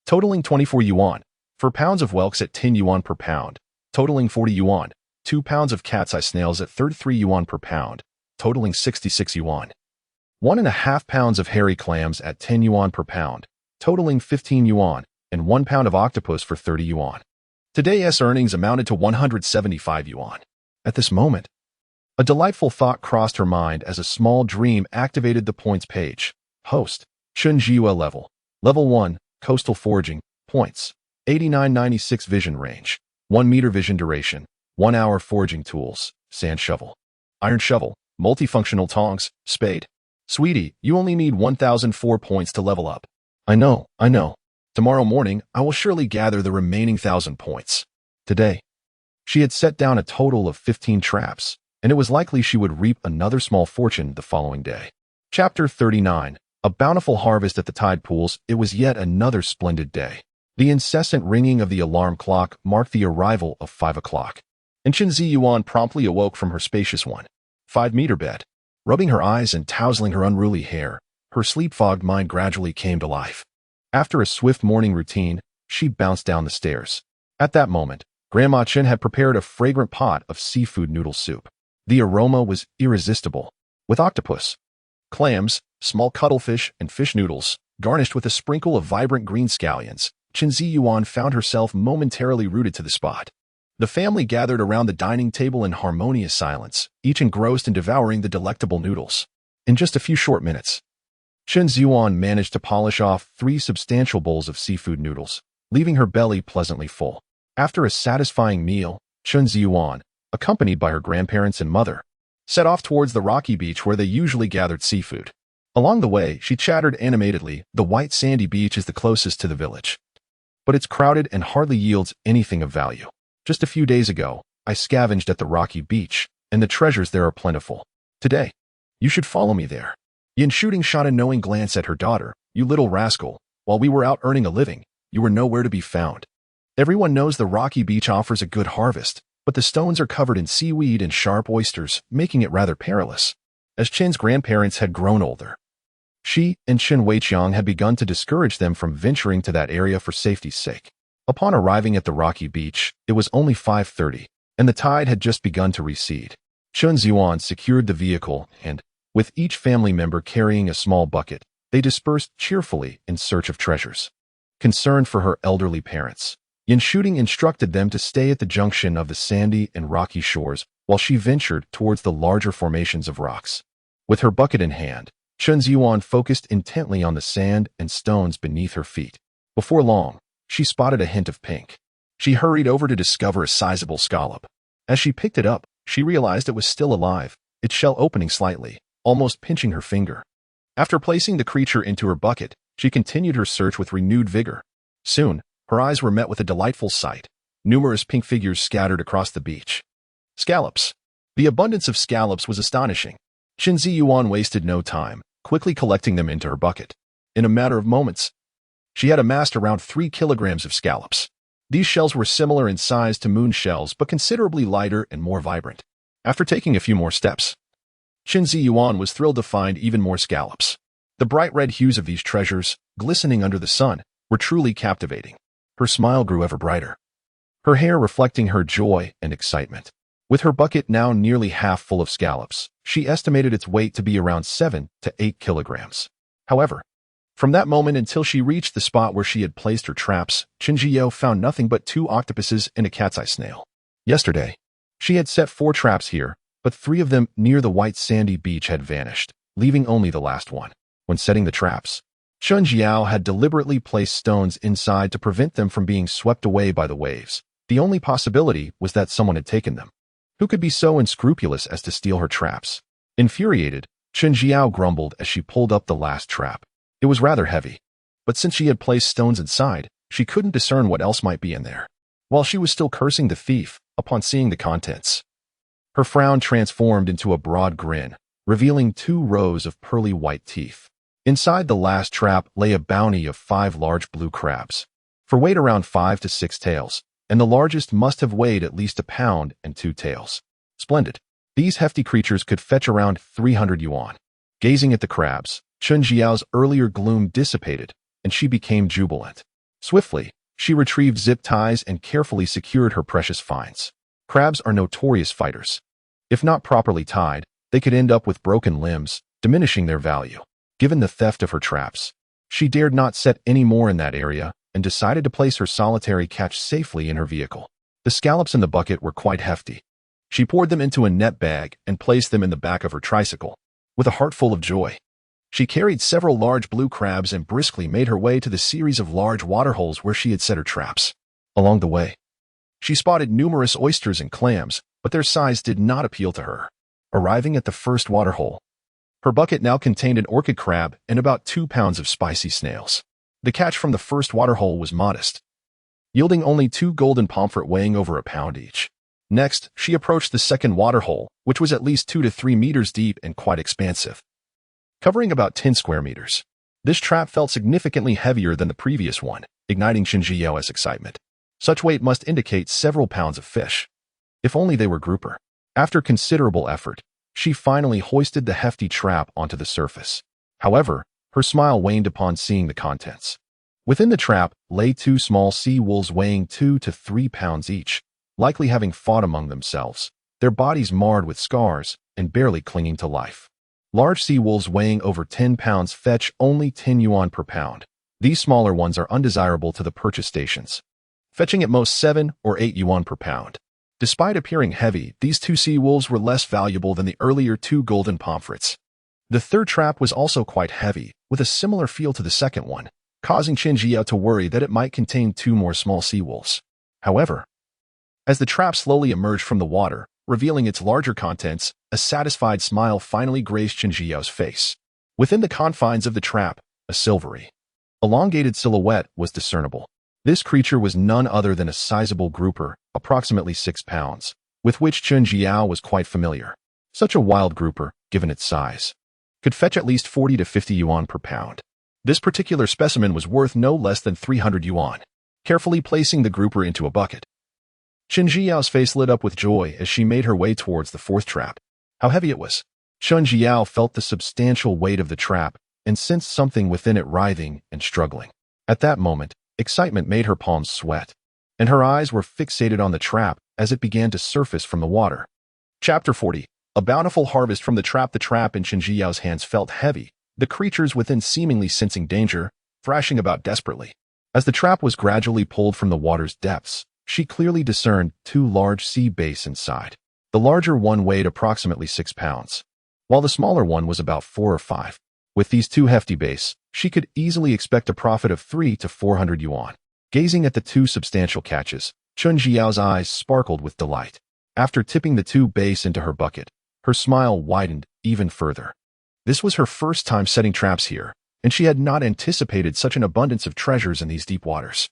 totaling 24 yuan, 4 pounds of whelks at 10 yuan per pound, totaling 40 yuan, 2 pounds of cat's eye snails at 33 yuan per pound, totaling 66 yuan, 1.5 pounds of hairy clams at 10 yuan per pound, totaling 15 yuan, and 1 pound of octopus for 30 yuan. Today's earnings amounted to 175 yuan. At this moment, a delightful thought crossed her mind as a small dream activated the points page. Host, Chunjiwa level. Level 1, coastal foraging, points, 89-96 vision range, 1 meter vision duration, 1 hour foraging tools, sand shovel, iron shovel, multifunctional tongs, spade. Sweetie, you only need 1,004 points to level up. I know. Tomorrow morning, I will surely gather the remaining 1,000 points. Today, she had set down a total of 15 traps, and it was likely she would reap another small fortune the following day. Chapter 39. A bountiful harvest at the tide pools. It was yet another splendid day. The incessant ringing of the alarm clock marked the arrival of 5 o'clock, and Qinzi Yuan promptly awoke from her spacious 5-meter bed. Rubbing her eyes and tousling her unruly hair, her sleep-fogged mind gradually came to life. After a swift morning routine, she bounced down the stairs. At that moment, Grandma Chen had prepared a fragrant pot of seafood noodle soup. The aroma was irresistible. With octopus, clams, small cuttlefish, and fish noodles, garnished with a sprinkle of vibrant green scallions, Qinzi Yuan found herself momentarily rooted to the spot. The family gathered around the dining table in harmonious silence, each engrossed in devouring the delectable noodles. In just a few short minutes, Chen Ziyuan managed to polish off 3 substantial bowls of seafood noodles, leaving her belly pleasantly full. After a satisfying meal, Chen Ziyuan, accompanied by her grandparents and mother, set off towards the rocky beach where they usually gathered seafood. Along the way, she chattered animatedly. The white sandy beach is the closest to the village, but it's crowded and hardly yields anything of value. Just a few days ago, I scavenged at the rocky beach, and the treasures there are plentiful. Today, you should follow me there. Yin Shooting shot a knowing glance at her daughter. You little rascal, while we were out earning a living, you were nowhere to be found. Everyone knows the rocky beach offers a good harvest, but the stones are covered in seaweed and sharp oysters, making it rather perilous. As Chen's grandparents had grown older, she and Chen Weiqiang had begun to discourage them from venturing to that area for safety's sake. Upon arriving at the rocky beach, it was only 5:30, and the tide had just begun to recede. Chen Ziyuan secured the vehicle and, with each family member carrying a small bucket, they dispersed cheerfully in search of treasures. Concerned for her elderly parents, Yin Shooting instructed them to stay at the junction of the sandy and rocky shores while she ventured towards the larger formations of rocks. With her bucket in hand, Chen Ziyuan focused intently on the sand and stones beneath her feet. Before long, she spotted a hint of pink. She hurried over to discover a sizable scallop. As she picked it up, she realized it was still alive, its shell opening slightly, almost pinching her finger. After placing the creature into her bucket, she continued her search with renewed vigor. Soon, her eyes were met with a delightful sight. Numerous pink figures scattered across the beach. Scallops. The abundance of scallops was astonishing. Qin Ziyuan wasted no time, quickly collecting them into her bucket. In a matter of moments, she had amassed around 3 kilograms of scallops. These shells were similar in size to moon shells, but considerably lighter and more vibrant. After taking a few more steps, Qin Ziyuan was thrilled to find even more scallops. The bright red hues of these treasures, glistening under the sun, were truly captivating. Her smile grew ever brighter, her hair reflecting her joy and excitement. With her bucket now nearly half full of scallops, she estimated its weight to be around 7 to 8 kilograms. However, from that moment until she reached the spot where she had placed her traps, Qinjiao found nothing but 2 octopuses and a cat's eye snail. Yesterday, she had set 4 traps here, but 3 of them near the white sandy beach had vanished, leaving only the last one. When setting the traps, Shun Jiao had deliberately placed stones inside to prevent them from being swept away by the waves. The only possibility was that someone had taken them. Who could be so unscrupulous as to steal her traps? Infuriated, Chen Jiao grumbled as she pulled up the last trap. It was rather heavy, but since she had placed stones inside, She couldn't discern what else might be in there. While she was still cursing the thief, upon seeing the contents, her frown transformed into a broad grin, revealing 2 rows of pearly white teeth. Inside the last trap lay a bounty of 5 large blue crabs, for weight around 5 to 6 taels, and the largest must have weighed at least 1 pound and 2 taels. Splendid. These hefty creatures could fetch around 300 yuan. Gazing at the crabs, Chun Jiao's earlier gloom dissipated, and she became jubilant. Swiftly, she retrieved zip ties and carefully secured her precious finds. Crabs are notorious fighters. If not properly tied, they could end up with broken limbs, diminishing their value. Given the theft of her traps, she dared not set any more in that area and decided to place her solitary catch safely in her vehicle. The scallops in the bucket were quite hefty. She poured them into a net bag and placed them in the back of her tricycle. With a heart full of joy, she carried several large blue crabs and briskly made her way to the series of large waterholes where she had set her traps. Along the way, she spotted numerous oysters and clams, but their size did not appeal to her. Arriving at the first waterhole, her bucket now contained an orchid crab and about 2 pounds of spicy snails. The catch from the first waterhole was modest, yielding only 2 golden pomfret weighing over 1 pound each. Next, she approached the second waterhole, which was at least 2 to 3 meters deep and quite expansive, covering about 10 square meters. This trap felt significantly heavier than the previous one, igniting Chun Jiao's excitement. Such weight must indicate several pounds of fish. If only they were grouper. After considerable effort, she finally hoisted the hefty trap onto the surface. However, her smile waned upon seeing the contents. Within the trap lay 2 small sea wolves weighing 2 to 3 pounds each, likely having fought among themselves, their bodies marred with scars and barely clinging to life. Large sea wolves weighing over 10 pounds fetch only 10 yuan per pound. These smaller ones are undesirable to the purchase stations, fetching at most 7 or 8 yuan per pound. Despite appearing heavy, these 2 sea wolves were less valuable than the earlier 2 golden pomfrets. The third trap was also quite heavy, with a similar feel to the second one, causing Chun Jiao to worry that it might contain 2 more small sea wolves. However, as the trap slowly emerged from the water, revealing its larger contents, a satisfied smile finally graced Chun Jiao's face. Within the confines of the trap, a silvery, elongated silhouette was discernible. This creature was none other than a sizable grouper, approximately 6 pounds, with which Chun Jiao was quite familiar. Such a wild grouper, given its size, could fetch at least 40 to 50 yuan per pound. This particular specimen was worth no less than 300 yuan. Carefully placing the grouper into a bucket, Chun Jiao's face lit up with joy as she made her way towards the fourth trap. How heavy it was! Chun Jiao felt the substantial weight of the trap and sensed something within it writhing and struggling. At that moment, excitement made her palms sweat, and her eyes were fixated on the trap as it began to surface from the water. Chapter 40. A bountiful harvest from the trap. The trap in Chun Jiao's hands felt heavy, the creatures within seemingly sensing danger, thrashing about desperately. As the trap was gradually pulled from the water's depths, she clearly discerned 2 large sea bass inside. The larger one weighed approximately 6 pounds, while the smaller one was about 4 or 5. With these 2 hefty bass, she could easily expect a profit of 300 to 400 yuan. Gazing at the 2 substantial catches, Chun Jiao's eyes sparkled with delight. After tipping the 2 bass into her bucket, her smile widened even further. This was her first time setting traps here, and she had not anticipated such an abundance of treasures in these deep waters.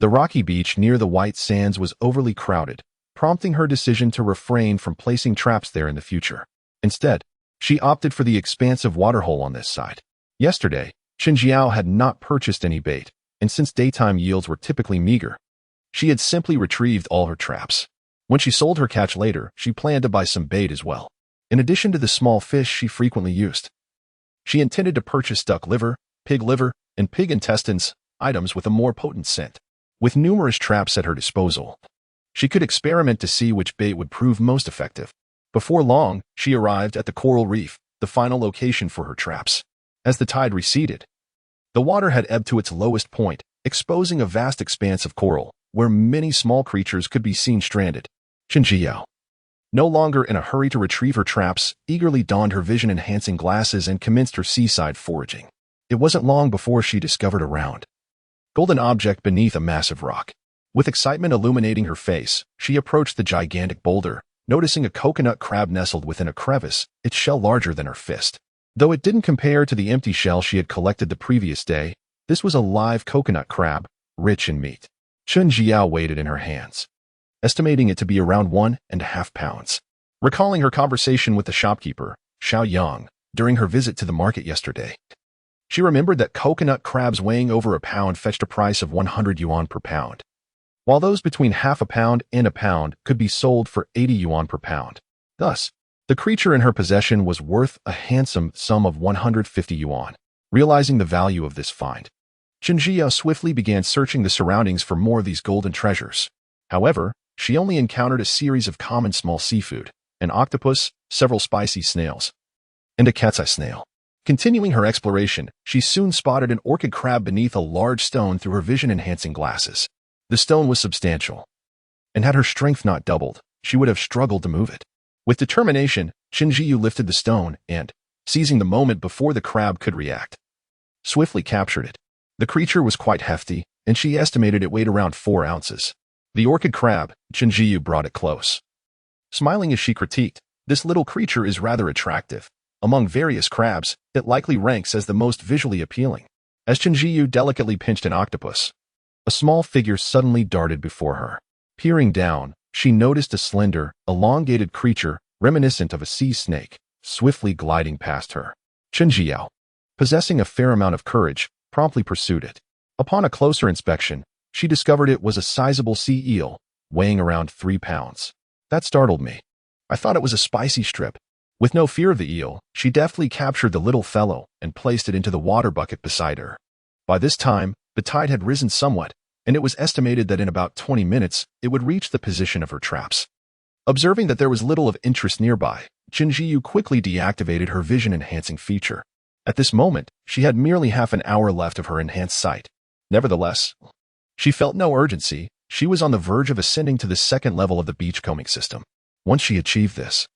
The rocky beach near the white sands was overly crowded, prompting her decision to refrain from placing traps there in the future. Instead, she opted for the expansive waterhole on this side. Yesterday, Chun Jiao had not purchased any bait, and since daytime yields were typically meager, she had simply retrieved all her traps. When she sold her catch later, she planned to buy some bait as well. In addition to the small fish she frequently used, she intended to purchase duck liver, and pig intestines, items with a more potent scent. With numerous traps at her disposal, she could experiment to see which bait would prove most effective. Before long, she arrived at the coral reef, the final location for her traps. As the tide receded, the water had ebbed to its lowest point, exposing a vast expanse of coral, where many small creatures could be seen stranded. Chun Jiao, no longer in a hurry to retrieve her traps, eagerly donned her vision-enhancing glasses and commenced her seaside foraging. It wasn't long before she discovered a round, golden object beneath a massive rock. With excitement illuminating her face, she approached the gigantic boulder, noticing a coconut crab nestled within a crevice, its shell larger than her fist. Though it didn't compare to the empty shell she had collected the previous day, this was a live coconut crab, rich in meat. Chun Jiao weighed it in her hands, estimating it to be around 1.5 pounds. Recalling her conversation with the shopkeeper, Xiao Yang, during her visit to the market yesterday, she remembered that coconut crabs weighing over a pound fetched a price of 100 yuan per pound, while those between half a pound and a pound could be sold for 80 yuan per pound. Thus, the creature in her possession was worth a handsome sum of 150 yuan. Realizing the value of this find, Chun Jiao swiftly began searching the surroundings for more of these golden treasures. However, she only encountered a series of common small seafood, an octopus, several spicy snails, and a cat's eye snail. Continuing her exploration, she soon spotted an orchid crab beneath a large stone through her vision-enhancing glasses. The stone was substantial, and had her strength not doubled, she would have struggled to move it. With determination, Qin Jiyu lifted the stone and, seizing the moment before the crab could react, swiftly captured it. The creature was quite hefty, and she estimated it weighed around 4 ounces. The orchid crab, Qin Jiyu brought it close. Smiling as she critiqued, this little creature is rather attractive. Among various crabs, it likely ranks as the most visually appealing. As Qin Jiyu delicately pinched an octopus, a small figure suddenly darted before her. Peering down, she noticed a slender, elongated creature, reminiscent of a sea snake, swiftly gliding past her. Qin Jiao, possessing a fair amount of courage, promptly pursued it. Upon a closer inspection, she discovered it was a sizable sea eel, weighing around 3 pounds. That startled me. I thought it was a spicy strip. With no fear of the eel, she deftly captured the little fellow and placed it into the water bucket beside her. By this time, the tide had risen somewhat, and it was estimated that in about 20 minutes, it would reach the position of her traps. Observing that there was little of interest nearby, Qin Jiyu quickly deactivated her vision-enhancing feature. At this moment, she had merely half an hour left of her enhanced sight. Nevertheless, she felt no urgency. She was on the verge of ascending to the second level of the beachcombing system. Once she achieved this,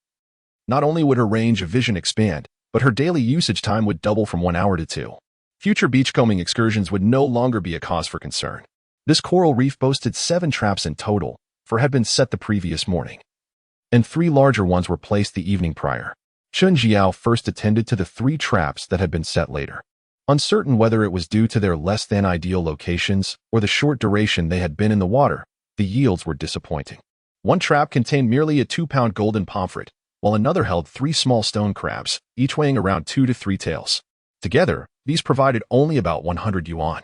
not only would her range of vision expand, but her daily usage time would double from 1 hour to 2. Future beachcombing excursions would no longer be a cause for concern. This coral reef boasted 7 traps in total, for had been set the previous morning, and 3 larger ones were placed the evening prior. Chun Jiao first attended to the 3 traps that had been set later. Uncertain whether it was due to their less-than-ideal locations or the short duration they had been in the water, the yields were disappointing. One trap contained merely a 2-pound golden pomfret, while another held 3 small stone crabs, each weighing around 2 to 3 taels. Together, these provided only about 100 yuan.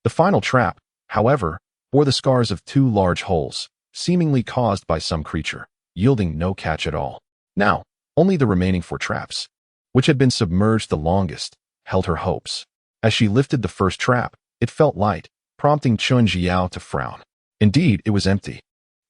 The final trap, however, bore the scars of 2 large holes, seemingly caused by some creature, yielding no catch at all. Now, only the remaining 4 traps, which had been submerged the longest, held her hopes. As she lifted the first trap, it felt light, prompting Chun Jiao to frown. Indeed, it was empty,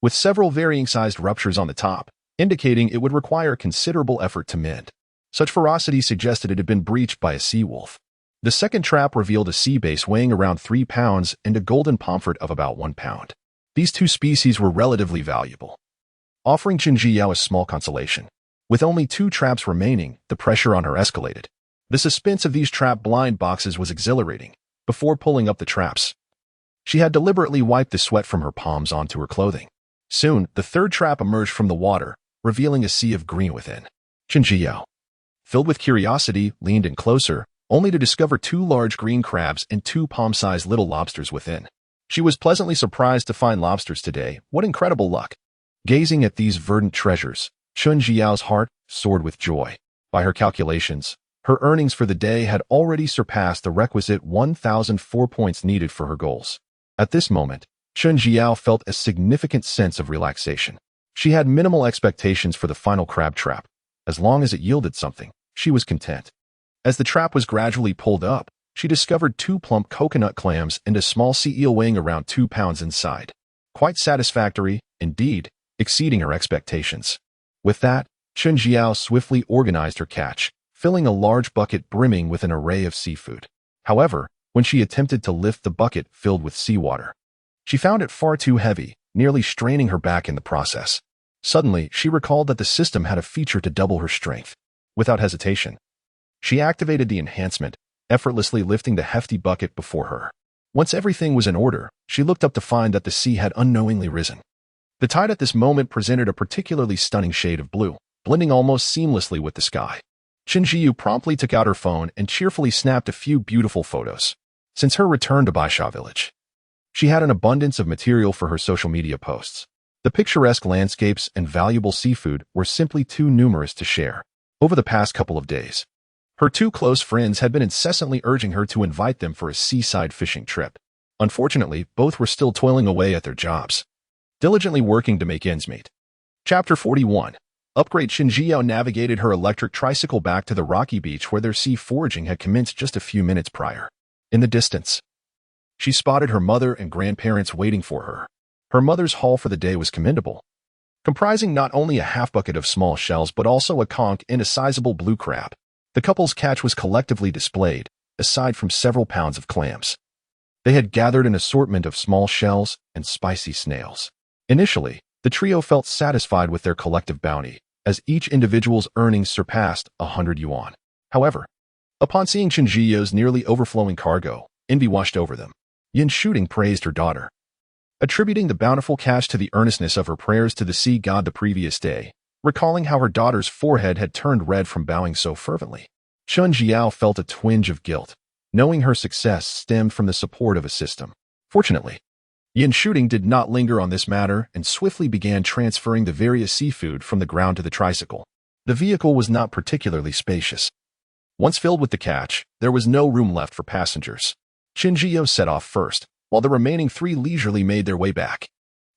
with several varying-sized ruptures on the top, indicating it would require considerable effort to mend. Such ferocity suggested it had been breached by a sea wolf. The second trap revealed a sea bass weighing around 3 pounds and a golden pomfret of about 1 pound. These 2 species were relatively valuable, offering Qin Jiao a small consolation. With only 2 traps remaining, the pressure on her escalated. The suspense of these trap blind boxes was exhilarating. Before pulling up the traps, she had deliberately wiped the sweat from her palms onto her clothing. Soon, the third trap emerged from the water, revealing a sea of green within. Qin Jiao, filled with curiosity, leaned in closer, only to discover 2 large green crabs and 2 palm-sized little lobsters within. She was pleasantly surprised to find lobsters today. What incredible luck! Gazing at these verdant treasures, Chun Jiao's heart soared with joy. By her calculations, her earnings for the day had already surpassed the requisite 1,004 points needed for her goals. At this moment, Chun Jiao felt a significant sense of relaxation. She had minimal expectations for the final crab trap. As long as it yielded something, she was content. As the trap was gradually pulled up, she discovered 2 plump coconut clams and a small sea eel weighing around 2 pounds inside. Quite satisfactory, indeed, exceeding her expectations. With that, Chun Jiao swiftly organized her catch, filling a large bucket brimming with an array of seafood. However, when she attempted to lift the bucket filled with seawater, she found it far too heavy, nearly straining her back in the process. Suddenly, she recalled that the system had a feature to double her strength. Without hesitation, she activated the enhancement, effortlessly lifting the hefty bucket before her. Once everything was in order, she looked up to find that the sea had unknowingly risen. The tide at this moment presented a particularly stunning shade of blue, blending almost seamlessly with the sky. Qin Jiyu promptly took out her phone and cheerfully snapped a few beautiful photos. Since her return to Baisha village, She had an abundance of material for her social media posts. The picturesque landscapes and valuable seafood were simply too numerous to share. Over the past couple of days, her two close friends had been incessantly urging her to invite them for a seaside fishing trip. Unfortunately, both were still toiling away at their jobs, diligently working to make ends meet. Chapter 41. Upgrade. Shinjiao navigated her electric tricycle back to the rocky beach where their sea foraging had commenced just a few minutes prior. In the distance, she spotted her mother and grandparents waiting for her. Her mother's haul for the day was commendable, comprising not only a half bucket of small shells but also a conch and a sizable blue crab. The couple's catch was collectively displayed, aside from several pounds of clams. They had gathered an assortment of small shells and spicy snails. Initially, the trio felt satisfied with their collective bounty, as each individual's earnings surpassed 100 yuan. However, upon seeing Shinjiao's nearly overflowing cargo, envy washed over them. Yin Shooting praised her daughter, attributing the bountiful cash to the earnestness of her prayers to the sea god the previous day, recalling how her daughter's forehead had turned red from bowing so fervently. Chun Jiao felt a twinge of guilt, knowing her success stemmed from the support of a system. Fortunately, Yin Shooting did not linger on this matter and swiftly began transferring the various seafood from the ground to the tricycle. The vehicle was not particularly spacious. Once filled with the catch, there was no room left for passengers. Shinjiao set off first, while the remaining three leisurely made their way back.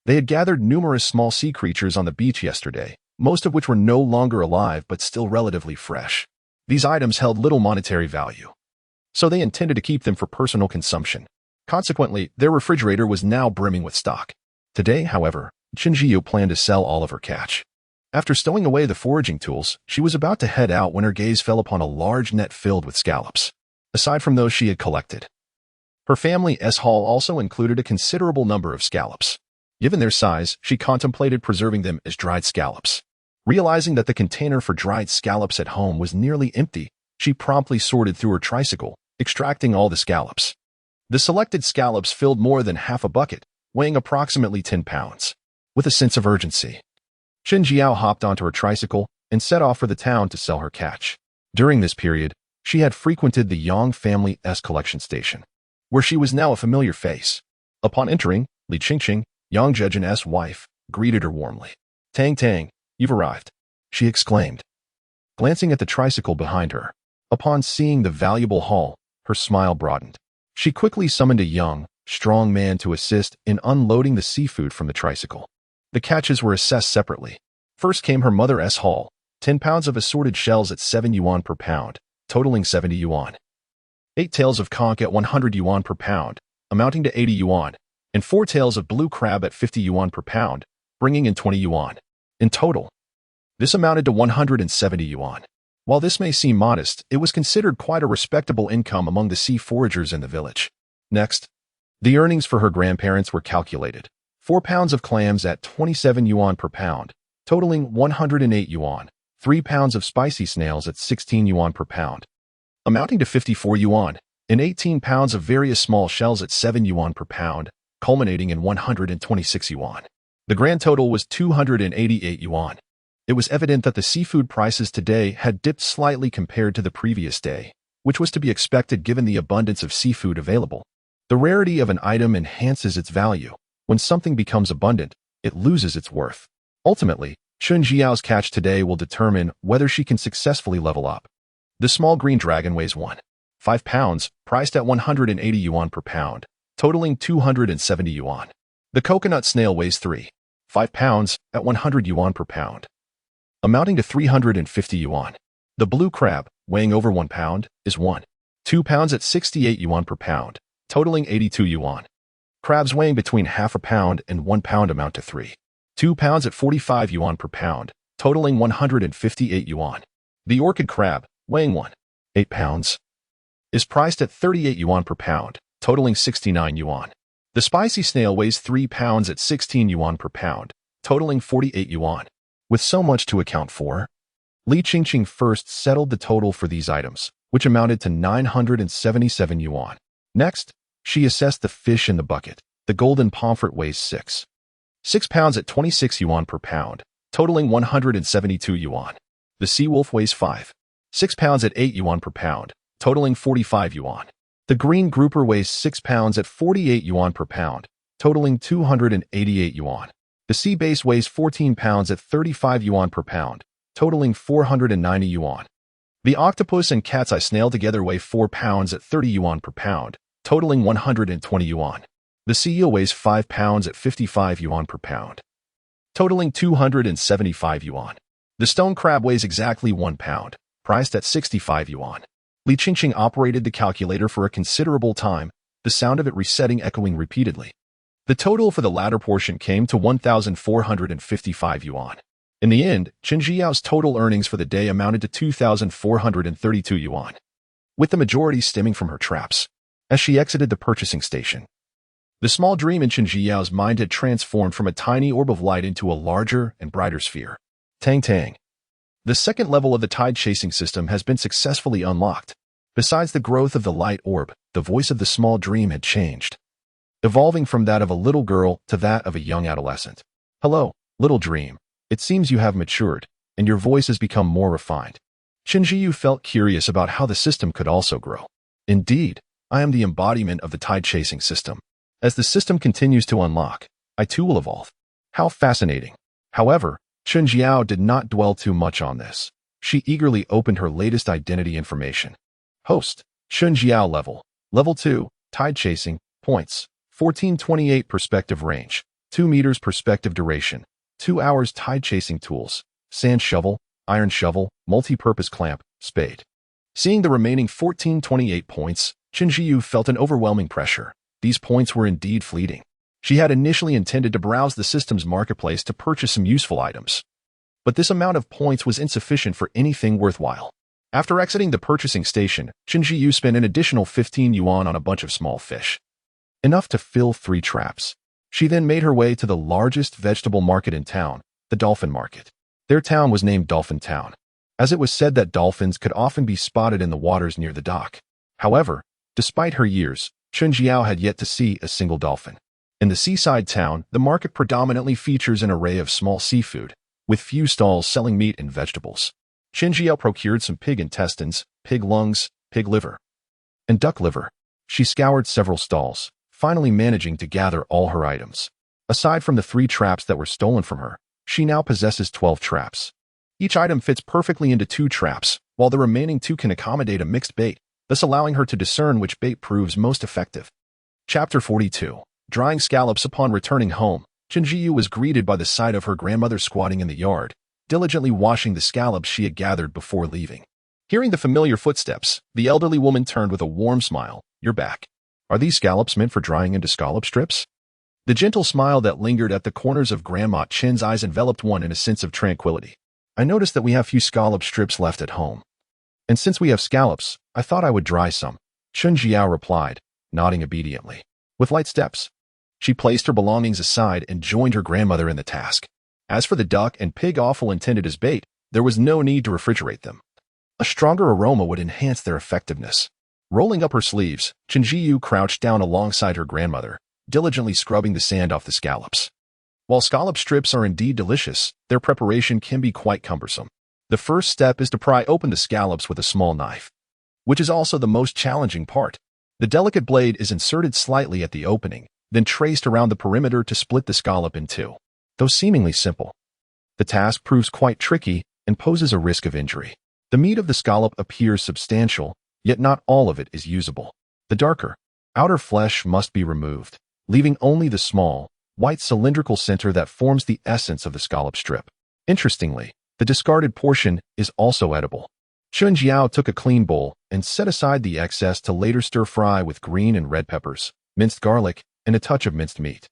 They had gathered numerous small sea creatures on the beach yesterday, most of which were no longer alive but still relatively fresh. These items held little monetary value, so they intended to keep them for personal consumption. Consequently, their refrigerator was now brimming with stock. Today, however, Shinjiao planned to sell all of her catch. After stowing away the foraging tools, she was about to head out when her gaze fell upon a large net filled with scallops. Aside from those she had collected, her family's haul also included a considerable number of scallops. Given their size, she contemplated preserving them as dried scallops. Realizing that the container for dried scallops at home was nearly empty, she promptly sorted through her tricycle, extracting all the scallops. The selected scallops filled more than half a bucket, weighing approximately 10 pounds. With a sense of urgency, Shinjiao hopped onto her tricycle and set off for the town to sell her catch. During this period, she had frequented the Yang family's collection station, where she was now a familiar face. Upon entering, Li Qingqing, Yang Zhejian's wife, greeted her warmly. "Tang Tang, you've arrived," she exclaimed, glancing at the tricycle behind her. Upon seeing the valuable haul, her smile broadened. She quickly summoned a young, strong man to assist in unloading the seafood from the tricycle. The catches were assessed separately. First came her mother's haul, 10 pounds of assorted shells at 7 yuan per pound, totaling 70 yuan. 8 tails of conch at 100 yuan per pound, amounting to 80 yuan, and 4 tails of blue crab at 50 yuan per pound, bringing in 20 yuan. In total, this amounted to 170 yuan. While this may seem modest, it was considered quite a respectable income among the sea foragers in the village. Next, the earnings for her grandparents were calculated. 4 pounds of clams at 27 yuan per pound, totaling 108 yuan. 3 pounds of spicy snails at 16 yuan per pound, amounting to 54 yuan, and 18 pounds of various small shells at 7 yuan per pound, culminating in 126 yuan. The grand total was 288 yuan. It was evident that the seafood prices today had dipped slightly compared to the previous day, which was to be expected given the abundance of seafood available. The rarity of an item enhances its value. When something becomes abundant, it loses its worth. Ultimately, Chun Jiao's catch today will determine whether she can successfully level up. The small green dragon weighs 1.5 pounds, priced at 180 yuan per pound, totaling 270 yuan. The coconut snail weighs 3.5 pounds at 100 yuan per pound, amounting to 350 yuan. The blue crab, weighing over 1 pound, is 1.2 pounds at 68 yuan per pound, totaling 82 yuan. Crabs weighing between half a pound and 1 pound amount to 3.2 pounds at 45 yuan per pound, totaling 158 yuan. The orchid crab, weighing 1.8 pounds, is priced at 38 yuan per pound, totaling 69 yuan. The spicy snail weighs 3 pounds at 16 yuan per pound, totaling 48 yuan. With so much to account for, Li Qingqing first settled the total for these items, which amounted to 977 yuan. Next, she assessed the fish in the bucket. The golden pomfret weighs 6 pounds at 26 yuan per pound, totaling 172 yuan. The sea wolf weighs 6 pounds at 8 yuan per pound, totaling 45 yuan. The green grouper weighs 6 pounds at 48 yuan per pound, totaling 288 yuan. The sea bass weighs 14 pounds at 35 yuan per pound, totaling 490 yuan. The octopus and cat's eye snail together weigh 4 pounds at 30 yuan per pound, totaling 120 yuan. The sea eel weighs 5 pounds at 55 yuan per pound, totaling 275 yuan. The stone crab weighs exactly 1 pound, priced at 65 yuan. Li Qingqing operated the calculator for a considerable time, the sound of it resetting echoing repeatedly. The total for the latter portion came to 1,455 yuan. In the end, Chen Jiao's total earnings for the day amounted to 2,432 yuan, with the majority stemming from her traps. As she exited the purchasing station, the small dream in Chen Jiao's mind had transformed from a tiny orb of light into a larger and brighter sphere. Tang Tang. The second level of the tide-chasing system has been successfully unlocked. Besides the growth of the light orb, the voice of the small dream had changed, evolving from that of a little girl to that of a young adolescent. Hello, little dream. It seems you have matured, and your voice has become more refined. Chen Jiu felt curious about how the system could also grow. Indeed, I am the embodiment of the tide-chasing system. As the system continues to unlock, I too will evolve. How fascinating. However, Chen Jiao did not dwell too much on this. She eagerly opened her latest identity information. Host, Chen Jiao Level 2, Tide Chasing, Points, 1428 Perspective Range, 2 meters Perspective Duration, 2 hours Tide Chasing Tools, Sand Shovel, Iron Shovel, Multi-Purpose Clamp, Spade. Seeing the remaining 1428 points, Chen Jiu felt an overwhelming pressure. These points were indeed fleeting. She had initially intended to browse the system's marketplace to purchase some useful items, but this amount of points was insufficient for anything worthwhile. After exiting the purchasing station, Chen Jiu spent an additional 15 yuan on a bunch of small fish, enough to fill 3 traps. She then made her way to the largest vegetable market in town, the Dolphin Market. Their town was named Dolphin Town, as it was said that dolphins could often be spotted in the waters near the dock. However, despite her years, Chen Jiao had yet to see a single dolphin. In the seaside town, the market predominantly features an array of small seafood, with few stalls selling meat and vegetables. Chen Jiao procured some pig intestines, pig lungs, pig liver, and duck liver. She scoured several stalls, finally managing to gather all her items. Aside from the 3 traps that were stolen from her, she now possesses 12 traps. Each item fits perfectly into 2 traps, while the remaining 2 can accommodate a mixed bait, thus allowing her to discern which bait proves most effective. Chapter 42. Drying scallops. Upon returning home, Chen Jiu was greeted by the sight of her grandmother squatting in the yard, diligently washing the scallops she had gathered before leaving. Hearing the familiar footsteps, the elderly woman turned with a warm smile. "You're back. Are these scallops meant for drying into scallop strips?" The gentle smile that lingered at the corners of Grandma Chen's eyes enveloped one in a sense of tranquility. "I noticed that we have few scallop strips left at home, and since we have scallops, I thought I would dry some," Chen Jiao replied, nodding obediently. With light steps, she placed her belongings aside and joined her grandmother in the task. As for the duck and pig offal intended as bait, there was no need to refrigerate them. A stronger aroma would enhance their effectiveness. Rolling up her sleeves, Chen Jiu crouched down alongside her grandmother, diligently scrubbing the sand off the scallops. While scallop strips are indeed delicious, their preparation can be quite cumbersome. The first step is to pry open the scallops with a small knife, which is also the most challenging part. The delicate blade is inserted slightly at the opening, then traced around the perimeter to split the scallop in 2. Though seemingly simple, the task proves quite tricky and poses a risk of injury. The meat of the scallop appears substantial, yet not all of it is usable. The darker, outer flesh must be removed, leaving only the small, white cylindrical center that forms the essence of the scallop strip. Interestingly, the discarded portion is also edible. Chen Jiao took a clean bowl and set aside the excess to later stir-fry with green and red peppers, minced garlic, and a touch of minced meat,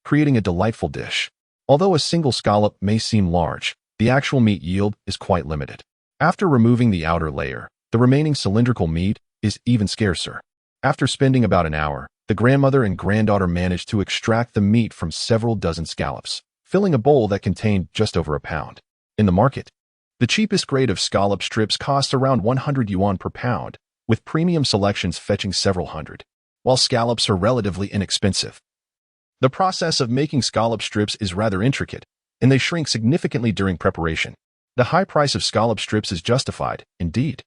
creating a delightful dish. Although a single scallop may seem large, the actual meat yield is quite limited. After removing the outer layer, the remaining cylindrical meat is even scarcer. After spending about an hour, the grandmother and granddaughter managed to extract the meat from several dozen scallops, filling a bowl that contained just over a pound. In the market, the cheapest grade of scallop strips cost around 100 yuan per pound, with premium selections fetching several hundred, while scallops are relatively inexpensive. The process of making scallop strips is rather intricate, and they shrink significantly during preparation. The high price of scallop strips is justified, indeed.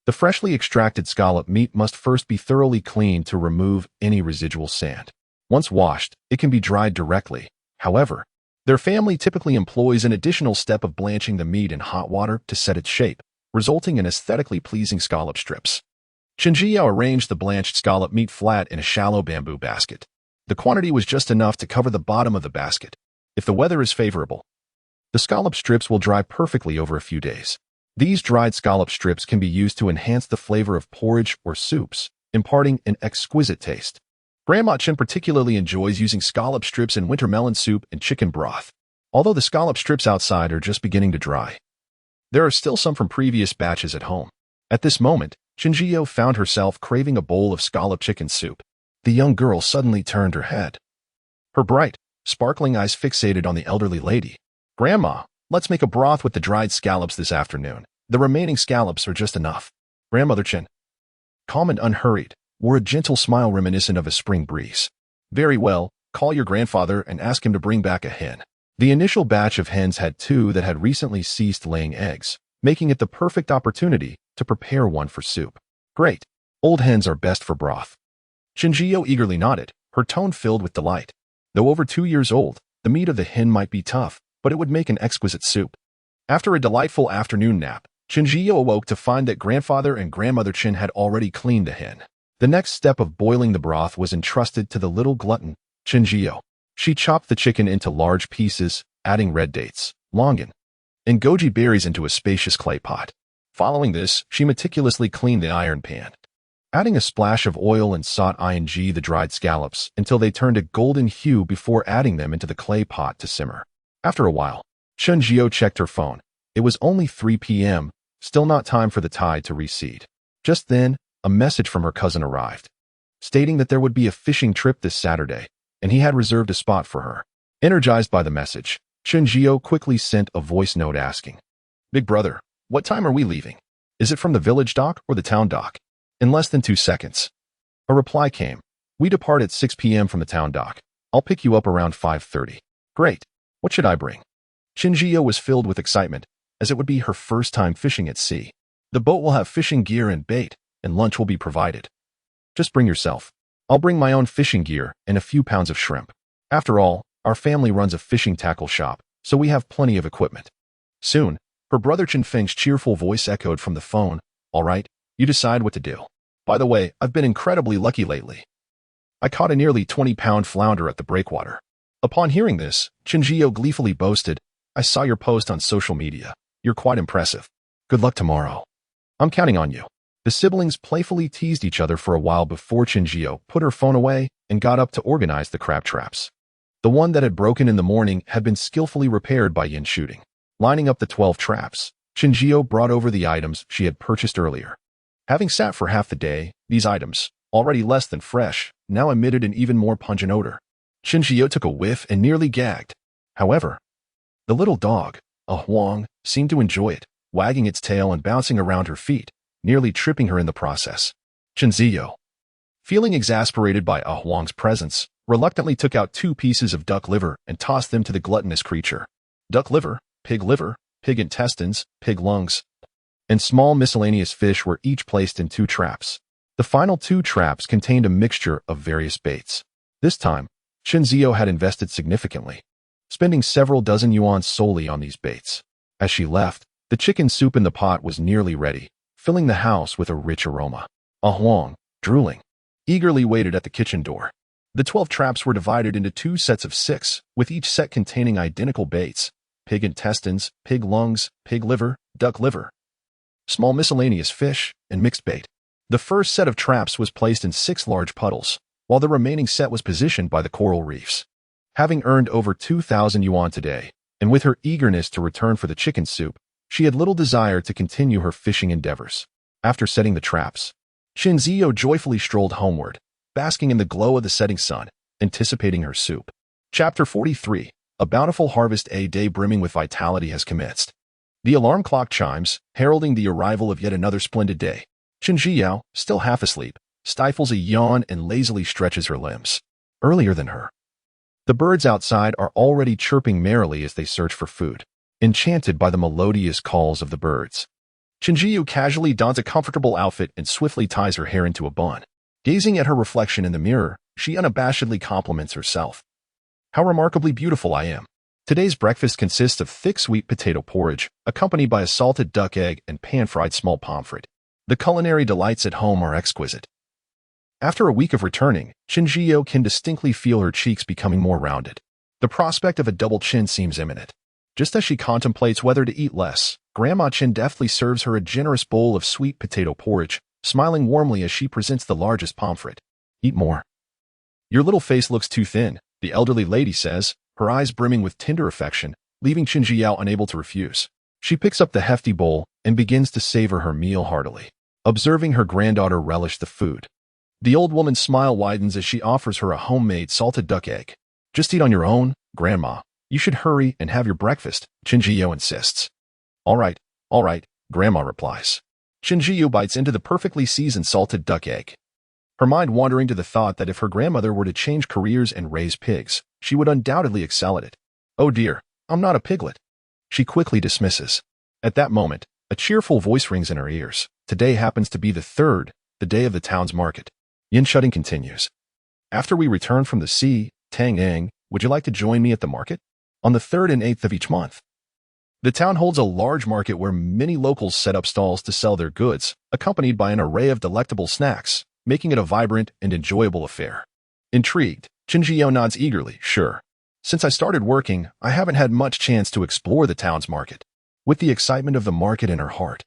The freshly extracted scallop meat must first be thoroughly cleaned to remove any residual sand. Once washed, it can be dried directly. However, their family typically employs an additional step of blanching the meat in hot water to set its shape, resulting in aesthetically pleasing scallop strips. Chinjiao arranged the blanched scallop meat flat in a shallow bamboo basket. The quantity was just enough to cover the bottom of the basket. If the weather is favorable, the scallop strips will dry perfectly over a few days. These dried scallop strips can be used to enhance the flavor of porridge or soups, imparting an exquisite taste. Grandma Chen particularly enjoys using scallop strips in winter melon soup and chicken broth. Although the scallop strips outside are just beginning to dry, there are still some from previous batches at home. At this moment, Chinjiao found herself craving a bowl of scallop chicken soup. The young girl suddenly turned her head. Her bright, sparkling eyes fixated on the elderly lady. "Grandma, let's make a broth with the dried scallops this afternoon. The remaining scallops are just enough." Grandmother Chen, calm and unhurried, wore a gentle smile reminiscent of a spring breeze. "Very well, call your grandfather and ask him to bring back a hen." The initial batch of hens had two that had recently ceased laying eggs, making it the perfect opportunity to prepare one for soup. "Great. Old hens are best for broth." Chinjiao eagerly nodded, her tone filled with delight. Though over 2 years old, the meat of the hen might be tough, but it would make an exquisite soup. After a delightful afternoon nap, Chinjiao awoke to find that grandfather and grandmother Chen had already cleaned the hen. The next step of boiling the broth was entrusted to the little glutton, Chinjiao. She chopped the chicken into large pieces, adding red dates, longan, and goji berries into a spacious clay pot. Following this, she meticulously cleaned the iron pan, adding a splash of oil and sought the dried scallops until they turned a golden hue before adding them into the clay pot to simmer. After a while, Chinjiao checked her phone. It was only 3 p.m., still not time for the tide to recede. Just then, a message from her cousin arrived, stating that there would be a fishing trip this Saturday, and he had reserved a spot for her. Energized by the message, Chinjiao quickly sent a voice note asking, "Big brother, what time are we leaving? Is it from the village dock or the town dock?" In less than 2 seconds, a reply came. "We depart at 6 p.m. from the town dock. I'll pick you up around 5:30. "Great. What should I bring?" Chinjiao was filled with excitement, as it would be her first time fishing at sea. "The boat will have fishing gear and bait, and lunch will be provided. Just bring yourself. I'll bring my own fishing gear and a few pounds of shrimp. After all, our family runs a fishing tackle shop, so we have plenty of equipment." Soon, her brother Chen Feng's cheerful voice echoed from the phone. "All right, you decide what to do. By the way, I've been incredibly lucky lately. I caught a nearly 20-pound flounder at the breakwater." Upon hearing this, Chinjiao gleefully boasted, "I saw your post on social media. You're quite impressive. Good luck tomorrow. I'm counting on you." The siblings playfully teased each other for a while before Chinjiao put her phone away and got up to organize the crab traps. The one that had broken in the morning had been skillfully repaired by Yin shooting. Lining up the 12 traps, Chinjiao brought over the items she had purchased earlier. Having sat for half the day, these items, already less than fresh, now emitted an even more pungent odor. Chinjiao took a whiff and nearly gagged. However, the little dog, a Huang, seemed to enjoy it, wagging its tail and bouncing around her feet, nearly tripping her in the process. Chinjiao, feeling exasperated by Ah Huang's presence, reluctantly took out 2 pieces of duck liver and tossed them to the gluttonous creature. Duck liver, pig intestines, pig lungs, and small miscellaneous fish were each placed in 2 traps. The final 2 traps contained a mixture of various baits. This time, Chinjiao had invested significantly, spending several dozen yuan solely on these baits. As she left, the chicken soup in the pot was nearly ready, filling the house with a rich aroma. Ah Huang, drooling, eagerly waited at the kitchen door. The 12 traps were divided into 2 sets of 6, with each set containing identical baits: pig intestines, pig lungs, pig liver, duck liver, small miscellaneous fish, and mixed bait. The first set of traps was placed in 6 large puddles, while the remaining set was positioned by the coral reefs. Having earned over 2,000 yuan today, and with her eagerness to return for the chicken soup, she had little desire to continue her fishing endeavors. After setting the traps, Chinjiao joyfully strolled homeward, basking in the glow of the setting sun, anticipating her soup. Chapter 43. A bountiful harvest. A day brimming with vitality has commenced. The alarm clock chimes, heralding the arrival of yet another splendid day. Chinjiao, still half asleep, stifles a yawn and lazily stretches her limbs. Earlier than her, the birds outside are already chirping merrily as they search for food. Enchanted by the melodious calls of the birds, Chinjiu casually dons a comfortable outfit and swiftly ties her hair into a bun. Gazing at her reflection in the mirror, she unabashedly compliments herself. How remarkably beautiful I am. Today's breakfast consists of thick sweet potato porridge, accompanied by a salted duck egg and pan-fried small pomfret. The culinary delights at home are exquisite. After a week of returning, Chinjiu can distinctly feel her cheeks becoming more rounded. The prospect of a double chin seems imminent. Just as she contemplates whether to eat less, Grandma Chin deftly serves her a generous bowl of sweet potato porridge, smiling warmly as she presents the largest pomfret. Eat more. Your little face looks too thin, the elderly lady says, her eyes brimming with tender affection, leaving Chinjiu unable to refuse. She picks up the hefty bowl and begins to savor her meal heartily, observing her granddaughter relish the food. The old woman's smile widens as she offers her a homemade salted duck egg. Just eat on your own, Grandma. You should hurry and have your breakfast, Chinjiu insists. All right, Grandma replies. Chinjiu bites into the perfectly seasoned salted duck egg, her mind wandering to the thought that if her grandmother were to change careers and raise pigs, she would undoubtedly excel at it. Oh dear, I'm not a piglet, she quickly dismisses. At that moment, a cheerful voice rings in her ears. Today happens to be the day of the town's market. Yin Shutting continues. After we return from the sea, Tang Yang, would you like to join me at the market? On the 3rd and 8th of each month. The town holds a large market where many locals set up stalls to sell their goods, accompanied by an array of delectable snacks, making it a vibrant and enjoyable affair. Intrigued, Chinjiu nods eagerly, sure. Since I started working, I haven't had much chance to explore the town's market. With the excitement of the market in her heart,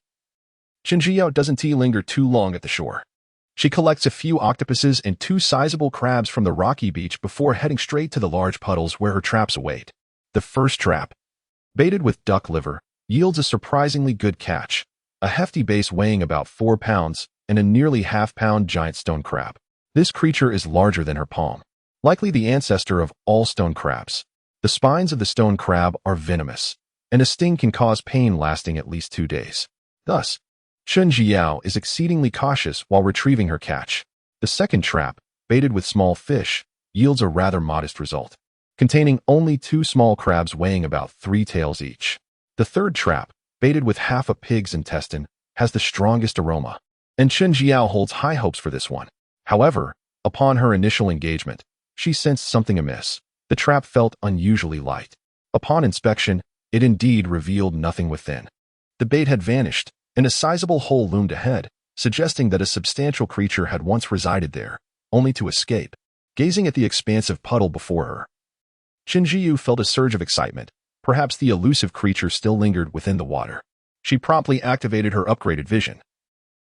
Chinjiu doesn't linger too long at the shore. She collects a few octopuses and 2 sizable crabs from the rocky beach before heading straight to the large puddles where her traps await. The first trap, baited with duck liver, yields a surprisingly good catch, a hefty base weighing about 4 pounds and a nearly half-pound giant stone crab. This creature is larger than her palm, likely the ancestor of all stone crabs. The spines of the stone crab are venomous, and a sting can cause pain lasting at least 2 days. Thus, Chinjiu is exceedingly cautious while retrieving her catch. The second trap, baited with small fish, yields a rather modest result, containing only 2 small crabs weighing about 3 taels each. The third trap, baited with half a pig's intestine, has the strongest aroma, and Chinjiu holds high hopes for this one. However, upon her initial engagement, she sensed something amiss. The trap felt unusually light. Upon inspection, it indeed revealed nothing within. The bait had vanished, and a sizable hole loomed ahead, suggesting that a substantial creature had once resided there, only to escape. Gazing at the expansive puddle before her, Chinjiu felt a surge of excitement. Perhaps the elusive creature still lingered within the water. She promptly activated her upgraded vision,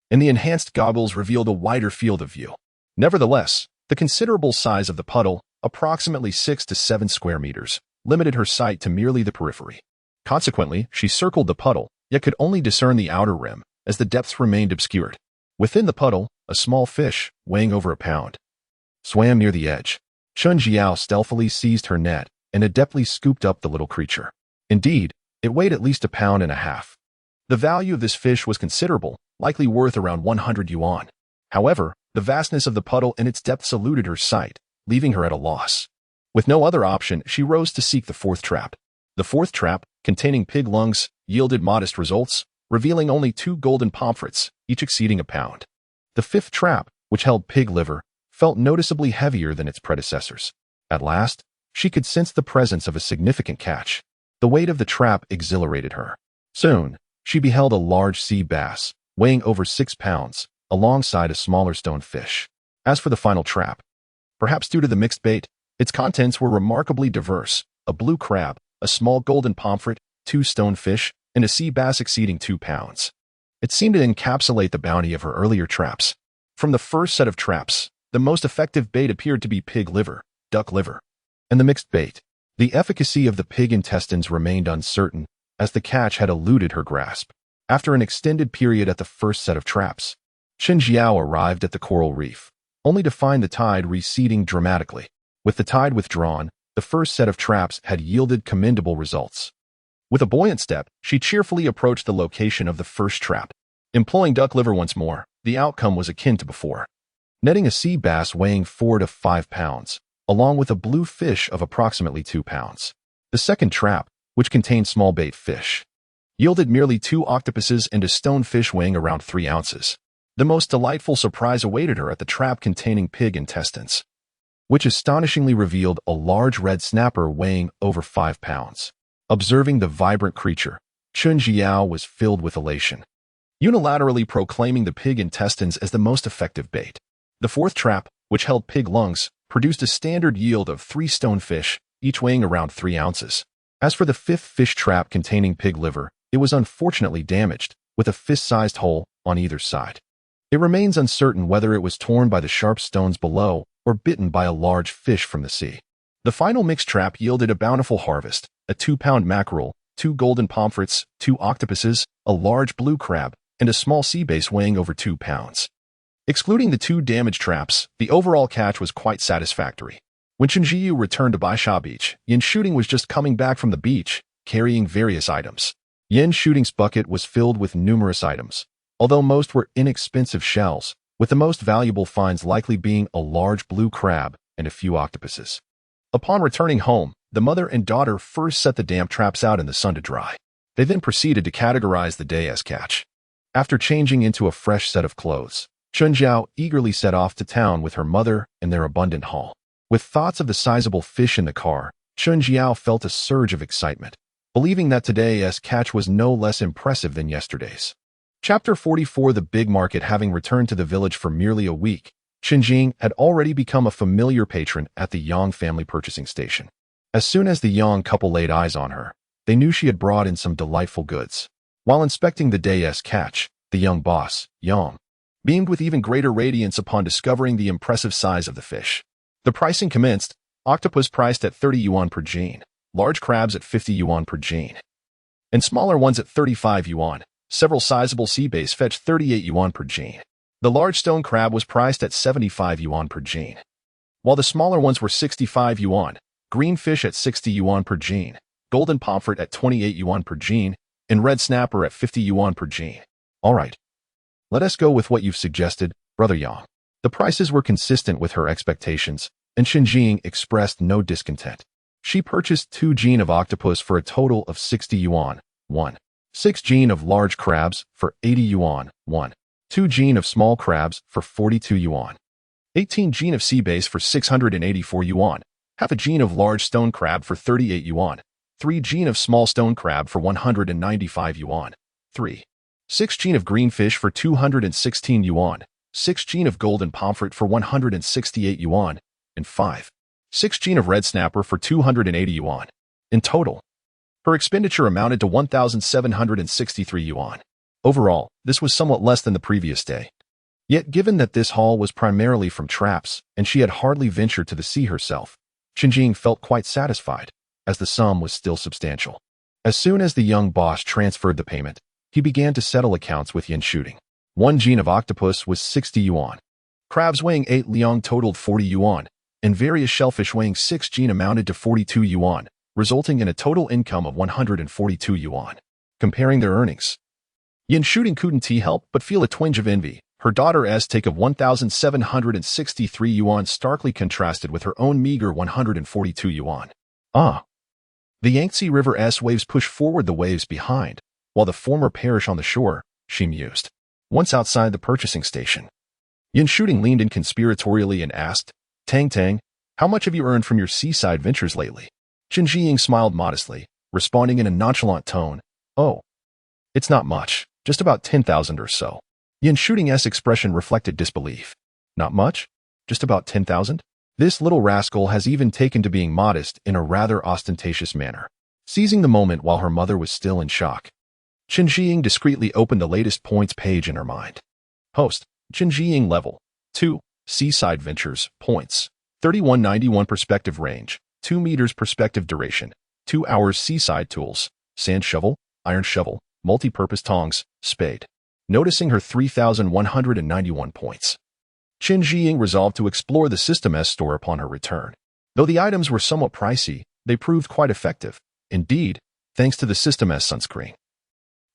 and the enhanced goggles revealed a wider field of view. Nevertheless, the considerable size of the puddle, approximately 6 to 7 square meters, limited her sight to merely the periphery. Consequently, she circled the puddle, yet could only discern the outer rim, as the depths remained obscured. Within the puddle, a small fish, weighing over a pound, swam near the edge. Chinjiu stealthily seized her net and adeptly scooped up the little creature. Indeed, it weighed at least 1.5 pounds. The value of this fish was considerable, likely worth around 100 yuan. However, the vastness of the puddle and its depths eluded her sight, leaving her at a loss. With no other option, she rose to seek the fourth trap. The fourth trap, containing pig lungs, yielded modest results, revealing only 2 golden pomfrets, each exceeding 1 pound. The fifth trap, which held pig liver, felt noticeably heavier than its predecessors. At last, she could sense the presence of a significant catch. The weight of the trap exhilarated her. Soon, she beheld a large sea bass, weighing over 6 pounds, alongside a smaller stone fish. As for the final trap, perhaps due to the mixed bait, its contents were remarkably diverse: a blue crab, a small golden pomfret, 2 stone fish, and a sea bass exceeding 2 pounds. It seemed to encapsulate the bounty of her earlier traps. From the first set of traps, the most effective bait appeared to be pig liver, duck liver, and the mixed bait. The efficacy of the pig intestines remained uncertain, as the catch had eluded her grasp. After an extended period at the first set of traps, Chinjiu arrived at the coral reef, only to find the tide receding dramatically. With the tide withdrawn, the first set of traps had yielded commendable results. With a buoyant step, she cheerfully approached the location of the first trap. Employing duck liver once more, the outcome was akin to before, netting a sea bass weighing 4 to 5 pounds, along with a blue fish of approximately 2 pounds. The second trap, which contained small bait fish, yielded merely 2 octopuses and a stonefish weighing around 3 ounces. The most delightful surprise awaited her at the trap containing pig intestines, which astonishingly revealed a large red snapper weighing over 5 pounds. Observing the vibrant creature, Chun Jiao was filled with elation, unilaterally proclaiming the pig intestines as the most effective bait. The 4th trap, which held pig lungs, produced a standard yield of 3 stonefish, each weighing around 3 ounces. As for the 5th fish trap containing pig liver, it was unfortunately damaged, with a fist-sized hole on either side. It remains uncertain whether it was torn by the sharp stones below or bitten by a large fish from the sea. The final mixed trap yielded a bountiful harvest, a 2-pound mackerel, 2 golden pomfrets, 2 octopuses, a large blue crab, and a small sea bass weighing over 2 pounds. Excluding the 2 damaged traps, the overall catch was quite satisfactory. When Chunjiu returned to Baisha Beach, Yin Shooting was just coming back from the beach, carrying various items. Yin Shooting's bucket was filled with numerous items, although most were inexpensive shells, with the most valuable finds likely being a large blue crab and a few octopuses. Upon returning home, the mother and daughter first set the damp traps out in the sun to dry. They then proceeded to categorize the day as catch. After changing into a fresh set of clothes, Chunjiao eagerly set off to town with her mother and their abundant haul. With thoughts of the sizable fish in the car, Chunjiao felt a surge of excitement, believing that today's catch was no less impressive than yesterday's. Chapter 44. The big market. Having returned to the village for merely a week, Qinjing had already become a familiar patron at the Yang family purchasing station. As soon as the Yang couple laid eyes on her, they knew she had brought in some delightful goods. While inspecting the day's catch, the young boss, Yang, beamed with even greater radiance upon discovering the impressive size of the fish. The pricing commenced, octopus priced at 30 yuan per gene, large crabs at 50 yuan per gene, and smaller ones at 35 yuan. Several sizable sea bass fetched 38 yuan per gene. The large stone crab was priced at 75 yuan per gene, while the smaller ones were 65 yuan, green fish at 60 yuan per gene, golden pomfret at 28 yuan per gene, and red snapper at 50 yuan per gene. All right, let us go with what you've suggested, Brother Yang. The prices were consistent with her expectations, and Xinjing expressed no discontent. She purchased 2 gene of octopus for a total of 60 yuan, 6 gene of large crabs for 80 yuan, 2 gene of small crabs for 42 yuan, 18 gene of sea bass for 684 yuan, half a gene of large stone crab for 38 yuan, 3 gene of small stone crab for 195 yuan, 6 gene of green fish for 216 yuan, 6 gene of golden pomfret for 168 yuan, and 6 gene of red snapper for 280 yuan. In total, her expenditure amounted to 1,763 yuan. Overall, this was somewhat less than the previous day. Yet given that this haul was primarily from traps, and she had hardly ventured to the sea herself, Xinjing felt quite satisfied, as the sum was still substantial. As soon as the young boss transferred the payment, he began to settle accounts with Yin Shooting. 1 gene of octopus was 60 yuan. Crabs weighing 8 liang totaled 40 yuan, and various shellfish weighing 6 gene amounted to 42 yuan, resulting in a total income of 142 yuan. Comparing their earnings, Yin Shooting couldn't help but feel a twinge of envy. Her daughter's take of 1,763 yuan starkly contrasted with her own meager 142 yuan. The Yangtze River's waves push forward the waves behind, while the former perish on the shore, she mused. Once outside the purchasing station, Yin Shooting leaned in conspiratorially and asked, Tang Tang, how much have you earned from your seaside ventures lately? Chen Jiying smiled modestly, responding in a nonchalant tone, Oh, it's not much, just about 10,000 or so. Yin Shooting's expression reflected disbelief. Not much? Just about 10,000? This little rascal has even taken to being modest in a rather ostentatious manner. Seizing the moment while her mother was still in shock, Chen Jiying discreetly opened the latest points page in her mind. Host, Chen Jiying Level 2, Seaside Ventures, Points, 3191 Perspective Range, 2 meters Perspective Duration, 2 hours Seaside Tools, Sand Shovel, Iron Shovel, Multi-Purpose Tongs, Spade. Noticing her 3,191 points, Chen Jiying resolved to explore the System's store upon her return. Though the items were somewhat pricey, they proved quite effective. Indeed, thanks to the System's sunscreen,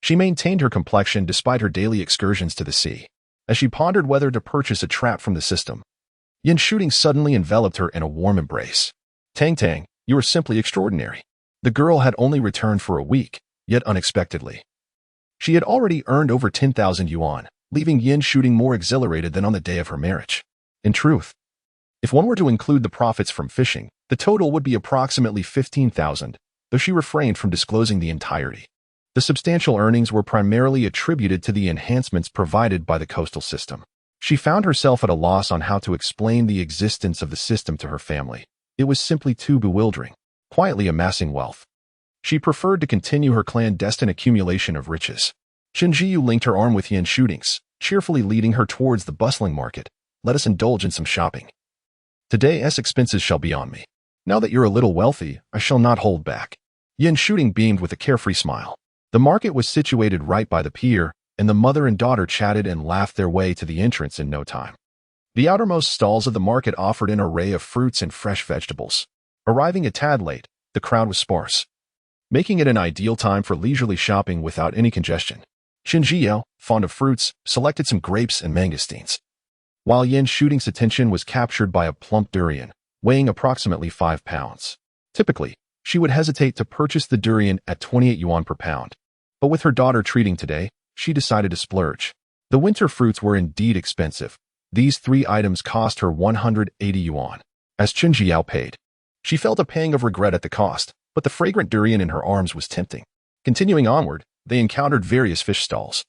she maintained her complexion despite her daily excursions to the sea. As she pondered whether to purchase a trap from the system, Yin Shooting suddenly enveloped her in a warm embrace. Tang Tang, you are simply extraordinary. The girl had only returned for a week, yet unexpectedly, She had already earned over 10,000 yuan, leaving Yin shooting more exhilarated than on the day of her marriage. In truth, if one were to include the profits from fishing, the total would be approximately 15,000, though she refrained from disclosing the entirety. The substantial earnings were primarily attributed to the enhancements provided by the coastal system. She found herself at a loss on how to explain the existence of the system to her family. It was simply too bewildering. Quietly amassing wealth, she preferred to continue her clandestine accumulation of riches. Chen Jiyu linked her arm with Yin Shootings, cheerfully leading her towards the bustling market. Let us indulge in some shopping. Today's expenses shall be on me. Now that you're a little wealthy, I shall not hold back. Yin Shooting beamed with a carefree smile. The market was situated right by the pier, and the mother and daughter chatted and laughed their way to the entrance in no time. The outermost stalls of the market offered an array of fruits and fresh vegetables. Arriving a tad late, the crowd was sparse, making it an ideal time for leisurely shopping without any congestion. Qin Jiao, fond of fruits, selected some grapes and mangosteens, while Yin Shooting's attention was captured by a plump durian, weighing approximately 5 pounds. Typically, she would hesitate to purchase the durian at 28 yuan per pound, but with her daughter treating today, she decided to splurge. The winter fruits were indeed expensive. These 3 items cost her 180 yuan. As Qin Jiao paid, she felt a pang of regret at the cost, but the fragrant durian in her arms was tempting. Continuing onward, they encountered various fish stalls,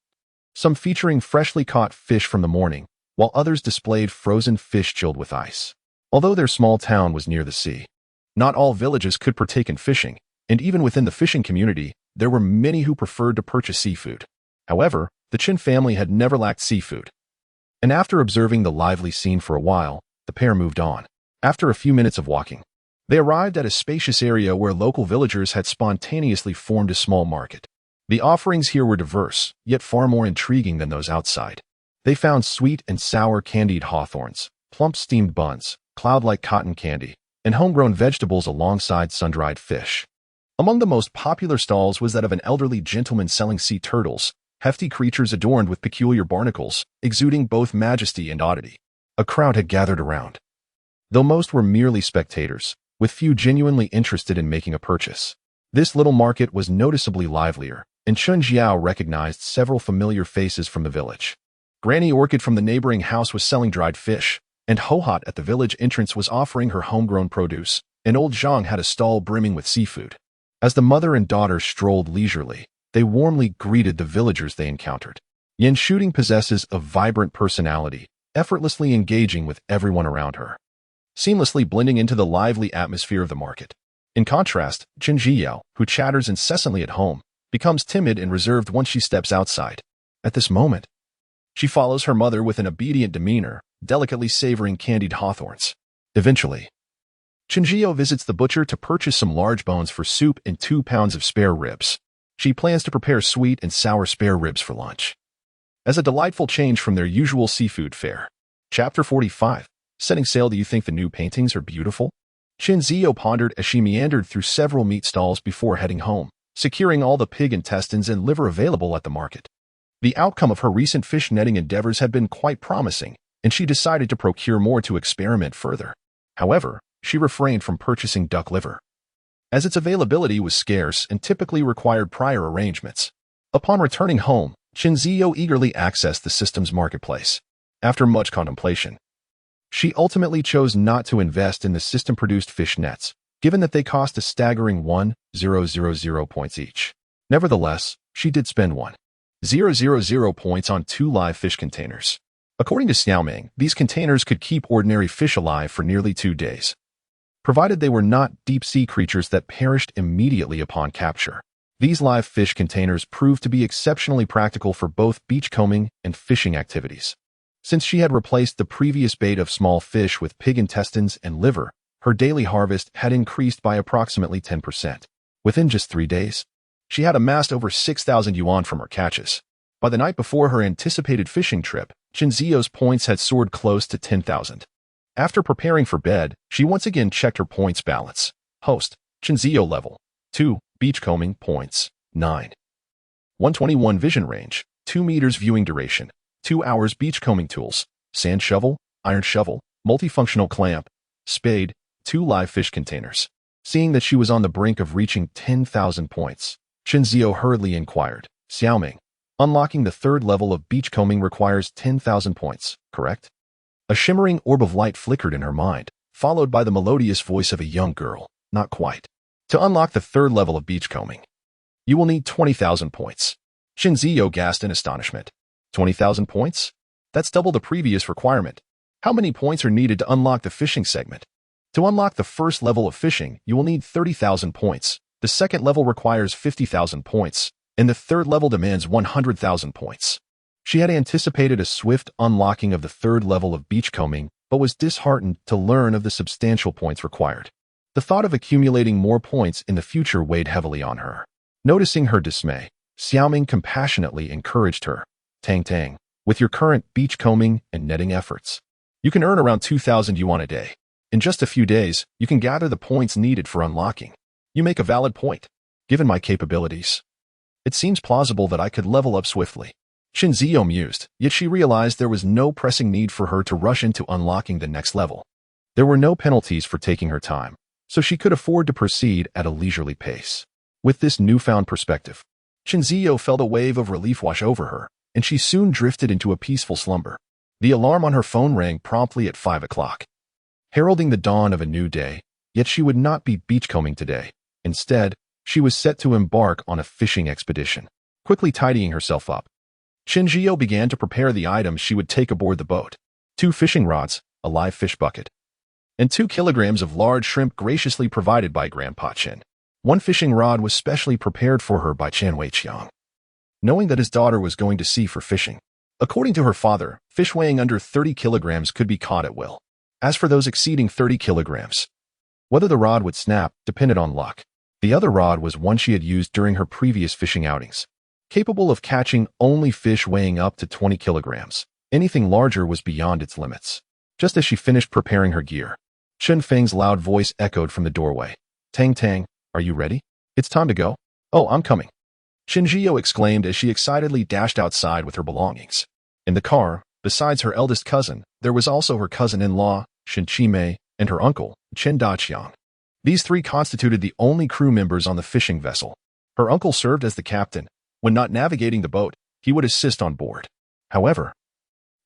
some featuring freshly caught fish from the morning, while others displayed frozen fish chilled with ice. Although their small town was near the sea, not all villages could partake in fishing, and even within the fishing community, there were many who preferred to purchase seafood. However, the Qin family had never lacked seafood, and after observing the lively scene for a while, the pair moved on. After a few minutes of walking, they arrived at a spacious area where local villagers had spontaneously formed a small market. The offerings here were diverse, yet far more intriguing than those outside. They found sweet and sour candied hawthorns, plump steamed buns, cloud-like cotton candy, and homegrown vegetables alongside sun-dried fish. Among the most popular stalls was that of an elderly gentleman selling sea turtles, hefty creatures adorned with peculiar barnacles, exuding both majesty and oddity. A crowd had gathered around, though most were merely spectators, with few genuinely interested in making a purchase. This little market was noticeably livelier, and Chun Jiao recognized several familiar faces from the village. Granny Orchid from the neighboring house was selling dried fish, and Ho-Hot at the village entrance was offering her homegrown produce, and Old Zhang had a stall brimming with seafood. As the mother and daughter strolled leisurely, they warmly greeted the villagers they encountered. Yin Shooting possesses a vibrant personality, effortlessly engaging with everyone around her, seamlessly blending into the lively atmosphere of the market. In contrast, Qin Jiao, who chatters incessantly at home, becomes timid and reserved once she steps outside. At this moment, she follows her mother with an obedient demeanor, delicately savoring candied hawthorns. Eventually, Qin Jiao visits the butcher to purchase some large bones for soup and 2 pounds of spare ribs. She plans to prepare sweet and sour spare ribs for lunch, as a delightful change from their usual seafood fare. Chapter 45. Setting sail. Do you think the new paintings are beautiful? Qin Jiao pondered as she meandered through several meat stalls before heading home, securing all the pig intestines and liver available at the market. The outcome of her recent fish netting endeavors had been quite promising, and she decided to procure more to experiment further. However, she refrained from purchasing duck liver, as its availability was scarce and typically required prior arrangements. Upon returning home, Qin Jiao eagerly accessed the system's marketplace. After much contemplation, she ultimately chose not to invest in the system-produced fish nets, given that they cost a staggering 1,000 points each. Nevertheless, she did spend 1,000 points on 2 live fish containers. According to Xiaoming, these containers could keep ordinary fish alive for nearly 2 days, provided they were not deep-sea creatures that perished immediately upon capture. These live fish containers proved to be exceptionally practical for both beachcombing and fishing activities. Since she had replaced the previous bait of small fish with pig intestines and liver, her daily harvest had increased by approximately 10%. Within just 3 days, she had amassed over 6,000 yuan from her catches. By the night before her anticipated fishing trip, Qin Jiao's points had soared close to 10,000. After preparing for bed, she once again checked her points balance. Host, Qin Jiao level 2, beachcombing points 9. 121 vision range, 2 meters viewing duration, 2 hours beachcombing tools, sand shovel, iron shovel, multifunctional clamp, spade, 2 live fish containers. Seeing that she was on the brink of reaching 10,000 points, Qin Jiao hurriedly inquired, Xiaoming, Unlocking the third level of beachcombing requires 10,000 points, correct? A shimmering orb of light flickered in her mind, followed by the melodious voice of a young girl. Not quite. To unlock the third level of beachcombing, you will need 20,000 points. Shinzio gasped in astonishment. 20,000 points? That's double the previous requirement. How many points are needed to unlock the fishing segment? To unlock the first level of fishing, you will need 30,000 points. The second level requires 50,000 points, and the third level demands 100,000 points. She had anticipated a swift unlocking of the third level of beachcombing, but was disheartened to learn of the substantial points required. The thought of accumulating more points in the future weighed heavily on her. Noticing her dismay, Xiaoming compassionately encouraged her. Tang, with your current beachcombing and netting efforts, you can earn around 2,000 yuan a day. In just a few days, you can gather the points needed for unlocking. You make a valid point. Given my capabilities, it seems plausible that I could level up swiftly. Shinzio mused, yet she realized there was no pressing need for her to rush into unlocking the next level. There were no penalties for taking her time, so she could afford to proceed at a leisurely pace. With this newfound perspective, Shinzio felt a wave of relief wash over her, and she soon drifted into a peaceful slumber. The alarm on her phone rang promptly at 5 o'clock, heralding the dawn of a new day, yet she would not be beachcombing today. Instead, she was set to embark on a fishing expedition. Quickly tidying herself up, Shinzio began to prepare the items she would take aboard the boat. 2 fishing rods, a live fish bucket, and 2 kilograms of large shrimp graciously provided by Grandpa Chen. 1 fishing rod was specially prepared for her by Chen Weiqiang, knowing that his daughter was going to sea for fishing. According to her father, fish weighing under 30 kilograms could be caught at will. As for those exceeding 30 kilograms, whether the rod would snap depended on luck. The other rod was one she had used during her previous fishing outings, capable of catching only fish weighing up to 20 kilograms. Anything larger was beyond its limits. Just as she finished preparing her gear, Chen Feng's loud voice echoed from the doorway. Tang, are you ready? It's time to go. Oh, I'm coming. Shinzio exclaimed as she excitedly dashed outside with her belongings. In the car, besides her eldest cousin, there was also her cousin-in-law, Shin Qimei, and her uncle, Chen Daqiang. These 3 constituted the only crew members on the fishing vessel. Her uncle served as the captain. When not navigating the boat, he would assist on board. However,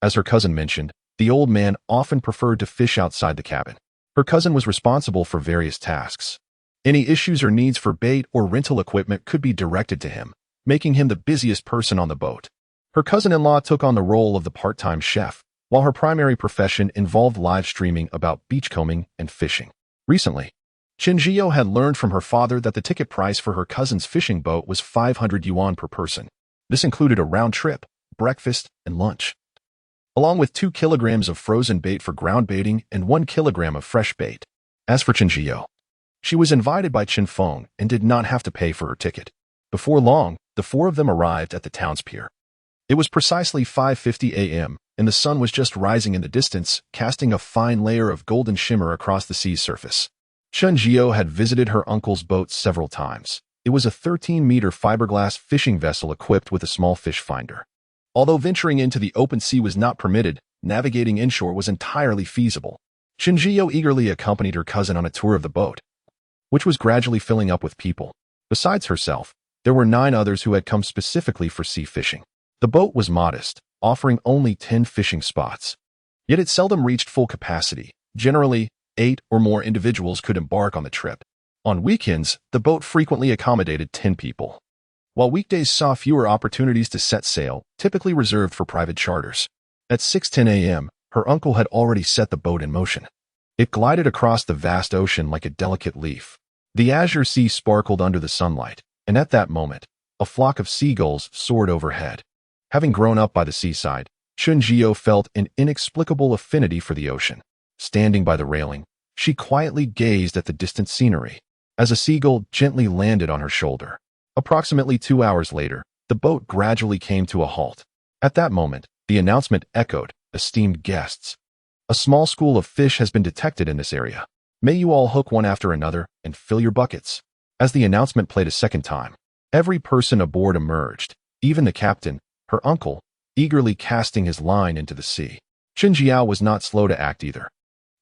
as her cousin mentioned, the old man often preferred to fish outside the cabin. Her cousin was responsible for various tasks. Any issues or needs for bait or rental equipment could be directed to him, making him the busiest person on the boat. Her cousin-in-law took on the role of the part-time chef, while her primary profession involved live streaming about beachcombing and fishing. Recently, Shinzio had learned from her father that the ticket price for her cousin's fishing boat was 500 yuan per person. This included a round trip, breakfast, and lunch, along with 2 kilograms of frozen bait for ground baiting and 1 kilogram of fresh bait. As for Shinzio, she was invited by Chen Feng and did not have to pay for her ticket. Before long, the 4 of them arrived at the town's pier. It was precisely 5:50 a.m., and the sun was just rising in the distance, casting a fine layer of golden shimmer across the sea's surface. Shinzio had visited her uncle's boat several times. It was a 13-meter fiberglass fishing vessel equipped with a small fish finder. Although venturing into the open sea was not permitted, navigating inshore was entirely feasible. Shinzio eagerly accompanied her cousin on a tour of the boat, which was gradually filling up with people. Besides herself, there were 9 others who had come specifically for sea fishing. The boat was modest, offering only 10 fishing spots. Yet it seldom reached full capacity. Generally, 8 or more individuals could embark on the trip. On weekends, the boat frequently accommodated 10 people, while weekdays saw fewer opportunities to set sail, typically reserved for private charters. At 6:10 a.m., her uncle had already set the boat in motion. It glided across the vast ocean like a delicate leaf. The azure sea sparkled under the sunlight, and at that moment, a flock of seagulls soared overhead. Having grown up by the seaside, Shinzio felt an inexplicable affinity for the ocean. Standing by the railing, she quietly gazed at the distant scenery as a seagull gently landed on her shoulder. Approximately 2 hours later, the boat gradually came to a halt. At that moment, the announcement echoed, "Esteemed guests, a small school of fish has been detected in this area. May you all hook one after another and fill your buckets." As the announcement played a second time, every person aboard emerged, even the captain, her uncle, eagerly casting his line into the sea. Shinjiao was not slow to act either,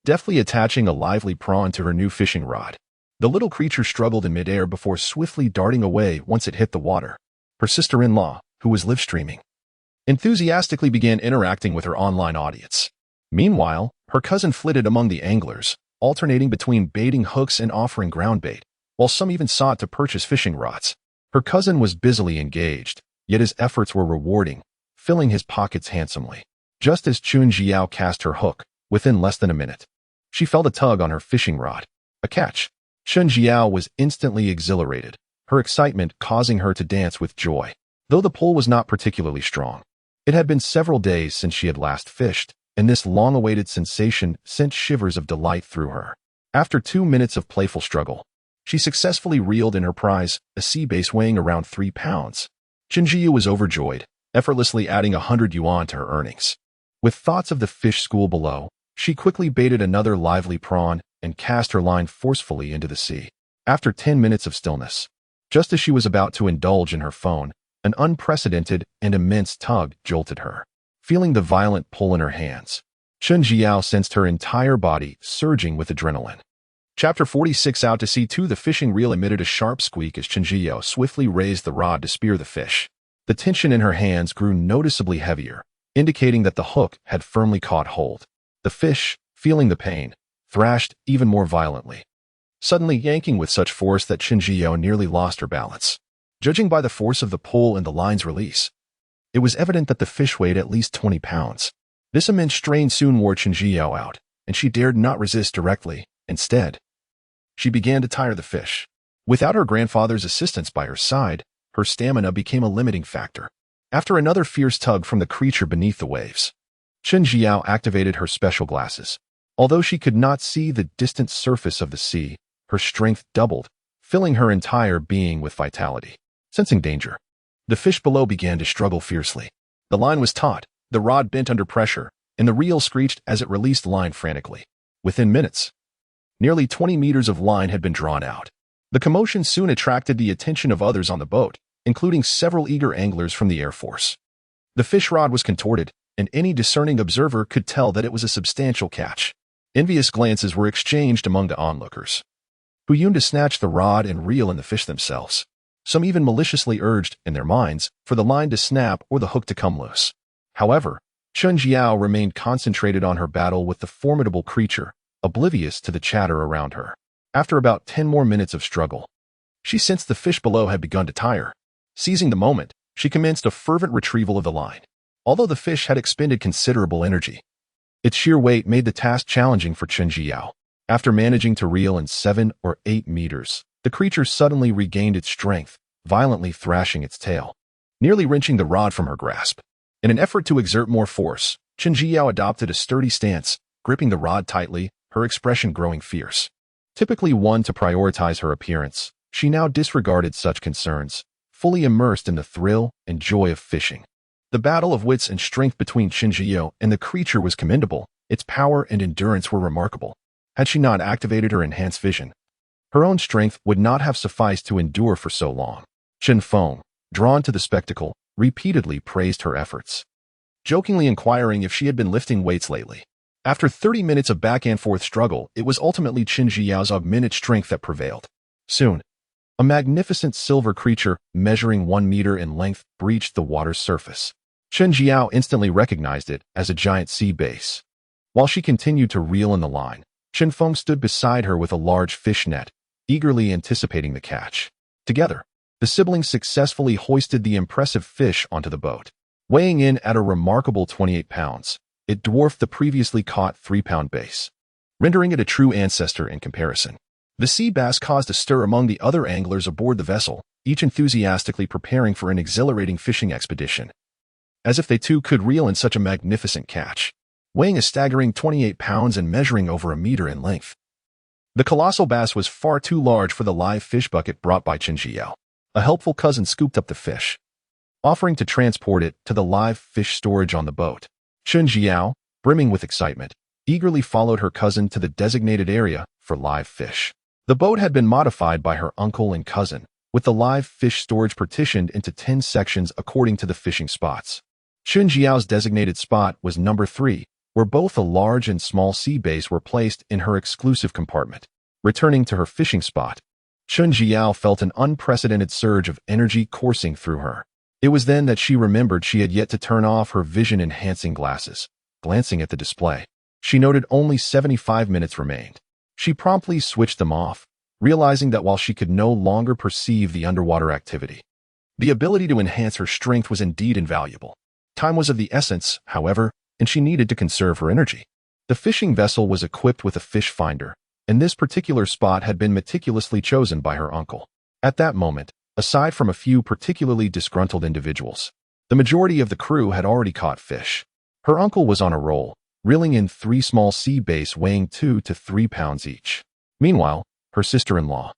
deftly attaching a lively prawn to her new fishing rod. The little creature struggled in midair before swiftly darting away once it hit the water. Her sister-in-law, who was live streaming, enthusiastically began interacting with her online audience. Meanwhile, her cousin flitted among the anglers, alternating between baiting hooks and offering ground bait, while some even sought to purchase fishing rods. Her cousin was busily engaged, yet his efforts were rewarding, filling his pockets handsomely. Just as Chun Jiao cast her hook, within less than a minute, she felt a tug on her fishing rod. A catch. Chun Jiao was instantly exhilarated, her excitement causing her to dance with joy. Though the pull was not particularly strong, it had been several days since she had last fished, and this long-awaited sensation sent shivers of delight through her. After 2 minutes of playful struggle, she successfully reeled in her prize, a sea bass weighing around 3 pounds. Chinjiu was overjoyed, effortlessly adding 100 yuan to her earnings. With thoughts of the fish school below, she quickly baited another lively prawn and cast her line forcefully into the sea. After 10 minutes of stillness, just as she was about to indulge in her phone, an unprecedented and immense tug jolted her. Feeling the violent pull in her hands, Chun Jiao sensed her entire body surging with adrenaline. Chapter 46. Out to sea 2. The fishing reel emitted a sharp squeak as Chun Jiao swiftly raised the rod to spear the fish. The tension in her hands grew noticeably heavier, indicating that the hook had firmly caught hold. The fish, feeling the pain, thrashed even more violently, suddenly yanking with such force that Chun Jiao nearly lost her balance. Judging by the force of the pull and the line's release, it was evident that the fish weighed at least 20 pounds. This immense strain soon wore Chun Jiao out, and she dared not resist directly. Instead, she began to tire the fish. Without her grandfather's assistance by her side, her stamina became a limiting factor. After another fierce tug from the creature beneath the waves, Chun Jiao activated her special glasses. Although she could not see the distant surface of the sea, her strength doubled, filling her entire being with vitality. Sensing danger, the fish below began to struggle fiercely. The line was taut, the rod bent under pressure, and the reel screeched as it released line frantically. Within minutes, nearly 20 meters of line had been drawn out. The commotion soon attracted the attention of others on the boat, including several eager anglers from the Air Force. The fish rod was contorted, and any discerning observer could tell that it was a substantial catch. Envious glances were exchanged among the onlookers, who yearned to snatch the rod and reel in the fish themselves. Some even maliciously urged, in their minds, for the line to snap or the hook to come loose. However, Chun Jiao remained concentrated on her battle with the formidable creature, oblivious to the chatter around her. After about 10 more minutes of struggle, she sensed the fish below had begun to tire. Seizing the moment, she commenced a fervent retrieval of the line. Although the fish had expended considerable energy, its sheer weight made the task challenging for Chun Jiao. After managing to reel in 7 or 8 meters, the creature suddenly regained its strength, violently thrashing its tail, nearly wrenching the rod from her grasp. In an effort to exert more force, Chun Jiao adopted a sturdy stance, gripping the rod tightly, her expression growing fierce. Typically one to prioritize her appearance, she now disregarded such concerns, fully immersed in the thrill and joy of fishing. The battle of wits and strength between Chun Jiao and the creature was commendable. Its power and endurance were remarkable. Had she not activated her enhanced vision, her own strength would not have sufficed to endure for so long. Chen Feng, drawn to the spectacle, repeatedly praised her efforts, jokingly inquiring if she had been lifting weights lately. After 30 minutes of back-and-forth struggle, it was ultimately Chun Jiao's augmented strength that prevailed. Soon, a magnificent silver creature, measuring 1 meter in length, breached the water's surface. Chun Jiao instantly recognized it as a giant sea bass. While she continued to reel in the line, Chen Feng stood beside her with a large fish net, eagerly anticipating the catch. Together, the siblings successfully hoisted the impressive fish onto the boat. Weighing in at a remarkable 28 pounds, it dwarfed the previously caught 3-pound bass, rendering it a true ancestor in comparison. The sea bass caused a stir among the other anglers aboard the vessel, each enthusiastically preparing for an exhilarating fishing expedition, as if they too could reel in such a magnificent catch. Weighing a staggering 28 pounds and measuring over 1 meter in length, the colossal bass was far too large for the live fish bucket brought by Chun Jiao. A helpful cousin scooped up the fish, offering to transport it to the live fish storage on the boat. Chun Jiao, brimming with excitement, eagerly followed her cousin to the designated area for live fish. The boat had been modified by her uncle and cousin, with the live fish storage partitioned into 10 sections according to the fishing spots. Chun Jiao's designated spot was number 3, where both a large and small sea bass were placed in her exclusive compartment. Returning to her fishing spot, Chun Jiao felt an unprecedented surge of energy coursing through her. It was then that she remembered she had yet to turn off her vision-enhancing glasses. Glancing at the display, she noted only 75 minutes remained. She promptly switched them off, realizing that while she could no longer perceive the underwater activity, the ability to enhance her strength was indeed invaluable. Time was of the essence, however, and she needed to conserve her energy. The fishing vessel was equipped with a fish finder, and this particular spot had been meticulously chosen by her uncle. At that moment, aside from a few particularly disgruntled individuals, the majority of the crew had already caught fish. Her uncle was on a roll, reeling in 3 small sea bass weighing 2 to 3 pounds each. Meanwhile, her sister-in-law,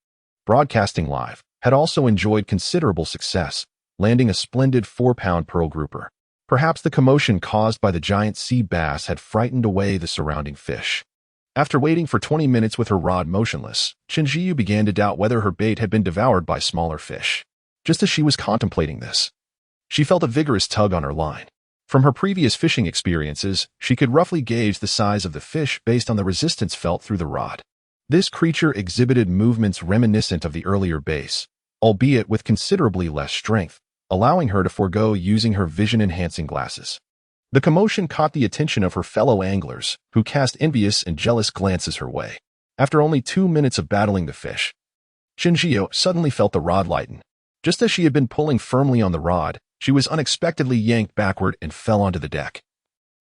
broadcasting live, had also enjoyed considerable success, landing a splendid 4-pound pearl grouper. Perhaps the commotion caused by the giant sea bass had frightened away the surrounding fish. After waiting for 20 minutes with her rod motionless, Chenjiu began to doubt whether her bait had been devoured by smaller fish. Just as she was contemplating this, she felt a vigorous tug on her line. From her previous fishing experiences, she could roughly gauge the size of the fish based on the resistance felt through the rod. This creature exhibited movements reminiscent of the earlier bass, albeit with considerably less strength, allowing her to forego using her vision-enhancing glasses. The commotion caught the attention of her fellow anglers, who cast envious and jealous glances her way. After only 2 minutes of battling the fish, Chenjiu suddenly felt the rod lighten. Just as she had been pulling firmly on the rod, she was unexpectedly yanked backward and fell onto the deck.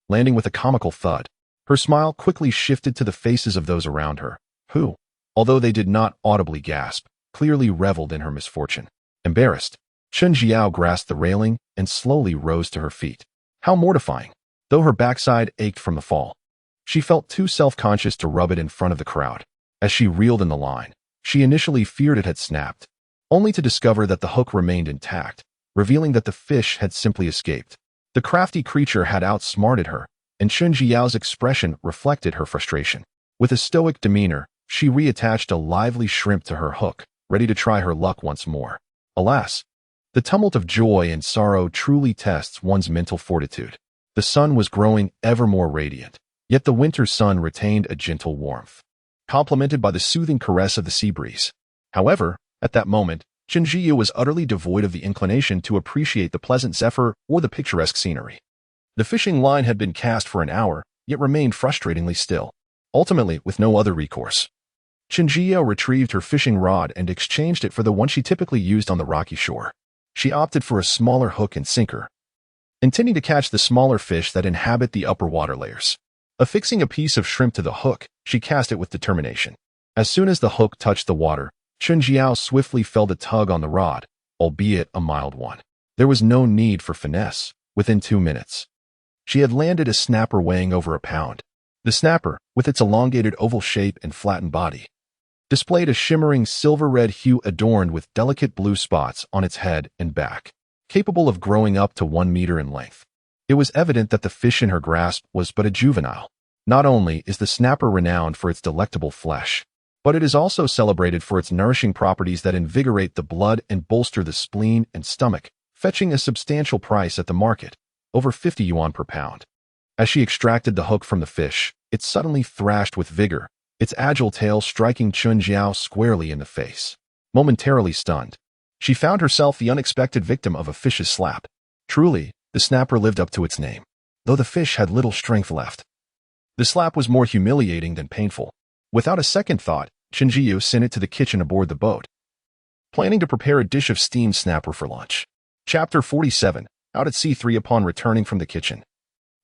Landing with a comical thud, her smile quickly shifted to the faces of those around her, who, although they did not audibly gasp, clearly reveled in her misfortune. Embarrassed, Chenjiu grasped the railing and slowly rose to her feet. How mortifying! Though her backside ached from the fall, she felt too self-conscious to rub it in front of the crowd. As she reeled in the line, she initially feared it had snapped, only to discover that the hook remained intact, revealing that the fish had simply escaped. The crafty creature had outsmarted her, and Chenjiu's expression reflected her frustration. With a stoic demeanor, she reattached a lively shrimp to her hook, ready to try her luck once more. Alas, the tumult of joy and sorrow truly tests one's mental fortitude. The sun was growing ever more radiant, yet the winter sun retained a gentle warmth, complemented by the soothing caress of the sea breeze. However, at that moment, Chenjiu was utterly devoid of the inclination to appreciate the pleasant zephyr or the picturesque scenery. The fishing line had been cast for an hour, yet remained frustratingly still. Ultimately, with no other recourse, Chenjiu retrieved her fishing rod and exchanged it for the one she typically used on the rocky shore. She opted for a smaller hook and sinker, intending to catch the smaller fish that inhabit the upper water layers. Affixing a piece of shrimp to the hook, she cast it with determination. As soon as the hook touched the water, Chenjiu swiftly felt a tug on the rod, albeit a mild one. There was no need for finesse. Within 2 minutes, she had landed a snapper weighing over a pound. The snapper, with its elongated oval shape and flattened body, displayed a shimmering silver-red hue adorned with delicate blue spots on its head and back, capable of growing up to 1 meter in length. It was evident that the fish in her grasp was but a juvenile. Not only is the snapper renowned for its delectable flesh, but it is also celebrated for its nourishing properties that invigorate the blood and bolster the spleen and stomach, fetching a substantial price at the market, over 50 yuan per pound. As she extracted the hook from the fish, it suddenly thrashed with vigor, its agile tail striking Chenjiu squarely in the face. Momentarily stunned, she found herself the unexpected victim of a fish's slap. Truly, the snapper lived up to its name, though the fish had little strength left. The slap was more humiliating than painful. Without a second thought, Chenjiu sent it to the kitchen aboard the boat, planning to prepare a dish of steamed snapper for lunch. Chapter 47. Out at sea 3. Upon returning from the kitchen,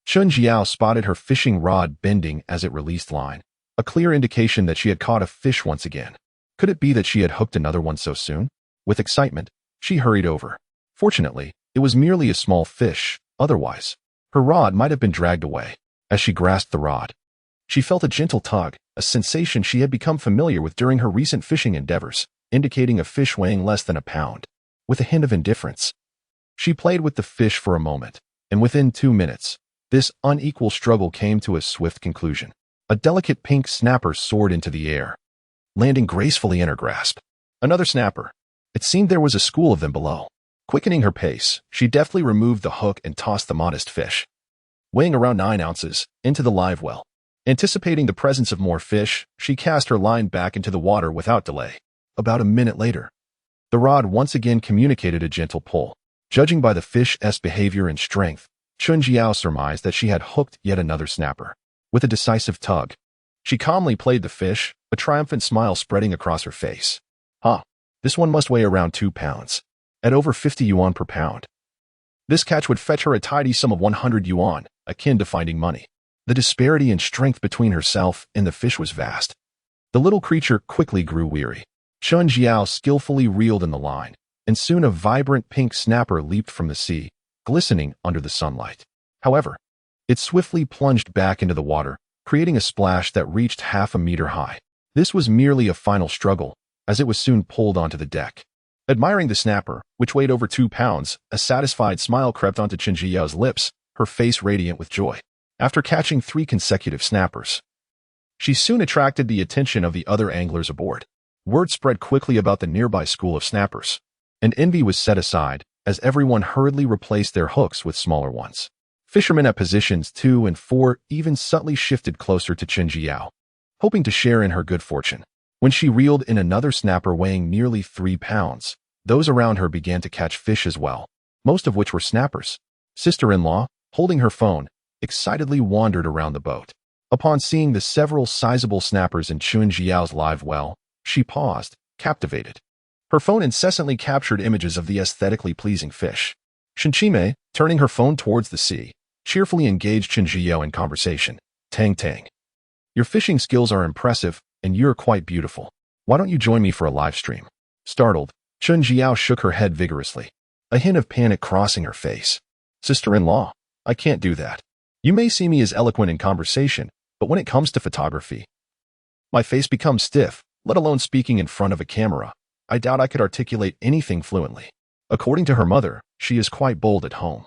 Chenjiu spotted her fishing rod bending as it released line, a clear indication that she had caught a fish once again. Could it be that she had hooked another one so soon? With excitement, she hurried over. Fortunately, it was merely a small fish. Otherwise, her rod might have been dragged away. As she grasped the rod, she felt a gentle tug, a sensation she had become familiar with during her recent fishing endeavors, indicating a fish weighing less than a pound. With a hint of indifference, she played with the fish for a moment, and within 2 minutes, this unequal struggle came to a swift conclusion. A delicate pink snapper soared into the air, landing gracefully in her grasp. Another snapper. It seemed there was a school of them below. Quickening her pace, she deftly removed the hook and tossed the modest fish, weighing around 9 ounces, into the live well. Anticipating the presence of more fish, she cast her line back into the water without delay. About a minute later, the rod once again communicated a gentle pull. Judging by the fish's behavior and strength, Chun Jiao surmised that she had hooked yet another snapper. With a decisive tug, she calmly played the fish, a triumphant smile spreading across her face. This one must weigh around 2 pounds, at over 50 yuan per pound. This catch would fetch her a tidy sum of 100 yuan, akin to finding money. The disparity in strength between herself and the fish was vast. The little creature quickly grew weary. Chun Jiao skillfully reeled in the line, and soon a vibrant pink snapper leaped from the sea, glistening under the sunlight. However, it swiftly plunged back into the water, creating a splash that reached half a meter high. This was merely a final struggle, as it was soon pulled onto the deck. Admiring the snapper, which weighed over 2 pounds, a satisfied smile crept onto Chun Jiao's lips, her face radiant with joy. After catching 3 consecutive snappers, she soon attracted the attention of the other anglers aboard. Word spread quickly about the nearby school of snappers, and envy was set aside as everyone hurriedly replaced their hooks with smaller ones. Fishermen at positions 2 and 4 even subtly shifted closer to Chun Jiao, hoping to share in her good fortune. When she reeled in another snapper weighing nearly 3 pounds, those around her began to catch fish as well, most of which were snappers. Sister-in-law, holding her phone, excitedly wandered around the boat. Upon seeing the several sizable snappers in Chun Jiao's live well, she paused, captivated. Her phone incessantly captured images of the aesthetically pleasing fish. Shinchime, turning her phone towards the sea, cheerfully engaged Chun Jiao in conversation. Tang Tang. Your fishing skills are impressive, and you're quite beautiful. Why don't you join me for a live stream? Startled, Chun Jiao shook her head vigorously, a hint of panic crossing her face. Sister-in-law, I can't do that. You may see me as eloquent in conversation, but when it comes to photography, my face becomes stiff, let alone speaking in front of a camera. I doubt I could articulate anything fluently. According to her mother, she is quite bold at home,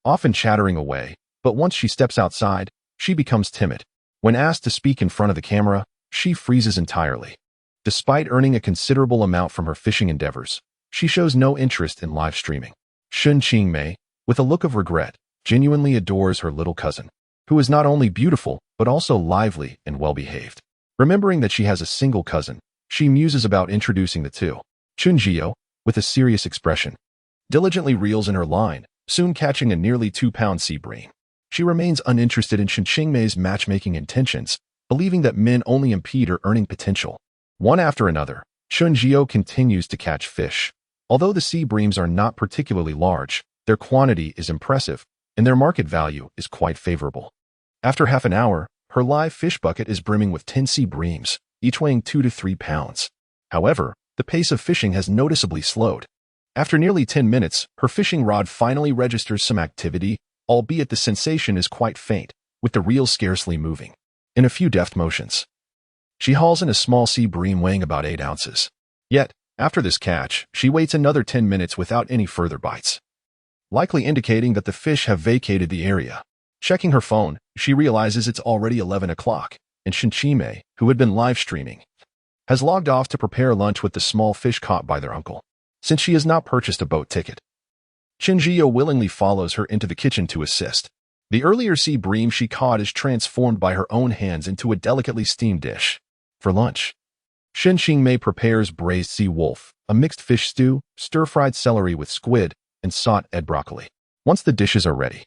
often chattering away, but once she steps outside, she becomes timid. When asked to speak in front of the camera, she freezes entirely. Despite earning a considerable amount from her fishing endeavors, she shows no interest in live streaming. Shun Qingmei, with a look of regret, genuinely adores her little cousin, who is not only beautiful, but also lively and well-behaved. Remembering that she has a single cousin, she muses about introducing the two. Chun Jiao, with a serious expression, diligently reels in her line, soon catching a nearly 2-pound sea bream. She remains uninterested in Shun Qingmei's matchmaking intentions, believing that men only impede her earning potential. One after another, Chun Jiao continues to catch fish. Although the sea breams are not particularly large, their quantity is impressive, and their market value is quite favorable. After half an hour, her live fish bucket is brimming with 10 sea breams, each weighing 2 to 3 pounds. However, the pace of fishing has noticeably slowed. After nearly 10 minutes, her fishing rod finally registers some activity, albeit the sensation is quite faint, with the reel scarcely moving. In a few deft motions, she hauls in a small sea bream weighing about 8 ounces. Yet, after this catch, she waits another 10 minutes without any further bites, likely indicating that the fish have vacated the area. Checking her phone, she realizes it's already 11 o'clock, and Shinchime, who had been live streaming, has logged off to prepare lunch with the small fish caught by their uncle. Since she has not purchased a boat ticket, Chinjio willingly follows her into the kitchen to assist. The earlier sea bream she caught is transformed by her own hands into a delicately steamed dish. For lunch, Shin Qingmei prepares braised sea wolf, a mixed fish stew, stir-fried celery with squid, and sauteed broccoli. Once the dishes are ready,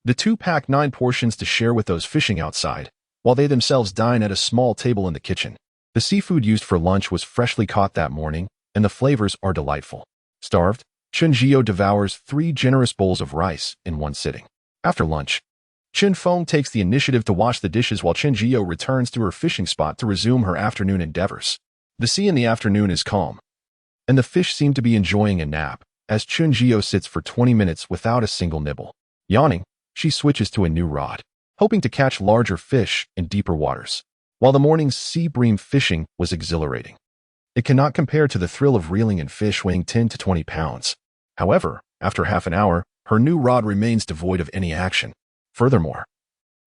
the two pack 9 portions to share with those fishing outside, while they themselves dine at a small table in the kitchen. The seafood used for lunch was freshly caught that morning, and the flavors are delightful. Starved, Chunjio devours 3 generous bowls of rice in one sitting. After lunch, Chin Feng takes the initiative to wash the dishes while Chinjio returns to her fishing spot to resume her afternoon endeavors. The sea in the afternoon is calm, and the fish seem to be enjoying a nap, as Chunjio sits for 20 minutes without a single nibble. Yawning, she switches to a new rod, hoping to catch larger fish in deeper waters. While the morning's sea bream fishing was exhilarating, it cannot compare to the thrill of reeling in fish weighing 10 to 20 pounds. However, after half an hour, her new rod remains devoid of any action. Furthermore,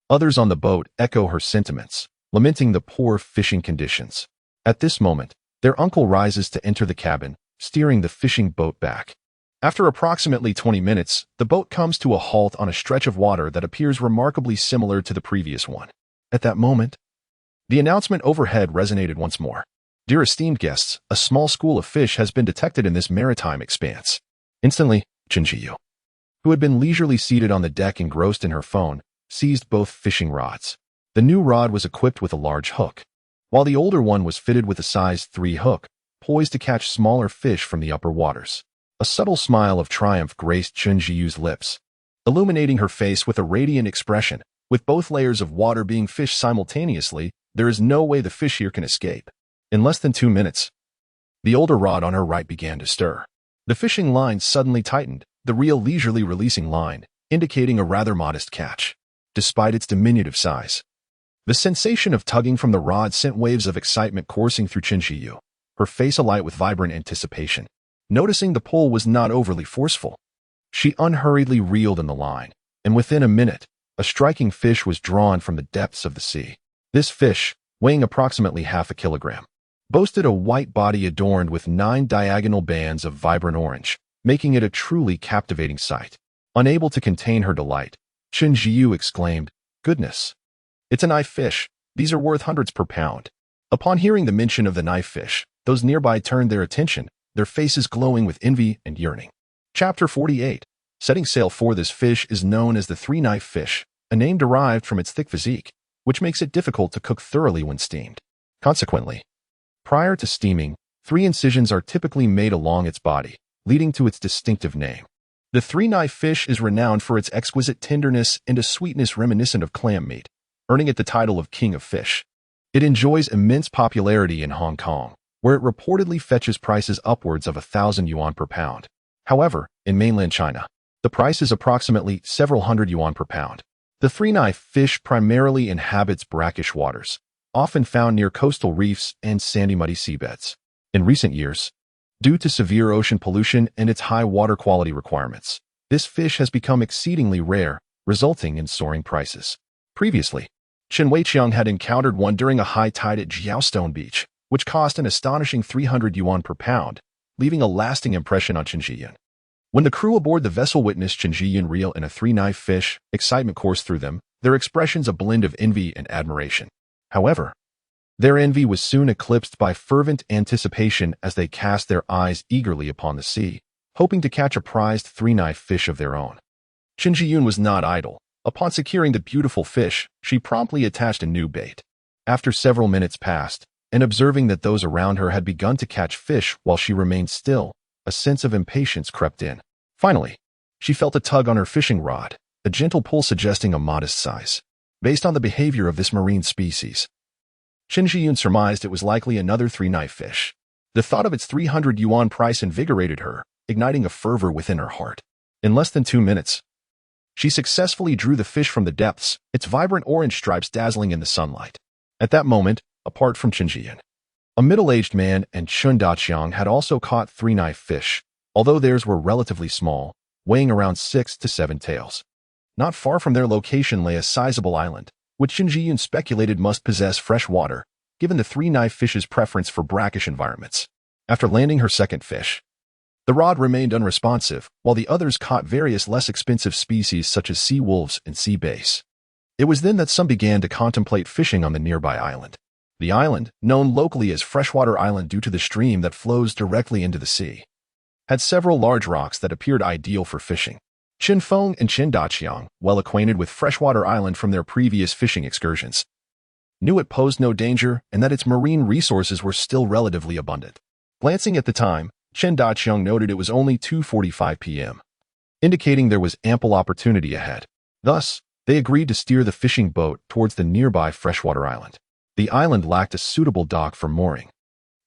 others on the boat echo her sentiments, lamenting the poor fishing conditions. At this moment, their uncle rises to enter the cabin, steering the fishing boat back. After approximately 20 minutes, the boat comes to a halt on a stretch of water that appears remarkably similar to the previous one. At that moment, the announcement overhead resonated once more. Dear esteemed guests, a small school of fish has been detected in this maritime expanse. Instantly, Chen Jiyu, who had been leisurely seated on the deck engrossed in her phone, seized both fishing rods. The new rod was equipped with a large hook, while the older one was fitted with a size 3 hook, poised to catch smaller fish from the upper waters. A subtle smile of triumph graced Chen Jiyu's lips, illuminating her face with a radiant expression. With both layers of water being fished simultaneously, there is no way the fish here can escape. In less than 2 minutes, the older rod on her right began to stir. The fishing line suddenly tightened, the reel leisurely releasing line, indicating a rather modest catch. Despite its diminutive size, the sensation of tugging from the rod sent waves of excitement coursing through Chen Jiyu, her face alight with vibrant anticipation. Noticing the pull was not overly forceful, she unhurriedly reeled in the line, and within a minute, a striking fish was drawn from the depths of the sea. This fish, weighing approximately half a kilogram, boasted a white body adorned with 9 diagonal bands of vibrant orange, making it a truly captivating sight. Unable to contain her delight, Chen Jiyu exclaimed, "Goodness! It's a knife fish. These are worth hundreds per pound." Upon hearing the mention of the knife fish, those nearby turned their attention, their faces glowing with envy and yearning. Chapter 48. Setting sail for this fish is known as the three-knife fish, a name derived from its thick physique, which makes it difficult to cook thoroughly when steamed. Consequently, prior to steaming, 3 incisions are typically made along its body, leading to its distinctive name. The three-knife fish is renowned for its exquisite tenderness and a sweetness reminiscent of clam meat, earning it the title of King of Fish. It enjoys immense popularity in Hong Kong, where it reportedly fetches prices upwards of 1,000 yuan per pound. However, in mainland China, the price is approximately several hundred yuan per pound. The three-knife fish primarily inhabits brackish waters, often found near coastal reefs and sandy muddy seabeds. In recent years, due to severe ocean pollution and its high water quality requirements, this fish has become exceedingly rare, resulting in soaring prices. Previously, Chen Weiqiang had encountered one during a high tide at Jiaostone Beach, which cost an astonishing 300 yuan per pound, leaving a lasting impression on Chen Jiyun. When the crew aboard the vessel witnessed Chen Jiyun reel in a three-knife fish, excitement coursed through them, their expressions a blend of envy and admiration. However, their envy was soon eclipsed by fervent anticipation as they cast their eyes eagerly upon the sea, hoping to catch a prized three-knife fish of their own. Chen Jiyun was not idle. Upon securing the beautiful fish, she promptly attached a new bait. After several minutes passed, and observing that those around her had begun to catch fish while she remained still, a sense of impatience crept in. Finally, she felt a tug on her fishing rod, a gentle pull suggesting a modest size. Based on the behavior of this marine species, Chen Jiyun surmised it was likely another three-knife fish. The thought of its 300 yuan price invigorated her, igniting a fervor within her heart. In less than 2 minutes, she successfully drew the fish from the depths, its vibrant orange stripes dazzling in the sunlight. At that moment, apart from Chen Jiyun, a middle-aged man and Chun Daqiang had also caught three-knife fish, although theirs were relatively small, weighing around 6 to 7 taels. Not far from their location lay a sizable island, which Chen Jiyun speculated must possess fresh water, given the three-knife fish's preference for brackish environments. After landing her second fish, the rod remained unresponsive, while the others caught various less expensive species such as sea wolves and sea bass. It was then that some began to contemplate fishing on the nearby island. The island, known locally as Freshwater Island due to the stream that flows directly into the sea, had several large rocks that appeared ideal for fishing. Chen Feng and Chen Daqiang, well acquainted with Freshwater Island from their previous fishing excursions, knew it posed no danger and that its marine resources were still relatively abundant. Glancing at the time, Chen Daqiang noted it was only 2:45 p.m., indicating there was ample opportunity ahead. Thus, they agreed to steer the fishing boat towards the nearby freshwater island. The island lacked a suitable dock for mooring,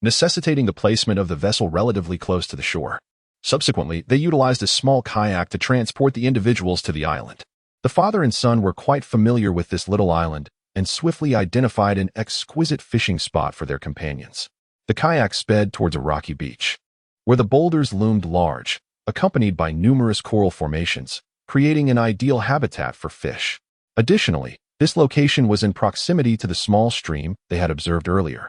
necessitating the placement of the vessel relatively close to the shore. Subsequently, they utilized a small kayak to transport the individuals to the island. The father and son were quite familiar with this little island and swiftly identified an exquisite fishing spot for their companions. The kayak sped towards a rocky beach, where the boulders loomed large, accompanied by numerous coral formations, creating an ideal habitat for fish. Additionally, this location was in proximity to the small stream they had observed earlier,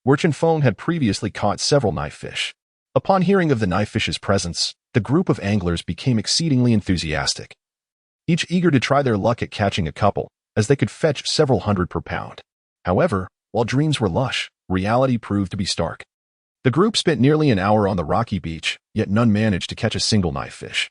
where Chen Feng had previously caught several knife fish. Upon hearing of the knife fish's presence, the group of anglers became exceedingly enthusiastic, each eager to try their luck at catching a couple, as they could fetch several hundred per pound. However, while dreams were lush, reality proved to be stark. The group spent nearly an hour on the rocky beach, yet none managed to catch a single knife fish.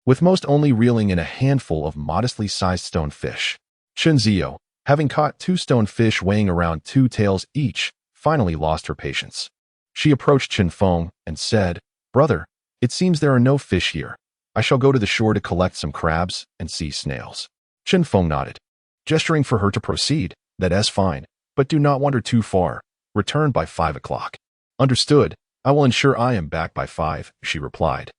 with most only reeling in a handful of modestly sized stone fish. Chunzio, having caught 2 stone fish weighing around 2 taels each, finally lost her patience. She approached Chinfeng and said, "Brother, it seems there are no fish here. I shall go to the shore to collect some crabs and sea snails." Chinfeng nodded, gesturing for her to proceed. "That's fine, but do not wander too far. Return by 5 o'clock. "Understood. I will ensure I am back by 5, she replied,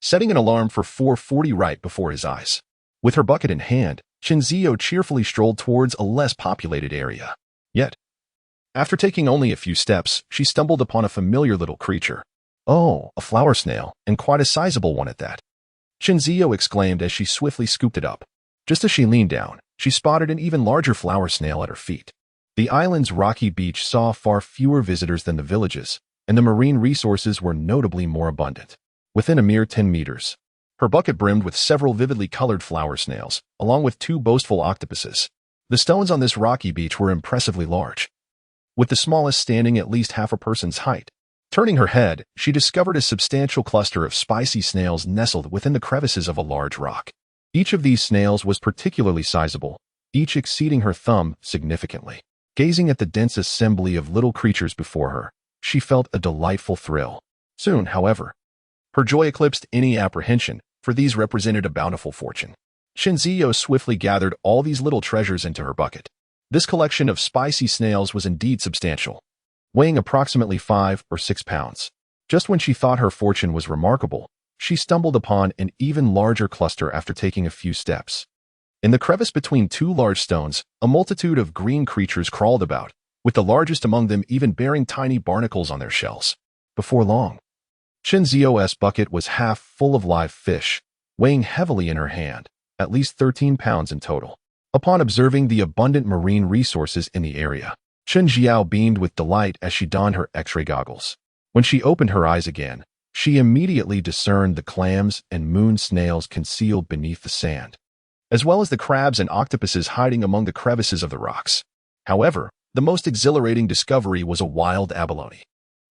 setting an alarm for 4:40 right before his eyes. With her bucket in hand, Chinzio cheerfully strolled towards a less populated area. Yet, after taking only a few steps, she stumbled upon a familiar little creature. "Oh, a flower snail, and quite a sizable one at that," Chinzio exclaimed as she swiftly scooped it up. Just as she leaned down, she spotted an even larger flower snail at her feet. The island's rocky beach saw far fewer visitors than the villages, and the marine resources were notably more abundant. Within a mere 10 meters, her bucket brimmed with several vividly colored flower snails, along with 2 boastful octopuses. The stones on this rocky beach were impressively large, with the smallest standing at least half a person's height. Turning her head, she discovered a substantial cluster of spicy snails nestled within the crevices of a large rock. Each of these snails was particularly sizable, each exceeding her thumb significantly. Gazing at the dense assembly of little creatures before her, she felt a delightful thrill. Soon, however, her joy eclipsed any apprehension, for these represented a bountiful fortune. Chinzio swiftly gathered all these little treasures into her bucket. This collection of spicy snails was indeed substantial, weighing approximately 5 or 6 pounds. Just when she thought her fortune was remarkable, she stumbled upon an even larger cluster after taking a few steps. In the crevice between 2 large stones, a multitude of green creatures crawled about, with the largest among them even bearing tiny barnacles on their shells. Before long, Chinzio's bucket was half full of live fish, weighing heavily in her hand, at least 13 pounds in total. Upon observing the abundant marine resources in the area, Chinzio beamed with delight as she donned her X-ray goggles. When she opened her eyes again, she immediately discerned the clams and moon snails concealed beneath the sand, as well as the crabs and octopuses hiding among the crevices of the rocks. However, the most exhilarating discovery was a wild abalone.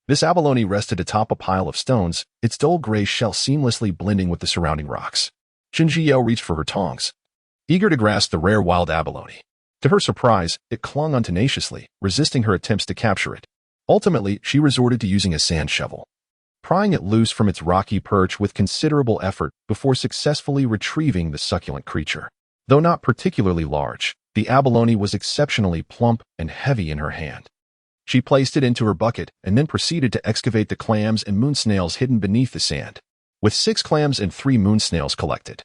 This abalone rested atop a pile of stones, its dull gray shell seamlessly blending with the surrounding rocks. Chinzio reached for her tongs, eager to grasp the rare wild abalone. To her surprise, it clung on tenaciously, resisting her attempts to capture it. Ultimately, she resorted to using a sand shovel, prying it loose from its rocky perch with considerable effort before successfully retrieving the succulent creature. Though not particularly large, the abalone was exceptionally plump and heavy in her hand. She placed it into her bucket and then proceeded to excavate the clams and moon snails hidden beneath the sand. With 6 clams and 3 moon snails collected,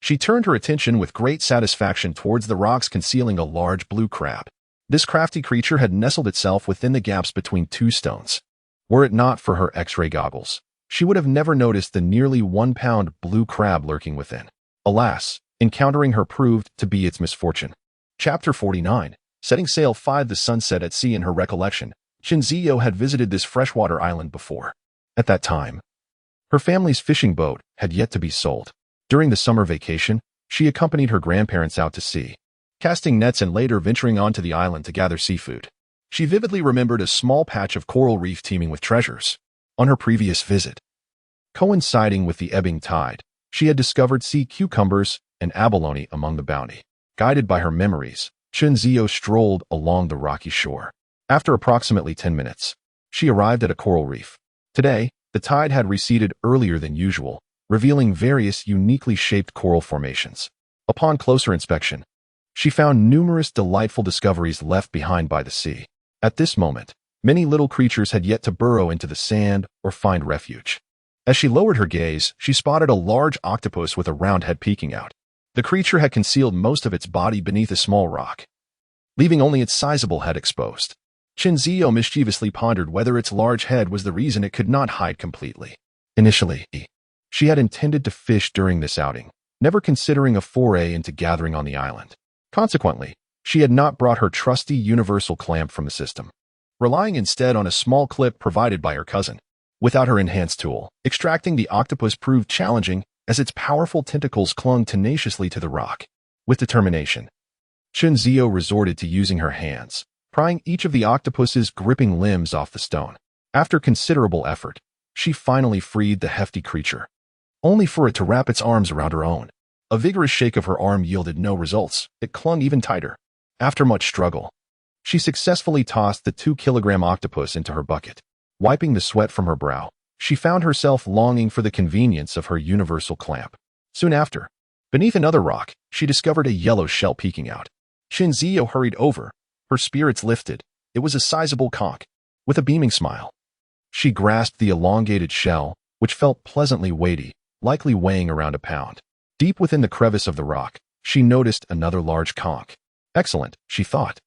she turned her attention with great satisfaction towards the rocks concealing a large blue crab. This crafty creature had nestled itself within the gaps between 2 stones. Were it not for her X-ray goggles, she would have never noticed the nearly 1-pound blue crab lurking within. Alas, encountering her proved to be its misfortune. Chapter 49. Setting sail 5. The sunset at sea. In her recollection, Chinzio had visited this freshwater island before. At that time, her family's fishing boat had yet to be sold. During the summer vacation, she accompanied her grandparents out to sea, casting nets and later venturing onto the island to gather seafood. She vividly remembered a small patch of coral reef teeming with treasures. On her previous visit, coinciding with the ebbing tide, she had discovered sea cucumbers and abalone among the bounty. Guided by her memories, Chinzio strolled along the rocky shore. After approximately 10 minutes, she arrived at a coral reef. Today, the tide had receded earlier than usual, revealing various uniquely shaped coral formations. Upon closer inspection, she found numerous delightful discoveries left behind by the sea. At this moment, many little creatures had yet to burrow into the sand or find refuge. As she lowered her gaze, she spotted a large octopus with a round head peeking out. The creature had concealed most of its body beneath a small rock, leaving only its sizable head exposed. Chinzio mischievously pondered whether its large head was the reason it could not hide completely. Initially, she had intended to fish during this outing, never considering a foray into gathering on the island. Consequently, she had not brought her trusty universal clamp from the system, relying instead on a small clip provided by her cousin. Without her enhanced tool, extracting the octopus proved challenging as its powerful tentacles clung tenaciously to the rock. With determination, Chinzio resorted to using her hands, prying each of the octopus's gripping limbs off the stone. After considerable effort, she finally freed the hefty creature, only for it to wrap its arms around her own. A vigorous shake of her arm yielded no results. It clung even tighter. After much struggle, she successfully tossed the 2-kilogram octopus into her bucket. Wiping the sweat from her brow, she found herself longing for the convenience of her universal clamp. Soon after, beneath another rock, she discovered a yellow shell peeking out. Shinzio hurried over, her spirits lifted. It was a sizable conch. With a beaming smile, she grasped the elongated shell, which felt pleasantly weighty, likely weighing around a pound. Deep within the crevice of the rock, she noticed another large conch. Excellent, she thought,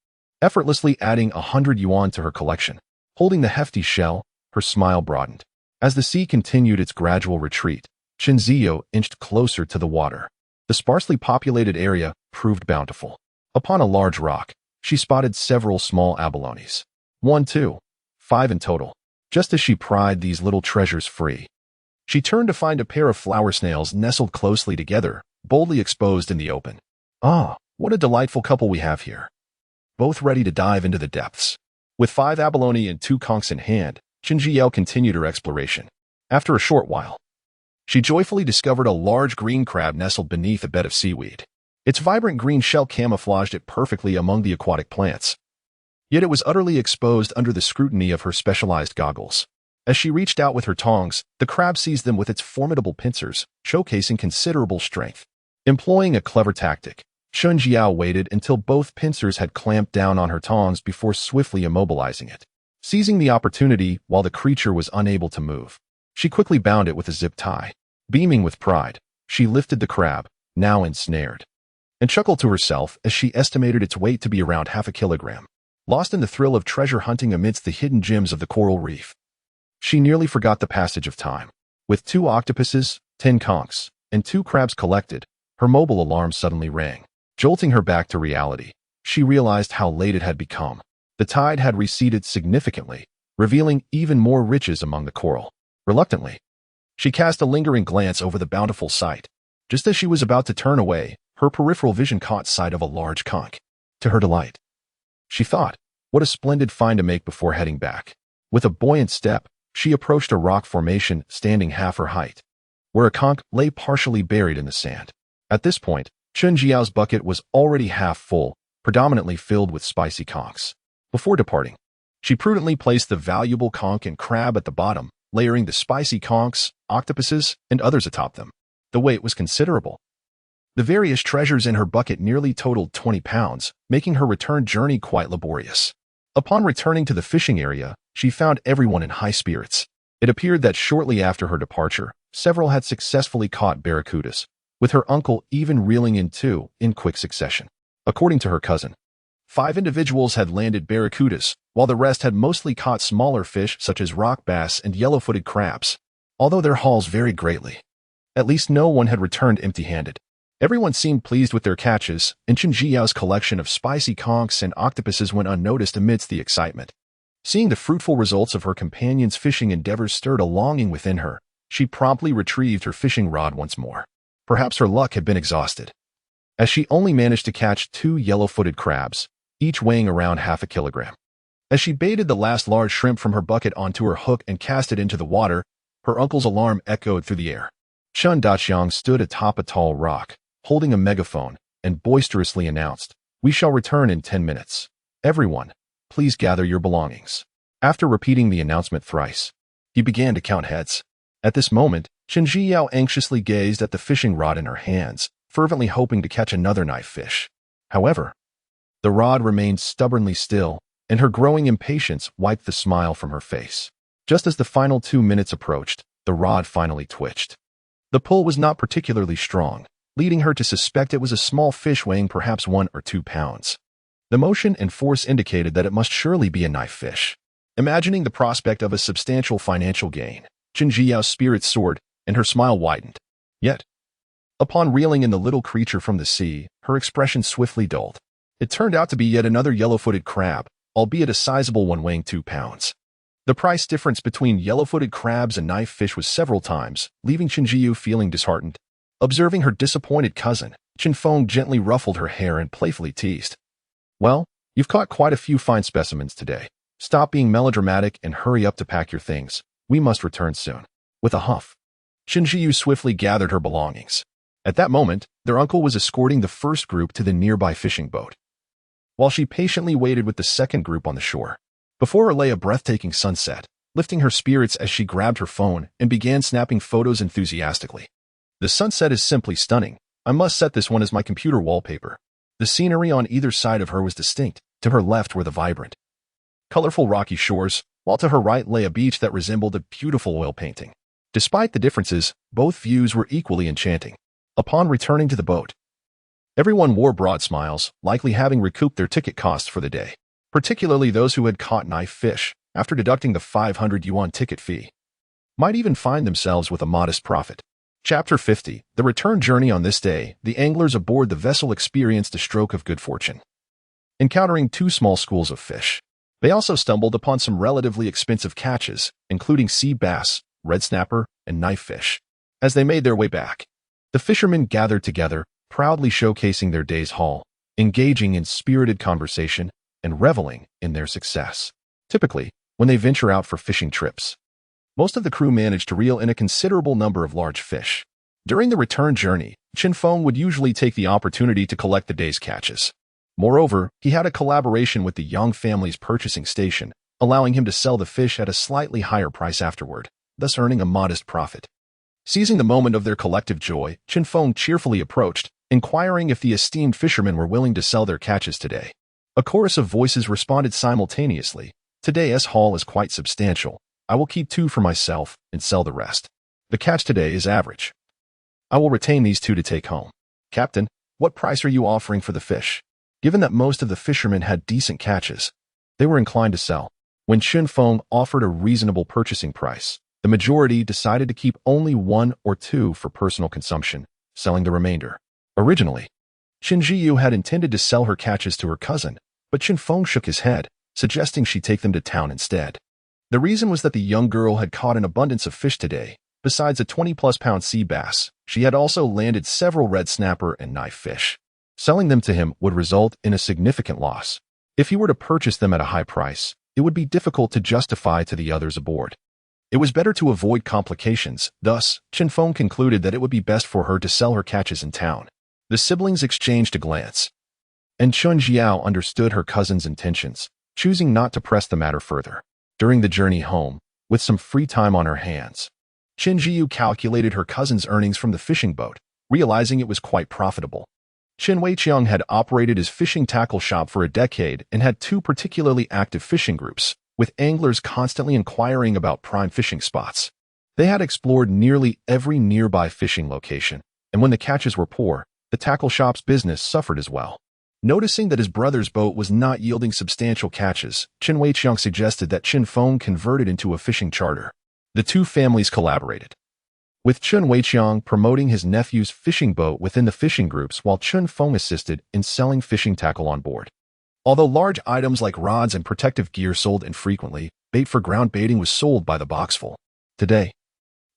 effortlessly adding 100 yuan to her collection. Holding the hefty shell, her smile broadened. As the sea continued its gradual retreat, Shinzio inched closer to the water. The sparsely populated area proved bountiful. Upon a large rock, she spotted several small abalones. 1, 2, 5 in total. Just as she pried these little treasures free, she turned to find a pair of flower snails nestled closely together, boldly exposed in the open. Ah, what a delightful couple we have here. Both ready to dive into the depths. With 5 abalone and 2 conchs in hand, Shinzio continued her exploration. After a short while, she joyfully discovered a large green crab nestled beneath a bed of seaweed. Its vibrant green shell camouflaged it perfectly among the aquatic plants. Yet it was utterly exposed under the scrutiny of her specialized goggles. As she reached out with her tongs, the crab seized them with its formidable pincers, showcasing considerable strength. Employing a clever tactic, Shinzio waited until both pincers had clamped down on her tongs before swiftly immobilizing it. Seizing the opportunity while the creature was unable to move, she quickly bound it with a zip tie. Beaming with pride, she lifted the crab, now ensnared, and chuckled to herself as she estimated its weight to be around half a kilogram. Lost in the thrill of treasure hunting amidst the hidden gems of the coral reef, she nearly forgot the passage of time. With 2 octopuses, 10 conchs, and 2 crabs collected, her mobile alarm suddenly rang. Jolting her back to reality, she realized how late it had become. The tide had receded significantly, revealing even more riches among the coral. Reluctantly, she cast a lingering glance over the bountiful sight. Just as she was about to turn away, her peripheral vision caught sight of a large conch. To her delight, she thought, what a splendid find to make before heading back. With a buoyant step, she approached a rock formation standing half her height, where a conch lay partially buried in the sand. At this point, Shinzio's bucket was already half full, predominantly filled with spicy conchs. Before departing, she prudently placed the valuable conch and crab at the bottom, layering the spicy conchs, octopuses, and others atop them. The weight was considerable. The various treasures in her bucket nearly totaled 20 pounds, making her return journey quite laborious. Upon returning to the fishing area, she found everyone in high spirits. It appeared that shortly after her departure, several had successfully caught barracudas, with her uncle even reeling in 2 in quick succession. According to her cousin, 5 individuals had landed barracudas, while the rest had mostly caught smaller fish such as rock bass and yellow-footed crabs. Although their hauls varied greatly, at least no one had returned empty-handed. Everyone seemed pleased with their catches, and Shinzio's collection of spicy conchs and octopuses went unnoticed amidst the excitement. Seeing the fruitful results of her companion's fishing endeavors stirred a longing within her, she promptly retrieved her fishing rod once more. Perhaps her luck had been exhausted, as she only managed to catch 2 yellow-footed crabs, each weighing around half a kilogram. As she baited the last large shrimp from her bucket onto her hook and cast it into the water, her uncle's alarm echoed through the air. Chun Daqiang stood atop a tall rock, holding a megaphone, and boisterously announced, "We shall return in 10 minutes. Everyone, please gather your belongings." After repeating the announcement thrice, he began to count heads. At this moment, Shinzio anxiously gazed at the fishing rod in her hands, fervently hoping to catch another knife fish. However, the rod remained stubbornly still, and her growing impatience wiped the smile from her face. Just as the final 2 minutes approached, the rod finally twitched. The pull was not particularly strong, leading her to suspect it was a small fish weighing perhaps 1 or 2 pounds. The motion and force indicated that it must surely be a knife fish. Imagining the prospect of a substantial financial gain, Shinzio's spirits soared, and her smile widened. Yet, upon reeling in the little creature from the sea, her expression swiftly dulled. It turned out to be yet another yellow-footed crab, albeit a sizable one weighing 2 pounds. The price difference between yellow-footed crabs and knife fish was several times, leaving Shinzio feeling disheartened. Observing her disappointed cousin, Chinfeng gently ruffled her hair and playfully teased, "Well, you've caught quite a few fine specimens today. Stop being melodramatic and hurry up to pack your things. We must return soon." With a huff, Chen Jiyu swiftly gathered her belongings. At that moment, their uncle was escorting the first group to the nearby fishing boat, while she patiently waited with the second group on the shore. Before her lay a breathtaking sunset, lifting her spirits as she grabbed her phone and began snapping photos enthusiastically. The sunset is simply stunning. I must set this one as my computer wallpaper. The scenery on either side of her was distinct. To her left were the vibrant, colorful rocky shores, while to her right lay a beach that resembled a beautiful oil painting. Despite the differences, both views were equally enchanting. Upon returning to the boat, everyone wore broad smiles, likely having recouped their ticket costs for the day, particularly those who had caught knife fish, after deducting the 500 yuan ticket fee, might even find themselves with a modest profit. Chapter 50. The return journey. On this day, the anglers aboard the vessel experienced a stroke of good fortune, encountering 2 small schools of fish. They also stumbled upon some relatively expensive catches, including sea bass, red snapper, and knife fish. As they made their way back, the fishermen gathered together, proudly showcasing their day's haul, engaging in spirited conversation, and reveling in their success. Typically, when they venture out for fishing trips, most of the crew manage to reel in a considerable number of large fish. During the return journey, Chen Feng would usually take the opportunity to collect the day's catches. Moreover, he had a collaboration with the Yang family's purchasing station, allowing him to sell the fish at a slightly higher price afterward, thus earning a modest profit. Seizing the moment of their collective joy, Chen Feng cheerfully approached, inquiring if the esteemed fishermen were willing to sell their catches today. A chorus of voices responded simultaneously. Today's haul is quite substantial. I will keep 2 for myself and sell the rest. The catch today is average. I will retain these 2 to take home. Captain, what price are you offering for the fish? Given that most of the fishermen had decent catches, they were inclined to sell. When Chen Feng offered a reasonable purchasing price, the majority decided to keep only 1 or 2 for personal consumption, selling the remainder. Originally, Chen Jiyu had intended to sell her catches to her cousin, but Chen Feng shook his head, suggesting she take them to town instead. The reason was that the young girl had caught an abundance of fish today. Besides a 20-plus pound sea bass, she had also landed several red snapper and knife fish. Selling them to him would result in a significant loss. If he were to purchase them at a high price, it would be difficult to justify to the others aboard. It was better to avoid complications. Thus, Chen Feng concluded that it would be best for her to sell her catches in town. The siblings exchanged a glance, and Chun Jiao understood her cousin's intentions, choosing not to press the matter further. During the journey home, with some free time on her hands, Chen Jiyu calculated her cousin's earnings from the fishing boat, realizing it was quite profitable. Chen Weiqiang had operated his fishing tackle shop for a decade and had 2 particularly active fishing groups, with anglers constantly inquiring about prime fishing spots. They had explored nearly every nearby fishing location, and when the catches were poor, the tackle shop's business suffered as well. Noticing that his brother's boat was not yielding substantial catches, Chen Weiqiang suggested that Chen Feng convert it into a fishing charter. The 2 families collaborated, with Chen Weiqiang promoting his nephew's fishing boat within the fishing groups while Chen Feng assisted in selling fishing tackle on board. Although large items like rods and protective gear sold infrequently, bait for ground baiting was sold by the boxful. Today,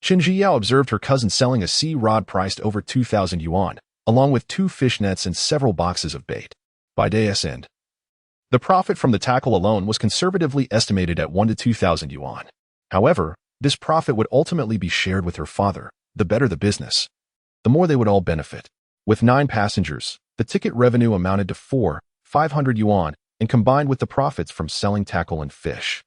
Chen Jiao observed her cousin selling a sea rod priced over 2,000 yuan, along with 2 fish nets and several boxes of bait. By day's end, the profit from the tackle alone was conservatively estimated at 1 to 2,000 yuan. However, this profit would ultimately be shared with her father. The better the business, the more they would all benefit. With 9 passengers, the ticket revenue amounted to 500 yuan, and combined with the profits from selling tackle and fish,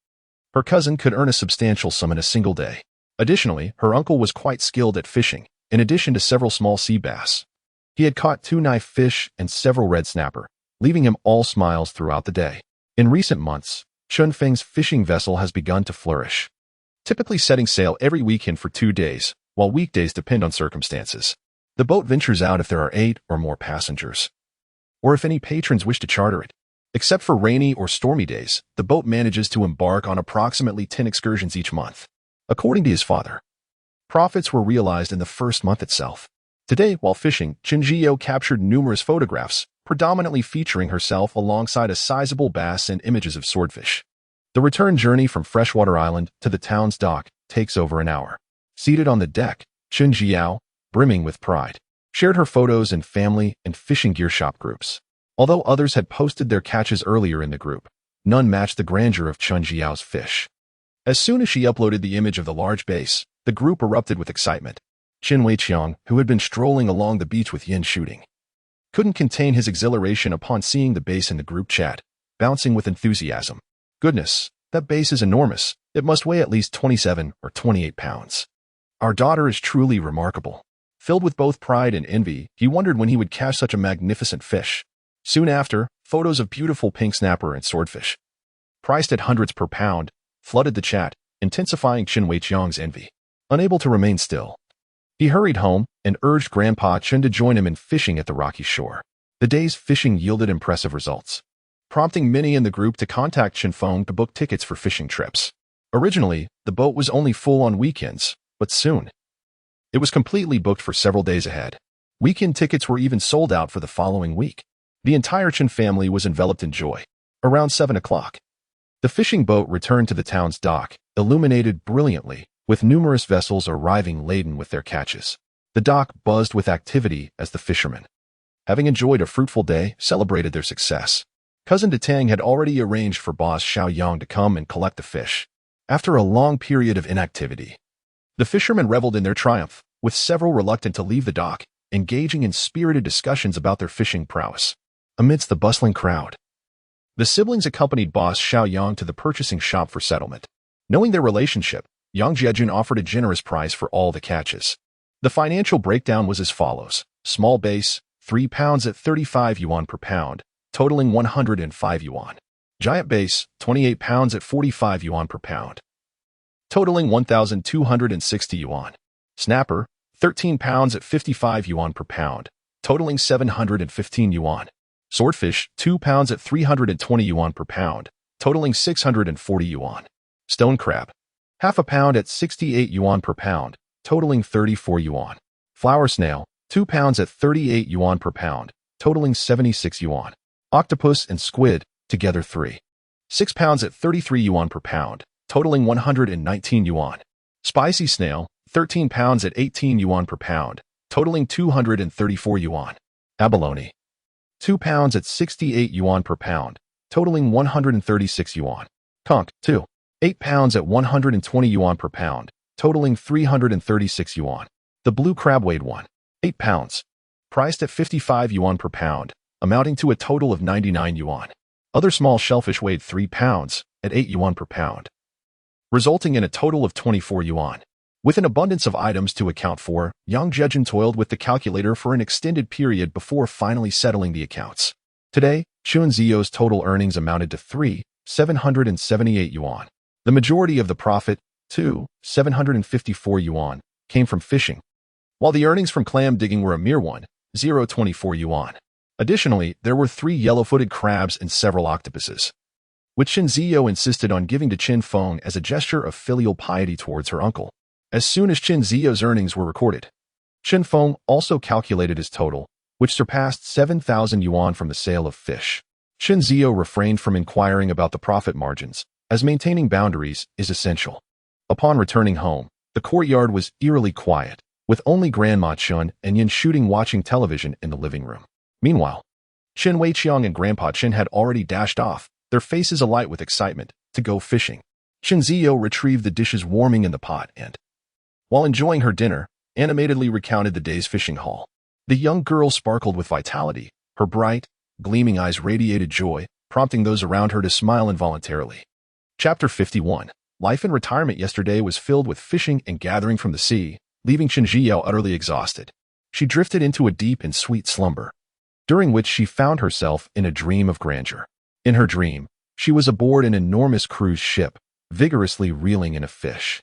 her cousin could earn a substantial sum in a single day. Additionally, her uncle was quite skilled at fishing, in addition to several small sea bass. He had caught 2 knife fish and several red snapper, leaving him all smiles throughout the day. In recent months, Chun Feng's fishing vessel has begun to flourish, typically setting sail every weekend for 2 days, while weekdays depend on circumstances. The boat ventures out if there are 8 or more passengers, or if any patrons wish to charter it. Except for rainy or stormy days, the boat manages to embark on approximately 10 excursions each month. According to his father, profits were realized in the first month itself. Today, while fishing, Chen Jiao captured numerous photographs, predominantly featuring herself alongside a sizable bass and images of swordfish. The return journey from Freshwater Island to the town's dock takes over an hour. Seated on the deck, Chen Jiao, brimming with pride, shared her photos in family and fishing gear shop groups. Although others had posted their catches earlier in the group, none matched the grandeur of Chen Jiao's fish. As soon as she uploaded the image of the large bass, the group erupted with excitement. Qin Weiqiang, who had been strolling along the beach with Yin shooting, couldn't contain his exhilaration upon seeing the base in the group chat, bouncing with enthusiasm. Goodness, that base is enormous. It must weigh at least 27 or 28 pounds. Our daughter is truly remarkable. Filled with both pride and envy, he wondered when he would catch such a magnificent fish. Soon after, photos of beautiful pink snapper and swordfish, priced at hundreds per pound, flooded the chat, intensifying Qin Weiqiang's envy. Unable to remain still, he hurried home and urged Grandpa Chen to join him in fishing at the rocky shore. The day's fishing yielded impressive results, prompting many in the group to contact Chen Feng to book tickets for fishing trips. Originally, the boat was only full on weekends, but soon, it was completely booked for several days ahead. Weekend tickets were even sold out for the following week. The entire Chen family was enveloped in joy. Around 7 o'clock, the fishing boat returned to the town's dock, illuminated brilliantly, with numerous vessels arriving laden with their catches. The dock buzzed with activity as the fishermen, having enjoyed a fruitful day, celebrated their success. Cousin Detang had already arranged for boss Xiao Yang to come and collect the fish. After a long period of inactivity, the fishermen reveled in their triumph, with several reluctant to leave the dock, engaging in spirited discussions about their fishing prowess. Amidst the bustling crowd, the siblings accompanied boss Xiao Yang to the purchasing shop for settlement. Knowing their relationship, Yang Jiejun offered a generous price for all the catches. The financial breakdown was as follows. Small base, 3 pounds at 35 yuan per pound, totaling 105 yuan. Giant base, 28 pounds at 45 yuan per pound, totaling 1,260 yuan. Snapper, 13 pounds at 55 yuan per pound, totaling 715 yuan. Swordfish, 2 pounds at 320 yuan per pound, totaling 640 yuan. Stone crab, half a pound at 68 yuan per pound, totaling 34 yuan. Flower snail, 2 pounds at 38 yuan per pound, totaling 76 yuan. Octopus and squid, together 6 pounds at 33 yuan per pound, totaling 119 yuan. Spicy snail, 13 pounds at 18 yuan per pound, totaling 234 yuan. Abalone, 2 pounds at 68 yuan per pound, totaling 136 yuan. Conch, 8 pounds at 120 yuan per pound, totaling 336 yuan. The blue crab weighed 8 pounds, priced at 55 yuan per pound, amounting to a total of 99 yuan. Other small shellfish weighed 3 pounds at 8 yuan per pound, resulting in a total of 24 yuan. With an abundance of items to account for, Yang Jiejun toiled with the calculator for an extended period before finally settling the accounts. Today, Chun Zio's total earnings amounted to 778 yuan. The majority of the profit, 754 yuan, came from fishing, while the earnings from clam digging were a mere 24 yuan. Additionally, there were 3 yellow-footed crabs and several octopuses, which Qin Zio insisted on giving to Qin Feng as a gesture of filial piety towards her uncle. As soon as Qin Zio's earnings were recorded, Qin Feng also calculated his total, which surpassed 7,000 yuan from the sale of fish. Qin Zio refrained from inquiring about the profit margins, as maintaining boundaries is essential. Upon returning home, the courtyard was eerily quiet, with only Grandma Chun and Yin shooting watching television in the living room. Meanwhile, Qin Weiqiang and Grandpa Chen had already dashed off, their faces alight with excitement, to go fishing. Qin Zio retrieved the dishes warming in the pot and, while enjoying her dinner, animatedly recounted the day's fishing haul. The young girl sparkled with vitality, her bright, gleaming eyes radiated joy, prompting those around her to smile involuntarily. Chapter 51. Life in retirement yesterday was filled with fishing and gathering from the sea, leaving Qin Zio utterly exhausted. She drifted into a deep and sweet slumber, during which she found herself in a dream of grandeur. In her dream, she was aboard an enormous cruise ship, vigorously reeling in a fish.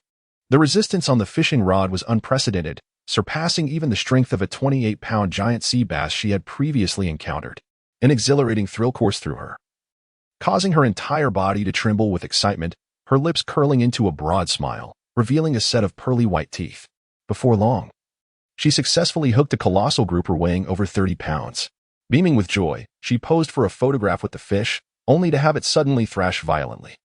The resistance on the fishing rod was unprecedented, surpassing even the strength of a 28-pound giant sea bass she had previously encountered. An exhilarating thrill coursed through her, causing her entire body to tremble with excitement, her lips curling into a broad smile, revealing a set of pearly white teeth. Before long, she successfully hooked a colossal grouper weighing over 30 pounds. Beaming with joy, she posed for a photograph with the fish, only to have it suddenly thrash violently.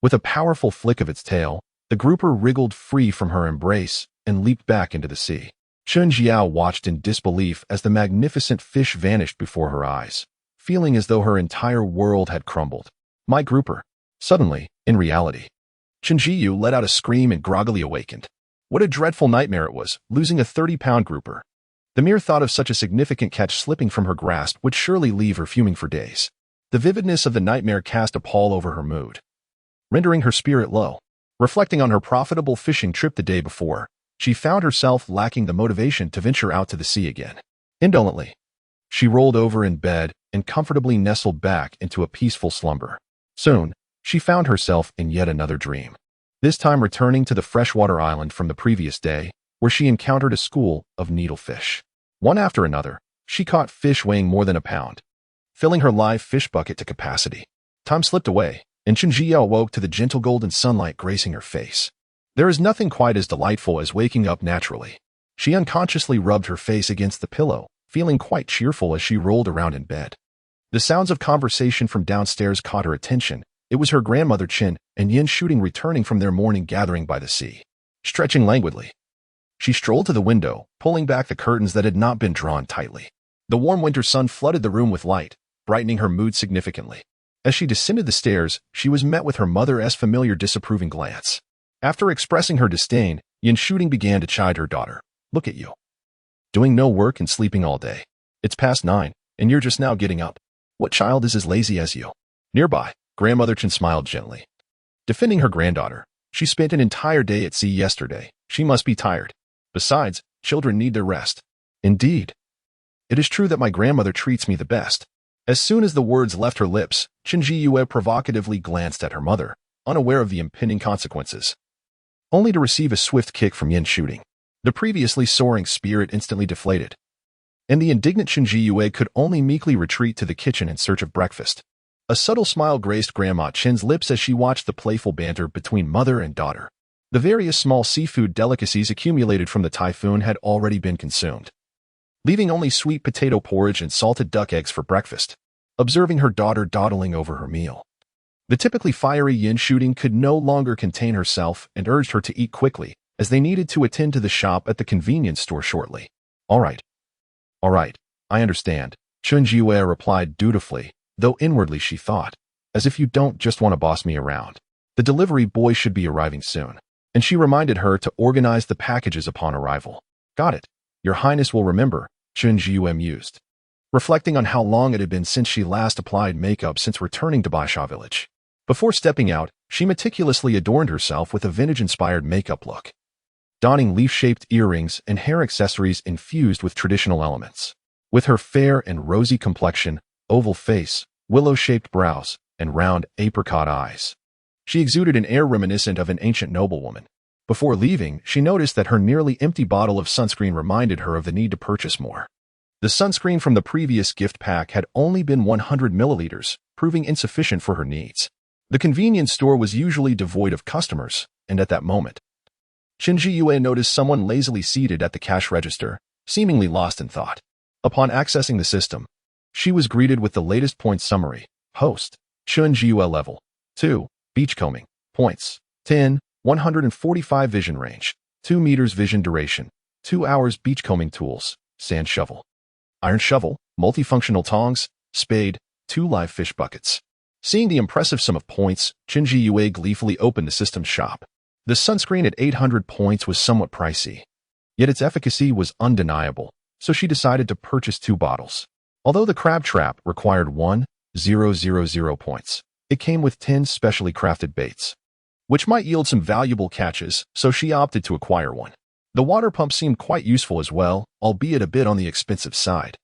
With a powerful flick of its tail, the grouper wriggled free from her embrace and leaped back into the sea. Chun Jiao watched in disbelief as the magnificent fish vanished before her eyes, feeling as though her entire world had crumbled. My grouper. Suddenly, in reality, Qin Jiyu let out a scream and groggily awakened. What a dreadful nightmare it was, losing a 30-pound grouper. The mere thought of such a significant catch slipping from her grasp would surely leave her fuming for days. The vividness of the nightmare cast a pall over her mood, rendering her spirit low. Reflecting on her profitable fishing trip the day before, she found herself lacking the motivation to venture out to the sea again. Indolently, she rolled over in bed and comfortably nestled back into a peaceful slumber. Soon, she found herself in yet another dream, this time returning to the freshwater island from the previous day, where she encountered a school of needlefish. One after another, she caught fish weighing more than a pound, filling her live fish bucket to capacity. Time slipped away, and Chunjie awoke to the gentle golden sunlight gracing her face. There is nothing quite as delightful as waking up naturally. She unconsciously rubbed her face against the pillow, feeling quite cheerful as she rolled around in bed. The sounds of conversation from downstairs caught her attention. It was her grandmother Chin and Yin Shooting returning from their morning gathering by the sea. Stretching languidly, she strolled to the window, pulling back the curtains that had not been drawn tightly. The warm winter sun flooded the room with light, brightening her mood significantly. As she descended the stairs, she was met with her mother's familiar disapproving glance. After expressing her disdain, Yin Shooting began to chide her daughter. Look at you. Doing no work and sleeping all day. It's past 9, and you're just now getting up. What child is as lazy as you? Nearby, Grandmother Chen smiled gently. Defending her granddaughter, she spent an entire day at sea yesterday. She must be tired. Besides, children need their rest. Indeed. It is true that my grandmother treats me the best. As soon as the words left her lips, Chen Jiyue provocatively glanced at her mother, unaware of the impending consequences, only to receive a swift kick from Yin Shooting. The previously soaring spirit instantly deflated, and the indignant Chen Jiyue could only meekly retreat to the kitchen in search of breakfast. A subtle smile graced Grandma Chen's lips as she watched the playful banter between mother and daughter. The various small seafood delicacies accumulated from the typhoon had already been consumed, leaving only sweet potato porridge and salted duck eggs for breakfast. Observing her daughter dawdling over her meal, the typically fiery Yin Shooting could no longer contain herself and urged her to eat quickly, as they needed to attend to the shop at the convenience store shortly. All right, I understand, Chen Jiyue replied dutifully, though inwardly she thought, as if you don't just want to boss me around. The delivery boy should be arriving soon, and she reminded her to organize the packages upon arrival. Got it. Your Highness will remember, Chen Jiyue mused, reflecting on how long it had been since she last applied makeup since returning to Baisha Village. Before stepping out, she meticulously adorned herself with a vintage-inspired makeup look, donning leaf-shaped earrings and hair accessories infused with traditional elements. With her fair and rosy complexion, oval face, willow-shaped brows, and round apricot eyes, she exuded an air reminiscent of an ancient noblewoman. Before leaving, she noticed that her nearly empty bottle of sunscreen reminded her of the need to purchase more. The sunscreen from the previous gift pack had only been 100 milliliters, proving insufficient for her needs. The convenience store was usually devoid of customers, and at that moment, Chen Jiyue noticed someone lazily seated at the cash register, seemingly lost in thought. Upon accessing the system, she was greeted with the latest points summary. Host, Chen Jiyue level 2, Beachcombing, points, 10, 145 vision range, 2 meters vision duration, 2 hours beachcombing tools, sand shovel, iron shovel, multifunctional tongs, spade, 2 live fish buckets. Seeing the impressive sum of points, Chen Jiyue gleefully opened the system's shop. The sunscreen at 800 points was somewhat pricey, yet its efficacy was undeniable, so she decided to purchase 2 bottles. Although the crab trap required 1,000 points, it came with 10 specially crafted baits, which might yield some valuable catches, so she opted to acquire one. The water pump seemed quite useful as well, albeit a bit on the expensive side,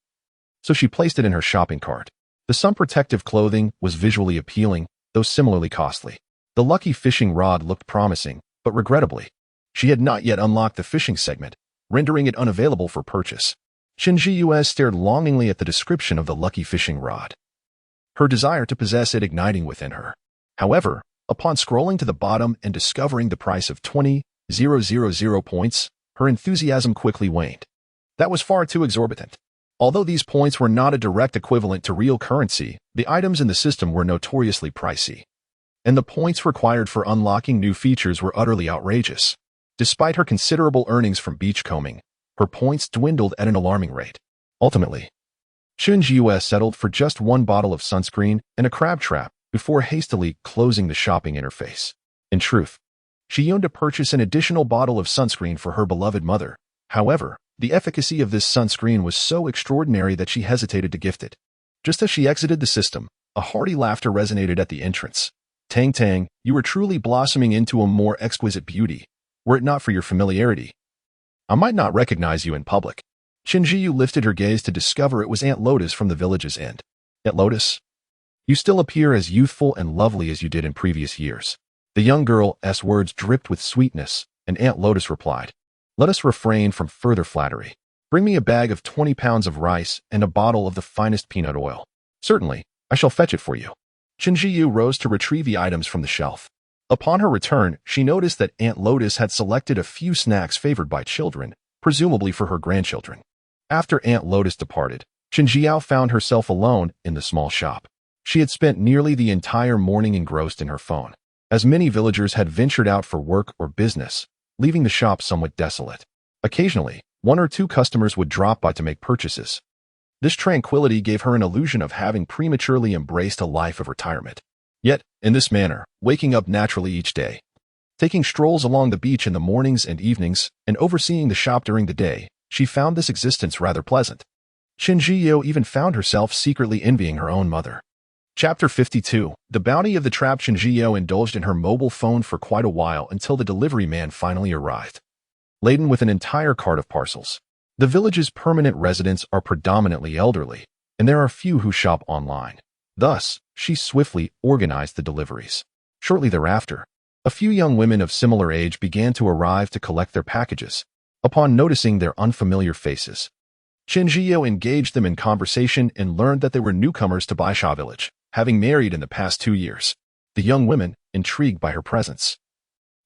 so she placed it in her shopping cart. The sun protective clothing was visually appealing, though similarly costly. The lucky fishing rod looked promising, but regrettably, she had not yet unlocked the fishing segment, rendering it unavailable for purchase. Chen Jiyue stared longingly at the description of the lucky fishing rod, her desire to possess it igniting within her. However, upon scrolling to the bottom and discovering the price of 20,000 points, her enthusiasm quickly waned. That was far too exorbitant. Although these points were not a direct equivalent to real currency, the items in the system were notoriously pricey, and the points required for unlocking new features were utterly outrageous. Despite her considerable earnings from beachcombing, her points dwindled at an alarming rate. Ultimately, Chen Jiyue settled for just 1 bottle of sunscreen and a crab trap before hastily closing the shopping interface. In truth, She yearned to purchase an additional bottle of sunscreen for her beloved mother. However, the efficacy of this sunscreen was so extraordinary that she hesitated to gift it. Just as she exited the system, a hearty laughter resonated at the entrance. Tang Tang, you are truly blossoming into a more exquisite beauty. Were it not for your familiarity, I might not recognize you in public. Chen Jiyu lifted her gaze to discover it was Aunt Lotus from the village's end. Aunt Lotus? You still appear as youthful and lovely as you did in previous years. The young girl's words dripped with sweetness, and Aunt Lotus replied, let us refrain from further flattery. Bring me a bag of 20 pounds of rice and a bottle of the finest peanut oil. Certainly, I shall fetch it for you. Chen Jiyu rose to retrieve the items from the shelf. Upon her return, she noticed that Aunt Lotus had selected a few snacks favored by children, presumably for her grandchildren. After Aunt Lotus departed, Chen Jiao found herself alone in the small shop. She had spent nearly the entire morning engrossed in her phone, as many villagers had ventured out for work or business, leaving the shop somewhat desolate. Occasionally, one or two customers would drop by to make purchases. This tranquility gave her an illusion of having prematurely embraced a life of retirement. Yet, in this manner, waking up naturally each day, taking strolls along the beach in the mornings and evenings, and overseeing the shop during the day, she found this existence rather pleasant. Chen Jiyo even found herself secretly envying her own mother. Chapter 52. The bounty of the trap. Chen Jiyo indulged in her mobile phone for quite a while until the delivery man finally arrived, laden with an entire cart of parcels. The village's permanent residents are predominantly elderly, and there are few who shop online. Thus, she swiftly organized the deliveries. Shortly thereafter, a few young women of similar age began to arrive to collect their packages. Upon noticing their unfamiliar faces, Chen Jiyo engaged them in conversation and learned that they were newcomers to Baisha village, having married in the past 2 years. The young women, intrigued by her presence,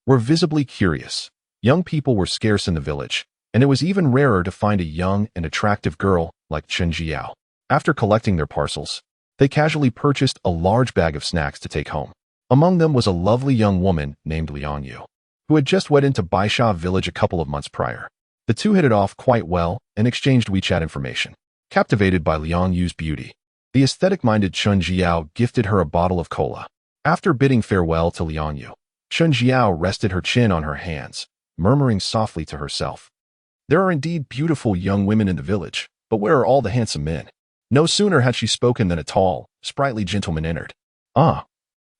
were visibly curious. Young people were scarce in the village, and it was even rarer to find a young and attractive girl like Chen Jiao. After collecting their parcels, they casually purchased a large bag of snacks to take home. Among them was a lovely young woman named Liang Yu, who had just wed into Baisha village a couple of months prior. The two hit it off quite well and exchanged WeChat information. Captivated by Liang Yu's beauty, the aesthetic-minded Chen Jiao gifted her a bottle of cola. After bidding farewell to Liang Yu, Chen Jiao rested her chin on her hands, murmuring softly to herself, there are indeed beautiful young women in the village, but where are all the handsome men? No sooner had she spoken than a tall, sprightly gentleman entered. Ah,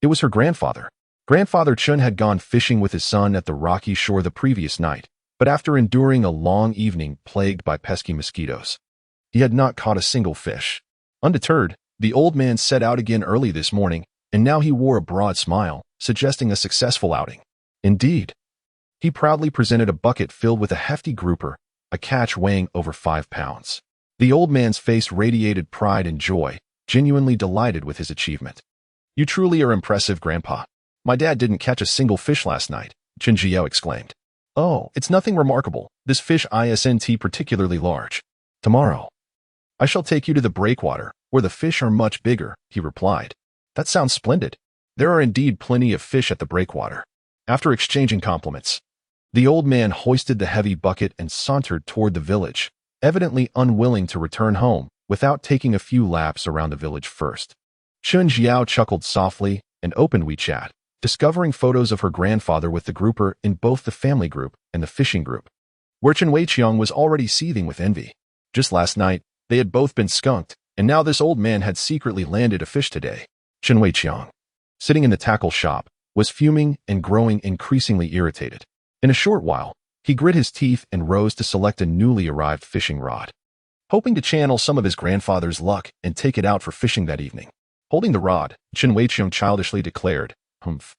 it was her grandfather. Grandfather Chen had gone fishing with his son at the rocky shore the previous night, but after enduring a long evening plagued by pesky mosquitoes, he had not caught a single fish. Undeterred, the old man set out again early this morning, and now he wore a broad smile, suggesting a successful outing. Indeed, he proudly presented a bucket filled with a hefty grouper, a catch weighing over 5 pounds. The old man's face radiated pride and joy, genuinely delighted with his achievement. You truly are impressive, Grandpa. My dad didn't catch a single fish last night, Chen Jiao exclaimed. Oh, it's nothing remarkable. This fish isn't particularly large. Tomorrow, I shall take you to the breakwater, where the fish are much bigger, he replied. That sounds splendid. There are indeed plenty of fish at the breakwater. After exchanging compliments, the old man hoisted the heavy bucket and sauntered toward the village, evidently unwilling to return home without taking a few laps around the village first. Chen Jiao chuckled softly and opened WeChat, discovering photos of her grandfather with the grouper in both the family group and the fishing group, where Chen Weiqiang was already seething with envy. Just last night, they had both been skunked, and now this old man had secretly landed a fish today. Chen Weiqiang, sitting in the tackle shop, was fuming and growing increasingly irritated. In a short while, he grit his teeth and rose to select a newly arrived fishing rod, hoping to channel some of his grandfather's luck and take it out for fishing that evening. Holding the rod, Chen Weiqiang childishly declared, Humph.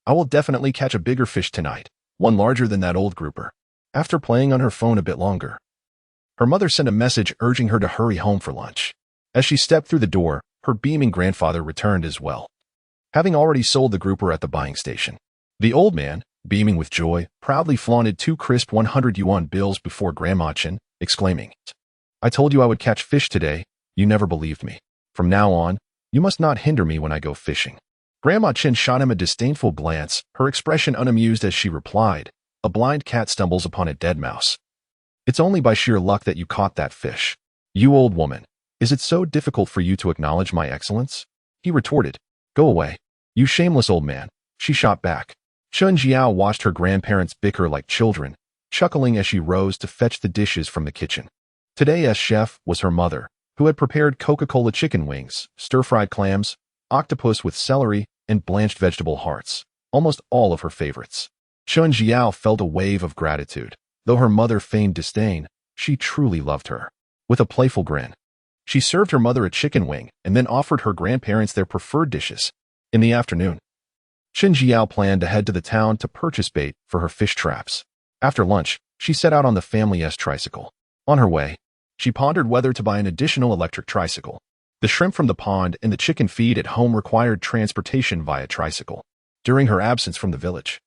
I will definitely catch a bigger fish tonight, one larger than that old grouper. After playing on her phone a bit longer, her mother sent a message urging her to hurry home for lunch. As she stepped through the door, her beaming grandfather returned as well, having already sold the grouper at the buying station. The old man, beaming with joy, proudly flaunted 2 crisp 100 yuan bills before Grandma Chen, exclaiming, I told you I would catch fish today. You never believed me. From now on, you must not hinder me when I go fishing. Grandma Chen shot him a disdainful glance, her expression unamused as she replied, a blind cat stumbles upon a dead mouse. It's only by sheer luck that you caught that fish. You old woman, is it so difficult for you to acknowledge my excellence? He retorted, Go away, you shameless old man. She shot back, Chun Jiao watched her grandparents bicker like children, chuckling as she rose to fetch the dishes from the kitchen. Today's chef was her mother, who had prepared Coca-Cola chicken wings, stir-fried clams, octopus with celery, and blanched vegetable hearts, almost all of her favorites. Chun Jiao felt a wave of gratitude. Though her mother feigned disdain, she truly loved her. With a playful grin, she served her mother a chicken wing and then offered her grandparents their preferred dishes. In the afternoon, Chun Jiao planned to head to the town to purchase bait for her fish traps. After lunch, she set out on the family's tricycle. On her way, she pondered whether to buy an additional electric tricycle. The shrimp from the pond and the chicken feed at home required transportation via tricycle. During her absence from the village,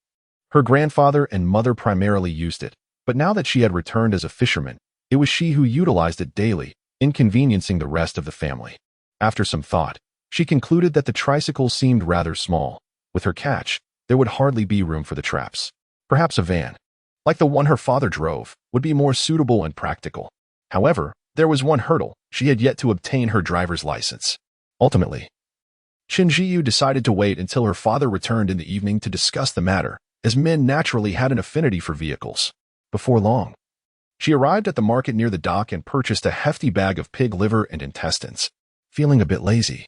her grandfather and mother primarily used it, but now that she had returned as a fisherman, it was she who utilized it daily, inconveniencing the rest of the family. After some thought, she concluded that the tricycle seemed rather small. With her catch, there would hardly be room for the traps. Perhaps a van, like the one her father drove, would be more suitable and practical. However, there was one hurdle: she had yet to obtain her driver's license. Ultimately, Qin Jiyu decided to wait until her father returned in the evening to discuss the matter, as men naturally had an affinity for vehicles. Before long, she arrived at the market near the dock and purchased a hefty bag of pig liver and intestines. Feeling a bit lazy,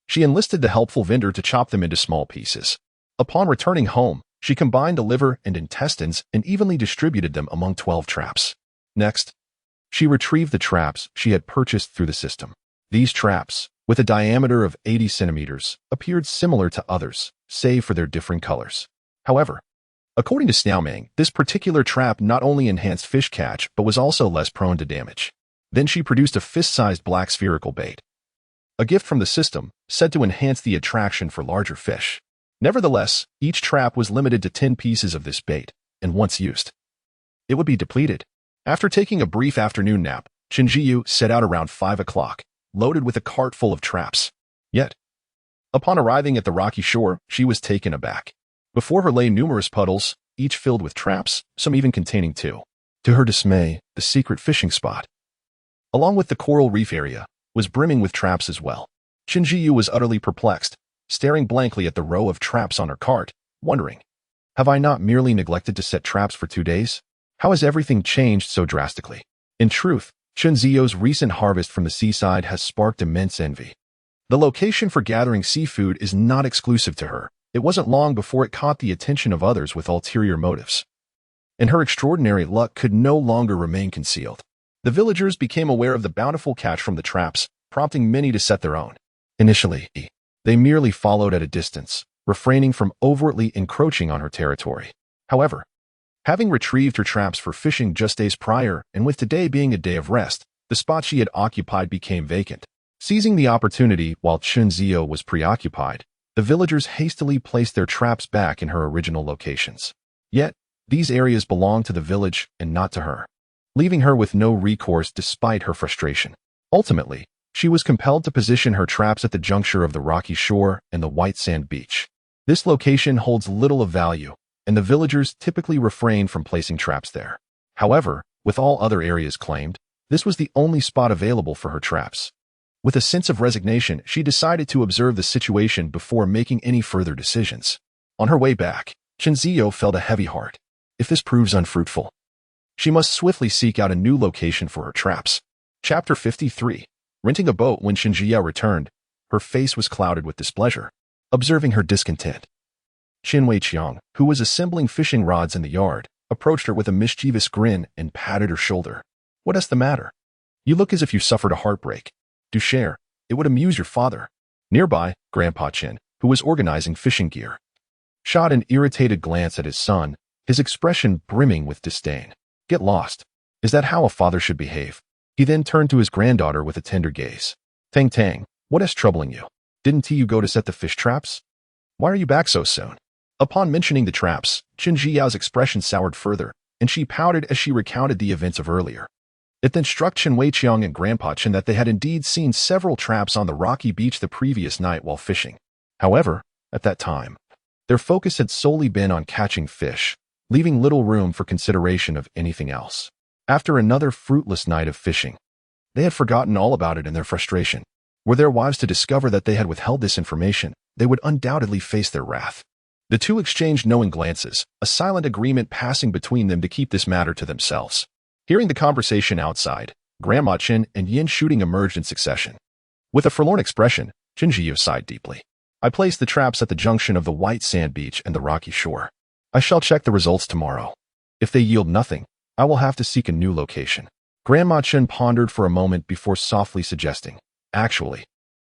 she enlisted the helpful vendor to chop them into small pieces. Upon returning home, she combined the liver and intestines and evenly distributed them among 12 traps. Next, she retrieved the traps she had purchased through the system. These traps, with a diameter of 80 centimeters, appeared similar to others, save for their different colors. However, according to Snaoming, this particular trap not only enhanced fish catch but was also less prone to damage. Then she produced a fist-sized black spherical bait, a gift from the system, said to enhance the attraction for larger fish. Nevertheless, each trap was limited to 10 pieces of this bait, and once used, it would be depleted. After taking a brief afternoon nap, Qin Jiyu set out around 5 o'clock, loaded with a cart full of traps. Yet, upon arriving at the rocky shore, she was taken aback. Before her lay numerous puddles, each filled with traps, some even containing 2. To her dismay, the secret fishing spot, along with the coral reef area, was brimming with traps as well. Qin Jiyu was utterly perplexed, staring blankly at the row of traps on her cart, wondering, have I not merely neglected to set traps for 2 days? How has everything changed so drastically? In truth, Qin Ziyou's recent harvest from the seaside has sparked immense envy. The location for gathering seafood is not exclusive to her. It wasn't long before it caught the attention of others with ulterior motives, and her extraordinary luck could no longer remain concealed. The villagers became aware of the bountiful catch from the traps, prompting many to set their own. Initially, they merely followed at a distance, refraining from overtly encroaching on her territory. However, having retrieved her traps for fishing just days prior, and with today being a day of rest, the spot she had occupied became vacant. Seizing the opportunity while Qin Ziyu was preoccupied, the villagers hastily placed their traps back in her original locations. Yet, these areas belonged to the village and not to her, leaving her with no recourse despite her frustration. Ultimately, she was compelled to position her traps at the juncture of the rocky shore and the white sand beach. This location holds little of value, and the villagers typically refrain from placing traps there. However, with all other areas claimed, this was the only spot available for her traps. With a sense of resignation, she decided to observe the situation before making any further decisions. On her way back, Qin Ziyu felt a heavy heart. If this proves unfruitful, she must swiftly seek out a new location for her traps. Chapter 53. Renting a boat. When Qin Jiyu returned, her face was clouded with displeasure. Observing her discontent, Qin Weiqiang, who was assembling fishing rods in the yard, approached her with a mischievous grin and patted her shoulder. What is the matter? You look as if you suffered a heartbreak. Do share. It would amuse your father. Nearby, Grandpa Qin, who was organizing fishing gear, shot an irritated glance at his son, his expression brimming with disdain. Get lost. Is that how a father should behave? He then turned to his granddaughter with a tender gaze. Tang Tang, what is troubling you? Didn't you go to set the fish traps? Why are you back so soon? Upon mentioning the traps, Qin Jiyu's expression soured further, and she pouted as she recounted the events of earlier. It then struck Qin Weiqiang and Grandpa Qin that they had indeed seen several traps on the rocky beach the previous night while fishing. However, at that time, their focus had solely been on catching fish, leaving little room for consideration of anything else. After another fruitless night of fishing, they had forgotten all about it in their frustration. Were their wives to discover that they had withheld this information, they would undoubtedly face their wrath. The two exchanged knowing glances, a silent agreement passing between them to keep this matter to themselves. Hearing the conversation outside, Grandma Chen and Yin Shooting emerged in succession. With a forlorn expression, Chen Jiyu sighed deeply. I placed the traps at the junction of the white sand beach and the rocky shore. I shall check the results tomorrow. If they yield nothing, I will have to seek a new location. Grandma Chen pondered for a moment before softly suggesting, actually,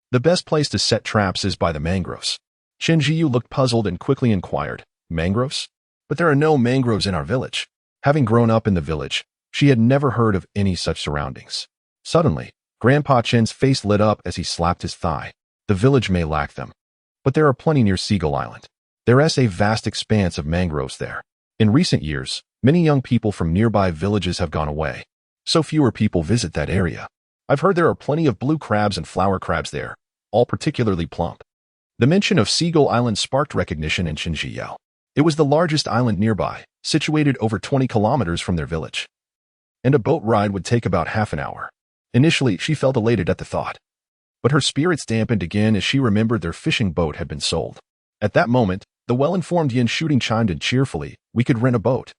the best place to set traps is by the mangroves. Chen Jiyu looked puzzled and quickly inquired, mangroves? But there are no mangroves in our village. Having grown up in the village, she had never heard of any such surroundings. Suddenly, Grandpa Chen's face lit up as he slapped his thigh. The village may lack them, but there are plenty near Seagull Island. There is a vast expanse of mangroves there. In recent years, many young people from nearby villages have gone away, so fewer people visit that area. I've heard there are plenty of blue crabs and flower crabs there, all particularly plump. The mention of Seagull Island sparked recognition in Qinzhiyao. It was the largest island nearby, situated over 20 kilometers from their village. And a boat ride would take about half an hour. Initially, she felt elated at the thought. But her spirits dampened again as she remembered their fishing boat had been sold. At that moment, the well-informed Yin Shooting chimed in cheerfully, we could rent a boat.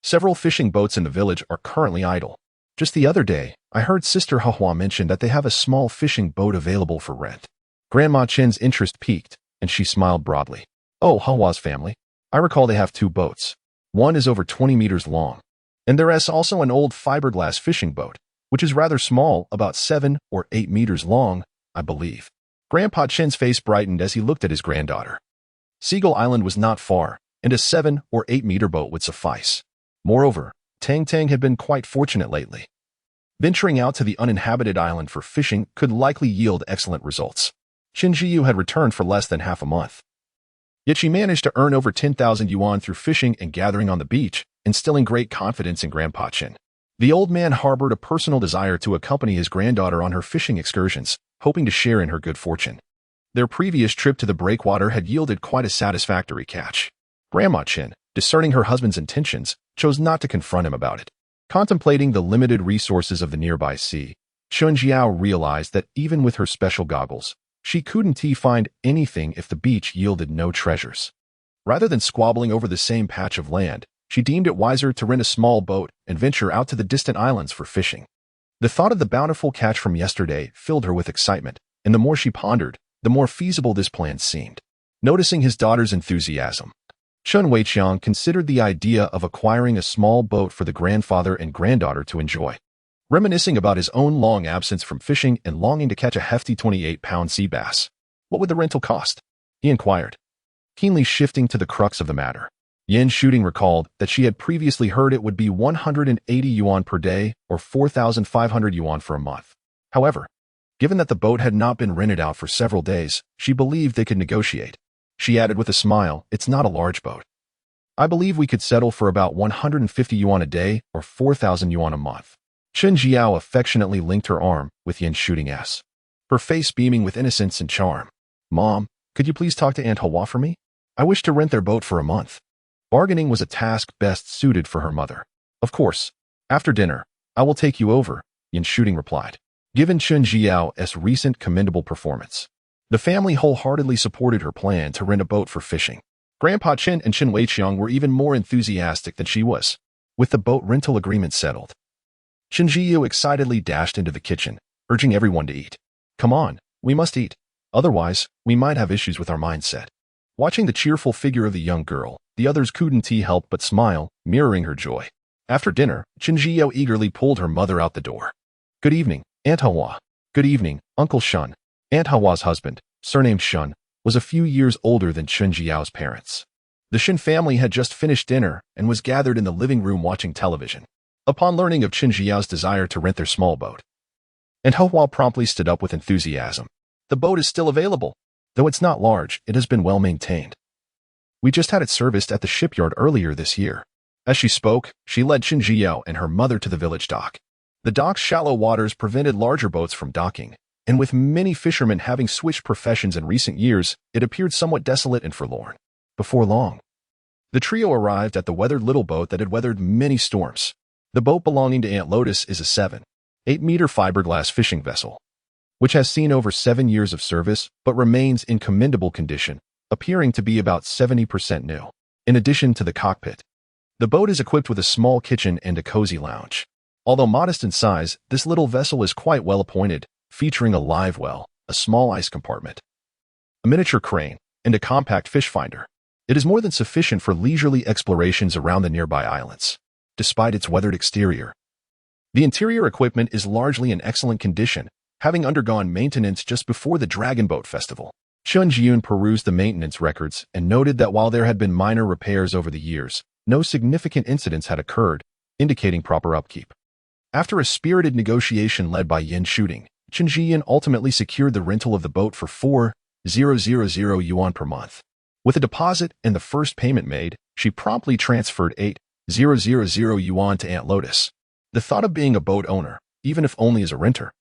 Several fishing boats in the village are currently idle. Just the other day, I heard Sister Hahua mention that they have a small fishing boat available for rent. Grandma Chen's interest piqued, and she smiled broadly. Oh, Hahua's family. I recall they have two boats. One is over 20 meters long. And there is also an old fiberglass fishing boat, which is rather small, about 7 or 8 meters long, I believe. Grandpa Chen's face brightened as he looked at his granddaughter. Seagull Island was not far, and a 7 or 8 meter boat would suffice. Moreover, Tang Tang had been quite fortunate lately. Venturing out to the uninhabited island for fishing could likely yield excellent results. Chen Jiyu had returned for less than half a month. Yet she managed to earn over 10,000 yuan through fishing and gathering on the beach, instilling great confidence in Grandpa Chen. The old man harbored a personal desire to accompany his granddaughter on her fishing excursions, hoping to share in her good fortune. Their previous trip to the breakwater had yielded quite a satisfactory catch. Grandma Chen, discerning her husband's intentions, chose not to confront him about it. Contemplating the limited resources of the nearby sea, Chun Jiao realized that even with her special goggles, she couldn't find anything if the beach yielded no treasures. Rather than squabbling over the same patch of land, she deemed it wiser to rent a small boat and venture out to the distant islands for fishing. The thought of the bountiful catch from yesterday filled her with excitement, and the more she pondered, the more feasible this plan seemed. Noticing his daughter's enthusiasm, Chun Weiqiang considered the idea of acquiring a small boat for the grandfather and granddaughter to enjoy. Reminiscing about his own long absence from fishing and longing to catch a hefty 28-pound sea bass. What would the rental cost? He inquired, keenly shifting to the crux of the matter. Yin Shooting recalled that she had previously heard it would be 180 yuan per day or 4,500 yuan for a month. However, given that the boat had not been rented out for several days, she believed they could negotiate. She added with a smile, it's not a large boat. I believe we could settle for about 150 yuan a day or 4,000 yuan a month. Chen Jiao affectionately linked her arm with Yin Shooting's, her face beaming with innocence and charm. Mom, could you please talk to Aunt Hua for me? I wish to rent their boat for a month. Bargaining was a task best suited for her mother. Of course. After dinner, I will take you over, Yin Shooting replied. Given Chen Jiao's recent commendable performance, the family wholeheartedly supported her plan to rent a boat for fishing. Grandpa Chen and Chen Weiqiang were even more enthusiastic than she was. With the boat rental agreement settled, Chen Jiyu excitedly dashed into the kitchen, urging everyone to eat. Come on, we must eat. Otherwise, we might have issues with our mindset. Watching the cheerful figure of the young girl, the others couldn't help but smile, mirroring her joy. After dinner, Chen Jiyu eagerly pulled her mother out the door. Good evening, Aunt Hua. Good evening, Uncle Shun. Aunt Hua's husband, surnamed Shun, was a few years older than Chen Jiao's parents. The Shin family had just finished dinner and was gathered in the living room watching television. Upon learning of Chen Jiao's desire to rent their small boat, Aunt Hua promptly stood up with enthusiasm. The boat is still available. Though it's not large, it has been well maintained. We just had it serviced at the shipyard earlier this year. As she spoke, she led Chen Jiao and her mother to the village dock. The dock's shallow waters prevented larger boats from docking, and with many fishermen having switched professions in recent years, it appeared somewhat desolate and forlorn. Before long, the trio arrived at the weathered little boat that had weathered many storms. The boat belonging to Aunt Lotus is a 7-8-meter fiberglass fishing vessel, which has seen over 7 years of service but remains in commendable condition, appearing to be about 70% new. In addition to the cockpit, the boat is equipped with a small kitchen and a cozy lounge. Although modest in size, this little vessel is quite well appointed, featuring a live well, a small ice compartment, a miniature crane, and a compact fish finder. It is more than sufficient for leisurely explorations around the nearby islands. Despite its weathered exterior, the interior equipment is largely in excellent condition, having undergone maintenance just before the Dragon Boat Festival. Chun Ji-yoon perused the maintenance records and noted that while there had been minor repairs over the years, no significant incidents had occurred, indicating proper upkeep. After a spirited negotiation led by Yin Shooting, Chun Ji-yoon ultimately secured the rental of the boat for 4,000 yuan per month. With a deposit and the first payment made, she promptly transferred 8,000 yuan to Aunt Lotus. The thought of being a boat owner, even if only as a renter,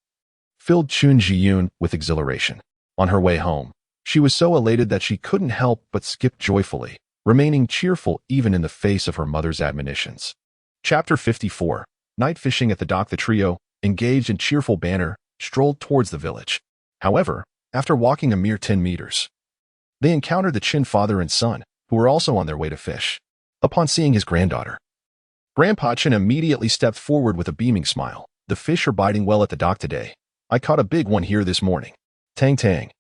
filled Chun Ji-yoon with exhilaration. On her way home, she was so elated that she couldn't help but skip joyfully, remaining cheerful even in the face of her mother's admonitions. Chapter 54. Night fishing at the dock. The trio, engaged in cheerful banter, strolled towards the village. However, after walking a mere 10 meters, they encountered the Chin father and son, who were also on their way to fish. Upon seeing his granddaughter, Grandpa Chin immediately stepped forward with a beaming smile. The fish are biting well at the dock today. I caught a big one here this morning. Tang Tang.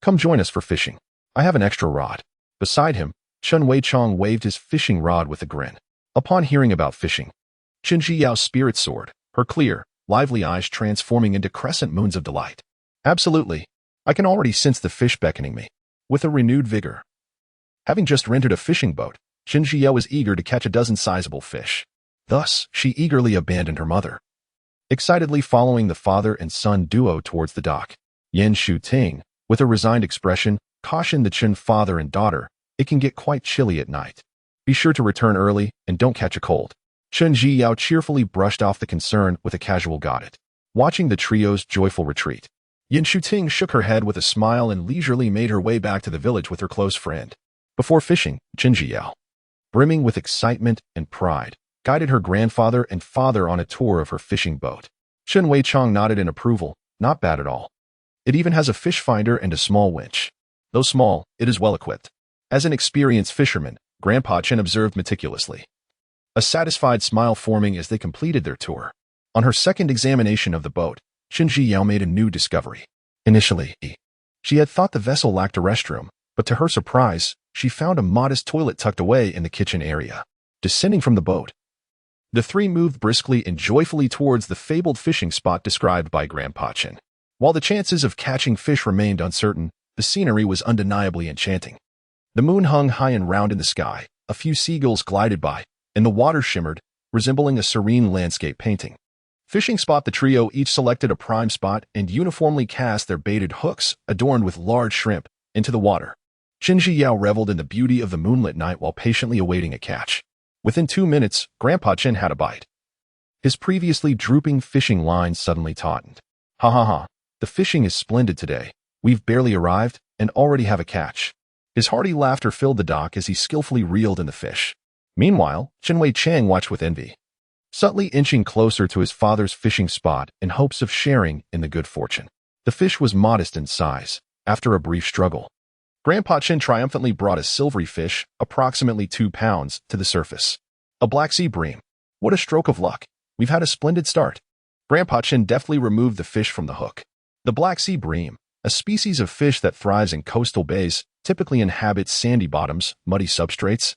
Come join us for fishing. I have an extra rod. Beside him, Chun Wei Chong waved his fishing rod with a grin. Upon hearing about fishing, Chin Ji Yao's spirit soared, her clear, lively eyes transforming into crescent moons of delight. Absolutely. I can already sense the fish beckoning me. With a renewed vigor. Having just rented a fishing boat, Chin Ji Yao was eager to catch a dozen sizable fish. Thus, she eagerly abandoned her mother, excitedly following the father and son duo towards the dock. Yen Shu Ting, with a resigned expression, cautioned the Chin father and daughter, it can get quite chilly at night. Be sure to return early and don't catch a cold. Chun Ji Yao cheerfully brushed off the concern with a casual got it. Watching the trio's joyful retreat, Yen Shu Ting shook her head with a smile and leisurely made her way back to the village with her close friend. Before fishing, Chin Ji Yao, brimming with excitement and pride, guided her grandfather and father on a tour of her fishing boat. Chun Wei Chong nodded in approval. Not bad at all. It even has a fish finder and a small winch. Though small, it is well equipped. As an experienced fisherman, Grandpa Chen observed meticulously, a satisfied smile forming as they completed their tour. On her second examination of the boat, Chin Ji Yao made a new discovery. Initially, she had thought the vessel lacked a restroom, but to her surprise, she found a modest toilet tucked away in the kitchen area. Descending from the boat, the three moved briskly and joyfully towards the fabled fishing spot described by Grandpa Chen. While the chances of catching fish remained uncertain, the scenery was undeniably enchanting. The moon hung high and round in the sky, a few seagulls glided by, and the water shimmered, resembling a serene landscape painting. Fishing spot. The trio each selected a prime spot and uniformly cast their baited hooks, adorned with large shrimp, into the water. Chin Ji Yao reveled in the beauty of the moonlit night while patiently awaiting a catch. Within 2 minutes, Grandpa Chen had a bite. His previously drooping fishing line suddenly tautened. Ha ha ha, the fishing is splendid today. We've barely arrived and already have a catch. His hearty laughter filled the dock as he skillfully reeled in the fish. Meanwhile, Chen Wei Chang watched with envy, subtly inching closer to his father's fishing spot in hopes of sharing in the good fortune. The fish was modest in size. After a brief struggle, Grandpa Chen triumphantly brought a silvery fish, approximately 2 pounds, to the surface. A black sea bream. What a stroke of luck. We've had a splendid start. Grandpa Chen deftly removed the fish from the hook. The black sea bream, a species of fish that thrives in coastal bays, typically inhabits sandy bottoms, muddy substrates,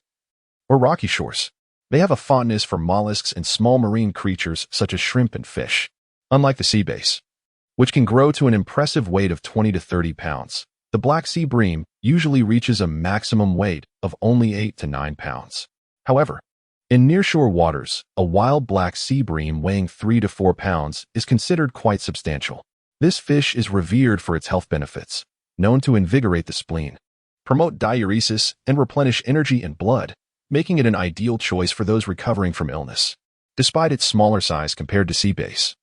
or rocky shores. They have a fondness for mollusks and small marine creatures such as shrimp and fish. Unlike the sea bass, which can grow to an impressive weight of 20 to 30 pounds, the black sea bream usually reaches a maximum weight of only 8 to 9 pounds. However, in nearshore waters, a wild black sea bream weighing 3 to 4 pounds is considered quite substantial. This fish is revered for its health benefits, known to invigorate the spleen, promote diuresis, and replenish energy and blood, making it an ideal choice for those recovering from illness. Despite its smaller size compared to sea bass,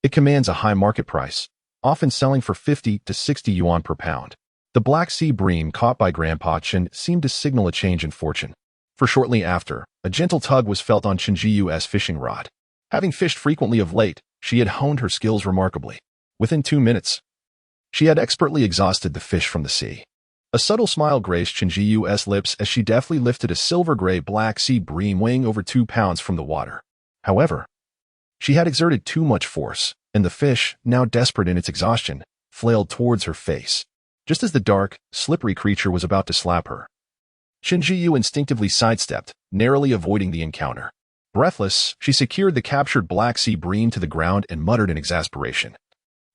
it commands a high market price, often selling for 50 to 60 yuan per pound. The black sea bream caught by Grandpa Chen seemed to signal a change in fortune, for shortly after, a gentle tug was felt on Chen Jiyu's fishing rod. Having fished frequently of late, she had honed her skills remarkably. Within 2 minutes, she had expertly exhausted the fish from the sea. A subtle smile graced Chen Jiyu's lips as she deftly lifted a silver-gray Black Sea bream weighing over 2 pounds from the water. However, she had exerted too much force, and the fish, now desperate in its exhaustion, flailed towards her face. Just as the dark, slippery creature was about to slap her, Chen Jiyu instinctively sidestepped, narrowly avoiding the encounter. Breathless, she secured the captured Black Sea bream to the ground and muttered in exasperation.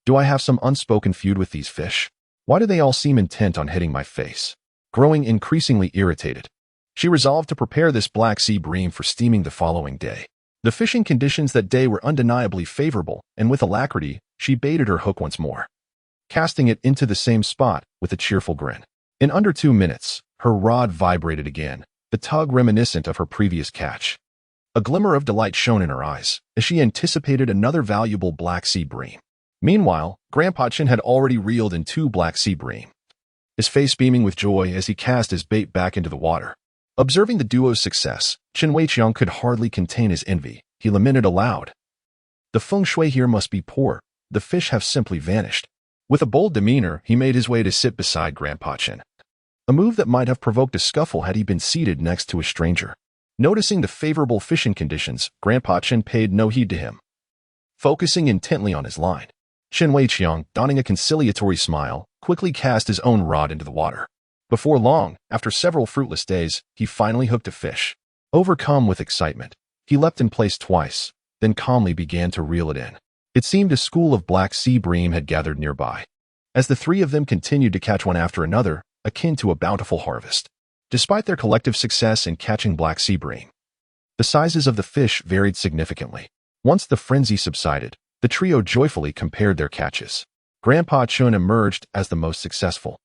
Do I have some unspoken feud with these fish? Why do they all seem intent on hitting my face? Growing increasingly irritated, she resolved to prepare this Black Sea bream for steaming the following day. The fishing conditions that day were undeniably favorable, and with alacrity, she baited her hook once more, casting it into the same spot with a cheerful grin. In under 2 minutes, her rod vibrated again, the tug reminiscent of her previous catch. A glimmer of delight shone in her eyes as she anticipated another valuable Black Sea bream. Meanwhile, Grandpa Chen had already reeled in 2 Black Sea bream, his face beaming with joy as he cast his bait back into the water. Observing the duo's success, Chen Weiqiang could hardly contain his envy. He lamented aloud. The feng shui here must be poor. The fish have simply vanished. With a bold demeanor, he made his way to sit beside Grandpa Chen, a move that might have provoked a scuffle had he been seated next to a stranger. Noticing the favorable fishing conditions, Grandpa Chen paid no heed to him, focusing intently on his line. Chen Weiqiang, donning a conciliatory smile, quickly cast his own rod into the water. Before long, after several fruitless days, he finally hooked a fish. Overcome with excitement, he leapt in place twice, then calmly began to reel it in. It seemed a school of Black Sea bream had gathered nearby, as the 3 of them continued to catch one after another, akin to a bountiful harvest. Despite their collective success in catching Black Sea bream, the sizes of the fish varied significantly. Once the frenzy subsided, the trio joyfully compared their catches. Grandpa Chen emerged as the most successful,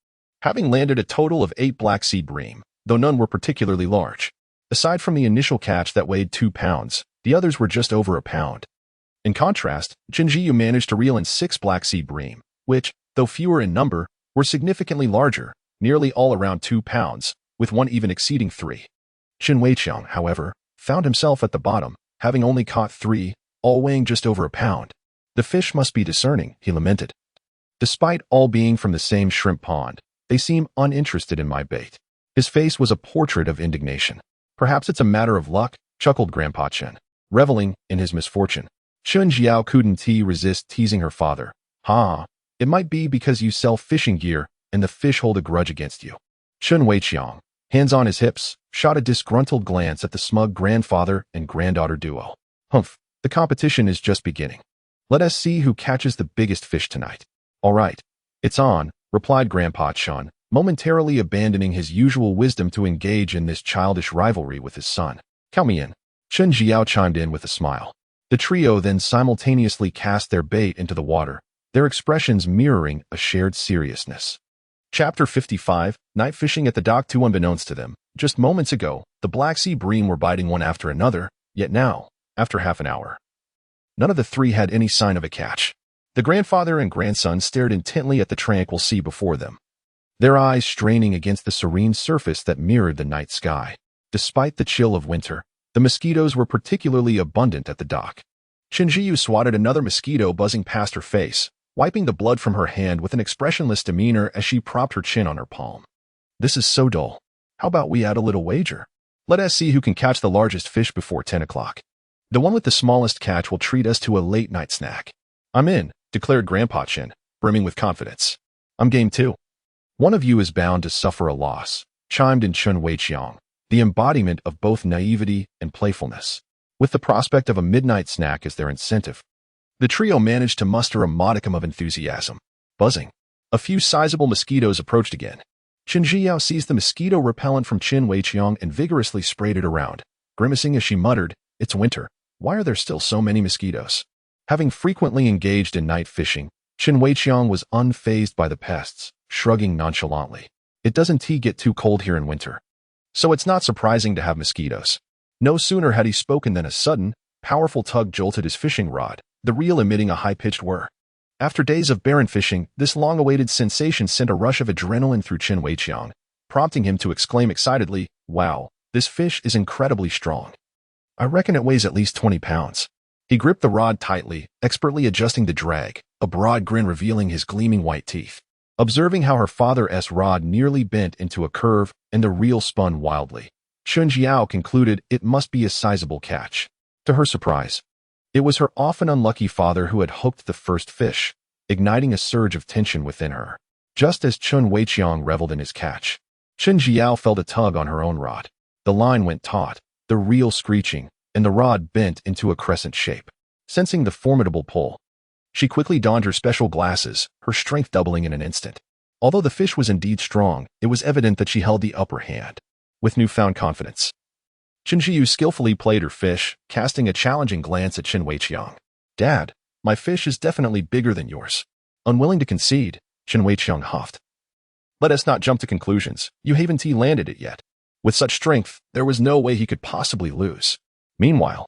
having landed a total of 8 Black Sea bream, though none were particularly large. Aside from the initial catch that weighed 2 pounds, the others were just over a pound. In contrast, Chen Jiyu managed to reel in 6 Black Sea bream, which, though fewer in number, were significantly larger, nearly all around 2 pounds, with one even exceeding 3. Chen Weiqiang, however, found himself at the bottom, having only caught 3, all weighing just over a pound. The fish must be discerning, he lamented. Despite all being from the same shrimp pond, they seem uninterested in my bait. His face was a portrait of indignation. Perhaps it's a matter of luck, chuckled Grandpa Chen, reveling in his misfortune. Chen Jiao couldn't resist teasing her father. Ha! It might be because you sell fishing gear and the fish hold a grudge against you. Chen Weiqiang, hands on his hips, shot a disgruntled glance at the smug grandfather and granddaughter duo. Humph, the competition is just beginning. Let us see who catches the biggest fish tonight. All right, it's on, replied Grandpa Chen, momentarily abandoning his usual wisdom to engage in this childish rivalry with his son. Count me in. Chen Jiao chimed in with a smile. The trio then simultaneously cast their bait into the water, their expressions mirroring a shared seriousness. Chapter 55, Night Fishing at the Dock. To unbeknownst to them, just moments ago, the Black Sea bream were biting one after another, yet now, after half an hour, none of the 3 had any sign of a catch. The grandfather and grandson stared intently at the tranquil sea before them, their eyes straining against the serene surface that mirrored the night sky. Despite the chill of winter, the mosquitoes were particularly abundant at the dock. Chen Jiyu swatted another mosquito buzzing past her face, wiping the blood from her hand with an expressionless demeanor as she propped her chin on her palm. This is so dull. How about we add a little wager? Let us see who can catch the largest fish before 10 o'clock. The one with the smallest catch will treat us to a late-night snack. I'm in, declared Grandpa Chen, brimming with confidence. I'm game too. One of you is bound to suffer a loss, chimed in Chen Weiqiang, the embodiment of both naivety and playfulness. With the prospect of a midnight snack as their incentive, the trio managed to muster a modicum of enthusiasm. Buzzing, a few sizable mosquitoes approached again. Chen Jiao seized the mosquito repellent from Chen Weiqiang and vigorously sprayed it around, grimacing as she muttered, "It's winter. Why are there still so many mosquitoes?" Having frequently engaged in night fishing, Chen Weiqiang was unfazed by the pests, shrugging nonchalantly. It doesn't get too cold here in winter, so it's not surprising to have mosquitoes. No sooner had he spoken than a sudden, powerful tug jolted his fishing rod, the reel emitting a high-pitched whir. After days of barren fishing, this long-awaited sensation sent a rush of adrenaline through Chen Weiqiang, prompting him to exclaim excitedly, "Wow, this fish is incredibly strong. I reckon it weighs at least 20 pounds. He gripped the rod tightly, expertly adjusting the drag, a broad grin revealing his gleaming white teeth. Observing how her father's rod nearly bent into a curve and the reel spun wildly, Chun Jiao concluded it must be a sizable catch. To her surprise, it was her often unlucky father who had hooked the first fish, igniting a surge of tension within her. Just as Chun Weiqiang reveled in his catch, Chun Jiao felt a tug on her own rod. The line went taut, the reel screeching, and the rod bent into a crescent shape. Sensing the formidable pull, she quickly donned her special glasses, her strength doubling in an instant. Although the fish was indeed strong, it was evident that she held the upper hand. With newfound confidence, Chun Jiao skillfully played her fish, casting a challenging glance at Chun Weiqiang. "Dad, my fish is definitely bigger than yours." Unwilling to concede, Chun Weiqiang huffed. "Let us not jump to conclusions. You haven't landed it yet." With such strength, there was no way he could possibly lose. Meanwhile,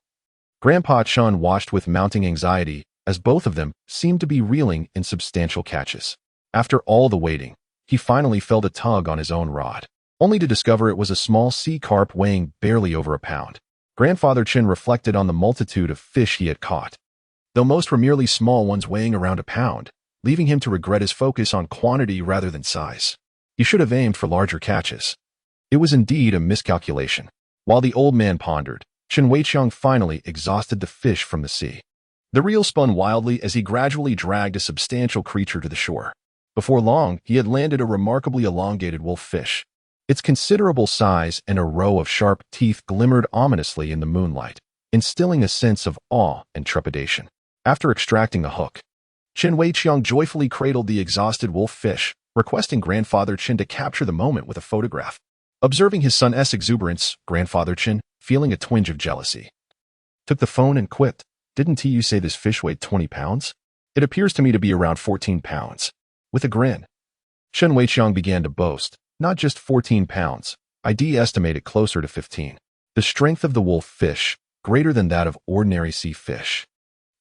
Grandpa Chun watched with mounting anxiety as both of them seemed to be reeling in substantial catches. After all the waiting, he finally felt a tug on his own rod, only to discover it was a small sea carp weighing barely over a pound. Grandfather Chun reflected on the multitude of fish he had caught, though most were merely small ones weighing around a pound, leaving him to regret his focus on quantity rather than size. He should have aimed for larger catches. It was indeed a miscalculation. While the old man pondered, Chun Weiqiang finally exhausted the fish from the sea. The reel spun wildly as he gradually dragged a substantial creature to the shore. Before long, he had landed a remarkably elongated wolf fish. Its considerable size and a row of sharp teeth glimmered ominously in the moonlight, instilling a sense of awe and trepidation. After extracting the hook, Chun Weiqiang joyfully cradled the exhausted wolf fish, requesting Grandfather Chun to capture the moment with a photograph. Observing his son's exuberance, Grandfather Chun, feeling a twinge of jealousy, took the phone and quipped, "Didn't you say this fish weighed 20 pounds? It appears to me to be around 14 pounds. With a grin, Chun Weiqiang began to boast, "Not just 14 pounds. I'd estimate it closer to 15. The strength of the wolf fish, greater than that of ordinary sea fish,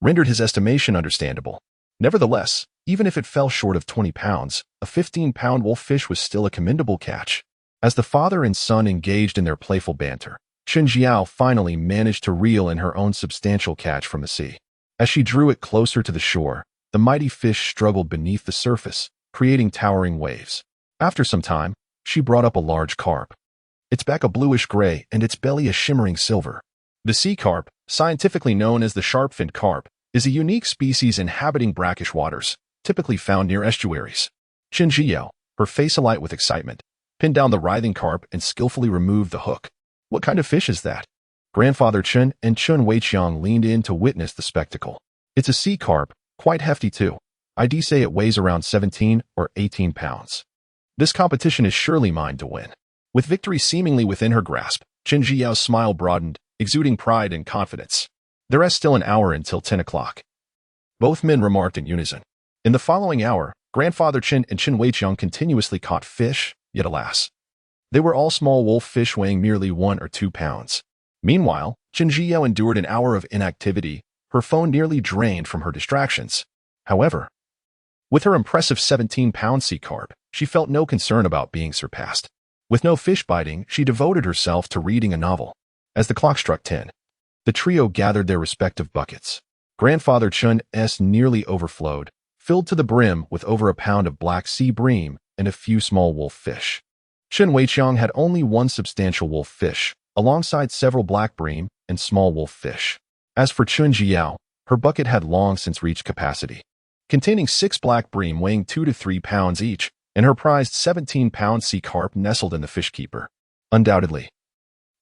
rendered his estimation understandable. Nevertheless, even if it fell short of 20 pounds, a 15-pound wolf fish was still a commendable catch." As the father and son engaged in their playful banter, Chun Jiao finally managed to reel in her own substantial catch from the sea. As she drew it closer to the shore, the mighty fish struggled beneath the surface, creating towering waves. After some time, she brought up a large carp, its back a bluish gray and its belly a shimmering silver. The sea carp, scientifically known as the sharp-finned carp, is a unique species inhabiting brackish waters, typically found near estuaries. Chun Jiao, her face alight with excitement, pinned down the writhing carp and skillfully removed the hook. "What kind of fish is that?" Grandfather Chun and Chun Weiqiang leaned in to witness the spectacle. "It's a sea carp, quite hefty too. I'd say it weighs around 17 or 18 pounds. This competition is surely mine to win." With victory seemingly within her grasp, Chun Jiao's smile broadened, exuding pride and confidence. "There is still an hour until 10 o'clock. Both men remarked in unison. In the following hour, Grandfather Chun and Chun Weiqiang continuously caught fish, yet alas, they were all small wolf fish weighing merely 1 or 2 pounds. Meanwhile, Chun Jiao endured an hour of inactivity, her phone nearly drained from her distractions. However, with her impressive 17-pound sea carp, she felt no concern about being surpassed. With no fish biting, she devoted herself to reading a novel. As the clock struck 10, the trio gathered their respective buckets. Grandfather Chun's nearly overflowed, filled to the brim with over a pound of black sea bream and a few small wolf fish. Chun Weiqiang had only one substantial wolf fish, alongside several black bream and small wolf fish. As for Chun Jiao, her bucket had long since reached capacity, containing 6 black bream weighing 2 to 3 pounds each, and her prized 17-pound sea carp nestled in the fish keeper. Undoubtedly,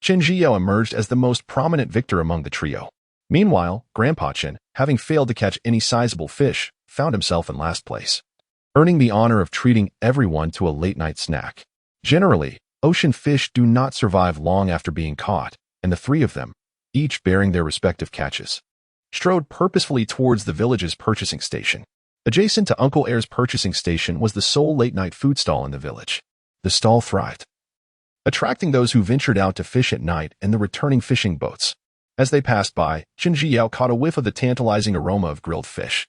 Chun Jiao emerged as the most prominent victor among the trio. Meanwhile, Grandpa Chun, having failed to catch any sizable fish, found himself in last place, earning the honor of treating everyone to a late-night snack. Generally, ocean fish do not survive long after being caught, and the three of them, each bearing their respective catches, strode purposefully towards the village's purchasing station. Adjacent to Uncle Air's purchasing station was the sole late-night food stall in the village. The stall thrived, attracting those who ventured out to fish at night and the returning fishing boats. As they passed by, Chun Jiao caught a whiff of the tantalizing aroma of grilled fish,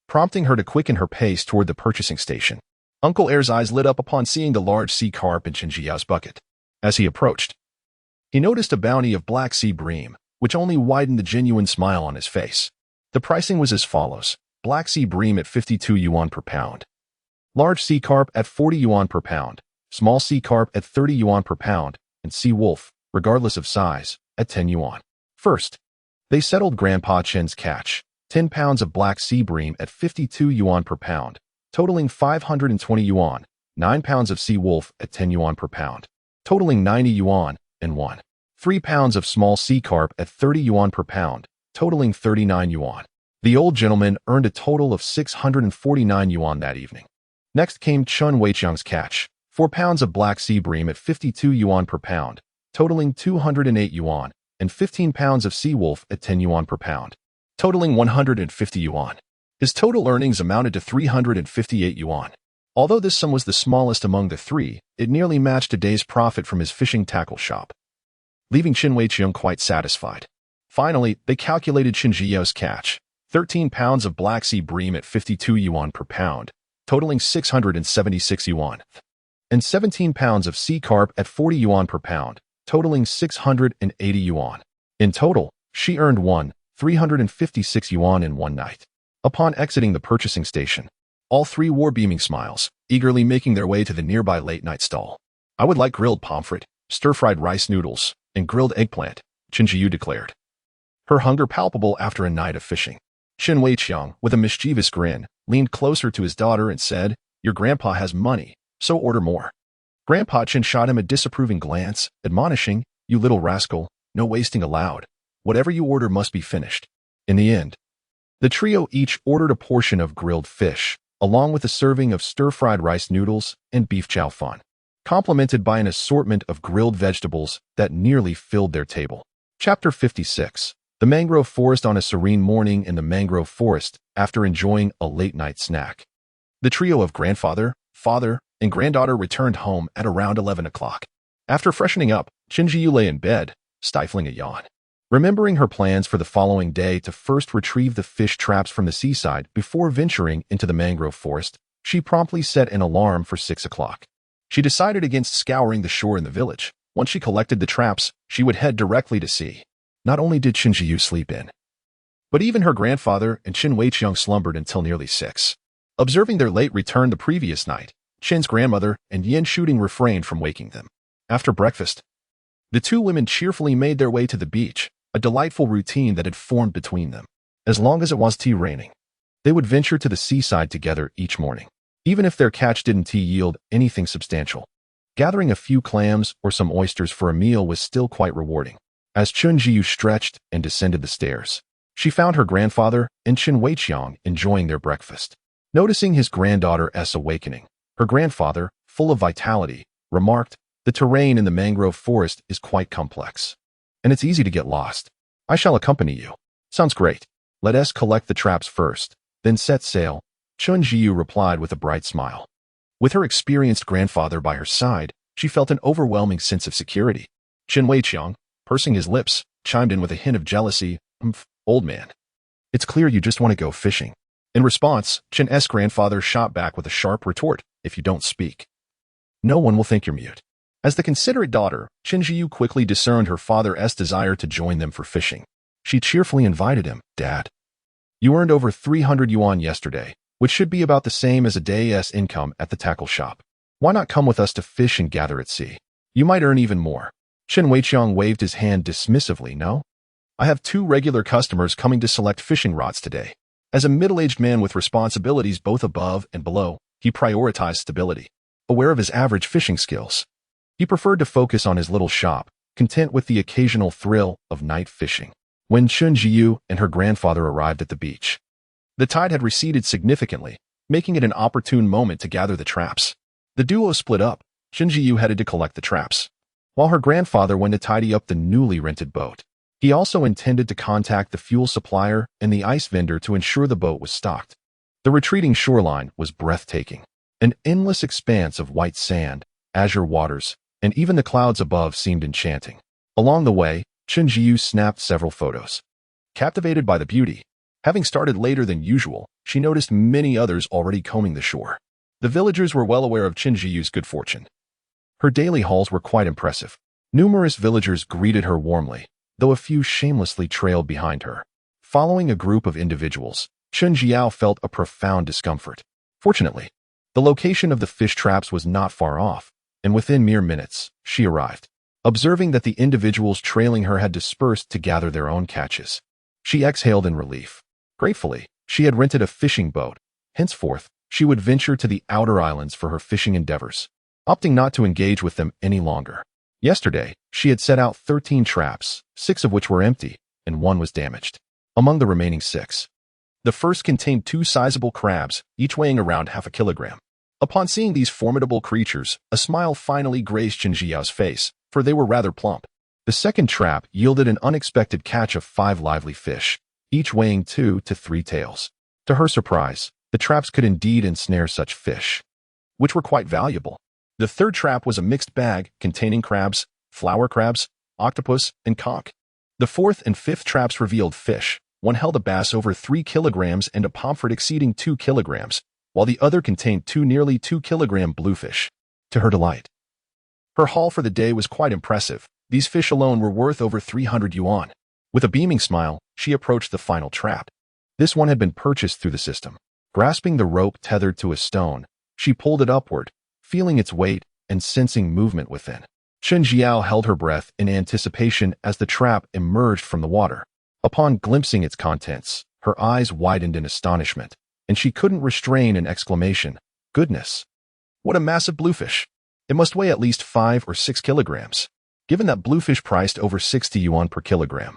prompting her to quicken her pace toward the purchasing station. Uncle Air's eyes lit up upon seeing the large sea carp in Chun Jiao's bucket. As he approached, he noticed a bounty of black sea bream, which only widened the genuine smile on his face. The pricing was as follows: black sea bream at 52 yuan per pound, Large sea carp at 40 yuan per pound, small sea carp at 30 yuan per pound, and sea wolf, regardless of size, at 10 yuan. First, they settled Grandpa Chen's catch, 10 pounds of black sea bream at 52 yuan per pound, totaling 520 yuan, 9 pounds of sea wolf at 10 yuan per pound, totaling 90 yuan, and 3 pounds of small sea carp at 30 yuan per pound, totaling 39 yuan. The old gentleman earned a total of 649 yuan that evening. Next came Chun Weiqiang's catch, 4 pounds of black sea bream at 52 yuan per pound, totaling 208 yuan, and 15 pounds of sea wolf at 10 yuan per pound, totaling 150 yuan. His total earnings amounted to 358 yuan. Although this sum was the smallest among the three, it nearly matched a day's profit from his fishing tackle shop, leaving Qin Weiqiang quite satisfied. Finally, they calculated Qin Jiyao's catch, 13 pounds of black sea bream at 52 yuan per pound, totaling 676 yuan, and 17 pounds of sea carp at 40 yuan per pound, totaling 680 yuan. In total, she earned 356 yuan in one night. Upon exiting the purchasing station, all three wore beaming smiles, eagerly making their way to the nearby late-night stall. "I would like grilled pomfret, stir-fried rice noodles, and grilled eggplant," Qin Jiyu declared, her hunger palpable after a night of fishing. Qin Weiqiang, with a mischievous grin, leaned closer to his daughter and said, "Your grandpa has money, so order more." Grandpa Qin shot him a disapproving glance, admonishing, "You little rascal, no wasting allowed. Whatever you order must be finished." In the end, the trio each ordered a portion of grilled fish, along with a serving of stir-fried rice noodles and beef chow fun, complemented by an assortment of grilled vegetables that nearly filled their table. Chapter 56. The mangrove forest. On a serene morning in the mangrove forest, after enjoying a late-night snack, the trio of grandfather, father, and granddaughter returned home at around 11 o'clock. After freshening up, Qin Jiyu lay in bed, stifling a yawn. Remembering her plans for the following day to first retrieve the fish traps from the seaside before venturing into the mangrove forest, she promptly set an alarm for 6 o'clock. She decided against scouring the shore in the village. Once she collected the traps, she would head directly to sea. Not only did Qin Jiyu sleep in, but even her grandfather and Qin Weiqiang slumbered until nearly 6. Observing their late return the previous night, Qin's grandmother and Yin Shooting refrained from waking them. After breakfast, the two women cheerfully made their way to the beach, a delightful routine that had formed between them. As long as it was tea raining, they would venture to the seaside together each morning, even if their catch didn't yield anything substantial. Gathering a few clams or some oysters for a meal was still quite rewarding. As Qin Jiyu stretched and descended the stairs, she found her grandfather and Qin Weiqiang enjoying their breakfast. Noticing his granddaughter's awakening, her grandfather, full of vitality, remarked, "The terrain in the mangrove forest is quite complex, and it's easy to get lost. I shall accompany you." "Sounds great. Let us collect the traps first, then set sail," Qin Jiyu replied with a bright smile. With her experienced grandfather by her side, she felt an overwhelming sense of security. Qin Weiqiang, pursing his lips, chimed in with a hint of jealousy, "Old man, it's clear you just want to go fishing." In response, Qin's grandfather shot back with a sharp retort, "If you don't speak, no one will think you're mute." As the considerate daughter, Qin Jiyu quickly discerned her father's desire to join them for fishing. She cheerfully invited him, "Dad, you earned over 300 yuan yesterday, which should be about the same as a day's income at the tackle shop. Why not come with us to fish and gather at sea? You might earn even more." Qin Weiqiang waved his hand dismissively. "No, I have 2 regular customers coming to select fishing rods today." As a middle-aged man with responsibilities both above and below, he prioritized stability. Aware of his average fishing skills, he preferred to focus on his little shop, content with the occasional thrill of night fishing. When Qin Jiyu and her grandfather arrived at the beach, the tide had receded significantly, making it an opportune moment to gather the traps. The duo split up. Qin Jiyu headed to collect the traps, while her grandfather went to tidy up the newly rented boat. He also intended to contact the fuel supplier and the ice vendor to ensure the boat was stocked. The retreating shoreline was breathtaking. An endless expanse of white sand, azure waters, and even the clouds above seemed enchanting. Along the way, Qin Jiyu snapped several photos. Captivated by the beauty, having started later than usual, she noticed many others already combing the shore. The villagers were well aware of Qin Jiyu's good fortune. Her daily hauls were quite impressive. Numerous villagers greeted her warmly, though a few shamelessly trailed behind her. Following a group of individuals, Qin Jiao felt a profound discomfort. Fortunately, The location of the fish traps was not far off, and within mere minutes, she arrived. Observing that the individuals trailing her had dispersed to gather their own catches, she exhaled in relief. Gratefully, she had rented a fishing boat. Henceforth, she would venture to the outer islands for her fishing endeavors, opting not to engage with them any longer. Yesterday, she had set out 13 traps, 6 of which were empty, and 1 was damaged. Among the remaining 6, the first contained 2 sizable crabs, each weighing around half a kilogram. Upon seeing these formidable creatures, a smile finally graced Chen Jiao's face, for they were rather plump. The second trap yielded an unexpected catch of 5 lively fish, each weighing 2 to 3 taels. To her surprise, the traps could indeed ensnare such fish, which were quite valuable. The third trap was a mixed bag containing crabs, flower crabs, octopus, and conch. The fourth and fifth traps revealed fish. One held a bass over 3 kilograms and a pomfret exceeding 2 kilograms, while the other contained 2 nearly 2-kilogram bluefish. To her delight, her haul for the day was quite impressive. These fish alone were worth over 300 yuan. With a beaming smile, she approached the final trap. This one had been purchased through the system. Grasping the rope tethered to a stone, she pulled it upward, feeling its weight and sensing movement within. Chen Jiao held her breath in anticipation as the trap emerged from the water. Upon glimpsing its contents, her eyes widened in astonishment, and she couldn't restrain an exclamation. Goodness! What a massive bluefish! It must weigh at least 5 or 6 kilograms. Given that bluefish priced over 60 yuan per kilogram,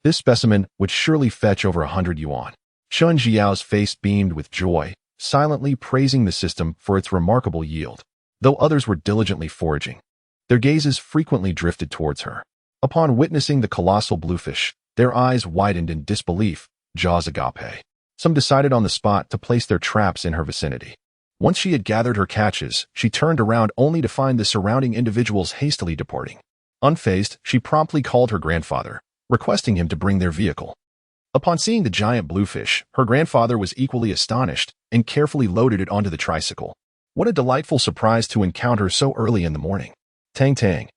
this specimen would surely fetch over 100 yuan. Chen Jiao's face beamed with joy, silently praising the system for its remarkable yield. Though others were diligently foraging, their gazes frequently drifted towards her. Upon witnessing the colossal bluefish, their eyes widened in disbelief, jaws agape. Some decided on the spot to place their traps in her vicinity. Once she had gathered her catches, she turned around only to find the surrounding individuals hastily departing. Unfazed, she promptly called her grandfather, requesting him to bring their vehicle. Upon seeing the giant bluefish, her grandfather was equally astonished and carefully loaded it onto the tricycle. What a delightful surprise to encounter so early in the morning. Tang Tang.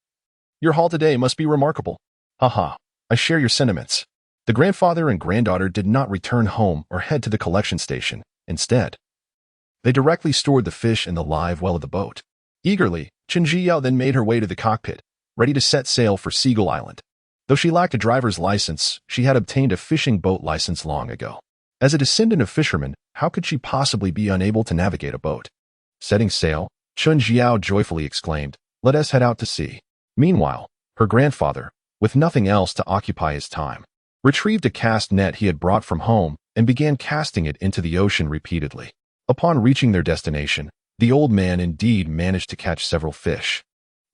Your haul today must be remarkable. Haha, I share your sentiments. The grandfather and granddaughter did not return home or head to the collection station. Instead, they directly stored the fish in the live well of the boat. Eagerly, Chen Jiao then made her way to the cockpit, ready to set sail for Seagull Island. Though she lacked a driver's license, she had obtained a fishing boat license long ago. As a descendant of fishermen, how could she possibly be unable to navigate a boat? Setting sail, Chen Jiao joyfully exclaimed, "Let us head out to sea." Meanwhile, her grandfather, with nothing else to occupy his time, retrieved a cast net he had brought from home and began casting it into the ocean repeatedly. Upon reaching their destination, the old man indeed managed to catch several fish,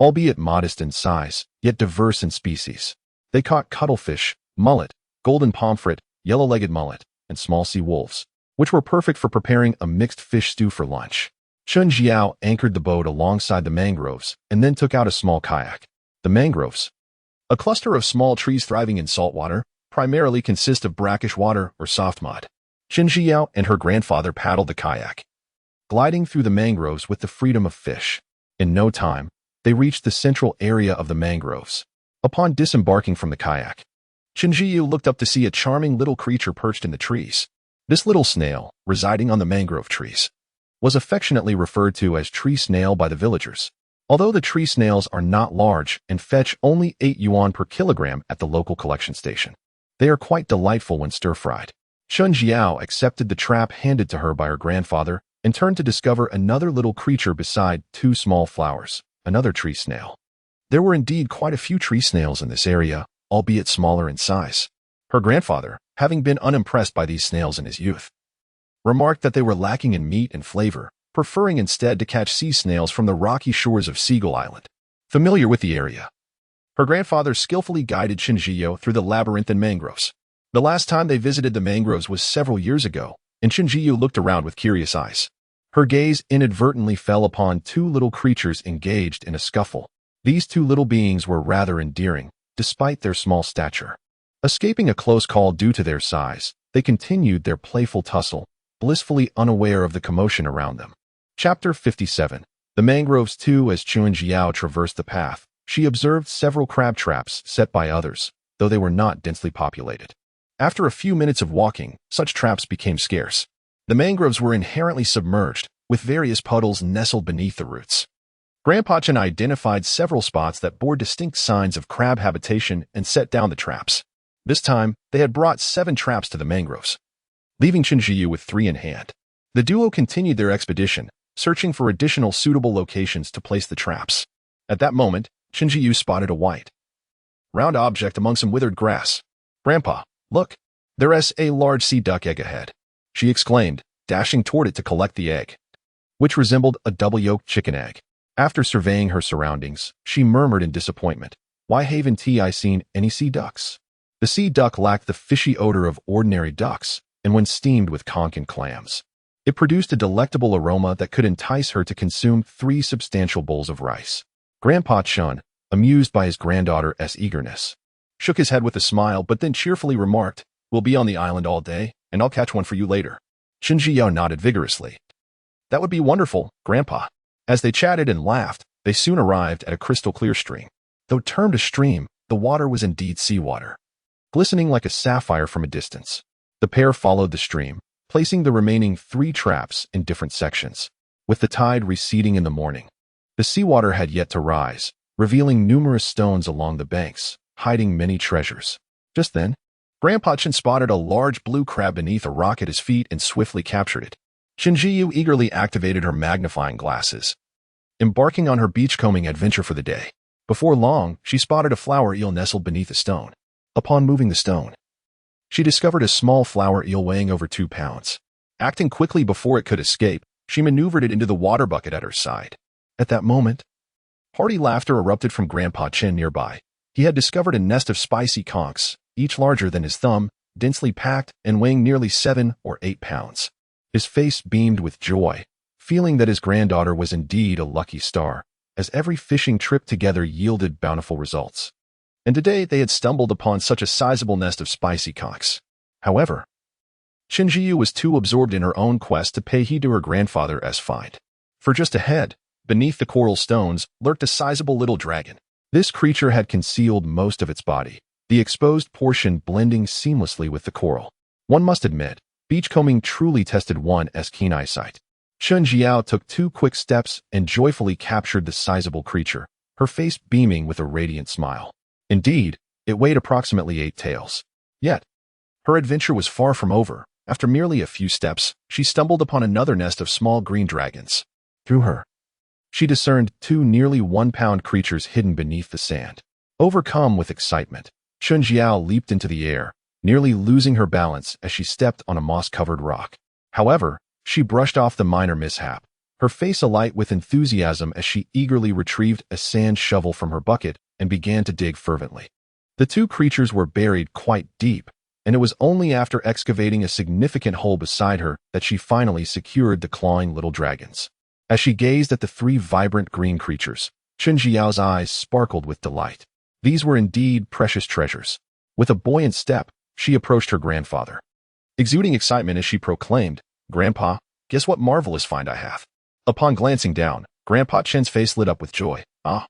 albeit modest in size, yet diverse in species. They caught cuttlefish, mullet, golden pomfret, yellow-legged mullet, and small sea wolves, which were perfect for preparing a mixed fish stew for lunch. Chen Jiao anchored the boat alongside the mangroves and then took out a small kayak. The mangroves, a cluster of small trees thriving in salt water, primarily consist of brackish water or soft mud. Chen Jiao and her grandfather paddled the kayak, gliding through the mangroves with the freedom of fish. In no time, they reached the central area of the mangroves. Upon disembarking from the kayak, Chen Jiao looked up to see a charming little creature perched in the trees. This little snail, residing on the mangrove trees, was affectionately referred to as tree snail by the villagers. Although the tree snails are not large and fetch only 8 yuan per kilogram at the local collection station, they are quite delightful when stir-fried. Chen Jiao accepted the trap handed to her by her grandfather and turned to discover another little creature beside 2 small flowers, another tree snail. There were indeed quite a few tree snails in this area, albeit smaller in size. Her grandfather, having been unimpressed by these snails in his youth, remarked that they were lacking in meat and flavor, preferring instead to catch sea snails from the rocky shores of Seagull Island. Familiar with the area, her grandfather skillfully guided Chen Jiao through the labyrinth and mangroves. The last time they visited the mangroves was several years ago, and Chen Jiao looked around with curious eyes. Her gaze inadvertently fell upon 2 little creatures engaged in a scuffle. These 2 little beings were rather endearing, despite their small stature. Escaping a close call due to their size, they continued their playful tussle, blissfully unaware of the commotion around them. Chapter 57. The mangroves too. As Chen Jiao traversed the path, she observed several crab traps set by others, though they were not densely populated. After a few minutes of walking, such traps became scarce. The mangroves were inherently submerged, with various puddles nestled beneath the roots. Grandpa Chen identified several spots that bore distinct signs of crab habitation and set down the traps. This time, they had brought 7 traps to the mangroves, leaving Chen Jiyu with 3 in hand. The duo continued their expedition, searching for additional suitable locations to place the traps. At that moment, Chen Jiyu spotted a white, round object among some withered grass. "Grandpa, look, there's a large sea duck egg ahead," she exclaimed, dashing toward it to collect the egg, which resembled a double-yolked chicken egg. After surveying her surroundings, she murmured in disappointment, "Why haven't I seen any sea ducks?" The sea duck lacked the fishy odor of ordinary ducks, and when steamed with conch and clams, it produced a delectable aroma that could entice her to consume 3 substantial bowls of rice. Grandpa Chun, amused by his granddaughter's eagerness, shook his head with a smile but then cheerfully remarked, "We'll be on the island all day, and I'll catch one for you later." Chen Jiao nodded vigorously. "That would be wonderful, Grandpa." As they chatted and laughed, they soon arrived at a crystal-clear stream. Though termed a stream, the water was indeed seawater, glistening like a sapphire from a distance. The pair followed the stream, placing the remaining 3 traps in different sections. With the tide receding in the morning, the seawater had yet to rise, revealing numerous stones along the banks, hiding many treasures. Just then, Grandpa Chen spotted a large blue crab beneath a rock at his feet and swiftly captured it. Chen Jiyu eagerly activated her magnifying glasses, embarking on her beachcombing adventure for the day. Before long, she spotted a flower eel nestled beneath a stone. Upon moving the stone, she discovered a small flower eel weighing over 2 pounds. Acting quickly before it could escape, she maneuvered it into the water bucket at her side. At that moment, hearty laughter erupted from Grandpa Chen nearby. He had discovered a nest of spicy conchs, each larger than his thumb, densely packed and weighing nearly 7 or 8 pounds. His face beamed with joy, feeling that his granddaughter was indeed a lucky star, as every fishing trip together yielded bountiful results. And today they had stumbled upon such a sizable nest of spicy conchs. However, Chen Jiyu was too absorbed in her own quest to pay heed to her grandfather's find. For just ahead, beneath the coral stones, lurked a sizable little dragon. This creature had concealed most of its body, the exposed portion blending seamlessly with the coral. One must admit, beachcombing truly tested one's keen eyesight. Chen Jiao took 2 quick steps and joyfully captured the sizable creature, her face beaming with a radiant smile. Indeed, it weighed approximately 8 taels. Yet, her adventure was far from over. After merely a few steps, she stumbled upon another nest of small green dragons. Through her, she discerned 2 nearly 1-pound creatures hidden beneath the sand. Overcome with excitement, Chen Jiao leaped into the air, nearly losing her balance as she stepped on a moss-covered rock. However, she brushed off the minor mishap, her face alight with enthusiasm as she eagerly retrieved a sand shovel from her bucket and began to dig fervently. The 2 creatures were buried quite deep, and it was only after excavating a significant hole beside her that she finally secured the clawing little dragons. As she gazed at the 3 vibrant green creatures, Chen Jiao's eyes sparkled with delight. These were indeed precious treasures. With a buoyant step, she approached her grandfather, exuding excitement as she proclaimed, "Grandpa, guess what marvelous find I have." Upon glancing down, Grandpa Chen's face lit up with joy. "Ah,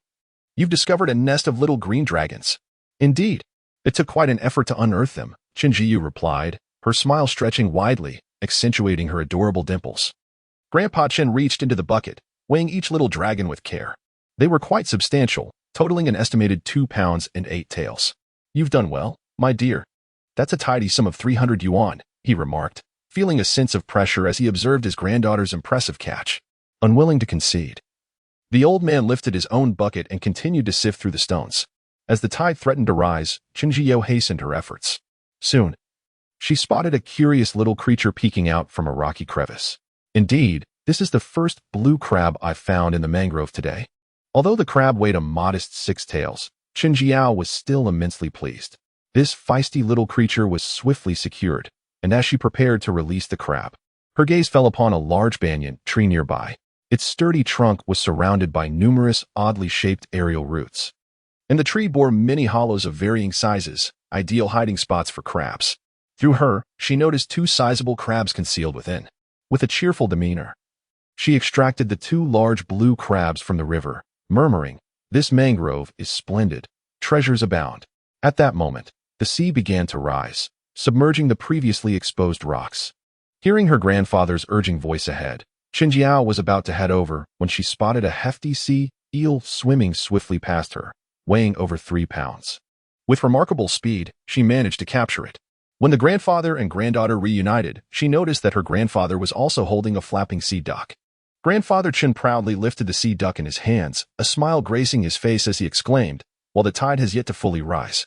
you've discovered a nest of little green dragons." "Indeed, it took quite an effort to unearth them," Chen Jiyu replied, her smile stretching widely, accentuating her adorable dimples. Grandpa Chen reached into the bucket, weighing each little dragon with care. They were quite substantial, totaling an estimated 2 pounds and 8 taels. "You've done well, my dear. That's a tidy sum of 300 yuan, he remarked, feeling a sense of pressure as he observed his granddaughter's impressive catch. Unwilling to concede, the old man lifted his own bucket and continued to sift through the stones. As the tide threatened to rise, Chen Jiao hastened her efforts. Soon, she spotted a curious little creature peeking out from a rocky crevice. "Indeed, this is the first blue crab I've found in the mangrove today." Although the crab weighed a modest 6 taels, Chen Jiao was still immensely pleased. This feisty little creature was swiftly secured, and as she prepared to release the crab, her gaze fell upon a large banyan tree nearby. Its sturdy trunk was surrounded by numerous oddly shaped aerial roots, and the tree bore many hollows of varying sizes, ideal hiding spots for crabs. Through her, she noticed 2 sizable crabs concealed within. With a cheerful demeanor, she extracted the 2 large blue crabs from the river, murmuring, "This mangrove is splendid. Treasures abound." At that moment, the sea began to rise, submerging the previously exposed rocks. Hearing her grandfather's urging voice ahead, Qinjiao was about to head over when she spotted a hefty sea eel swimming swiftly past her, weighing over 3 pounds. With remarkable speed, she managed to capture it. When the grandfather and granddaughter reunited, she noticed that her grandfather was also holding a flapping sea duck. Grandfather Qin proudly lifted the sea duck in his hands, a smile gracing his face as he exclaimed, "While the tide has yet to fully rise,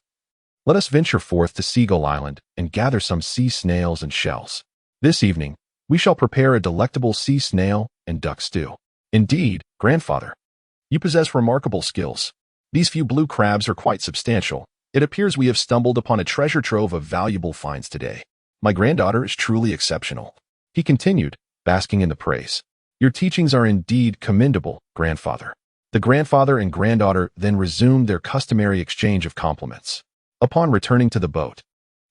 let us venture forth to Seagull Island and gather some sea snails and shells. This evening, we shall prepare a delectable sea snail and duck stew." "Indeed, grandfather, you possess remarkable skills. These few blue crabs are quite substantial. It appears we have stumbled upon a treasure trove of valuable finds today. My granddaughter is truly exceptional," he continued, basking in the praise. "Your teachings are indeed commendable, grandfather." The grandfather and granddaughter then resumed their customary exchange of compliments. Upon returning to the boat,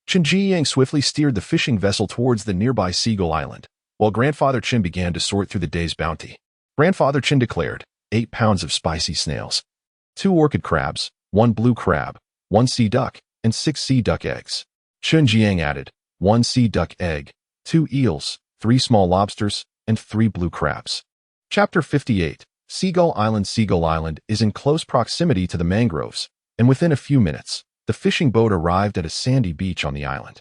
Qin Jiyang swiftly steered the fishing vessel towards the nearby Seagull Island, while Grandfather Qin began to sort through the day's bounty. Grandfather Qin declared, 8 pounds of spicy snails, 2 orchid crabs, 1 blue crab, 1 sea duck, and 6 sea duck eggs. Qin Jiang added, 1 sea duck egg, 2 eels, 3 small lobsters, and 3 blue crabs. Chapter 58. Seagull Island. Seagull Island is in close proximity to the mangroves, and within a few minutes, the fishing boat arrived at a sandy beach on the island.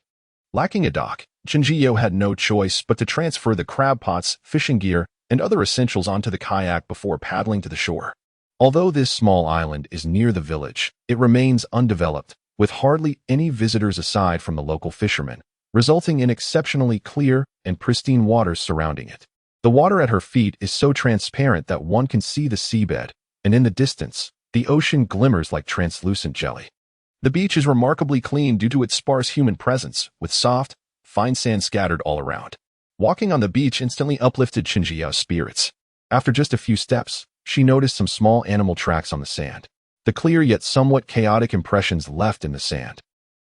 Lacking a dock, Qinjiao had no choice but to transfer the crab pots, fishing gear, and other essentials onto the kayak before paddling to the shore. Although this small island is near the village, it remains undeveloped, with hardly any visitors aside from the local fishermen, resulting in exceptionally clear and pristine waters surrounding it. The water at her feet is so transparent that one can see the seabed, and in the distance, the ocean glimmers like translucent jelly. The beach is remarkably clean due to its sparse human presence, with soft, fine sand scattered all around. Walking on the beach instantly uplifted Qinjiao's spirits. After just a few steps, she noticed some small animal tracks on the sand. The clear yet somewhat chaotic impressions left in the sand,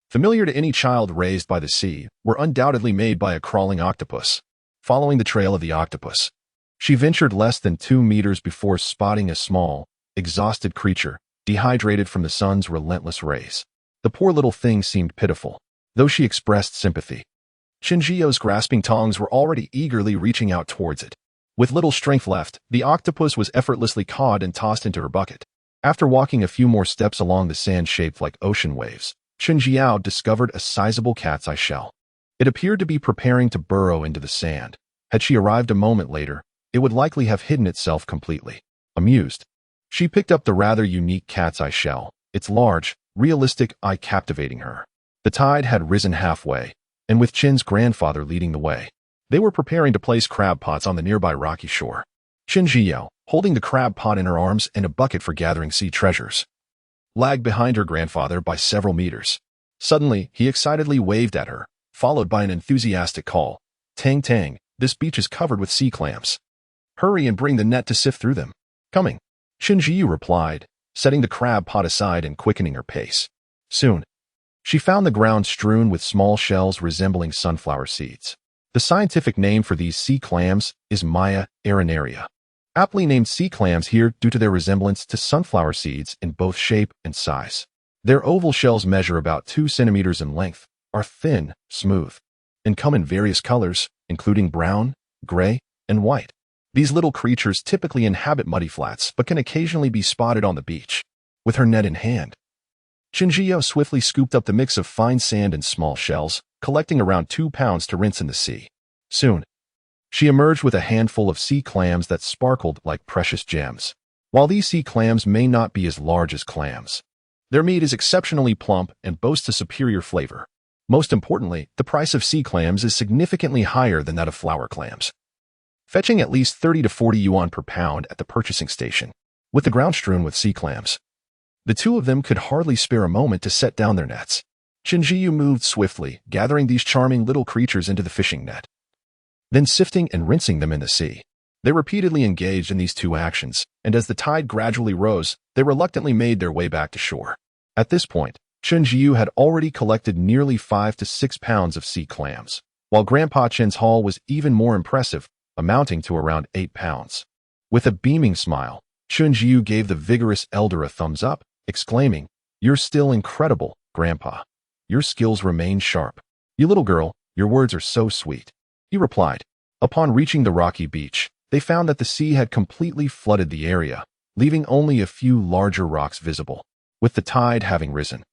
familiar to any child raised by the sea, were undoubtedly made by a crawling octopus. Following the trail of the octopus, she ventured less than 2 meters before spotting a small, exhausted creature, dehydrated from the sun's relentless rays. The poor little thing seemed pitiful, though she expressed sympathy. Qinjiao's grasping tongs were already eagerly reaching out towards it. With little strength left, the octopus was effortlessly caught and tossed into her bucket. After walking a few more steps along the sand shaped like ocean waves, Qinjiao discovered a sizable cat's eye shell. It appeared to be preparing to burrow into the sand. Had she arrived a moment later, it would likely have hidden itself completely. Amused, she picked up the rather unique cat's eye shell, its large, realistic eye captivating her. The tide had risen halfway, and with Qin's grandfather leading the way, they were preparing to place crab pots on the nearby rocky shore. Qinjiao, holding the crab pot in her arms and a bucket for gathering sea treasures, lagged behind her grandfather by several meters. Suddenly, he excitedly waved at her, followed by an enthusiastic call. "Tang Tang, this beach is covered with sea clams. Hurry and bring the net to sift through them." "Coming," Qinjiao replied, setting the crab pot aside and quickening her pace. Soon, she found the ground strewn with small shells resembling sunflower seeds. The scientific name for these sea clams is Maya arenaria, aptly named sea clams here due to their resemblance to sunflower seeds in both shape and size. Their oval shells measure about 2 centimeters in length, are thin, smooth, and come in various colors, including brown, gray, and white. These little creatures typically inhabit muddy flats but can occasionally be spotted on the beach. With her net in hand, Qinjiao swiftly scooped up the mix of fine sand and small shells, collecting around 2 pounds to rinse in the sea. Soon, she emerged with a handful of sea clams that sparkled like precious gems. While these sea clams may not be as large as clams, their meat is exceptionally plump and boasts a superior flavor. Most importantly, the price of sea clams is significantly higher than that of flower clams, fetching at least 30 to 40 yuan per pound at the purchasing station. With the ground strewn with sea clams, the two of them could hardly spare a moment to set down their nets. Qinjiao moved swiftly, gathering these charming little creatures into the fishing net, then sifting and rinsing them in the sea. They repeatedly engaged in these two actions, and as the tide gradually rose, they reluctantly made their way back to shore. At this point, Qinjiao had already collected nearly 5 to 6 pounds of sea clams, while Grandpa Qin's haul was even more impressive, amounting to around 8 pounds. With a beaming smile, Qinjiao gave the vigorous elder a thumbs up, exclaiming, "You're still incredible, Grandpa. Your skills remain sharp. You little girl, your words are so sweet," he replied. Upon reaching the rocky beach, they found that the sea had completely flooded the area, leaving only a few larger rocks visible. With the tide having risen,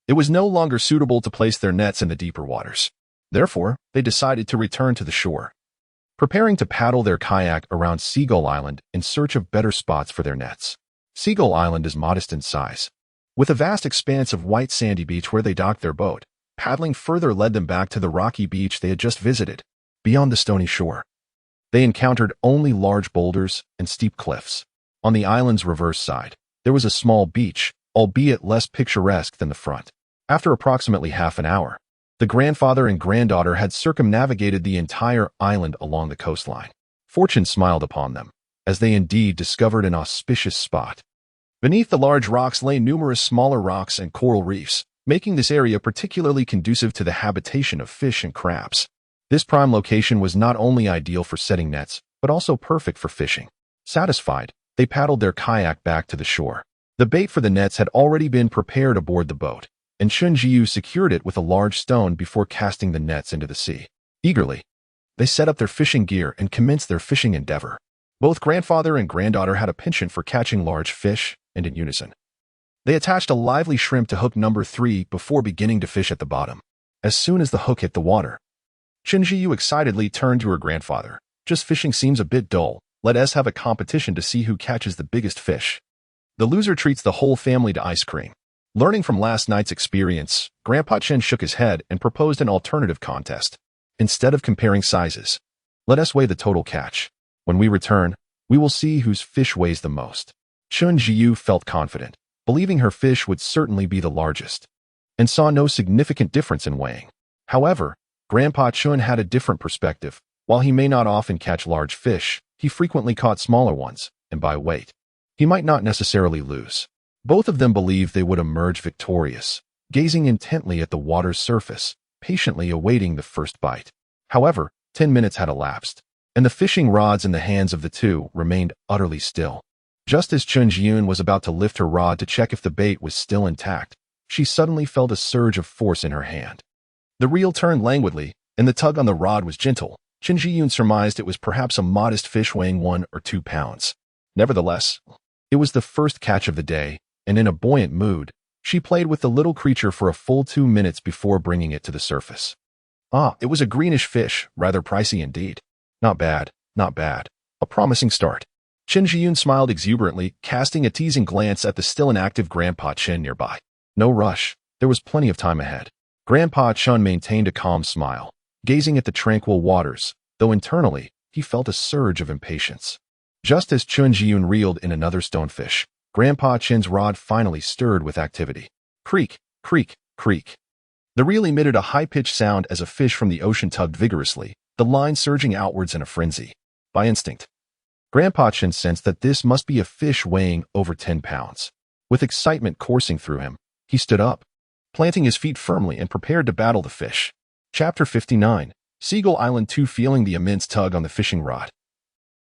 it was no longer suitable to place their nets in the deeper waters. Therefore, they decided to return to the shore, preparing to paddle their kayak around Seagull Island in search of better spots for their nets. Seagull Island is modest in size, with a vast expanse of white sandy beach where they docked their boat. Paddling further led them back to the rocky beach they had just visited. Beyond the stony shore, they encountered only large boulders and steep cliffs. On the island's reverse side, there was a small beach, albeit less picturesque than the front. After approximately half an hour, the grandfather and granddaughter had circumnavigated the entire island along the coastline. Fortune smiled upon them, as they indeed discovered an auspicious spot. Beneath the large rocks lay numerous smaller rocks and coral reefs, making this area particularly conducive to the habitation of fish and crabs. This prime location was not only ideal for setting nets, but also perfect for fishing. Satisfied, they paddled their kayak back to the shore. The bait for the nets had already been prepared aboard the boat, and Chun Jiu secured it with a large stone before casting the nets into the sea. Eagerly, they set up their fishing gear and commenced their fishing endeavor. Both grandfather and granddaughter had a penchant for catching large fish, and in unison, they attached a lively shrimp to hook number 3 before beginning to fish at the bottom. As soon as the hook hit the water, Chun Jiu excitedly turned to her grandfather. Just fishing seems a bit dull. Let us have a competition to see who catches the biggest fish. The loser treats the whole family to ice cream. Learning from last night's experience, Grandpa Chen shook his head and proposed an alternative contest. Instead of comparing sizes, let us weigh the total catch. When we return, we will see whose fish weighs the most. Chun Jiu felt confident, believing her fish would certainly be the largest, and saw no significant difference in weighing. However, Grandpa Chun had a different perspective. While he may not often catch large fish, he frequently caught smaller ones, and by weight, he might not necessarily lose. Both of them believed they would emerge victorious, gazing intently at the water's surface, patiently awaiting the first bite. However, 10 minutes had elapsed, and the fishing rods in the hands of the two remained utterly still. Just as Chun Jiun was about to lift her rod to check if the bait was still intact, she suddenly felt a surge of force in her hand. The reel turned languidly, and the tug on the rod was gentle. Chun Jiun surmised it was perhaps a modest fish weighing 1 or 2 pounds. Nevertheless, it was the first catch of the day, and in a buoyant mood, she played with the little creature for a full 2 minutes before bringing it to the surface. It was a greenish fish, rather pricey indeed. Not bad, not bad. A promising start. Chun Jiun smiled exuberantly, casting a teasing glance at the still inactive Grandpa Chen nearby. No rush. There was plenty of time ahead. Grandpa Chun maintained a calm smile, gazing at the tranquil waters, though internally, he felt a surge of impatience. Just as Chun Jiun reeled in another stonefish, Grandpa Chen's rod finally stirred with activity. Creak, creak, creak. The reel emitted a high-pitched sound as a fish from the ocean tugged vigorously, the line surging outwards in a frenzy. By instinct, Grandpa Chen sensed that this must be a fish weighing over 10 pounds. With excitement coursing through him, he stood up, planting his feet firmly and prepared to battle the fish. Chapter 59. Seagull Island 2. Feeling the immense tug on the fishing rod,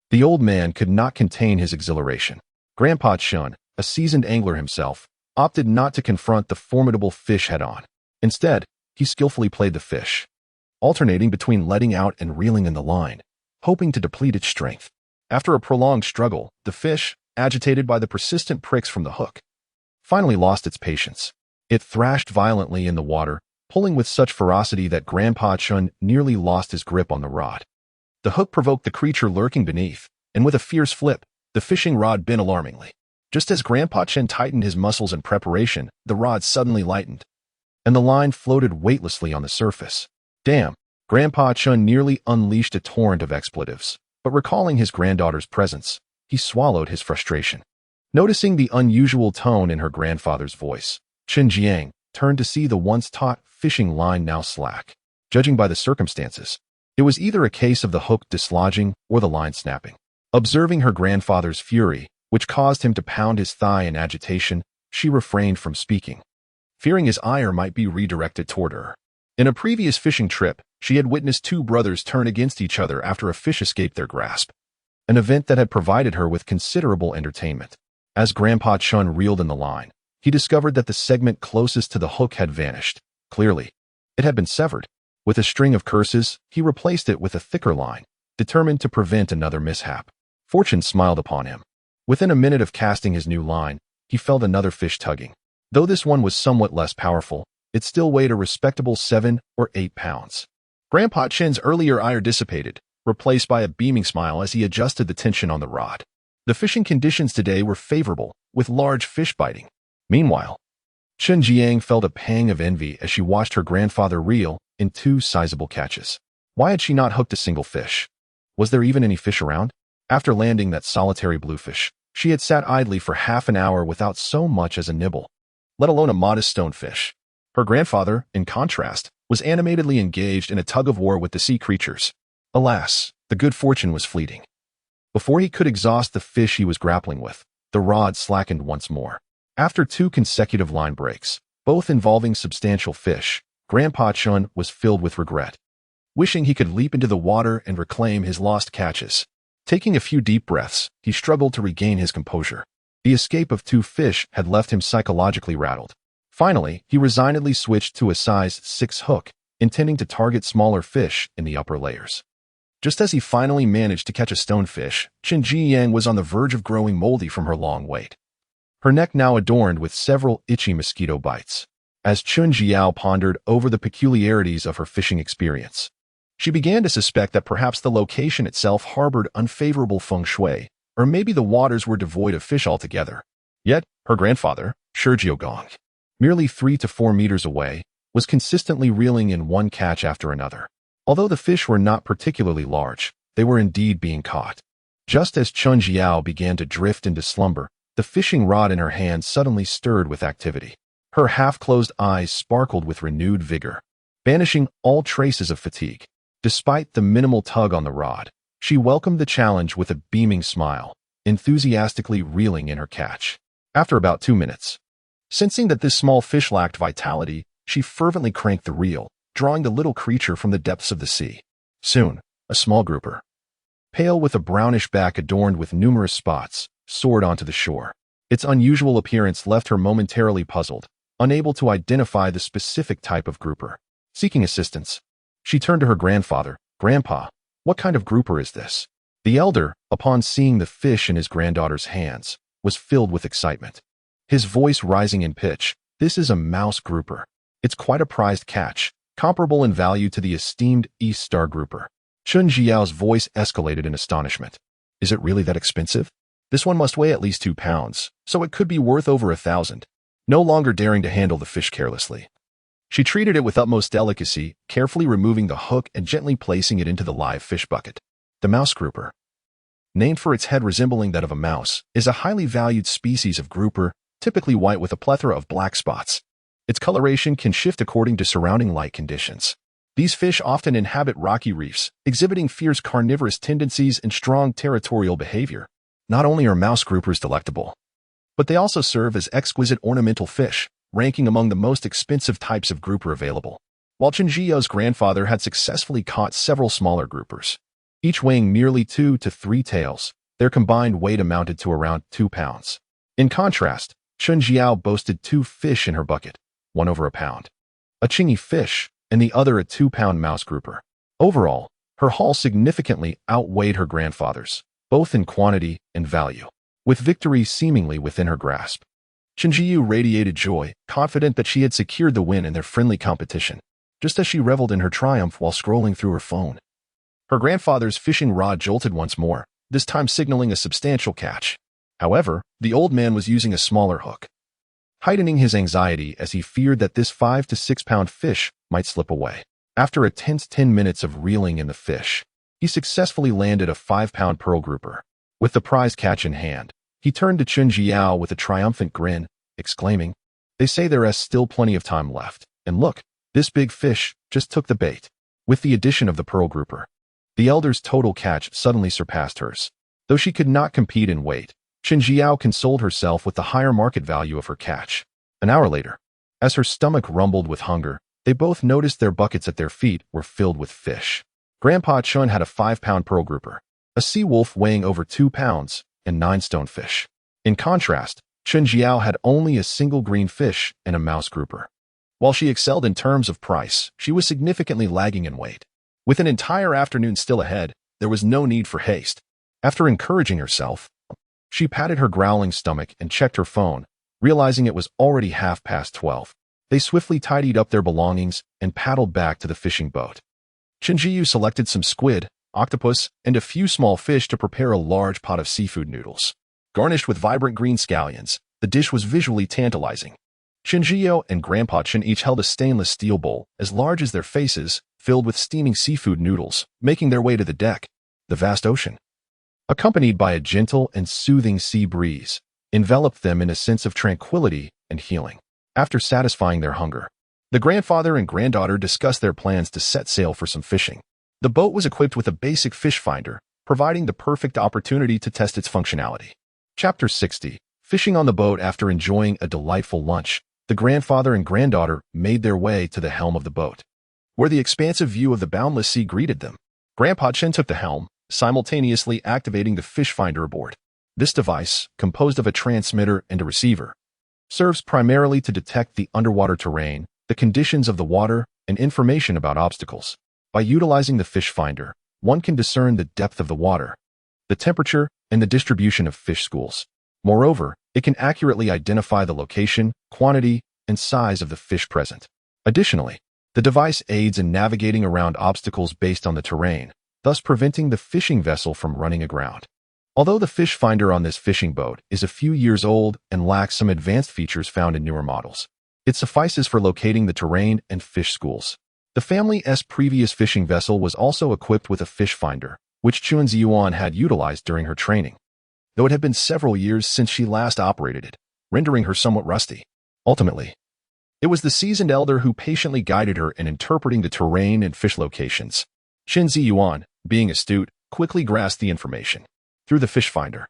the old man could not contain his exhilaration. Grandpa Chun, a seasoned angler himself, opted not to confront the formidable fish head-on. Instead, he skillfully played the fish, alternating between letting out and reeling in the line, hoping to deplete its strength. After a prolonged struggle, the fish, agitated by the persistent pricks from the hook, finally lost its patience. It thrashed violently in the water, pulling with such ferocity that Grandpa Chun nearly lost his grip on the rod. The hook provoked the creature lurking beneath, and with a fierce flip, the fishing rod bent alarmingly. Just as Grandpa Chen tightened his muscles in preparation, the rod suddenly lightened, and the line floated weightlessly on the surface. Damn! Grandpa Chun nearly unleashed a torrent of expletives, but recalling his granddaughter's presence, he swallowed his frustration. Noticing the unusual tone in her grandfather's voice, Chen Jiang turned to see the once taut fishing line now slack. Judging by the circumstances, it was either a case of the hook dislodging or the line snapping. Observing her grandfather's fury, which caused him to pound his thigh in agitation, she refrained from speaking, fearing his ire might be redirected toward her. In a previous fishing trip, she had witnessed two brothers turn against each other after a fish escaped their grasp, an event that had provided her with considerable entertainment. As Grandpa Chun reeled in the line, he discovered that the segment closest to the hook had vanished. Clearly, it had been severed. With a string of curses, he replaced it with a thicker line, determined to prevent another mishap. Fortune smiled upon him. Within a minute of casting his new line, he felt another fish tugging. Though this one was somewhat less powerful, it still weighed a respectable 7 or 8 pounds. Grandpa Chen's earlier ire dissipated, replaced by a beaming smile as he adjusted the tension on the rod. The fishing conditions today were favorable, with large fish biting. Meanwhile, Chen Jiang felt a pang of envy as she watched her grandfather reel in 2 sizable catches. Why had she not hooked a single fish? Was there even any fish around? After landing that solitary bluefish, she had sat idly for half an hour without so much as a nibble, let alone a modest stonefish. Her grandfather, in contrast, was animatedly engaged in a tug-of-war with the sea creatures. Alas, the good fortune was fleeting. Before he could exhaust the fish he was grappling with, the rod slackened once more. After 2 consecutive line breaks, both involving substantial fish, Grandpa Chun was filled with regret, wishing he could leap into the water and reclaim his lost catches. Taking a few deep breaths, he struggled to regain his composure. The escape of 2 fish had left him psychologically rattled. Finally, he resignedly switched to a size 6 hook, intending to target smaller fish in the upper layers. Just as he finally managed to catch a stonefish, Chen Jiyang was on the verge of growing moldy from her long wait. Her neck now adorned with several itchy mosquito bites. As Chun Jiao pondered over the peculiarities of her fishing experience, she began to suspect that perhaps the location itself harbored unfavorable feng shui, or maybe the waters were devoid of fish altogether. Yet, her grandfather, Shi Jiogong, merely 3 to 4 meters away, was consistently reeling in one catch after another. Although the fish were not particularly large, they were indeed being caught. Just as Chun Jiao began to drift into slumber, the fishing rod in her hand suddenly stirred with activity. Her half-closed eyes sparkled with renewed vigor, banishing all traces of fatigue. Despite the minimal tug on the rod, she welcomed the challenge with a beaming smile, enthusiastically reeling in her catch. After about 2 minutes, sensing that this small fish lacked vitality, she fervently cranked the reel, drawing the little creature from the depths of the sea. Soon, a small grouper, pale with a brownish back adorned with numerous spots, soared onto the shore. Its unusual appearance left her momentarily puzzled, unable to identify the specific type of grouper. Seeking assistance, she turned to her grandfather. "Grandpa, what kind of grouper is this?" The elder, upon seeing the fish in his granddaughter's hands, was filled with excitement. His voice rising in pitch, "This is a mouse grouper. It's quite a prized catch, comparable in value to the esteemed East Star grouper." Chun Jiao's voice escalated in astonishment. "Is it really that expensive? This one must weigh at least 2 pounds, so it could be worth over 1,000. No longer daring to handle the fish carelessly, she treated it with utmost delicacy, carefully removing the hook and gently placing it into the live fish bucket. The mouse grouper, named for its head resembling that of a mouse, is a highly valued species of grouper, typically white with a plethora of black spots. Its coloration can shift according to surrounding light conditions. These fish often inhabit rocky reefs, exhibiting fierce carnivorous tendencies and strong territorial behavior. Not only are mouse groupers delectable, but they also serve as exquisite ornamental fish, ranking among the most expensive types of grouper available. While Chen Jiao's grandfather had successfully caught several smaller groupers, each weighing merely 2 to 3 tails, their combined weight amounted to around 2 pounds. In contrast, Chen Jiao boasted 2 fish in her bucket, one over a pound, a chingy fish, and the other a 2-pound mouse grouper. Overall, her haul significantly outweighed her grandfather's, both in quantity and value. With victory seemingly within her grasp, Chen Jiu radiated joy, confident that she had secured the win in their friendly competition, just as she reveled in her triumph while scrolling through her phone. Her grandfather's fishing rod jolted once more, this time signaling a substantial catch. However, the old man was using a smaller hook, heightening his anxiety as he feared that this 5 to 6 pound fish might slip away. After a tense 10 minutes of reeling in the fish, he successfully landed a 5-pound pearl grouper. With the prize catch in hand, he turned to Chen Jiao with a triumphant grin, exclaiming, "They say there is still plenty of time left, and look, this big fish just took the bait." With the addition of the pearl grouper, the elder's total catch suddenly surpassed hers. Though she could not compete in weight, Chen Jiao consoled herself with the higher market value of her catch. An hour later, as her stomach rumbled with hunger, they both noticed their buckets at their feet were filled with fish. Grandpa Chun had a 5-pound pearl grouper, a sea wolf weighing over 2 pounds, and 9 stonefish. In contrast, Chen Jiao had only a single green fish and a mouse grouper. While she excelled in terms of price, she was significantly lagging in weight. With an entire afternoon still ahead, there was no need for haste. After encouraging herself, she patted her growling stomach and checked her phone, realizing it was already 12:30. They swiftly tidied up their belongings and paddled back to the fishing boat. Chinjiyu selected some squid, octopus, and a few small fish to prepare a large pot of seafood noodles. Garnished with vibrant green scallions, the dish was visually tantalizing. Chinjiyu and Grandpa Chin each held a stainless steel bowl as large as their faces, filled with steaming seafood noodles, making their way to the deck. The vast ocean, accompanied by a gentle and soothing sea breeze, enveloped them in a sense of tranquility and healing. After satisfying their hunger, the grandfather and granddaughter discussed their plans to set sail for some fishing. The boat was equipped with a basic fish finder, providing the perfect opportunity to test its functionality. Chapter 60. Fishing on the boat. After enjoying a delightful lunch, the grandfather and granddaughter made their way to the helm of the boat, where the expansive view of the boundless sea greeted them. Grandpa Chen took the helm, simultaneously activating the fish finder aboard. This device, composed of a transmitter and a receiver, serves primarily to detect the underwater terrain, the conditions of the water, and information about obstacles. By utilizing the fish finder, one can discern the depth of the water, the temperature, and the distribution of fish schools. Moreover, it can accurately identify the location, quantity, and size of the fish present. Additionally, the device aids in navigating around obstacles based on the terrain, thus preventing the fishing vessel from running aground. Although the fish finder on this fishing boat is a few years old and lacks some advanced features found in newer models, it suffices for locating the terrain and fish schools. The family's previous fishing vessel was also equipped with a fish finder, which Chun Ziyuan had utilized during her training, though it had been several years since she last operated it, rendering her somewhat rusty. Ultimately, it was the seasoned elder who patiently guided her in interpreting the terrain and fish locations. Chun Ziyuan, being astute, quickly grasped the information. Through the fish finder,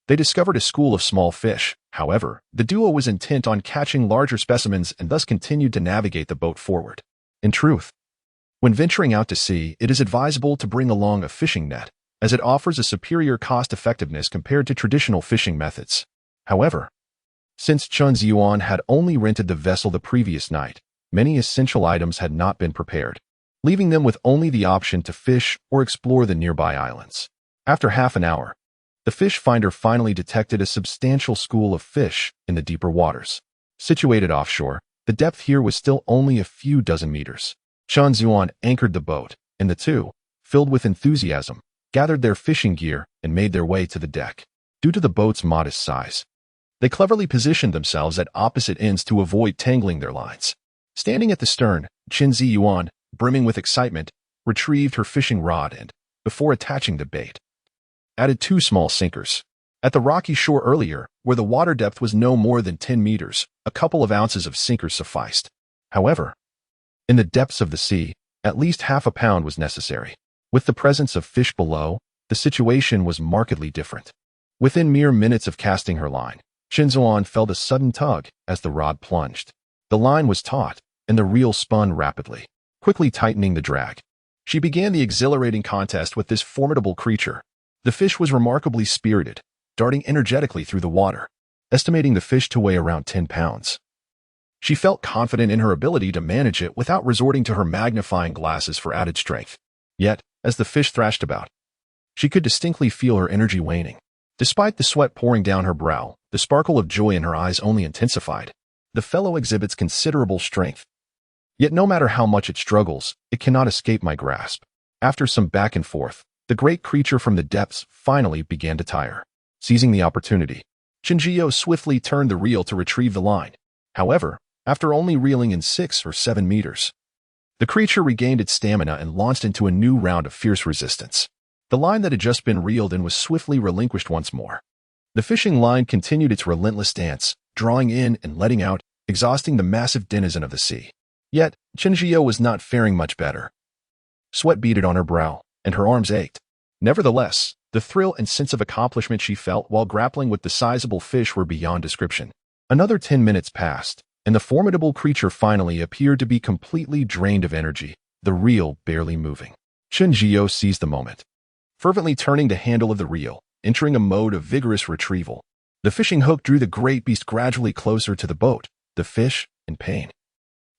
they discovered a school of small fish. However, the duo was intent on catching larger specimens and thus continued to navigate the boat forward. In truth, when venturing out to sea, it is advisable to bring along a fishing net, as it offers a superior cost-effectiveness compared to traditional fishing methods. However, since Chun Ziyuan had only rented the vessel the previous night, many essential items had not been prepared, leaving them with only the option to fish or explore the nearby islands. After half an hour, the fish finder finally detected a substantial school of fish in the deeper waters. Situated offshore, the depth here was still only a few dozen meters. Chun Ziyuan anchored the boat, and the two, filled with enthusiasm, gathered their fishing gear and made their way to the deck. Due to the boat's modest size, they cleverly positioned themselves at opposite ends to avoid tangling their lines. Standing at the stern, Chun Ziyuan, brimming with excitement, retrieved her fishing rod and, before attaching the bait, added 2 small sinkers. At the rocky shore earlier, where the water depth was no more than 10 meters, a couple of ounces of sinkers sufficed. However, in the depths of the sea, at least half a pound was necessary. With the presence of fish below, the situation was markedly different. Within mere minutes of casting her line, Shinzuan felt a sudden tug as the rod plunged. The line was taut, and the reel spun rapidly, quickly tightening the drag. She began the exhilarating contest with this formidable creature. The fish was remarkably spirited, darting energetically through the water, estimating the fish to weigh around 10 pounds. She felt confident in her ability to manage it without resorting to her magnifying glasses for added strength. Yet, as the fish thrashed about, she could distinctly feel her energy waning. Despite the sweat pouring down her brow, the sparkle of joy in her eyes only intensified. The fellow exhibits considerable strength. Yet no matter how much it struggles, it cannot escape my grasp. After some back and forth, the great creature from the depths finally began to tire. Seizing the opportunity, Chinjiyo swiftly turned the reel to retrieve the line. However, after only reeling in 6 or 7 meters, the creature regained its stamina and launched into a new round of fierce resistance. The line that had just been reeled in was swiftly relinquished once more. The fishing line continued its relentless dance, drawing in and letting out, exhausting the massive denizen of the sea. Yet, Chinjiyo was not faring much better. Sweat beaded on her brow, and her arms ached. Nevertheless, the thrill and sense of accomplishment she felt while grappling with the sizable fish were beyond description. Another 10 minutes passed, and the formidable creature finally appeared to be completely drained of energy, the reel barely moving. Chinjiyo seized the moment, fervently turning the handle of the reel, entering a mode of vigorous retrieval. The fishing hook drew the great beast gradually closer to the boat. The fish, in pain,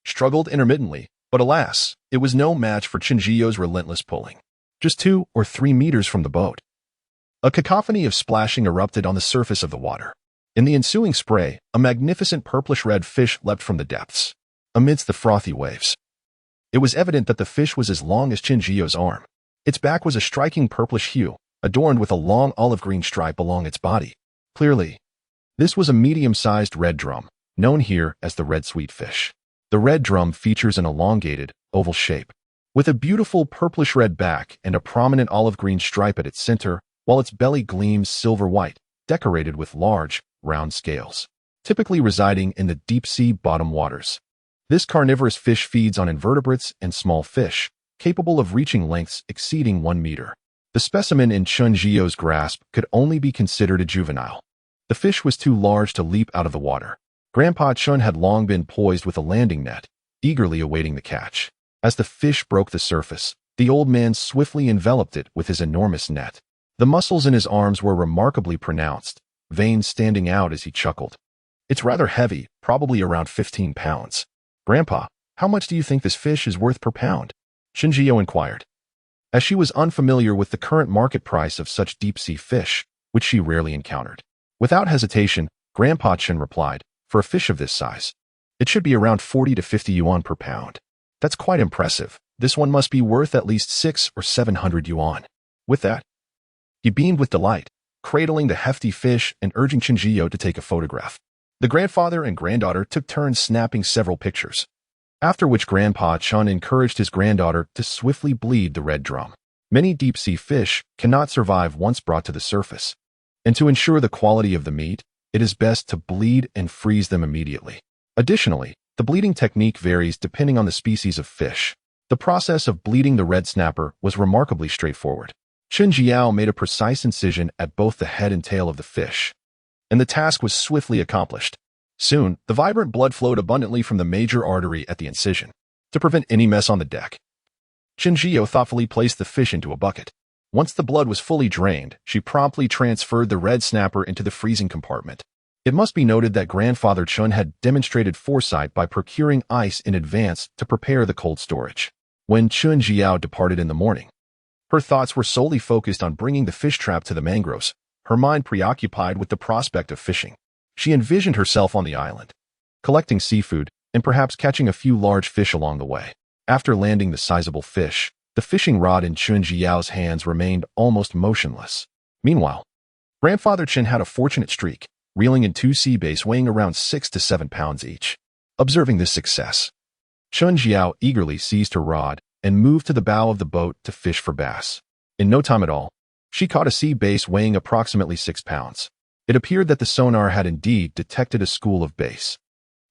struggled intermittently, but alas, it was no match for Chinjiyo's relentless pulling. Just 2 or 3 meters from the boat, A cacophony of splashing erupted on the surface of the water. In the ensuing spray, a magnificent purplish-red fish leapt from the depths. Amidst the frothy waves, it was evident that the fish was as long as Qinjiu's arm. Its back was a striking purplish hue, adorned with a long olive-green stripe along its body. Clearly, this was a medium-sized red drum, known here as the red sweetfish. The red drum features an elongated, oval shape, with a beautiful purplish-red back and a prominent olive-green stripe at its center, while its belly gleams silver-white, decorated with large, round scales, typically residing in the deep-sea bottom waters. This carnivorous fish feeds on invertebrates and small fish, capable of reaching lengths exceeding 1 meter. The specimen in Chen Jiu's grasp could only be considered a juvenile. The fish was too large to leap out of the water. Grandpa Chen had long been poised with a landing net, eagerly awaiting the catch. As the fish broke the surface, the old man swiftly enveloped it with his enormous net. The muscles in his arms were remarkably pronounced, veins standing out as he chuckled. "It's rather heavy, probably around 15 pounds. Grandpa, how much do you think this fish is worth per pound?" Qinjiu inquired, as she was unfamiliar with the current market price of such deep-sea fish, which she rarely encountered. Without hesitation, Grandpa Chen replied, "For a fish of this size, it should be around 40 to 50 yuan per pound. That's quite impressive. This one must be worth at least 600 or 700 yuan." With that, he beamed with delight, cradling the hefty fish and urging Qinjiu to take a photograph. The grandfather and granddaughter took turns snapping several pictures, after which Grandpa Chen encouraged his granddaughter to swiftly bleed the red drum. Many deep-sea fish cannot survive once brought to the surface, and to ensure the quality of the meat, it is best to bleed and freeze them immediately. Additionally, the bleeding technique varies depending on the species of fish. The process of bleeding the red snapper was remarkably straightforward. Qinjiu made a precise incision at both the head and tail of the fish, and the task was swiftly accomplished. Soon, the vibrant blood flowed abundantly from the major artery at the incision. To prevent any mess on the deck, Qinjiu thoughtfully placed the fish into a bucket. Once the blood was fully drained, she promptly transferred the red snapper into the freezing compartment. It must be noted that Grandfather Chen had demonstrated foresight by procuring ice in advance to prepare the cold storage. When Qinjiu departed in the morning, her thoughts were solely focused on bringing the fish trap to the mangroves, her mind preoccupied with the prospect of fishing. She envisioned herself on the island, collecting seafood and perhaps catching a few large fish along the way. After landing the sizable fish, the fishing rod in Qinjiu's hands remained almost motionless. Meanwhile, Grandfather Chen had a fortunate streak, reeling in 2 sea bass weighing around 6 to 7 pounds each. Observing this success, Qinjiu eagerly seized her rod and moved to the bow of the boat to fish for bass. In no time at all, she caught a sea bass weighing approximately 6 pounds. It appeared that the sonar had indeed detected a school of bass.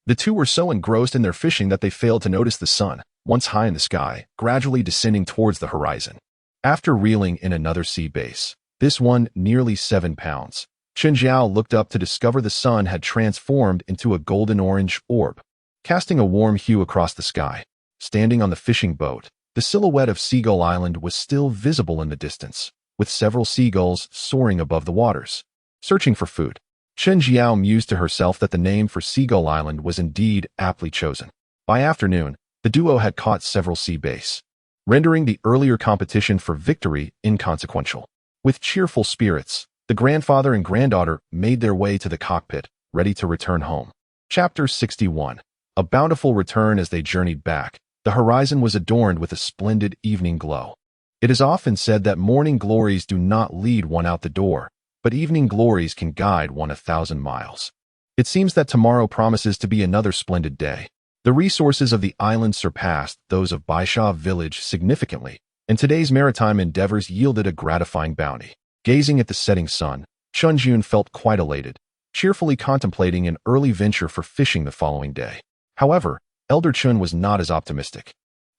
The two were so engrossed in their fishing that they failed to notice the sun, once high in the sky, gradually descending towards the horizon. After reeling in another sea bass, this one nearly 7 pounds, Qinjiu looked up to discover the sun had transformed into a golden-orange orb, casting a warm hue across the sky. Standing on the fishing boat, the silhouette of Seagull Island was still visible in the distance, with several seagulls soaring above the waters, searching for food. Qinjiu mused to herself that the name for Seagull Island was indeed aptly chosen. By afternoon, the duo had caught several sea bass, rendering the earlier competition for victory inconsequential. With cheerful spirits, the grandfather and granddaughter made their way to the cockpit, ready to return home. Chapter 61. A bountiful return. As they journeyed back, the horizon was adorned with a splendid evening glow. It is often said that morning glories do not lead one out the door, but evening glories can guide one 1,000 miles. It seems that tomorrow promises to be another splendid day. The resources of the island surpassed those of Baisha village significantly, and today's maritime endeavors yielded a gratifying bounty. Gazing at the setting sun, Chunjun felt quite elated, cheerfully contemplating an early venture for fishing the following day. However, Elder Chun was not as optimistic.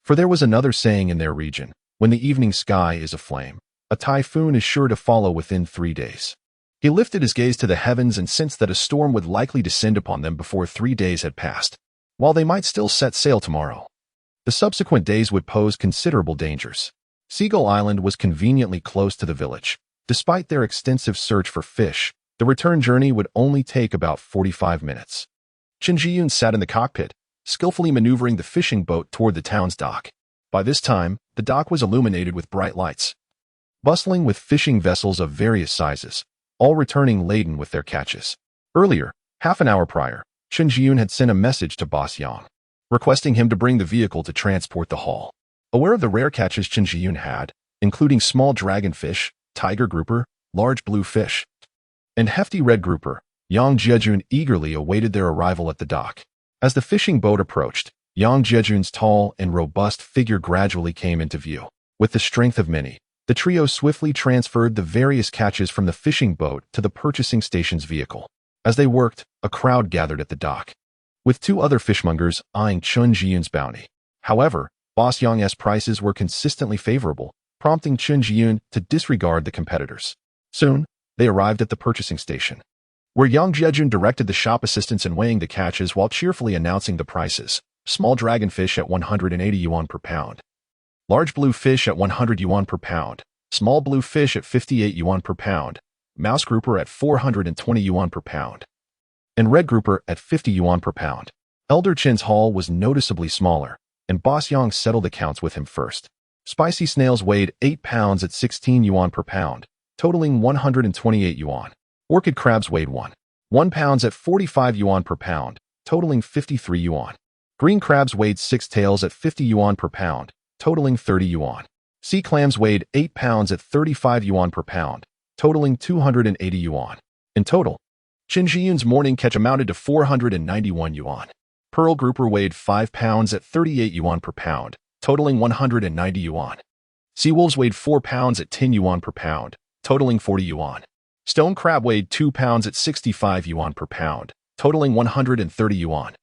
For there was another saying in their region: when the evening sky is aflame, a typhoon is sure to follow within 3 days. He lifted his gaze to the heavens and sensed that a storm would likely descend upon them before 3 days had passed. While they might still set sail tomorrow, the subsequent days would pose considerable dangers. Seagull Island was conveniently close to the village. Despite their extensive search for fish, the return journey would only take about 45 minutes. Qin Jiyun sat in the cockpit, skillfully maneuvering the fishing boat toward the town's dock. By this time, the dock was illuminated with bright lights. bustling with fishing vessels of various sizes, all returning laden with their catches. Earlier, half an hour prior, Chen Jiyun had sent a message to Boss Yang, requesting him to bring the vehicle to transport the haul. Aware of the rare catches Chen Jiyun had, including small dragonfish, tiger grouper, large blue fish, and hefty red grouper, Yang Jiejun eagerly awaited their arrival at the dock. As the fishing boat approached, Yang Jiejun's tall and robust figure gradually came into view. With the strength of many, the trio swiftly transferred the various catches from the fishing boat to the purchasing station's vehicle. As they worked, a crowd gathered at the dock, with two other fishmongers eyeing Chen Jiyun's bounty. However, Boss Yang's prices were consistently favorable, prompting Chen Jiyun to disregard the competitors. Soon, they arrived at the purchasing station, where Yang Jiejun directed the shop assistants in weighing the catches while cheerfully announcing the prices. Small dragonfish at 180 yuan per pound. Large blue fish at 100 yuan per pound. Small blue fish at 58 yuan per pound. Mouse grouper at 420 yuan per pound. And red grouper at 50 yuan per pound. Elder Chen's haul was noticeably smaller, and Boss Yang settled accounts with him first. Spicy snails weighed 8 pounds at 16 yuan per pound, totaling 128 yuan. Orchid crabs weighed 1 pounds at 45 yuan per pound, totaling 53 yuan. Green crabs weighed 6 taels at 50 yuan per pound, totaling 30 yuan. Sea clams weighed 8 pounds at 35 yuan per pound, totaling 280 yuan. In total, Chen Jiyun's morning catch amounted to 491 yuan. Pearl grouper weighed 5 pounds at 38 yuan per pound, totaling 190 yuan. Sea wolves weighed 4 pounds at 10 yuan per pound, totaling 40 yuan. Stone crab weighed 2 pounds at 65 yuan per pound, totaling 130 yuan.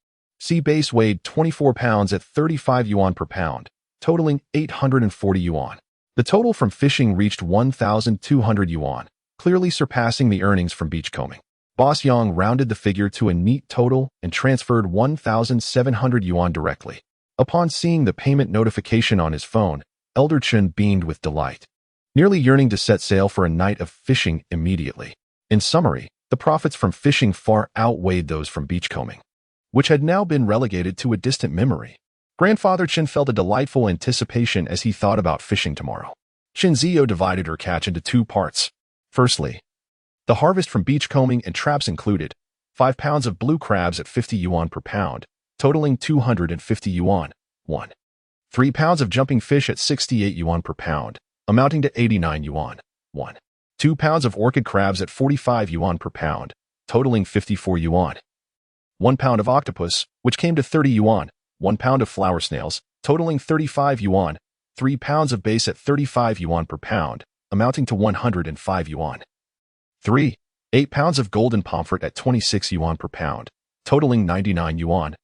Sea bass weighed 24 pounds at 35 yuan per pound, totaling 840 yuan. The total from fishing reached 1,200 yuan, clearly surpassing the earnings from beachcombing. Boss Yang rounded the figure to a neat total and transferred 1,700 yuan directly. Upon seeing the payment notification on his phone, Elder Chen beamed with delight, nearly yearning to set sail for a night of fishing immediately. In summary, the profits from fishing far outweighed those from beachcombing, which had now been relegated to a distant memory. Grandfather Chen felt a delightful anticipation as he thought about fishing tomorrow. Chen Zio divided her catch into two parts. Firstly, the harvest from beachcombing and traps included 5 pounds of blue crabs at 50 yuan per pound, totaling 250 yuan. 3 pounds of jumping fish at 68 yuan per pound, amounting to 89 yuan. 2 pounds of orchid crabs at 45 yuan per pound, totaling 54 yuan. 1 pound of octopus, which came to 30 yuan, 1 pound of flower snails, totaling 35 yuan, 3 pounds of bass at 35 yuan per pound, amounting to 105 yuan. 8 pounds of golden pomfret at 26 yuan per pound, totaling 99 yuan.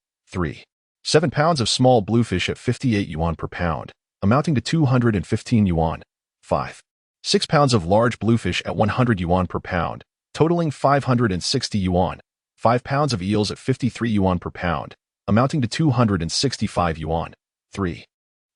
7 pounds of small bluefish at 58 yuan per pound, amounting to 215 yuan. 6 pounds of large bluefish at 100 yuan per pound, totaling 560 yuan. 5 pounds of eels at 53 yuan per pound, amounting to 265 yuan.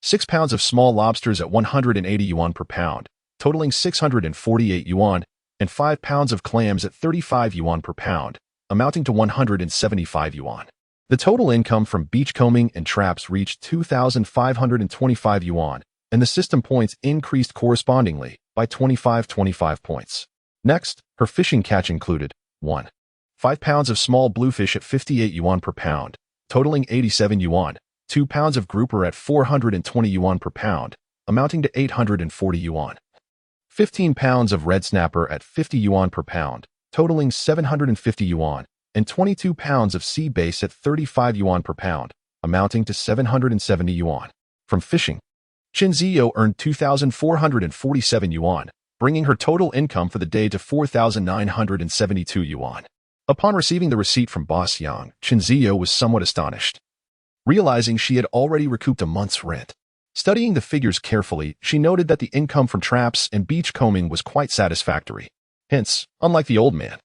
6 pounds of small lobsters at 180 yuan per pound, totaling 648 yuan, and 5 pounds of clams at 35 yuan per pound, amounting to 175 yuan. The total income from beachcombing and traps reached 2,525 yuan, and the system points increased correspondingly by 25 points. Next, her fishing catch included 5 pounds of small bluefish at 58 yuan per pound, totaling 87 yuan, 2 pounds of grouper at 420 yuan per pound, amounting to 840 yuan. 15 pounds of red snapper at 50 yuan per pound, totaling 750 yuan, and 22 pounds of sea bass at 35 yuan per pound, amounting to 770 yuan. From fishing, Chen Zio earned 2,447 yuan, bringing her total income for the day to 4,972 yuan. Upon receiving the receipt from Boss Yang, Chen Zio was somewhat astonished, realizing she had already recouped a month's rent. Studying the figures carefully, she noted that the income from traps and beachcombing was quite satisfactory. Hence, unlike the old man,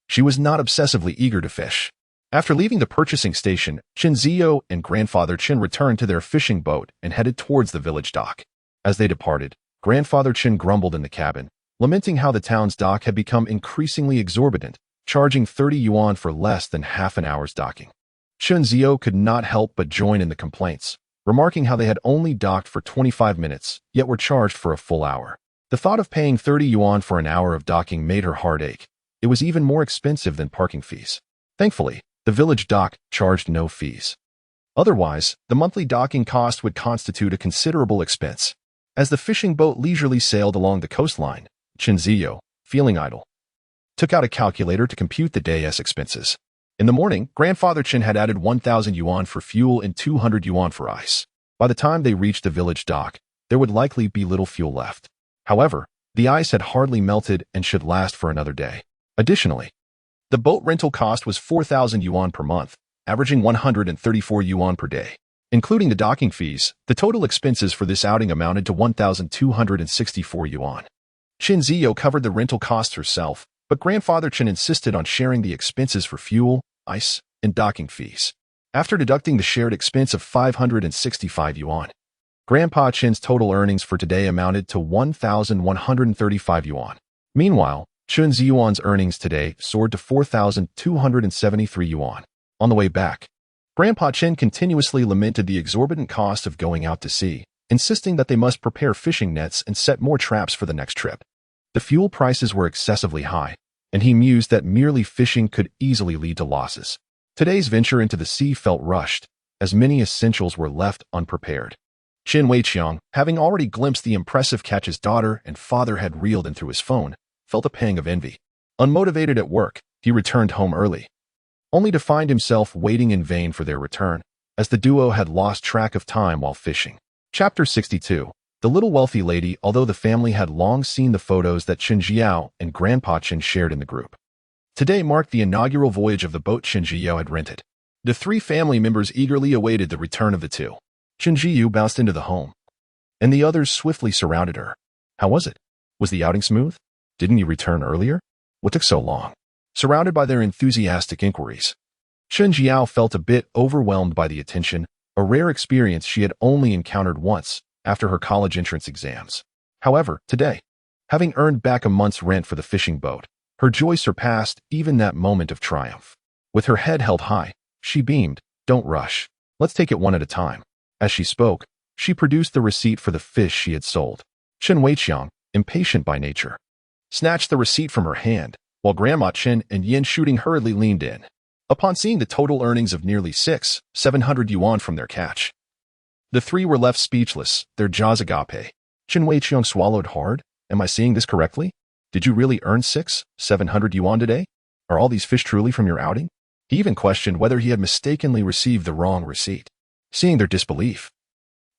she was not obsessively eager to fish. After leaving the purchasing station, Chen Zio and Grandfather Chen returned to their fishing boat and headed towards the village dock. As they departed, Grandfather Chen grumbled in the cabin, lamenting how the town's dock had become increasingly exorbitant, charging 30 yuan for less than half an hour's docking. Chen Zio could not help but join in the complaints, remarking how they had only docked for 25 minutes, yet were charged for a full hour. The thought of paying 30 yuan for an hour of docking made her heart ache. It was even more expensive than parking fees. Thankfully, the village dock charged no fees. Otherwise, the monthly docking cost would constitute a considerable expense. As the fishing boat leisurely sailed along the coastline, Chen Ziyo, feeling idle, took out a calculator to compute the day's expenses. In the morning, Grandfather Chen had added 1,000 yuan for fuel and 200 yuan for ice. By the time they reached the village dock, there would likely be little fuel left. However, the ice had hardly melted and should last for another day. Additionally, the boat rental cost was 4,000 yuan per month, averaging 134 yuan per day. Including the docking fees, the total expenses for this outing amounted to 1,264 yuan. Chen Ziyo covered the rental costs herself, but Grandfather Chen insisted on sharing the expenses for fuel, ice, and docking fees. After deducting the shared expense of 565 yuan, Grandpa Chen's total earnings for today amounted to 1,135 yuan. Meanwhile, Chen Ziyuan's earnings today soared to 4,273 yuan. On the way back, Grandpa Chen continuously lamented the exorbitant cost of going out to sea, insisting that they must prepare fishing nets and set more traps for the next trip. The fuel prices were excessively high, and he mused that merely fishing could easily lead to losses. Today's venture into the sea felt rushed, as many essentials were left unprepared. Chen Weiqiang, having already glimpsed the impressive catch his daughter and father had reeled in through his phone, felt a pang of envy. Unmotivated at work, he returned home early, only to find himself waiting in vain for their return, as the duo had lost track of time while fishing. Chapter 62. The little wealthy lady. Although the family had long seen the photos that Chen Jiao and Grandpa Chen shared in the group, today marked the inaugural voyage of the boat Chen Jiao had rented. The three family members eagerly awaited the return of the two. Chen Jiao bounced into the home, and the others swiftly surrounded her. How was it? Was the outing smooth? Didn't you return earlier? What took so long? Surrounded by their enthusiastic inquiries, Chen Jiao felt a bit overwhelmed by the attention, a rare experience she had only encountered once after her college entrance exams. However, today, having earned back a month's rent for the fishing boat, her joy surpassed even that moment of triumph. With her head held high, she beamed. Don't rush. Let's take it one at a time. As she spoke, she produced the receipt for the fish she had sold. Chen Weiqiang, impatient by nature, snatched the receipt from her hand, while Grandma Chen and Yin Shooting hurriedly leaned in. Upon seeing the total earnings of nearly 700 yuan from their catch, the three were left speechless, their jaws agape. Chen Weiqiang swallowed hard. Am I seeing this correctly? Did you really earn 700 yuan today? Are all these fish truly from your outing? He even questioned whether he had mistakenly received the wrong receipt. Seeing their disbelief,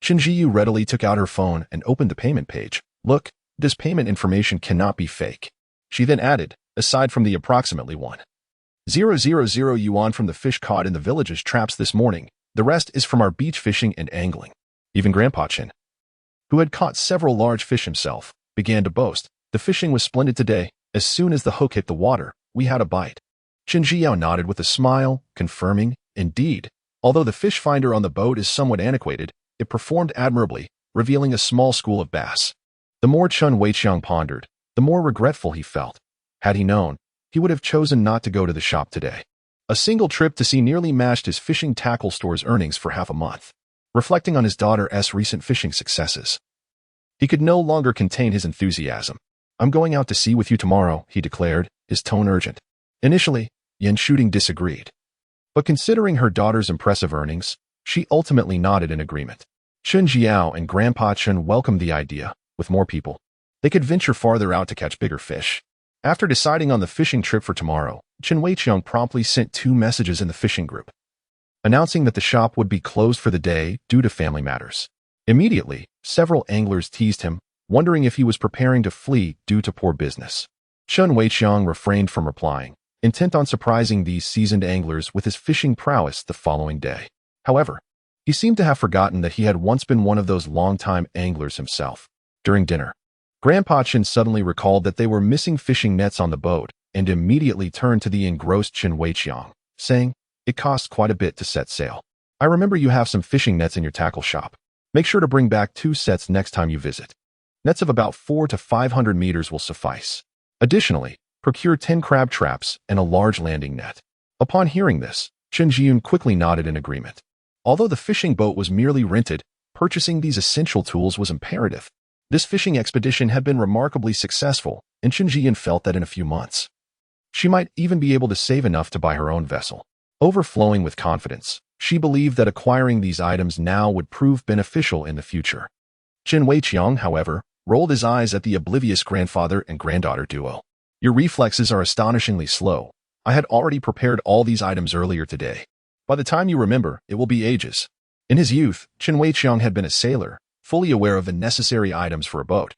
Chen Jiyu readily took out her phone and opened the payment page. Look, this payment information cannot be fake. She then added, aside from the approximately 1,000 yuan from the fish caught in the village's traps this morning, the rest is from our beach fishing and angling. Even Grandpa Chen, who had caught several large fish himself, began to boast. The fishing was splendid today. As soon as the hook hit the water, we had a bite. Chen Jiao nodded with a smile, confirming, indeed, although the fish finder on the boat is somewhat antiquated, it performed admirably, revealing a small school of bass. The more Chen Weiqiang pondered, the more regretful he felt. Had he known, he would have chosen not to go to the shop today. A single trip to sea nearly matched his fishing tackle store's earnings for half a month. Reflecting on his daughter's recent fishing successes, he could no longer contain his enthusiasm. I'm going out to sea with you tomorrow, he declared, his tone urgent. Initially, Yin Shooting disagreed, but considering her daughter's impressive earnings, she ultimately nodded in agreement. Chen Jiao and Grandpa Chen welcomed the idea. With more people, they could venture farther out to catch bigger fish. After deciding on the fishing trip for tomorrow, Chen Weiqiang promptly sent 2 messages in the fishing group, announcing that the shop would be closed for the day due to family matters. Immediately, several anglers teased him, wondering if he was preparing to flee due to poor business. Chen Weiqiang refrained from replying, intent on surprising these seasoned anglers with his fishing prowess the following day. However, he seemed to have forgotten that he had once been one of those longtime anglers himself. During dinner, Grandpa Chen suddenly recalled that they were missing fishing nets on the boat and immediately turned to the engrossed Chen Weiqiang, saying, It costs quite a bit to set sail. I remember you have some fishing nets in your tackle shop. Make sure to bring back 2 sets next time you visit. Nets of about 400 to 500 meters will suffice. Additionally, procure 10 crab traps and a large landing net. Upon hearing this, Chen Jiyun quickly nodded in agreement. Although the fishing boat was merely rented, purchasing these essential tools was imperative. This fishing expedition had been remarkably successful, and Chen Jian felt that in a few months, she might even be able to save enough to buy her own vessel. Overflowing with confidence, she believed that acquiring these items now would prove beneficial in the future. Chen Weiqiang, however, rolled his eyes at the oblivious grandfather and granddaughter duo. Your reflexes are astonishingly slow. I had already prepared all these items earlier today. By the time you remember, it will be ages. In his youth, Chen Weiqiang had been a sailor, fully aware of the necessary items for a boat,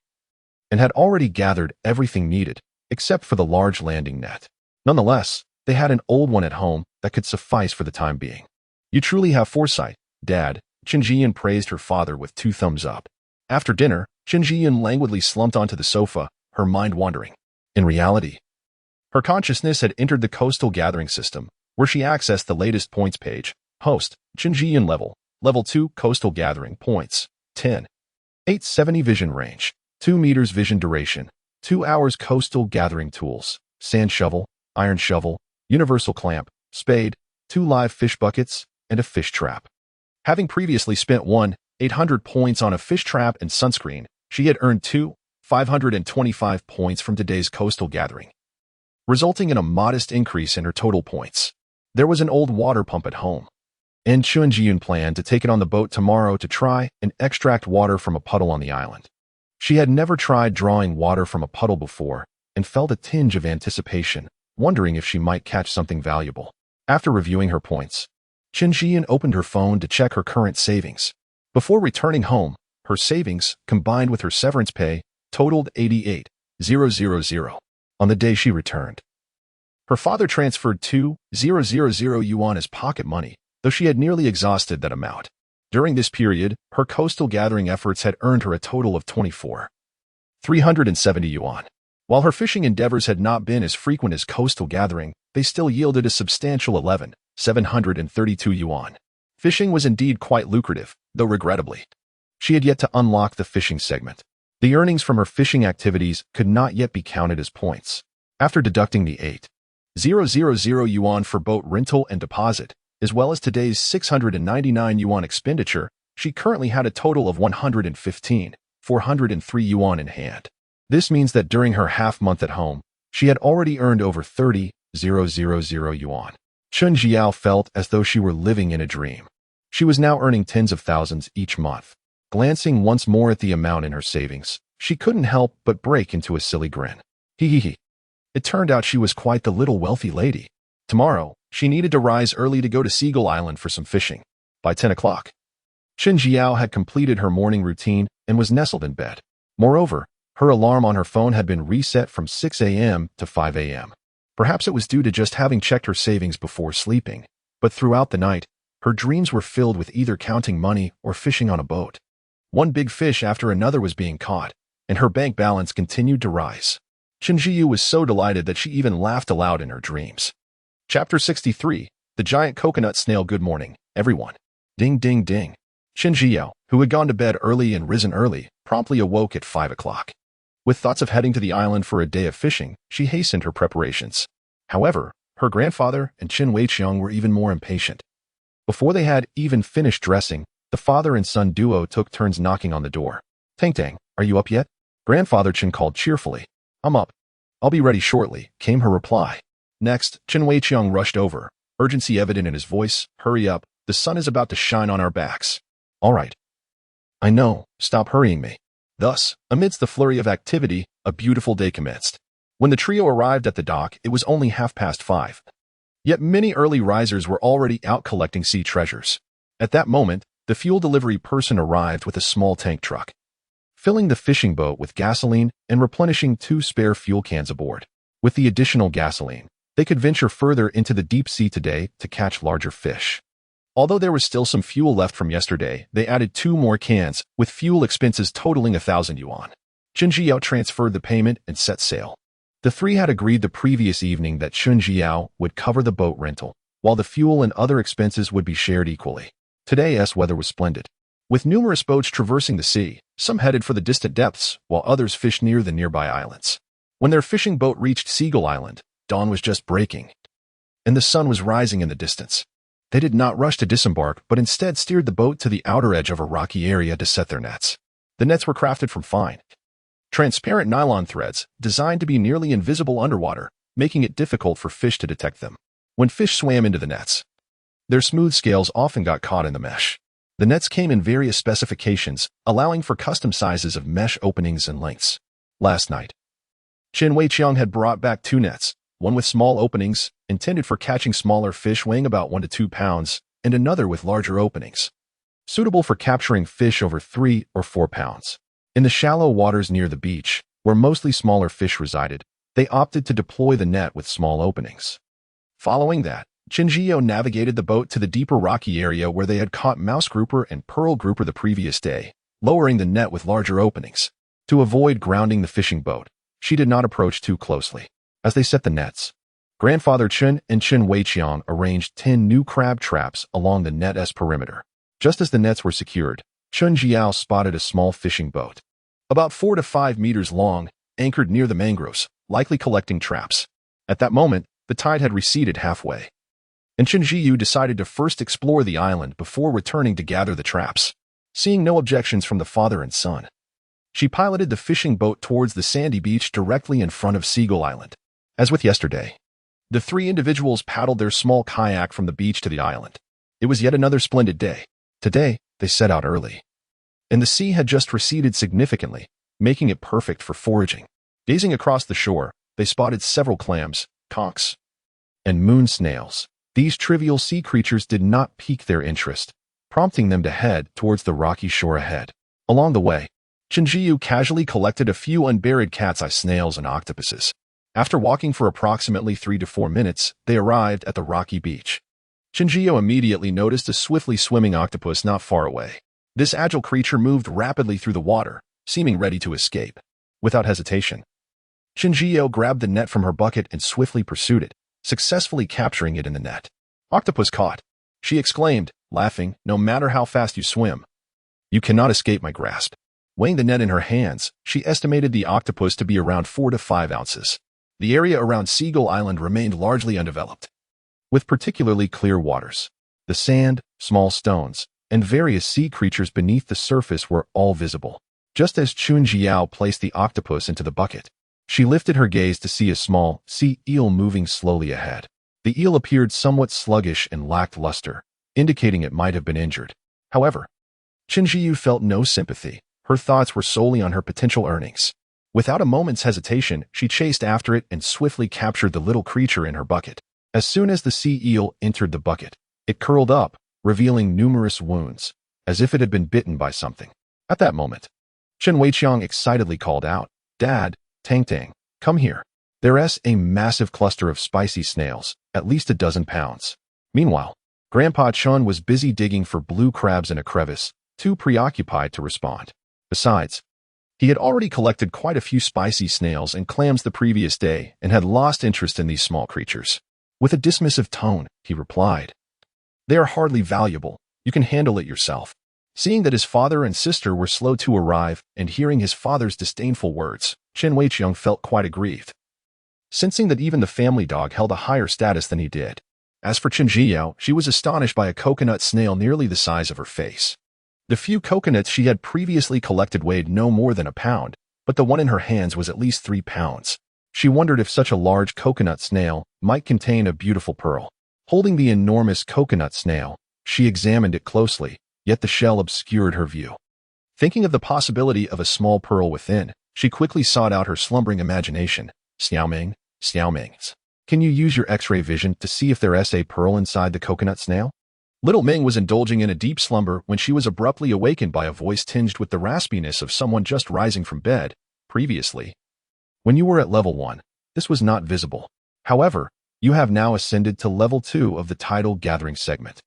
and had already gathered everything needed, except for the large landing net. Nonetheless, they had an old one at home that could suffice for the time being. You truly have foresight, Dad, Chen Jian praised her father with 2 thumbs up. After dinner, Chen Jian languidly slumped onto the sofa, her mind wandering. In reality, her consciousness had entered the coastal gathering system, where she accessed the latest points page. Host, Chen Jian Level 2 Coastal Gathering Points, 10. 870 Vision Range, 2 meters Vision Duration, 2 hours Coastal Gathering Tools, Sand Shovel, Iron Shovel, Universal Clamp, Spade, 2 live fish buckets, and a fish trap. Having previously spent 800 points on a fish trap and sunscreen, she had earned 525 points from today's coastal gathering, resulting in a modest increase in her total points. There was an old water pump at home, and Chen Jian planned to take it on the boat tomorrow to try and extract water from a puddle on the island. She had never tried drawing water from a puddle before and felt a tinge of anticipation, wondering if she might catch something valuable. After reviewing her points, Chen Jian opened her phone to check her current savings. Before returning home, her savings, combined with her severance pay, totaled 88,000 on the day she returned. Her father transferred 2,000 yuan as pocket money, though she had nearly exhausted that amount. During this period, her coastal gathering efforts had earned her a total of 24,370 yuan. While her fishing endeavors had not been as frequent as coastal gathering, they still yielded a substantial 11,732 yuan. Fishing was indeed quite lucrative, though regrettably, she had yet to unlock the fishing segment. The earnings from her fishing activities could not yet be counted as points. After deducting the 8,000 yuan for boat rental and deposit, as well as today's 699 yuan expenditure, she currently had a total of 115,403 yuan in hand. This means that during her half-month at home, she had already earned over 30,000 yuan. Chen Jiao felt as though she were living in a dream. She was now earning tens of thousands each month. Glancing once more at the amount in her savings, she couldn't help but break into a silly grin. Hee. It turned out she was quite the little wealthy lady. Tomorrow, she needed to rise early to go to Seagull Island for some fishing. By 10 o'clock, Chen Jiao had completed her morning routine and was nestled in bed. Moreover, her alarm on her phone had been reset from 6 a.m. to 5 a.m. Perhaps it was due to just having checked her savings before sleeping, but throughout the night, her dreams were filled with either counting money or fishing on a boat. One big fish after another was being caught, and her bank balance continued to rise. Chen Jiu was so delighted that she even laughed aloud in her dreams. Chapter 63, The Giant Coconut Snail. Good morning, everyone. Ding ding ding. Chen Jiao, who had gone to bed early and risen early, promptly awoke at 5 o'clock. With thoughts of heading to the island for a day of fishing, she hastened her preparations. However, her grandfather and Chen Weiqiang were even more impatient. Before they had even finished dressing, the father and son duo took turns knocking on the door. Tang Tang, are you up yet? Grandfather Chen called cheerfully. I'm up. I'll be ready shortly, came her reply. Next, Chen Weiqiang rushed over, urgency evident in his voice. Hurry up, the sun is about to shine on our backs. All right. I know, stop hurrying me. Thus, amidst the flurry of activity, a beautiful day commenced. When the trio arrived at the dock, it was only 5:30. Yet many early risers were already out collecting sea treasures. At that moment, the fuel delivery person arrived with a small tank truck, filling the fishing boat with gasoline and replenishing 2 spare fuel cans aboard. With the additional gasoline, they could venture further into the deep sea today to catch larger fish. Although there was still some fuel left from yesterday, they added 2 more cans, with fuel expenses totaling 1,000 yuan. Chen Jiao transferred the payment and set sail. The three had agreed the previous evening that Chen Jiao would cover the boat rental, while the fuel and other expenses would be shared equally. Today's weather was splendid, with numerous boats traversing the sea, some headed for the distant depths, while others fished near the nearby islands. When their fishing boat reached Seagull Island, dawn was just breaking, and the sun was rising in the distance. They did not rush to disembark, but instead steered the boat to the outer edge of a rocky area to set their nets. The nets were crafted from fine, transparent nylon threads designed to be nearly invisible underwater, making it difficult for fish to detect them. When fish swam into the nets, their smooth scales often got caught in the mesh. The nets came in various specifications, allowing for custom sizes of mesh openings and lengths. Last night, Chen Weiqiang had brought back 2 nets, one with small openings, intended for catching smaller fish weighing about 1 to 2 pounds, and another with larger openings, suitable for capturing fish over 3 or 4 pounds. In the shallow waters near the beach, where mostly smaller fish resided, they opted to deploy the net with small openings. Following that, Chen Zhiyou navigated the boat to the deeper rocky area where they had caught mouse grouper and pearl grouper the previous day, lowering the net with larger openings. To avoid grounding the fishing boat, she did not approach too closely. As they set the nets, Grandfather Chen and Chen Weiqiang arranged 10 new crab traps along the net's perimeter. Just as the nets were secured, Chen Zhiyou spotted a small fishing boat, about 4 to 5 meters long, anchored near the mangroves, likely collecting traps. At that moment, the tide had receded halfway, and Chen Zhiyou decided to first explore the island before returning to gather the traps. Seeing no objections from the father and son, she piloted the fishing boat towards the sandy beach directly in front of Seagull Island. As with yesterday, the 3 individuals paddled their small kayak from the beach to the island. It was yet another splendid day. Today, they set out early, and the sea had just receded significantly, making it perfect for foraging. Gazing across the shore, they spotted several clams, conchs, and moon snails. These trivial sea creatures did not pique their interest, prompting them to head towards the rocky shore ahead. Along the way, Chen Zhiyou casually collected a few unburied cat's eye snails and octopuses. After walking for approximately 3 to 4 minutes, they arrived at the rocky beach. Chen Zhiyou immediately noticed a swiftly swimming octopus not far away. This agile creature moved rapidly through the water, seeming ready to escape. Without hesitation, Chen Zhiyou grabbed the net from her bucket and swiftly pursued it, successfully capturing it in the net. "Octopus caught," she exclaimed, laughing. "No matter how fast you swim, you cannot escape my grasp." Weighing the net in her hands, she estimated the octopus to be around 4 to 5 ounces. The area around Seagull Island remained largely undeveloped, with particularly clear waters. The sand, small stones, and various sea creatures beneath the surface were all visible. Just as Chen Zhiyou placed the octopus into the bucket, she lifted her gaze to see a small sea eel moving slowly ahead. The eel appeared somewhat sluggish and lacked luster, indicating it might have been injured. However, Chen Zhiyou felt no sympathy. Her thoughts were solely on her potential earnings. Without a moment's hesitation, she chased after it and swiftly captured the little creature in her bucket. As soon as the sea eel entered the bucket, it curled up, revealing numerous wounds, as if it had been bitten by something. At that moment, Chen Weiqiang excitedly called out, "Dad, Tang Tang, come here." There's a massive cluster of spicy snails, at least a dozen pounds. Meanwhile, Grandpa Chen was busy digging for blue crabs in a crevice, too preoccupied to respond. Besides, he had already collected quite a few spicy snails and clams the previous day and had lost interest in these small creatures. With a dismissive tone, he replied, "They are hardly valuable. You can handle it yourself." Seeing that his father and sister were slow to arrive and hearing his father's disdainful words, Chen Weiqiang felt quite aggrieved, sensing that even the family dog held a higher status than he did. As for Chen Zhiyou, she was astonished by a coconut snail nearly the size of her face. The few coconuts she had previously collected weighed no more than a pound, but the one in her hands was at least 3 pounds. She wondered if such a large coconut snail might contain a beautiful pearl. Holding the enormous coconut snail, she examined it closely, yet the shell obscured her view. Thinking of the possibility of a small pearl within, she quickly sought out her slumbering imagination. "Xiaoming, Xiaoming, can you use your X-ray vision to see if there's a pearl inside the coconut snail?" Little Ming was indulging in a deep slumber when she was abruptly awakened by a voice tinged with the raspiness of someone just rising from bed. Previously, when you were at level 1, this was not visible. However, you have now ascended to level 2 of the tidal gathering segment,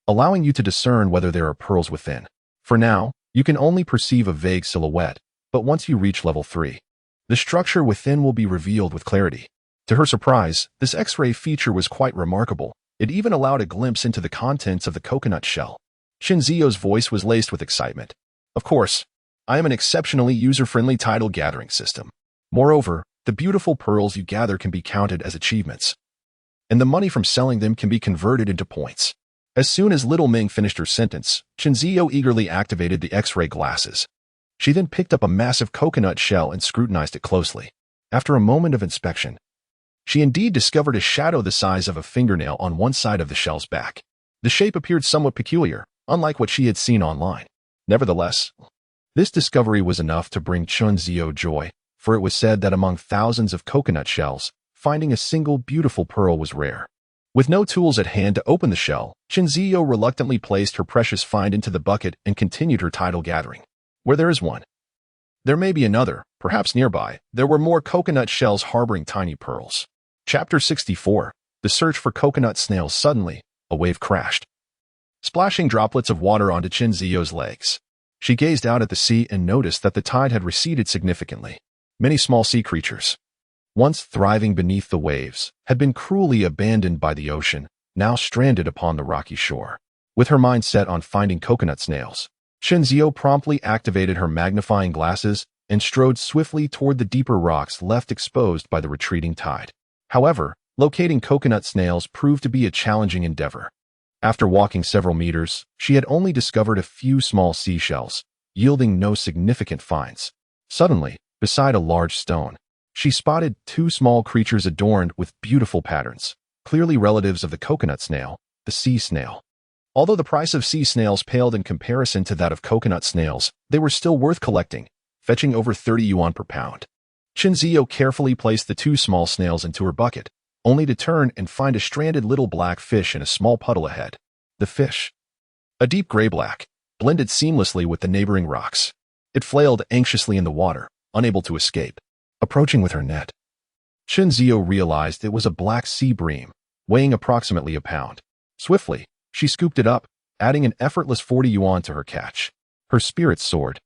allowing you to discern whether there are pearls within. For now, you can only perceive a vague silhouette, but once you reach level 3, the structure within will be revealed with clarity. To her surprise, this X-ray feature was quite remarkable. It even allowed a glimpse into the contents of the coconut shell. Chen Zhiyou's voice was laced with excitement. "Of course, I am an exceptionally user-friendly tidal gathering system. Moreover, the beautiful pearls you gather can be counted as achievements, and the money from selling them can be converted into points." As soon as Little Ming finished her sentence, Chen Zhiyou eagerly activated the X-ray glasses. She then picked up a massive coconut shell and scrutinized it closely. After a moment of inspection, she indeed discovered a shadow the size of a fingernail on one side of the shell's back. The shape appeared somewhat peculiar, unlike what she had seen online. Nevertheless, this discovery was enough to bring Chunzio joy, for it was said that among thousands of coconut shells, finding a single beautiful pearl was rare. With no tools at hand to open the shell, Chunzio reluctantly placed her precious find into the bucket and continued her tidal gathering. Where there is one, there may be another. Perhaps nearby, there were more coconut shells harboring tiny pearls. Chapter 64. The Search for Coconut Snails. Suddenly, a wave crashed, splashing droplets of water onto Chunzio's legs. She gazed out at the sea and noticed that the tide had receded significantly. Many small sea creatures, once thriving beneath the waves, had been cruelly abandoned by the ocean, now stranded upon the rocky shore. With her mind set on finding coconut snails, Chunzio promptly activated her magnifying glasses and strode swiftly toward the deeper rocks left exposed by the retreating tide. However, locating coconut snails proved to be a challenging endeavor. After walking several meters, she had only discovered a few small seashells, yielding no significant finds. Suddenly, beside a large stone, she spotted two small creatures adorned with beautiful patterns, clearly relatives of the coconut snail, the sea snail. Although the price of sea snails paled in comparison to that of coconut snails, they were still worth collecting, fetching over 30 yuan per pound. Chunzio carefully placed the two small snails into her bucket, only to turn and find a stranded little black fish in a small puddle ahead. The fish, a deep gray-black, blended seamlessly with the neighboring rocks. It flailed anxiously in the water, unable to escape. Approaching with her net, Chunzio realized it was a black sea bream, weighing approximately a pound. Swiftly, she scooped it up, adding an effortless 40 yuan to her catch. Her spirits soared,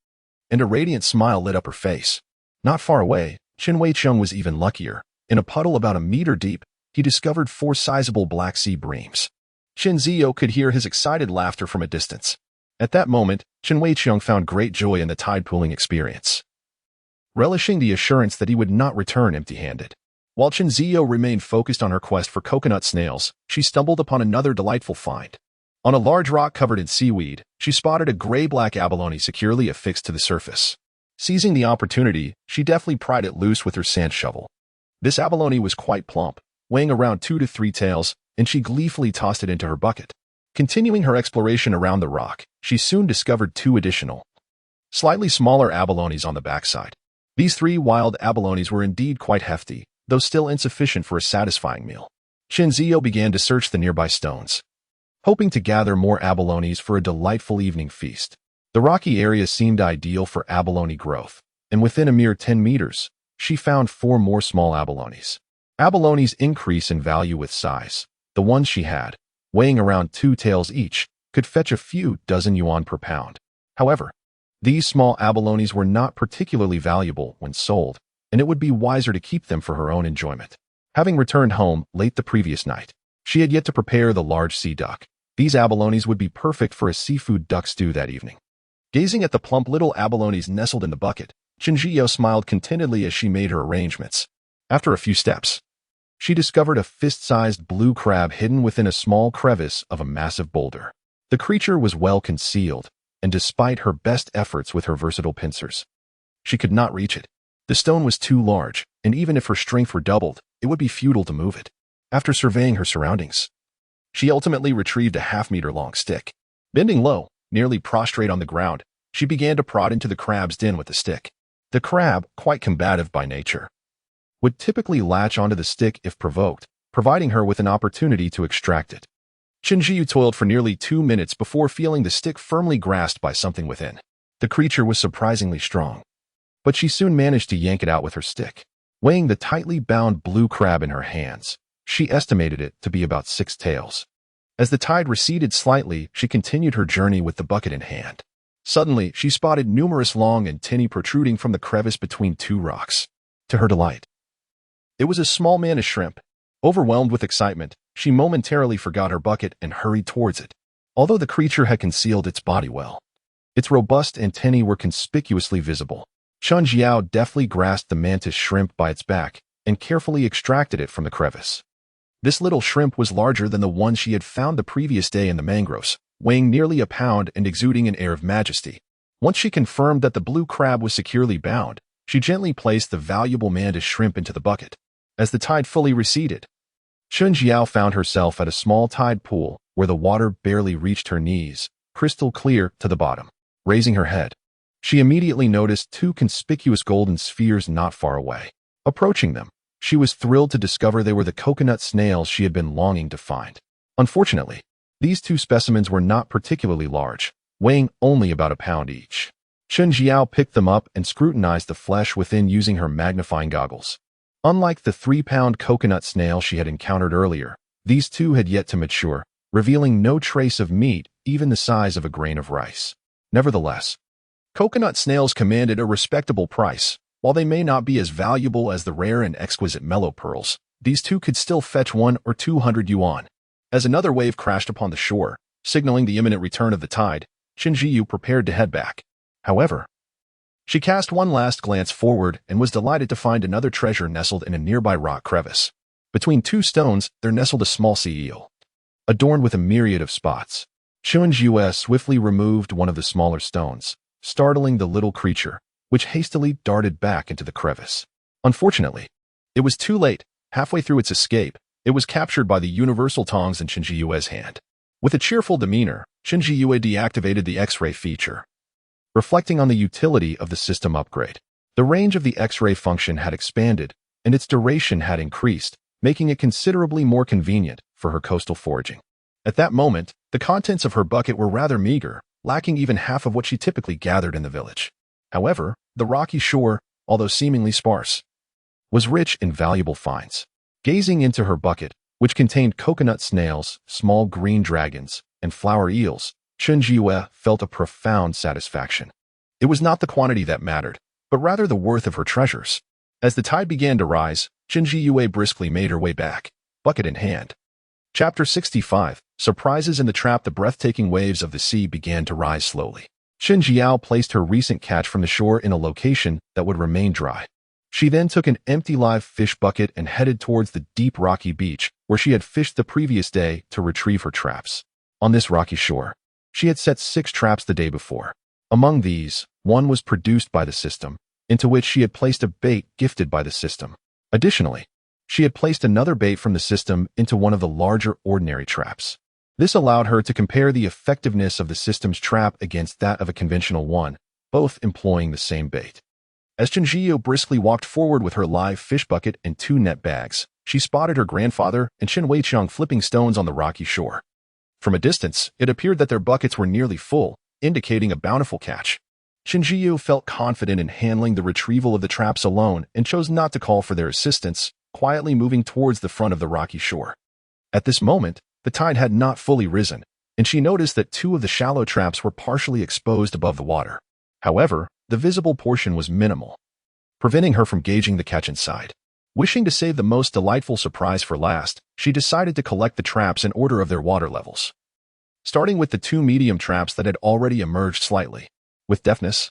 and a radiant smile lit up her face. Not far away, Chen Weicheng was even luckier. In a puddle about a meter deep, he discovered 4 sizable black sea breams. Chunzio could hear his excited laughter from a distance. At that moment, Chen Weicheng found great joy in the tide-pooling experience, relishing the assurance that he would not return empty-handed. While Chunzio remained focused on her quest for coconut snails, she stumbled upon another delightful find. On a large rock covered in seaweed, she spotted a gray-black abalone securely affixed to the surface. Seizing the opportunity, she deftly pried it loose with her sand shovel. This abalone was quite plump, weighing around 2 to 3 taels, and she gleefully tossed it into her bucket. Continuing her exploration around the rock, she soon discovered 2 additional, slightly smaller abalones on the backside. These 3 wild abalones were indeed quite hefty, though still insufficient for a satisfying meal. Chunzio began to search the nearby stones, hoping to gather more abalones for a delightful evening feast. The rocky area seemed ideal for abalone growth, and within a mere 10 meters, she found 4 more small abalones. Abalones increase in value with size. The ones she had, weighing around 2 taels each, could fetch a few dozen yuan per pound. However, these small abalones were not particularly valuable when sold, and it would be wiser to keep them for her own enjoyment. Having returned home late the previous night, she had yet to prepare the large sea duck. These abalones would be perfect for a seafood duck stew that evening. Gazing at the plump little abalones nestled in the bucket, Chunzio smiled contentedly as she made her arrangements. After a few steps, she discovered a fist-sized blue crab hidden within a small crevice of a massive boulder. The creature was well concealed, and despite her best efforts with her versatile pincers, she could not reach it. The stone was too large, and even if her strength were doubled, it would be futile to move it. After surveying her surroundings, she ultimately retrieved a half-meter-long stick. Bending low, nearly prostrate on the ground, she began to prod into the crab's den with the stick. The crab, quite combative by nature, would typically latch onto the stick if provoked, providing her with an opportunity to extract it. Chunzio toiled for nearly 2 minutes before feeling the stick firmly grasped by something within. The creature was surprisingly strong, but she soon managed to yank it out with her stick. Weighing the tightly bound blue crab in her hands, she estimated it to be about 6 taels. As the tide receded slightly, she continued her journey with the bucket in hand. Suddenly, she spotted numerous long antennae protruding from the crevice between 2 rocks. To her delight, it was a small mantis shrimp. Overwhelmed with excitement, she momentarily forgot her bucket and hurried towards it. Although the creature had concealed its body well, its robust antennae were conspicuously visible. Chunzio deftly grasped the mantis shrimp by its back and carefully extracted it from the crevice. This little shrimp was larger than the one she had found the previous day in the mangroves, weighing nearly a pound and exuding an air of majesty. Once she confirmed that the blue crab was securely bound, she gently placed the valuable mantis shrimp into the bucket. As the tide fully receded, Chun Jiao found herself at a small tide pool where the water barely reached her knees, crystal clear to the bottom. Raising her head, she immediately noticed two conspicuous golden spheres not far away. Approaching them, she was thrilled to discover they were the coconut snails she had been longing to find. Unfortunately, these two specimens were not particularly large, weighing only about a pound each. Chun Jiao picked them up and scrutinized the flesh within using her magnifying goggles. Unlike the 3-pound coconut snail she had encountered earlier, these two had yet to mature, revealing no trace of meat, even the size of a grain of rice. Nevertheless, coconut snails commanded a respectable price. While they may not be as valuable as the rare and exquisite mellow pearls, these two could still fetch 100 or 200 yuan. As another wave crashed upon the shore, signaling the imminent return of the tide, Qin Jiyu prepared to head back. However, she cast one last glance forward and was delighted to find another treasure nestled in a nearby rock crevice. Between two stones, there nestled a small sea eel, adorned with a myriad of spots. Qin Jiyu swiftly removed one of the smaller stones, startling the little creature, which hastily darted back into the crevice. Unfortunately, it was too late. Halfway through its escape, it was captured by the universal tongs in Qin Jiyue's hand. With a cheerful demeanor, Qin Jiyue deactivated the X-ray feature. Reflecting on the utility of the system upgrade, the range of the X-ray function had expanded, and its duration had increased, making it considerably more convenient for her coastal foraging. At that moment, the contents of her bucket were rather meager, lacking even half of what she typically gathered in the village. However, the rocky shore, although seemingly sparse, was rich in valuable finds. Gazing into her bucket, which contained coconut snails, small green dragons, and flower eels, Qin Jiyue felt a profound satisfaction. It was not the quantity that mattered, but rather the worth of her treasures. As the tide began to rise, Qin Jiyue briskly made her way back, bucket in hand. Chapter 65, Surprises in the Trap. The breathtaking waves of the sea began to rise slowly. Qin Jiao placed her recent catch from the shore in a location that would remain dry. She then took an empty live fish bucket and headed towards the deep rocky beach where she had fished the previous day to retrieve her traps. On this rocky shore, she had set 6 traps the day before. Among these, one was produced by the system, into which she had placed a bait gifted by the system. Additionally, she had placed another bait from the system into one of the larger ordinary traps. This allowed her to compare the effectiveness of the system's trap against that of a conventional one, both employing the same bait. As Qin Jiyu briskly walked forward with her live fish bucket and 2 net bags, she spotted her grandfather and Qin Weiqiang flipping stones on the rocky shore. From a distance, it appeared that their buckets were nearly full, indicating a bountiful catch. Qin Jiyu felt confident in handling the retrieval of the traps alone and chose not to call for their assistance, quietly moving towards the front of the rocky shore. At this moment, the tide had not fully risen, and she noticed that 2 of the shallow traps were partially exposed above the water. However, the visible portion was minimal, preventing her from gauging the catch inside. Wishing to save the most delightful surprise for last, she decided to collect the traps in order of their water levels. Starting with the 2 medium traps that had already emerged slightly. With deftness,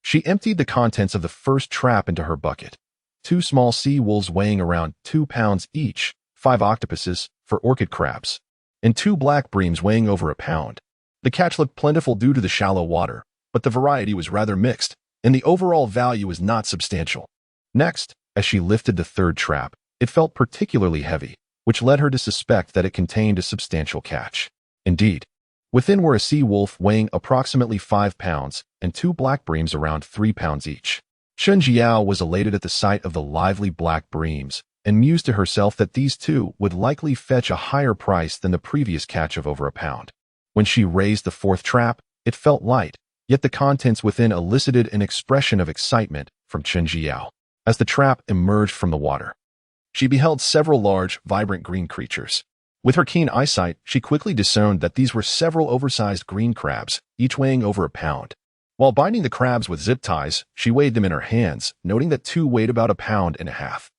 she emptied the contents of the first trap into her bucket. 2 small sea wolves weighing around 2 pounds each, 5 octopuses for orchid crabs, and 2 black breams weighing over a pound. The catch looked plentiful due to the shallow water, but the variety was rather mixed, and the overall value was not substantial. Next, as she lifted the 3rd trap, it felt particularly heavy, which led her to suspect that it contained a substantial catch. Indeed, within were a sea wolf weighing approximately 5 pounds and 2 black breams around 3 pounds each. Qin Jiao was elated at the sight of the lively black breams and mused to herself that these 2 would likely fetch a higher price than the previous catch of over a pound. When she raised the 4th trap, it felt light, yet the contents within elicited an expression of excitement from Qin Jiao. As the trap emerged from the water, she beheld several large, vibrant green creatures. With her keen eyesight, she quickly discerned that these were several oversized green crabs, each weighing over a pound. While binding the crabs with zip ties, she weighed them in her hands, noting that 2 weighed about 1.5 pounds,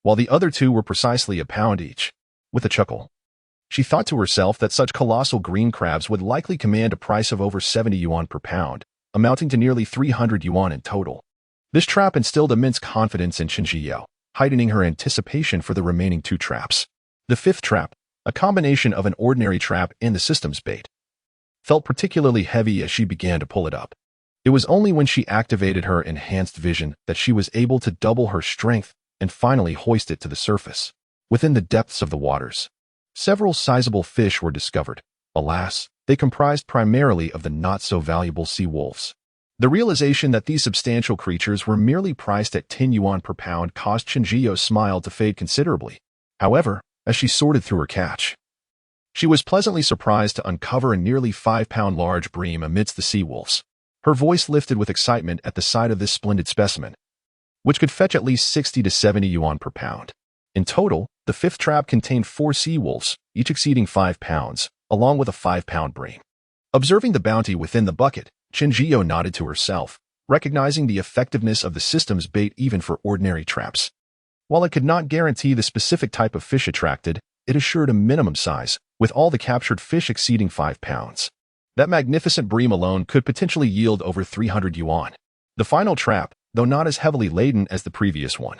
while the other 2 were precisely 1 pound each. With a chuckle, she thought to herself that such colossal green crabs would likely command a price of over 70 yuan per pound, amounting to nearly 300 yuan in total. This trap instilled immense confidence in Qin Jiyu, heightening her anticipation for the remaining 2 traps. The 5th trap, a combination of an ordinary trap and the system's bait, felt particularly heavy as she began to pull it up. It was only when she activated her enhanced vision that she was able to double her strength and finally hoist it to the surface. Within the depths of the waters, several sizable fish were discovered. Alas, they comprised primarily of the not-so-valuable sea wolves. The realization that these substantial creatures were merely priced at 10 yuan per pound caused Chenjiao's smile to fade considerably. However, as she sorted through her catch, she was pleasantly surprised to uncover a nearly 5-pound large bream amidst the sea wolves. Her voice lifted with excitement at the sight of this splendid specimen, which could fetch at least 60 to 70 yuan per pound. In total, the fifth trap contained 4 sea wolves, each exceeding 5 pounds, along with a 5-pound bream. Observing the bounty within the bucket, Chenjiao nodded to herself, recognizing the effectiveness of the system's bait even for ordinary traps. While it could not guarantee the specific type of fish attracted, it assured a minimum size, with all the captured fish exceeding 5 pounds. That magnificent bream alone could potentially yield over 300 yuan. The final trap, though not as heavily laden as the previous one,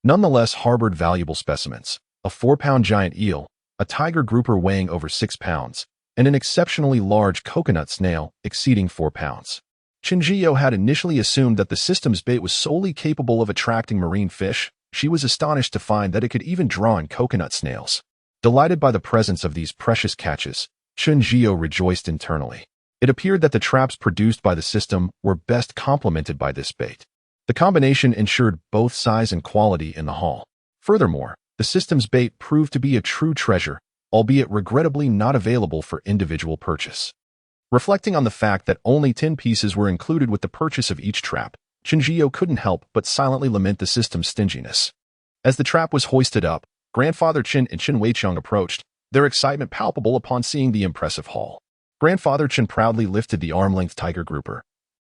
nonetheless harbored valuable specimens: a 4-pound giant eel, a tiger grouper weighing over 6 pounds, and an exceptionally large coconut snail exceeding 4 pounds. Chenjiao had initially assumed that the system's bait was solely capable of attracting marine fish. She was astonished to find that it could even draw in coconut snails. Delighted by the presence of these precious catches, Chenjiao rejoiced internally. It appeared that the traps produced by the system were best complemented by this bait. The combination ensured both size and quality in the haul. Furthermore, the system's bait proved to be a true treasure, albeit regrettably not available for individual purchase. Reflecting on the fact that only 10 pieces were included with the purchase of each trap, Chenjiao couldn't help but silently lament the system's stinginess. As the trap was hoisted up, Grandfather Chen and Chen Weiqiang approached, their excitement palpable upon seeing the impressive haul. Grandfather Chen proudly lifted the arm-length tiger grouper,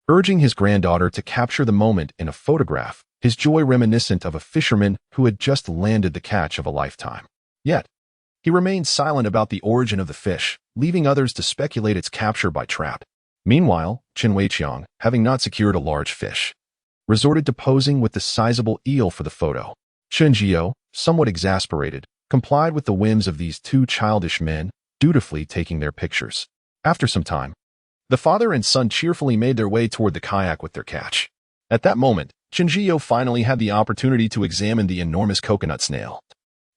urging his granddaughter to capture the moment in a photograph, his joy reminiscent of a fisherman who had just landed the catch of a lifetime. Yet, he remained silent about the origin of the fish, leaving others to speculate its capture by trap. Meanwhile, Chen Weiqiang, having not secured a large fish, resorted to posing with the sizable eel for the photo. Chenjiao, somewhat exasperated, complied with the whims of these two childish men, dutifully taking their pictures. After some time, the father and son cheerfully made their way toward the kayak with their catch. At that moment, Chenjiao finally had the opportunity to examine the enormous coconut snail,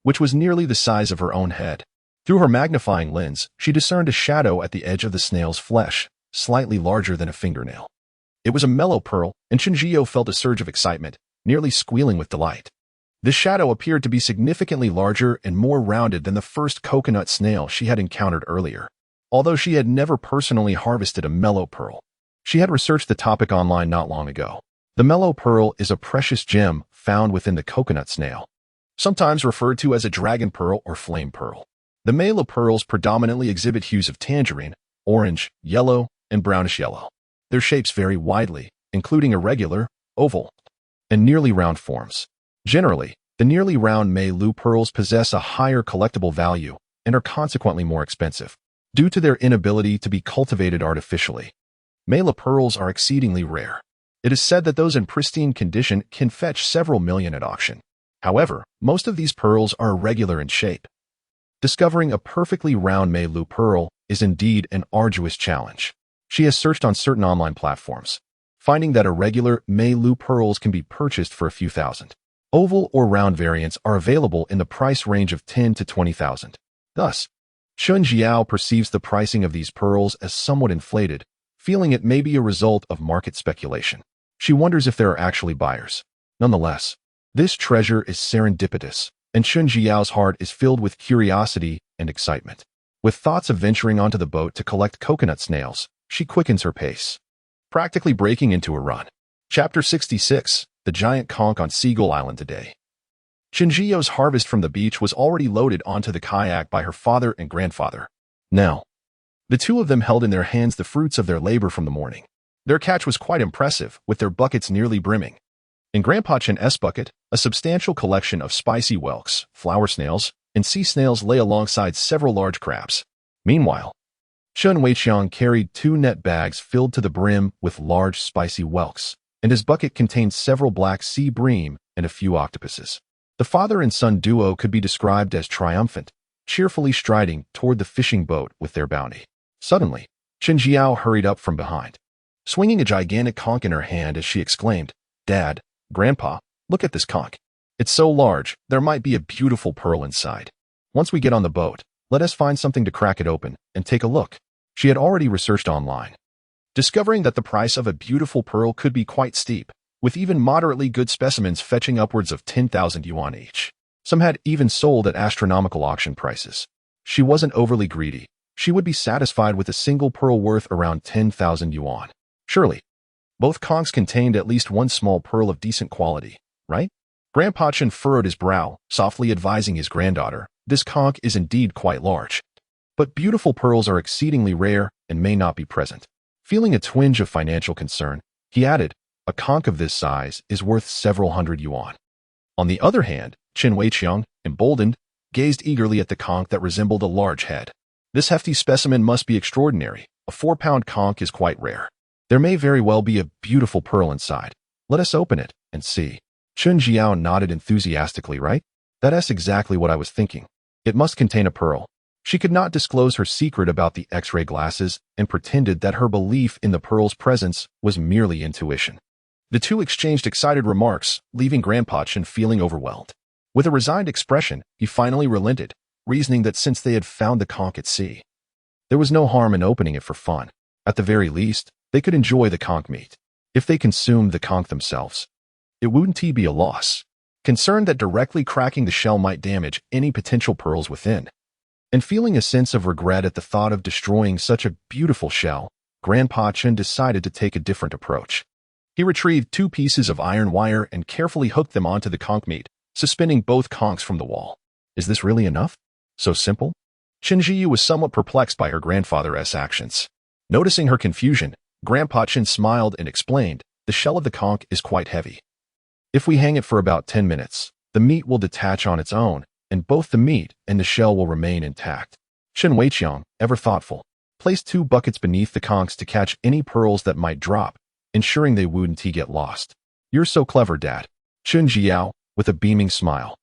which was nearly the size of her own head. Through her magnifying lens, she discerned a shadow at the edge of the snail's flesh, slightly larger than a fingernail. It was a mellow pearl, and Chenjiao felt a surge of excitement, nearly squealing with delight. This shadow appeared to be significantly larger and more rounded than the first coconut snail she had encountered earlier. Although she had never personally harvested a mellow pearl, she had researched the topic online not long ago. The mellow pearl is a precious gem found within the coconut snail, sometimes referred to as a dragon pearl or flame pearl. The mellow pearls predominantly exhibit hues of tangerine, orange, yellow, and brownish yellow. Their shapes vary widely, including irregular, oval, and nearly round forms. Generally, the nearly round Mei-Lu pearls possess a higher collectible value and are consequently more expensive. Due to their inability to be cultivated artificially, Mei-Lu pearls are exceedingly rare. It is said that those in pristine condition can fetch several million at auction. However, most of these pearls are irregular in shape. Discovering a perfectly round Mei-Lu pearl is indeed an arduous challenge. She has searched on certain online platforms, finding that irregular Mei-Lu pearls can be purchased for a few thousand. Oval or round variants are available in the price range of 10 to 20,000. Thus, Chenjiao perceives the pricing of these pearls as somewhat inflated, feeling it may be a result of market speculation. She wonders if there are actually buyers. Nonetheless, this treasure is serendipitous, and Chenjiao's heart is filled with curiosity and excitement. With thoughts of venturing onto the boat to collect coconut snails, she quickens her pace, practically breaking into a run. Chapter 66. The Giant Conch on Seagull Island today. Chenjiao's harvest from the beach was already loaded onto the kayak by her father and grandfather. Now, the two of them held in their hands the fruits of their labor from the morning. Their catch was quite impressive, with their buckets nearly brimming. In Grandpa Chen's bucket, a substantial collection of spicy whelks, flower snails, and sea snails lay alongside several large crabs. Meanwhile, Chen Weiqiang carried 2 net bags filled to the brim with large spicy whelks, and his bucket contained several black sea bream and a few octopuses. The father and son duo could be described as triumphant, cheerfully striding toward the fishing boat with their bounty. Suddenly, Chenjiao hurried up from behind. swinging a gigantic conch in her hand as she exclaimed, "Dad, Grandpa, look at this conch. It's so large, there might be a beautiful pearl inside. Once we get on the boat, let us find something to crack it open and take a look." She had already researched online, discovering that the price of a beautiful pearl could be quite steep, with even moderately good specimens fetching upwards of 10,000 yuan each. Some had even sold at astronomical auction prices. She wasn't overly greedy. She would be satisfied with a single pearl worth around 10,000 yuan. Surely, both conchs contained at least one small pearl of decent quality, right? Grandpa Chen furrowed his brow, softly advising his granddaughter, "This conch is indeed quite large. But beautiful pearls are exceedingly rare and may not be present." Feeling a twinge of financial concern, he added, "A conch of this size is worth several hundred yuan." On the other hand, Qin Weiqiang, emboldened, gazed eagerly at the conch that resembled a large head. This hefty specimen must be extraordinary. A 4-pound conch is quite rare. There may very well be a beautiful pearl inside. Let us open it and see. Chun Jiao nodded enthusiastically, "Right? That's exactly what I was thinking. It must contain a pearl." She could not disclose her secret about the X-ray glasses and pretended that her belief in the pearl's presence was merely intuition. The two exchanged excited remarks, leaving Grandpa Chen feeling overwhelmed. With a resigned expression, he finally relented, reasoning that since they had found the conch at sea, there was no harm in opening it for fun. At the very least, they could enjoy the conch meat. If they consumed the conch themselves, it wouldn't be a loss. Concerned that directly cracking the shell might damage any potential pearls within, and feeling a sense of regret at the thought of destroying such a beautiful shell, Grandpa Chen decided to take a different approach. He retrieved 2 pieces of iron wire and carefully hooked them onto the conch meat, suspending both conchs from the wall. Is this really enough? So simple? Chen Jiyu was somewhat perplexed by her grandfather's actions. Noticing her confusion, Grandpa Chen smiled and explained, "The shell of the conch is quite heavy. If we hang it for about 10 minutes, the meat will detach on its own, and both the meat and the shell will remain intact." Chen Weiqiang, ever thoughtful, placed 2 buckets beneath the conchs to catch any pearls that might drop, ensuring they wouldn't get lost. "You're so clever, Dad." Chun Jiao, with a beaming smile,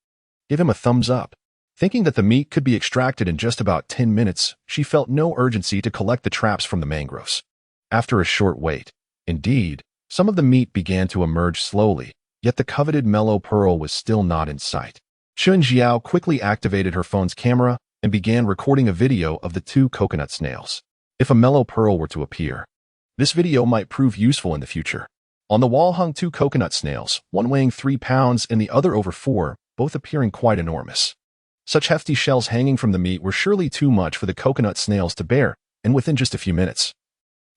gave him a thumbs up. Thinking that the meat could be extracted in just about 10 minutes, she felt no urgency to collect the traps from the mangroves. After a short wait, indeed, some of the meat began to emerge slowly, yet the coveted mellow pearl was still not in sight. Chun Jiao quickly activated her phone's camera and began recording a video of the 2 coconut snails. If a mellow pearl were to appear, this video might prove useful in the future. On the wall hung 2 coconut snails, one weighing 3 pounds and the other over 4, both appearing quite enormous. Such hefty shells hanging from the meat were surely too much for the coconut snails to bear, and within just a few minutes,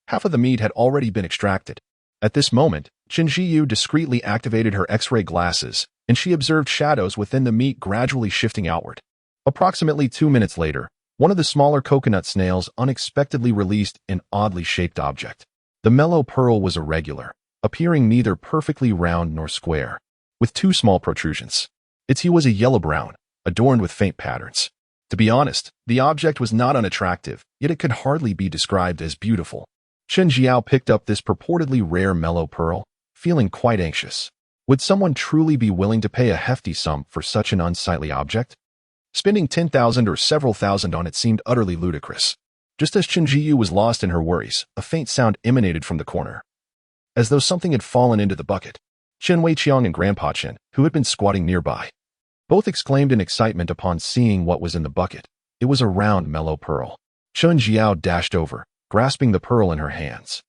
half of the meat had already been extracted. At this moment, Qin Jiyu discreetly activated her X-ray glasses, and she observed shadows within the meat gradually shifting outward. Approximately 2 minutes later, one of the smaller coconut snails unexpectedly released an oddly shaped object. The mellow pearl was irregular, appearing neither perfectly round nor square, with 2 small protrusions. Its hue was a yellow-brown, adorned with faint patterns. To be honest, the object was not unattractive, yet it could hardly be described as beautiful. Chen Jiao picked up this purportedly rare mellow pearl, feeling quite anxious. Would someone truly be willing to pay a hefty sum for such an unsightly object? Spending 10,000 or several thousand on it seemed utterly ludicrous. Just as Chen Jiyu was lost in her worries, a faint sound emanated from the corner, as though something had fallen into the bucket. Chen Weiqiang and Grandpa Chen, who had been squatting nearby, both exclaimed in excitement upon seeing what was in the bucket. It was a round, mellow pearl. Chun Jiao dashed over, grasping the pearl in her hands.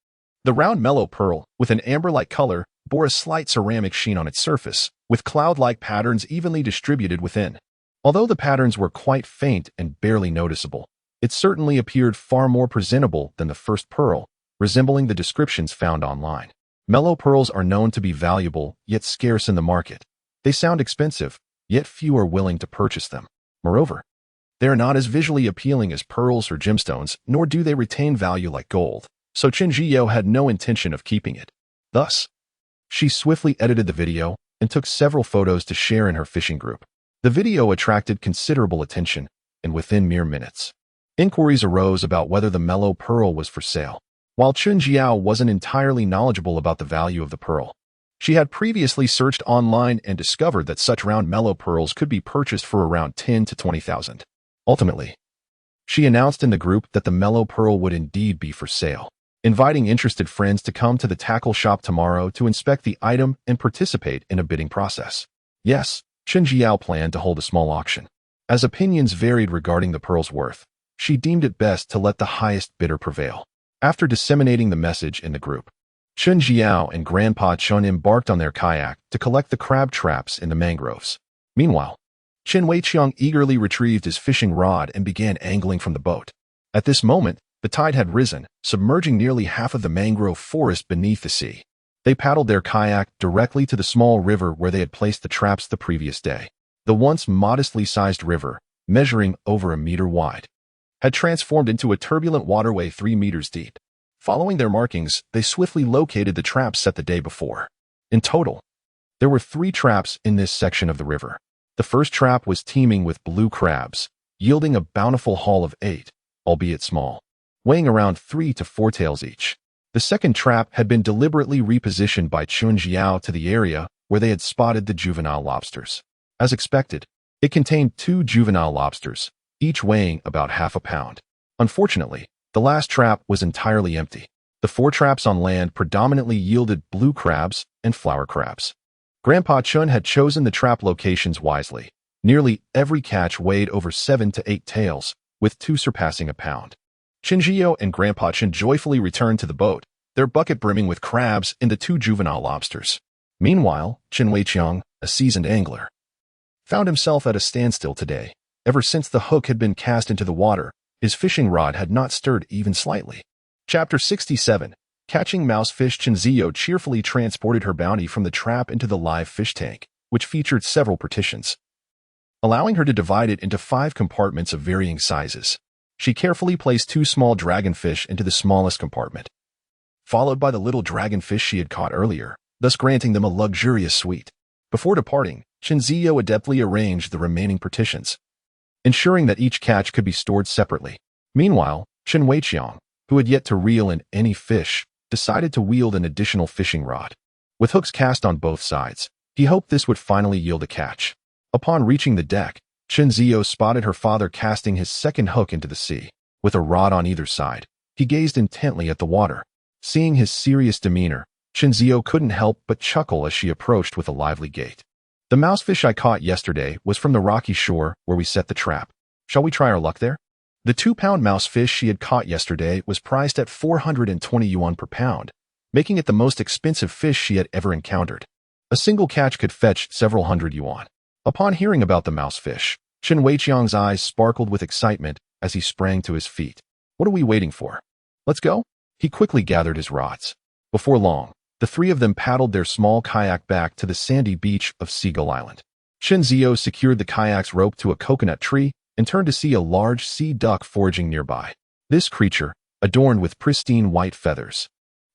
The round, mellow pearl, with an amber-like color, bore a slight ceramic sheen on its surface, with cloud-like patterns evenly distributed within. Although the patterns were quite faint and barely noticeable, it certainly appeared far more presentable than the first pearl, resembling the descriptions found online. Mellow pearls are known to be valuable, yet scarce in the market. They sound expensive, yet few are willing to purchase them. Moreover, they are not as visually appealing as pearls or gemstones, nor do they retain value like gold, so Chen Jiyo had no intention of keeping it. Thus, she swiftly edited the video and took several photos to share in her fishing group. The video attracted considerable attention, and within mere minutes, inquiries arose about whether the mellow pearl was for sale. While Chun Jiao wasn't entirely knowledgeable about the value of the pearl, she had previously searched online and discovered that such round mellow pearls could be purchased for around 10 to 20,000. Ultimately, she announced in the group that the mellow pearl would indeed be for sale. inviting interested friends to come to the tackle shop tomorrow to inspect the item and participate in a bidding process. Yes, Chen Jiao planned to hold a small auction. As opinions varied regarding the pearl's worth, she deemed it best to let the highest bidder prevail. After disseminating the message in the group, Chen Jiao and Grandpa Chen embarked on their kayak to collect the crab traps in the mangroves. Meanwhile, Chen Weiqiang eagerly retrieved his fishing rod and began angling from the boat. At this moment, the tide had risen, submerging nearly half of the mangrove forest beneath the sea. They paddled their kayak directly to the small river where they had placed the traps the previous day. The once modestly sized river, measuring over a meter wide, had transformed into a turbulent waterway 3 meters deep. Following their markings, they swiftly located the traps set the day before. In total, there were 3 traps in this section of the river. The first trap was teeming with blue crabs, yielding a bountiful haul of 8, albeit small, weighing around 3 to 4 taels each. The second trap had been deliberately repositioned by Chun Jiao to the area where they had spotted the juvenile lobsters. As expected, it contained 2 juvenile lobsters, each weighing about half a pound. Unfortunately, the last trap was entirely empty. The 4 traps on land predominantly yielded blue crabs and flower crabs. Grandpa Chun had chosen the trap locations wisely. Nearly every catch weighed over 7 to 8 taels, with 2 surpassing a pound. Chen Jiao and Grandpa Chen joyfully returned to the boat, their bucket brimming with crabs and the 2 juvenile lobsters. Meanwhile, Chen Weiqiang, a seasoned angler, found himself at a standstill today. Ever since the hook had been cast into the water, his fishing rod had not stirred even slightly. Chapter 67. Catching mousefish. Chen Jiao cheerfully transported her bounty from the trap into the live fish tank, which featured several partitions, allowing her to divide it into 5 compartments of varying sizes. She carefully placed 2 small dragonfish into the smallest compartment, followed by the little dragonfish she had caught earlier, thus granting them a luxurious suite. Before departing, Chen Jiao adeptly arranged the remaining partitions, ensuring that each catch could be stored separately. Meanwhile, Chen Weiqiang, who had yet to reel in any fish, decided to wield an additional fishing rod. With hooks cast on both sides, he hoped this would finally yield a catch. Upon reaching the deck, Chen Jiao spotted her father casting his second hook into the sea. With a rod on either side, he gazed intently at the water. Seeing his serious demeanor, Chen Jiao couldn't help but chuckle as she approached with a lively gait. The mousefish I caught yesterday was from the rocky shore where we set the trap. Shall we try our luck there? The 2-pound mousefish she had caught yesterday was priced at 420 yuan per pound, making it the most expensive fish she had ever encountered. A single catch could fetch several hundred yuan. Upon hearing about the mousefish, Chen Weiqiang's eyes sparkled with excitement as he sprang to his feet. What are we waiting for? Let's go? He quickly gathered his rods. Before long, the 3 of them paddled their small kayak back to the sandy beach of Seagull Island. Chen Jiao secured the kayak's rope to a coconut tree and turned to see a large sea duck foraging nearby. This creature, adorned with pristine white feathers,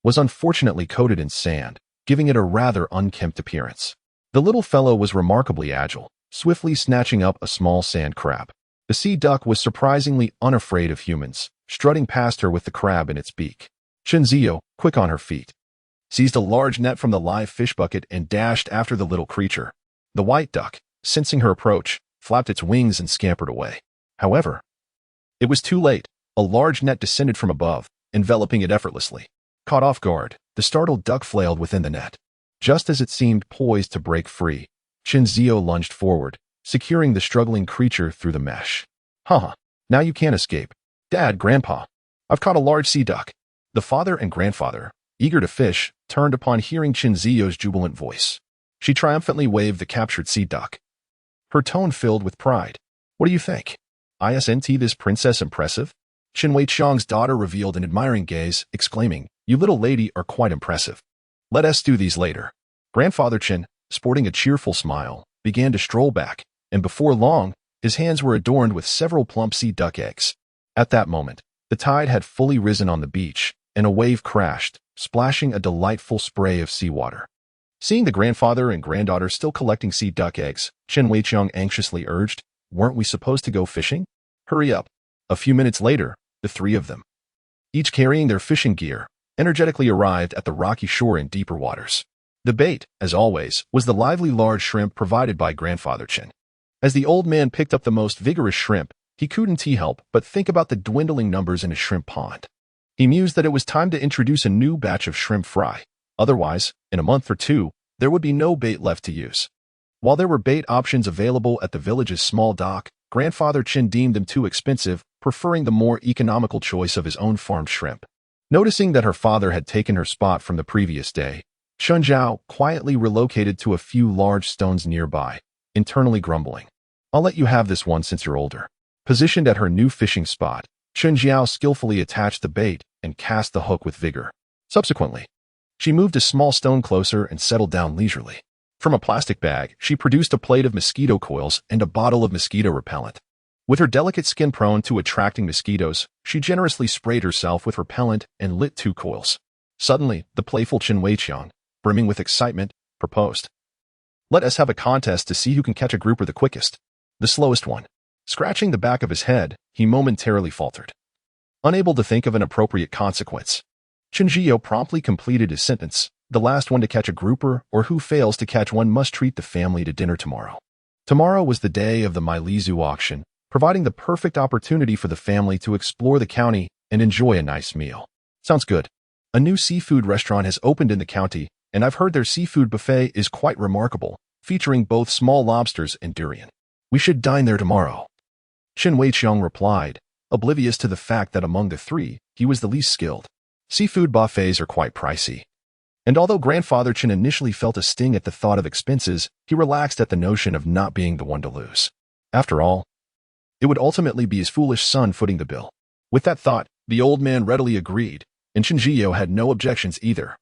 was unfortunately coated in sand, giving it a rather unkempt appearance. The little fellow was remarkably agile, swiftly snatching up a small sand crab. The sea duck was surprisingly unafraid of humans, strutting past her with the crab in its beak. Chen Jiao, quick on her feet, seized a large net from the live fish bucket and dashed after the little creature. The white duck, sensing her approach, flapped its wings and scampered away. However, it was too late. A large net descended from above, enveloping it effortlessly. Caught off guard, the startled duck flailed within the net. Just as it seemed poised to break free, Chen Jiao lunged forward, securing the struggling creature through the mesh. Haha, now you can't escape. Dad, Grandpa, I've caught a large sea duck. The father and grandfather, eager to fish, turned upon hearing Chen Jiao's jubilant voice. She triumphantly waved the captured sea duck, her tone filled with pride. What do you think? Isn't this princess impressive? Chen Weiqiang's daughter revealed an admiring gaze, exclaiming, You little lady are quite impressive. Let us do these later. Grandfather Chen, sporting a cheerful smile, began to stroll back, and before long, his hands were adorned with several plump sea duck eggs. At that moment, the tide had fully risen on the beach, and a wave crashed, splashing a delightful spray of seawater. Seeing the grandfather and granddaughter still collecting sea duck eggs, Chen Weiqiang anxiously urged, Weren't we supposed to go fishing? Hurry up. A few minutes later, the 3 of them, each carrying their fishing gear, energetically arrived at the rocky shore in deeper waters. The bait, as always, was the lively large shrimp provided by Grandfather Chen. As the old man picked up the most vigorous shrimp, he couldn't help but think about the dwindling numbers in his shrimp pond. He mused that it was time to introduce a new batch of shrimp fry. Otherwise, in a month or two, there would be no bait left to use. While there were bait options available at the village's small dock, Grandfather Chin deemed them too expensive, preferring the more economical choice of his own farmed shrimp. Noticing that her father had taken her spot from the previous day, Shun Zhao quietly relocated to a few large stones nearby, internally grumbling. I'll let you have this one since you're older. Positioned at her new fishing spot, Shun Zhao skillfully attached the bait and cast the hook with vigor. Subsequently, she moved a small stone closer and settled down leisurely. From a plastic bag, she produced a plate of mosquito coils and a bottle of mosquito repellent. With her delicate skin prone to attracting mosquitoes, she generously sprayed herself with repellent and lit 2 coils. Suddenly, the playful Chen Weiqiang, brimming with excitement, proposed. Let us have a contest to see who can catch a grouper the quickest. The slowest one. Scratching the back of his head, he momentarily faltered. Unable to think of an appropriate consequence, Chen Zhiyou promptly completed his sentence. The last one to catch a grouper or who fails to catch one must treat the family to dinner tomorrow. Tomorrow was the day of the Mailizu auction, providing the perfect opportunity for the family to explore the county and enjoy a nice meal. Sounds good. A new seafood restaurant has opened in the county, and I've heard their seafood buffet is quite remarkable, featuring both small lobsters and durian. We should dine there tomorrow. Chen Weiqiang replied, oblivious to the fact that among the 3, he was the least skilled. Seafood buffets are quite pricey. And although Grandfather Chen initially felt a sting at the thought of expenses, he relaxed at the notion of not being the one to lose. After all, it would ultimately be his foolish son footing the bill. With that thought, the old man readily agreed, and Chen Zhiyou had no objections either,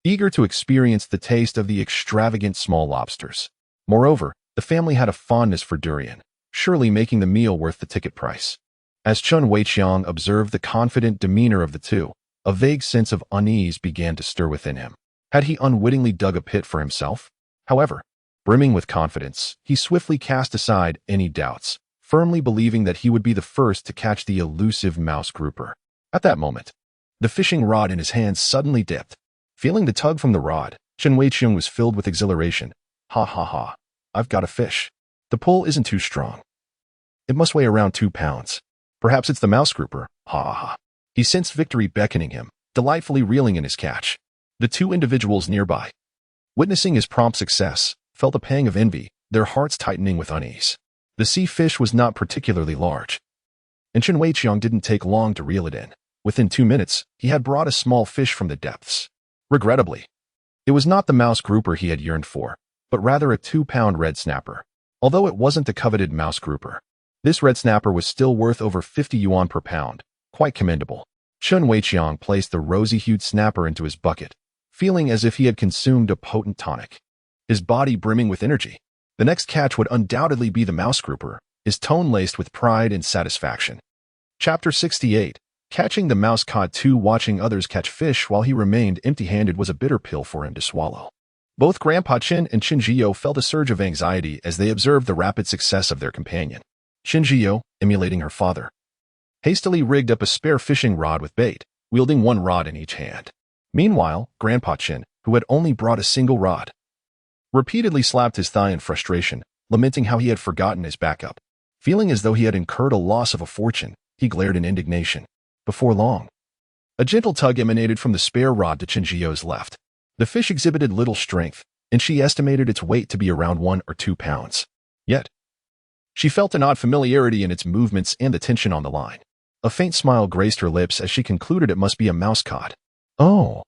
eager to experience the taste of the extravagant small lobsters. Moreover, the family had a fondness for durian, surely making the meal worth the ticket price. As Chen Weiqiang observed the confident demeanor of the two, a vague sense of unease began to stir within him. Had he unwittingly dug a pit for himself? However, brimming with confidence, he swiftly cast aside any doubts, firmly believing that he would be the first to catch the elusive mouse grouper. At that moment, the fishing rod in his hand suddenly dipped. Feeling the tug from the rod, Chen Weiqiang was filled with exhilaration. Ha ha ha, I've got a fish. The pull isn't too strong. It must weigh around 2 pounds. Perhaps it's the mouse grouper. Ha ha ha. He sensed victory beckoning him, delightfully reeling in his catch. The 2 individuals nearby, witnessing his prompt success, felt a pang of envy, their hearts tightening with unease. The sea fish was not particularly large, and Chen Weiqiang didn't take long to reel it in. Within 2 minutes, he had brought a small fish from the depths. Regrettably, it was not the mouse grouper he had yearned for, but rather a 2-pound red snapper. Although it wasn't the coveted mouse grouper, this red snapper was still worth over 50 yuan per pound, quite commendable. Chen Weiqiang placed the rosy-hued snapper into his bucket, feeling as if he had consumed a potent tonic, his body brimming with energy. The next catch would undoubtedly be the mouse grouper, his tone laced with pride and satisfaction. Chapter 68. Catching the mouse cod 2. Watching others catch fish while he remained empty-handed was a bitter pill for him to swallow. Both Grandpa Chen and Chen Zhiyou felt a surge of anxiety as they observed the rapid success of their companion. Chen Zhiyou, emulating her father, hastily rigged up a spare fishing rod with bait, wielding 1 rod in each hand. Meanwhile, Grandpa Chen, who had only brought a single rod, repeatedly slapped his thigh in frustration, lamenting how he had forgotten his backup. Feeling as though he had incurred a loss of a fortune, he glared in indignation. Before long, a gentle tug emanated from the spare rod to Chen Zhiyou's left. The fish exhibited little strength, and she estimated its weight to be around 1 or 2 pounds. Yet, she felt an odd familiarity in its movements and the tension on the line. A faint smile graced her lips as she concluded it must be a mouse cod. Oh,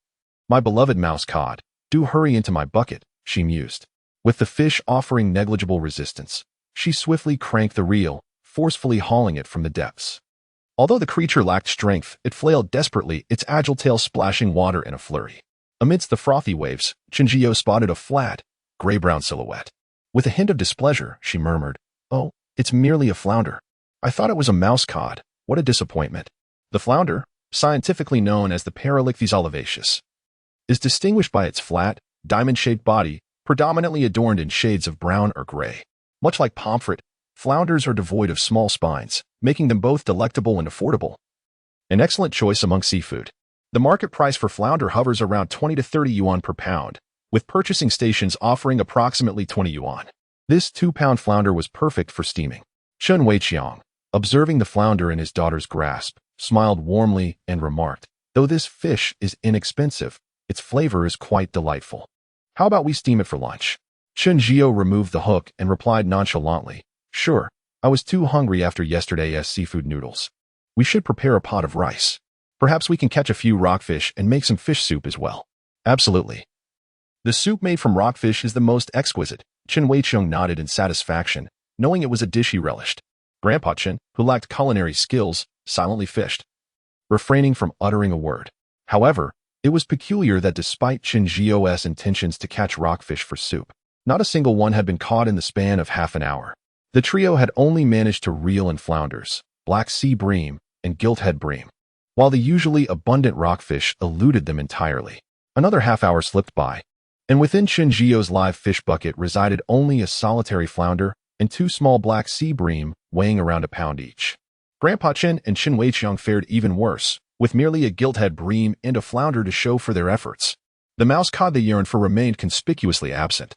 my beloved mouse cod, do hurry into my bucket, she mused. With the fish offering negligible resistance, she swiftly cranked the reel, forcefully hauling it from the depths. Although the creature lacked strength, it flailed desperately, its agile tail splashing water in a flurry. Amidst the frothy waves, Chen Zhiyou spotted a flat, gray-brown silhouette. With a hint of displeasure, she murmured, "Oh, it's merely a flounder. I thought it was a mouse cod. What a disappointment." The flounder, scientifically known as the Paralichthys olivaceus, is distinguished by its flat, diamond-shaped body, predominantly adorned in shades of brown or gray. Much like pomfret, flounders are devoid of small spines, making them both delectable and affordable. An excellent choice among seafood. The market price for flounder hovers around 20 to 30 yuan per pound, with purchasing stations offering approximately 20 yuan. This 2-pound flounder was perfect for steaming. Chen Weiqiang, observing the flounder in his daughter's grasp, smiled warmly and remarked, Though this fish is inexpensive, its flavor is quite delightful. How about we steam it for lunch? Chunjio removed the hook and replied nonchalantly, "Sure, I was too hungry after yesterday's seafood noodles. We should prepare a pot of rice. Perhaps we can catch a few rockfish and make some fish soup as well." "Absolutely. The soup made from rockfish is the most exquisite." Chen Weicheng nodded in satisfaction, knowing it was a dish he relished. Grandpa Chen, who lacked culinary skills, silently fished, refraining from uttering a word. However, it was peculiar that despite Chen Zhio's intentions to catch rockfish for soup, not a single one had been caught in the span of half an hour. The trio had only managed to reel in flounders, black sea bream, and gilthead bream, while the usually abundant rockfish eluded them entirely. Another half hour slipped by, and within Chen Zhio's live fish bucket resided only a solitary flounder and two small black sea bream weighing around a pound each. Grandpa Chen and Chen Weiqiang fared even worse, with merely a gilthead bream and a flounder to show for their efforts. The mouse cod they yearned for remained conspicuously absent,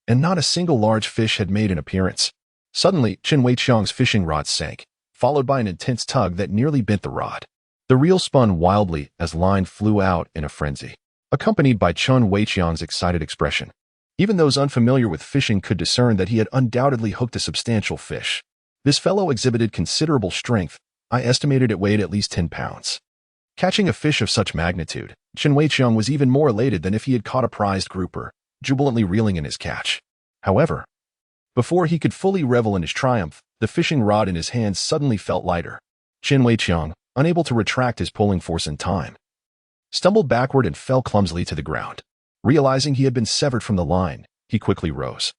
and not a single large fish had made an appearance. Suddenly, Chen Weiqiang's fishing rod sank, followed by an intense tug that nearly bent the rod. The reel spun wildly as line flew out in a frenzy, accompanied by Chen Weiqiang's excited expression. Even those unfamiliar with fishing could discern that he had undoubtedly hooked a substantial fish. This fellow exhibited considerable strength. I estimated it weighed at least 10 pounds. Catching a fish of such magnitude, Chen Weiqiang was even more elated than if he had caught a prized grouper, jubilantly reeling in his catch. However, before he could fully revel in his triumph, the fishing rod in his hands suddenly felt lighter. Chen Weiqiang, unable to retract his pulling force in time, stumbled backward and fell clumsily to the ground. Realizing he had been severed from the line, he quickly rose,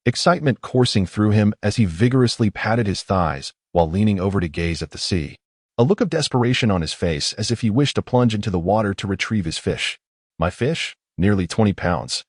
excitement coursing through him as he vigorously patted his thighs while leaning over to gaze at the sea, a look of desperation on his face as if he wished to plunge into the water to retrieve his fish. My fish, nearly 20 pounds,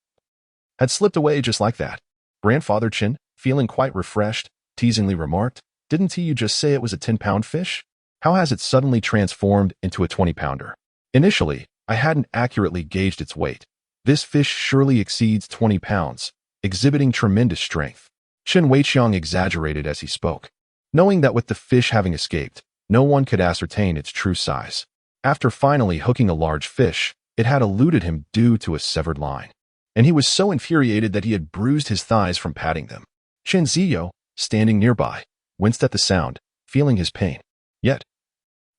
had slipped away just like that. Grandfather Chen, feeling quite refreshed, teasingly remarked, "Didn't you just say it was a 10-pound fish? How has it suddenly transformed into a 20-pounder? Initially, I hadn't accurately gauged its weight. This fish surely exceeds 20 pounds, exhibiting tremendous strength." Chen Weiqiang exaggerated as he spoke, knowing that with the fish having escaped, no one could ascertain its true size. After finally hooking a large fish, it had eluded him due to a severed line, and he was so infuriated that he had bruised his thighs from patting them. Chen Ziyo, standing nearby, winced at the sound, feeling his pain. Yet,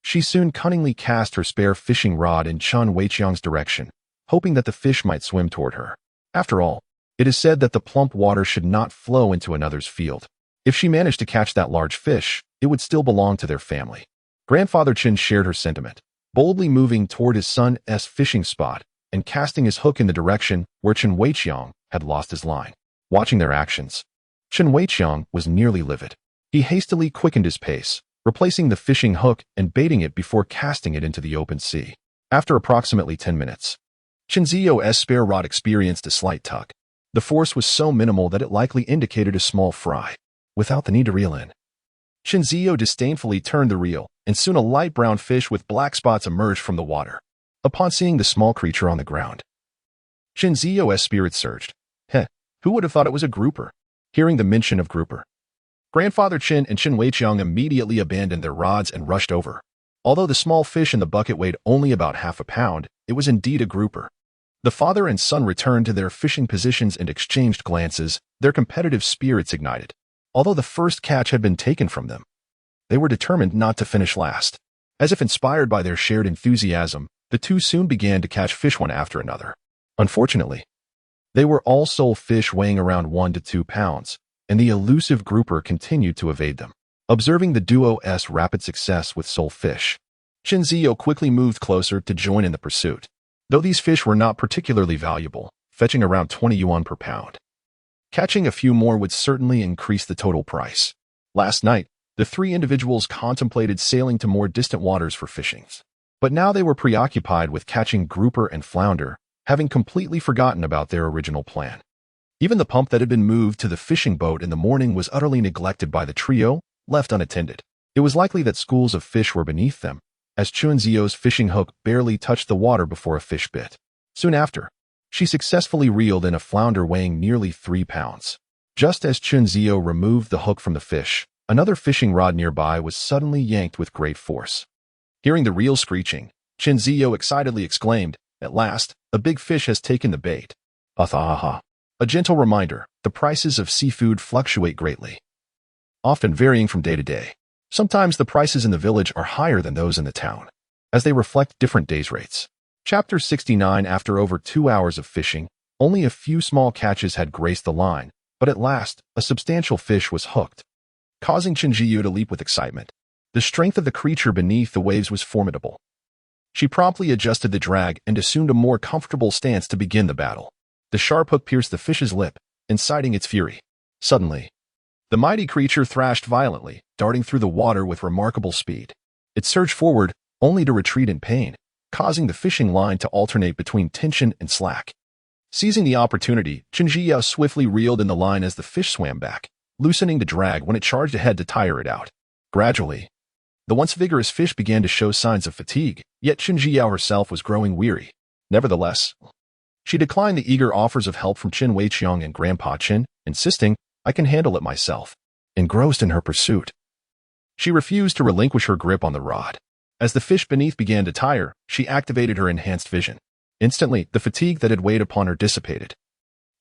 she soon cunningly cast her spare fishing rod in Chen Weiqiang's direction, hoping that the fish might swim toward her. After all, it is said that the plump water should not flow into another's field. If she managed to catch that large fish, it would still belong to their family. Grandfather Chen shared her sentiment, boldly moving toward his son's fishing spot and casting his hook in the direction where Chen Weiqiang had lost his line. Watching their actions, Chen Weiqiang was nearly livid. He hastily quickened his pace, replacing the fishing hook and baiting it before casting it into the open sea. After approximately 10 minutes, Chen Zio's spare rod experienced a slight tug. The force was so minimal that it likely indicated a small fry, without the need to reel in. Chen Zio disdainfully turned the reel, and soon a light brown fish with black spots emerged from the water. Upon seeing the small creature on the ground, Chen Zio's spirits surged. Heh, who would have thought it was a grouper? Hearing the mention of grouper, Grandfather Chen and Chen Weiqiang immediately abandoned their rods and rushed over. Although the small fish in the bucket weighed only about half a pound, it was indeed a grouper. The father and son returned to their fishing positions and exchanged glances, their competitive spirits ignited. Although the first catch had been taken from them, they were determined not to finish last. As if inspired by their shared enthusiasm, the two soon began to catch fish one after another. Unfortunately, they were all sole fish weighing around 1 to 2 pounds, and the elusive grouper continued to evade them. Observing the duo's rapid success with sole fish, Chen Zio quickly moved closer to join in the pursuit. Though these fish were not particularly valuable, fetching around 20 yuan per pound, catching a few more would certainly increase the total price. Last night, the three individuals contemplated sailing to more distant waters for fishing, but now they were preoccupied with catching grouper and flounder, having completely forgotten about their original plan. Even the pump that had been moved to the fishing boat in the morning was utterly neglected by the trio, left unattended. It was likely that schools of fish were beneath them, as Chun Zio's fishing hook barely touched the water before a fish bit. Soon after, she successfully reeled in a flounder weighing nearly 3 pounds. Just as Chun Zio removed the hook from the fish, another fishing rod nearby was suddenly yanked with great force. Hearing the reel screeching, Chen Ziyo excitedly exclaimed. At last, a big fish has taken the bait. Athaha. A gentle reminder, the prices of seafood fluctuate greatly, often varying from day to day. Sometimes the prices in the village are higher than those in the town, as they reflect different days' rates. Chapter 69. After over 2 hours of fishing, only a few small catches had graced the line, but at last, a substantial fish was hooked, causing Chen Ziyu to leap with excitement. The strength of the creature beneath the waves was formidable. She promptly adjusted the drag and assumed a more comfortable stance to begin the battle. The sharp hook pierced the fish's lip, inciting its fury. Suddenly, the mighty creature thrashed violently, darting through the water with remarkable speed. It surged forward, only to retreat in pain, causing the fishing line to alternate between tension and slack. Seizing the opportunity, Chen Ziyu swiftly reeled in the line as the fish swam back, loosening the drag when it charged ahead to tire it out. Gradually, the once vigorous fish began to show signs of fatigue, yet Chen Ziyu herself was growing weary. Nevertheless, she declined the eager offers of help from Chen Weiqiang and Grandpa Chen, insisting, I can handle it myself. Engrossed in her pursuit, she refused to relinquish her grip on the rod. As the fish beneath began to tire, she activated her enhanced vision. Instantly, the fatigue that had weighed upon her dissipated,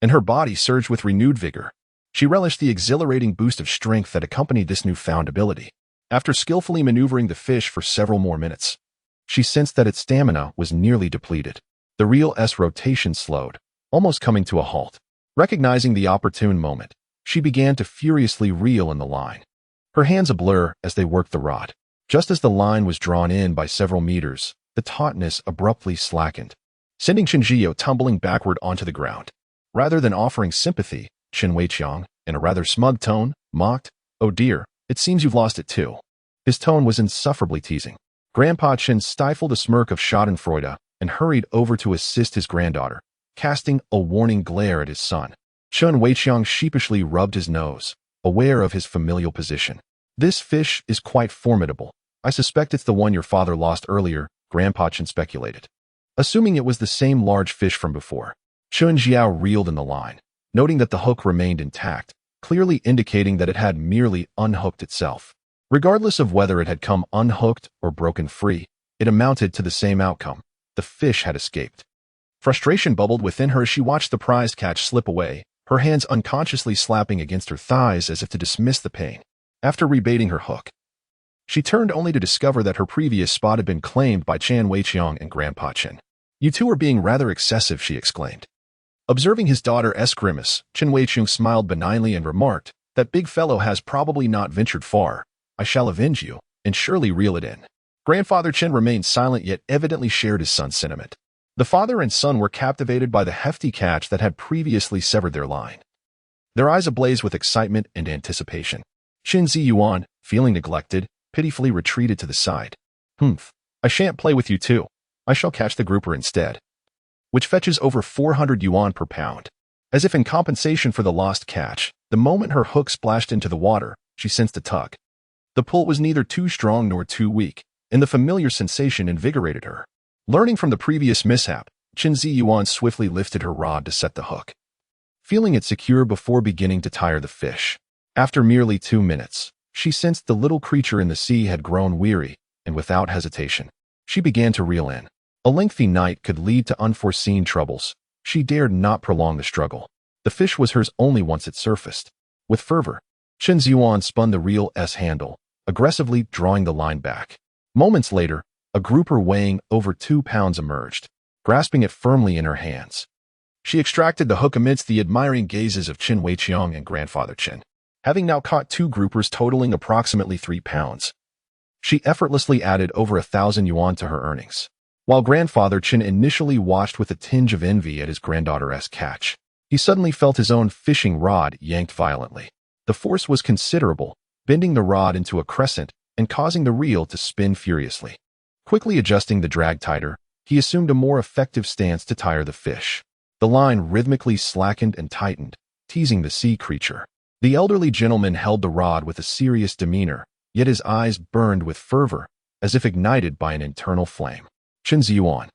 and her body surged with renewed vigor. She relished the exhilarating boost of strength that accompanied this newfound ability. After skillfully maneuvering the fish for several more minutes, she sensed that its stamina was nearly depleted. The reel's rotation slowed, almost coming to a halt. Recognizing the opportune moment, she began to furiously reel in the line, her hands a blur as they worked the rod. Just as the line was drawn in by several meters, the tautness abruptly slackened, sending Chen Ziyu tumbling backward onto the ground. Rather than offering sympathy, Chen Weiqiang, in a rather smug tone, mocked, Oh dear, it seems you've lost it too. His tone was insufferably teasing. Grandpa Chen stifled a smirk of schadenfreude and hurried over to assist his granddaughter, casting a warning glare at his son. Chen Weiqiang sheepishly rubbed his nose, aware of his familial position. This fish is quite formidable. I suspect it's the one your father lost earlier, Grandpa Chen speculated. Assuming it was the same large fish from before, Chen Jiao reeled in the line, noting that the hook remained intact, clearly indicating that it had merely unhooked itself. Regardless of whether it had come unhooked or broken free, it amounted to the same outcome. The fish had escaped. Frustration bubbled within her as she watched the prized catch slip away, her hands unconsciously slapping against her thighs as if to dismiss the pain. After rebaiting her hook, she turned only to discover that her previous spot had been claimed by Chen Weiqiang and Grandpa Chen. You two are being rather excessive, she exclaimed. Observing his daughter's grimace, Chen Weiqiang smiled benignly and remarked, That big fellow has probably not ventured far. I shall avenge you, and surely reel it in. Grandfather Chen remained silent yet evidently shared his son's sentiment. The father and son were captivated by the hefty catch that had previously severed their line, their eyes ablaze with excitement and anticipation. Qin Ziyuan, feeling neglected, pitifully retreated to the side. I shan't play with you too. I shall catch the grouper instead, which fetches over 400 yuan per pound. As if in compensation for the lost catch, the moment her hook splashed into the water, she sensed a tug. The pull was neither too strong nor too weak, and the familiar sensation invigorated her. Learning from the previous mishap, Qin Ziyuan swiftly lifted her rod to set the hook, feeling it secure before beginning to tire the fish. After merely 2 minutes, she sensed the little creature in the sea had grown weary, and without hesitation, she began to reel in. A lengthy night could lead to unforeseen troubles. She dared not prolong the struggle. The fish was hers only once it surfaced. With fervor, Qin Ziyuan spun the reel's handle, aggressively drawing the line back. Moments later, a grouper weighing over 2 pounds emerged, grasping it firmly in her hands. She extracted the hook amidst the admiring gazes of Chen Weiqiang and Grandfather Chen. Having now caught 2 groupers totaling approximately 3 pounds, she effortlessly added over 1,000 yuan to her earnings. While Grandfather Chen initially watched with a tinge of envy at his granddaughter's catch, he suddenly felt his own fishing rod yanked violently. The force was considerable, bending the rod into a crescent and causing the reel to spin furiously. Quickly adjusting the drag tighter, he assumed a more effective stance to tire the fish. The line rhythmically slackened and tightened, teasing the sea creature. The elderly gentleman held the rod with a serious demeanor, yet his eyes burned with fervor, as if ignited by an internal flame. Qin Ziyuan,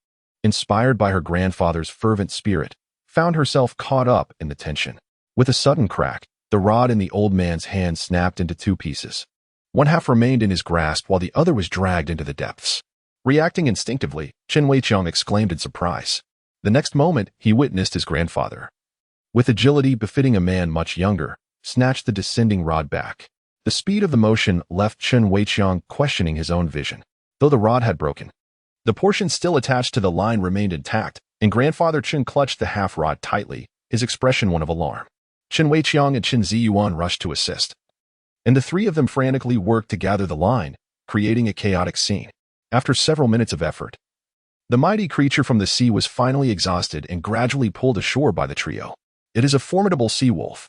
inspired by her grandfather's fervent spirit, found herself caught up in the tension. With a sudden crack, the rod in the old man's hand snapped into 2 pieces. One half remained in his grasp while the other was dragged into the depths. Reacting instinctively, Chen Weiqiang exclaimed in surprise. The next moment, he witnessed his grandfather, with agility befitting a man much younger, snatch the descending rod back. The speed of the motion left Chen Weiqiang questioning his own vision. Though the rod had broken, the portion still attached to the line remained intact, and Grandfather Chen clutched the half-rod tightly, his expression one of alarm. Chen Weiqiang and Chen Ziyuan rushed to assist, and the three of them frantically worked to gather the line, creating a chaotic scene. After several minutes of effort, the mighty creature from the sea was finally exhausted and gradually pulled ashore by the trio. It is a formidable sea wolf,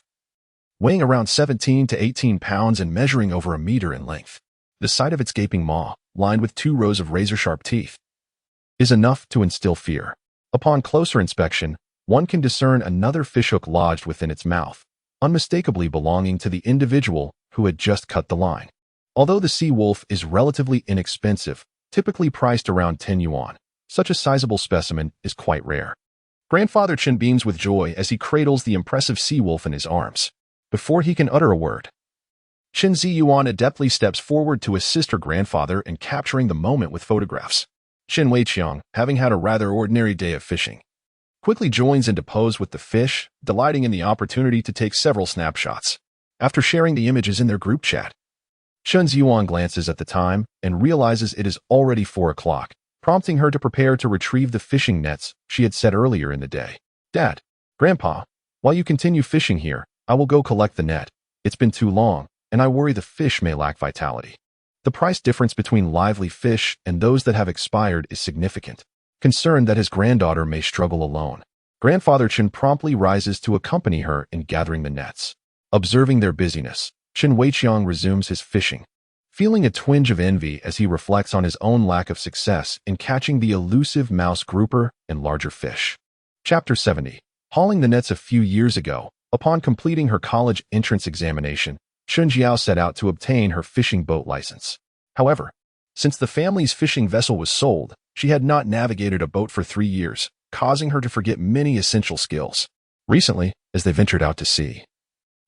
weighing around 17 to 18 pounds and measuring over a meter in length. The sight of its gaping maw, lined with 2 rows of razor-sharp teeth, is enough to instill fear. Upon closer inspection, one can discern another fishhook lodged within its mouth, unmistakably belonging to the individual who had just cut the line. Although the sea wolf is relatively inexpensive, typically priced around 10 yuan, such a sizable specimen is quite rare. Grandfather Chen beams with joy as he cradles the impressive sea wolf in his arms. Before he can utter a word, Chen Ziyuan adeptly steps forward to assist her grandfather in capturing the moment with photographs. Chen Weiqiang, having had a rather ordinary day of fishing, quickly joins into pose with the fish, delighting in the opportunity to take several snapshots. After sharing the images in their group chat, Chen Ziyuan glances at the time and realizes it is already 4 o'clock, prompting her to prepare to retrieve the fishing nets she had set earlier in the day. Dad, Grandpa, while you continue fishing here, I will go collect the net. It's been too long, and I worry the fish may lack vitality. The price difference between lively fish and those that have expired is significant. Concerned that his granddaughter may struggle alone, Grandfather Chen promptly rises to accompany her in gathering the nets. Observing their busyness, Chen Weiqiang resumes his fishing, feeling a twinge of envy as he reflects on his own lack of success in catching the elusive mouse grouper and larger fish. Chapter 70. Hauling the nets a few years ago, upon completing her college entrance examination, Chen Jiao set out to obtain her fishing boat license. However, since the family's fishing vessel was sold, she had not navigated a boat for 3 years, causing her to forget many essential skills. Recently, as they ventured out to sea,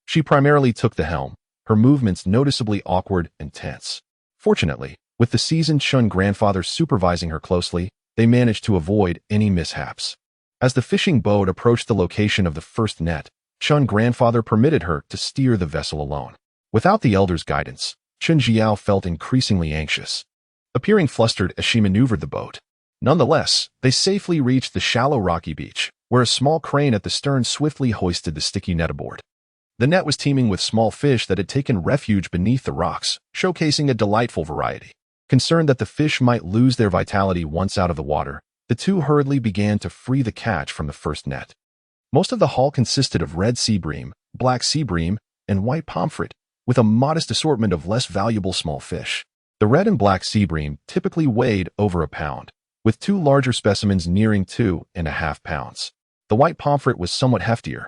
she primarily took the helm, her movements noticeably awkward and tense. Fortunately, with the seasoned Chen grandfather supervising her closely, they managed to avoid any mishaps. As the fishing boat approached the location of the first net, Chen grandfather permitted her to steer the vessel alone. Without the elder's guidance, Chen Jiao felt increasingly anxious, appearing flustered as she maneuvered the boat. Nonetheless, they safely reached the shallow rocky beach, where a small crane at the stern swiftly hoisted the sticky net aboard. The net was teeming with small fish that had taken refuge beneath the rocks, showcasing a delightful variety. Concerned that the fish might lose their vitality once out of the water, the two hurriedly began to free the catch from the first net. Most of the haul consisted of red sea bream, black sea bream, and white pomfret, with a modest assortment of less valuable small fish. The red and black sea bream typically weighed over a pound, with 2 larger specimens nearing 2.5 pounds. The white pomfret was somewhat heftier,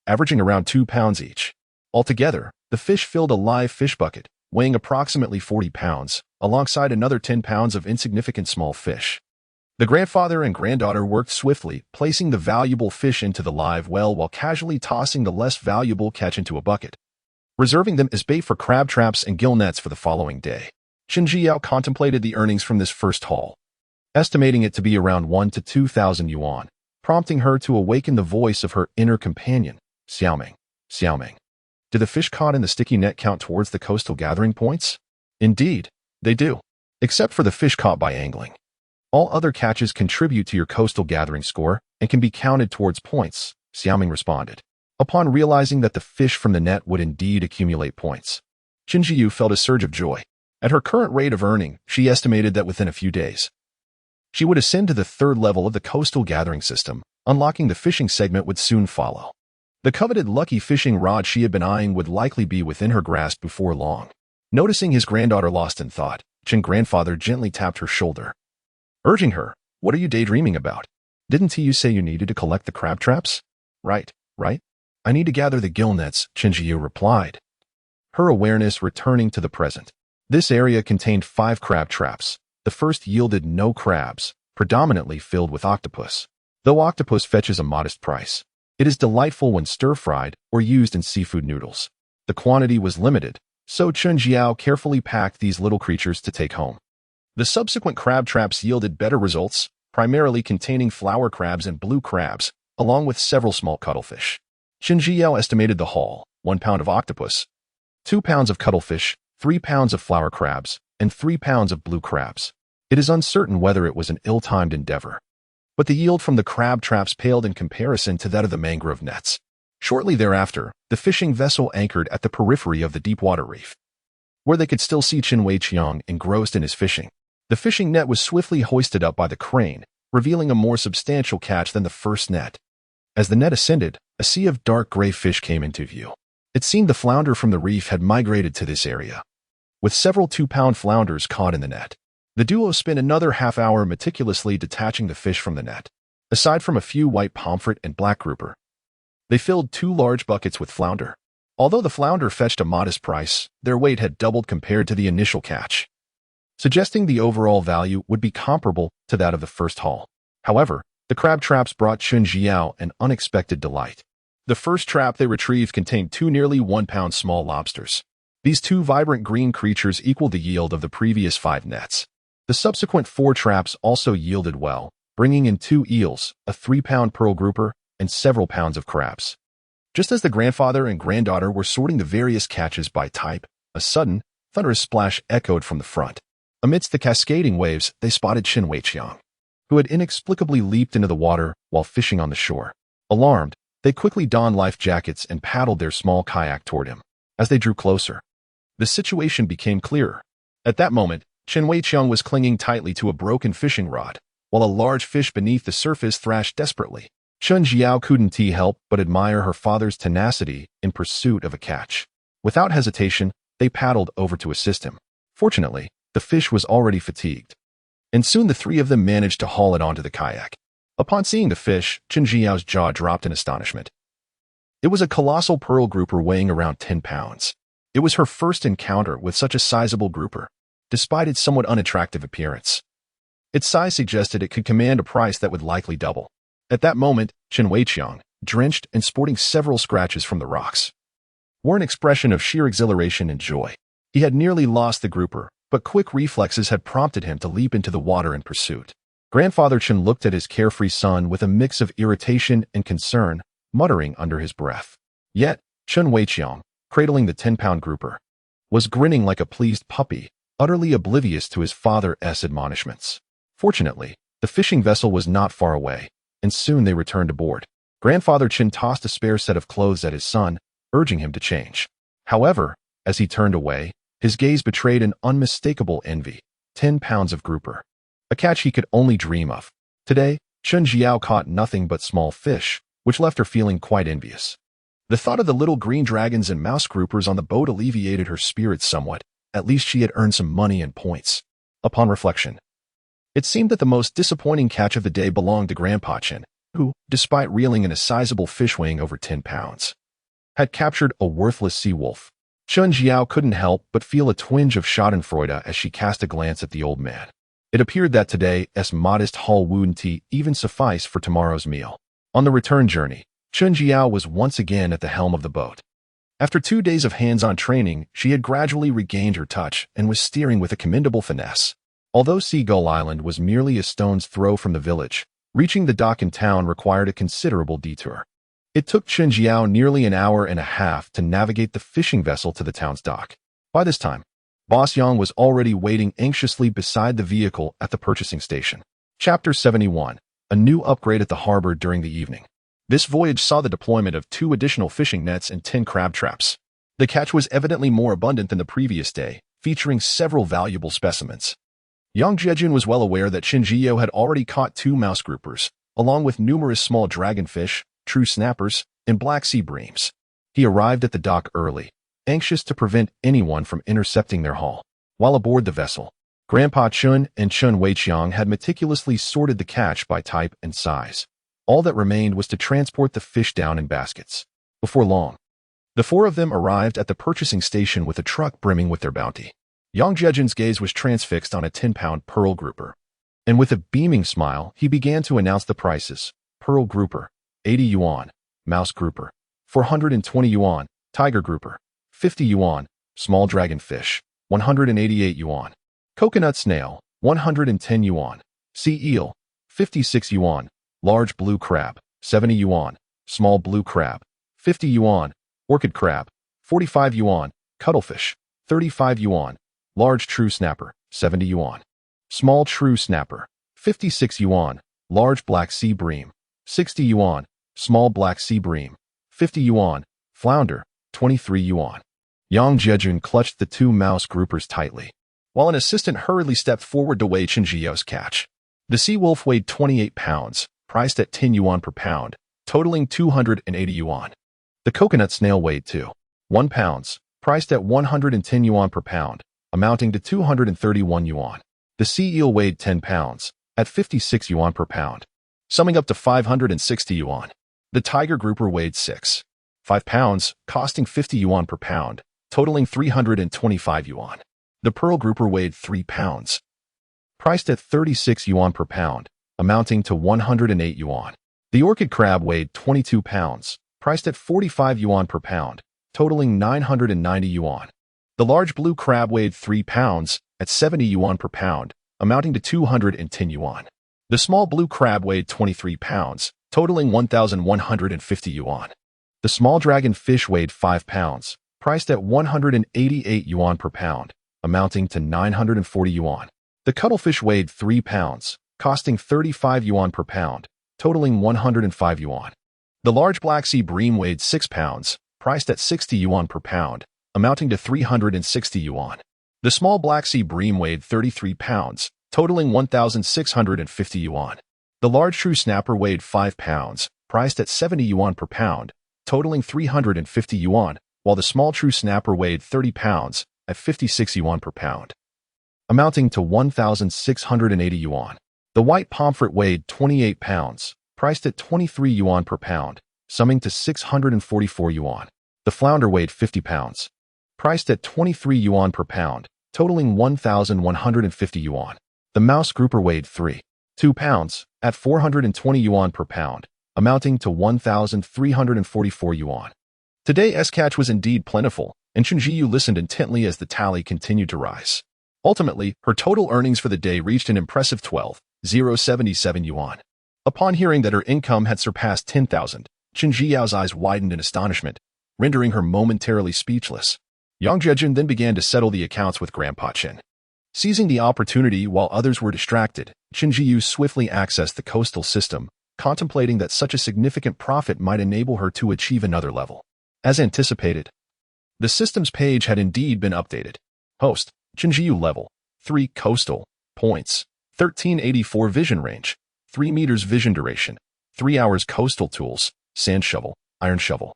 averaging around 2 pounds each. Altogether, the fish filled a live fish bucket, weighing approximately 40 pounds, alongside another 10 pounds of insignificant small fish. The grandfather and granddaughter worked swiftly, placing the valuable fish into the live well while casually tossing the less valuable catch into a bucket, reserving them as bait for crab traps and gill nets for the following day. Chen Jiao contemplated the earnings from this first haul, estimating it to be around 1,000 to 2,000 yuan, prompting her to awaken the voice of her inner companion, Xiaoming. Xiaoming, do the fish caught in the sticky net count towards the coastal gathering points? Indeed, they do, except for the fish caught by angling. All other catches contribute to your coastal gathering score and can be counted towards points, Xiaoming responded. Upon realizing that the fish from the net would indeed accumulate points, Qin Jiyu felt a surge of joy. At her current rate of earning, she estimated that within a few days, she would ascend to the 3rd level of the coastal gathering system. Unlocking the fishing segment would soon follow. The coveted lucky fishing rod she had been eyeing would likely be within her grasp before long. Noticing his granddaughter lost in thought, Chen grandfather gently tapped her shoulder, urging her, "What are you daydreaming about? Didn't you say you needed to collect the crab traps?" Right. I need to gather the gill nets, Chen Jiyu replied, her awareness returning to the present. This area contained 5 crab traps. The first yielded no crabs, predominantly filled with octopus. Though octopus fetches a modest price, it is delightful when stir-fried or used in seafood noodles. The quantity was limited, so Chen Jiao carefully packed these little creatures to take home. The subsequent crab traps yielded better results, primarily containing flower crabs and blue crabs, along with several small cuttlefish. Chen Zhiyao estimated the haul: 1 pound of octopus, 2 pounds of cuttlefish, 3 pounds of flower crabs, and 3 pounds of blue crabs. It is uncertain whether it was an ill-timed endeavor, but the yield from the crab traps paled in comparison to that of the mangrove nets. Shortly thereafter, the fishing vessel anchored at the periphery of the deep-water reef, where they could still see Chen Weiqiang engrossed in his fishing. The fishing net was swiftly hoisted up by the crane, revealing a more substantial catch than the first net. As the net ascended, a sea of dark gray fish came into view. It seemed the flounder from the reef had migrated to this area, with several 2-pound flounders caught in the net. The duo spent another half-hour meticulously detaching the fish from the net. Aside from a few white pomfret and black grouper, they filled 2 large buckets with flounder. Although the flounder fetched a modest price, their weight had doubled compared to the initial catch, suggesting the overall value would be comparable to that of the first haul. However, the crab traps brought Chen Zhiyao an unexpected delight. The first trap they retrieved contained 2 nearly 1-pound small lobsters. These 2 vibrant green creatures equaled the yield of the previous 5 nets. The subsequent 4 traps also yielded well, bringing in 2 eels, a 3-pound pearl grouper, and several pounds of crabs. Just as the grandfather and granddaughter were sorting the various catches by type, a sudden, thunderous splash echoed from the front. Amidst the cascading waves, they spotted Chen Weiqiang, who had inexplicably leaped into the water while fishing on the shore. Alarmed, they quickly donned life jackets and paddled their small kayak toward him. As they drew closer, the situation became clearer. At that moment, Chen Weiqiang was clinging tightly to a broken fishing rod, while a large fish beneath the surface thrashed desperately. Chen Zhiyao couldn't help but admire her father's tenacity in pursuit of a catch. Without hesitation, they paddled over to assist him. Fortunately, the fish was already fatigued, and soon the 3 of them managed to haul it onto the kayak. Upon seeing the fish, Chen Zhiyao's jaw dropped in astonishment. It was a colossal pearl grouper weighing around 10 pounds. It was her first encounter with such a sizable grouper, despite its somewhat unattractive appearance. Its size suggested it could command a price that would likely double. At that moment, Chen Weiqiang, drenched and sporting several scratches from the rocks, wore an expression of sheer exhilaration and joy. He had nearly lost the grouper, but quick reflexes had prompted him to leap into the water in pursuit. Grandfather Chen looked at his carefree son with a mix of irritation and concern, muttering under his breath. Yet, Chen Weiqiang, cradling the 10-pound grouper, was grinning like a pleased puppy, utterly oblivious to his father's admonishments. Fortunately, the fishing vessel was not far away, and soon they returned aboard. Grandfather Chen tossed a spare set of clothes at his son, urging him to change. However, as he turned away, his gaze betrayed an unmistakable envy. 10 pounds of grouper, a catch he could only dream of. Today, Chen Zhiyao caught nothing but small fish, which left her feeling quite envious. The thought of the little green dragons and mouse groupers on the boat alleviated her spirits somewhat. At least she had earned some money and points. Upon reflection, it seemed that the most disappointing catch of the day belonged to Grandpa Chen, who, despite reeling in a sizable fish weighing over 10 pounds, had captured a worthless sea wolf. Chen Zhiyao couldn't help but feel a twinge of schadenfreude as she cast a glance at the old man. It appeared that today's modest haul wouldn't even suffice for tomorrow's meal. On the return journey, Chen Zhiyao was once again at the helm of the boat. After 2 days of hands-on training, she had gradually regained her touch and was steering with a commendable finesse. Although Seagull Island was merely a stone's throw from the village, reaching the dock in town required a considerable detour. It took Chen Zhiyao nearly an hour and a half to navigate the fishing vessel to the town's dock. By this time, Boss Yang was already waiting anxiously beside the vehicle at the purchasing station. Chapter 71. A new upgrade at the harbor during the evening. This voyage saw the deployment of 2 additional fishing nets and 10 crab traps. The catch was evidently more abundant than the previous day, featuring several valuable specimens. Yang Jiejun was well aware that Chen Zhiyao had already caught 2 mouse groupers, along with numerous small dragonfish, true snappers, and black sea breams. He arrived at the dock early, anxious to prevent anyone from intercepting their haul. While aboard the vessel, Grandpa Chen and Chen Weiqiang had meticulously sorted the catch by type and size. All that remained was to transport the fish down in baskets. Before long, the 4 of them arrived at the purchasing station with a truck brimming with their bounty. Yang Jiejun's gaze was transfixed on a 10-pound pearl grouper, and with a beaming smile, he began to announce the prices. Pearl grouper, 80 yuan. Mouse grouper, 420 yuan. Tiger grouper, 50 yuan. Small dragonfish, 188 yuan. Coconut snail, 110 yuan. Sea eel, 56 yuan. Large blue crab, 70 yuan. Small blue crab, 50 yuan. Orchid crab, 45 yuan. Cuttlefish, 35 yuan. Large true snapper, 70 yuan. Small true snapper, 56 yuan. Large black sea bream, 60 yuan. Small black sea bream, 50 yuan. Flounder, 23 yuan. Yang Jejun clutched the two mouse groupers tightly, while an assistant hurriedly stepped forward to weigh Chen Jiyao's catch. The sea wolf weighed 28 pounds, priced at 10 yuan per pound, totaling 280 yuan. The coconut snail weighed 1 pounds, priced at 110 yuan per pound, amounting to 231 yuan. The sea eel weighed 10 pounds, at 56 yuan per pound, summing up to 560 yuan. The tiger grouper weighed 5 pounds, costing 50 yuan per pound, totaling 325 yuan. The pearl grouper weighed 3 pounds, priced at 36 yuan per pound, amounting to 108 yuan. The orchid crab weighed 22 pounds, priced at 45 yuan per pound, totaling 990 yuan. The large blue crab weighed 3 pounds, at 70 yuan per pound, amounting to 210 yuan. The small blue crab weighed 23 pounds, totaling 1,150 yuan. The small dragon fish weighed 5 pounds, priced at 188 yuan per pound, amounting to 940 yuan. The cuttlefish weighed 3 pounds, costing 35 yuan per pound, totaling 105 yuan. The large black sea bream weighed 6 pounds, priced at 60 yuan per pound, amounting to 360 yuan. The small black sea bream weighed 33 pounds, totaling 1,650 yuan. The large true snapper weighed 5 pounds, priced at 70 yuan per pound, totaling 350 yuan, while the small true snapper weighed 30 pounds, at 56 yuan per pound, amounting to 1,680 yuan. The white pomfret weighed 28 pounds, priced at 23 yuan per pound, summing to 644 yuan. The flounder weighed 50 pounds, priced at 23 yuan per pound, totaling 1,150 yuan. The mouse grouper weighed 2 pounds, at 420 yuan per pound, amounting to 1,344 yuan. Today's catch was indeed plentiful, and Chen Jiyu listened intently as the tally continued to rise. Ultimately, her total earnings for the day reached an impressive 12,077 yuan. Upon hearing that her income had surpassed 10,000, Chen Jiyao's eyes widened in astonishment, rendering her momentarily speechless. Yang Jejun then began to settle the accounts with Grandpa Chen. Seizing the opportunity while others were distracted, Chen Jiyu swiftly accessed the coastal system, contemplating that such a significant profit might enable her to achieve another level. As anticipated, the system's page had indeed been updated. Host, Chen Jiyu level 3 coastal, points, 1384 vision range, 3 meters vision duration, 3 hours coastal tools, sand shovel, iron shovel,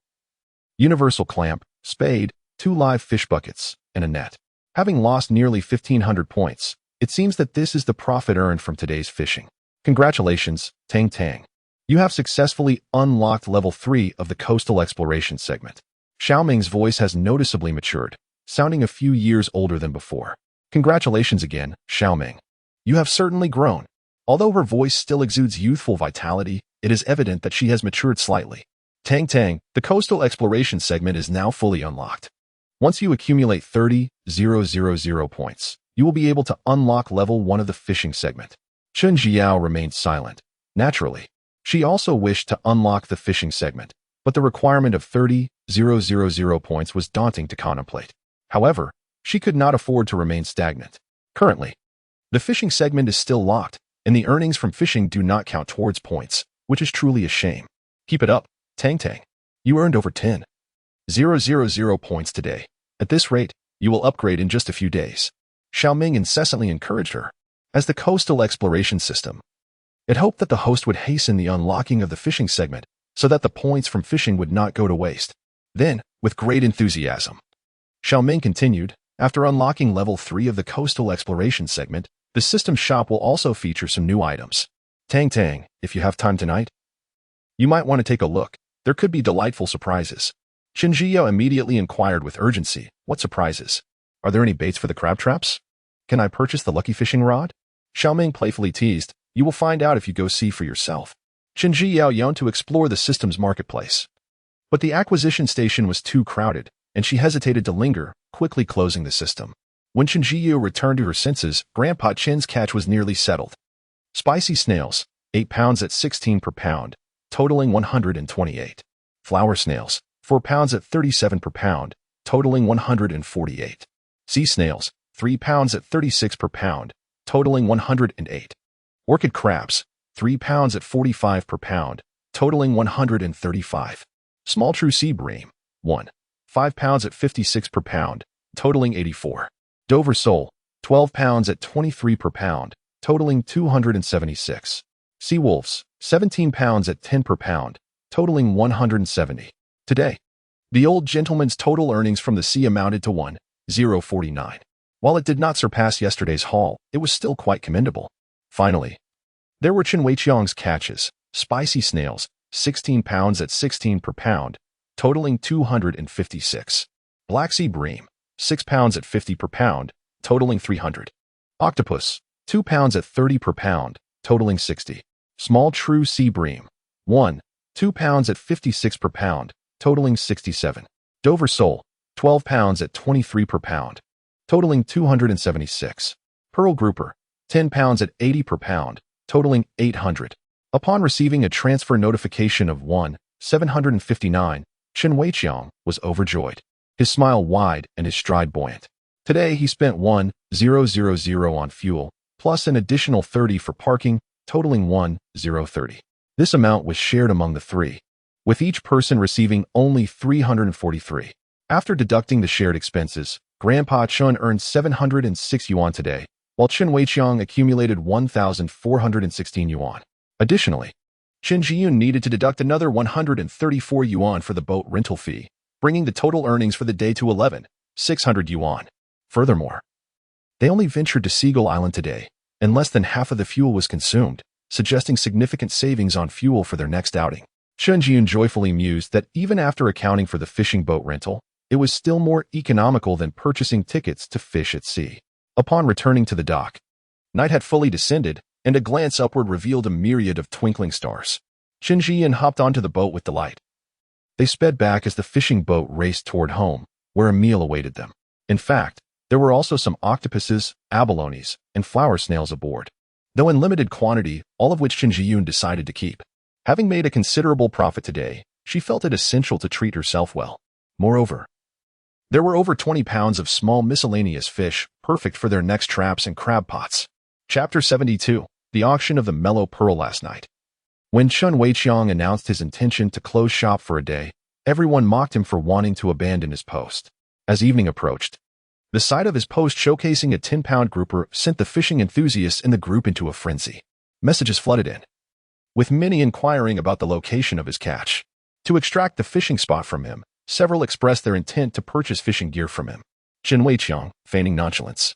universal clamp, spade, 2 live fish buckets, and a net. Having lost nearly 1,500 points, it seems that this is the profit earned from today's fishing. Congratulations, Tang Tang. You have successfully unlocked level 3 of the coastal exploration segment. Xiaoming's voice has noticeably matured, sounding a few years older than before. Congratulations again, Xiaoming. You have certainly grown. Although her voice still exudes youthful vitality, it is evident that she has matured slightly. Tang Tang, the coastal exploration segment is now fully unlocked. Once you accumulate 30,000 points, you will be able to unlock level 1 of the fishing segment. Chen Jiao remained silent. Naturally, she also wished to unlock the fishing segment, but the requirement of 30,000 points was daunting to contemplate. However, she could not afford to remain stagnant. Currently, the fishing segment is still locked, and the earnings from fishing do not count towards points, which is truly a shame. Keep it up, Tang Tang. You earned over 10,000 points today. At this rate, you will upgrade in just a few days. Xiaoming incessantly encouraged her. As the coastal exploration system, it hoped that the host would hasten the unlocking of the fishing segment so that the points from fishing would not go to waste. Then, with great enthusiasm, Xiaoming continued, after unlocking level 3 of the coastal exploration segment, the system shop will also feature some new items. Tang Tang, if you have time tonight, you might want to take a look. There could be delightful surprises. Chen Jiao immediately inquired with urgency, what surprises? Are there any baits for the crab traps? Can I purchase the lucky fishing rod? Xiaoming playfully teased, you will find out if you go see for yourself. Chen Jiao yearned to explore the system's marketplace. But the acquisition station was too crowded, and she hesitated to linger, quickly closing the system. When Chen Jiyu returned to her senses, Grandpa Chen's catch was nearly settled. Spicy snails, 8 pounds at 16 per pound, totaling 128. Flower snails, 4 pounds at 37 per pound, totaling 148. Sea snails, 3 pounds at 36 per pound, totaling 108. Orchid crabs, 3 pounds at 45 per pound, totaling 135. Small true sea bream, 5 pounds at 56 per pound, totaling 84. Dover sole, 12 pounds at 23 per pound, totaling 276. Sea wolves, 17 pounds at 10 per pound, totaling 170. Today, the old gentleman's total earnings from the sea amounted to 1,049. While it did not surpass yesterday's haul, it was still quite commendable. Finally, there were Chen Weiqiang's catches, spicy snails, 16 pounds at 16 per pound, totaling 256. Black sea bream, 6 pounds at 50 per pound, totaling 300. Octopus, 2 pounds at 30 per pound, totaling 60. Small true sea bream, 2 pounds at 56 per pound, totaling 67. Dover sole, 12 pounds at 23 per pound, totaling 276. Pearl grouper, 10 pounds at 80 per pound, totaling 800. Upon receiving a transfer notification of 1,759, Chen Weiqiang was overjoyed, his smile wide and his stride buoyant. Today he spent 1,000 on fuel, plus an additional 30 for parking, totaling 1,030. This amount was shared among the three, with each person receiving only 343. After deducting the shared expenses, Grandpa Chen earned 706 yuan today, while Chen Weiqiang accumulated 1,416 yuan. Additionally, Chen Jiyun needed to deduct another 134 yuan for the boat rental fee, bringing the total earnings for the day to 11,600 yuan. Furthermore, they only ventured to Seagull Island today, and less than half of the fuel was consumed, suggesting significant savings on fuel for their next outing. Chen Jiyun joyfully mused that even after accounting for the fishing boat rental, it was still more economical than purchasing tickets to fish at sea. Upon returning to the dock, night had fully descended, and a glance upward revealed a myriad of twinkling stars. Chen Jiyun hopped onto the boat with delight. They sped back as the fishing boat raced toward home, where a meal awaited them. In fact, there were also some octopuses, abalones, and flower snails aboard, though in limited quantity, all of which Chen Jiyun decided to keep. Having made a considerable profit today, she felt it essential to treat herself well. Moreover, there were over 20 pounds of small miscellaneous fish, perfect for their next traps and crab pots. Chapter 72. The Auction of the Mellow Pearl last night. When Chen Weiqiang announced his intention to close shop for a day, everyone mocked him for wanting to abandon his post. As evening approached, the sight of his post showcasing a 10-pound grouper sent the fishing enthusiasts in the group into a frenzy. Messages flooded in, with many inquiring about the location of his catch. To extract the fishing spot from him, several expressed their intent to purchase fishing gear from him. Chen Weiqiang, feigning nonchalance,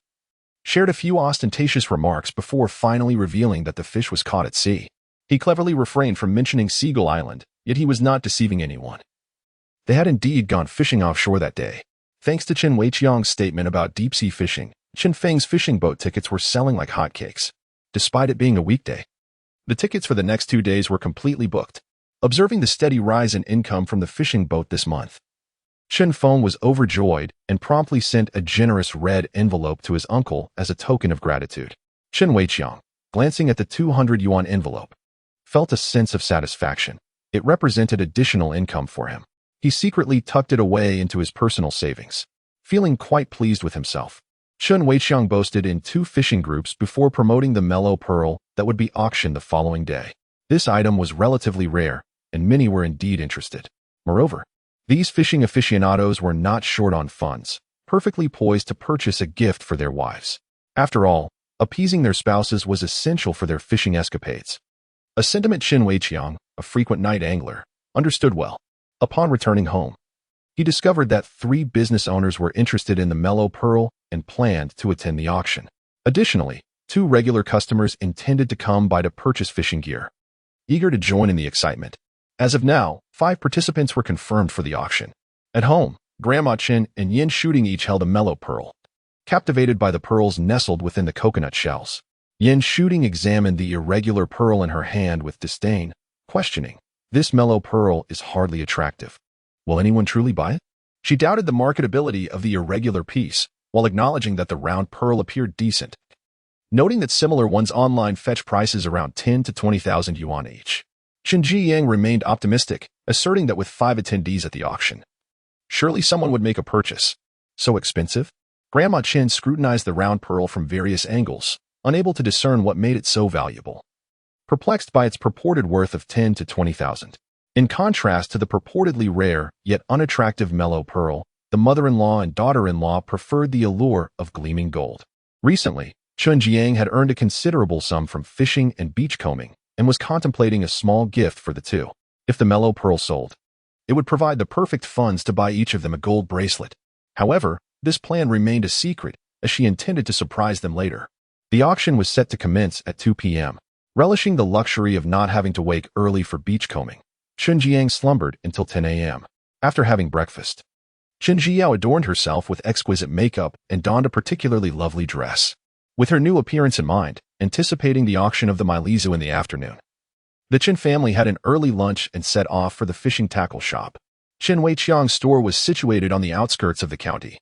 shared a few ostentatious remarks before finally revealing that the fish was caught at sea. He cleverly refrained from mentioning Seagull Island, yet he was not deceiving anyone. They had indeed gone fishing offshore that day. Thanks to Chen Weiqiang's statement about deep-sea fishing, Chen Feng's fishing boat tickets were selling like hotcakes. Despite it being a weekday, the tickets for the next 2 days were completely booked. Observing the steady rise in income from the fishing boat this month, Chen Feng was overjoyed and promptly sent a generous red envelope to his uncle as a token of gratitude. Chen Weiqiang, glancing at the 200 yuan envelope, felt a sense of satisfaction. It represented additional income for him. He secretly tucked it away into his personal savings. Feeling quite pleased with himself, Chen Weiqiang boasted in 2 fishing groups before promoting the mellow pearl that would be auctioned the following day. This item was relatively rare, and many were indeed interested. Moreover, these fishing aficionados were not short on funds, perfectly poised to purchase a gift for their wives. After all, appeasing their spouses was essential for their fishing escapades. A sentiment Chen Weiqiang, a frequent night angler, understood well. Upon returning home, he discovered that 3 business owners were interested in the mellow pearl and planned to attend the auction. Additionally, 2 regular customers intended to come by to purchase fishing gear, eager to join in the excitement. As of now, 5 participants were confirmed for the auction. At home, Grandma Chen and Yin Shooting each held a mellow pearl, captivated by the pearls nestled within the coconut shells. Yin Shooting examined the irregular pearl in her hand with disdain, questioning, "This mellow pearl is hardly attractive. Will anyone truly buy it?" She doubted the marketability of the irregular piece, while acknowledging that the round pearl appeared decent, noting that similar ones online fetch prices around 10 to 20,000 yuan each. Chen Jiyang remained optimistic, asserting that with 5 attendees at the auction, surely someone would make a purchase. So expensive? Grandma Chen scrutinized the round pearl from various angles, unable to discern what made it so valuable, perplexed by its purported worth of 10 to 20,000. In contrast to the purportedly rare, yet unattractive mellow pearl, the mother-in-law and daughter-in-law preferred the allure of gleaming gold. Recently, Chen Jiang had earned a considerable sum from fishing and beachcombing and was contemplating a small gift for the two. If the mellow pearl sold, it would provide the perfect funds to buy each of them a gold bracelet. However, this plan remained a secret, as she intended to surprise them later. The auction was set to commence at 2 p.m. Relishing the luxury of not having to wake early for beachcombing, Chen Jiang slumbered until 10 a.m. After having breakfast, Chen Jiao adorned herself with exquisite makeup and donned a particularly lovely dress, with her new appearance in mind, anticipating the auction of the Mailizu in the afternoon. The Chen family had an early lunch and set off for the fishing tackle shop. Chen Weiqiang's store was situated on the outskirts of the county,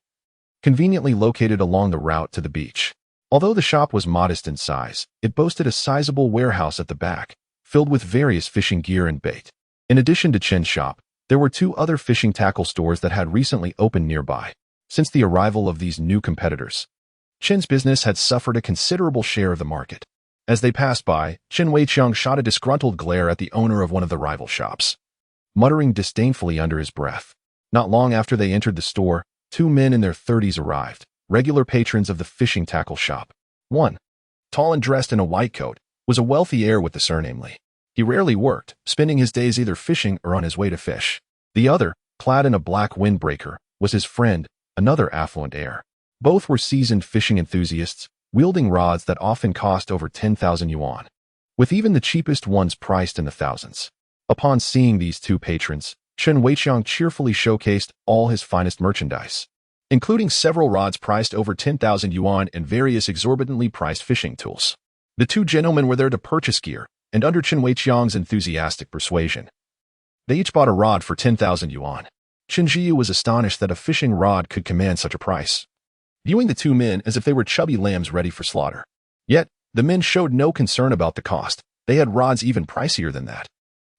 conveniently located along the route to the beach. Although the shop was modest in size, it boasted a sizable warehouse at the back, filled with various fishing gear and bait. In addition to Chen's shop, there were 2 other fishing tackle stores that had recently opened nearby. Since the arrival of these new competitors, Chen's business had suffered a considerable share of the market. As they passed by, Chen Weiqiang shot a disgruntled glare at the owner of one of the rival shops, muttering disdainfully under his breath. Not long after they entered the store, 2 men in their 30s arrived, regular patrons of the fishing tackle shop. One, tall and dressed in a white coat, was a wealthy heir with the surname Li. He rarely worked, spending his days either fishing or on his way to fish. The other, clad in a black windbreaker, was his friend, another affluent heir. Both were seasoned fishing enthusiasts, wielding rods that often cost over 10,000 yuan, with even the cheapest ones priced in the thousands. Upon seeing these 2 patrons, Chen Weiqiang cheerfully showcased all his finest merchandise, including several rods priced over 10,000 yuan and various exorbitantly priced fishing tools. The 2 gentlemen were there to purchase gear, and under Chen Weiqiang's enthusiastic persuasion, they each bought a rod for 10,000 yuan. Chen Jiyu was astonished that a fishing rod could command such a price, viewing the 2 men as if they were chubby lambs ready for slaughter. Yet, the men showed no concern about the cost. They had rods even pricier than that.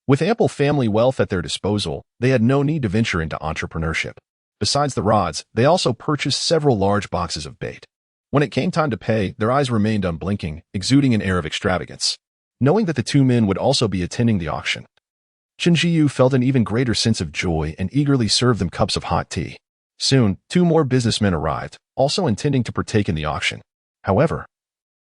With ample family wealth at their disposal, they had no need to venture into entrepreneurship. Besides the rods, they also purchased several large boxes of bait. When it came time to pay, their eyes remained unblinking, exuding an air of extravagance. Knowing that the 2 men would also be attending the auction, Chen Jiyu felt an even greater sense of joy and eagerly served them cups of hot tea. Soon, 2 more businessmen arrived, also intending to partake in the auction. However,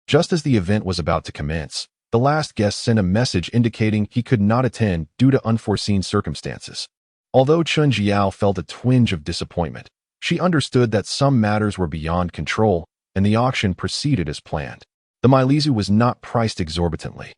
just as the event was about to commence, the last guest sent a message indicating he could not attend due to unforeseen circumstances. Although Chen Jiao felt a twinge of disappointment, she understood that some matters were beyond control, and the auction proceeded as planned. The Mailizu was not priced exorbitantly.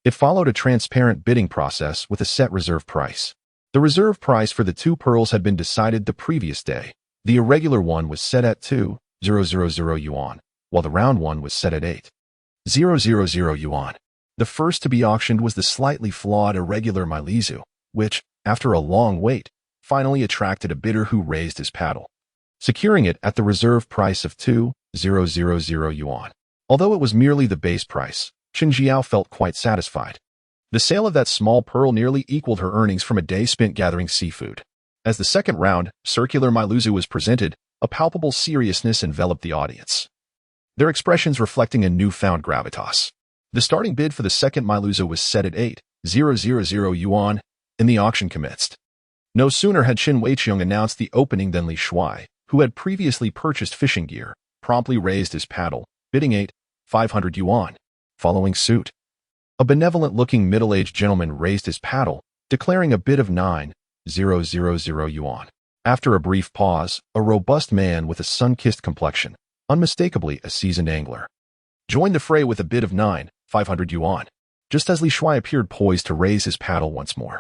It followed a transparent bidding process with a set reserve price. The reserve price for the 2 pearls had been decided the previous day. The irregular one was set at 2,000 yuan, while the round one was set at 8,000 yuan. The first to be auctioned was the slightly flawed irregular Mailizu, which, after a long wait, finally attracted a bidder who raised his paddle, securing it at the reserve price of 2,000 yuan. Although it was merely the base price, Chen Jiao felt quite satisfied. The sale of that small pearl nearly equaled her earnings from a day spent gathering seafood. As the second round, circular Mailizu was presented, a palpable seriousness enveloped the audience, their expressions reflecting a newfound gravitas. The starting bid for the second Mailizu was set at 8,000 yuan, and the auction commenced. No sooner had Chen Weiqiang announced the opening than Li Shuai, who had previously purchased fishing gear, promptly raised his paddle, bidding 8,500 yuan. Following suit, a benevolent-looking middle-aged gentleman raised his paddle, declaring a bid of 9,000 yuan. After a brief pause, a robust man with a sun-kissed complexion, unmistakably a seasoned angler, joined the fray with a bid of 9,500 yuan. Just as Li Shuai appeared poised to raise his paddle once more,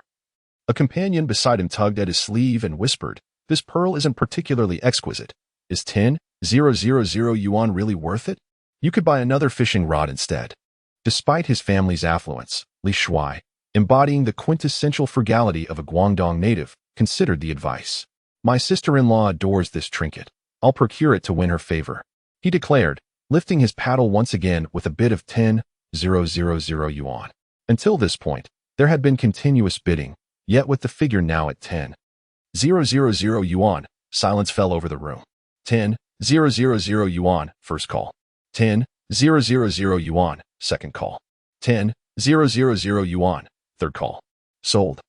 a companion beside him tugged at his sleeve and whispered, "This pearl isn't particularly exquisite. Is 10,000 yuan really worth it? You could buy another fishing rod instead." Despite his family's affluence, Li Shuai, embodying the quintessential frugality of a Guangdong native, considered the advice. "My sister-in-law adores this trinket. I'll procure it to win her favor," he declared, lifting his paddle once again with a bid of 10,000 yuan. Until this point, there had been continuous bidding, yet with the figure now at 10,000 yuan, silence fell over the room. 10,000 yuan, first call. 10,000 yuan, second call. 10,000 yuan, third call. Sold.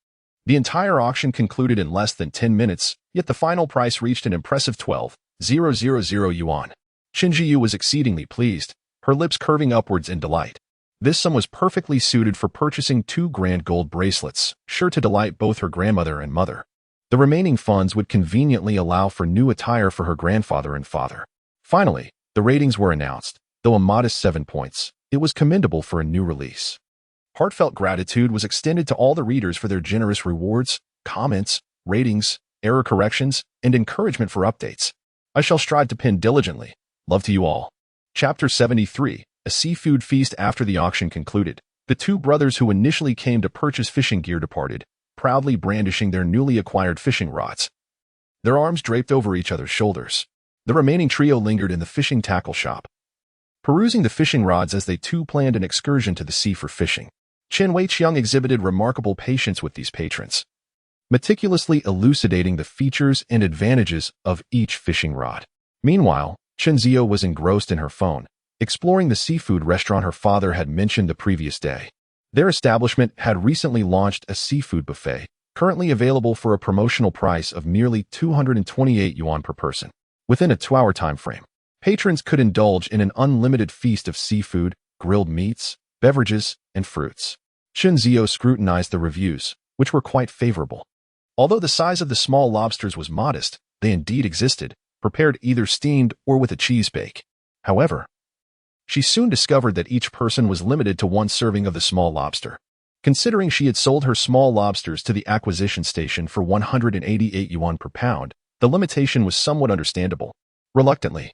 The entire auction concluded in less than 10 minutes, yet the final price reached an impressive 12,000 yuan. Qin Ziyu was exceedingly pleased, her lips curving upwards in delight. This sum was perfectly suited for purchasing 2 grand gold bracelets, sure to delight both her grandmother and mother. The remaining funds would conveniently allow for new attire for her grandfather and father. Finally, the ratings were announced. Though a modest 7 points, it was commendable for a new release. Heartfelt gratitude was extended to all the readers for their generous rewards, comments, ratings, error corrections, and encouragement for updates. I shall strive to pin diligently. Love to you all. Chapter 73, A Seafood Feast. After the auction concluded, the 2 brothers who initially came to purchase fishing gear departed, proudly brandishing their newly acquired fishing rods. Their arms draped over each other's shoulders. The remaining trio lingered in the fishing tackle shop, perusing the fishing rods as they too planned an excursion to the sea for fishing. Chen Weiqiang exhibited remarkable patience with these patrons, meticulously elucidating the features and advantages of each fishing rod. Meanwhile, Chen Zio was engrossed in her phone, exploring the seafood restaurant her father had mentioned the previous day. Their establishment had recently launched a seafood buffet, currently available for a promotional price of merely 228 yuan per person. Within a 2-hour time frame, patrons could indulge in an unlimited feast of seafood, grilled meats, beverages, and fruits. Chen Zio scrutinized the reviews, which were quite favorable. Although the size of the small lobsters was modest, they indeed existed, prepared either steamed or with a cheese bake. However, she soon discovered that each person was limited to 1 serving of the small lobster. Considering she had sold her small lobsters to the acquisition station for 188 yuan per pound, the limitation was somewhat understandable. Reluctantly,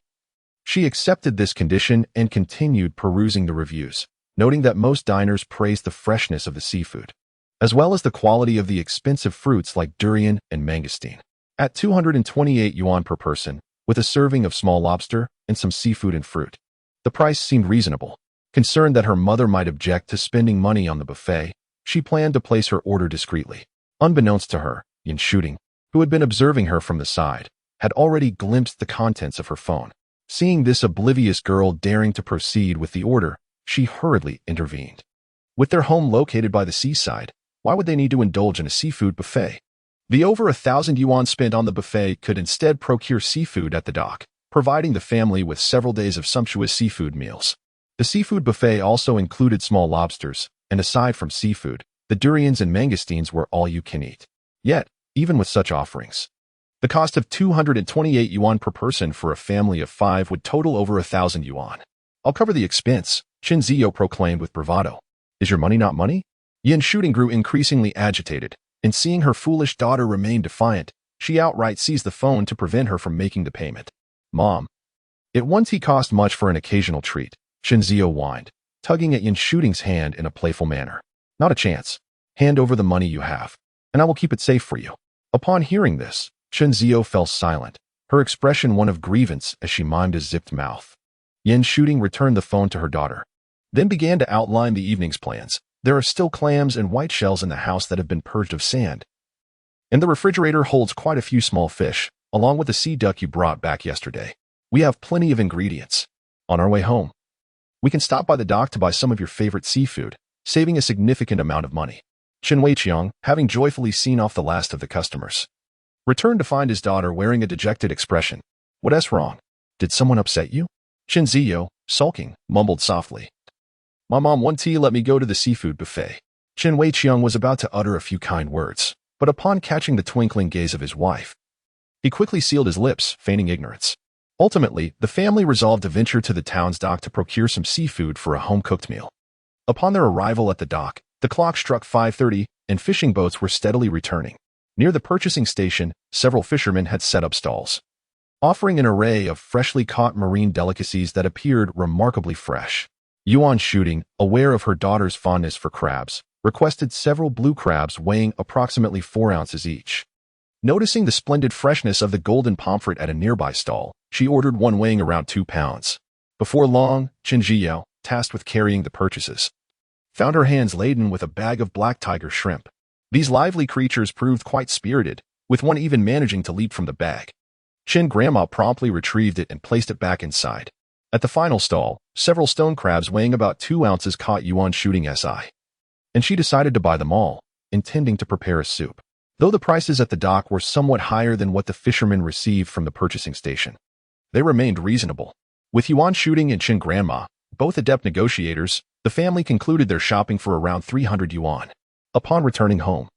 she accepted this condition and continued perusing the reviews, noting that most diners praised the freshness of the seafood, as well as the quality of the expensive fruits like durian and mangosteen. At 228 yuan per person, with a serving of small lobster and some seafood and fruit, the price seemed reasonable. Concerned that her mother might object to spending money on the buffet, she planned to place her order discreetly. Unbeknownst to her, Yin Shooting, who had been observing her from the side, had already glimpsed the contents of her phone. Seeing this oblivious girl daring to proceed with the order, she hurriedly intervened. With their home located by the seaside, why would they need to indulge in a seafood buffet? The over 1,000 yuan spent on the buffet could instead procure seafood at the dock, providing the family with several days of sumptuous seafood meals. The seafood buffet also included small lobsters, and aside from seafood, the durians and mangosteens were all you can eat. Yet, even with such offerings, the cost of 228 yuan per person for a family of 5 would total over 1,000 yuan. I'll cover the expense, Qin Ziyo proclaimed with bravado. Is your money not money? Yin Shooting grew increasingly agitated, and seeing her foolish daughter remain defiant, she outright seized the phone to prevent her from making the payment. Mom. It wouldn't cost much for an occasional treat, Qin Ziyo whined, tugging at Yin Shooting's hand in a playful manner. Not a chance. Hand over the money you have, and I will keep it safe for you. Upon hearing this, Qin Ziyo fell silent, her expression one of grievance as she mimed a zipped mouth. Yin Shooting returned the phone to her daughter, then began to outline the evening's plans. There are still clams and white shells in the house that have been purged of sand, and the refrigerator holds quite a few small fish, along with the sea duck you brought back yesterday. We have plenty of ingredients. On our way home, we can stop by the dock to buy some of your favorite seafood, saving a significant amount of money. Chen Weiqiang, having joyfully seen off the last of the customers, returned to find his daughter wearing a dejected expression. What's wrong? Did someone upset you? Qin Ziyo, sulking, mumbled softly. My mom won't let me go to the seafood buffet. Chen Weiqiang was about to utter a few kind words, but upon catching the twinkling gaze of his wife, he quickly sealed his lips, feigning ignorance. Ultimately, the family resolved to venture to the town's dock to procure some seafood for a home-cooked meal. Upon their arrival at the dock, the clock struck 5:30, and fishing boats were steadily returning. Near the purchasing station, several fishermen had set up stalls, offering an array of freshly caught marine delicacies that appeared remarkably fresh. Yuan Shooting, aware of her daughter's fondness for crabs, requested several blue crabs weighing approximately 4 ounces each. Noticing the splendid freshness of the golden pomfret at a nearby stall, She ordered one weighing around 2 pounds. Before long, Chen Zhiyao, tasked with carrying the purchases, found her hands laden with a bag of black tiger shrimp. These lively creatures proved quite spirited, with one even managing to leap from the bag. Chen Grandma promptly retrieved it and placed it back inside. At the final stall, several stone crabs weighing about 2 ounces caught Yuan shooting SI. And she decided to buy them all, intending to prepare a soup. Though the prices at the dock were somewhat higher than what the fishermen received from the purchasing station, they remained reasonable. With Yuan shooting and Chen Grandma, both adept negotiators, the family concluded their shopping for around 300 yuan. Upon returning home,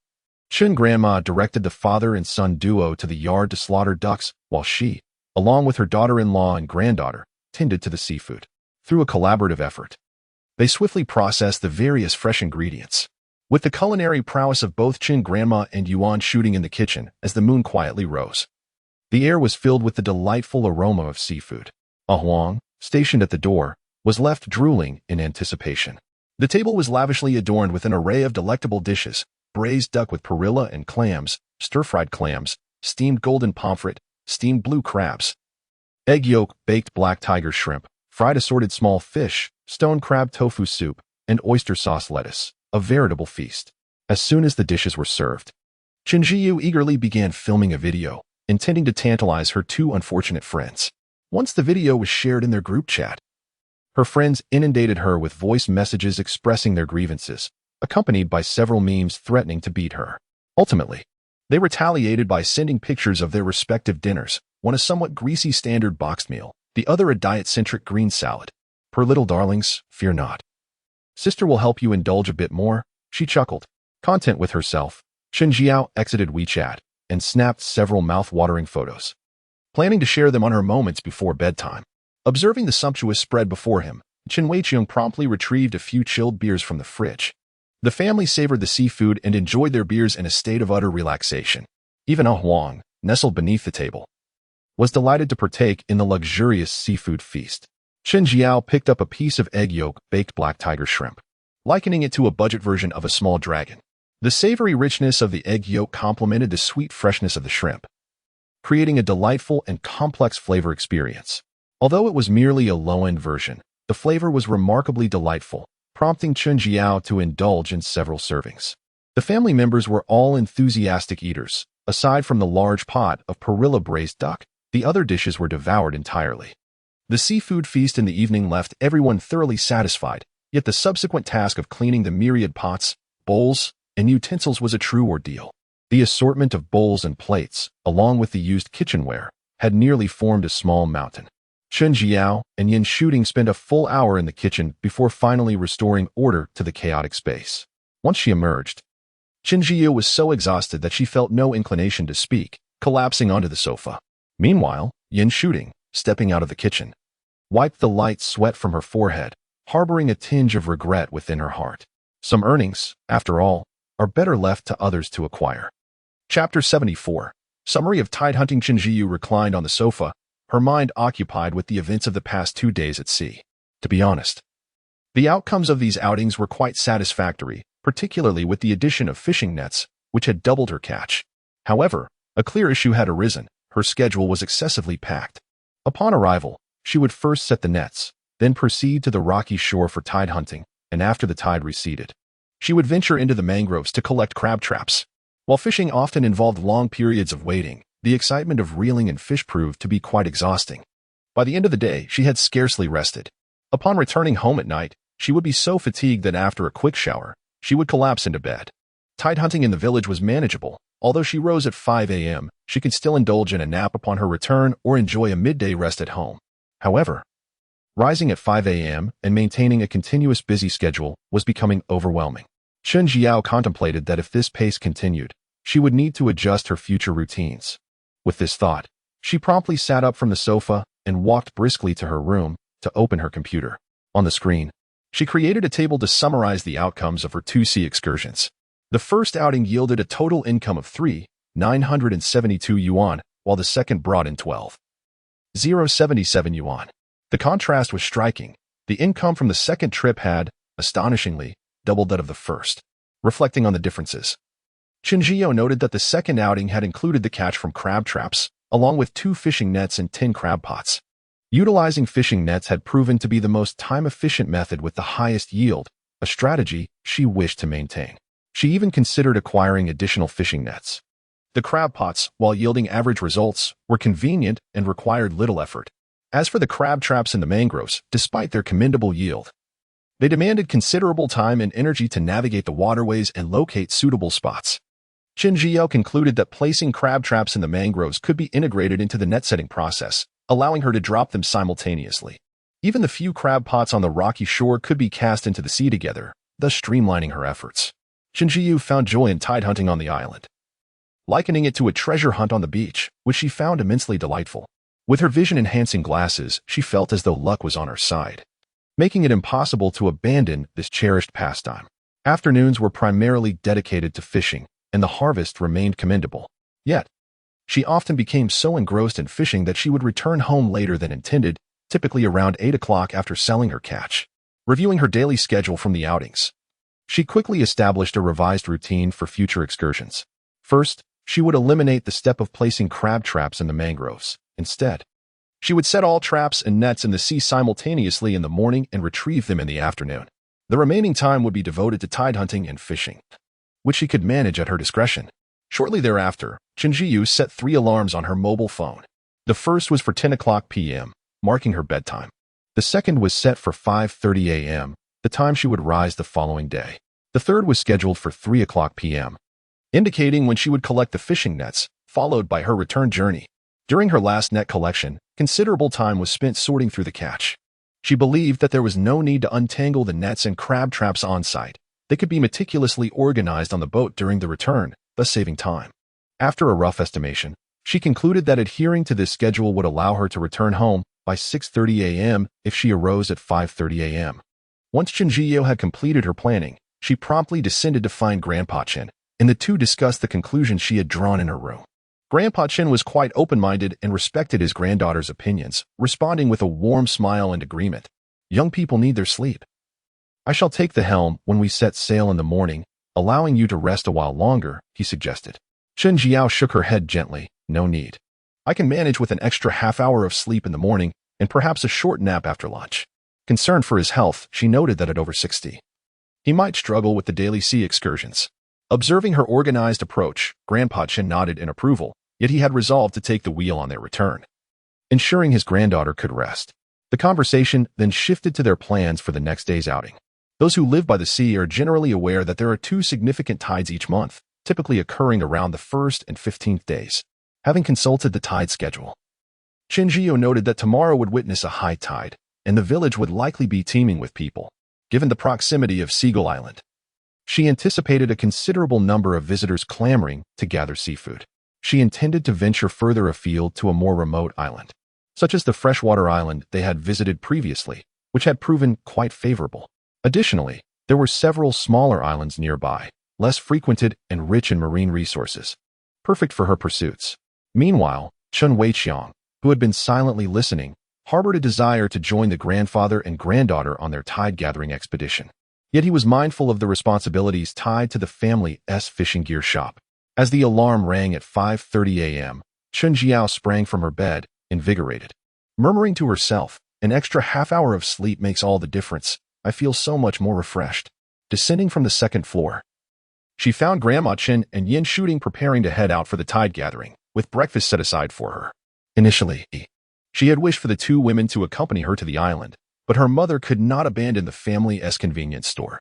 Chen Grandma directed the father and son duo to the yard to slaughter ducks, while she, along with her daughter-in-law and granddaughter, tended to the seafood. Through a collaborative effort, they swiftly processed the various fresh ingredients. With the culinary prowess of both Chen Grandma and Yuan shooting in the kitchen as the moon quietly rose, the air was filled with the delightful aroma of seafood. A Huang, stationed at the door, was left drooling in anticipation. The table was lavishly adorned with an array of delectable dishes: braised duck with perilla and clams, stir-fried clams, steamed golden pomfret, steamed blue crabs, egg yolk, baked black tiger shrimp, fried assorted small fish, stone crab tofu soup, and oyster sauce lettuce. A veritable feast. As soon as the dishes were served, Chen Zhiyu eagerly began filming a video, intending to tantalize her two unfortunate friends. Once the video was shared in their group chat, her friends inundated her with voice messages expressing their grievances, accompanied by several memes threatening to beat her. Ultimately, they retaliated by sending pictures of their respective dinners, one a somewhat greasy standard boxed meal, the other a diet-centric green salad. "Per little darlings, fear not. Sister will help you indulge a bit more," she chuckled. Content with herself, Chen Zhiyao exited WeChat and snapped several mouth-watering photos, planning to share them on her moments before bedtime. Observing the sumptuous spread before him, Chen Weiqiong promptly retrieved a few chilled beers from the fridge. The family savored the seafood and enjoyed their beers in a state of utter relaxation. Even A Huang, nestled beneath the table, was delighted to partake in the luxurious seafood feast. Chen Zhiyao picked up a piece of egg yolk baked black tiger shrimp, likening it to a budget version of a small dragon. The savory richness of the egg yolk complemented the sweet freshness of the shrimp, creating a delightful and complex flavor experience. Although it was merely a low-end version, the flavor was remarkably delightful, prompting Chen Zhiyao to indulge in several servings. The family members were all enthusiastic eaters. Aside from the large pot of perilla braised duck, the other dishes were devoured entirely. The seafood feast in the evening left everyone thoroughly satisfied, yet the subsequent task of cleaning the myriad pots, bowls, and utensils was a true ordeal. The assortment of bowls and plates, along with the used kitchenware, had nearly formed a small mountain. Chen Zhiyao and Yin Shooting spent a full hour in the kitchen before finally restoring order to the chaotic space. Once she emerged, Chen Zhiyao was so exhausted that she felt no inclination to speak, collapsing onto the sofa. Meanwhile, Yin Shooting, stepping out of the kitchen, wiped the light sweat from her forehead, harboring a tinge of regret within her heart. Some earnings, after all, are better left to others to acquire. Chapter 74. Summary of Tide Hunting. Chen Zhiyu reclined on the sofa, her mind occupied with the events of the past 2 days at sea. To be honest, the outcomes of these outings were quite satisfactory, particularly with the addition of fishing nets, which had doubled her catch. However, a clear issue had arisen: her schedule was excessively packed. Upon arrival, she would first set the nets, then proceed to the rocky shore for tide hunting, and after the tide receded, she would venture into the mangroves to collect crab traps. While fishing often involved long periods of waiting, the excitement of reeling in fish proved to be quite exhausting. By the end of the day, she had scarcely rested. Upon returning home at night, she would be so fatigued that after a quick shower, she would collapse into bed. Tide hunting in the village was manageable. Although she rose at 5 a.m., she could still indulge in a nap upon her return or enjoy a midday rest at home. However, rising at 5 a.m. and maintaining a continuous busy schedule was becoming overwhelming. Chen Zhiyao contemplated that if this pace continued, she would need to adjust her future routines. With this thought, she promptly sat up from the sofa and walked briskly to her room to open her computer. On the screen, she created a table to summarize the outcomes of her 2 sea excursions. The first outing yielded a total income of 3,972 yuan, while the second brought in 12,077 yuan. The contrast was striking. The income from the second trip had, astonishingly, doubled that of the first. Reflecting on the differences, Chen Zhiyao noted that the second outing had included the catch from crab traps, along with 2 fishing nets and 10 crab pots. Utilizing fishing nets had proven to be the most time-efficient method with the highest yield, a strategy she wished to maintain. She even considered acquiring additional fishing nets. The crab pots, while yielding average results, were convenient and required little effort. As for the crab traps in the mangroves, despite their commendable yield, they demanded considerable time and energy to navigate the waterways and locate suitable spots. Chen Jiao concluded that placing crab traps in the mangroves could be integrated into the net-setting process, allowing her to drop them simultaneously. Even the few crab pots on the rocky shore could be cast into the sea together, thus streamlining her efforts. Chen Jiao found joy in tide hunting on the island, likening it to a treasure hunt on the beach, which she found immensely delightful. With her vision-enhancing glasses, she felt as though luck was on her side, making it impossible to abandon this cherished pastime. Afternoons were primarily dedicated to fishing, and the harvest remained commendable. Yet, she often became so engrossed in fishing that she would return home later than intended, typically around 8 o'clock after selling her catch. Reviewing her daily schedule from the outings, she quickly established a revised routine for future excursions. First, she would eliminate the step of placing crab traps in the mangroves. Instead, she would set all traps and nets in the sea simultaneously in the morning and retrieve them in the afternoon. The remaining time would be devoted to tide hunting and fishing, which she could manage at her discretion. Shortly thereafter, Chen Jiu set 3 alarms on her mobile phone. The first was for 10 o'clock p.m., marking her bedtime. The second was set for 5:30 a.m., the time she would rise the following day. The third was scheduled for 3 o'clock p.m., indicating when she would collect the fishing nets, followed by her return journey. During her last net collection, considerable time was spent sorting through the catch. She believed that there was no need to untangle the nets and crab traps on site. They could be meticulously organized on the boat during the return, thus saving time. After a rough estimation, she concluded that adhering to this schedule would allow her to return home by 6:30 a.m. if she arose at 5:30 a.m. Once Chen Jiao had completed her planning, she promptly descended to find Grandpa Chen, and the two discussed the conclusions she had drawn in her room. Grandpa Chen was quite open-minded and respected his granddaughter's opinions, responding with a warm smile and agreement. "Young people need their sleep. I shall take the helm when we set sail in the morning, allowing you to rest a while longer," he suggested. Chen Jiao shook her head gently. "No need. I can manage with an extra half-hour of sleep in the morning and perhaps a short nap after lunch." Concerned for his health, she noted that at over 60, he might struggle with the daily sea excursions. Observing her organized approach, Grandpa Chen nodded in approval, yet he had resolved to take the wheel on their return, ensuring his granddaughter could rest. The conversation then shifted to their plans for the next day's outing. Those who live by the sea are generally aware that there are 2 significant tides each month, typically occurring around the 1st and 15th days. Having consulted the tide schedule, Chen Jiao noted that tomorrow would witness a high tide, and the village would likely be teeming with people. Given the proximity of Seagull Island, she anticipated a considerable number of visitors clamoring to gather seafood. She intended to venture further afield to a more remote island, such as the freshwater island they had visited previously, which had proven quite favorable. Additionally, there were several smaller islands nearby, less frequented and rich in marine resources, perfect for her pursuits. Meanwhile, Chen Weiqiang, who had been silently listening, harbored a desire to join the grandfather and granddaughter on their tide-gathering expedition. Yet he was mindful of the responsibilities tied to the family's fishing gear shop. As the alarm rang at 5:30 a.m., Chen Jiao sprang from her bed, invigorated. Murmuring to herself, "An extra half-hour of sleep makes all the difference. I feel so much more refreshed." Descending from the 2nd floor, she found Grandma Chen and Yin Shooting preparing to head out for the tide gathering, with breakfast set aside for her. Initially, she had wished for the 2 women to accompany her to the island, but her mother could not abandon the family's convenience store,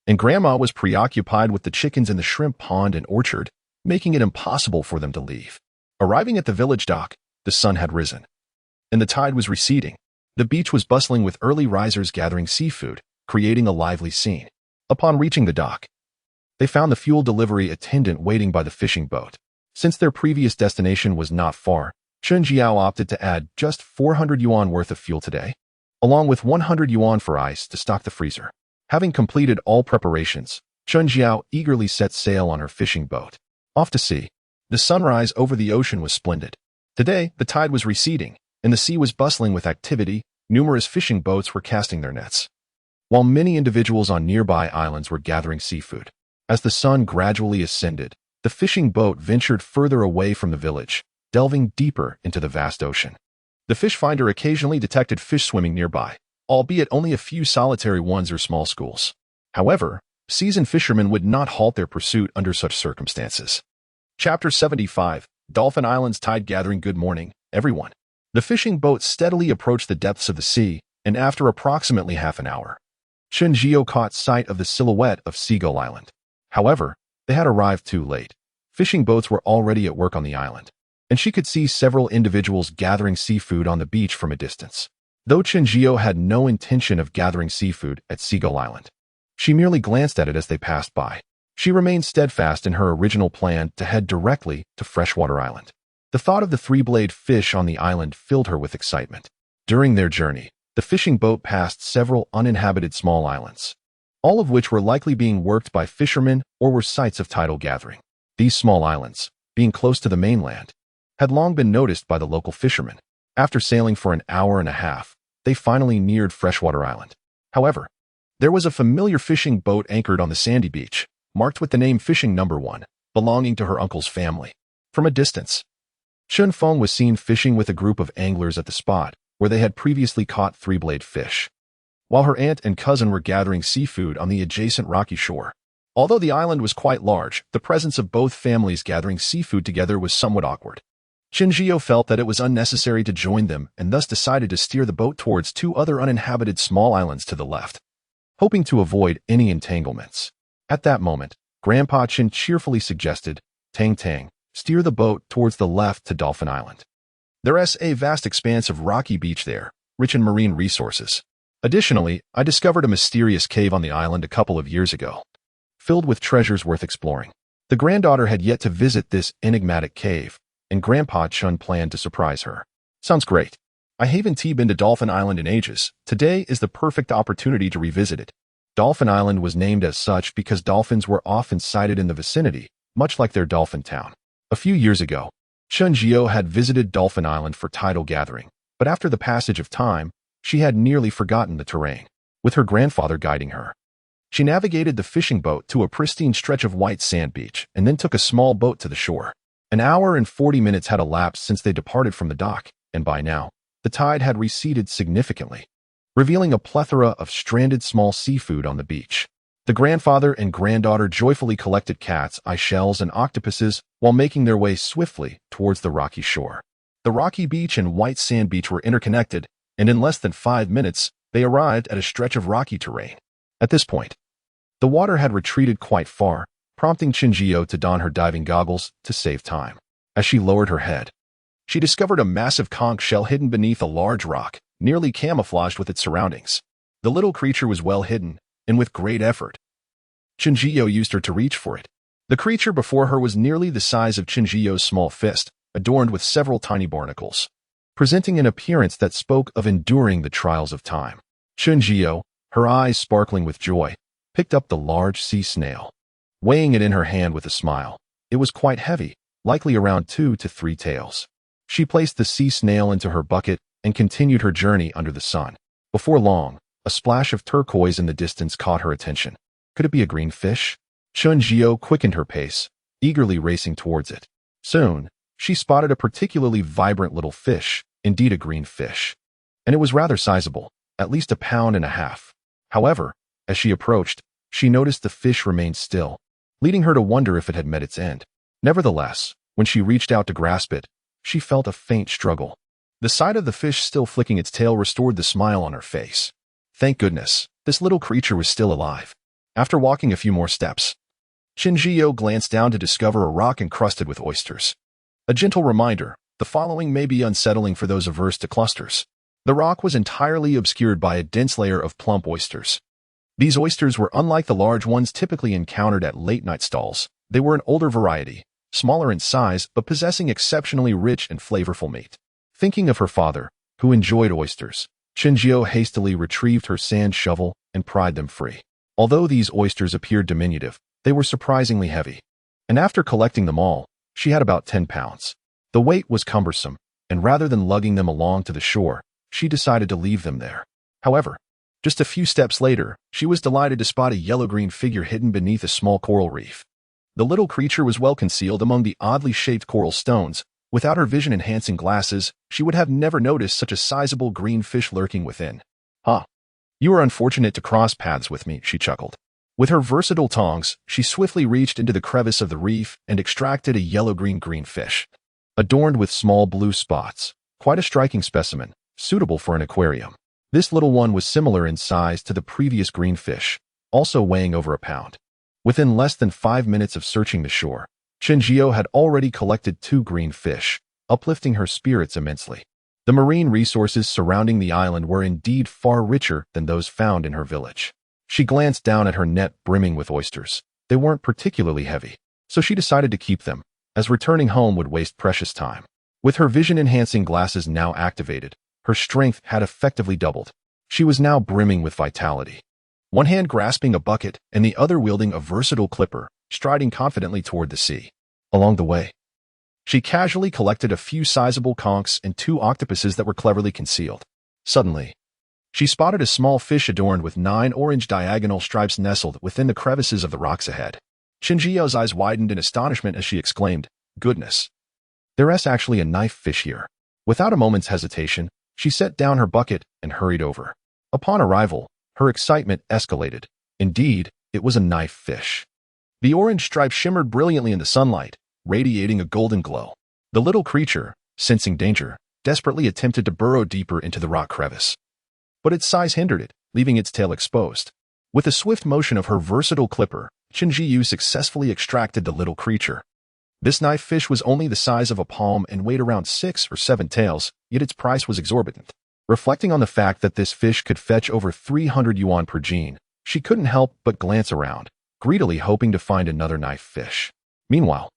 and Grandma was preoccupied with the chickens in the shrimp pond and orchard, making it impossible for them to leave. Arriving at the village dock, the sun had risen, and the tide was receding. The beach was bustling with early risers gathering seafood, creating a lively scene. Upon reaching the dock, they found the fuel delivery attendant waiting by the fishing boat. Since their previous destination was not far, Chen Jiao opted to add just 400 yuan worth of fuel today, along with 100 yuan for ice to stock the freezer. Having completed all preparations, Chen Jiao eagerly set sail on her fishing boat. Off to sea, the sunrise over the ocean was splendid. Today, the tide was receding, and the sea was bustling with activity. Numerous fishing boats were casting their nets, while many individuals on nearby islands were gathering seafood. As the sun gradually ascended, the fishing boat ventured further away from the village, delving deeper into the vast ocean. The fish finder occasionally detected fish swimming nearby, albeit only a few solitary ones or small schools. However, seasoned fishermen would not halt their pursuit under such circumstances. Chapter 75, Dolphin Island's Tide Gathering. Good morning, everyone. The fishing boat steadily approached the depths of the sea, and after approximately half an hour, Chunjio caught sight of the silhouette of Seagull Island. However, they had arrived too late. Fishing boats were already at work on the island, and she could see several individuals gathering seafood on the beach from a distance. Though Chunjio had no intention of gathering seafood at Seagull Island, she merely glanced at it as they passed by. She remained steadfast in her original plan to head directly to Freshwater Island. The thought of the three-blade fish on the island filled her with excitement. During their journey, the fishing boat passed several uninhabited small islands, all of which were likely being worked by fishermen or were sites of tidal gathering. These small islands, being close to the mainland, had long been noticed by the local fishermen. After sailing for an hour and a half, they finally neared Freshwater Island. However, there was a familiar fishing boat anchored on the sandy beach, marked with the name Fishing Number 1, belonging to her uncle's family. From a distance, Chun Feng was seen fishing with a group of anglers at the spot where they had previously caught three-blade fish, while her aunt and cousin were gathering seafood on the adjacent rocky shore. Although the island was quite large, the presence of both families gathering seafood together was somewhat awkward. Chunjio felt that it was unnecessary to join them and thus decided to steer the boat towards two other uninhabited small islands to the left, hoping to avoid any entanglements. At that moment, Grandpa Chin cheerfully suggested, "Tang Tang, steer the boat towards the left to Dolphin Island. There's a vast expanse of rocky beach there, rich in marine resources. Additionally, I discovered a mysterious cave on the island a couple of years ago, filled with treasures worth exploring." The granddaughter had yet to visit this enigmatic cave, and Grandpa Chun planned to surprise her. "Sounds great. I haven't been to Dolphin Island in ages. Today is the perfect opportunity to revisit it." Dolphin Island was named as such because dolphins were often sighted in the vicinity, much like their dolphin town. A few years ago, Chunjio had visited Dolphin Island for tidal gathering, but after the passage of time, she had nearly forgotten the terrain. With her grandfather guiding her, she navigated the fishing boat to a pristine stretch of white sand beach and then took a small boat to the shore. An hour and 40 minutes had elapsed since they departed from the dock, and by now, the tide had receded significantly, revealing a plethora of stranded small seafood on the beach. The grandfather and granddaughter joyfully collected cat's eye shells and octopuses while making their way swiftly towards the rocky shore. The rocky beach and white sand beach were interconnected, and in less than 5 minutes, they arrived at a stretch of rocky terrain. At this point, the water had retreated quite far, prompting Chunjio to don her diving goggles to save time. As she lowered her head, she discovered a massive conch shell hidden beneath a large rock, nearly camouflaged with its surroundings. The little creature was well hidden, and with great effort, Chunjio used her to reach for it. The creature before her was nearly the size of Chunjio's small fist, adorned with several tiny barnacles, presenting an appearance that spoke of enduring the trials of time. Chunjio, her eyes sparkling with joy, picked up the large sea snail, weighing it in her hand with a smile. It was quite heavy, likely around 2 to 3 taels. She placed the sea snail into her bucket and continued her journey under the sun. Before long, a splash of turquoise in the distance caught her attention. Could it be a green fish? Chunjio quickened her pace, eagerly racing towards it. Soon, she spotted a particularly vibrant little fish, indeed a green fish. And it was rather sizable, at least 1.5 pounds. However, as she approached, she noticed the fish remained still, leading her to wonder if it had met its end. Nevertheless, when she reached out to grasp it, she felt a faint struggle. The sight of the fish still flicking its tail restored the smile on her face. Thank goodness, this little creature was still alive. After walking a few more steps, Chunjio glanced down to discover a rock encrusted with oysters. A gentle reminder, the following may be unsettling for those averse to clusters. The rock was entirely obscured by a dense layer of plump oysters. These oysters were unlike the large ones typically encountered at late-night stalls. They were an older variety, smaller in size but possessing exceptionally rich and flavorful meat. Thinking of her father, who enjoyed oysters, Chunjio hastily retrieved her sand shovel and pried them free. Although these oysters appeared diminutive, they were surprisingly heavy. And after collecting them all, she had about 10 pounds. The weight was cumbersome, and rather than lugging them along to the shore, she decided to leave them there. However, just a few steps later, she was delighted to spot a yellow-green figure hidden beneath a small coral reef. The little creature was well concealed among the oddly shaped coral stones, Without her vision-enhancing glasses, she would have never noticed such a sizable green fish lurking within. Huh. You were unfortunate to cross paths with me, she chuckled. With her versatile tongs, she swiftly reached into the crevice of the reef and extracted a yellow-green fish, adorned with small blue spots. Quite a striking specimen, suitable for an aquarium. This little one was similar in size to the previous green fish, also weighing over a pound. Within less than 5 minutes of searching the shore, Chenjiao had already collected 2 green fish, uplifting her spirits immensely. The marine resources surrounding the island were indeed far richer than those found in her village. She glanced down at her net brimming with oysters. They weren't particularly heavy, so she decided to keep them, as returning home would waste precious time. With her vision-enhancing glasses now activated, her strength had effectively doubled. She was now brimming with vitality. One hand grasping a bucket and the other wielding a versatile clipper, striding confidently toward the sea. Along the way, she casually collected a few sizable conchs and 2 octopuses that were cleverly concealed. Suddenly, she spotted a small fish adorned with 9 orange diagonal stripes nestled within the crevices of the rocks ahead. Chenjiao's eyes widened in astonishment as she exclaimed, "Goodness! There's actually a knife fish here." Without a moment's hesitation, she set down her bucket and hurried over. Upon arrival, her excitement escalated. Indeed, it was a knife fish. The orange stripe shimmered brilliantly in the sunlight, radiating a golden glow. The little creature, sensing danger, desperately attempted to burrow deeper into the rock crevice. But its size hindered it, leaving its tail exposed. With a swift motion of her versatile clipper, Chenjiao successfully extracted the little creature. This knife fish was only the size of a palm and weighed around 6 or 7 taels, yet its price was exorbitant. Reflecting on the fact that this fish could fetch over 300 yuan per gene, she couldn't help but glance around, greedily hoping to find another knife fish. Meanwhile,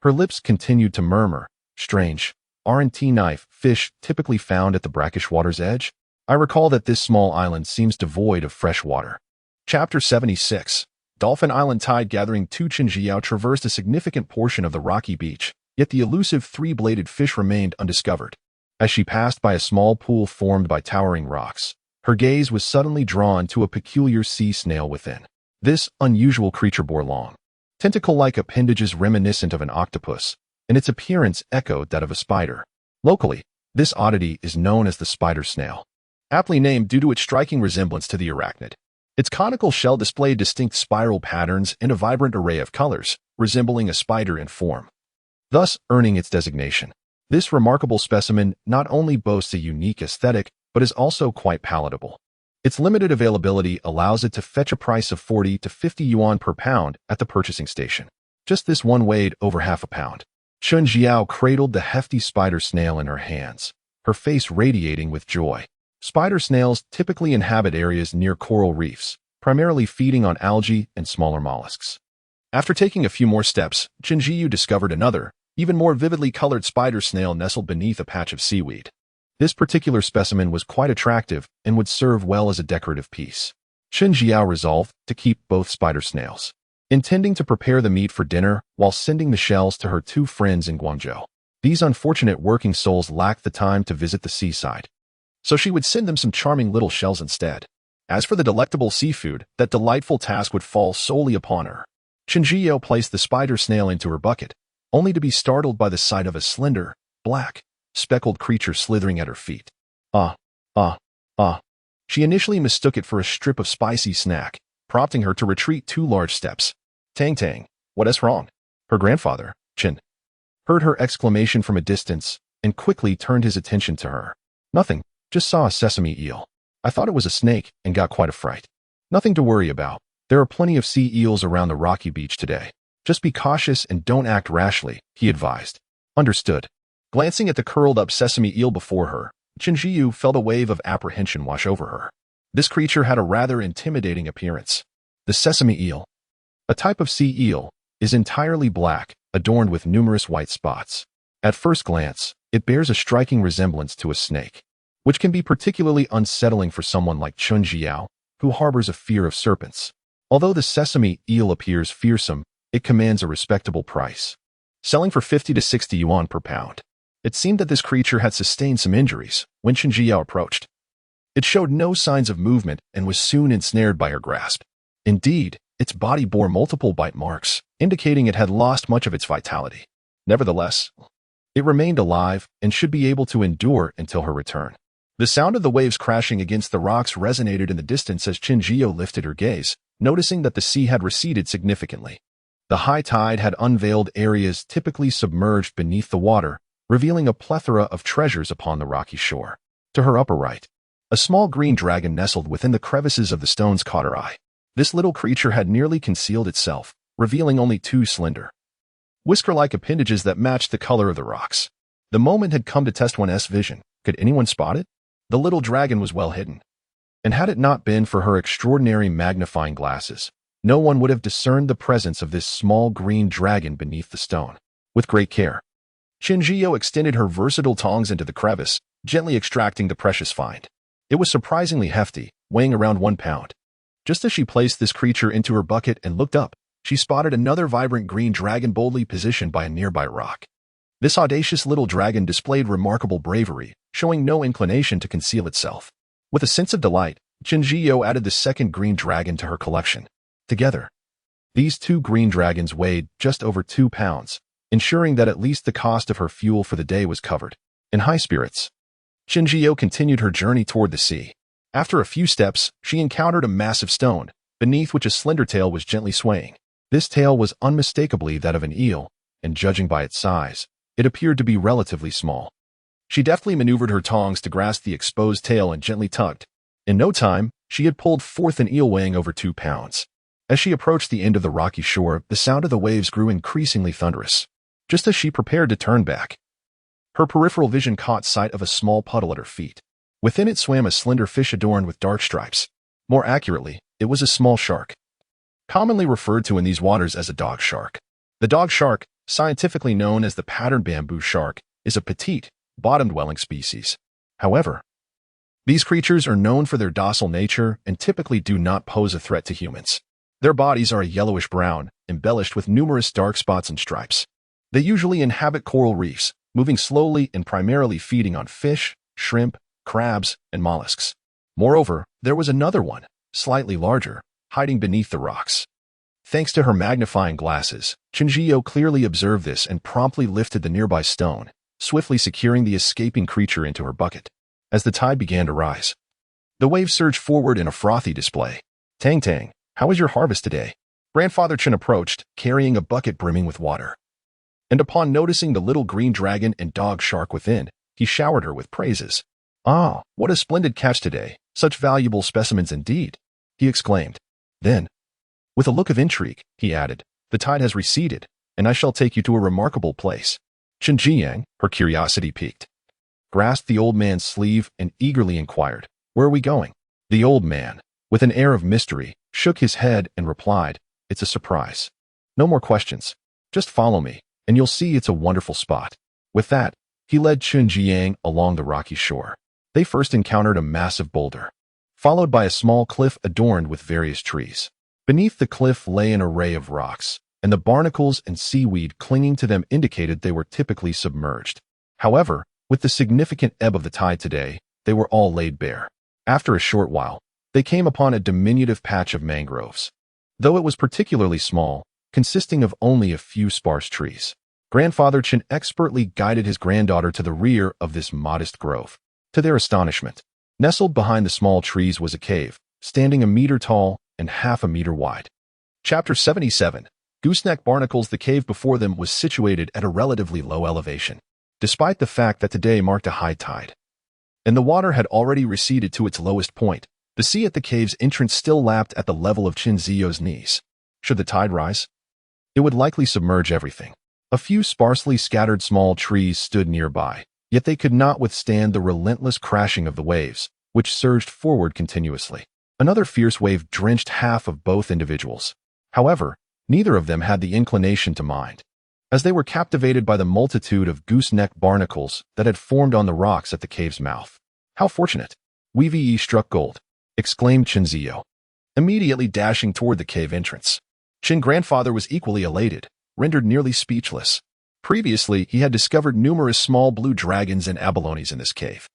her lips continued to murmur, "Strange, aren't knife fish typically found at the brackish water's edge? I recall that this small island seems devoid of fresh water." Chapter 76. Dolphin Island. Tide gathering to Chenjiao traversed a significant portion of the rocky beach, yet the elusive 3-bladed fish remained undiscovered. As she passed by a small pool formed by towering rocks, her gaze was suddenly drawn to a peculiar sea snail within. This unusual creature bore long, tentacle-like appendages reminiscent of an octopus, and its appearance echoed that of a spider. Locally, this oddity is known as the spider snail, aptly named due to its striking resemblance to the arachnid. Its conical shell displayed distinct spiral patterns and a vibrant array of colors, resembling a spider in form, thus earning its designation. This remarkable specimen not only boasts a unique aesthetic, but is also quite palatable. Its limited availability allows it to fetch a price of 40 to 50 yuan per pound at the purchasing station. Just this one weighed over half a pound. Chenjiao cradled the hefty spider snail in her hands, her face radiating with joy. Spider snails typically inhabit areas near coral reefs, primarily feeding on algae and smaller mollusks. After taking a few more steps, Chenjiao discovered another, even more vividly colored spider snail nestled beneath a patch of seaweed. This particular specimen was quite attractive and would serve well as a decorative piece. Chenjiao resolved to keep both spider snails, intending to prepare the meat for dinner while sending the shells to her 2 friends in Guangzhou. These unfortunate working souls lacked the time to visit the seaside, so she would send them some charming little shells instead. As for the delectable seafood, that delightful task would fall solely upon her. Chenjiao placed the spider snail into her bucket, only to be startled by the sight of a slender, black, speckled creature slithering at her feet. She initially mistook it for a strip of spicy snack, prompting her to retreat 2 large steps. Tang, what is wrong? Her grandfather, Chen, heard her exclamation from a distance and quickly turned his attention to her. "Nothing, just saw a sesame eel. I thought it was a snake and got quite a fright." "Nothing to worry about. There are plenty of sea eels around the rocky beach today. Just be cautious and don't act rashly," he advised. "Understood." Glancing at the curled-up sesame eel before her, Chenjiao felt a wave of apprehension wash over her. This creature had a rather intimidating appearance. The sesame eel, a type of sea eel, is entirely black, adorned with numerous white spots. At first glance, it bears a striking resemblance to a snake, which can be particularly unsettling for someone like Chenjiao, who harbors a fear of serpents. Although the sesame eel appears fearsome, it commands a respectable price, selling for 50 to 60 yuan per pound. It seemed that this creature had sustained some injuries when Chenjiao approached. It showed no signs of movement and was soon ensnared by her grasp. Indeed, its body bore multiple bite marks, indicating it had lost much of its vitality. Nevertheless, It remained alive and should be able to endure until her return. The sound of the waves crashing against the rocks resonated in the distance as Qinzhiyo lifted her gaze, noticing that the sea had receded significantly. The high tide had unveiled areas typically submerged beneath the water, revealing a plethora of treasures upon the rocky shore. To her upper right, a small green dragon nestled within the crevices of the stones caught her eye. This little creature had nearly concealed itself, revealing only two slender, whisker-like appendages that matched the color of the rocks. The moment had come to test one's vision. Could anyone spot it? The little dragon was well hidden, and had it not been for her extraordinary magnifying glasses, no one would have discerned the presence of this small green dragon beneath the stone. With great care, Qinzhiyo extended her versatile tongs into the crevice, gently extracting the precious find. It was surprisingly hefty, weighing around 1 pound. Just as she placed this creature into her bucket and looked up, she spotted another vibrant green dragon boldly positioned by a nearby rock. This audacious little dragon displayed remarkable bravery, showing no inclination to conceal itself. With a sense of delight, Qinzhiyo added the second green dragon to her collection. Together, these two green dragons weighed just over 2 pounds, ensuring that at least the cost of her fuel for the day was covered. In high spirits, Qinzhiyo continued her journey toward the sea. After a few steps, she encountered a massive stone, beneath which a slender tail was gently swaying. This tail was unmistakably that of an eel, and judging by its size, it appeared to be relatively small. She deftly maneuvered her tongs to grasp the exposed tail and gently tugged. In no time, she had pulled forth an eel weighing over 2 pounds. As she approached the end of the rocky shore, the sound of the waves grew increasingly thunderous. Just as she prepared to turn back, her peripheral vision caught sight of a small puddle at her feet. Within it swam a slender fish adorned with dark stripes. More accurately, it was a small shark, commonly referred to in these waters as a dog shark. The dog shark, scientifically known as the patterned bamboo shark, is a petite, bottom-dwelling species. However, these creatures are known for their docile nature and typically do not pose a threat to humans. Their bodies are a yellowish-brown, embellished with numerous dark spots and stripes. They usually inhabit coral reefs, moving slowly and primarily feeding on fish, shrimp, crabs, and mollusks. Moreover, there was another one, slightly larger, hiding beneath the rocks. Thanks to her magnifying glasses, Qinzhiyo clearly observed this and promptly lifted the nearby stone, swiftly securing the escaping creature into her bucket. As the tide began to rise, the waves surged forward in a frothy display. "Tang Tang, how was your harvest today?" Grandfather Chen approached, carrying a bucket brimming with water. And upon noticing the little green dragon and dog shark within, he showered her with praises. "Ah, what a splendid catch today! Such valuable specimens indeed!" he exclaimed. Then, with a look of intrigue, he added, "The tide has receded, and I shall take you to a remarkable place." Qinzhiyang, her curiosity piqued, grasped the old man's sleeve and eagerly inquired, "Where are we going?" The old man, with an air of mystery, shook his head and replied, "It's a surprise. No more questions. Just follow me, and you'll see it's a wonderful spot." With that, he led Qinzhiyang along the rocky shore. They first encountered a massive boulder, followed by a small cliff adorned with various trees. Beneath the cliff lay an array of rocks, and the barnacles and seaweed clinging to them indicated they were typically submerged. However, with the significant ebb of the tide today, they were all laid bare. After a short while, they came upon a diminutive patch of mangroves. Though it was particularly small, consisting of only a few sparse trees, Grandfather Chen expertly guided his granddaughter to the rear of this modest grove. To their astonishment, nestled behind the small trees was a cave, standing 1 meter tall and half a meter wide. Chapter 77. Gooseneck Barnacles. The cave before them was situated at a relatively low elevation, despite the fact that today marked a high tide, and the water had already receded to its lowest point. The sea at the cave's entrance still lapped at the level of Qinzhiyo's knees. Should the tide rise, it would likely submerge everything. A few sparsely scattered small trees stood nearby, yet they could not withstand the relentless crashing of the waves, which surged forward continuously. Another fierce wave drenched half of both individuals. However, neither of them had the inclination to mind, as they were captivated by the multitude of gooseneck barnacles that had formed on the rocks at the cave's mouth. "How fortunate! We struck gold," exclaimed Qinzhiyo, immediately dashing toward the cave entrance. Qin grandfather was equally elated, rendered nearly speechless. Previously, he had discovered numerous small blue dragons and abalones in this cave,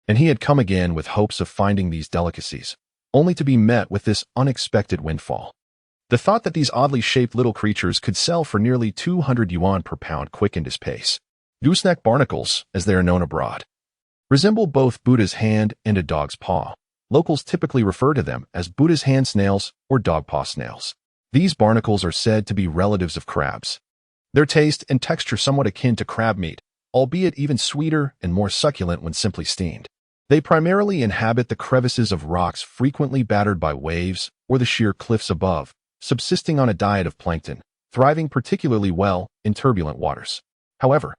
and he had come again with hopes of finding these delicacies, only to be met with this unexpected windfall. The thought that these oddly shaped little creatures could sell for nearly 200 yuan per pound quickened his pace. Gooseneck barnacles, as they are known abroad, resemble both Buddha's hand and a dog's paw. Locals typically refer to them as Buddha's hand snails or dog paw snails. These barnacles are said to be relatives of crabs. Their taste and texture somewhat akin to crab meat, albeit even sweeter and more succulent when simply steamed. They primarily inhabit the crevices of rocks frequently battered by waves or the sheer cliffs above, subsisting on a diet of plankton, thriving particularly well in turbulent waters. However,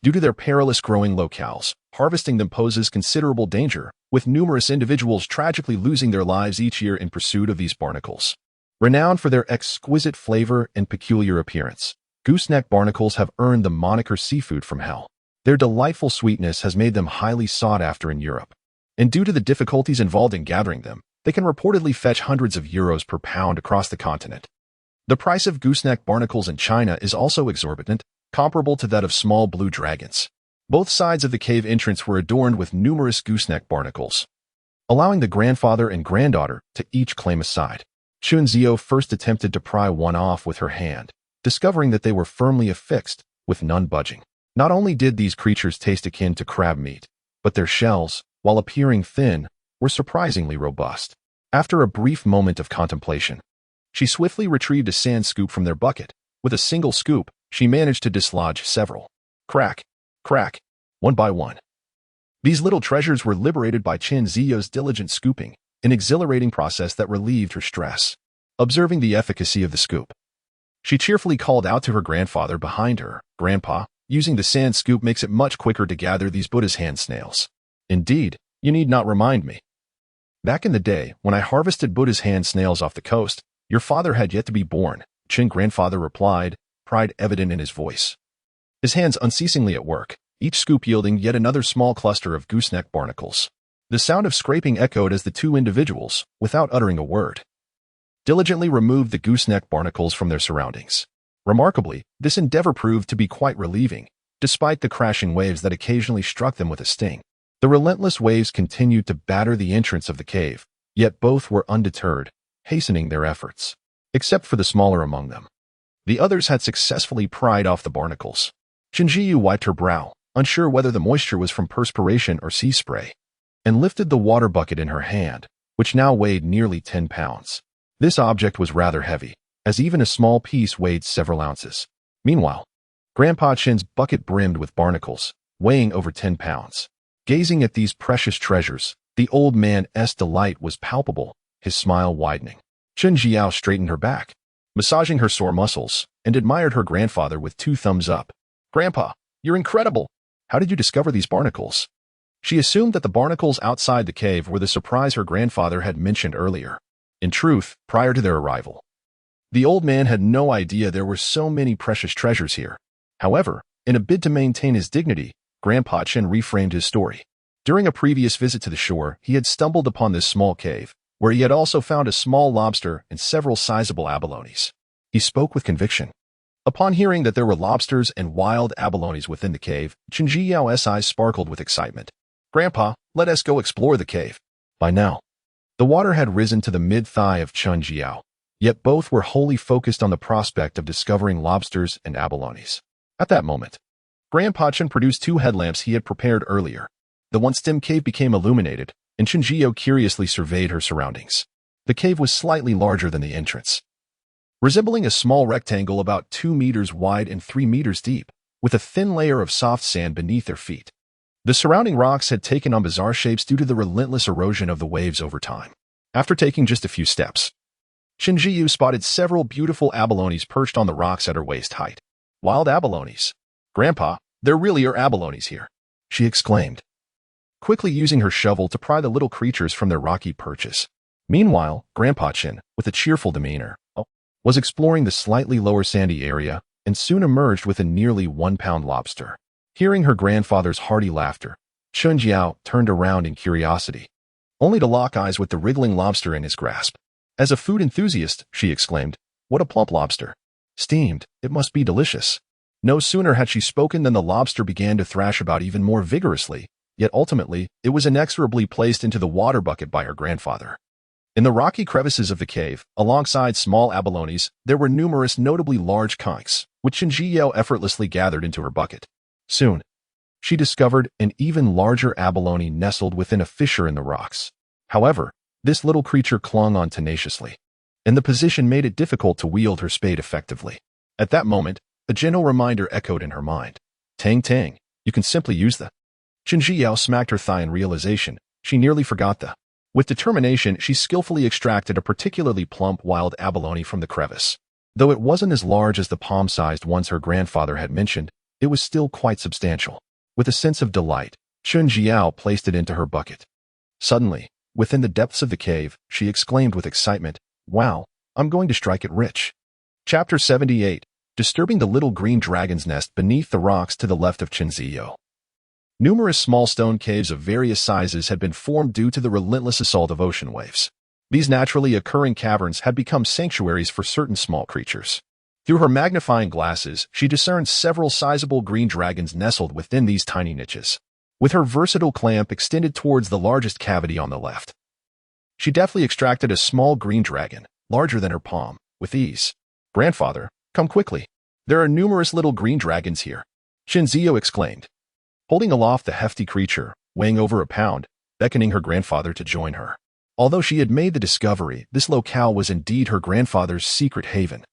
due to their perilous growing locales, harvesting them poses considerable danger, with numerous individuals tragically losing their lives each year in pursuit of these barnacles. Renowned for their exquisite flavor and peculiar appearance, gooseneck barnacles have earned the moniker seafood from hell. Their delightful sweetness has made them highly sought after in Europe, and due to the difficulties involved in gathering them, they can reportedly fetch hundreds of euros per pound across the continent. The price of gooseneck barnacles in China is also exorbitant, comparable to that of small blue dragons. Both sides of the cave entrance were adorned with numerous gooseneck barnacles, allowing the grandfather and granddaughter to each claim a side. Chunzio first attempted to pry one off with her hand, discovering that they were firmly affixed, with none budging. Not only did these creatures taste akin to crab meat, but their shells, while appearing thin, were surprisingly robust. After a brief moment of contemplation, she swiftly retrieved a sand scoop from their bucket. With a single scoop, she managed to dislodge several. Crack, crack, one by one. These little treasures were liberated by Chunzio's diligent scooping, an exhilarating process that relieved her stress. Observing the efficacy of the scoop, she cheerfully called out to her grandfather behind her, "Grandpa, using the sand scoop makes it much quicker to gather these Buddha's hand snails." "Indeed, you need not remind me. Back in the day, when I harvested Buddha's hand snails off the coast, your father had yet to be born," Chin grandfather replied, pride evident in his voice. His hands unceasingly at work, each scoop yielding yet another small cluster of gooseneck barnacles. The sound of scraping echoed as the two individuals, without uttering a word, diligently removed the gooseneck barnacles from their surroundings. Remarkably, this endeavor proved to be quite relieving, despite the crashing waves that occasionally struck them with a sting. The relentless waves continued to batter the entrance of the cave, yet both were undeterred, hastening their efforts. Except for the smaller among them, the others had successfully pried off the barnacles. Chunjiyu wiped her brow, unsure whether the moisture was from perspiration or sea spray, and lifted the water bucket in her hand, which now weighed nearly 10 pounds. This object was rather heavy, as even a small piece weighed several ounces. Meanwhile, Grandpa Chin's bucket brimmed with barnacles, weighing over 10 pounds. Gazing at these precious treasures, the old man's delight was palpable, his smile widening. Chunjiao straightened her back, massaging her sore muscles, and admired her grandfather with 2 thumbs up. "Grandpa, you're incredible! How did you discover these barnacles?" She assumed that the barnacles outside the cave were the surprise her grandfather had mentioned earlier. In truth, prior to their arrival, the old man had no idea there were so many precious treasures here. However, in a bid to maintain his dignity, Grandpa Chin reframed his story. During a previous visit to the shore, he had stumbled upon this small cave, where he had also found a small lobster and several sizable abalones. He spoke with conviction. Upon hearing that there were lobsters and wild abalones within the cave, Chunjiao's eyes sparkled with excitement. "Grandpa, let us go explore the cave." By now, the water had risen to the mid-thigh of Chunjiao, yet both were wholly focused on the prospect of discovering lobsters and abalones. At that moment, Grandpa Chin produced 2 headlamps he had prepared earlier. The once dim cave became illuminated, and Chunjiao curiously surveyed her surroundings. The cave was slightly larger than the entrance, resembling a small rectangle about 2 meters wide and 3 meters deep, with a thin layer of soft sand beneath their feet. The surrounding rocks had taken on bizarre shapes due to the relentless erosion of the waves over time. After taking just a few steps, Chunjiu spotted several beautiful abalones perched on the rocks at her waist height. "Wild abalones. Grandpa, there really are abalones here," she exclaimed, quickly using her shovel to pry the little creatures from their rocky perches. Meanwhile, Grandpa Chin, with a cheerful demeanor, was exploring the slightly lower sandy area and soon emerged with a nearly 1-pound lobster. Hearing her grandfather's hearty laughter, Chunjiao turned around in curiosity, only to lock eyes with the wriggling lobster in his grasp. As a food enthusiast, she exclaimed, "What a plump lobster! Steamed, it must be delicious." No sooner had she spoken than the lobster began to thrash about even more vigorously, yet ultimately, it was inexorably placed into the water bucket by her grandfather. In the rocky crevices of the cave, alongside small abalones, there were numerous notably large conchs, which Chunjiao effortlessly gathered into her bucket. Soon, she discovered an even larger abalone nestled within a fissure in the rocks. However, this little creature clung on tenaciously, and the position made it difficult to wield her spade effectively. At that moment, a gentle reminder echoed in her mind. Tang Tang, you can simply use the. Chen Zhiyao smacked her thigh in realization. She nearly forgot the. With determination, she skillfully extracted a particularly plump wild abalone from the crevice. Though it wasn't as large as the palm-sized ones her grandfather had mentioned, it was still quite substantial. With a sense of delight, Chen Zhiyao placed it into her bucket. Suddenly, within the depths of the cave, she exclaimed with excitement, "Wow, I'm going to strike it rich." Chapter 78. Disturbing the little green dragon's nest beneath the rocks to the left of Chen Zhiyao. Numerous small stone caves of various sizes had been formed due to the relentless assault of ocean waves. These naturally occurring caverns had become sanctuaries for certain small creatures. Through her magnifying glasses, she discerned several sizable green dragons nestled within these tiny niches. With her versatile clamp extended towards the largest cavity on the left, she deftly extracted a small green dragon, larger than her palm, with ease. "Grandfather, come quickly. There are numerous little green dragons here," Chen Zhiyao exclaimed, holding aloft the hefty creature, weighing over a pound, beckoning her grandfather to join her. Although she had made the discovery, this locale was indeed her grandfather's secret haven,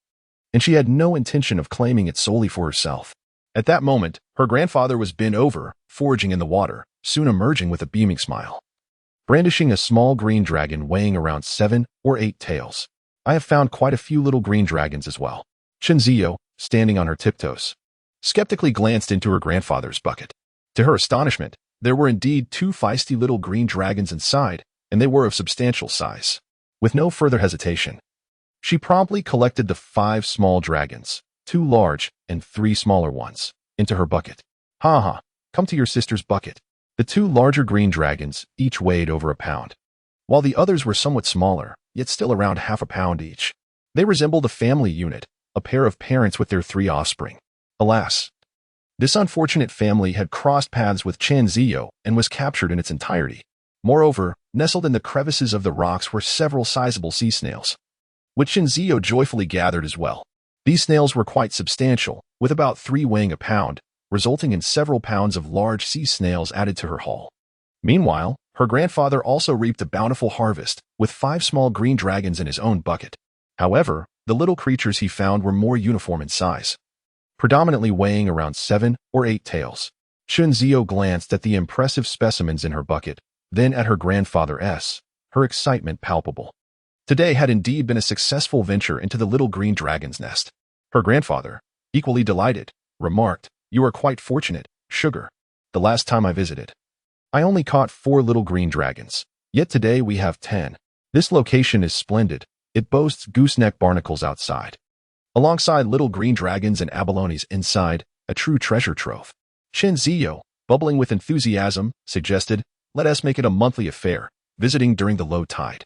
and she had no intention of claiming it solely for herself. At that moment, her grandfather was bent over, foraging in the water, soon emerging with a beaming smile, brandishing a small green dragon weighing around 7 or 8 tails. "I have found quite a few little green dragons as well." Chen Zhiyao, standing on her tiptoes, skeptically glanced into her grandfather's bucket. To her astonishment, there were indeed 2 feisty little green dragons inside, and they were of substantial size. With no further hesitation, she promptly collected the 5 small dragons, 2 large and 3 smaller ones, into her bucket. "Ha ha, come to your sister's bucket." The 2 larger green dragons each weighed over a pound, while the others were somewhat smaller, yet still around half a pound each. They resembled a family unit, a pair of parents with their 3 offspring. Alas, this unfortunate family had crossed paths with Chen Zhiyao and was captured in its entirety. Moreover, nestled in the crevices of the rocks were several sizable sea snails, which Chen Zhiyao joyfully gathered as well. These snails were quite substantial, with about 3 weighing a pound, resulting in several pounds of large sea snails added to her haul. Meanwhile, her grandfather also reaped a bountiful harvest, with 5 small green dragons in his own bucket. However, the little creatures he found were more uniform in size, predominantly weighing around 7 or 8 tails. Chen Zhiyao glanced at the impressive specimens in her bucket, then at her grandfather's, her excitement palpable. Today had indeed been a successful venture into the little green dragon's nest. Her grandfather, equally delighted, remarked, "You are quite fortunate, Sugar. The last time I visited, I only caught 4 little green dragons, yet today we have 10. This location is splendid. It boasts gooseneck barnacles outside, alongside little green dragons and abalones inside, a true treasure trove." Chen Zhiyao, bubbling with enthusiasm, suggested, "Let us make it a monthly affair, visiting during the low tide."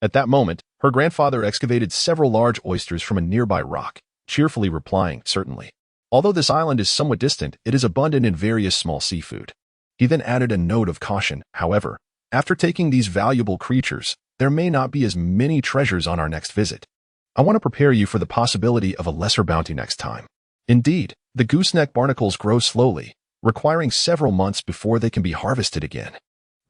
At that moment, her grandfather excavated several large oysters from a nearby rock, cheerfully replying, "Certainly. Although this island is somewhat distant, it is abundant in various small seafood." He then added a note of caution, "However, after taking these valuable creatures, there may not be as many treasures on our next visit. I want to prepare you for the possibility of a lesser bounty next time." Indeed, the gooseneck barnacles grow slowly, requiring several months before they can be harvested again.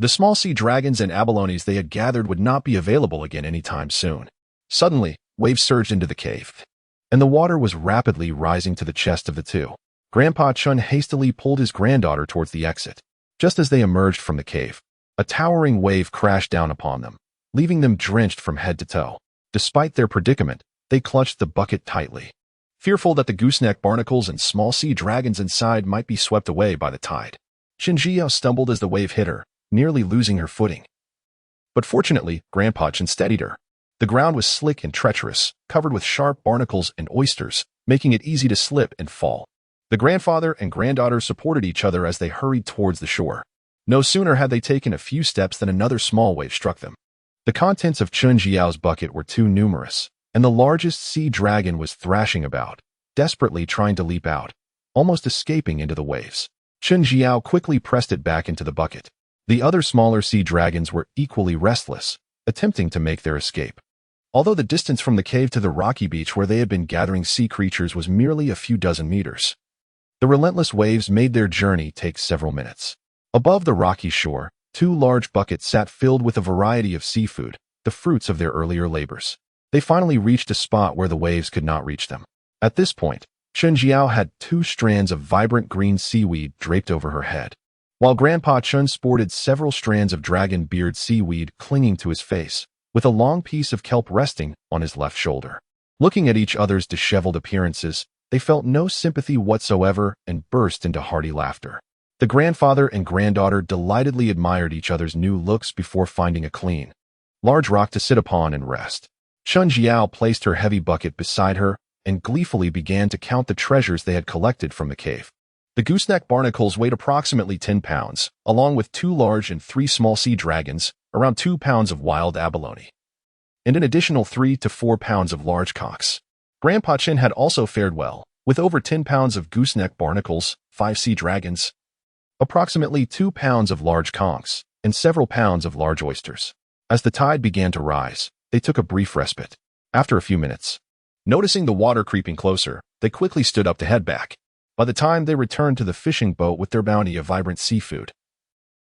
The small sea dragons and abalones they had gathered would not be available again anytime soon. Suddenly, waves surged into the cave, and the water was rapidly rising to the chest of the 2. Grandpa Chun hastily pulled his granddaughter towards the exit. Just as they emerged from the cave, a towering wave crashed down upon them, leaving them drenched from head to toe. Despite their predicament, they clutched the bucket tightly, fearful that the gooseneck barnacles and small sea dragons inside might be swept away by the tide. Chen Zhiyao stumbled as the wave hit her, nearly losing her footing. But fortunately, Grandpa Chen steadied her. The ground was slick and treacherous, covered with sharp barnacles and oysters, making it easy to slip and fall. The grandfather and granddaughter supported each other as they hurried towards the shore. No sooner had they taken a few steps than another small wave struck them. The contents of Chen Zhiyao's bucket were too numerous, and the largest sea dragon was thrashing about, desperately trying to leap out, almost escaping into the waves. Chen Zhiyao quickly pressed it back into the bucket. The other smaller sea dragons were equally restless, attempting to make their escape. Although the distance from the cave to the rocky beach where they had been gathering sea creatures was merely a few dozen meters, The relentless waves made their journey take several minutes. Above the rocky shore, 2 large buckets sat filled with a variety of seafood, the fruits of their earlier labors. They finally reached a spot where the waves could not reach them. At this point, Chen Jiao had 2 strands of vibrant green seaweed draped over her head, while Grandpa Chen sported several strands of dragon beard seaweed clinging to his face, with a long piece of kelp resting on his left shoulder. Looking at each other's disheveled appearances, they felt no sympathy whatsoever and burst into hearty laughter. The grandfather and granddaughter delightedly admired each other's new looks before finding a clean, large rock to sit upon and rest. Chen Jiao placed her heavy bucket beside her and gleefully began to count the treasures they had collected from the cave. The gooseneck barnacles weighed approximately 10 pounds, along with 2 large and 3 small sea dragons, around 2 pounds of wild abalone, and an additional 3 to 4 pounds of large cocks. Grandpa Chen had also fared well, with over 10 pounds of gooseneck barnacles, 5 sea dragons, approximately 2 pounds of large conchs, and several pounds of large oysters. As the tide began to rise, they took a brief respite. After a few minutes, noticing the water creeping closer, they quickly stood up to head back. By the time they returned to the fishing boat with their bounty of vibrant seafood,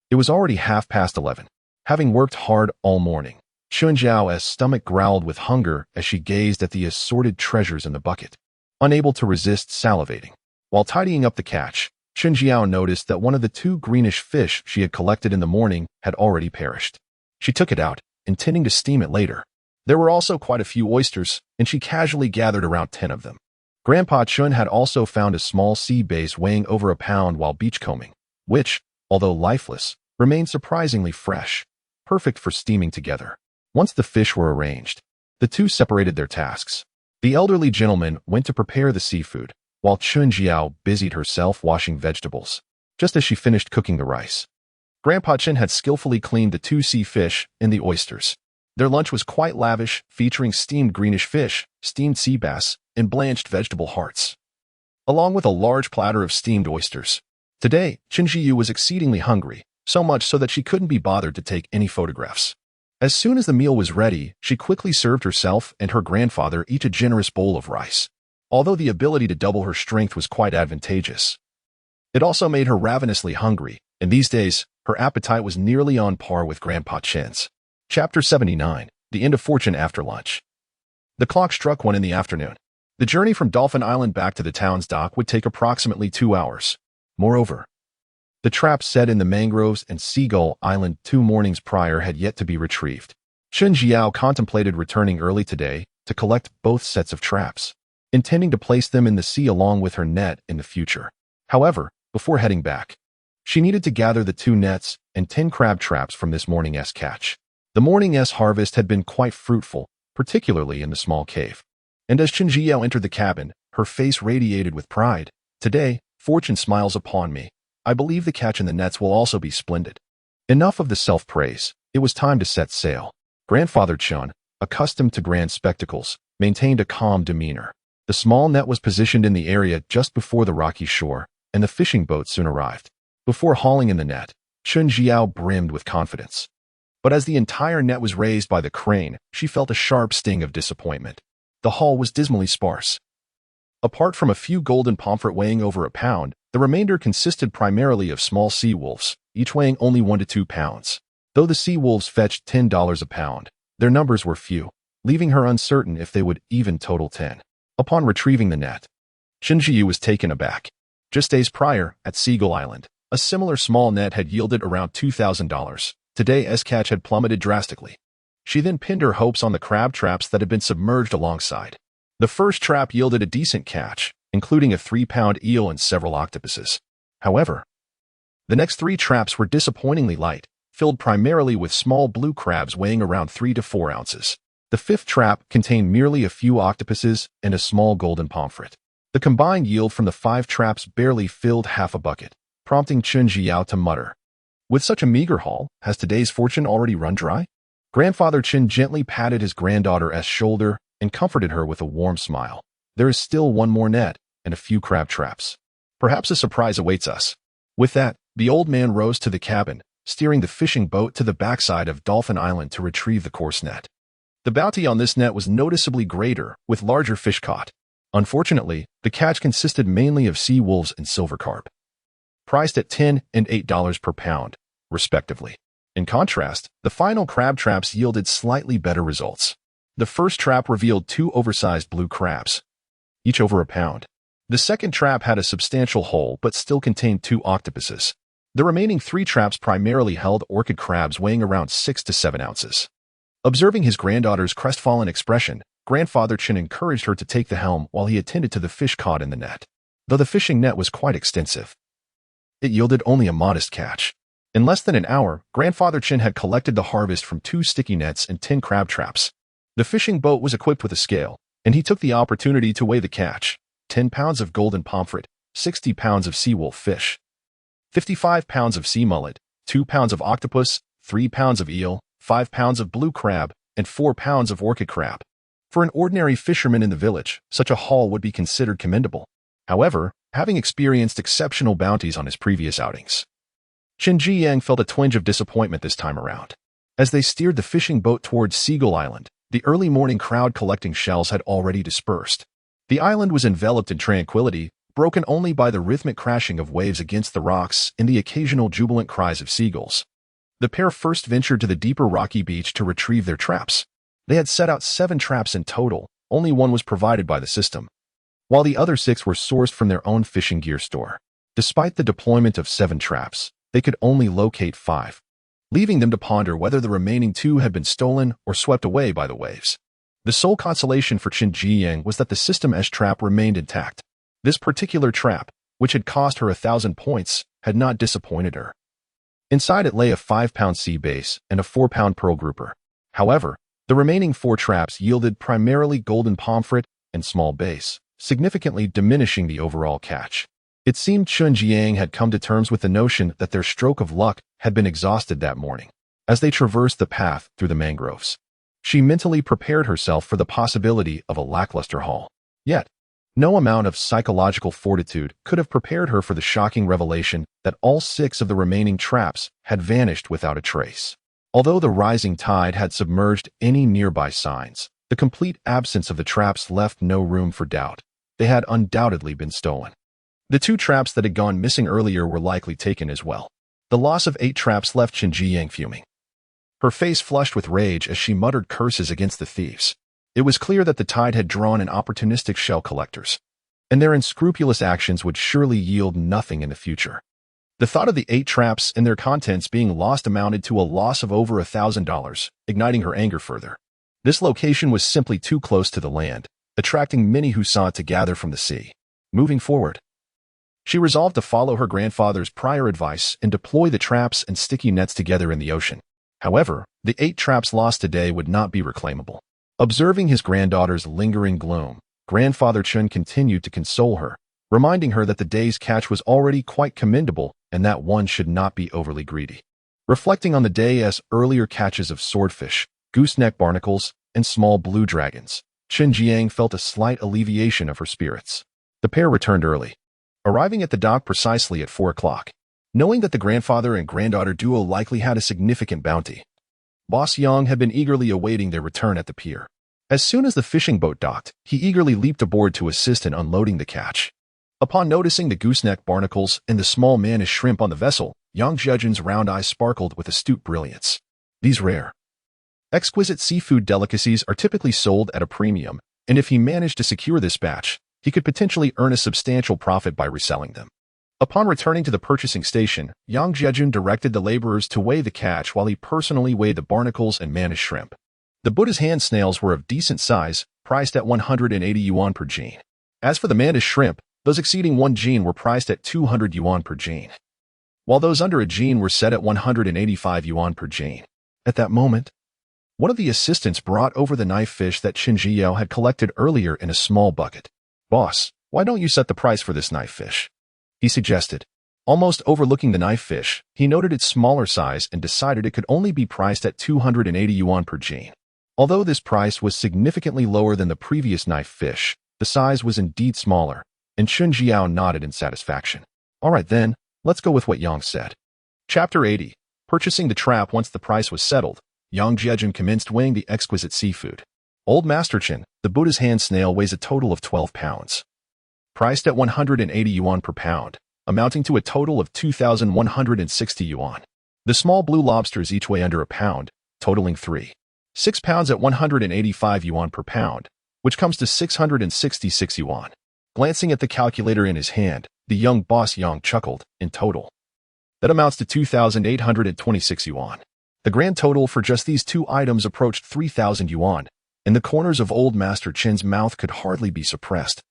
it was already 11:30. Having worked hard all morning, Chen Jiao's stomach growled with hunger as she gazed at the assorted treasures in the bucket, unable to resist salivating. While tidying up the catch, Chen Jiao noticed that one of the 2 greenish fish she had collected in the morning had already perished. She took it out, intending to steam it later. There were also quite a few oysters, and she casually gathered around 10 of them. Grandpa Chun had also found a small sea bass weighing over a pound while beachcombing, which, although lifeless, remained surprisingly fresh, perfect for steaming together. Once the fish were arranged, the 2 separated their tasks. The elderly gentleman went to prepare the seafood, while Chun Jiao busied herself washing vegetables, just as she finished cooking the rice. Grandpa Chen had skillfully cleaned the 2 sea fish and the oysters. Their lunch was quite lavish, featuring steamed greenish fish, steamed sea bass, and blanched vegetable hearts, along with a large platter of steamed oysters. Today, Chen Jiyu was exceedingly hungry, so much so that she couldn't be bothered to take any photographs. As soon as the meal was ready, she quickly served herself and her grandfather each a generous bowl of rice. Although the ability to double her strength was quite advantageous, it also made her ravenously hungry, and these days, her appetite was nearly on par with Grandpa Chen's. Chapter 79, The End of Fortune After Lunch. The clock struck 1 in the afternoon. The journey from Dolphin Island back to the town's dock would take approximately 2 hours. Moreover, the traps set in the mangroves and Seagull Island 2 mornings prior had yet to be retrieved. Chen Jiao contemplated returning early today to collect both sets of traps, intending to place them in the sea along with her net in the future. However, before heading back, she needed to gather the 2 nets and 10 crab traps from this morning's catch. The morning's harvest had been quite fruitful, particularly in the small cave. And as Chen Jiao entered the cabin, her face radiated with pride. Today, fortune smiles upon me. I believe the catch in the nets will also be splendid. Enough of the self-praise. It was time to set sail. Grandfather Chun, accustomed to grand spectacles, maintained a calm demeanor. The small net was positioned in the area just before the rocky shore, and the fishing boat soon arrived. Before hauling in the net, Chen Jiao brimmed with confidence. But as the entire net was raised by the crane, she felt a sharp sting of disappointment. The haul was dismally sparse. Apart from a few golden pomfret weighing over a pound, the remainder consisted primarily of small sea wolves, each weighing only 1 to 2 pounds. Though the sea wolves fetched $10 a pound, their numbers were few, leaving her uncertain if they would even total 10. Upon retrieving the net, Chen Jiyu was taken aback. Just days prior, at Seagull Island, a similar small net had yielded around $2,000. Today's catch had plummeted drastically. She then pinned her hopes on the crab traps that had been submerged alongside. The first trap yielded a decent catch, including a 3-pound eel and several octopuses. However, the next 3 traps were disappointingly light, filled primarily with small blue crabs weighing around 3 to 4 ounces. The 5th trap contained merely a few octopuses and a small golden pomfret. The combined yield from the 5 traps barely filled half a bucket, prompting Chen Jiao to mutter, "With such a meager haul, has today's fortune already run dry?" Grandfather Chen gently patted his granddaughter's shoulder and comforted her with a warm smile. "There is still 1 more net and a few crab traps. Perhaps a surprise awaits us." With that, the old man rose to the cabin, steering the fishing boat to the backside of Dolphin Island to retrieve the coarse net. The bounty on this net was noticeably greater, with larger fish caught. Unfortunately, the catch consisted mainly of sea wolves and silver carp, priced at $10 and $8 per pound, respectively. In contrast, the final crab traps yielded slightly better results. The first trap revealed 2 oversized blue crabs, each over a pound. The second trap had a substantial hole but still contained 2 octopuses. The remaining 3 traps primarily held orchid crabs weighing around 6 to 7 ounces. Observing his granddaughter's crestfallen expression, Grandfather Chin encouraged her to take the helm while he attended to the fish caught in the net. Though the fishing net was quite extensive, it yielded only a modest catch. In less than an hour, Grandfather Chin had collected the harvest from 2 sticky nets and 10 crab traps. The fishing boat was equipped with a scale, and he took the opportunity to weigh the catch: 10 pounds of golden pomfret, 60 pounds of sea wolf fish, 55 pounds of sea mullet, 2 pounds of octopus, 3 pounds of eel, 5 pounds of blue crab, and 4 pounds of orchid crab. For an ordinary fisherman in the village, such a haul would be considered commendable. However, having experienced exceptional bounties on his previous outings, Chen Jiyang felt a twinge of disappointment this time around. As they steered the fishing boat towards Seagull Island, the early morning crowd collecting shells had already dispersed. The island was enveloped in tranquility, broken only by the rhythmic crashing of waves against the rocks and the occasional jubilant cries of seagulls. The pair first ventured to the deeper rocky beach to retrieve their traps. They had set out 7 traps in total, only 1 was provided by the system, while the other 6 were sourced from their own fishing gear store. Despite the deployment of 7 traps, they could only locate 5, leaving them to ponder whether the remaining 2 had been stolen or swept away by the waves. The sole consolation for Chen Jiyang was that the System S trap remained intact. This particular trap, which had cost her 1,000 points, had not disappointed her. Inside it lay a 5-pound sea bass and a 4-pound pearl grouper. However, the remaining 4 traps yielded primarily golden pomfret and small bass, significantly diminishing the overall catch. It seemed Chen Jiyang had come to terms with the notion that their stroke of luck had been exhausted that morning. As they traversed the path through the mangroves, she mentally prepared herself for the possibility of a lackluster haul. Yet, no amount of psychological fortitude could have prepared her for the shocking revelation that all 6 of the remaining traps had vanished without a trace. Although the rising tide had submerged any nearby signs, the complete absence of the traps left no room for doubt. They had undoubtedly been stolen. The 2 traps that had gone missing earlier were likely taken as well. The loss of 8 traps left Chen Jiyang fuming, her face flushed with rage as she muttered curses against the thieves. It was clear that the tide had drawn in opportunistic shell collectors, and their unscrupulous actions would surely yield nothing in the future. The thought of the 8 traps and their contents being lost amounted to a loss of over $1,000, igniting her anger further. This location was simply too close to the land, attracting many who saw it to gather from the sea. Moving forward, she resolved to follow her grandfather's prior advice and deploy the traps and sticky nets together in the ocean. However, the 8 traps lost today would not be reclaimable. Observing his granddaughter's lingering gloom, Grandfather Chen continued to console her, reminding her that the day's catch was already quite commendable and that one should not be overly greedy. Reflecting on the day's earlier catches of swordfish, gooseneck barnacles, and small blue dragons, Chen Jiyang felt a slight alleviation of her spirits. The pair returned early, arriving at the dock precisely at 4 o'clock. Knowing that the grandfather and granddaughter duo likely had a significant bounty, Boss Yang had been eagerly awaiting their return at the pier. As soon as the fishing boat docked, he eagerly leaped aboard to assist in unloading the catch. Upon noticing the gooseneck barnacles and the small mannish shrimp on the vessel, Yang Jejun's round eyes sparkled with astute brilliance. These rare, exquisite seafood delicacies are typically sold at a premium, and if he managed to secure this batch, he could potentially earn a substantial profit by reselling them. Upon returning to the purchasing station, Yang Jejun directed the laborers to weigh the catch while he personally weighed the barnacles and mannish shrimp. The Buddha's hand snails were of decent size, priced at 180 yuan per jean. As for the mannish shrimp, those exceeding 1 jean were priced at 200 yuan per jean, while those under a jean were set at 185 yuan per jean. At that moment, one of the assistants brought over the knife fish that Qin Zhiyao had collected earlier in a small bucket. "Boss, why don't you set the price for this knife fish?" he suggested. Almost overlooking the knife fish, he noted its smaller size and decided it could only be priced at 280 yuan per jean. Although this price was significantly lower than the previous knife fish, the size was indeed smaller, and Qin Zhiyao nodded in satisfaction. "All right then, let's go with what Yang said." Chapter 80. Purchasing the trap. Once the price was settled, Yang Jejun commenced weighing the exquisite seafood. Old Master Chin, the Buddha's hand snail, weighs a total of 12 pounds. Priced at 180 yuan per pound, amounting to a total of 2,160 yuan. The small blue lobsters each weigh under a pound, totaling 6 pounds at 185 yuan per pound, which comes to 666 yuan. Glancing at the calculator in his hand, the young boss Yang chuckled. In total, that amounts to 2,826 yuan. The grand total for just these two items approached 3,000 yuan, and the corners of Old Master Chin's mouth could hardly be suppressed.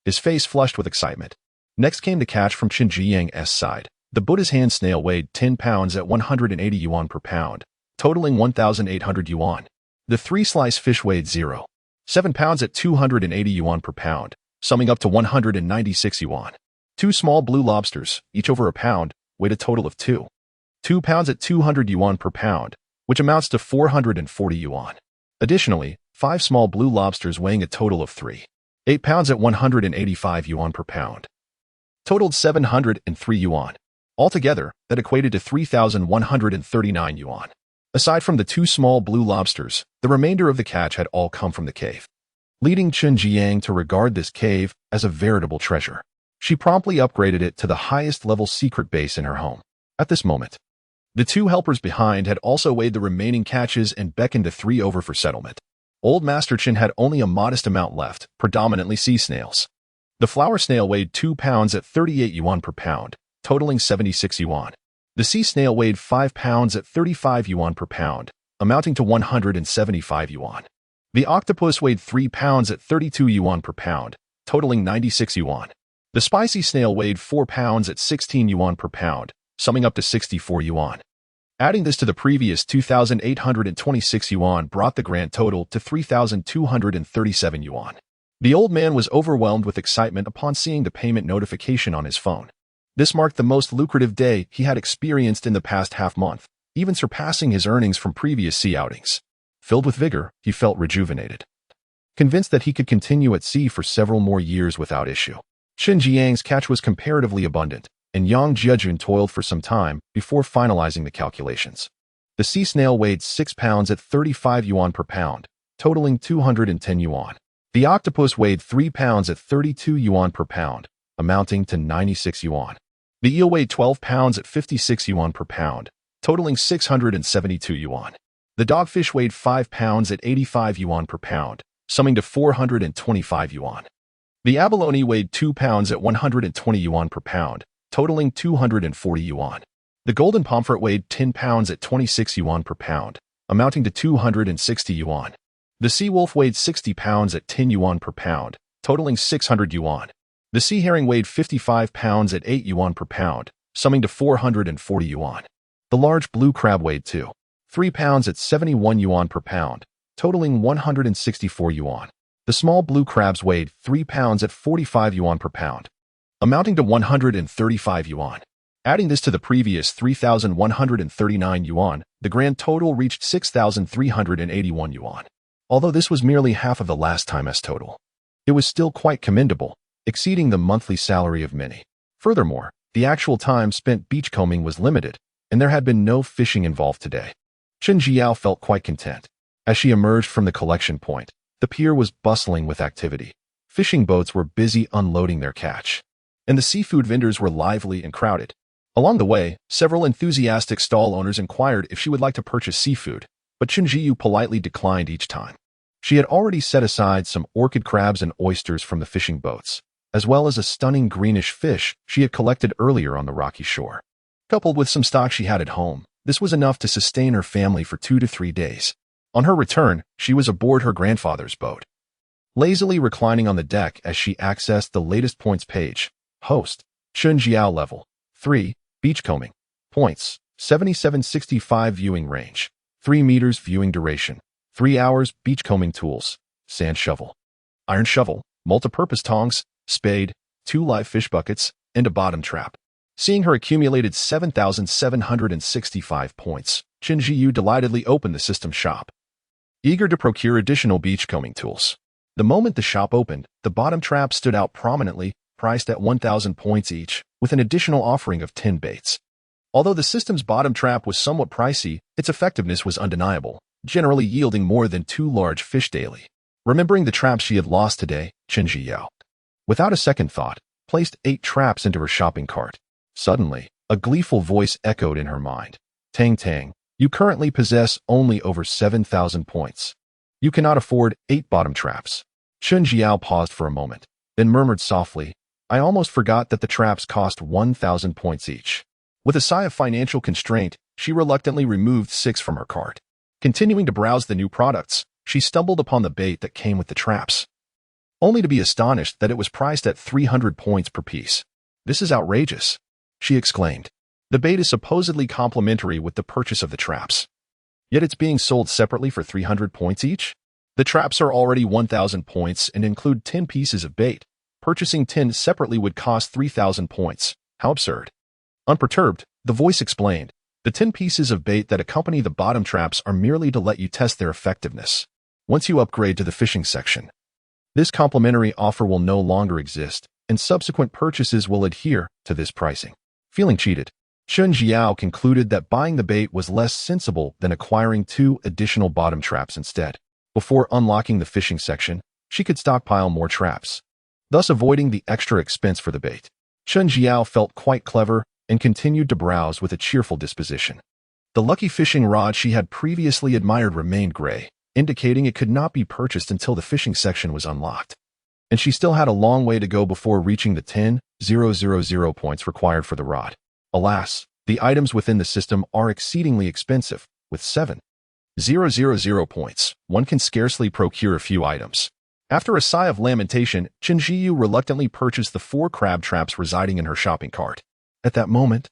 His face flushed with excitement. Next came the catch from Qin Jiyang's side. The Buddha's hand snail weighed 10 pounds at 180 yuan per pound, totaling 1,800 yuan. The three-slice fish weighed 0.7 pounds at 280 yuan per pound, summing up to 196 yuan. Two small blue lobsters, each over a pound, weighed a total of 2 pounds at 200 yuan per pound, which amounts to 440 yuan. Additionally, 5 small blue lobsters weighing a total of 8 pounds at 185 yuan per pound totaled 703 yuan. Altogether, that equated to 3,139 yuan. Aside from the 2 small blue lobsters, the remainder of the catch had all come from the cave, leading Qin Jiyang to regard this cave as a veritable treasure. She promptly upgraded it to the highest level secret base in her home. At this moment, the 2 helpers behind had also weighed the remaining catches and beckoned the 3 over for settlement. Old Master Chin had only a modest amount left, predominantly sea snails. The flower snail weighed 2 pounds at 38 yuan per pound, totaling 76 yuan. The sea snail weighed 5 pounds at 35 yuan per pound, amounting to 175 yuan. The octopus weighed 3 pounds at 32 yuan per pound, totaling 96 yuan. The spicy snail weighed 4 pounds at 16 yuan per pound, summing up to 64 yuan. Adding this to the previous 2,826 yuan brought the grand total to 3,237 yuan. The old man was overwhelmed with excitement upon seeing the payment notification on his phone. This marked the most lucrative day he had experienced in the past half-month, even surpassing his earnings from previous sea outings. Filled with vigor, he felt rejuvenated, convinced that he could continue at sea for several more years without issue. Qin Jiyang's catch was comparatively abundant, and Yang Jiejun toiled for some time before finalizing the calculations. The sea snail weighed 6 pounds at 35 yuan per pound, totaling 210 yuan. The octopus weighed 3 pounds at 32 yuan per pound, amounting to 96 yuan. The eel weighed 12 pounds at 56 yuan per pound, totaling 672 yuan. The dogfish weighed 5 pounds at 85 yuan per pound, summing to 425 yuan. The abalone weighed 2 pounds at 120 yuan per pound, totaling 240 yuan. The golden pomfret weighed 10 pounds at 26 yuan per pound, amounting to 260 yuan. The sea wolf weighed 60 pounds at 10 yuan per pound, totaling 600 yuan. The sea herring weighed 55 pounds at 8 yuan per pound, summing to 440 yuan. The large blue crab weighed 3 pounds at 71 yuan per pound, totaling 164 yuan. The small blue crabs weighed 3 pounds at 45 yuan per pound, amounting to 135 yuan. Adding this to the previous 3,139 yuan, the grand total reached 6,381 yuan. Although this was merely half of the last time's total, it was still quite commendable, exceeding the monthly salary of many. Furthermore, the actual time spent beachcombing was limited, and there had been no fishing involved today. Chen Jiao felt quite content. As she emerged from the collection point, the pier was bustling with activity. Fishing boats were busy unloading their catch, and the seafood vendors were lively and crowded. Along the way, several enthusiastic stall owners inquired if she would like to purchase seafood, but Chen Jiu politely declined each time. She had already set aside some orchid crabs and oysters from the fishing boats, as well as a stunning greenish fish she had collected earlier on the rocky shore. Coupled with some stock she had at home, this was enough to sustain her family for 2 to 3 days. On her return, she was aboard her grandfather's boat, lazily reclining on the deck as she accessed the latest points page. Host, Chun Jiao Level 3, Beachcombing. Points, 7765 viewing range, 3 meters viewing duration, 3 hours beachcombing tools, sand shovel, iron shovel, multi-purpose tongs, spade, 2 live fish buckets, and a bottom trap. Seeing her accumulated 7,765 points, Qin Jiyu delightedly opened the system shop, eager to procure additional beachcombing tools. The moment the shop opened, the bottom trap stood out prominently, priced at 1,000 points each, with an additional offering of 10 baits. Although the system's bottom trap was somewhat pricey, its effectiveness was undeniable, generally yielding more than 2 large fish daily. Remembering the traps she had lost today, Chen Zhiyao, without a second thought, placed 8 traps into her shopping cart. Suddenly, a gleeful voice echoed in her mind. Tang Tang, you currently possess only over 7,000 points. You cannot afford 8 bottom traps. Chen Zhiyao paused for a moment, then murmured softly, I almost forgot that the traps cost 1,000 points each. With a sigh of financial constraint, she reluctantly removed 6 from her cart. Continuing to browse the new products, she stumbled upon the bait that came with the traps, only to be astonished that it was priced at 300 points per piece. This is outrageous, she exclaimed. The bait is supposedly complimentary with the purchase of the traps. Yet it's being sold separately for 300 points each? The traps are already 1,000 points and include 10 pieces of bait. Purchasing 10 separately would cost 3,000 points. How absurd. Unperturbed, the voice explained, the 10 pieces of bait that accompany the bottom traps are merely to let you test their effectiveness. Once you upgrade to the fishing section, this complimentary offer will no longer exist, and subsequent purchases will adhere to this pricing. Feeling cheated, Chen Zhiyao concluded that buying the bait was less sensible than acquiring 2 additional bottom traps instead. Before unlocking the fishing section, she could stockpile more traps, thus avoiding the extra expense for the bait. Chen Zhiyao felt quite clever and continued to browse with a cheerful disposition. The lucky fishing rod she had previously admired remained gray, indicating it could not be purchased until the fishing section was unlocked. And she still had a long way to go before reaching the 10,000 points required for the rod. Alas, the items within the system are exceedingly expensive. With 7,000 points, one can scarcely procure a few items. After a sigh of lamentation, Chen Zhiyu reluctantly purchased the 4 crab traps residing in her shopping cart. At that moment,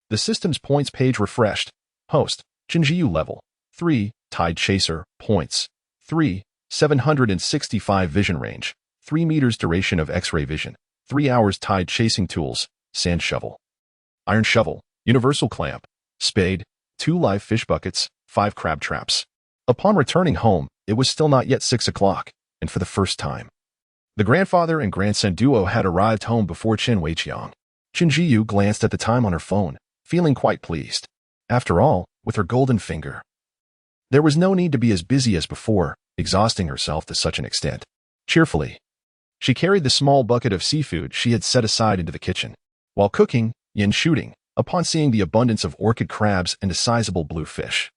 the system's points page refreshed. Host, Chen Zhiyu level 3, Tide Chaser, points 3, 765 vision range, 3 meters duration of X-ray vision, 3 hours tide chasing tools, sand shovel, iron shovel, universal clamp, spade, 2 live fish buckets, 5 crab traps. Upon returning home, it was still not yet 6 o'clock, and for the first time, the grandfather and grandson duo had arrived home before Chen Weiqiang. Chen Zhiyu glanced at the time on her phone, feeling quite pleased. After all, with her golden finger, there was no need to be as busy as before, exhausting herself to such an extent. Cheerfully, she carried the small bucket of seafood she had set aside into the kitchen. While cooking, Yin shooting, upon seeing the abundance of orchid crabs and a sizable blue fish,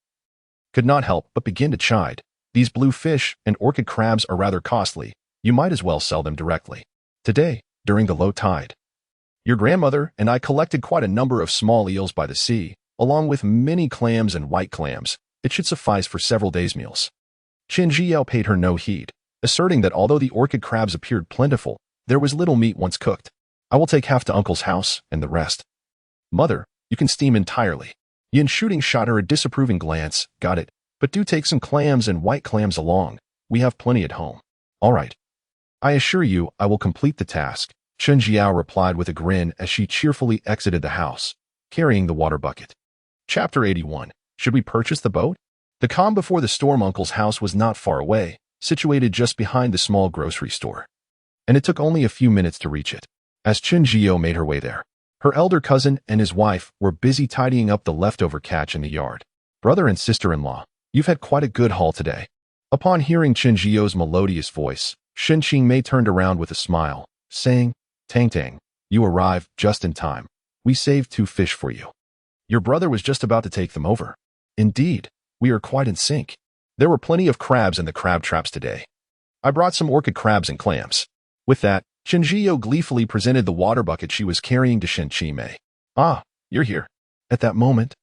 could not help but begin to chide. These blue fish and orchid crabs are rather costly. You might as well sell them directly. Today, during the low tide, your grandmother and I collected quite a number of small eels by the sea, along with many clams and white clams. It should suffice for several days' meals. Chen Zhiyao paid her no heed, asserting that although the orchid crabs appeared plentiful, there was little meat once cooked. I will take half to Uncle's house and the rest. Mother, you can steam entirely. Yin shooting shot her a disapproving glance. Got it, but do take some clams and white clams along. We have plenty at home. All right. I assure you I will complete the task, Chen Zhiyao replied with a grin as she cheerfully exited the house, carrying the water bucket. Chapter 81. Should we purchase the boat? The calm before the storm. Uncle's house was not far away, situated just behind the small grocery store, and it took only a few minutes to reach it. As Chen Zhiyao made her way there, her elder cousin and his wife were busy tidying up the leftover catch in the yard. Brother and sister-in-law, you've had quite a good haul today. Upon hearing Chen Zhiyao's melodious voice, Shen Qingmei turned around with a smile, saying, Tang Tang, you arrived just in time. We saved 2 fish for you. Your brother was just about to take them over. Indeed, we are quite in sync. There were plenty of crabs in the crab traps today. I brought some orchid crabs and clams. With that, Chen Zhiyao gleefully presented the water bucket she was carrying to Shen Qingmei. Ah, you're here. At that moment,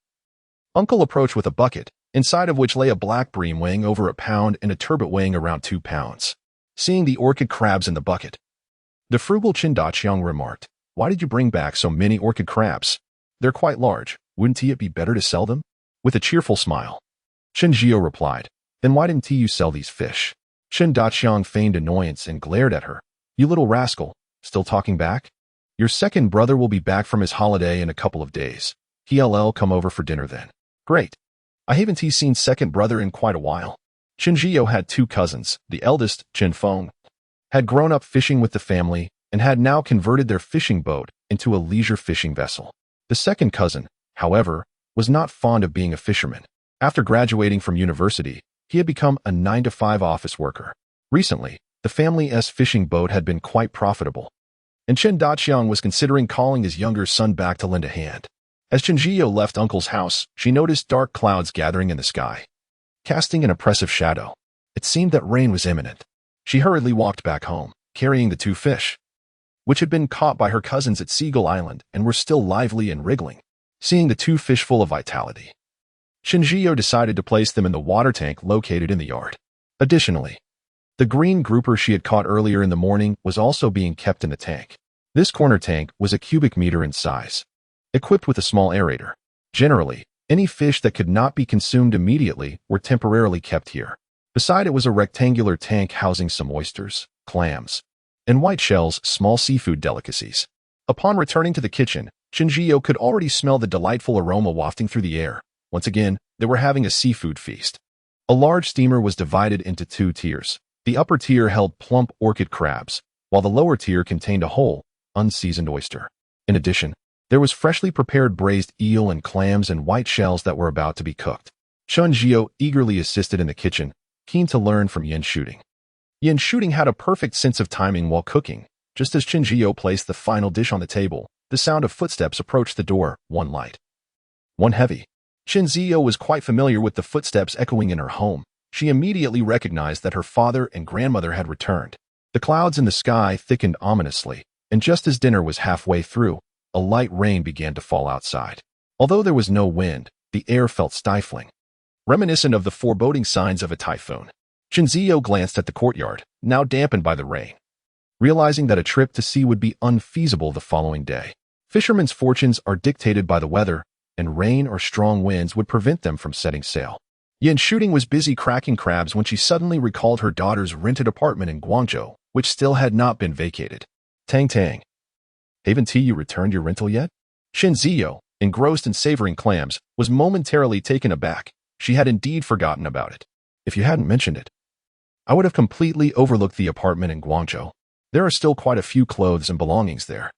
Uncle approached with a bucket, inside of which lay a black bream weighing over 1 pound and a turbot weighing around 2 pounds. Seeing the orchid crabs in the bucket, the frugal Chen Daqiang remarked, Why did you bring back so many orchid crabs? They're quite large. Wouldn't it be better to sell them? With a cheerful smile, Chen Zhiyao replied, Then why didn't you sell these fish? Chen Daqiang feigned annoyance and glared at her. You little rascal, still talking back? Your second brother will be back from his holiday in a couple of days. He'll come over for dinner then. Great. I haven't seen second brother in quite a while. Chen Zhiyao had 2 cousins. The eldest, Chen Feng, had grown up fishing with the family and had now converted their fishing boat into a leisure fishing vessel. The second cousin, however, was not fond of being a fisherman. After graduating from university, he had become a 9-to-5 office worker. Recently, the family's fishing boat had been quite profitable, and Chen Daqiang was considering calling his younger son back to lend a hand. As Chen Zhiyo left uncle's house, she noticed dark clouds gathering in the sky, casting an oppressive shadow. It seemed that rain was imminent. She hurriedly walked back home, carrying the 2 fish, which had been caught by her cousins at Seagull Island and were still lively and wriggling. Seeing the 2 fish full of vitality, Chen Zhiyo decided to place them in the water tank located in the yard. Additionally, the green grouper she had caught earlier in the morning was also being kept in the tank. This corner tank was a cubic meter in size, equipped with a small aerator. Generally, any fish that could not be consumed immediately were temporarily kept here. Beside it was a rectangular tank housing some oysters, clams, and white shells, small seafood delicacies. Upon returning to the kitchen, Chen Zhiyo could already smell the delightful aroma wafting through the air. Once again, they were having a seafood feast. A large steamer was divided into 2 tiers. The upper tier held plump orchid crabs, while the lower tier contained a whole, unseasoned oyster. In addition, there was freshly prepared braised eel and clams and white shells that were about to be cooked. Chen Zhiyo eagerly assisted in the kitchen, keen to learn from Yin Shooting. Yin Shooting had a perfect sense of timing while cooking. Just as Chen Zhiyo placed the final dish on the table, the sound of footsteps approached the door, one light, one heavy. Chen Zhiyo was quite familiar with the footsteps echoing in her home. She immediately recognized that her father and grandmother had returned. The clouds in the sky thickened ominously, and just as dinner was halfway through, a light rain began to fall outside. Although there was no wind, the air felt stifling, reminiscent of the foreboding signs of a typhoon. Chen Zhiyo glanced at the courtyard, now dampened by the rain, realizing that a trip to sea would be unfeasible the following day. Fishermen's fortunes are dictated by the weather, and rain or strong winds would prevent them from setting sail. Yin Shooting was busy cracking crabs when she suddenly recalled her daughter's rented apartment in Guangzhou, which still had not been vacated. Tang Tang. Haven't you returned your rental yet? Chen Zhiyo, engrossed in savoring clams, was momentarily taken aback. She had indeed forgotten about it. If you hadn't mentioned it, I would have completely overlooked the apartment in Guangzhou. There are still quite a few clothes and belongings there.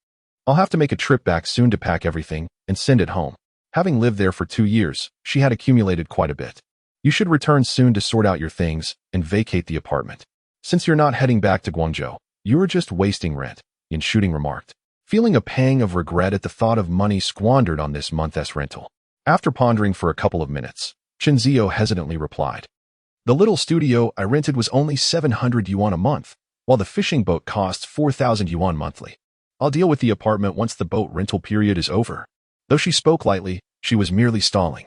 I'll have to make a trip back soon to pack everything and send it home. Having lived there for 2 years, she had accumulated quite a bit. You should return soon to sort out your things and vacate the apartment. Since you're not heading back to Guangzhou, you are just wasting rent, Yin Shooting remarked, feeling a pang of regret at the thought of money squandered on this month's rental. After pondering for a couple of minutes, Chen Zhiyo hesitantly replied, "The little studio I rented was only 700 yuan a month, while the fishing boat costs 4,000 yuan monthly. I'll deal with the apartment once the boat rental period is over." Though she spoke lightly, she was merely stalling,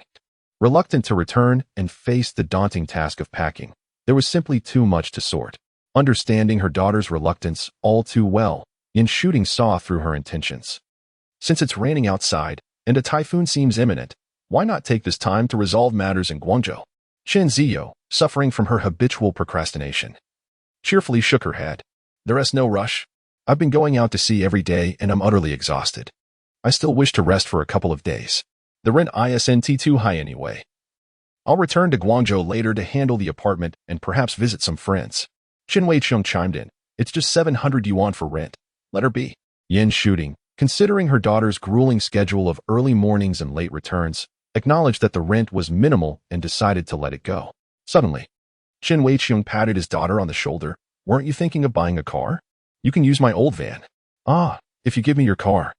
reluctant to return and face the daunting task of packing. There was simply too much to sort. Understanding her daughter's reluctance all too well, Yin Shooting saw through her intentions. Since it's raining outside and a typhoon seems imminent, why not take this time to resolve matters in Guangzhou? Chen Zhiyo, suffering from her habitual procrastination, cheerfully shook her head. "There is no rush. I've been going out to sea every day and I'm utterly exhausted. I still wish to rest for a couple of days. The rent isn't too high anyway. I'll return to Guangzhou later to handle the apartment and perhaps visit some friends." Chen Weicheng chimed in. "It's just 700 yuan for rent. Let her be." Yin Shooting, considering her daughter's grueling schedule of early mornings and late returns, acknowledged that the rent was minimal and decided to let it go. Suddenly, Chen Weicheng patted his daughter on the shoulder. "Weren't you thinking of buying a car? You can use my old van." "Ah, if you give me your car.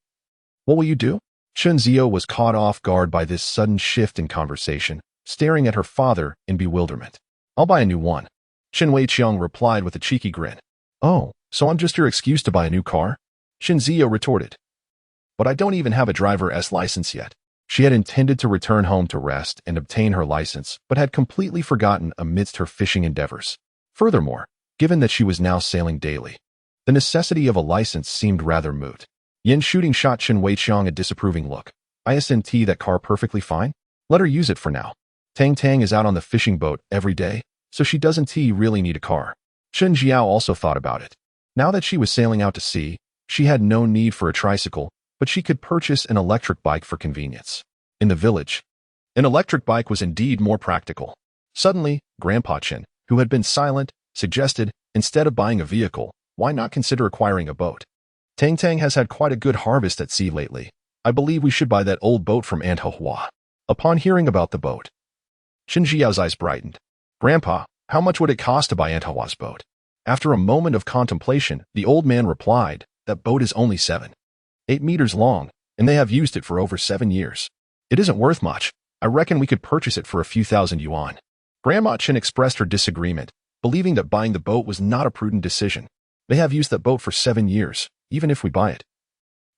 What will you do?" Chen Zhiyo was caught off guard by this sudden shift in conversation, staring at her father in bewilderment. "I'll buy a new one," Chen Weicheng replied with a cheeky grin. "Oh, so I'm just your excuse to buy a new car?" Chen Zhiyo retorted. "But I don't even have a driver's license yet." She had intended to return home to rest and obtain her license, but had completely forgotten amidst her fishing endeavors. Furthermore, given that she was now sailing daily, the necessity of a license seemed rather moot. Yin Shooting shot Chen Weicheng a disapproving look. "Isn't that car perfectly fine? Let her use it for now. Tang Tang is out on the fishing boat every day, so she doesn't really need a car." Chen Jiao also thought about it. Now that she was sailing out to sea, she had no need for a tricycle, but she could purchase an electric bike for convenience. In the village, an electric bike was indeed more practical. Suddenly, Grandpa Chen, who had been silent, suggested, instead of buying a vehicle, why not consider acquiring a boat? "Tang Tang has had quite a good harvest at sea lately. I believe we should buy that old boat from Aunt Hua." Upon hearing about the boat, Chen Jiao's eyes brightened. Grandpa, how much would it cost to buy Antahua's boat? After a moment of contemplation, the old man replied, that boat is only 8 meters long, and they have used it for over 7 years. It isn't worth much. I reckon we could purchase it for a few thousand yuan. Grandma Chen expressed her disagreement, believing that buying the boat was not a prudent decision. They have used that boat for 7 years, even if we buy it.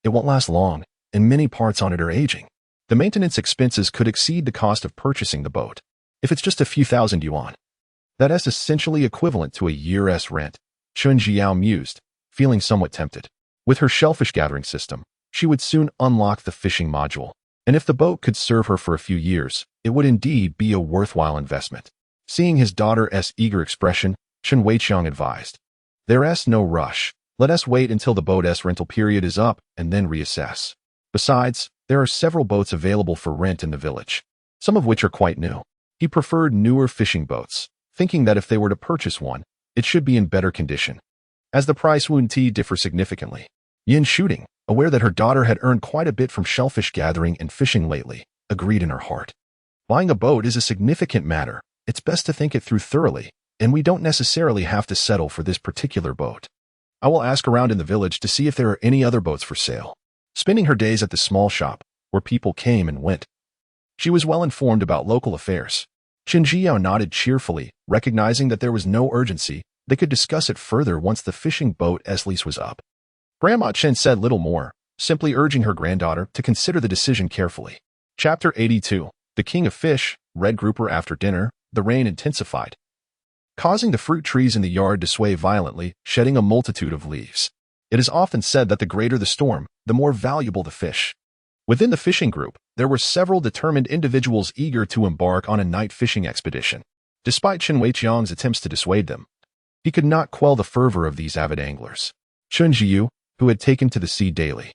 It won't last long, and many parts on it are aging. The maintenance expenses could exceed the cost of purchasing the boat. If it's just a few thousand yuan, that is essentially equivalent to a year's rent. Chen Jiao mused, feeling somewhat tempted. With her shellfish gathering system, she would soon unlock the fishing module, and if the boat could serve her for a few years, it would indeed be a worthwhile investment. Seeing his daughter's eager expression, Chen Weiqiang advised, "There's no rush. Let us wait until the boat's rental period is up and then reassess. Besides, there are several boats available for rent in the village, some of which are quite new." He preferred newer fishing boats, thinking that if they were to purchase one, it should be in better condition, as the price wouldn't differ significantly. Yin Shooting, aware that her daughter had earned quite a bit from shellfish gathering and fishing lately, agreed in her heart. Buying a boat is a significant matter. It's best to think it through thoroughly, and we don't necessarily have to settle for this particular boat. I will ask around in the village to see if there are any other boats for sale. Spending her days at the small shop, where people came and went, she was well informed about local affairs. Chen Jiao nodded cheerfully, recognizing that there was no urgency. They could discuss it further once the fishing boat's lease was up. Grandma Chen said little more, simply urging her granddaughter to consider the decision carefully. Chapter 82. The King of Fish, Red Grouper. After dinner, the rain intensified, causing the fruit trees in the yard to sway violently, shedding a multitude of leaves. It is often said that the greater the storm, the more valuable the fish. Within the fishing group, there were several determined individuals eager to embark on a night fishing expedition. Despite Chen Weiqiang's attempts to dissuade them, he could not quell the fervor of these avid anglers. Chen Jiu, who had taken to the sea daily,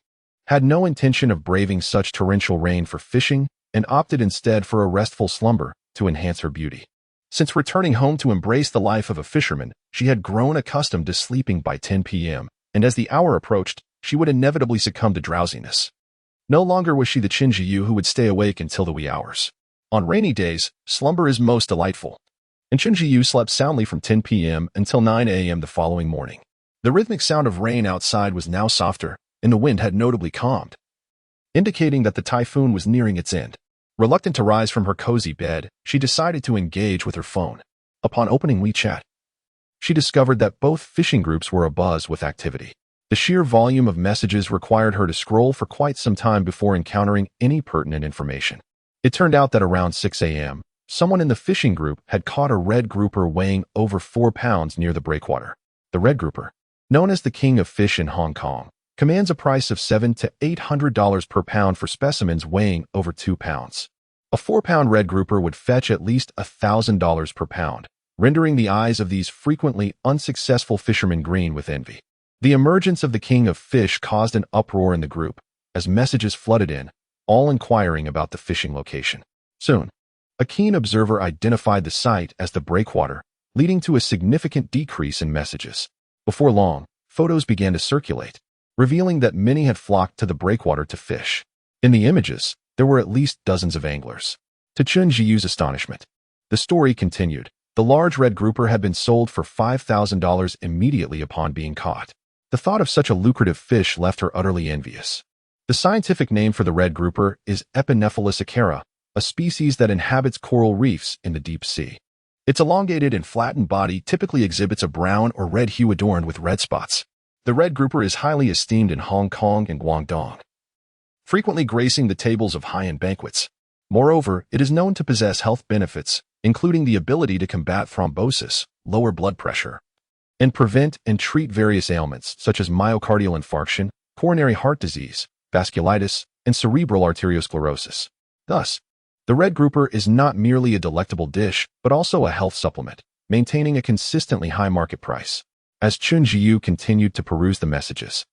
had no intention of braving such torrential rain for fishing and opted instead for a restful slumber to enhance her beauty. Since returning home to embrace the life of a fisherman, she had grown accustomed to sleeping by 10 p.m., and as the hour approached, she would inevitably succumb to drowsiness. No longer was she the Chen Jiu who would stay awake until the wee hours. On rainy days, slumber is most delightful, and Chen Jiu slept soundly from 10 p.m. until 9 a.m. the following morning. The rhythmic sound of rain outside was now softer, and the wind had notably calmed, indicating that the typhoon was nearing its end. Reluctant to rise from her cozy bed, she decided to engage with her phone. Upon opening WeChat, she discovered that both fishing groups were abuzz with activity. The sheer volume of messages required her to scroll for quite some time before encountering any pertinent information. It turned out that around 6 a.m., someone in the fishing group had caught a red grouper weighing over 4 pounds near the breakwater. The red grouper, known as the king of fish in Hong Kong, commands a price of $700 to $800 per pound for specimens weighing over 2 pounds. A 4-pound red grouper would fetch at least $1,000 per pound, rendering the eyes of these frequently unsuccessful fishermen green with envy. The emergence of the king of fish caused an uproar in the group, as messages flooded in, all inquiring about the fishing location. Soon, a keen observer identified the site as the breakwater, leading to a significant decrease in messages. Before long, photos began to circulate, revealing that many had flocked to the breakwater to fish. In the images, there were at least dozens of anglers. To Chen Jiu's astonishment, the story continued. The large red grouper had been sold for $5,000 immediately upon being caught. The thought of such a lucrative fish left her utterly envious. The scientific name for the red grouper is Epinephelus acara, a species that inhabits coral reefs in the deep sea. Its elongated and flattened body typically exhibits a brown or red hue adorned with red spots. The red grouper is highly esteemed in Hong Kong and Guangdong, frequently gracing the tables of high-end banquets. Moreover, it is known to possess health benefits, including the ability to combat thrombosis, lower blood pressure, and prevent and treat various ailments such as myocardial infarction, coronary heart disease, vasculitis, and cerebral arteriosclerosis. Thus, the red grouper is not merely a delectable dish, but also a health supplement, maintaining a consistently high market price. As Chen Jiu continued to peruse the messages,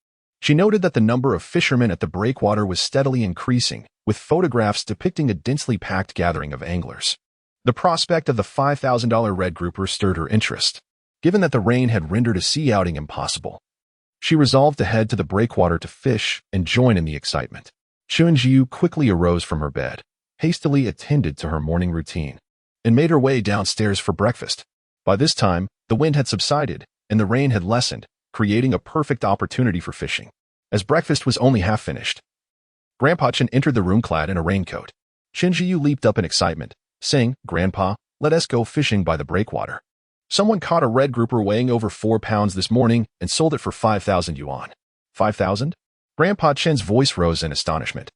she noted that the number of fishermen at the breakwater was steadily increasing, with photographs depicting a densely packed gathering of anglers. The prospect of the $5,000 red grouper stirred her interest. Given that the rain had rendered a sea outing impossible, she resolved to head to the breakwater to fish and join in the excitement. Chen Jiu quickly arose from her bed, hastily attended to her morning routine, and made her way downstairs for breakfast. By this time, the wind had subsided, and the rain had lessened, creating a perfect opportunity for fishing. As breakfast was only half finished, Grandpa Chen entered the room clad in a raincoat. Chen Jiyu leaped up in excitement, saying, "Grandpa, let us go fishing by the breakwater. Someone caught a red grouper weighing over 4 pounds this morning and sold it for 5,000 yuan. 5,000? Grandpa Chen's voice rose in astonishment.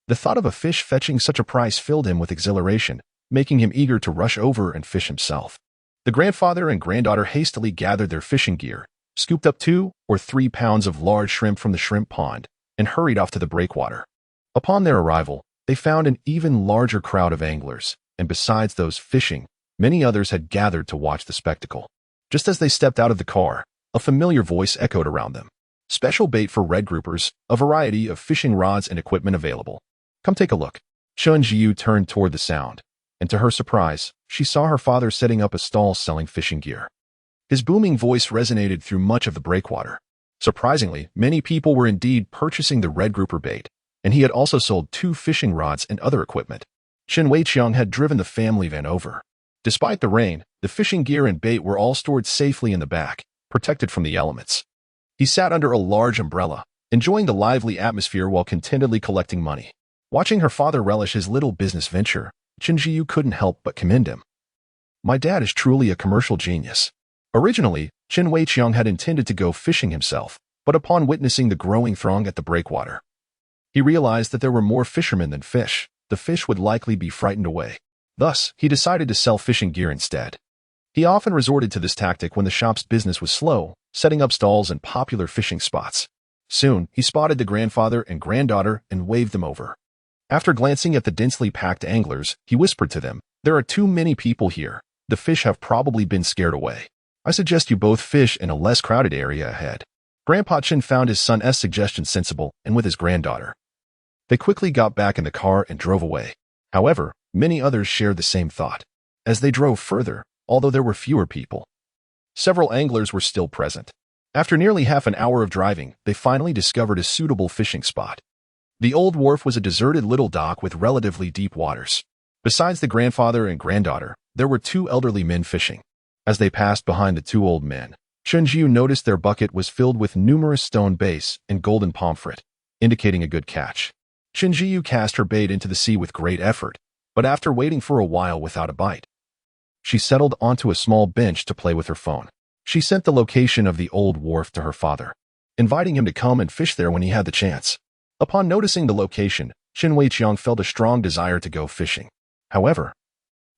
The thought of a fish fetching such a price filled him with exhilaration, making him eager to rush over and fish himself. The grandfather and granddaughter hastily gathered their fishing gear, scooped up 2 or 3 pounds of large shrimp from the shrimp pond, and hurried off to the breakwater. Upon their arrival, they found an even larger crowd of anglers, and besides those fishing, many others had gathered to watch the spectacle. Just as they stepped out of the car, a familiar voice echoed around them. "Special bait for red groupers, a variety of fishing rods and equipment available. Come take a look." Chen Jiyu turned toward the sound, and to her surprise, she saw her father setting up a stall selling fishing gear. His booming voice resonated through much of the breakwater. Surprisingly, many people were indeed purchasing the red grouper bait, and he had also sold 2 fishing rods and other equipment. Chen Weiqiang had driven the family van over. Despite the rain, the fishing gear and bait were all stored safely in the back, protected from the elements. He sat under a large umbrella, enjoying the lively atmosphere while contentedly collecting money. Watching her father relish his little business venture, Chen Jiyu couldn't help but commend him. "My dad is truly a commercial genius." Originally, Chen Weiqiang had intended to go fishing himself, but upon witnessing the growing throng at the breakwater, he realized that there were more fishermen than fish. The fish would likely be frightened away. Thus, he decided to sell fishing gear instead. He often resorted to this tactic when the shop's business was slow, setting up stalls in popular fishing spots. Soon, he spotted the grandfather and granddaughter and waved them over. After glancing at the densely packed anglers, he whispered to them, "There are too many people here. The fish have probably been scared away. I suggest you both fish in a less crowded area ahead." Grandpa Chen found his son's suggestion sensible, and with his granddaughter, they quickly got back in the car and drove away. However, many others shared the same thought. As they drove further, although there were fewer people, several anglers were still present. After nearly half an hour of driving, they finally discovered a suitable fishing spot. The old wharf was a deserted little dock with relatively deep waters. Besides the grandfather and granddaughter, there were 2 elderly men fishing. As they passed behind the 2 old men, Chen Jiu noticed their bucket was filled with numerous stone bass and golden pomfret, indicating a good catch. Chen Jiu cast her bait into the sea with great effort, but after waiting for a while without a bite, she settled onto a small bench to play with her phone. She sent the location of the old wharf to her father, inviting him to come and fish there when he had the chance. Upon noticing the location, Chen Weiqiang felt a strong desire to go fishing. However,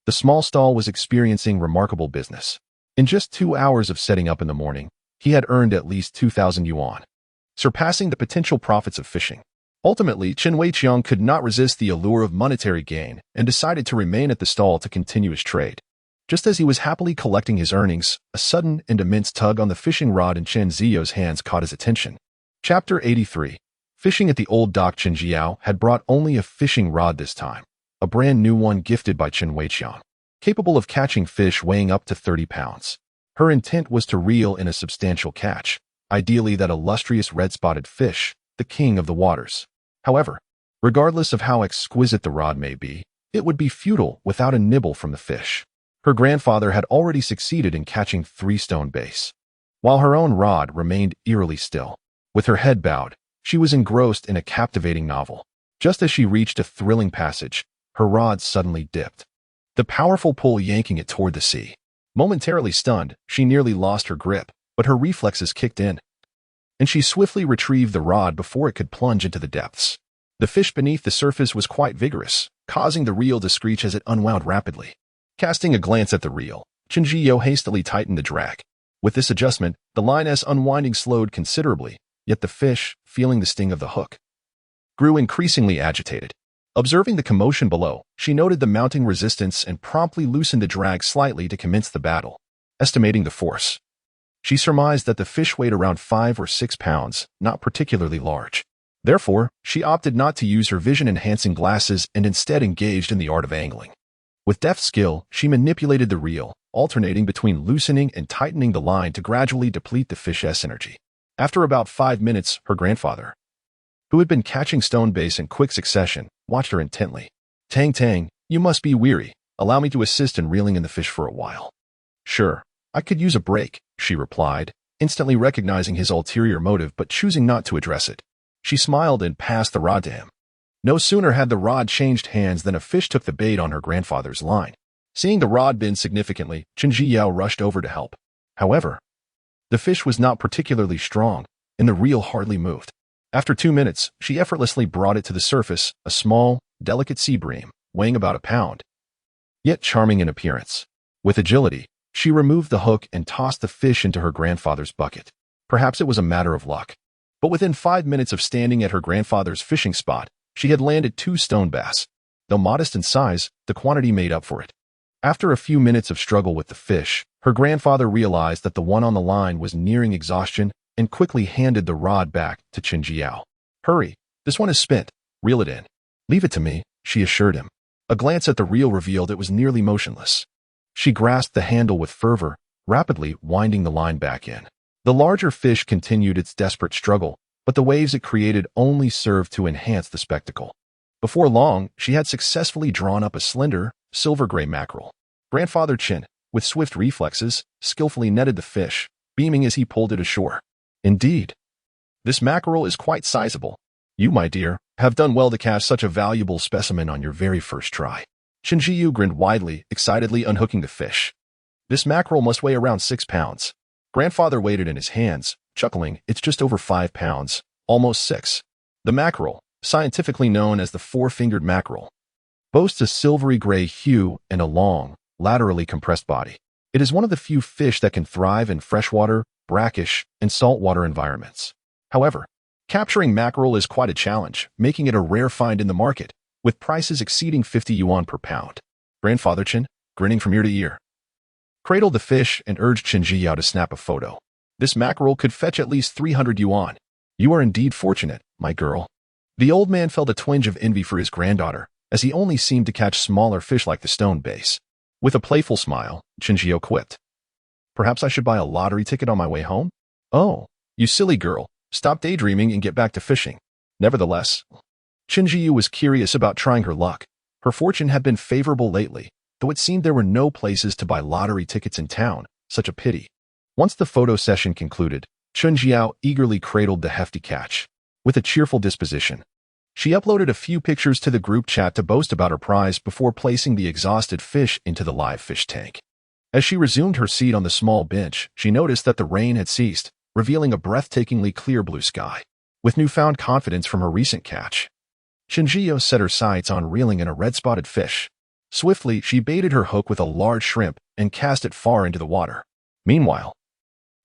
the small stall was experiencing remarkable business. In just 2 hours of setting up in the morning, he had earned at least 2,000 yuan, surpassing the potential profits of fishing. Ultimately, Chen Weiqiang could not resist the allure of monetary gain and decided to remain at the stall to continue his trade. Just as he was happily collecting his earnings, a sudden and immense tug on the fishing rod in Chen Ziyou's hands caught his attention. Chapter 83. Fishing at the old dock. Chen Jiao had brought only a fishing rod this time, a brand new one gifted by Chen Weiqiang, capable of catching fish weighing up to 30 pounds. Her intent was to reel in a substantial catch, ideally that illustrious red-spotted fish, the king of the waters. However, regardless of how exquisite the rod may be, it would be futile without a nibble from the fish. Her grandfather had already succeeded in catching 3 stone bass, while her own rod remained eerily still. With her head bowed, she was engrossed in a captivating novel. Just as she reached a thrilling passage, her rod suddenly dipped, the powerful pull yanking it toward the sea. Momentarily stunned, she nearly lost her grip, but her reflexes kicked in, and she swiftly retrieved the rod before it could plunge into the depths. The fish beneath the surface was quite vigorous, causing the reel to screech as it unwound rapidly. Casting a glance at the reel, Chen Jiyo hastily tightened the drag. With this adjustment, the line's unwinding slowed considerably, yet the fish, feeling the sting of the hook, grew increasingly agitated. Observing the commotion below, she noted the mounting resistance and promptly loosened the drag slightly to commence the battle. Estimating the force, she surmised that the fish weighed around 5 or 6 pounds, not particularly large. Therefore, she opted not to use her vision-enhancing glasses and instead engaged in the art of angling. With deft skill, she manipulated the reel, alternating between loosening and tightening the line to gradually deplete the fish's energy. After about 5 minutes, her grandfather, who had been catching stone bass in quick succession, watched her intently. "Tang Tang, you must be weary. Allow me to assist in reeling in the fish for a while. Sure, I could use a break, she replied, instantly recognizing his ulterior motive but choosing not to address it. She smiled and passed the rod to him. No sooner had the rod changed hands than a fish took the bait on her grandfather's line. Seeing the rod bend significantly, Chen Zhiyao rushed over to help. However, the fish was not particularly strong, and the reel hardly moved. After 2 minutes, she effortlessly brought it to the surface, a small, delicate sea bream, weighing about a pound, yet charming in appearance. With agility, she removed the hook and tossed the fish into her grandfather's bucket. Perhaps it was a matter of luck, but within 5 minutes of standing at her grandfather's fishing spot, she had landed 2 stone bass. Though modest in size, the quantity made up for it. After a few minutes of struggle with the fish, her grandfather realized that the one on the line was nearing exhaustion and quickly handed the rod back to Chen Zhiyao. Hurry, this one is spent. Reel it in. Leave it to me, she assured him. A glance at the reel revealed it was nearly motionless. She grasped the handle with fervor, rapidly winding the line back in. The larger fish continued its desperate struggle, but the waves it created only served to enhance the spectacle. Before long, she had successfully drawn up a slender, silver-gray mackerel. Grandfather Chen, with swift reflexes, skillfully netted the fish, beaming as he pulled it ashore. Indeed, this mackerel is quite sizable. You, my dear, have done well to catch such a valuable specimen on your very first try. Chen Zhiyu grinned widely, excitedly unhooking the fish. This mackerel must weigh around 6 pounds. Grandfather weighed it in his hands, chuckling, it's just over 5 pounds, almost 6. The mackerel, scientifically known as the four-fingered mackerel, boasts a silvery gray hue and a long, laterally compressed body. It is one of the few fish that can thrive in freshwater, brackish, and saltwater environments. However, capturing mackerel is quite a challenge, making it a rare find in the market, with prices exceeding 50 yuan per pound. Grandfather Chen, grinning from ear to ear, cradled the fish and urged Chen Zhiyao to snap a photo. This mackerel could fetch at least 300 yuan. You are indeed fortunate, my girl. The old man felt a twinge of envy for his granddaughter, as he only seemed to catch smaller fish like the stone bass. With a playful smile, Chen Zhiyao quipped, perhaps I should buy a lottery ticket on my way home? Oh, you silly girl, stop daydreaming and get back to fishing. Nevertheless, Chen Zhiyu was curious about trying her luck. Her fortune had been favorable lately, though it seemed there were no places to buy lottery tickets in town. Such a pity. Once the photo session concluded, Chen Zhiyao eagerly cradled the hefty catch. With a cheerful disposition, she uploaded a few pictures to the group chat to boast about her prize before placing the exhausted fish into the live fish tank. As she resumed her seat on the small bench, she noticed that the rain had ceased, revealing a breathtakingly clear blue sky. With newfound confidence from her recent catch, Chen Zhiyao set her sights on reeling in a red-spotted fish. Swiftly, she baited her hook with a large shrimp and cast it far into the water. Meanwhile,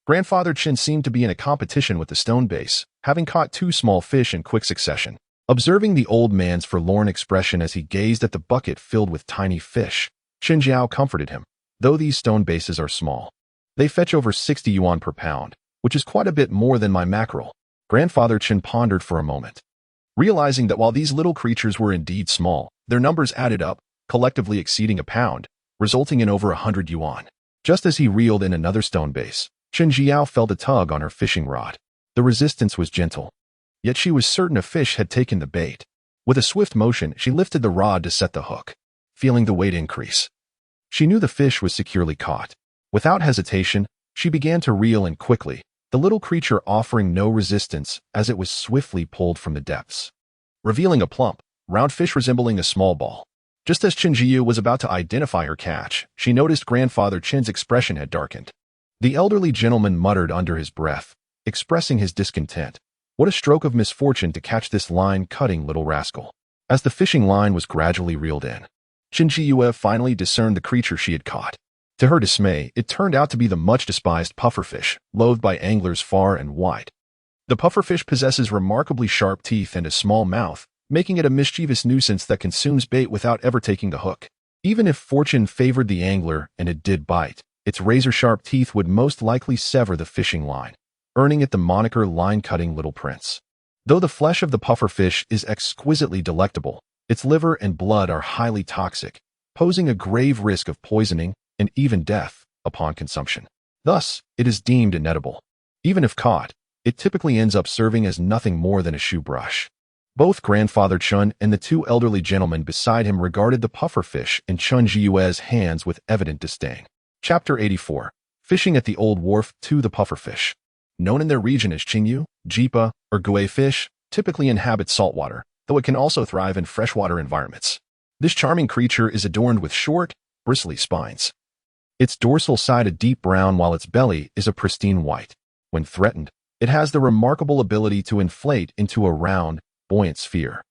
Grandfather Chen seemed to be in a competition with the stone bass, having caught 2 small fish in quick succession. Observing the old man's forlorn expression as he gazed at the bucket filled with tiny fish, Chen Zhiyao comforted him. Though these stone basses are small, they fetch over 60 yuan per pound, which is quite a bit more than my mackerel. Grandfather Chen pondered for a moment, realizing that while these little creatures were indeed small, their numbers added up, collectively exceeding a pound, resulting in over 100 yuan. Just as he reeled in another stone base, Chen Zhiyao felt a tug on her fishing rod. The resistance was gentle, yet she was certain a fish had taken the bait. With a swift motion, she lifted the rod to set the hook. Feeling the weight increase, she knew the fish was securely caught. Without hesitation, she began to reel in quickly, the little creature offering no resistance as it was swiftly pulled from the depths, revealing a plump, round fish resembling a small ball. Just as Chen Zhiyu was about to identify her catch, she noticed Grandfather Chen's expression had darkened. The elderly gentleman muttered under his breath, expressing his discontent. What a stroke of misfortune to catch this line-cutting little rascal. As the fishing line was gradually reeled in, Chen Zhiyue finally discerned the creature she had caught. To her dismay, it turned out to be the much-despised pufferfish, loathed by anglers far and wide. The pufferfish possesses remarkably sharp teeth and a small mouth, making it a mischievous nuisance that consumes bait without ever taking the hook. Even if fortune favored the angler and it did bite, its razor-sharp teeth would most likely sever the fishing line, earning it the moniker line-cutting little prince. Though the flesh of the pufferfish is exquisitely delectable, its liver and blood are highly toxic, posing a grave risk of poisoning and even death upon consumption. Thus, it is deemed inedible. Even if caught, it typically ends up serving as nothing more than a shoe brush. Both Grandfather Chun and the two elderly gentlemen beside him regarded the pufferfish in Chun Jiue's hands with evident disdain. Chapter 84. Fishing at the Old Wharf. 2. The pufferfish, known in their region as Qingyu, Jipa, or Gui fish, typically inhabits saltwater, though it can also thrive in freshwater environments. This charming creature is adorned with short, bristly spines. Its dorsal side a deep brown while its belly is a pristine white. When threatened, it has the remarkable ability to inflate into a round, buoyant sphere.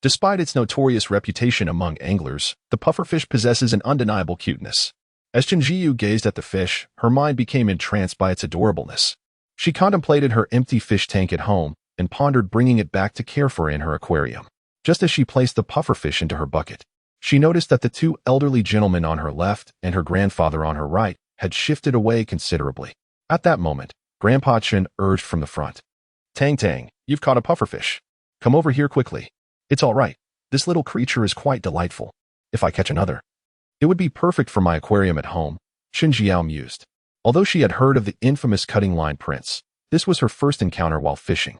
Despite its notorious reputation among anglers, the pufferfish possesses an undeniable cuteness. As Chenjiu gazed at the fish, her mind became entranced by its adorableness. She contemplated her empty fish tank at home and pondered bringing it back to care for in her aquarium. Just as she placed the pufferfish into her bucket, she noticed that the two elderly gentlemen on her left and her grandfather on her right had shifted away considerably. At that moment, Grandpa Chen urged from the front, "Tang Tang, you've caught a pufferfish. Come over here quickly. It's all right. This little creature is quite delightful. If I catch another, it would be perfect for my aquarium at home," Shin Jiao mused. Although she had heard of the infamous cutting line prince, this was her first encounter while fishing.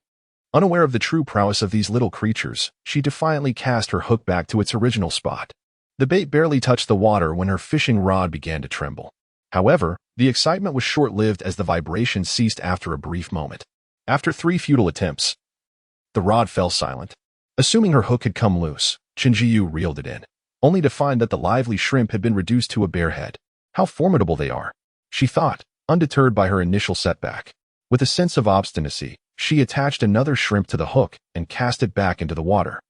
Unaware of the true prowess of these little creatures, she defiantly cast her hook back to its original spot. The bait barely touched the water when her fishing rod began to tremble. However, the excitement was short-lived as the vibration ceased after a brief moment. After 3 futile attempts, the rod fell silent. Assuming her hook had come loose, Chenjiu reeled it in, only to find that the lively shrimp had been reduced to a bare head. How formidable they are, she thought, undeterred by her initial setback. With a sense of obstinacy, she attached another shrimp to the hook and cast it back into the water.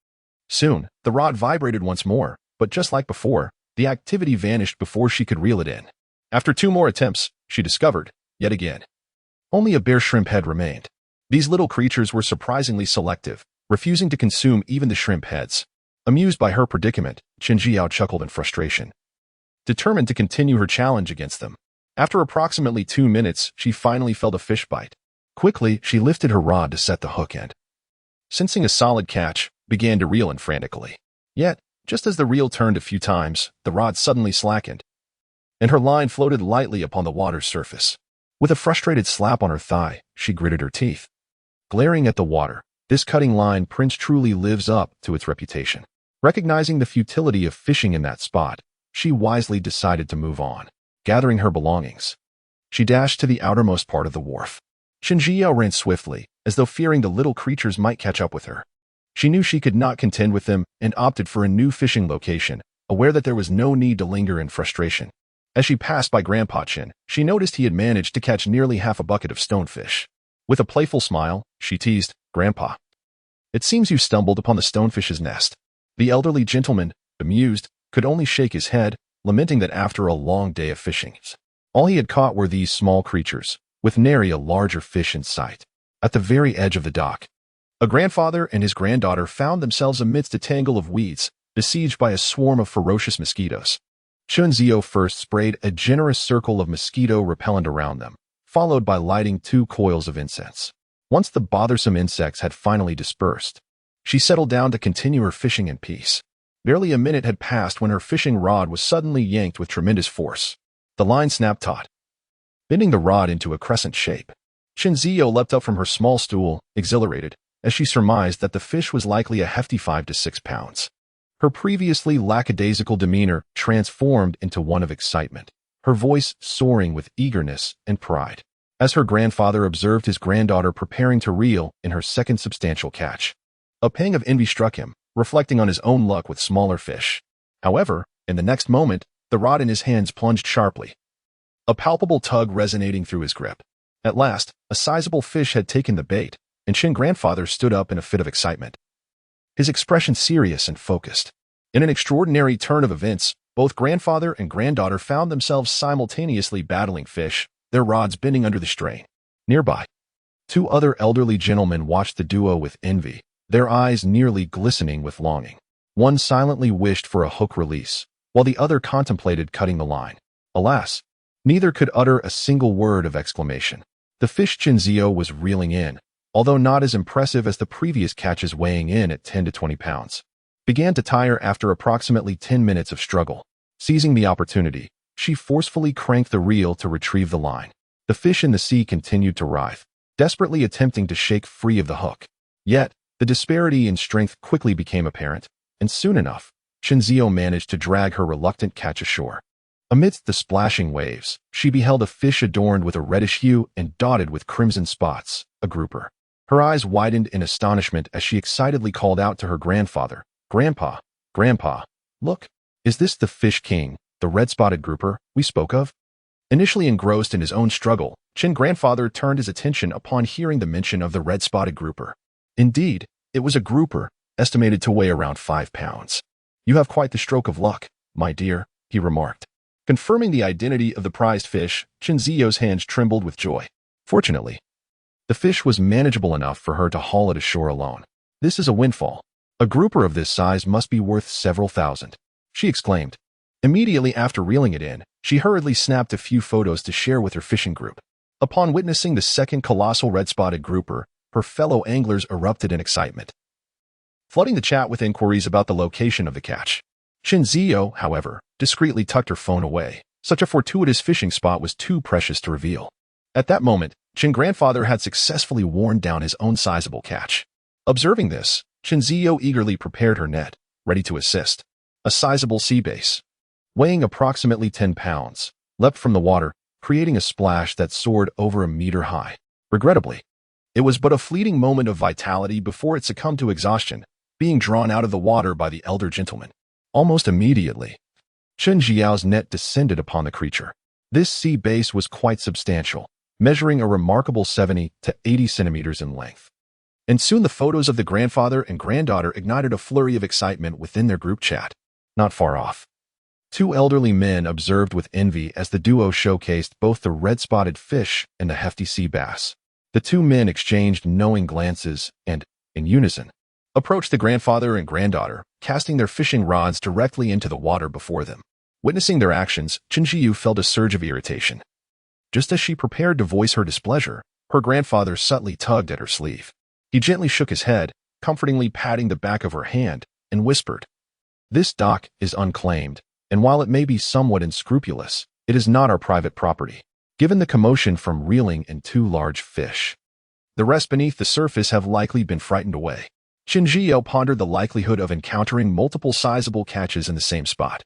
Soon, the rod vibrated once more, but just like before, the activity vanished before she could reel it in. After 2 more attempts, she discovered, yet again, only a bare shrimp head remained. These little creatures were surprisingly selective, refusing to consume even the shrimp heads. Amused by her predicament, Chen Jiao chuckled in frustration, determined to continue her challenge against them. After approximately 2 minutes, she finally felt a fish bite. Quickly, she lifted her rod to set the hook and, sensing a solid catch, began to reel in frantically. Yet, just as the reel turned a few times, the rod suddenly slackened, and her line floated lightly upon the water's surface. With a frustrated slap on her thigh, she gritted her teeth. Glaring at the water, this cutting line prince truly lives up to its reputation. Recognizing the futility of fishing in that spot, she wisely decided to move on. Gathering her belongings, she dashed to the outermost part of the wharf. Chen Jiao ran swiftly, as though fearing the little creatures might catch up with her. She knew she could not contend with them and opted for a new fishing location, aware that there was no need to linger in frustration. As she passed by Grandpa Chen, she noticed he had managed to catch nearly half a bucket of stonefish. With a playful smile, she teased, "Grandpa, it seems you stumbled upon the stonefish's nest." The elderly gentleman, bemused, could only shake his head, lamenting that after a long day of fishing, all he had caught were these small creatures, with nary a larger fish in sight. At the very edge of the dock, a grandfather and his granddaughter found themselves amidst a tangle of weeds, besieged by a swarm of ferocious mosquitoes. Chun Zio first sprayed a generous circle of mosquito repellent around them, followed by lighting 2 coils of incense. Once the bothersome insects had finally dispersed, she settled down to continue her fishing in peace. Barely a minute had passed when her fishing rod was suddenly yanked with tremendous force. The line snapped taut, bending the rod into a crescent shape. Chen Zio leapt up from her small stool, exhilarated, as she surmised that the fish was likely a hefty 5 to 6 pounds. Her previously lackadaisical demeanor transformed into one of excitement, her voice soaring with eagerness and pride, as her grandfather observed his granddaughter preparing to reel in her second substantial catch. A pang of envy struck him, reflecting on his own luck with smaller fish. However, in the next moment, the rod in his hands plunged sharply, a palpable tug resonating through his grip. At last, a sizable fish had taken the bait, and Shin grandfather stood up in a fit of excitement, his expression serious and focused. In an extraordinary turn of events, both grandfather and granddaughter found themselves simultaneously battling fish, their rods bending under the strain. Nearby, 2 other elderly gentlemen watched the duo with envy, their eyes nearly glistening with longing. One silently wished for a hook release, while the other contemplated cutting the line. Alas, neither could utter a single word of exclamation. The fish Chinzio was reeling in, although not as impressive as the previous catches weighing in at 10 to 20 pounds, began to tire after approximately 10 minutes of struggle. Seizing the opportunity, she forcefully cranked the reel to retrieve the line. The fish in the sea continued to writhe, desperately attempting to shake free of the hook. Yet, The disparity in strength quickly became apparent, and soon enough, Shinzio managed to drag her reluctant catch ashore. Amidst the splashing waves, she beheld a fish adorned with a reddish hue and dotted with crimson spots, a grouper. Her eyes widened in astonishment as she excitedly called out to her grandfather, "Grandpa, Grandpa, look, is this the fish king, the red-spotted grouper we spoke of?" Initially engrossed in his own struggle, Chin grandfather turned his attention upon hearing the mention of the red-spotted grouper. Indeed, it was a grouper, estimated to weigh around 5 pounds. "You have quite the stroke of luck, my dear," he remarked. Confirming the identity of the prized fish, Shinzio's hands trembled with joy. Fortunately, the fish was manageable enough for her to haul it ashore alone. "This is a windfall. A grouper of this size must be worth several thousand," she exclaimed. Immediately after reeling it in, she hurriedly snapped a few photos to share with her fishing group. Upon witnessing the second colossal red-spotted grouper, her fellow anglers erupted in excitement, flooding the chat with inquiries about the location of the catch. Shinzio, however, discreetly tucked her phone away. Such a fortuitous fishing spot was too precious to reveal. At that moment, Chin grandfather had successfully worn down his own sizable catch. Observing this, Shinzio eagerly prepared her net, ready to assist. A sizable sea bass, weighing approximately 10 pounds, leapt from the water, creating a splash that soared over a meter high. Regrettably, it was but a fleeting moment of vitality before it succumbed to exhaustion, being drawn out of the water by the elder gentleman. Almost immediately, Chen Jiao's net descended upon the creature. This sea bass was quite substantial, measuring a remarkable 70 to 80 centimeters in length. And soon the photos of the grandfather and granddaughter ignited a flurry of excitement within their group chat. Not far off, 2 elderly men observed with envy as the duo showcased both the red-spotted fish and the hefty sea bass. The 2 men exchanged knowing glances and, in unison, approached the grandfather and granddaughter, casting their fishing rods directly into the water before them. Witnessing their actions, Chinjiu felt a surge of irritation. Just as she prepared to voice her displeasure, her grandfather subtly tugged at her sleeve. He gently shook his head, comfortingly patting the back of her hand, and whispered, "This dock is unclaimed, and while it may be somewhat unscrupulous, it is not our private property." Given the commotion from reeling in 2 large fish, the rest beneath the surface have likely been frightened away. Shinjiu pondered the likelihood of encountering multiple sizable catches in the same spot,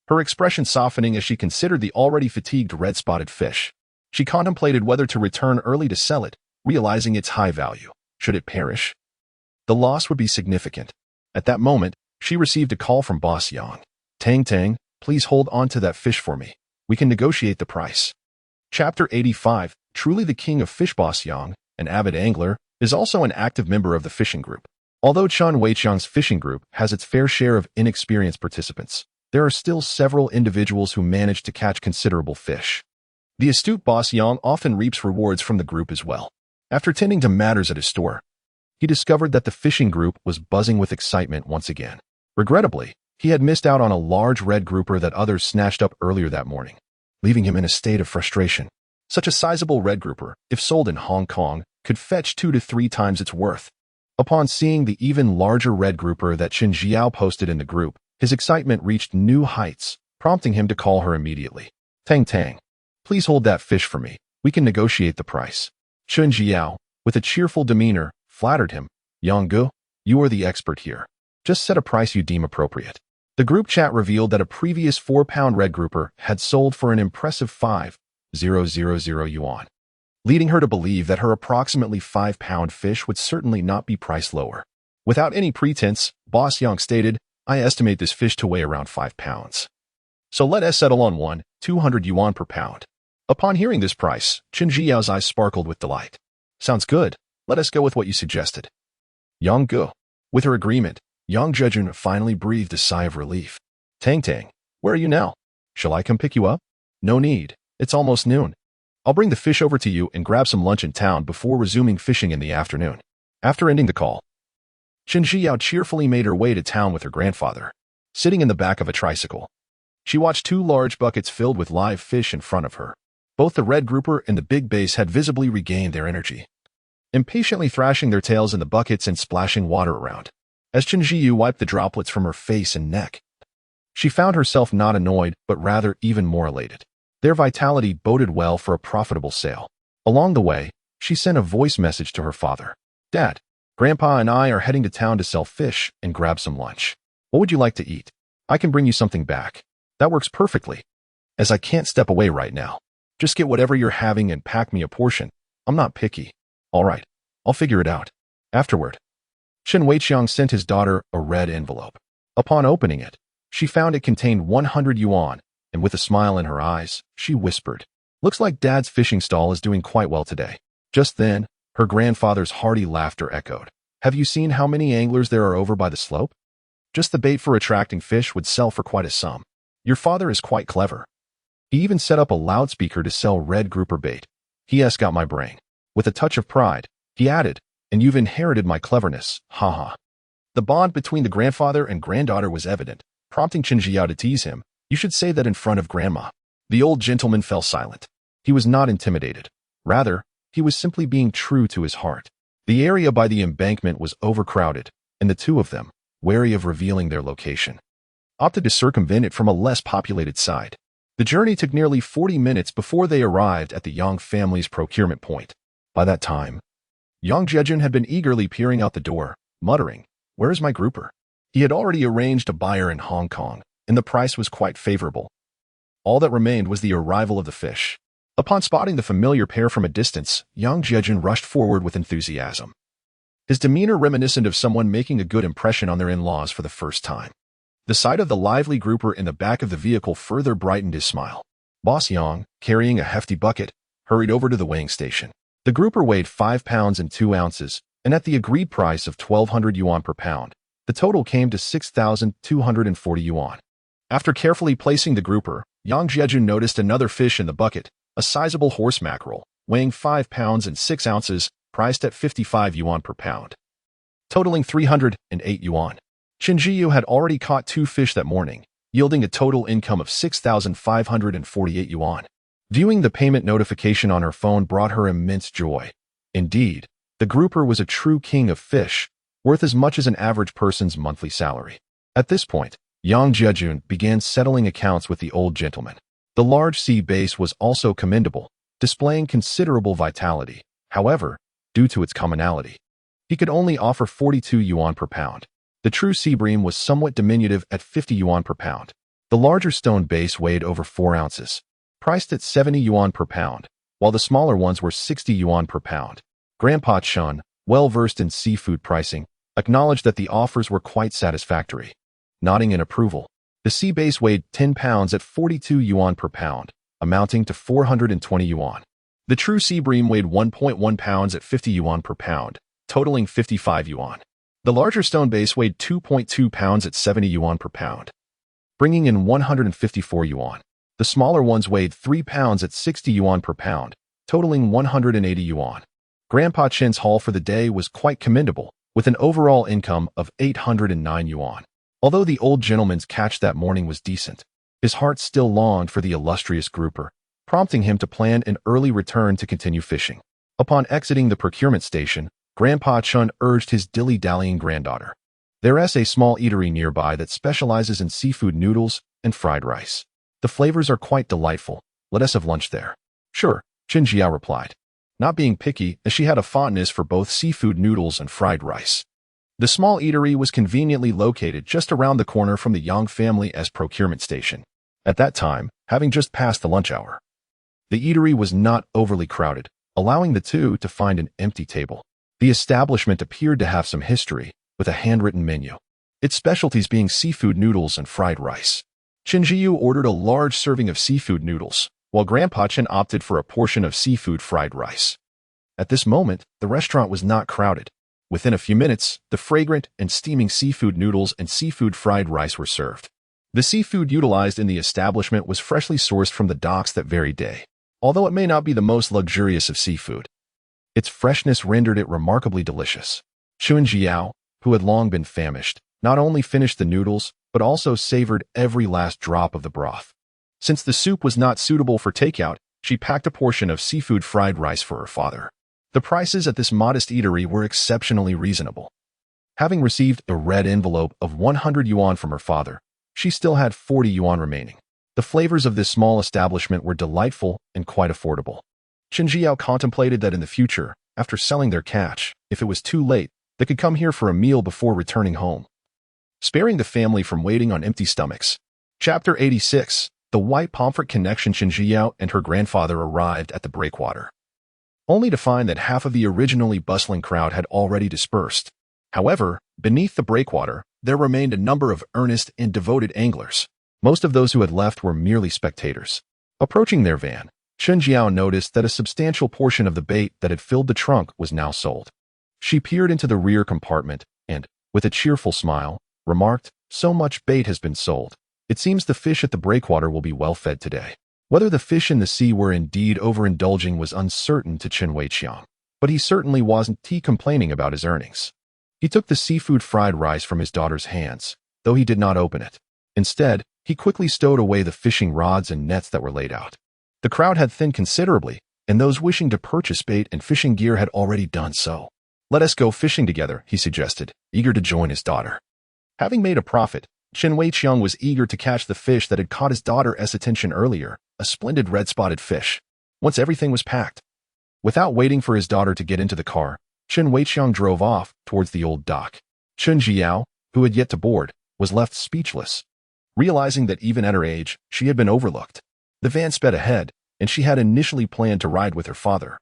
her expression softening as she considered the already fatigued red-spotted fish. She contemplated whether to return early to sell it, realizing its high value. Should it perish, the loss would be significant. At that moment, she received a call from Boss Yang. "Tang Tang, please hold on to that fish for me. We can negotiate the price." Chapter 85, truly the king of fish. Boss Yang, an avid angler, is also an active member of the fishing group. Although Chen Weiqiang's fishing group has its fair share of inexperienced participants, there are still several individuals who manage to catch considerable fish. The astute Boss Yang often reaps rewards from the group as well. After tending to matters at his store, he discovered that the fishing group was buzzing with excitement once again. Regrettably, he had missed out on a large red grouper that others snatched up earlier that morning, leaving him in a state of frustration. Such a sizable red grouper, if sold in Hong Kong, could fetch 2 to 3 times its worth. Upon seeing the even larger red grouper that Qin Jiao posted in the group, his excitement reached new heights, prompting him to call her immediately. "Tang Tang, please hold that fish for me. We can negotiate the price." Qin Jiao, with a cheerful demeanor, flattered him. "Yang, you are the expert here. Just set a price you deem appropriate." The group chat revealed that a previous 4-pound red grouper had sold for an impressive 5,000 yuan, leading her to believe that her approximately 5-pound fish would certainly not be priced lower. Without any pretense, Boss Yang stated, "I estimate this fish to weigh around 5 pounds. So let us settle on 200 yuan per pound." Upon hearing this price, Qin Jiao's eyes sparkled with delight. "Sounds good. Let us go with what you suggested." Yang Gu. With her agreement, Yang Zhejun finally breathed a sigh of relief. "Tang Tang, where are you now? Shall I come pick you up?" "No need. It's almost noon. I'll bring the fish over to you and grab some lunch in town before resuming fishing in the afternoon." After ending the call, Qin Jiao cheerfully made her way to town with her grandfather. Sitting in the back of a tricycle, she watched 2 large buckets filled with live fish in front of her. Both the red grouper and the big bass had visibly regained their energy, impatiently thrashing their tails in the buckets and splashing water around. As Qin Jiu wiped the droplets from her face and neck, she found herself not annoyed, but rather even more elated. Their vitality boded well for a profitable sale. Along the way, she sent a voice message to her father. "Dad, Grandpa and I are heading to town to sell fish and grab some lunch. What would you like to eat? I can bring you something back. That works perfectly, as I can't step away right now. Just get whatever you're having and pack me a portion. I'm not picky. All right, I'll figure it out. Afterward, Chen Weiqiang sent his daughter a red envelope. Upon opening it, she found it contained 100 yuan, and with a smile in her eyes, she whispered, "Looks like Dad's fishing stall is doing quite well today." Just then, her grandfather's hearty laughter echoed. "Have you seen how many anglers there are over by the slope? Just the bait for attracting fish would sell for quite a sum. Your father is quite clever. He even set up a loudspeaker to sell red grouper bait. He got my brain." With a touch of pride, he added, "And you've inherited my cleverness, haha." The bond between the grandfather and granddaughter was evident, prompting Chen Jiao to tease him. "You should say that in front of Grandma." The old gentleman fell silent. He was not intimidated. Rather, he was simply being true to his heart. The area by the embankment was overcrowded, and the two of them, wary of revealing their location, opted to circumvent it from a less populated side. The journey took nearly 40 minutes before they arrived at the Yang family's procurement point. By that time, Yang Jejun had been eagerly peering out the door, muttering, "Where is my grouper?" He had already arranged a buyer in Hong Kong, and the price was quite favorable. All that remained was the arrival of the fish. Upon spotting the familiar pair from a distance, Yang Jejun rushed forward with enthusiasm, his demeanor reminiscent of someone making a good impression on their in-laws for the first time. The sight of the lively grouper in the back of the vehicle further brightened his smile. Boss Yang, carrying a hefty bucket, hurried over to the weighing station. The grouper weighed 5 pounds and 2 ounces, and at the agreed price of 1,200 yuan per pound, the total came to 6,240 yuan. After carefully placing the grouper, Yang Jejun noticed another fish in the bucket, a sizable horse mackerel, weighing 5 pounds and 6 ounces, priced at 55 yuan per pound, totaling 308 yuan. Chen Jiyu had already caught 2 fish that morning, yielding a total income of 6,548 yuan. Viewing the payment notification on her phone brought her immense joy. Indeed, the grouper was a true king of fish, worth as much as an average person's monthly salary. At this point, Yang Jejun began settling accounts with the old gentleman. The large sea bass was also commendable, displaying considerable vitality. However, due to its commonality, he could only offer 42 yuan per pound. The true sea bream was somewhat diminutive at 50 yuan per pound. The larger stone base weighed over 4 ounces, priced at 70 yuan per pound, while the smaller ones were 60 yuan per pound. Grandpa Chun, well-versed in seafood pricing, acknowledged that the offers were quite satisfactory. Nodding in approval, the sea bass weighed 10 pounds at 42 yuan per pound, amounting to 420 yuan. The true sea bream weighed 1.1 pounds at 50 yuan per pound, totaling 55 yuan. The larger stone base weighed 2.2 pounds at 70 yuan per pound, bringing in 154 yuan. The smaller ones weighed 3 pounds at 60 yuan per pound, totaling 180 yuan. Grandpa Chen's haul for the day was quite commendable, with an overall income of 809 yuan. Although the old gentleman's catch that morning was decent, his heart still longed for the illustrious grouper, prompting him to plan an early return to continue fishing. Upon exiting the procurement station, Grandpa Chun urged his dilly-dallying granddaughter. There's a small eatery nearby that specializes in seafood noodles and fried rice. The flavors are quite delightful. Let us have lunch there. Sure, Chen Jiao replied, not being picky as she had a fondness for both seafood noodles and fried rice. The small eatery was conveniently located just around the corner from the Yang family's procurement station. At that time, having just passed the lunch hour, the eatery was not overly crowded, allowing the two to find an empty table. The establishment appeared to have some history, with a handwritten menu, its specialties being seafood noodles and fried rice. Chen Jiyu ordered a large serving of seafood noodles, while Grandpa Chen opted for a portion of seafood fried rice. At this moment, the restaurant was not crowded. Within a few minutes, the fragrant and steaming seafood noodles and seafood fried rice were served. The seafood utilized in the establishment was freshly sourced from the docks that very day. Although it may not be the most luxurious of seafood, its freshness rendered it remarkably delicious. Chun Jiao, who had long been famished, not only finished the noodles, but also savored every last drop of the broth. Since the soup was not suitable for takeout, she packed a portion of seafood fried rice for her father. The prices at this modest eatery were exceptionally reasonable. Having received a red envelope of 100 yuan from her father, she still had 40 yuan remaining. The flavors of this small establishment were delightful and quite affordable. Chen Jiao contemplated that in the future, after selling their catch, if it was too late, that could come here for a meal before returning home, sparing the family from waiting on empty stomachs. Chapter 86. The White Pomfret Connection. Chen Zhiyao and her grandfather arrived at the breakwater, only to find that half of the originally bustling crowd had already dispersed. However, beneath the breakwater, there remained a number of earnest and devoted anglers. Most of those who had left were merely spectators. Approaching their van, Chen Zhiyao noticed that a substantial portion of the bait that had filled the trunk was now sold. She peered into the rear compartment and, with a cheerful smile, remarked, "So much bait has been sold. It seems the fish at the breakwater will be well fed today." Whether the fish in the sea were indeed overindulging was uncertain to Chen Weiqiang, but he certainly wasn't complaining about his earnings. He took the seafood fried rice from his daughter's hands, though he did not open it. Instead, he quickly stowed away the fishing rods and nets that were laid out. The crowd had thinned considerably, and those wishing to purchase bait and fishing gear had already done so. "Let us go fishing together," he suggested, eager to join his daughter. Having made a profit, Chen Weiqiang was eager to catch the fish that had caught his daughter's attention earlier, a splendid red-spotted fish. Once everything was packed, without waiting for his daughter to get into the car, Chen Weiqiang drove off towards the old dock. Chen Zhiyao, who had yet to board, was left speechless, realizing that even at her age, she had been overlooked. The van sped ahead, and she had initially planned to ride with her father.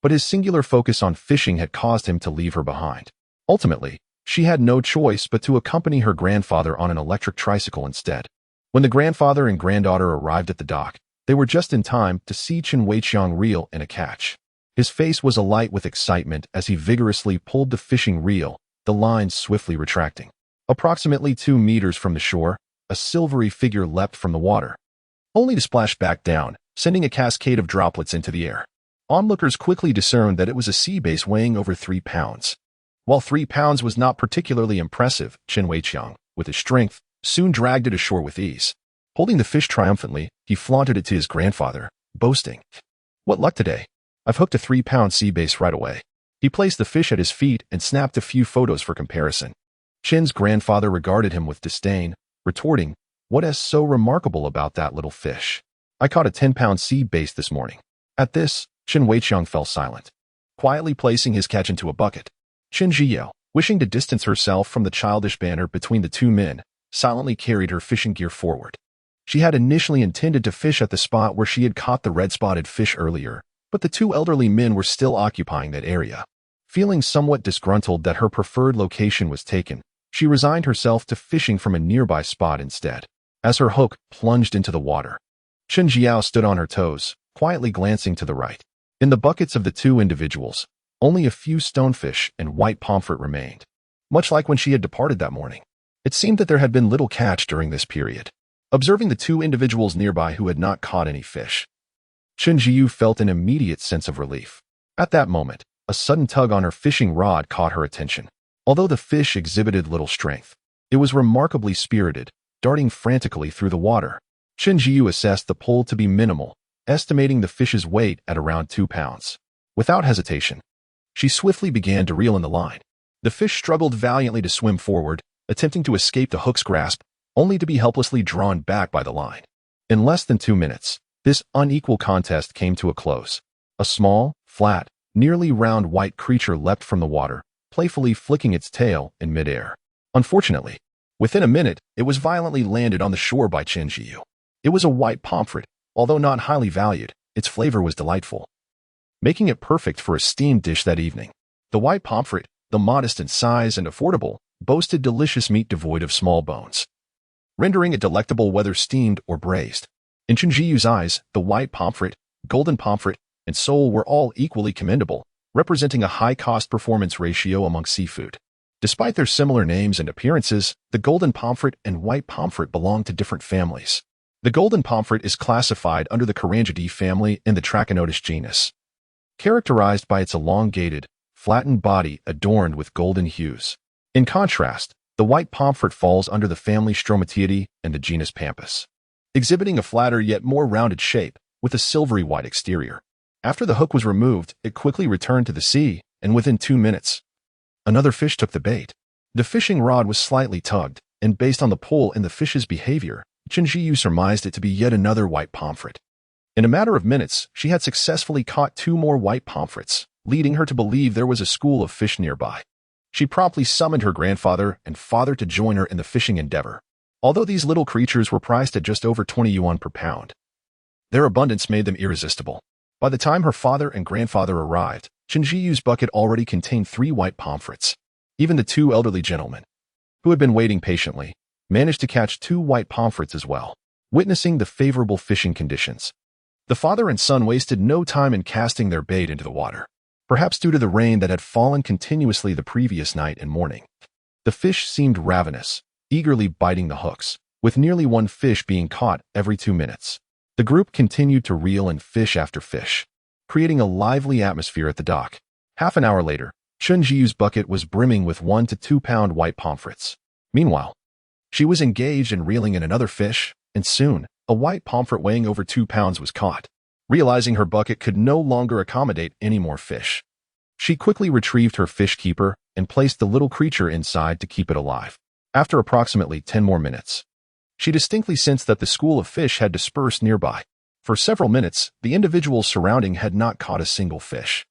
But his singular focus on fishing had caused him to leave her behind. Ultimately, she had no choice but to accompany her grandfather on an electric tricycle instead. When the grandfather and granddaughter arrived at the dock, they were just in time to see Chen Weiqiang reel in a catch. His face was alight with excitement as he vigorously pulled the fishing reel, the lines swiftly retracting. Approximately 2 meters from the shore, a silvery figure leapt from the water, only to splash back down, sending a cascade of droplets into the air. Onlookers quickly discerned that it was a sea bass weighing over 3 pounds. While 3 pounds was not particularly impressive, Chen Weiqiang, with his strength, soon dragged it ashore with ease. Holding the fish triumphantly, he flaunted it to his grandfather, boasting, "What luck today! I've hooked a 3-pound sea bass right away." He placed the fish at his feet and snapped a few photos for comparison. Chen's grandfather regarded him with disdain, retorting, "What is so remarkable about that little fish? I caught a 10-pound sea bass this morning." At this, Chen Weiqiang fell silent, quietly placing his catch into a bucket. Chen Zhiyao, wishing to distance herself from the childish banter between the two men, silently carried her fishing gear forward. She had initially intended to fish at the spot where she had caught the red-spotted fish earlier, but the 2 elderly men were still occupying that area. Feeling somewhat disgruntled that her preferred location was taken, she resigned herself to fishing from a nearby spot instead. As her hook plunged into the water, Chen Zhiyao stood on her toes, quietly glancing to the right. In the buckets of the 2 individuals, only a few stonefish and white pomfret remained, much like when she had departed that morning. It seemed that there had been little catch during this period. Observing the 2 individuals nearby who had not caught any fish, Chen Zhiyao felt an immediate sense of relief. At that moment, a sudden tug on her fishing rod caught her attention. Although the fish exhibited little strength, it was remarkably spirited, darting frantically through the water. Chen Zhiyao assessed the pull to be minimal, estimating the fish's weight at around 2 pounds. Without hesitation, she swiftly began to reel in the line. The fish struggled valiantly to swim forward, attempting to escape the hook's grasp, only to be helplessly drawn back by the line. In less than 2 minutes, this unequal contest came to a close. A small, flat, nearly round white creature leapt from the water, playfully flicking its tail in midair. Unfortunately, within a minute, it was violently landed on the shore by Chen Zhiyao. It was a white pomfret. Although not highly valued, its flavor was delightful, making it perfect for a steamed dish that evening. The white pomfret, though modest in size and affordable, boasted delicious meat devoid of small bones, rendering it delectable whether steamed or braised. In Chen Zhiyao's eyes, the white pomfret, golden pomfret, and sole were all equally commendable, representing a high cost-performance ratio among seafood. Despite their similar names and appearances, the golden pomfret and white pomfret belong to different families. The golden pomfret is classified under the Carangidae family in the Trachinotis genus, characterized by its elongated, flattened body adorned with golden hues. In contrast, the white pomfret falls under the family Stromatiidae and the genus Pampas, exhibiting a flatter yet more rounded shape, with a silvery white exterior. After the hook was removed, it quickly returned to the sea, and within 2 minutes, another fish took the bait. The fishing rod was slightly tugged, and based on the pull and the fish's behavior, Chen Zhiyao surmised it to be yet another white pomfret. In a matter of minutes, she had successfully caught 2 more white pomfrets, leading her to believe there was a school of fish nearby. She promptly summoned her grandfather and father to join her in the fishing endeavor. Although these little creatures were priced at just over 20 yuan per pound, their abundance made them irresistible. By the time her father and grandfather arrived, Chen Zhiyu's bucket already contained 3 white pomfrets. Even the 2 elderly gentlemen, who had been waiting patiently, managed to catch 2 white pomfrets as well. Witnessing the favorable fishing conditions, the father and son wasted no time in casting their bait into the water. Perhaps due to the rain that had fallen continuously the previous night and morning, the fish seemed ravenous, eagerly biting the hooks, with nearly 1 fish being caught every 2 minutes. The group continued to reel in fish after fish, creating a lively atmosphere at the dock. Half an hour later, Chen Zhiyu's bucket was brimming with 1 to 2 pound white pomfrets. Meanwhile, she was engaged in reeling in another fish, and soon, a white pomfret weighing over 2 pounds was caught. Realizing her bucket could no longer accommodate any more fish, she quickly retrieved her fish keeper and placed the little creature inside to keep it alive. After approximately 10 more minutes, she distinctly sensed that the school of fish had dispersed nearby. For several minutes, the individuals surrounding had not caught a single fish.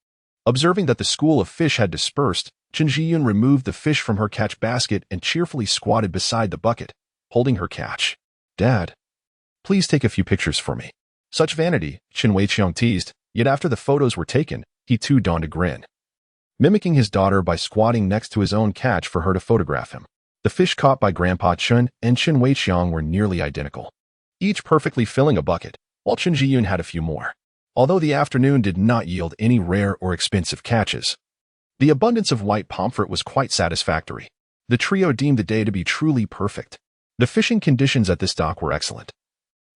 Observing that the school of fish had dispersed, Chen Zhiyun removed the fish from her catch basket and cheerfully squatted beside the bucket, holding her catch. "Dad, please take a few pictures for me." Such vanity, Chen Weiqiang teased, yet after the photos were taken, he too donned a grin, mimicking his daughter by squatting next to his own catch for her to photograph him. The fish caught by Grandpa Chen and Chen Weiqiang were nearly identical, each perfectly filling a bucket, while Chen Zhiyun had a few more. Although the afternoon did not yield any rare or expensive catches, the abundance of white pomfret was quite satisfactory. The trio deemed the day to be truly perfect. The fishing conditions at this dock were excellent,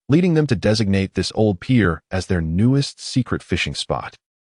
leading them to designate this old pier as their newest secret fishing spot.